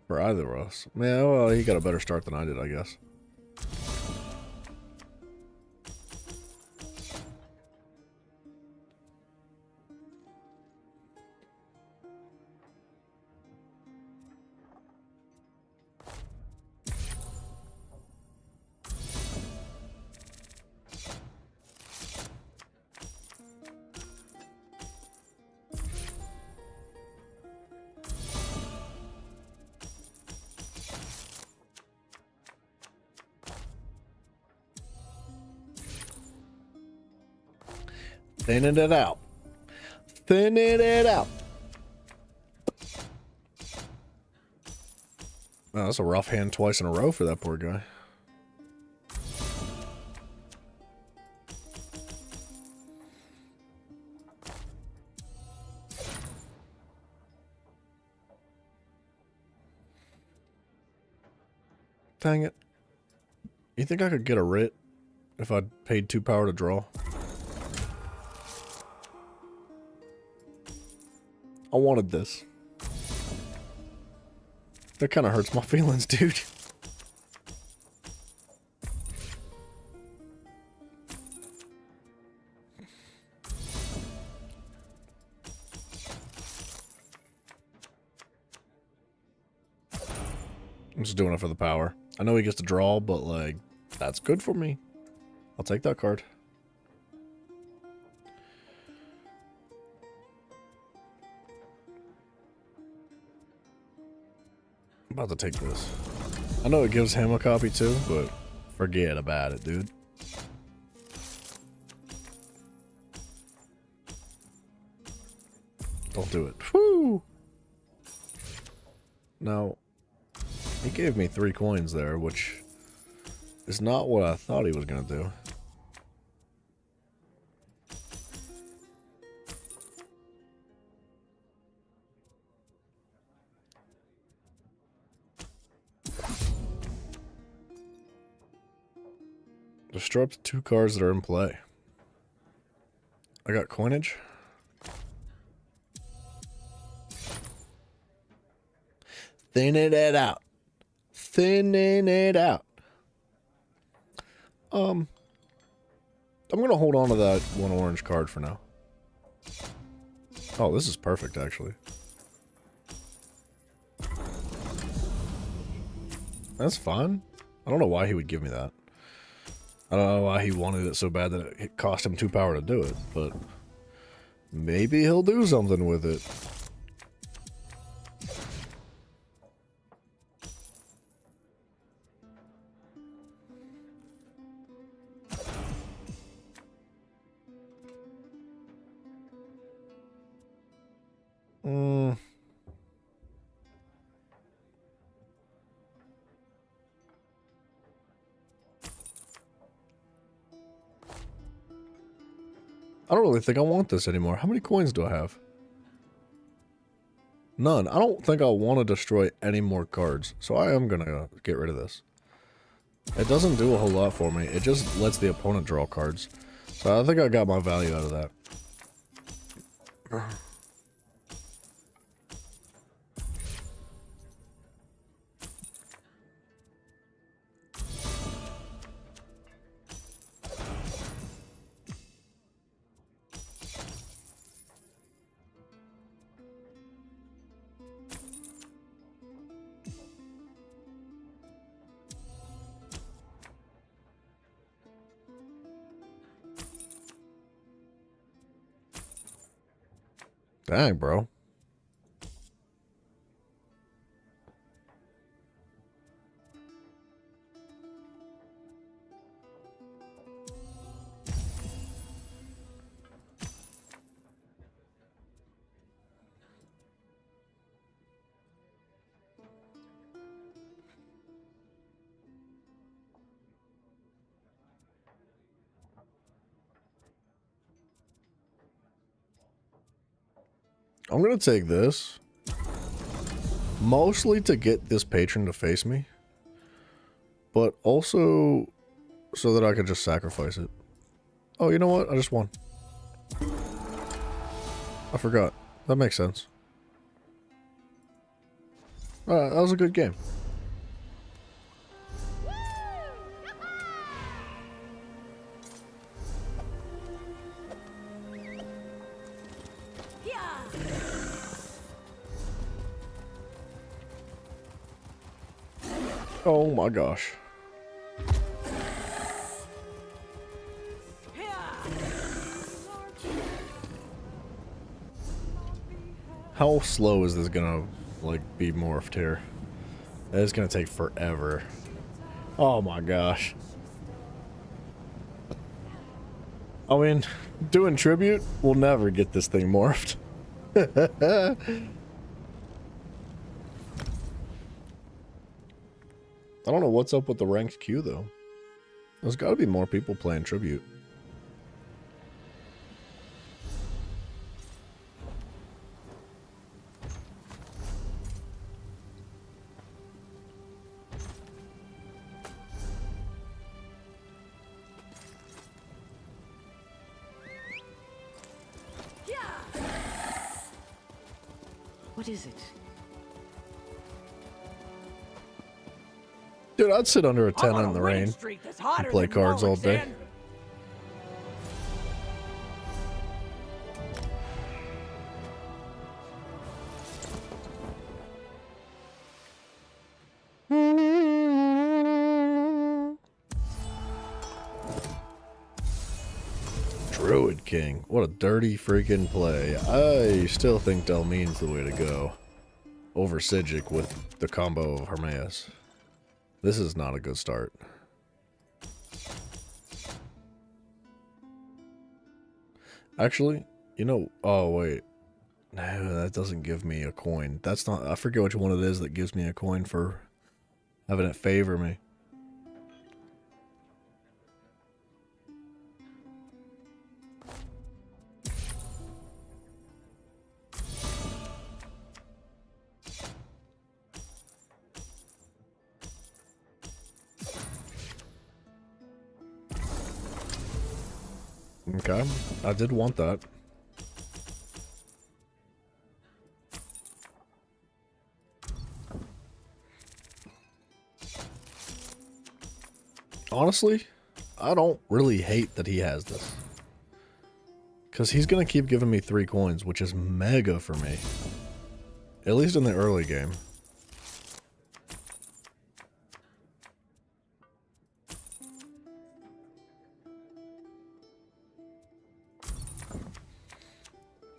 For either of us. Man, well, he got a better start than I did, I guess. Thinning it out. Thinning it out. Oh, that's a rough hand twice in a row for that poor guy. Dang it. You think I could get a writ if I paid 2 power to draw? I wanted this. That kind of hurts my feelings, dude. I'm just doing it for the power. I know he gets to draw, but like, that's good for me. I'll take that card. I'm about to take this. I know it gives him a copy too, but forget about it, dude. Don't do it. Woo! Now, he gave me 3 coins there, which is not what I thought he was gonna do. Destroy up to 2 cards that are in play. I got coinage. Thinning it out. Thinning it out. I'm gonna hold on to that 1 orange card for now. Oh, this is perfect, actually. That's fine. I don't know why he would give me that. I don't know why he wanted it so bad that it cost him 2 power to do it, but maybe he'll do something with it. I don't really think I want this anymore. How many coins do I have? None. I don't think I want to destroy any more cards, so I am gonna get rid of this. It doesn't do a whole lot for me. It just lets the opponent draw cards. So I think I got my value out of that. Dang, bro. I'm gonna take this. Mostly to get this patron to face me. But also so that I could just sacrifice it. Oh, you know what? I just won. I forgot. That makes sense. That was a good game. Oh my gosh. How slow is this gonna, like, be morphed here? It's gonna take forever. Oh my gosh. I mean, doing tribute will never get this thing morphed. I don't know what's up with the ranked queue, though. There's got to be more people playing tribute. What is it? Dude, I'd sit under a tent in the rain and play cards all day. Druid King. What a dirty freaking play. I still think Delmine's the way to go over Sigic with the combo of Hermaeus. This is not a good start. Actually, you know, oh wait. No, that doesn't give me a coin. That's not, I forget which one it is that gives me a coin for having it favor me. Okay, I did want that. Honestly, I don't really hate that he has this. Because he's going to keep giving me 3 coins, which is mega for me. At least in the early game.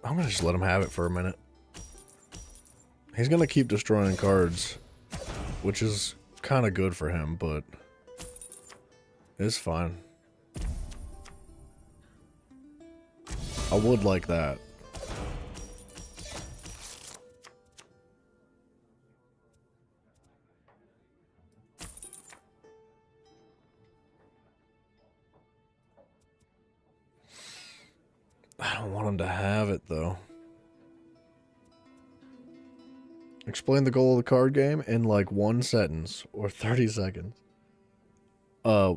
I'm going to just let him have it for a minute. He's going to keep destroying cards, which is kind of good for him, but it's fine. I would like that. I don't want him to have it, though. Explain the goal of the card game in like 1 sentence or 30 seconds.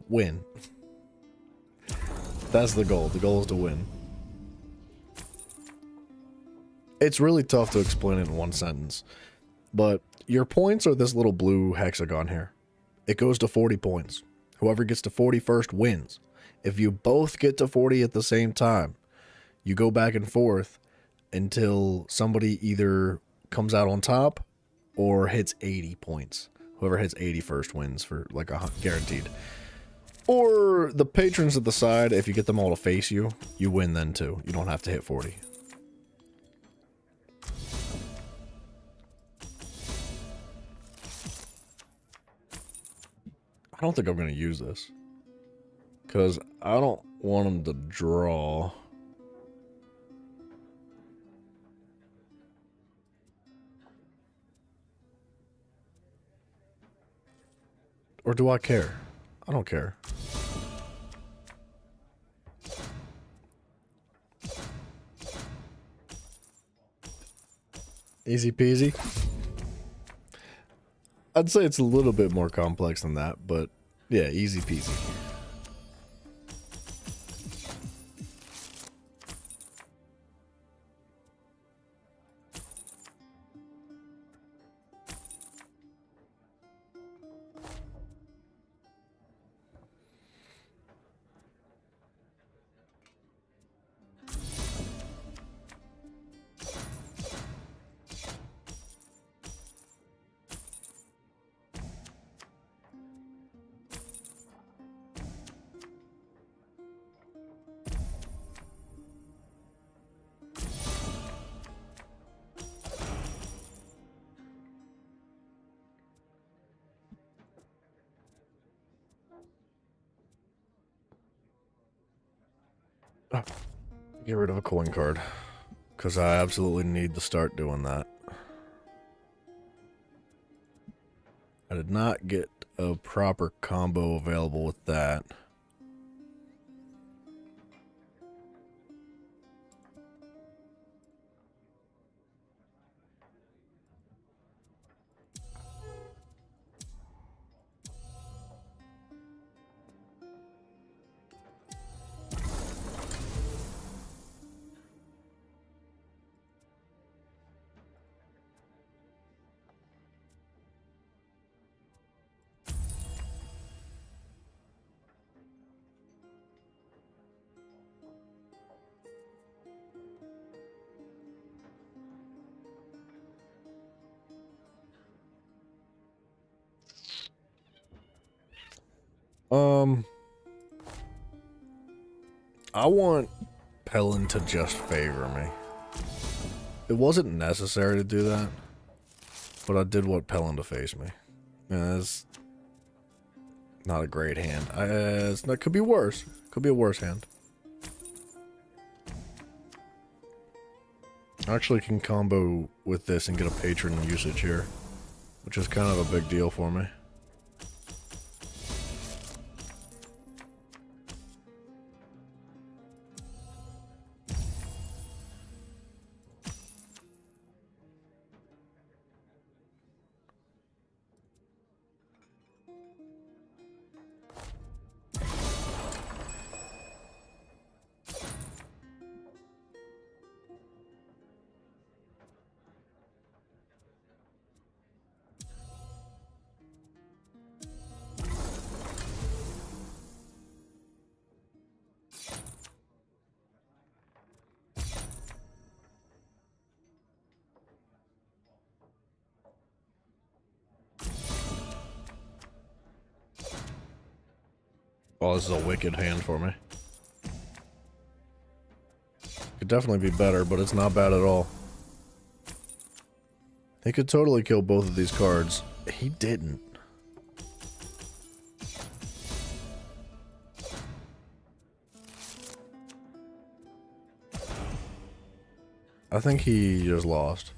Win. That's the goal. The goal is to win. It's really tough to explain it in 1 sentence. But your points are this little blue hexagon here. It goes to 40 points. Whoever gets to 40 first wins. If you both get to 40 at the same time, you go back and forth until somebody either comes out on top or hits 80 points. Whoever hits 80 first wins for like a guaranteed. Or the patrons at the side, if you get them all to face you, you win then too. You don't have to hit 40. I don't think I'm going to use this. Because I don't want them to draw. Or do I care? I don't care. Easy peasy. I'd say it's a little bit more complex than that, but yeah, easy peasy. Get rid of a coin card. Because I absolutely need to start doing that. I did not get a proper combo available with that. I want Pelin to just favor me. It wasn't necessary to do that, but I did want Pelin to face me. And it's not a great hand. It could be worse. Could be a worse hand. I actually can combo with this and get a patron usage here, which is kind of a big deal for me. Oh, this is a wicked hand for me. Could definitely be better, but it's not bad at all. He could totally kill both of these cards. He didn't. I think he just lost.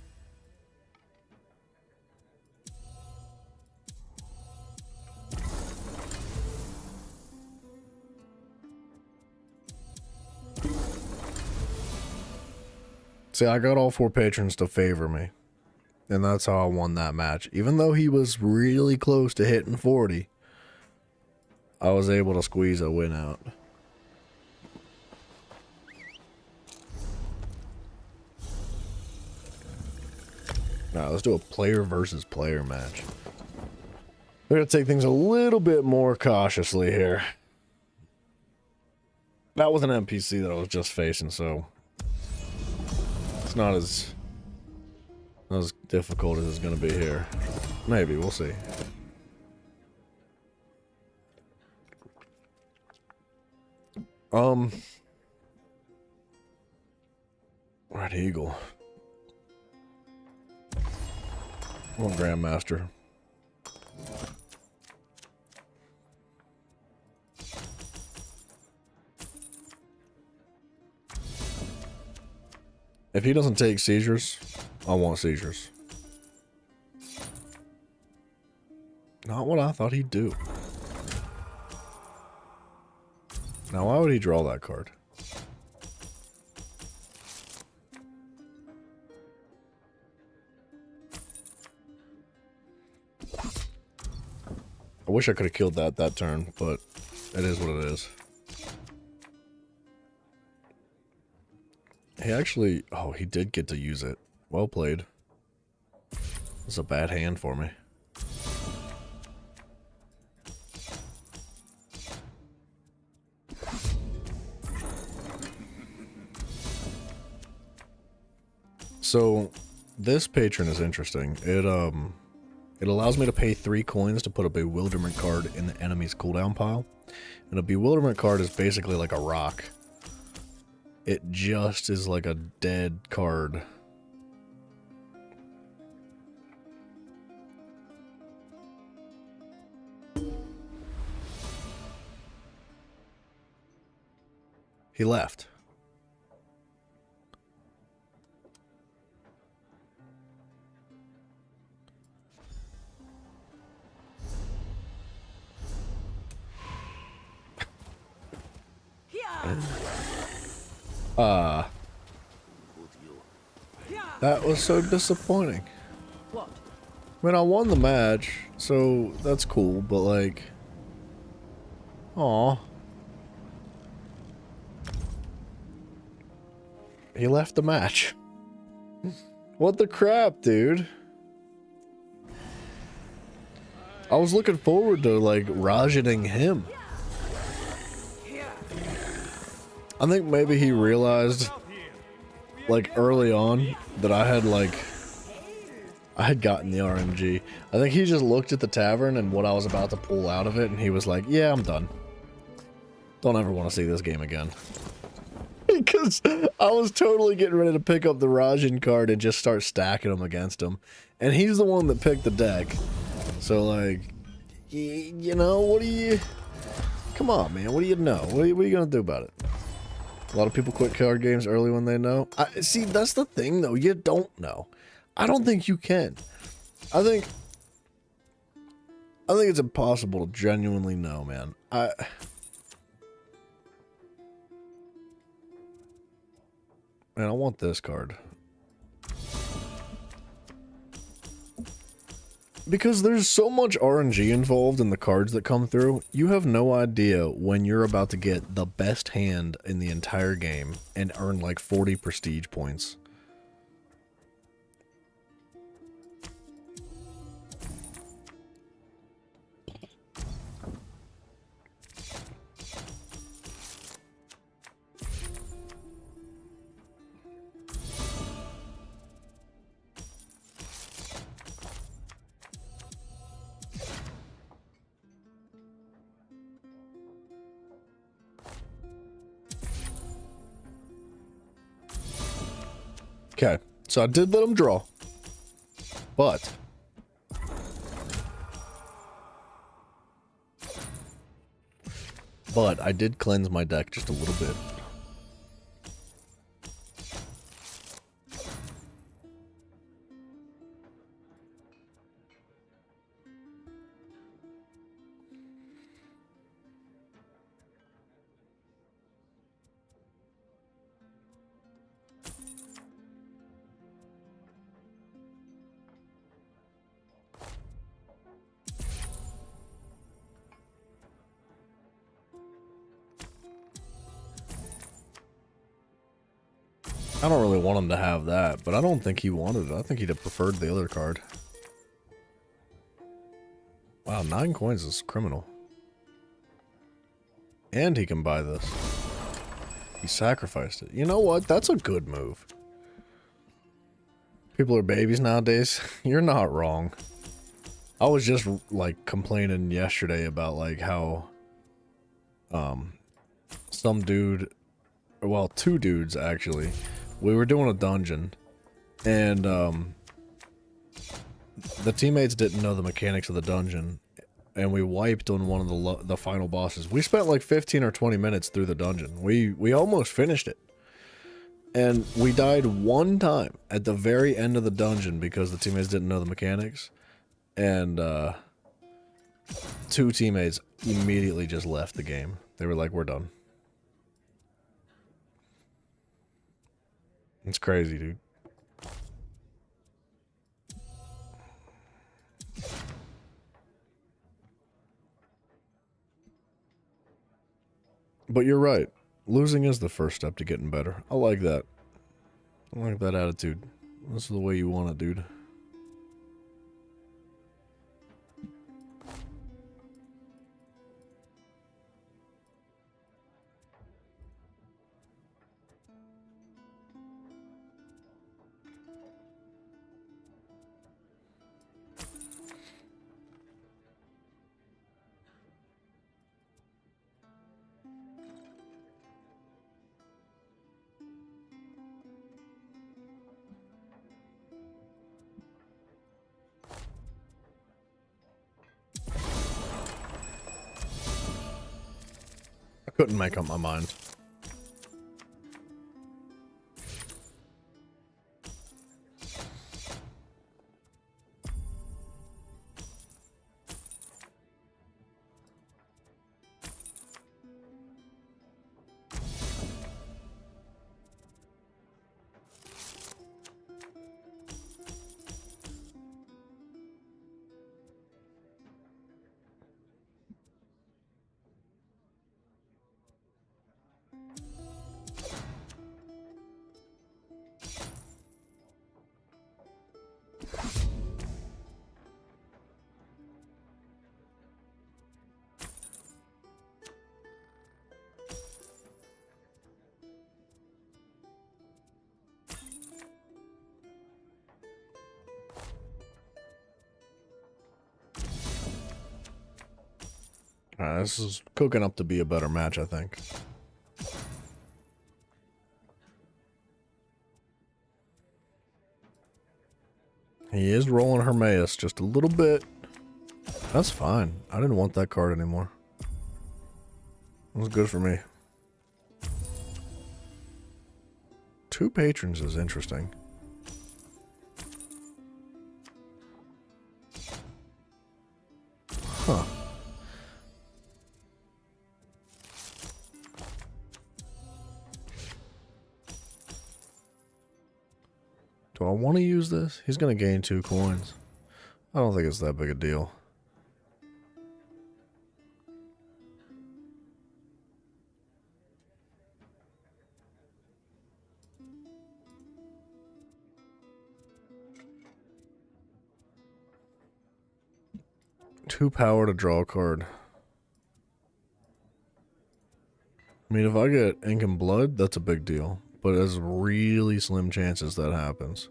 See, I got all 4 patrons to favor me. And that's how I won that match. Even though he was really close to hitting 40, I was able to squeeze a win out. Now, let's do a player versus player match. We're going to take things a little bit more cautiously here. That was an NPC that I was just facing, so it's not as difficult as it's going to be here. Maybe, we'll see. Red Eagle. Oh, Grandmaster. If he doesn't take seizures, I want seizures. Not what I thought he'd do. Now, why would he draw that card? I wish I could have killed that turn, but it is what it is. He actually... Oh, he did get to use it. Well played. It's a bad hand for me. So, this patron is interesting. It allows me to pay 3 coins to put a bewilderment card in the enemy's cooldown pile. And a bewilderment card is basically like a rock. It just is like a dead card. He left. That was so disappointing. What? I mean, I won the match, so that's cool, but like... Aw. He left the match. What the crap, dude? I was looking forward to, like, Rajaning him. I think maybe he realized, like, early on that I had, like... I had gotten the RNG. I think he just looked at the tavern and what I was about to pull out of it, and he was like, yeah, I'm done. Don't ever want to see this game again. Because I was totally getting ready to pick up the Rajan card and just start stacking them against him. And he's the one that picked the deck. So, like, you know, what do you... Come on, man. What do you know? What are you going to do about it? A lot of people quit card games early when they know. See, that's the thing, though. You don't know. I don't think you can. I think it's impossible to genuinely know, man. Man, I want this card. Because there's so much RNG involved in the cards that come through, you have no idea when you're about to get the best hand in the entire game and earn like 40 prestige points. Okay, so I did let him draw, but I did cleanse my deck just a little bit. I don't really want him to have that, but I don't think he wanted it. I think he'd have preferred the other card. Wow, 9 coins is criminal. And he can buy this. He sacrificed it. You know what? That's a good move. People are babies nowadays. You're not wrong. I was just, like, complaining yesterday about, like, how... some dude... Well, 2 dudes, actually... We were doing a dungeon, and the teammates didn't know the mechanics of the dungeon, and we wiped on one of the final bosses. We spent like 15 or 20 minutes through the dungeon. We almost finished it, and we died one time at the very end of the dungeon because the teammates didn't know the mechanics, and 2 teammates immediately just left the game. They were like, "We're done." It's crazy, dude. But you're right. Losing is the first step to getting better. I like that. I like that attitude. This is the way you want it, dude. Couldn't make up my mind. This is cooking up to be a better match, I think. He is rolling Hermaeus just a little bit. That's fine. I didn't want that card anymore. It was good for me. 2 patrons is interesting. Huh. Do I want to use this? He's going to gain 2 coins. I don't think it's that big a deal. Two power to draw a card. I mean, if I get Ink and Blood, that's a big deal. But there's really slim chances that happens.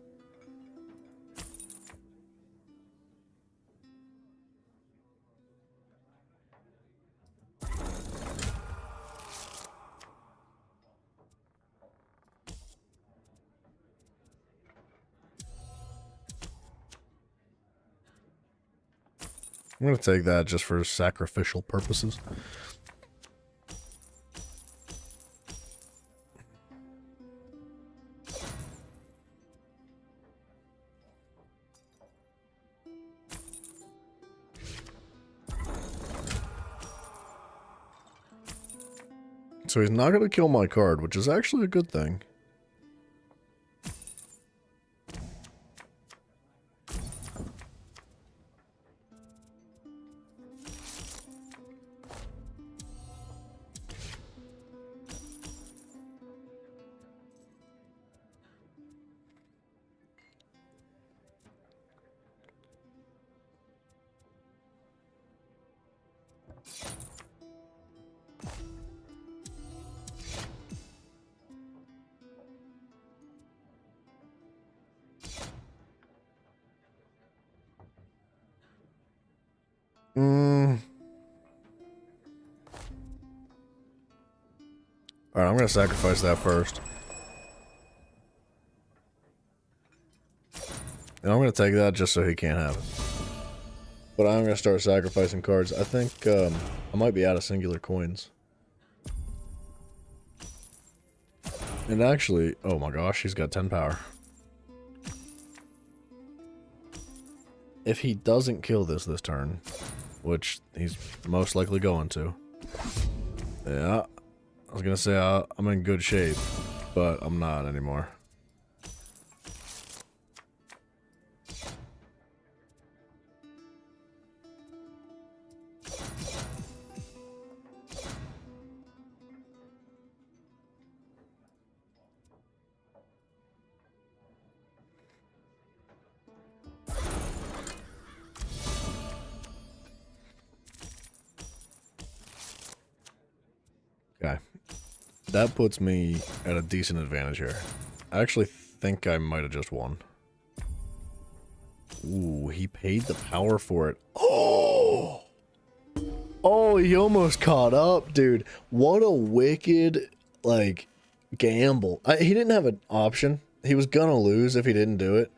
I'm going to take that just for sacrificial purposes. So he's not going to kill my card, which is actually a good thing. Alright, I'm going to sacrifice that first. And I'm going to take that just so he can't have it. But I'm going to start sacrificing cards. I think I might be out of singular coins. And actually, oh my gosh, he's got 10 power. If he doesn't kill this turn, which he's most likely going to. Yeah, I was going to say I'm in good shape, but I'm not anymore. Okay. That puts me at a decent advantage here. I actually think I might have just won. Ooh, he paid the power for it. Oh! Oh, he almost caught up, dude. What a wicked, like, gamble. He didn't have an option. He was gonna lose if he didn't do it.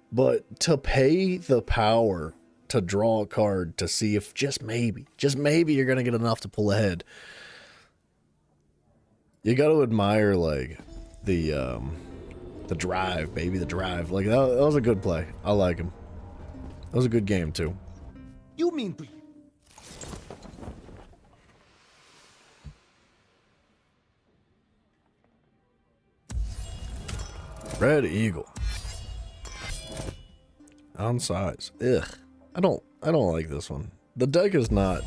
But to pay the power to draw a card to see if just maybe you're gonna get enough to pull ahead. You got to admire, like, the drive, baby, the drive. Like, that was a good play. I like him. That was a good game, too. You mean to... Red Eagle. On size. Ugh. I don't like this one. The deck is not,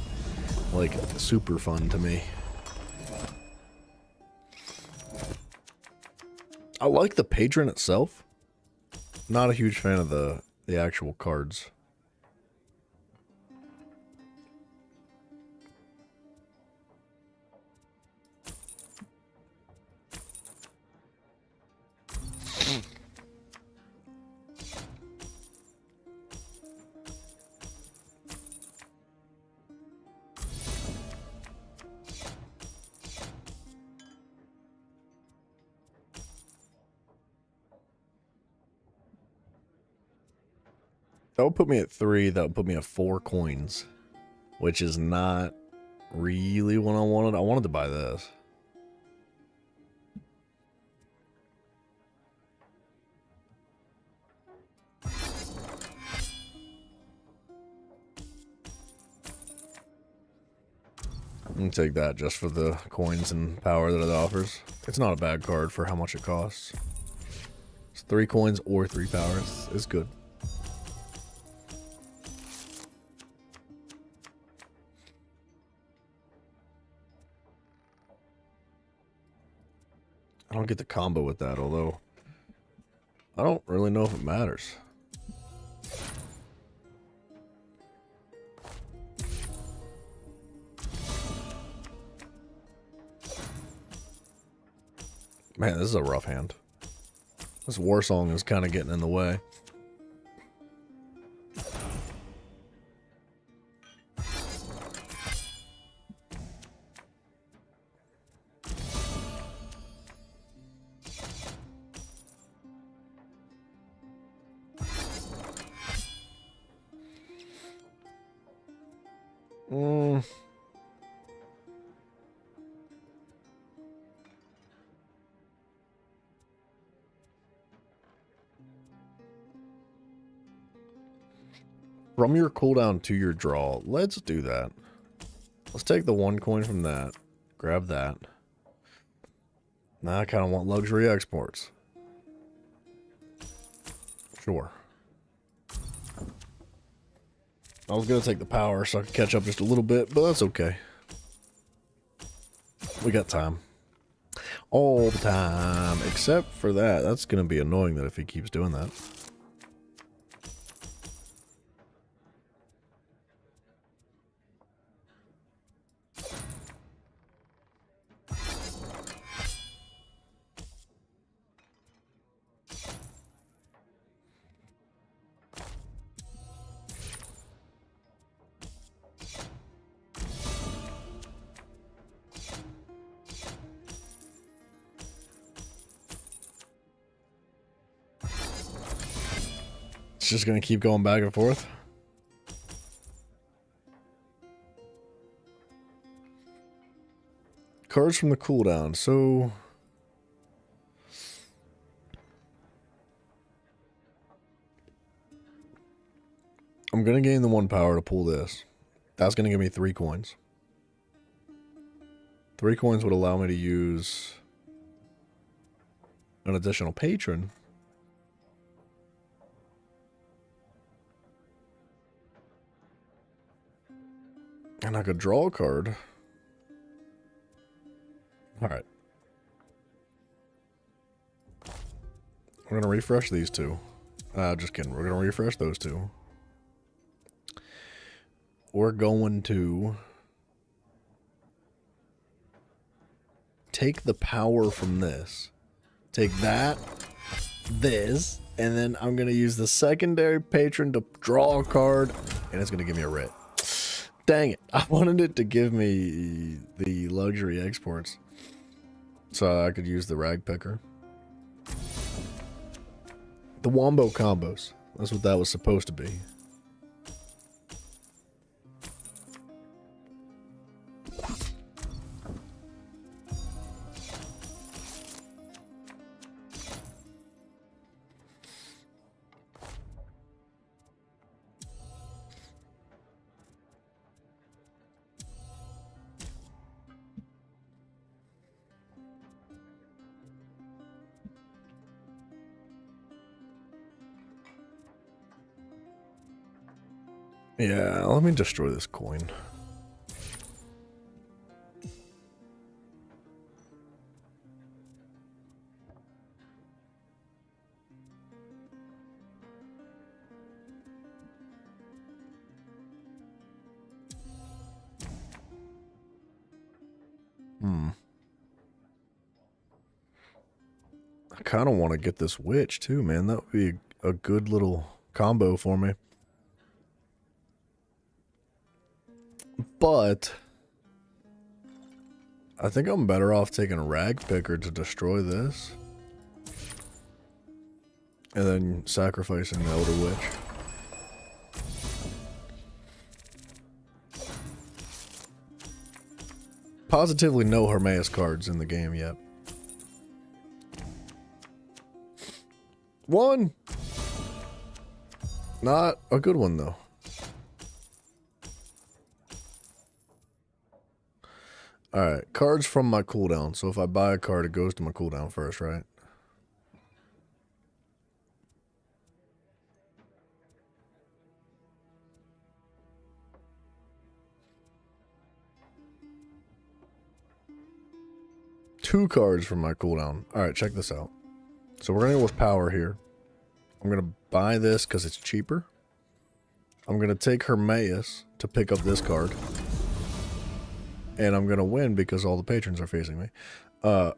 like, super fun to me. I like the patron itself. Not a huge fan of the actual cards. That would put me at 3. That would put me at 4 coins, which is not really what I wanted. I wanted to buy this. I'm gonna take that just for the coins and power that it offers. It's not a bad card for how much it costs. It's 3 coins or 3 powers. It's good. I don't get the combo with that, although I don't really know if it matters. Man, this is a rough hand. This war song is kind of getting in the way. From your cooldown to your draw, let's do that. Let's take the 1 coin from that, grab that. Now I kind of want luxury exports. Sure. I was going to take the power so I could catch up just a little bit, but that's okay. We got time. All the time, except for that. That's going to be annoying that if he keeps doing that. Just gonna keep going back and forth. Cards from the cooldown. So I'm gonna gain the 1 power to pull this. That's gonna give me 3 coins. 3 coins would allow me to use an additional patron. And I could draw a card. Alright. We're going to refresh these 2. Just kidding. We're going to refresh those 2. We're going to take the power from this. Take that, this, and then I'm going to use the secondary patron to draw a card, and it's going to give me a writ. Dang it. I wanted it to give me the luxury exports so I could use the rag picker. The wombo combos. That's what that was supposed to be. Yeah, let me destroy this coin. I kind of want to get this witch too, man. That would be a good little combo for me. But I think I'm better off taking a rag picker to destroy this. And then sacrificing the Elder Witch. positively no Hermaeus cards in the game yet. One! Not a good one, though. Alright, cards from my cooldown. So if I buy a card, it goes to my cooldown first, right? Two cards from my cooldown. Alright, check this out. So we're going to go with power here. I'm going to buy this because it's cheaper. I'm going to take Hermaeus to pick up this card. And I'm going to win because all the patrons are facing me. I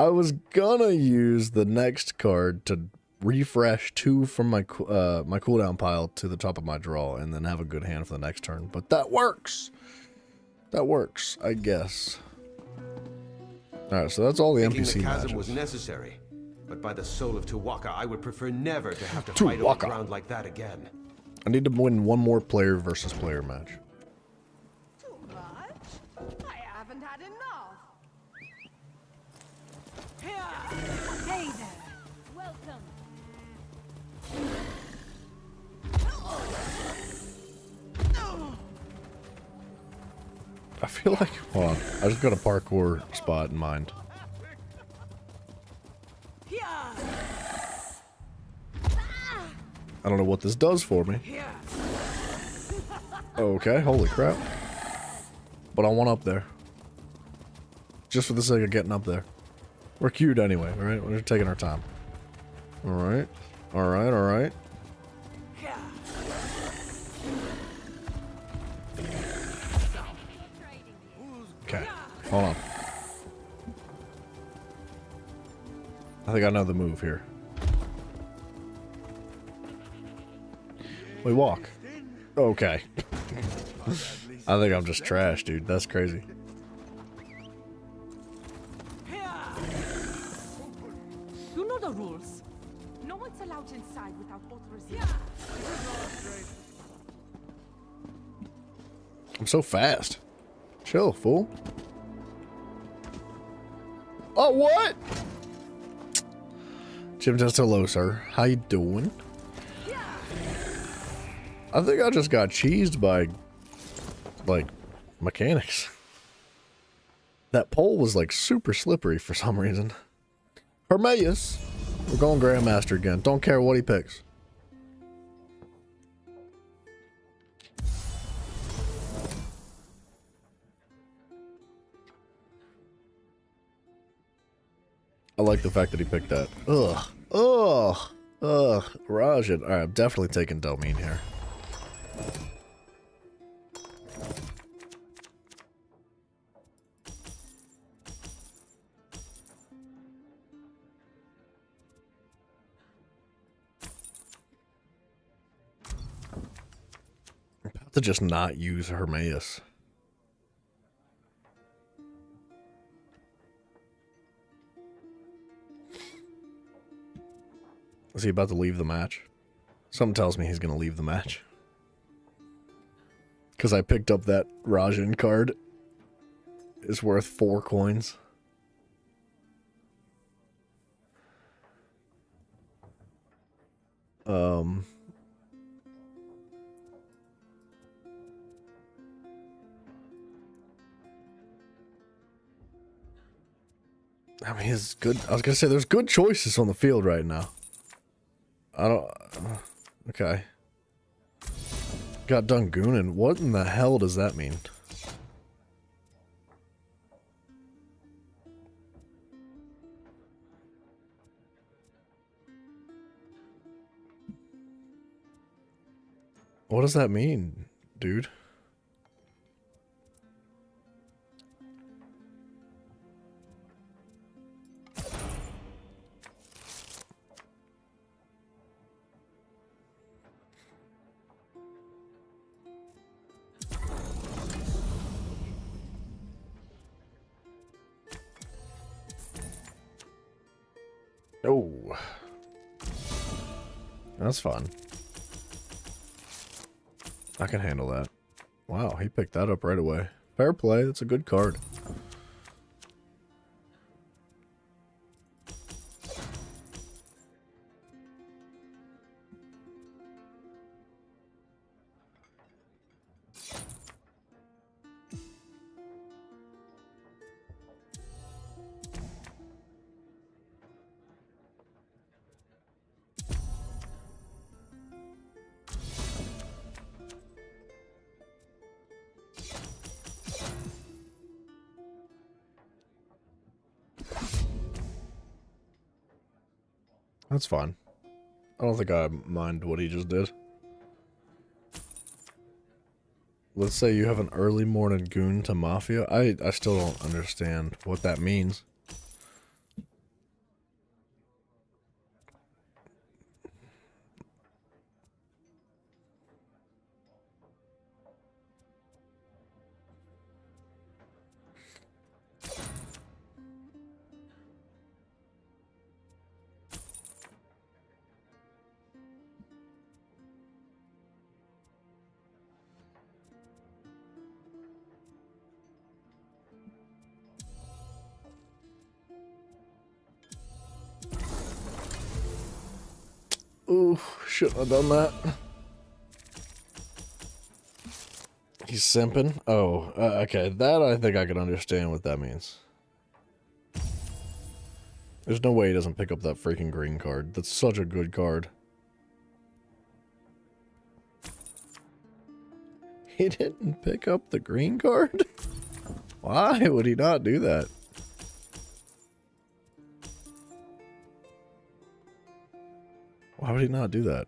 was going to use the next card to refresh two from my my cooldown pile to the top of my draw and then have a good hand for the next turn. But that works. That works, I guess. Alright, so that's all the Thinking NPC the chasm matches. was necessary, but by the soul of Tuwaka, I would prefer never to have to fight over ground like that again. I need to win one more player versus player match. Too much? I haven't had enough. Here. Hey there. Welcome. I feel like, hold on, I just got a parkour spot in mind. I don't know what this does for me. Okay, holy crap. But I want up there. Just for the sake of getting up there. We're queued anyway, alright? We're just taking our time. Alright. Alright, alright. Okay, hold on. I think I know the move here. We walk. Okay. I think I'm just trash, dude. That's crazy. You know the rules. No one's allowed inside without authorization. I'm so fast. Chill, fool. Oh, what? Jim just hello, sir. How you doing? I think I just got cheesed by, like, mechanics. That pole was, like, super slippery for some reason. Hermaeus. We're going Grandmaster again. Don't care what he picks. I like the fact that he picked that. Ugh. Ugh. Ugh. Rajan. Alright, I'm definitely taking Domine here. I'm about to just not use Hermaeus. Is he about to leave the match? Something tells me he's going to leave the match. Because I picked up that Rajan card. It's worth 4 coins. I mean, it's good. I was going to say, there's good choices on the field right now. I don't... okay. Got Dungunin. What in the hell does that mean? What does that mean, dude? Oh, that's fun. I can handle that. Wow, he picked that up right away. Fair play. That's a good card. That's fine. I don't think I mind what he just did. Let's say you have an early morning goon to Mafia. I still don't understand what that means. Ooh, shouldn't have done that. He's simping? Oh, okay. That I think I can understand what that means. There's no way he doesn't pick up that freaking green card. That's such a good card. He didn't pick up the green card? Why would he not do that? Why would he not do that?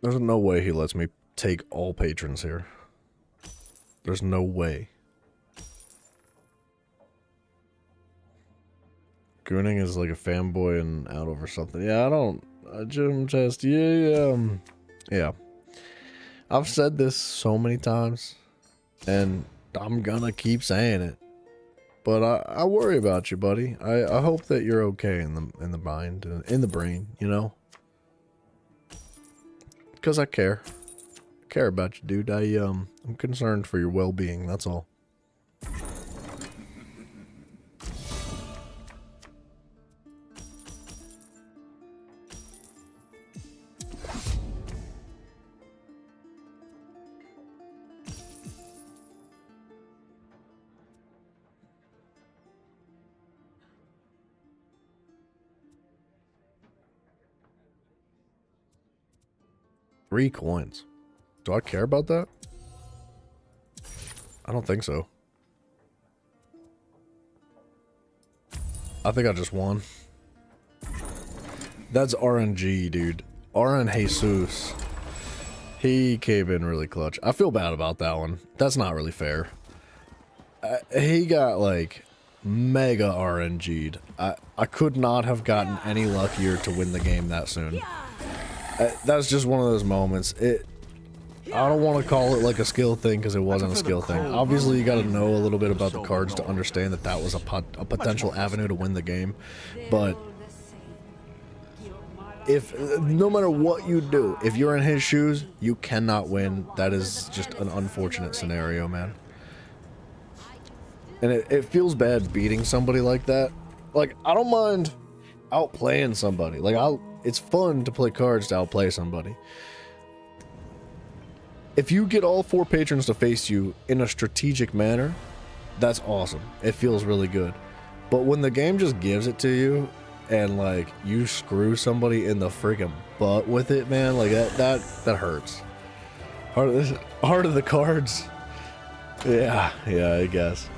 There's no way he lets me take all patrons here. There's no way. Gooning is like a fanboy and out over something. Yeah, I don't... Gym test, yeah. I've said this so many times, and I'm gonna keep saying it. But I worry about you, buddy. I hope that you're okay in the mind and in the brain, you know? Because I care. I care about you, dude. I'm concerned for your well-being, that's all. $3 coins. Do I care about that? I don't think so. I think I just won. That's RNG, dude. RN Jesus. He came in really clutch. I feel bad about that one. That's not really fair. He got like mega RNG'd. I could not have gotten any luckier to win the game that soon. That's just one of those moments. I don't want to call it like a skill thing because it wasn't a skill thing. Obviously, you got to know a little bit about the cards to understand that that was a potential avenue to win the game. But no matter what you do, if you're in his shoes, you cannot win. That is just an unfortunate scenario, man. And it feels bad beating somebody like that. Like, I don't mind outplaying somebody. Like, it's fun to play cards to outplay somebody. If you get all 4 patrons to face you in a strategic manner, that's awesome. It feels really good. But when the game just gives it to you and like you screw somebody in the freaking butt with it, man, like that hurts. Heart of the cards. Yeah, I guess.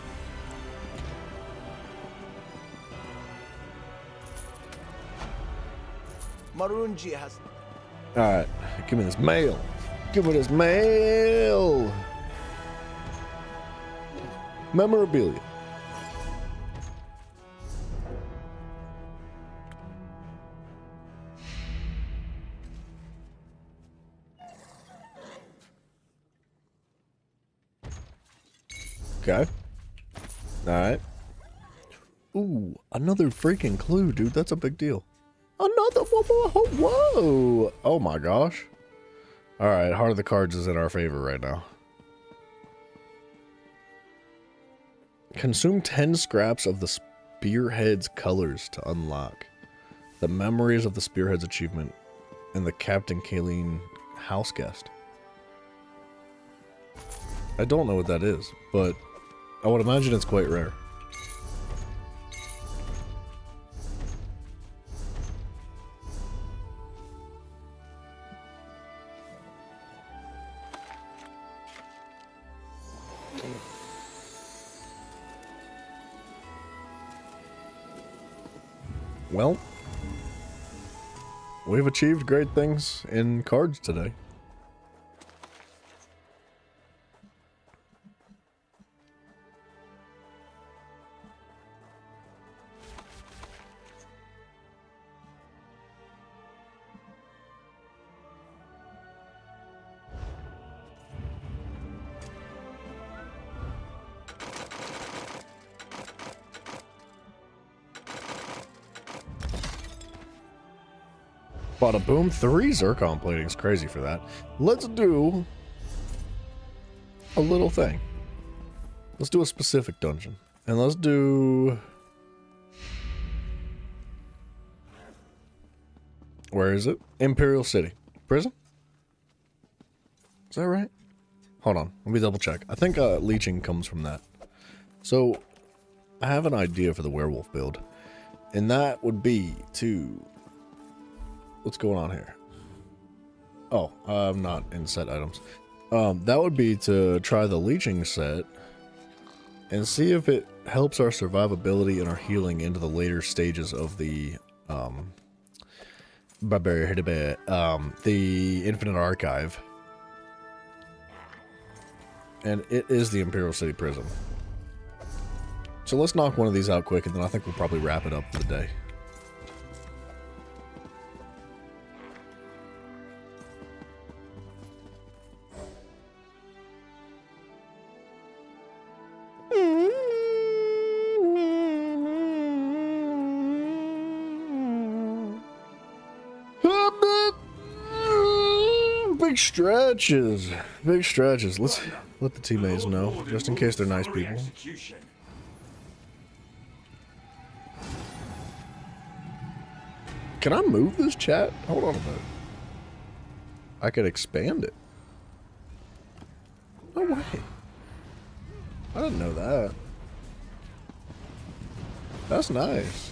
Marunji has... Alright, give me this mail. Give me this mail. Memorabilia. Okay. Alright. Ooh, another freaking clue, dude. That's a big deal. Another whoa. Oh my gosh. Alright, Heart of the Cards is in our favor right now. Consume 10 scraps of the Spearhead's colors to unlock the memories of the Spearhead's achievement and the Captain Kayleen house guest. I don't know what that is, but I would imagine it's quite rare. Well, we've achieved great things in cards today. Bada boom, 3 zircon plating is crazy for that. Let's do a little thing. Let's do a specific dungeon. And let's do... Where is it? Imperial City. Prison? Is that right? Hold on, let me double check. I think leeching comes from that. So, I have an idea for the werewolf build. And that would be to... What's going on here? Oh, I'm not in set items. That would be to try the leeching set and see if it helps our survivability and our healing into the later stages of the the Infinite Archive. And it is the Imperial City Prison. So let's knock one of these out quick, and then I think we'll probably wrap it up for the day. Big stretches. Big stretches. Let's let the teammates know, just in case they're nice people. Can I move this chat? Hold on a minute. I could expand it. No way. I didn't know that. That's nice.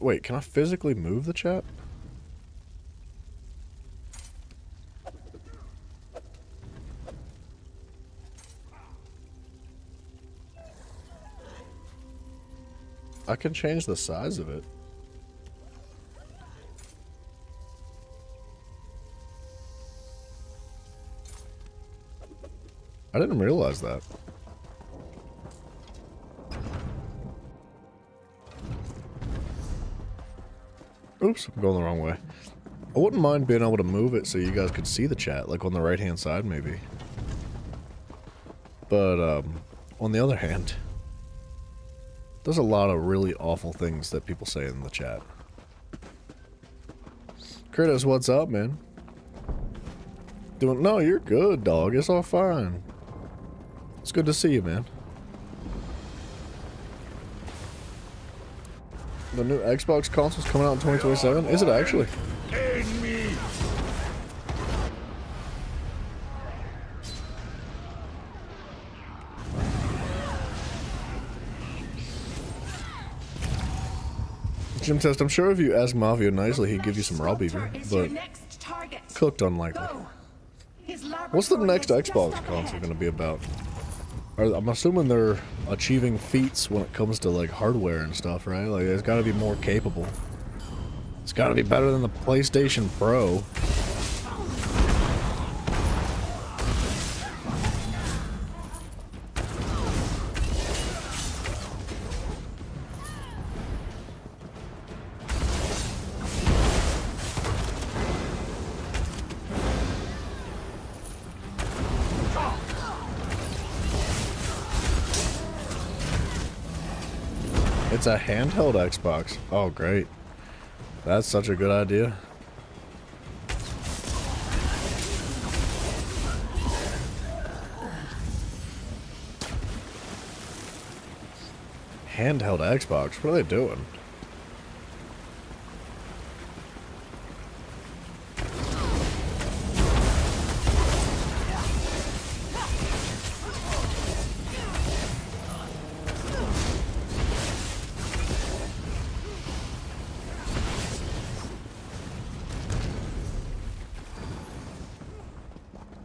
Wait, can I physically move the chat? I can change the size of it. I didn't realize that. Oops, I'm going the wrong way. I wouldn't mind being able to move it so you guys could see the chat, like on the right-hand side maybe. But, on the other hand, there's a lot of really awful things that people say in the chat. Kratos, what's up, man? No, you're good, dog. It's all fine. It's good to see you, man. The new Xbox console's coming out in 2027? Is it actually? Jim Test, I'm sure if you ask Mafia nicely, he'd give you some raw beaver, but cooked unlikely. What's the next Xbox console going to be about? I'm assuming they're achieving feats when it comes to like hardware and stuff, right? Like it's got to be more capable. It's got to be better than the PlayStation Pro. It's a handheld Xbox. Oh, great. That's such a good idea. Handheld Xbox? What are they doing?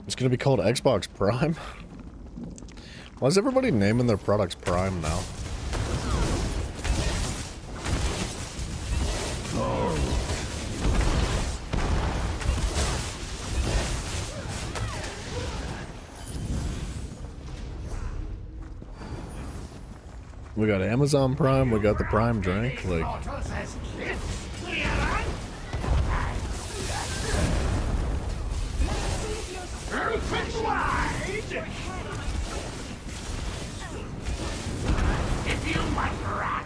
It's gonna be called Xbox Prime? Why is everybody naming their products Prime now? We got Amazon Prime, we got the Prime drink, like... If you might rock,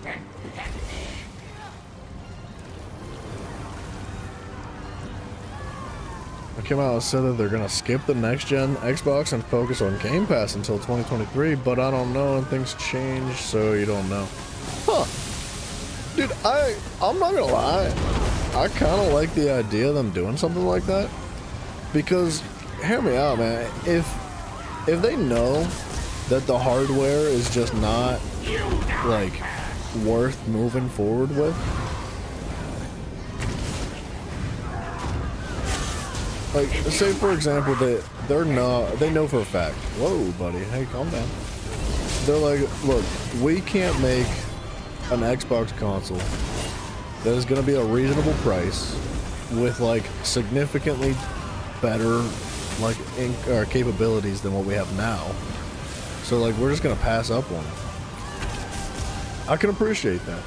then pet me. It came out and said that they're gonna skip the next-gen Xbox and focus on Game Pass until 2023, but I don't know, and things change, so you don't know. Huh. Dude, I'm not gonna lie. I kinda like the idea of them doing something like that. Because, hear me out, man. If they know that the hardware is just not, like, worth moving forward with, like, say for example that they know for a fact, whoa buddy, hey, calm down. They're like, look, we can't make an Xbox console that is gonna be a reasonable price with like significantly better like capabilities than what we have now. So like we're just gonna pass up on it. I can appreciate that.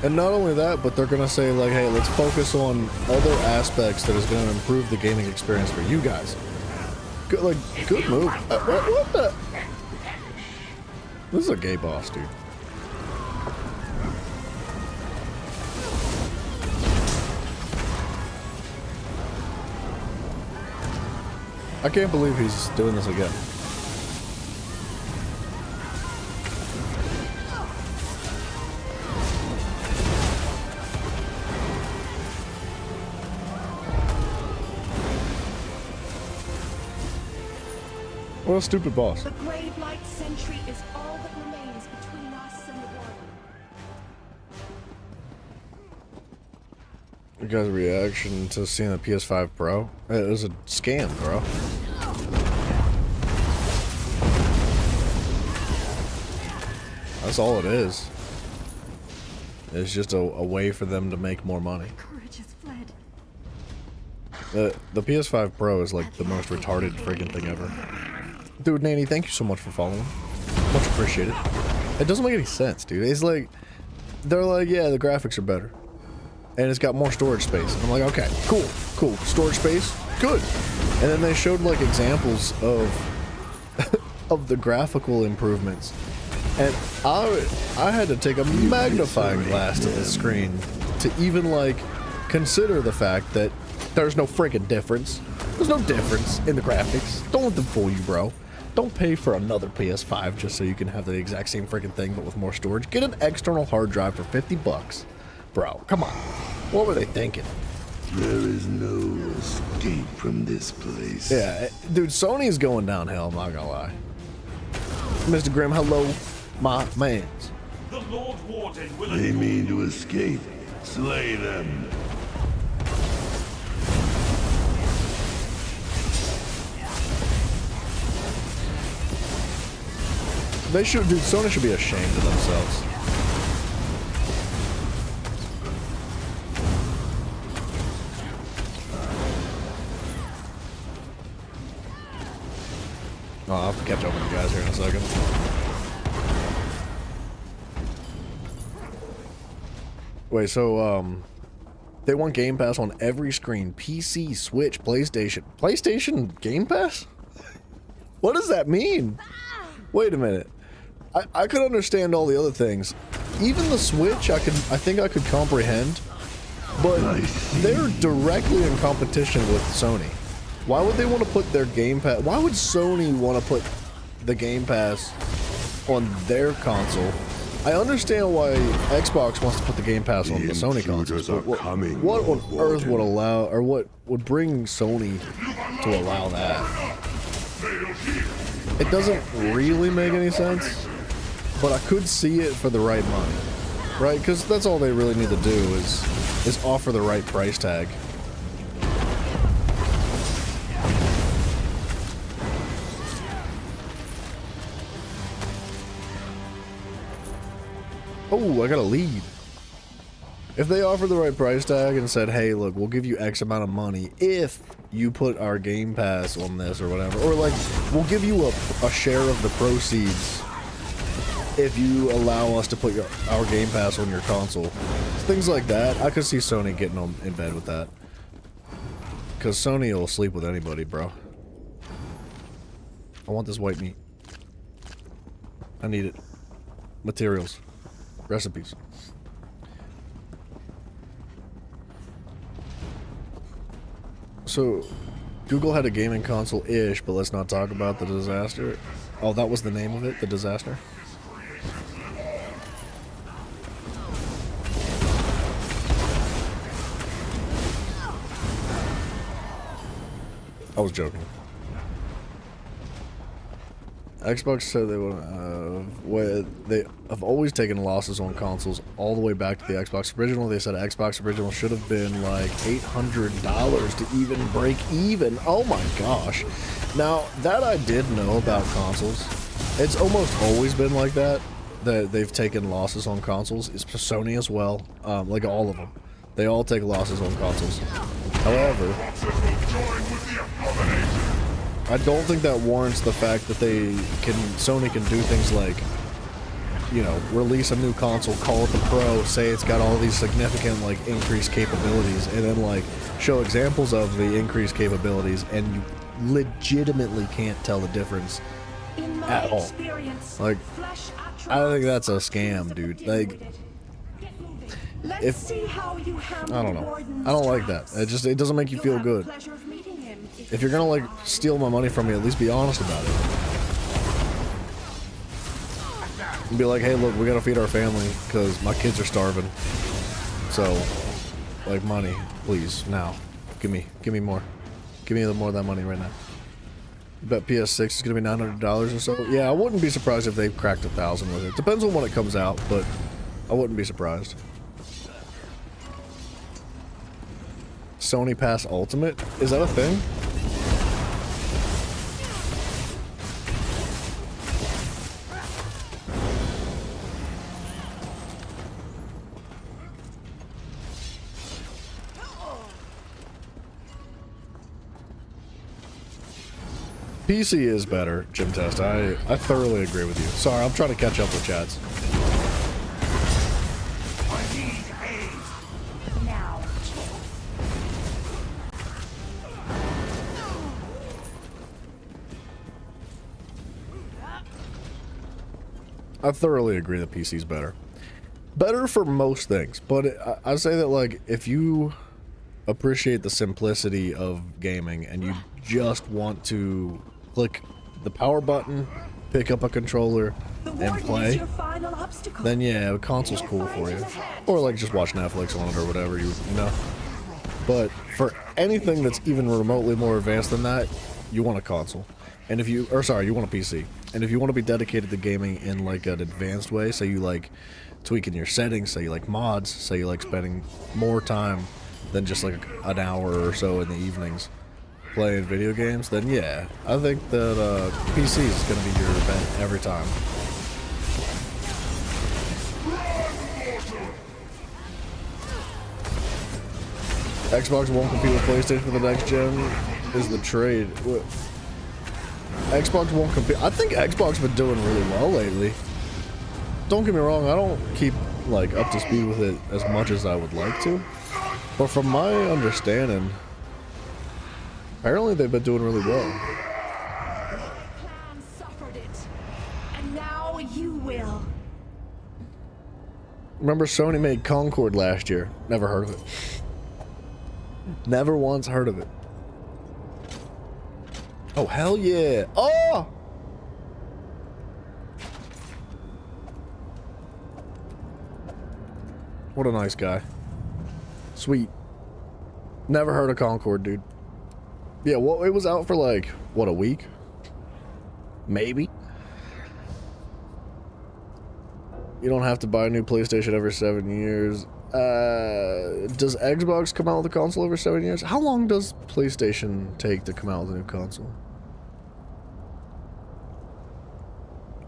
And not only that, but they're gonna say like, hey, let's focus on other aspects that is gonna improve the gaming experience for you guys. Good, like, good move. What the? This is a gay boss, dude. I can't believe he's doing this again. What a stupid boss. The Grave Light Sentry is all that remains between us and the Warden. You guys' reaction to seeing the PS5 Pro? It was a scam, bro. That's all it is. It's just a way for them to make more money. Courage has fled. The PS5 Pro is like the most retarded friggin' thing ever. Dude, Nanny, thank you so much for following. Much appreciated. It doesn't make any sense, dude. It's like, they're like, yeah, the graphics are better. And it's got more storage space. And I'm like, okay, cool, cool. Storage space, good. And then they showed like examples of of the graphical improvements. And I had to take a magnifying glass to the screen to even like consider the fact that there's no friggin' difference. There's no difference in the graphics. Don't let them fool you, bro. Don't pay for another PS5 just so you can have the exact same friggin' thing but with more storage. Get an external hard drive for 50 bucks. Bro, come on. What were they thinking? There is no escape from this place. Yeah, dude, Sony's going downhill, I'm not gonna lie. Mr. Grimm, hello, my mans. The Lord Warden will They mean to escape. Slay them. They should, dude, Sony should be ashamed of themselves. Oh, I'll have to catch up with you guys here in a second. Wait, so, they want Game Pass on every screen. PC, Switch, PlayStation. PlayStation Game Pass? What does that mean? Wait a minute. I could understand all the other things. even the Switch, I think I could comprehend, but they're directly in competition with Sony. Why would they want to put their Game Pass? Why would Sony want to put the Game Pass on their console? I understand why Xbox wants to put the Game Pass on the Sony consoles. But what on earth would allow, or what would bring Sony to allow that? It doesn't really make any sense, but I could see it for the right money, right? Because that's all they really need to do is offer the right price tag. Oh, I got a lead. If they offered the right price tag and said, hey, look, we'll give you X amount of money if you put our Game Pass on this or whatever, or like, we'll give you a share of the proceeds if you allow us to put our Game Pass on your console. Things like that, I could see Sony getting in bed with that. Because Sony will sleep with anybody, bro. I want this white meat. I need it. Materials. Recipes. So, Google had a gaming console-ish, but let's not talk about the disaster. Oh, that was the name of it? The disaster? I was joking. Xbox said they have always taken losses on consoles all the way back to the Xbox original. They said Xbox original should have been like $800 to even break even. Oh my gosh. Now, that I did know about consoles. It's almost always been like that they've taken losses on consoles. It's Sony as well, like all of them. They all take losses on consoles. However, I don't think that warrants the fact that Sony can do things like, you know, release a new console, call it the Pro, say it's got all these significant, like, increased capabilities, and then, like, show examples of the increased capabilities, and you legitimately can't tell the difference at all. Like, I think that's a scam, dude. Like, I don't know. I don't like that. It doesn't make you feel good. If you're gonna, like, steal my money from me, at least be honest about it. And be like, hey, look, we gotta feed our family because my kids are starving. So, like, money, please, now. Give me more. Give me more of that money right now. I bet PS6 is gonna be $900 or so. Yeah, I wouldn't be surprised if they cracked 1,000 with it. Depends on when it comes out, but I wouldn't be surprised. Sony Pass Ultimate? Is that a thing? PC is better, Jim Test. I thoroughly agree with you. Sorry, I'm trying to catch up with chats. I thoroughly agree that PC is better. Better for most things, but I say that, like, if you appreciate the simplicity of gaming and you just want to click the power button, pick up a controller, and play, then yeah, a console's cool for you. Or, like, just watch Netflix on it or whatever, you know. But for anything that's even remotely more advanced than that, you want a console. And if you, or sorry, you want a PC. And if you want to be dedicated to gaming in, like, an advanced way, say you like tweaking your settings, say you like mods, say you like spending more time than just like an hour or so in the evenings playing video games, then yeah, I think that PC is going to be your bet every time. Xbox won't compete with PlayStation for the next gen is the trade. Xbox won't compete. I think Xbox been doing really well lately. Don't get me wrong, I don't keep, like, up to speed with it as much as I would like to. But from my understanding, apparently they've been doing really well. And now you will. Remember Sony made Concord last year. Never heard of it. Never once heard of it. Oh, hell yeah. Oh! What a nice guy. Sweet. Never heard of Concord, dude. Yeah, well, it was out for like, what, a week? Maybe. You don't have to buy a new PlayStation every 7 years. Does Xbox come out with a console every 7 years? How long does PlayStation take to come out with a new console?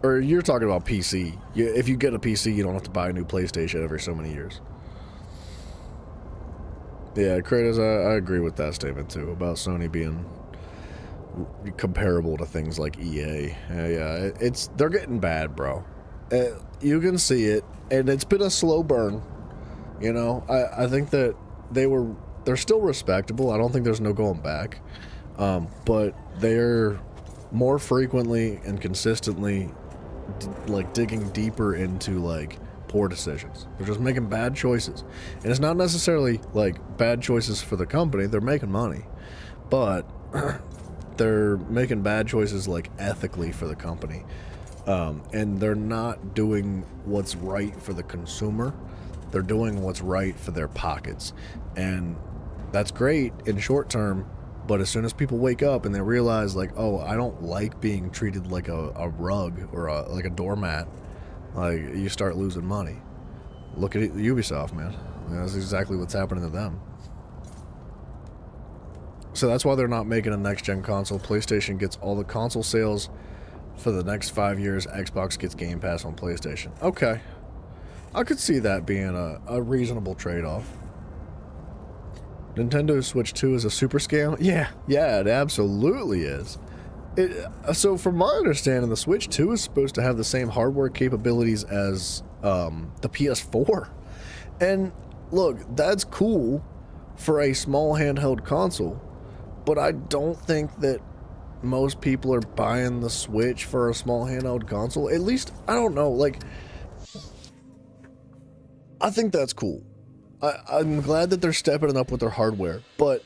Or you're talking about PC. If you get a PC, you don't have to buy a new PlayStation every so many years. Yeah, Kratos, I agree with that statement too, about Sony being comparable to things like EA. Yeah, they're getting bad, bro. You can see it, and it's been a slow burn. You know, I think that they're still respectable. I don't think there's no going back. But they're more frequently and consistently digging deeper into like poor decisions. They're just making bad choices. And it's not necessarily like bad choices for the company. They're making money. But they're making bad choices like ethically for the company. And they're not doing what's right for the consumer. They're doing what's right for their pockets. And that's great in short term, but as soon as people wake up and they realize like, oh, I don't like being treated like a rug or like a doormat, like you start losing money. Look at Ubisoft, man. That's exactly what's happening to them. So that's why they're not making a next-gen console. PlayStation gets all the console sales for the next 5 years. Xbox gets Game Pass on PlayStation. Okay. I could see that being a reasonable trade-off. Nintendo Switch 2 is a super scale? Yeah, it absolutely is. So from my understanding, the Switch 2 is supposed to have the same hardware capabilities as the PS4. And look, that's cool for a small handheld console, but I don't think that most people are buying the Switch for a small handheld console. At least, I don't know, like, I think that's cool. I'm glad that they're stepping it up with their hardware, but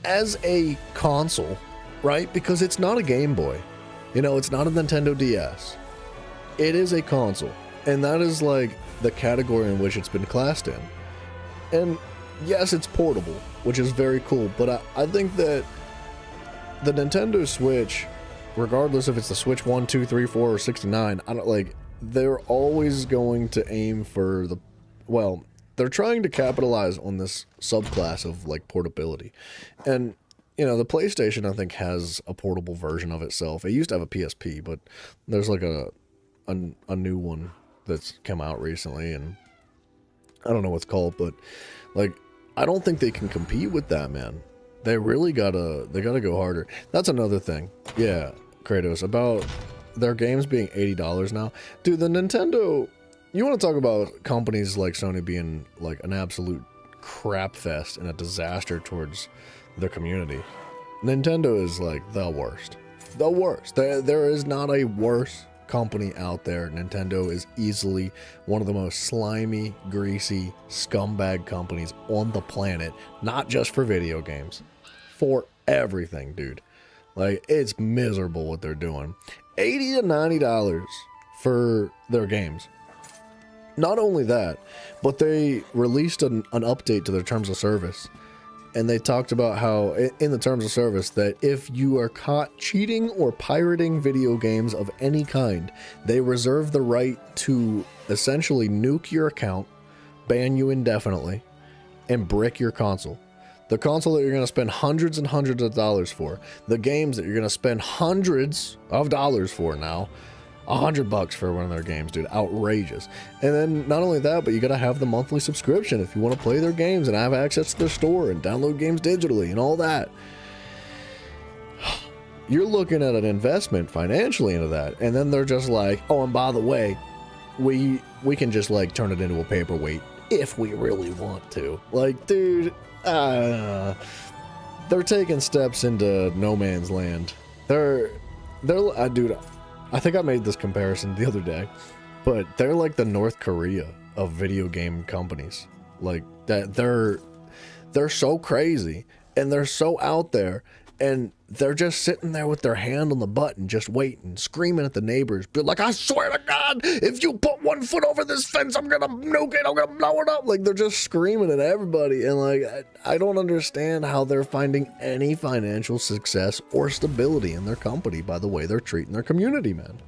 as a console, right? Because it's not a Game Boy. You know, it's not a Nintendo DS. It is a console. And that is like the category in which it's been classed in. And yes, it's portable, which is very cool, but I think that the Nintendo Switch, regardless if it's the Switch 1, 2, 3, 4, or 69, I don't like, they're always going to aim for the, well, they're trying to capitalize on this subclass of like portability. And you know, the PlayStation, I think, has a portable version of itself. It used to have a PSP, but there's like a new one that's come out recently, and I don't know what's called, but like, I don't think they can compete with that, man. They really gotta go harder. That's another thing. Yeah, Kratos, about their games being $80 now. Dude, the Nintendo, you want to talk about companies like Sony being like an absolute crap fest and a disaster towards the community. Nintendo is like the worst. The worst. There is not a worse company out there. Nintendo is easily one of the most slimy, greasy, scumbag companies on the planet. Not just for video games. For everything, dude. Like, it's miserable what they're doing. $80 to $90 for their games. Not only that, but they released an update to their terms of service. And they talked about how, in the terms of service, that if you are caught cheating or pirating video games of any kind, they reserve the right to essentially nuke your account, ban you indefinitely, and brick your console. The console that you're going to spend hundreds and hundreds of dollars for, the games that you're going to spend hundreds of dollars for now, $100 for one of their games, dude. Outrageous. And then not only that, but you gotta have the monthly subscription if you want to play their games and have access to their store and download games digitally and all that. You're looking at an investment financially into that, and then they're just like, oh, and by the way, we can just like turn it into a paperweight if we really want to. Like, dude, they're taking steps into no man's land. Dude, I think I made this comparison the other day, but they're like the North Korea of video game companies. Like that they're so crazy and they're so out there, and they're just sitting there with their hand on the button, just waiting, screaming at the neighbors, be like, I swear to God, if you put 1 foot over this fence, I'm gonna nuke it, I'm gonna blow it up. Like, they're just screaming at everybody, and like, I don't understand how they're finding any financial success or stability in their company by the way they're treating their community, man,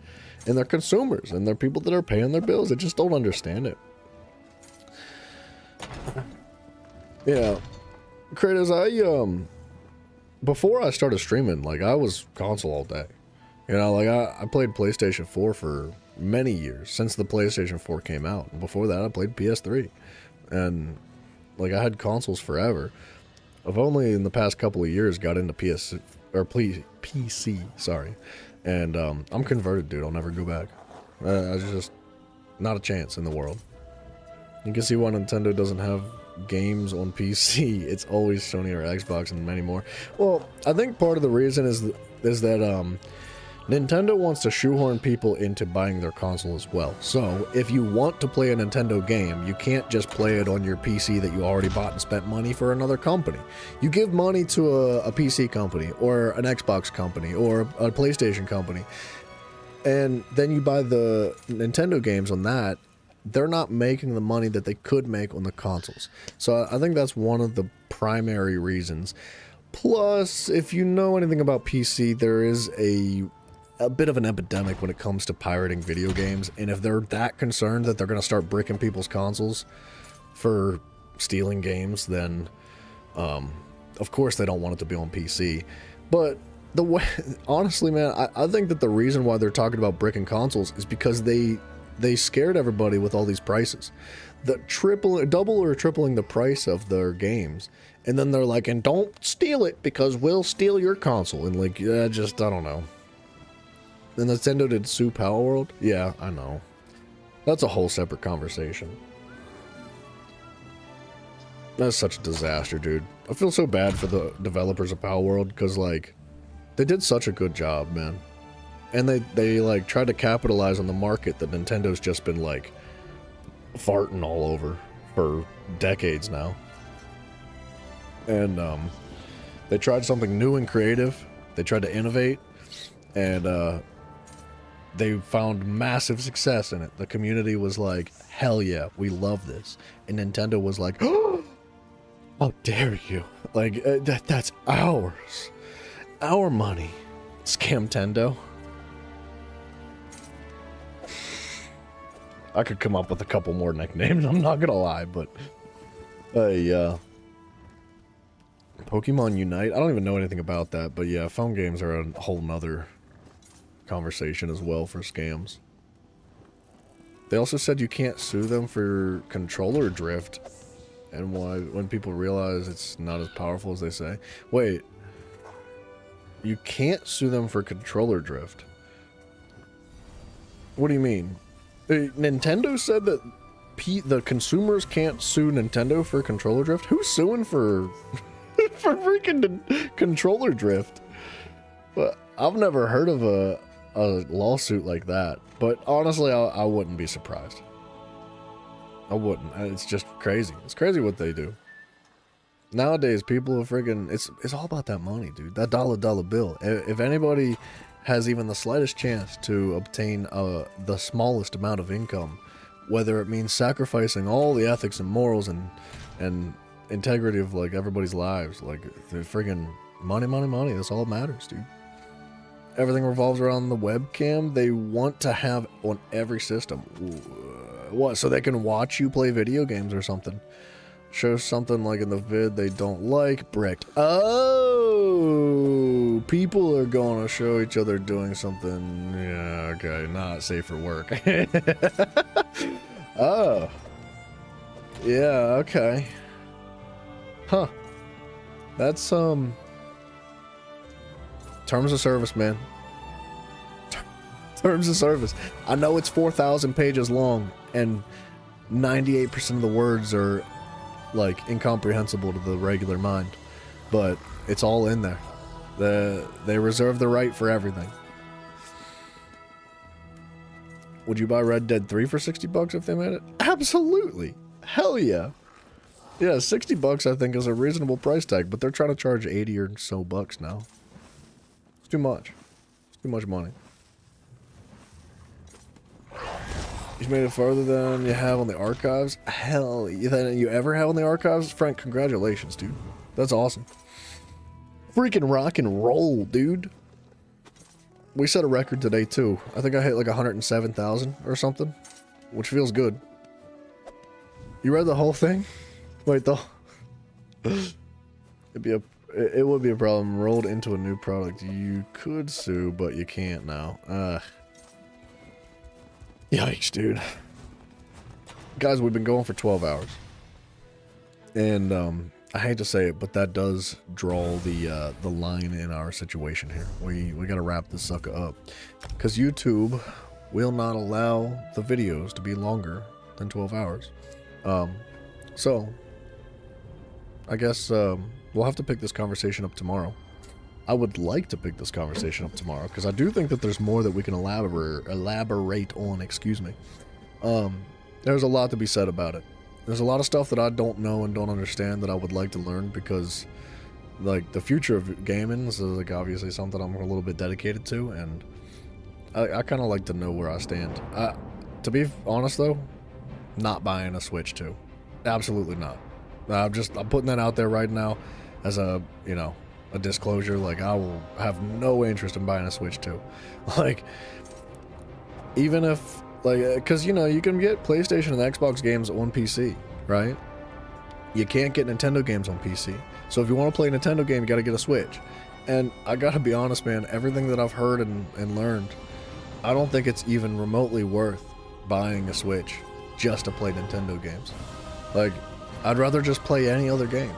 and their consumers, and their people that are paying their bills. I just don't understand it. Yeah, Kratos, before I started streaming, like, I was console all day. You know, like, I played PlayStation 4 for many years, since the PlayStation 4 came out. And before that, I played PS3. And, like, I had consoles forever. I've only, in the past couple of years, got into PC, sorry. And, I'm converted, dude. I'll never go back. I just, not a chance in the world. You can see why Nintendo doesn't have games on PC. It's always Sony or Xbox and many more. Well, I think part of the reason is that Nintendo wants to shoehorn people into buying their console as well. So if you want to play a Nintendo game, you can't just play it on your PC that you already bought and spent money for another company. You give money to a PC company or an Xbox company or a PlayStation company, and then you buy the Nintendo games on that. They're not making the money that they could make on the consoles. So I think that's one of the primary reasons. Plus, if you know anything about PC, there is a bit of an epidemic when it comes to pirating video games. And if they're that concerned that they're going to start bricking people's consoles for stealing games, then of course they don't want it to be on PC. But the way, honestly, man, I think that the reason why they're talking about bricking consoles is because they scared everybody with all these prices. The double or tripling the price of their games. And then they're like, and don't steal it because we'll steal your console. And like, I don't know. And Nintendo did sue Power World? Yeah, I know. That's a whole separate conversation. That's such a disaster, dude. I feel so bad for the developers of Power World because, like, they did such a good job, man. And they like tried to capitalize on the market that Nintendo's just been like farting all over for decades now. And they tried something new and creative. They tried to innovate, and they found massive success in it. The community was like, hell yeah, we love this. And Nintendo was like, oh, how dare you? Like, that's ours. Our money. Scamtendo. I could come up with a couple more nicknames, I'm not gonna lie, but yeah. Pokemon Unite? I don't even know anything about that, but yeah, phone games are a whole nother conversation as well for scams. They also said you can't sue them for controller drift, and why when people realize it's not as powerful as they say. Wait, you can't sue them for controller drift? What do you mean? Nintendo said that the consumers can't sue Nintendo for controller drift? Who's suing for for freaking controller drift? But I've never heard of a lawsuit like that. But honestly, I wouldn't be surprised. I wouldn't. It's just crazy. It's crazy what they do. Nowadays, people are freaking... It's all about that money, dude. That dollar bill. If anybody has even the slightest chance to obtain the smallest amount of income, whether it means sacrificing all the ethics and morals and integrity of like everybody's lives, like the friggin' money, that's all that matters, dude. Everything revolves around the webcam. They want to have on every system. What, so they can watch you play video games or something? Show something like in the vid they don't like, bricked. Oh, people are going to show each other doing something. Yeah, okay, not safe for work. Oh, yeah, okay. Huh. That's terms of service, man. Terms of service. I know it's 4,000 pages long and 98% of the words are like incomprehensible to the regular mind, but it's all in there. They reserve the right for everything. Would you buy Red Dead 3 for $60 if they made it? Absolutely. Hell yeah. Yeah, $60 I think is a reasonable price tag, but they're trying to charge 80 or so bucks now. It's too much. It's too much money. You've made it farther than you have on the archives? Hell, than you ever have on the archives? Frank, congratulations, dude. That's awesome. Freaking rock and roll, dude. We set a record today, too. I think I hit like 107,000 or something, which feels good. You read the whole thing? Wait, though. It would be a problem. Rolled into a new product. You could sue, but you can't now. Yikes, dude. Guys, we've been going for 12 hours. And, I hate to say it, but that does draw the line in our situation here. We gotta wrap this sucker up. Because YouTube will not allow the videos to be longer than 12 hours. So, I guess we'll have to pick this conversation up tomorrow. I would like to pick this conversation up tomorrow, because I do think that there's more that we can elaborate on, excuse me. There's a lot to be said about it. There's a lot of stuff that I don't know and don't understand that I would like to learn, because, like, the future of gaming is, like, obviously something I'm a little bit dedicated to, and I kind of like to know where I stand. To be honest, though, not buying a Switch 2. Absolutely not. I'm putting that out there right now as a, you know, a disclosure. Like, I will have no interest in buying a Switch 2. Like, even if... Like, because, you know, you can get PlayStation and Xbox games on PC, right? You can't get Nintendo games on PC. So if you want to play a Nintendo game, you got to get a Switch. And I got to be honest, man, everything that I've heard and learned, I don't think it's even remotely worth buying a Switch just to play Nintendo games. Like, I'd rather just play any other game.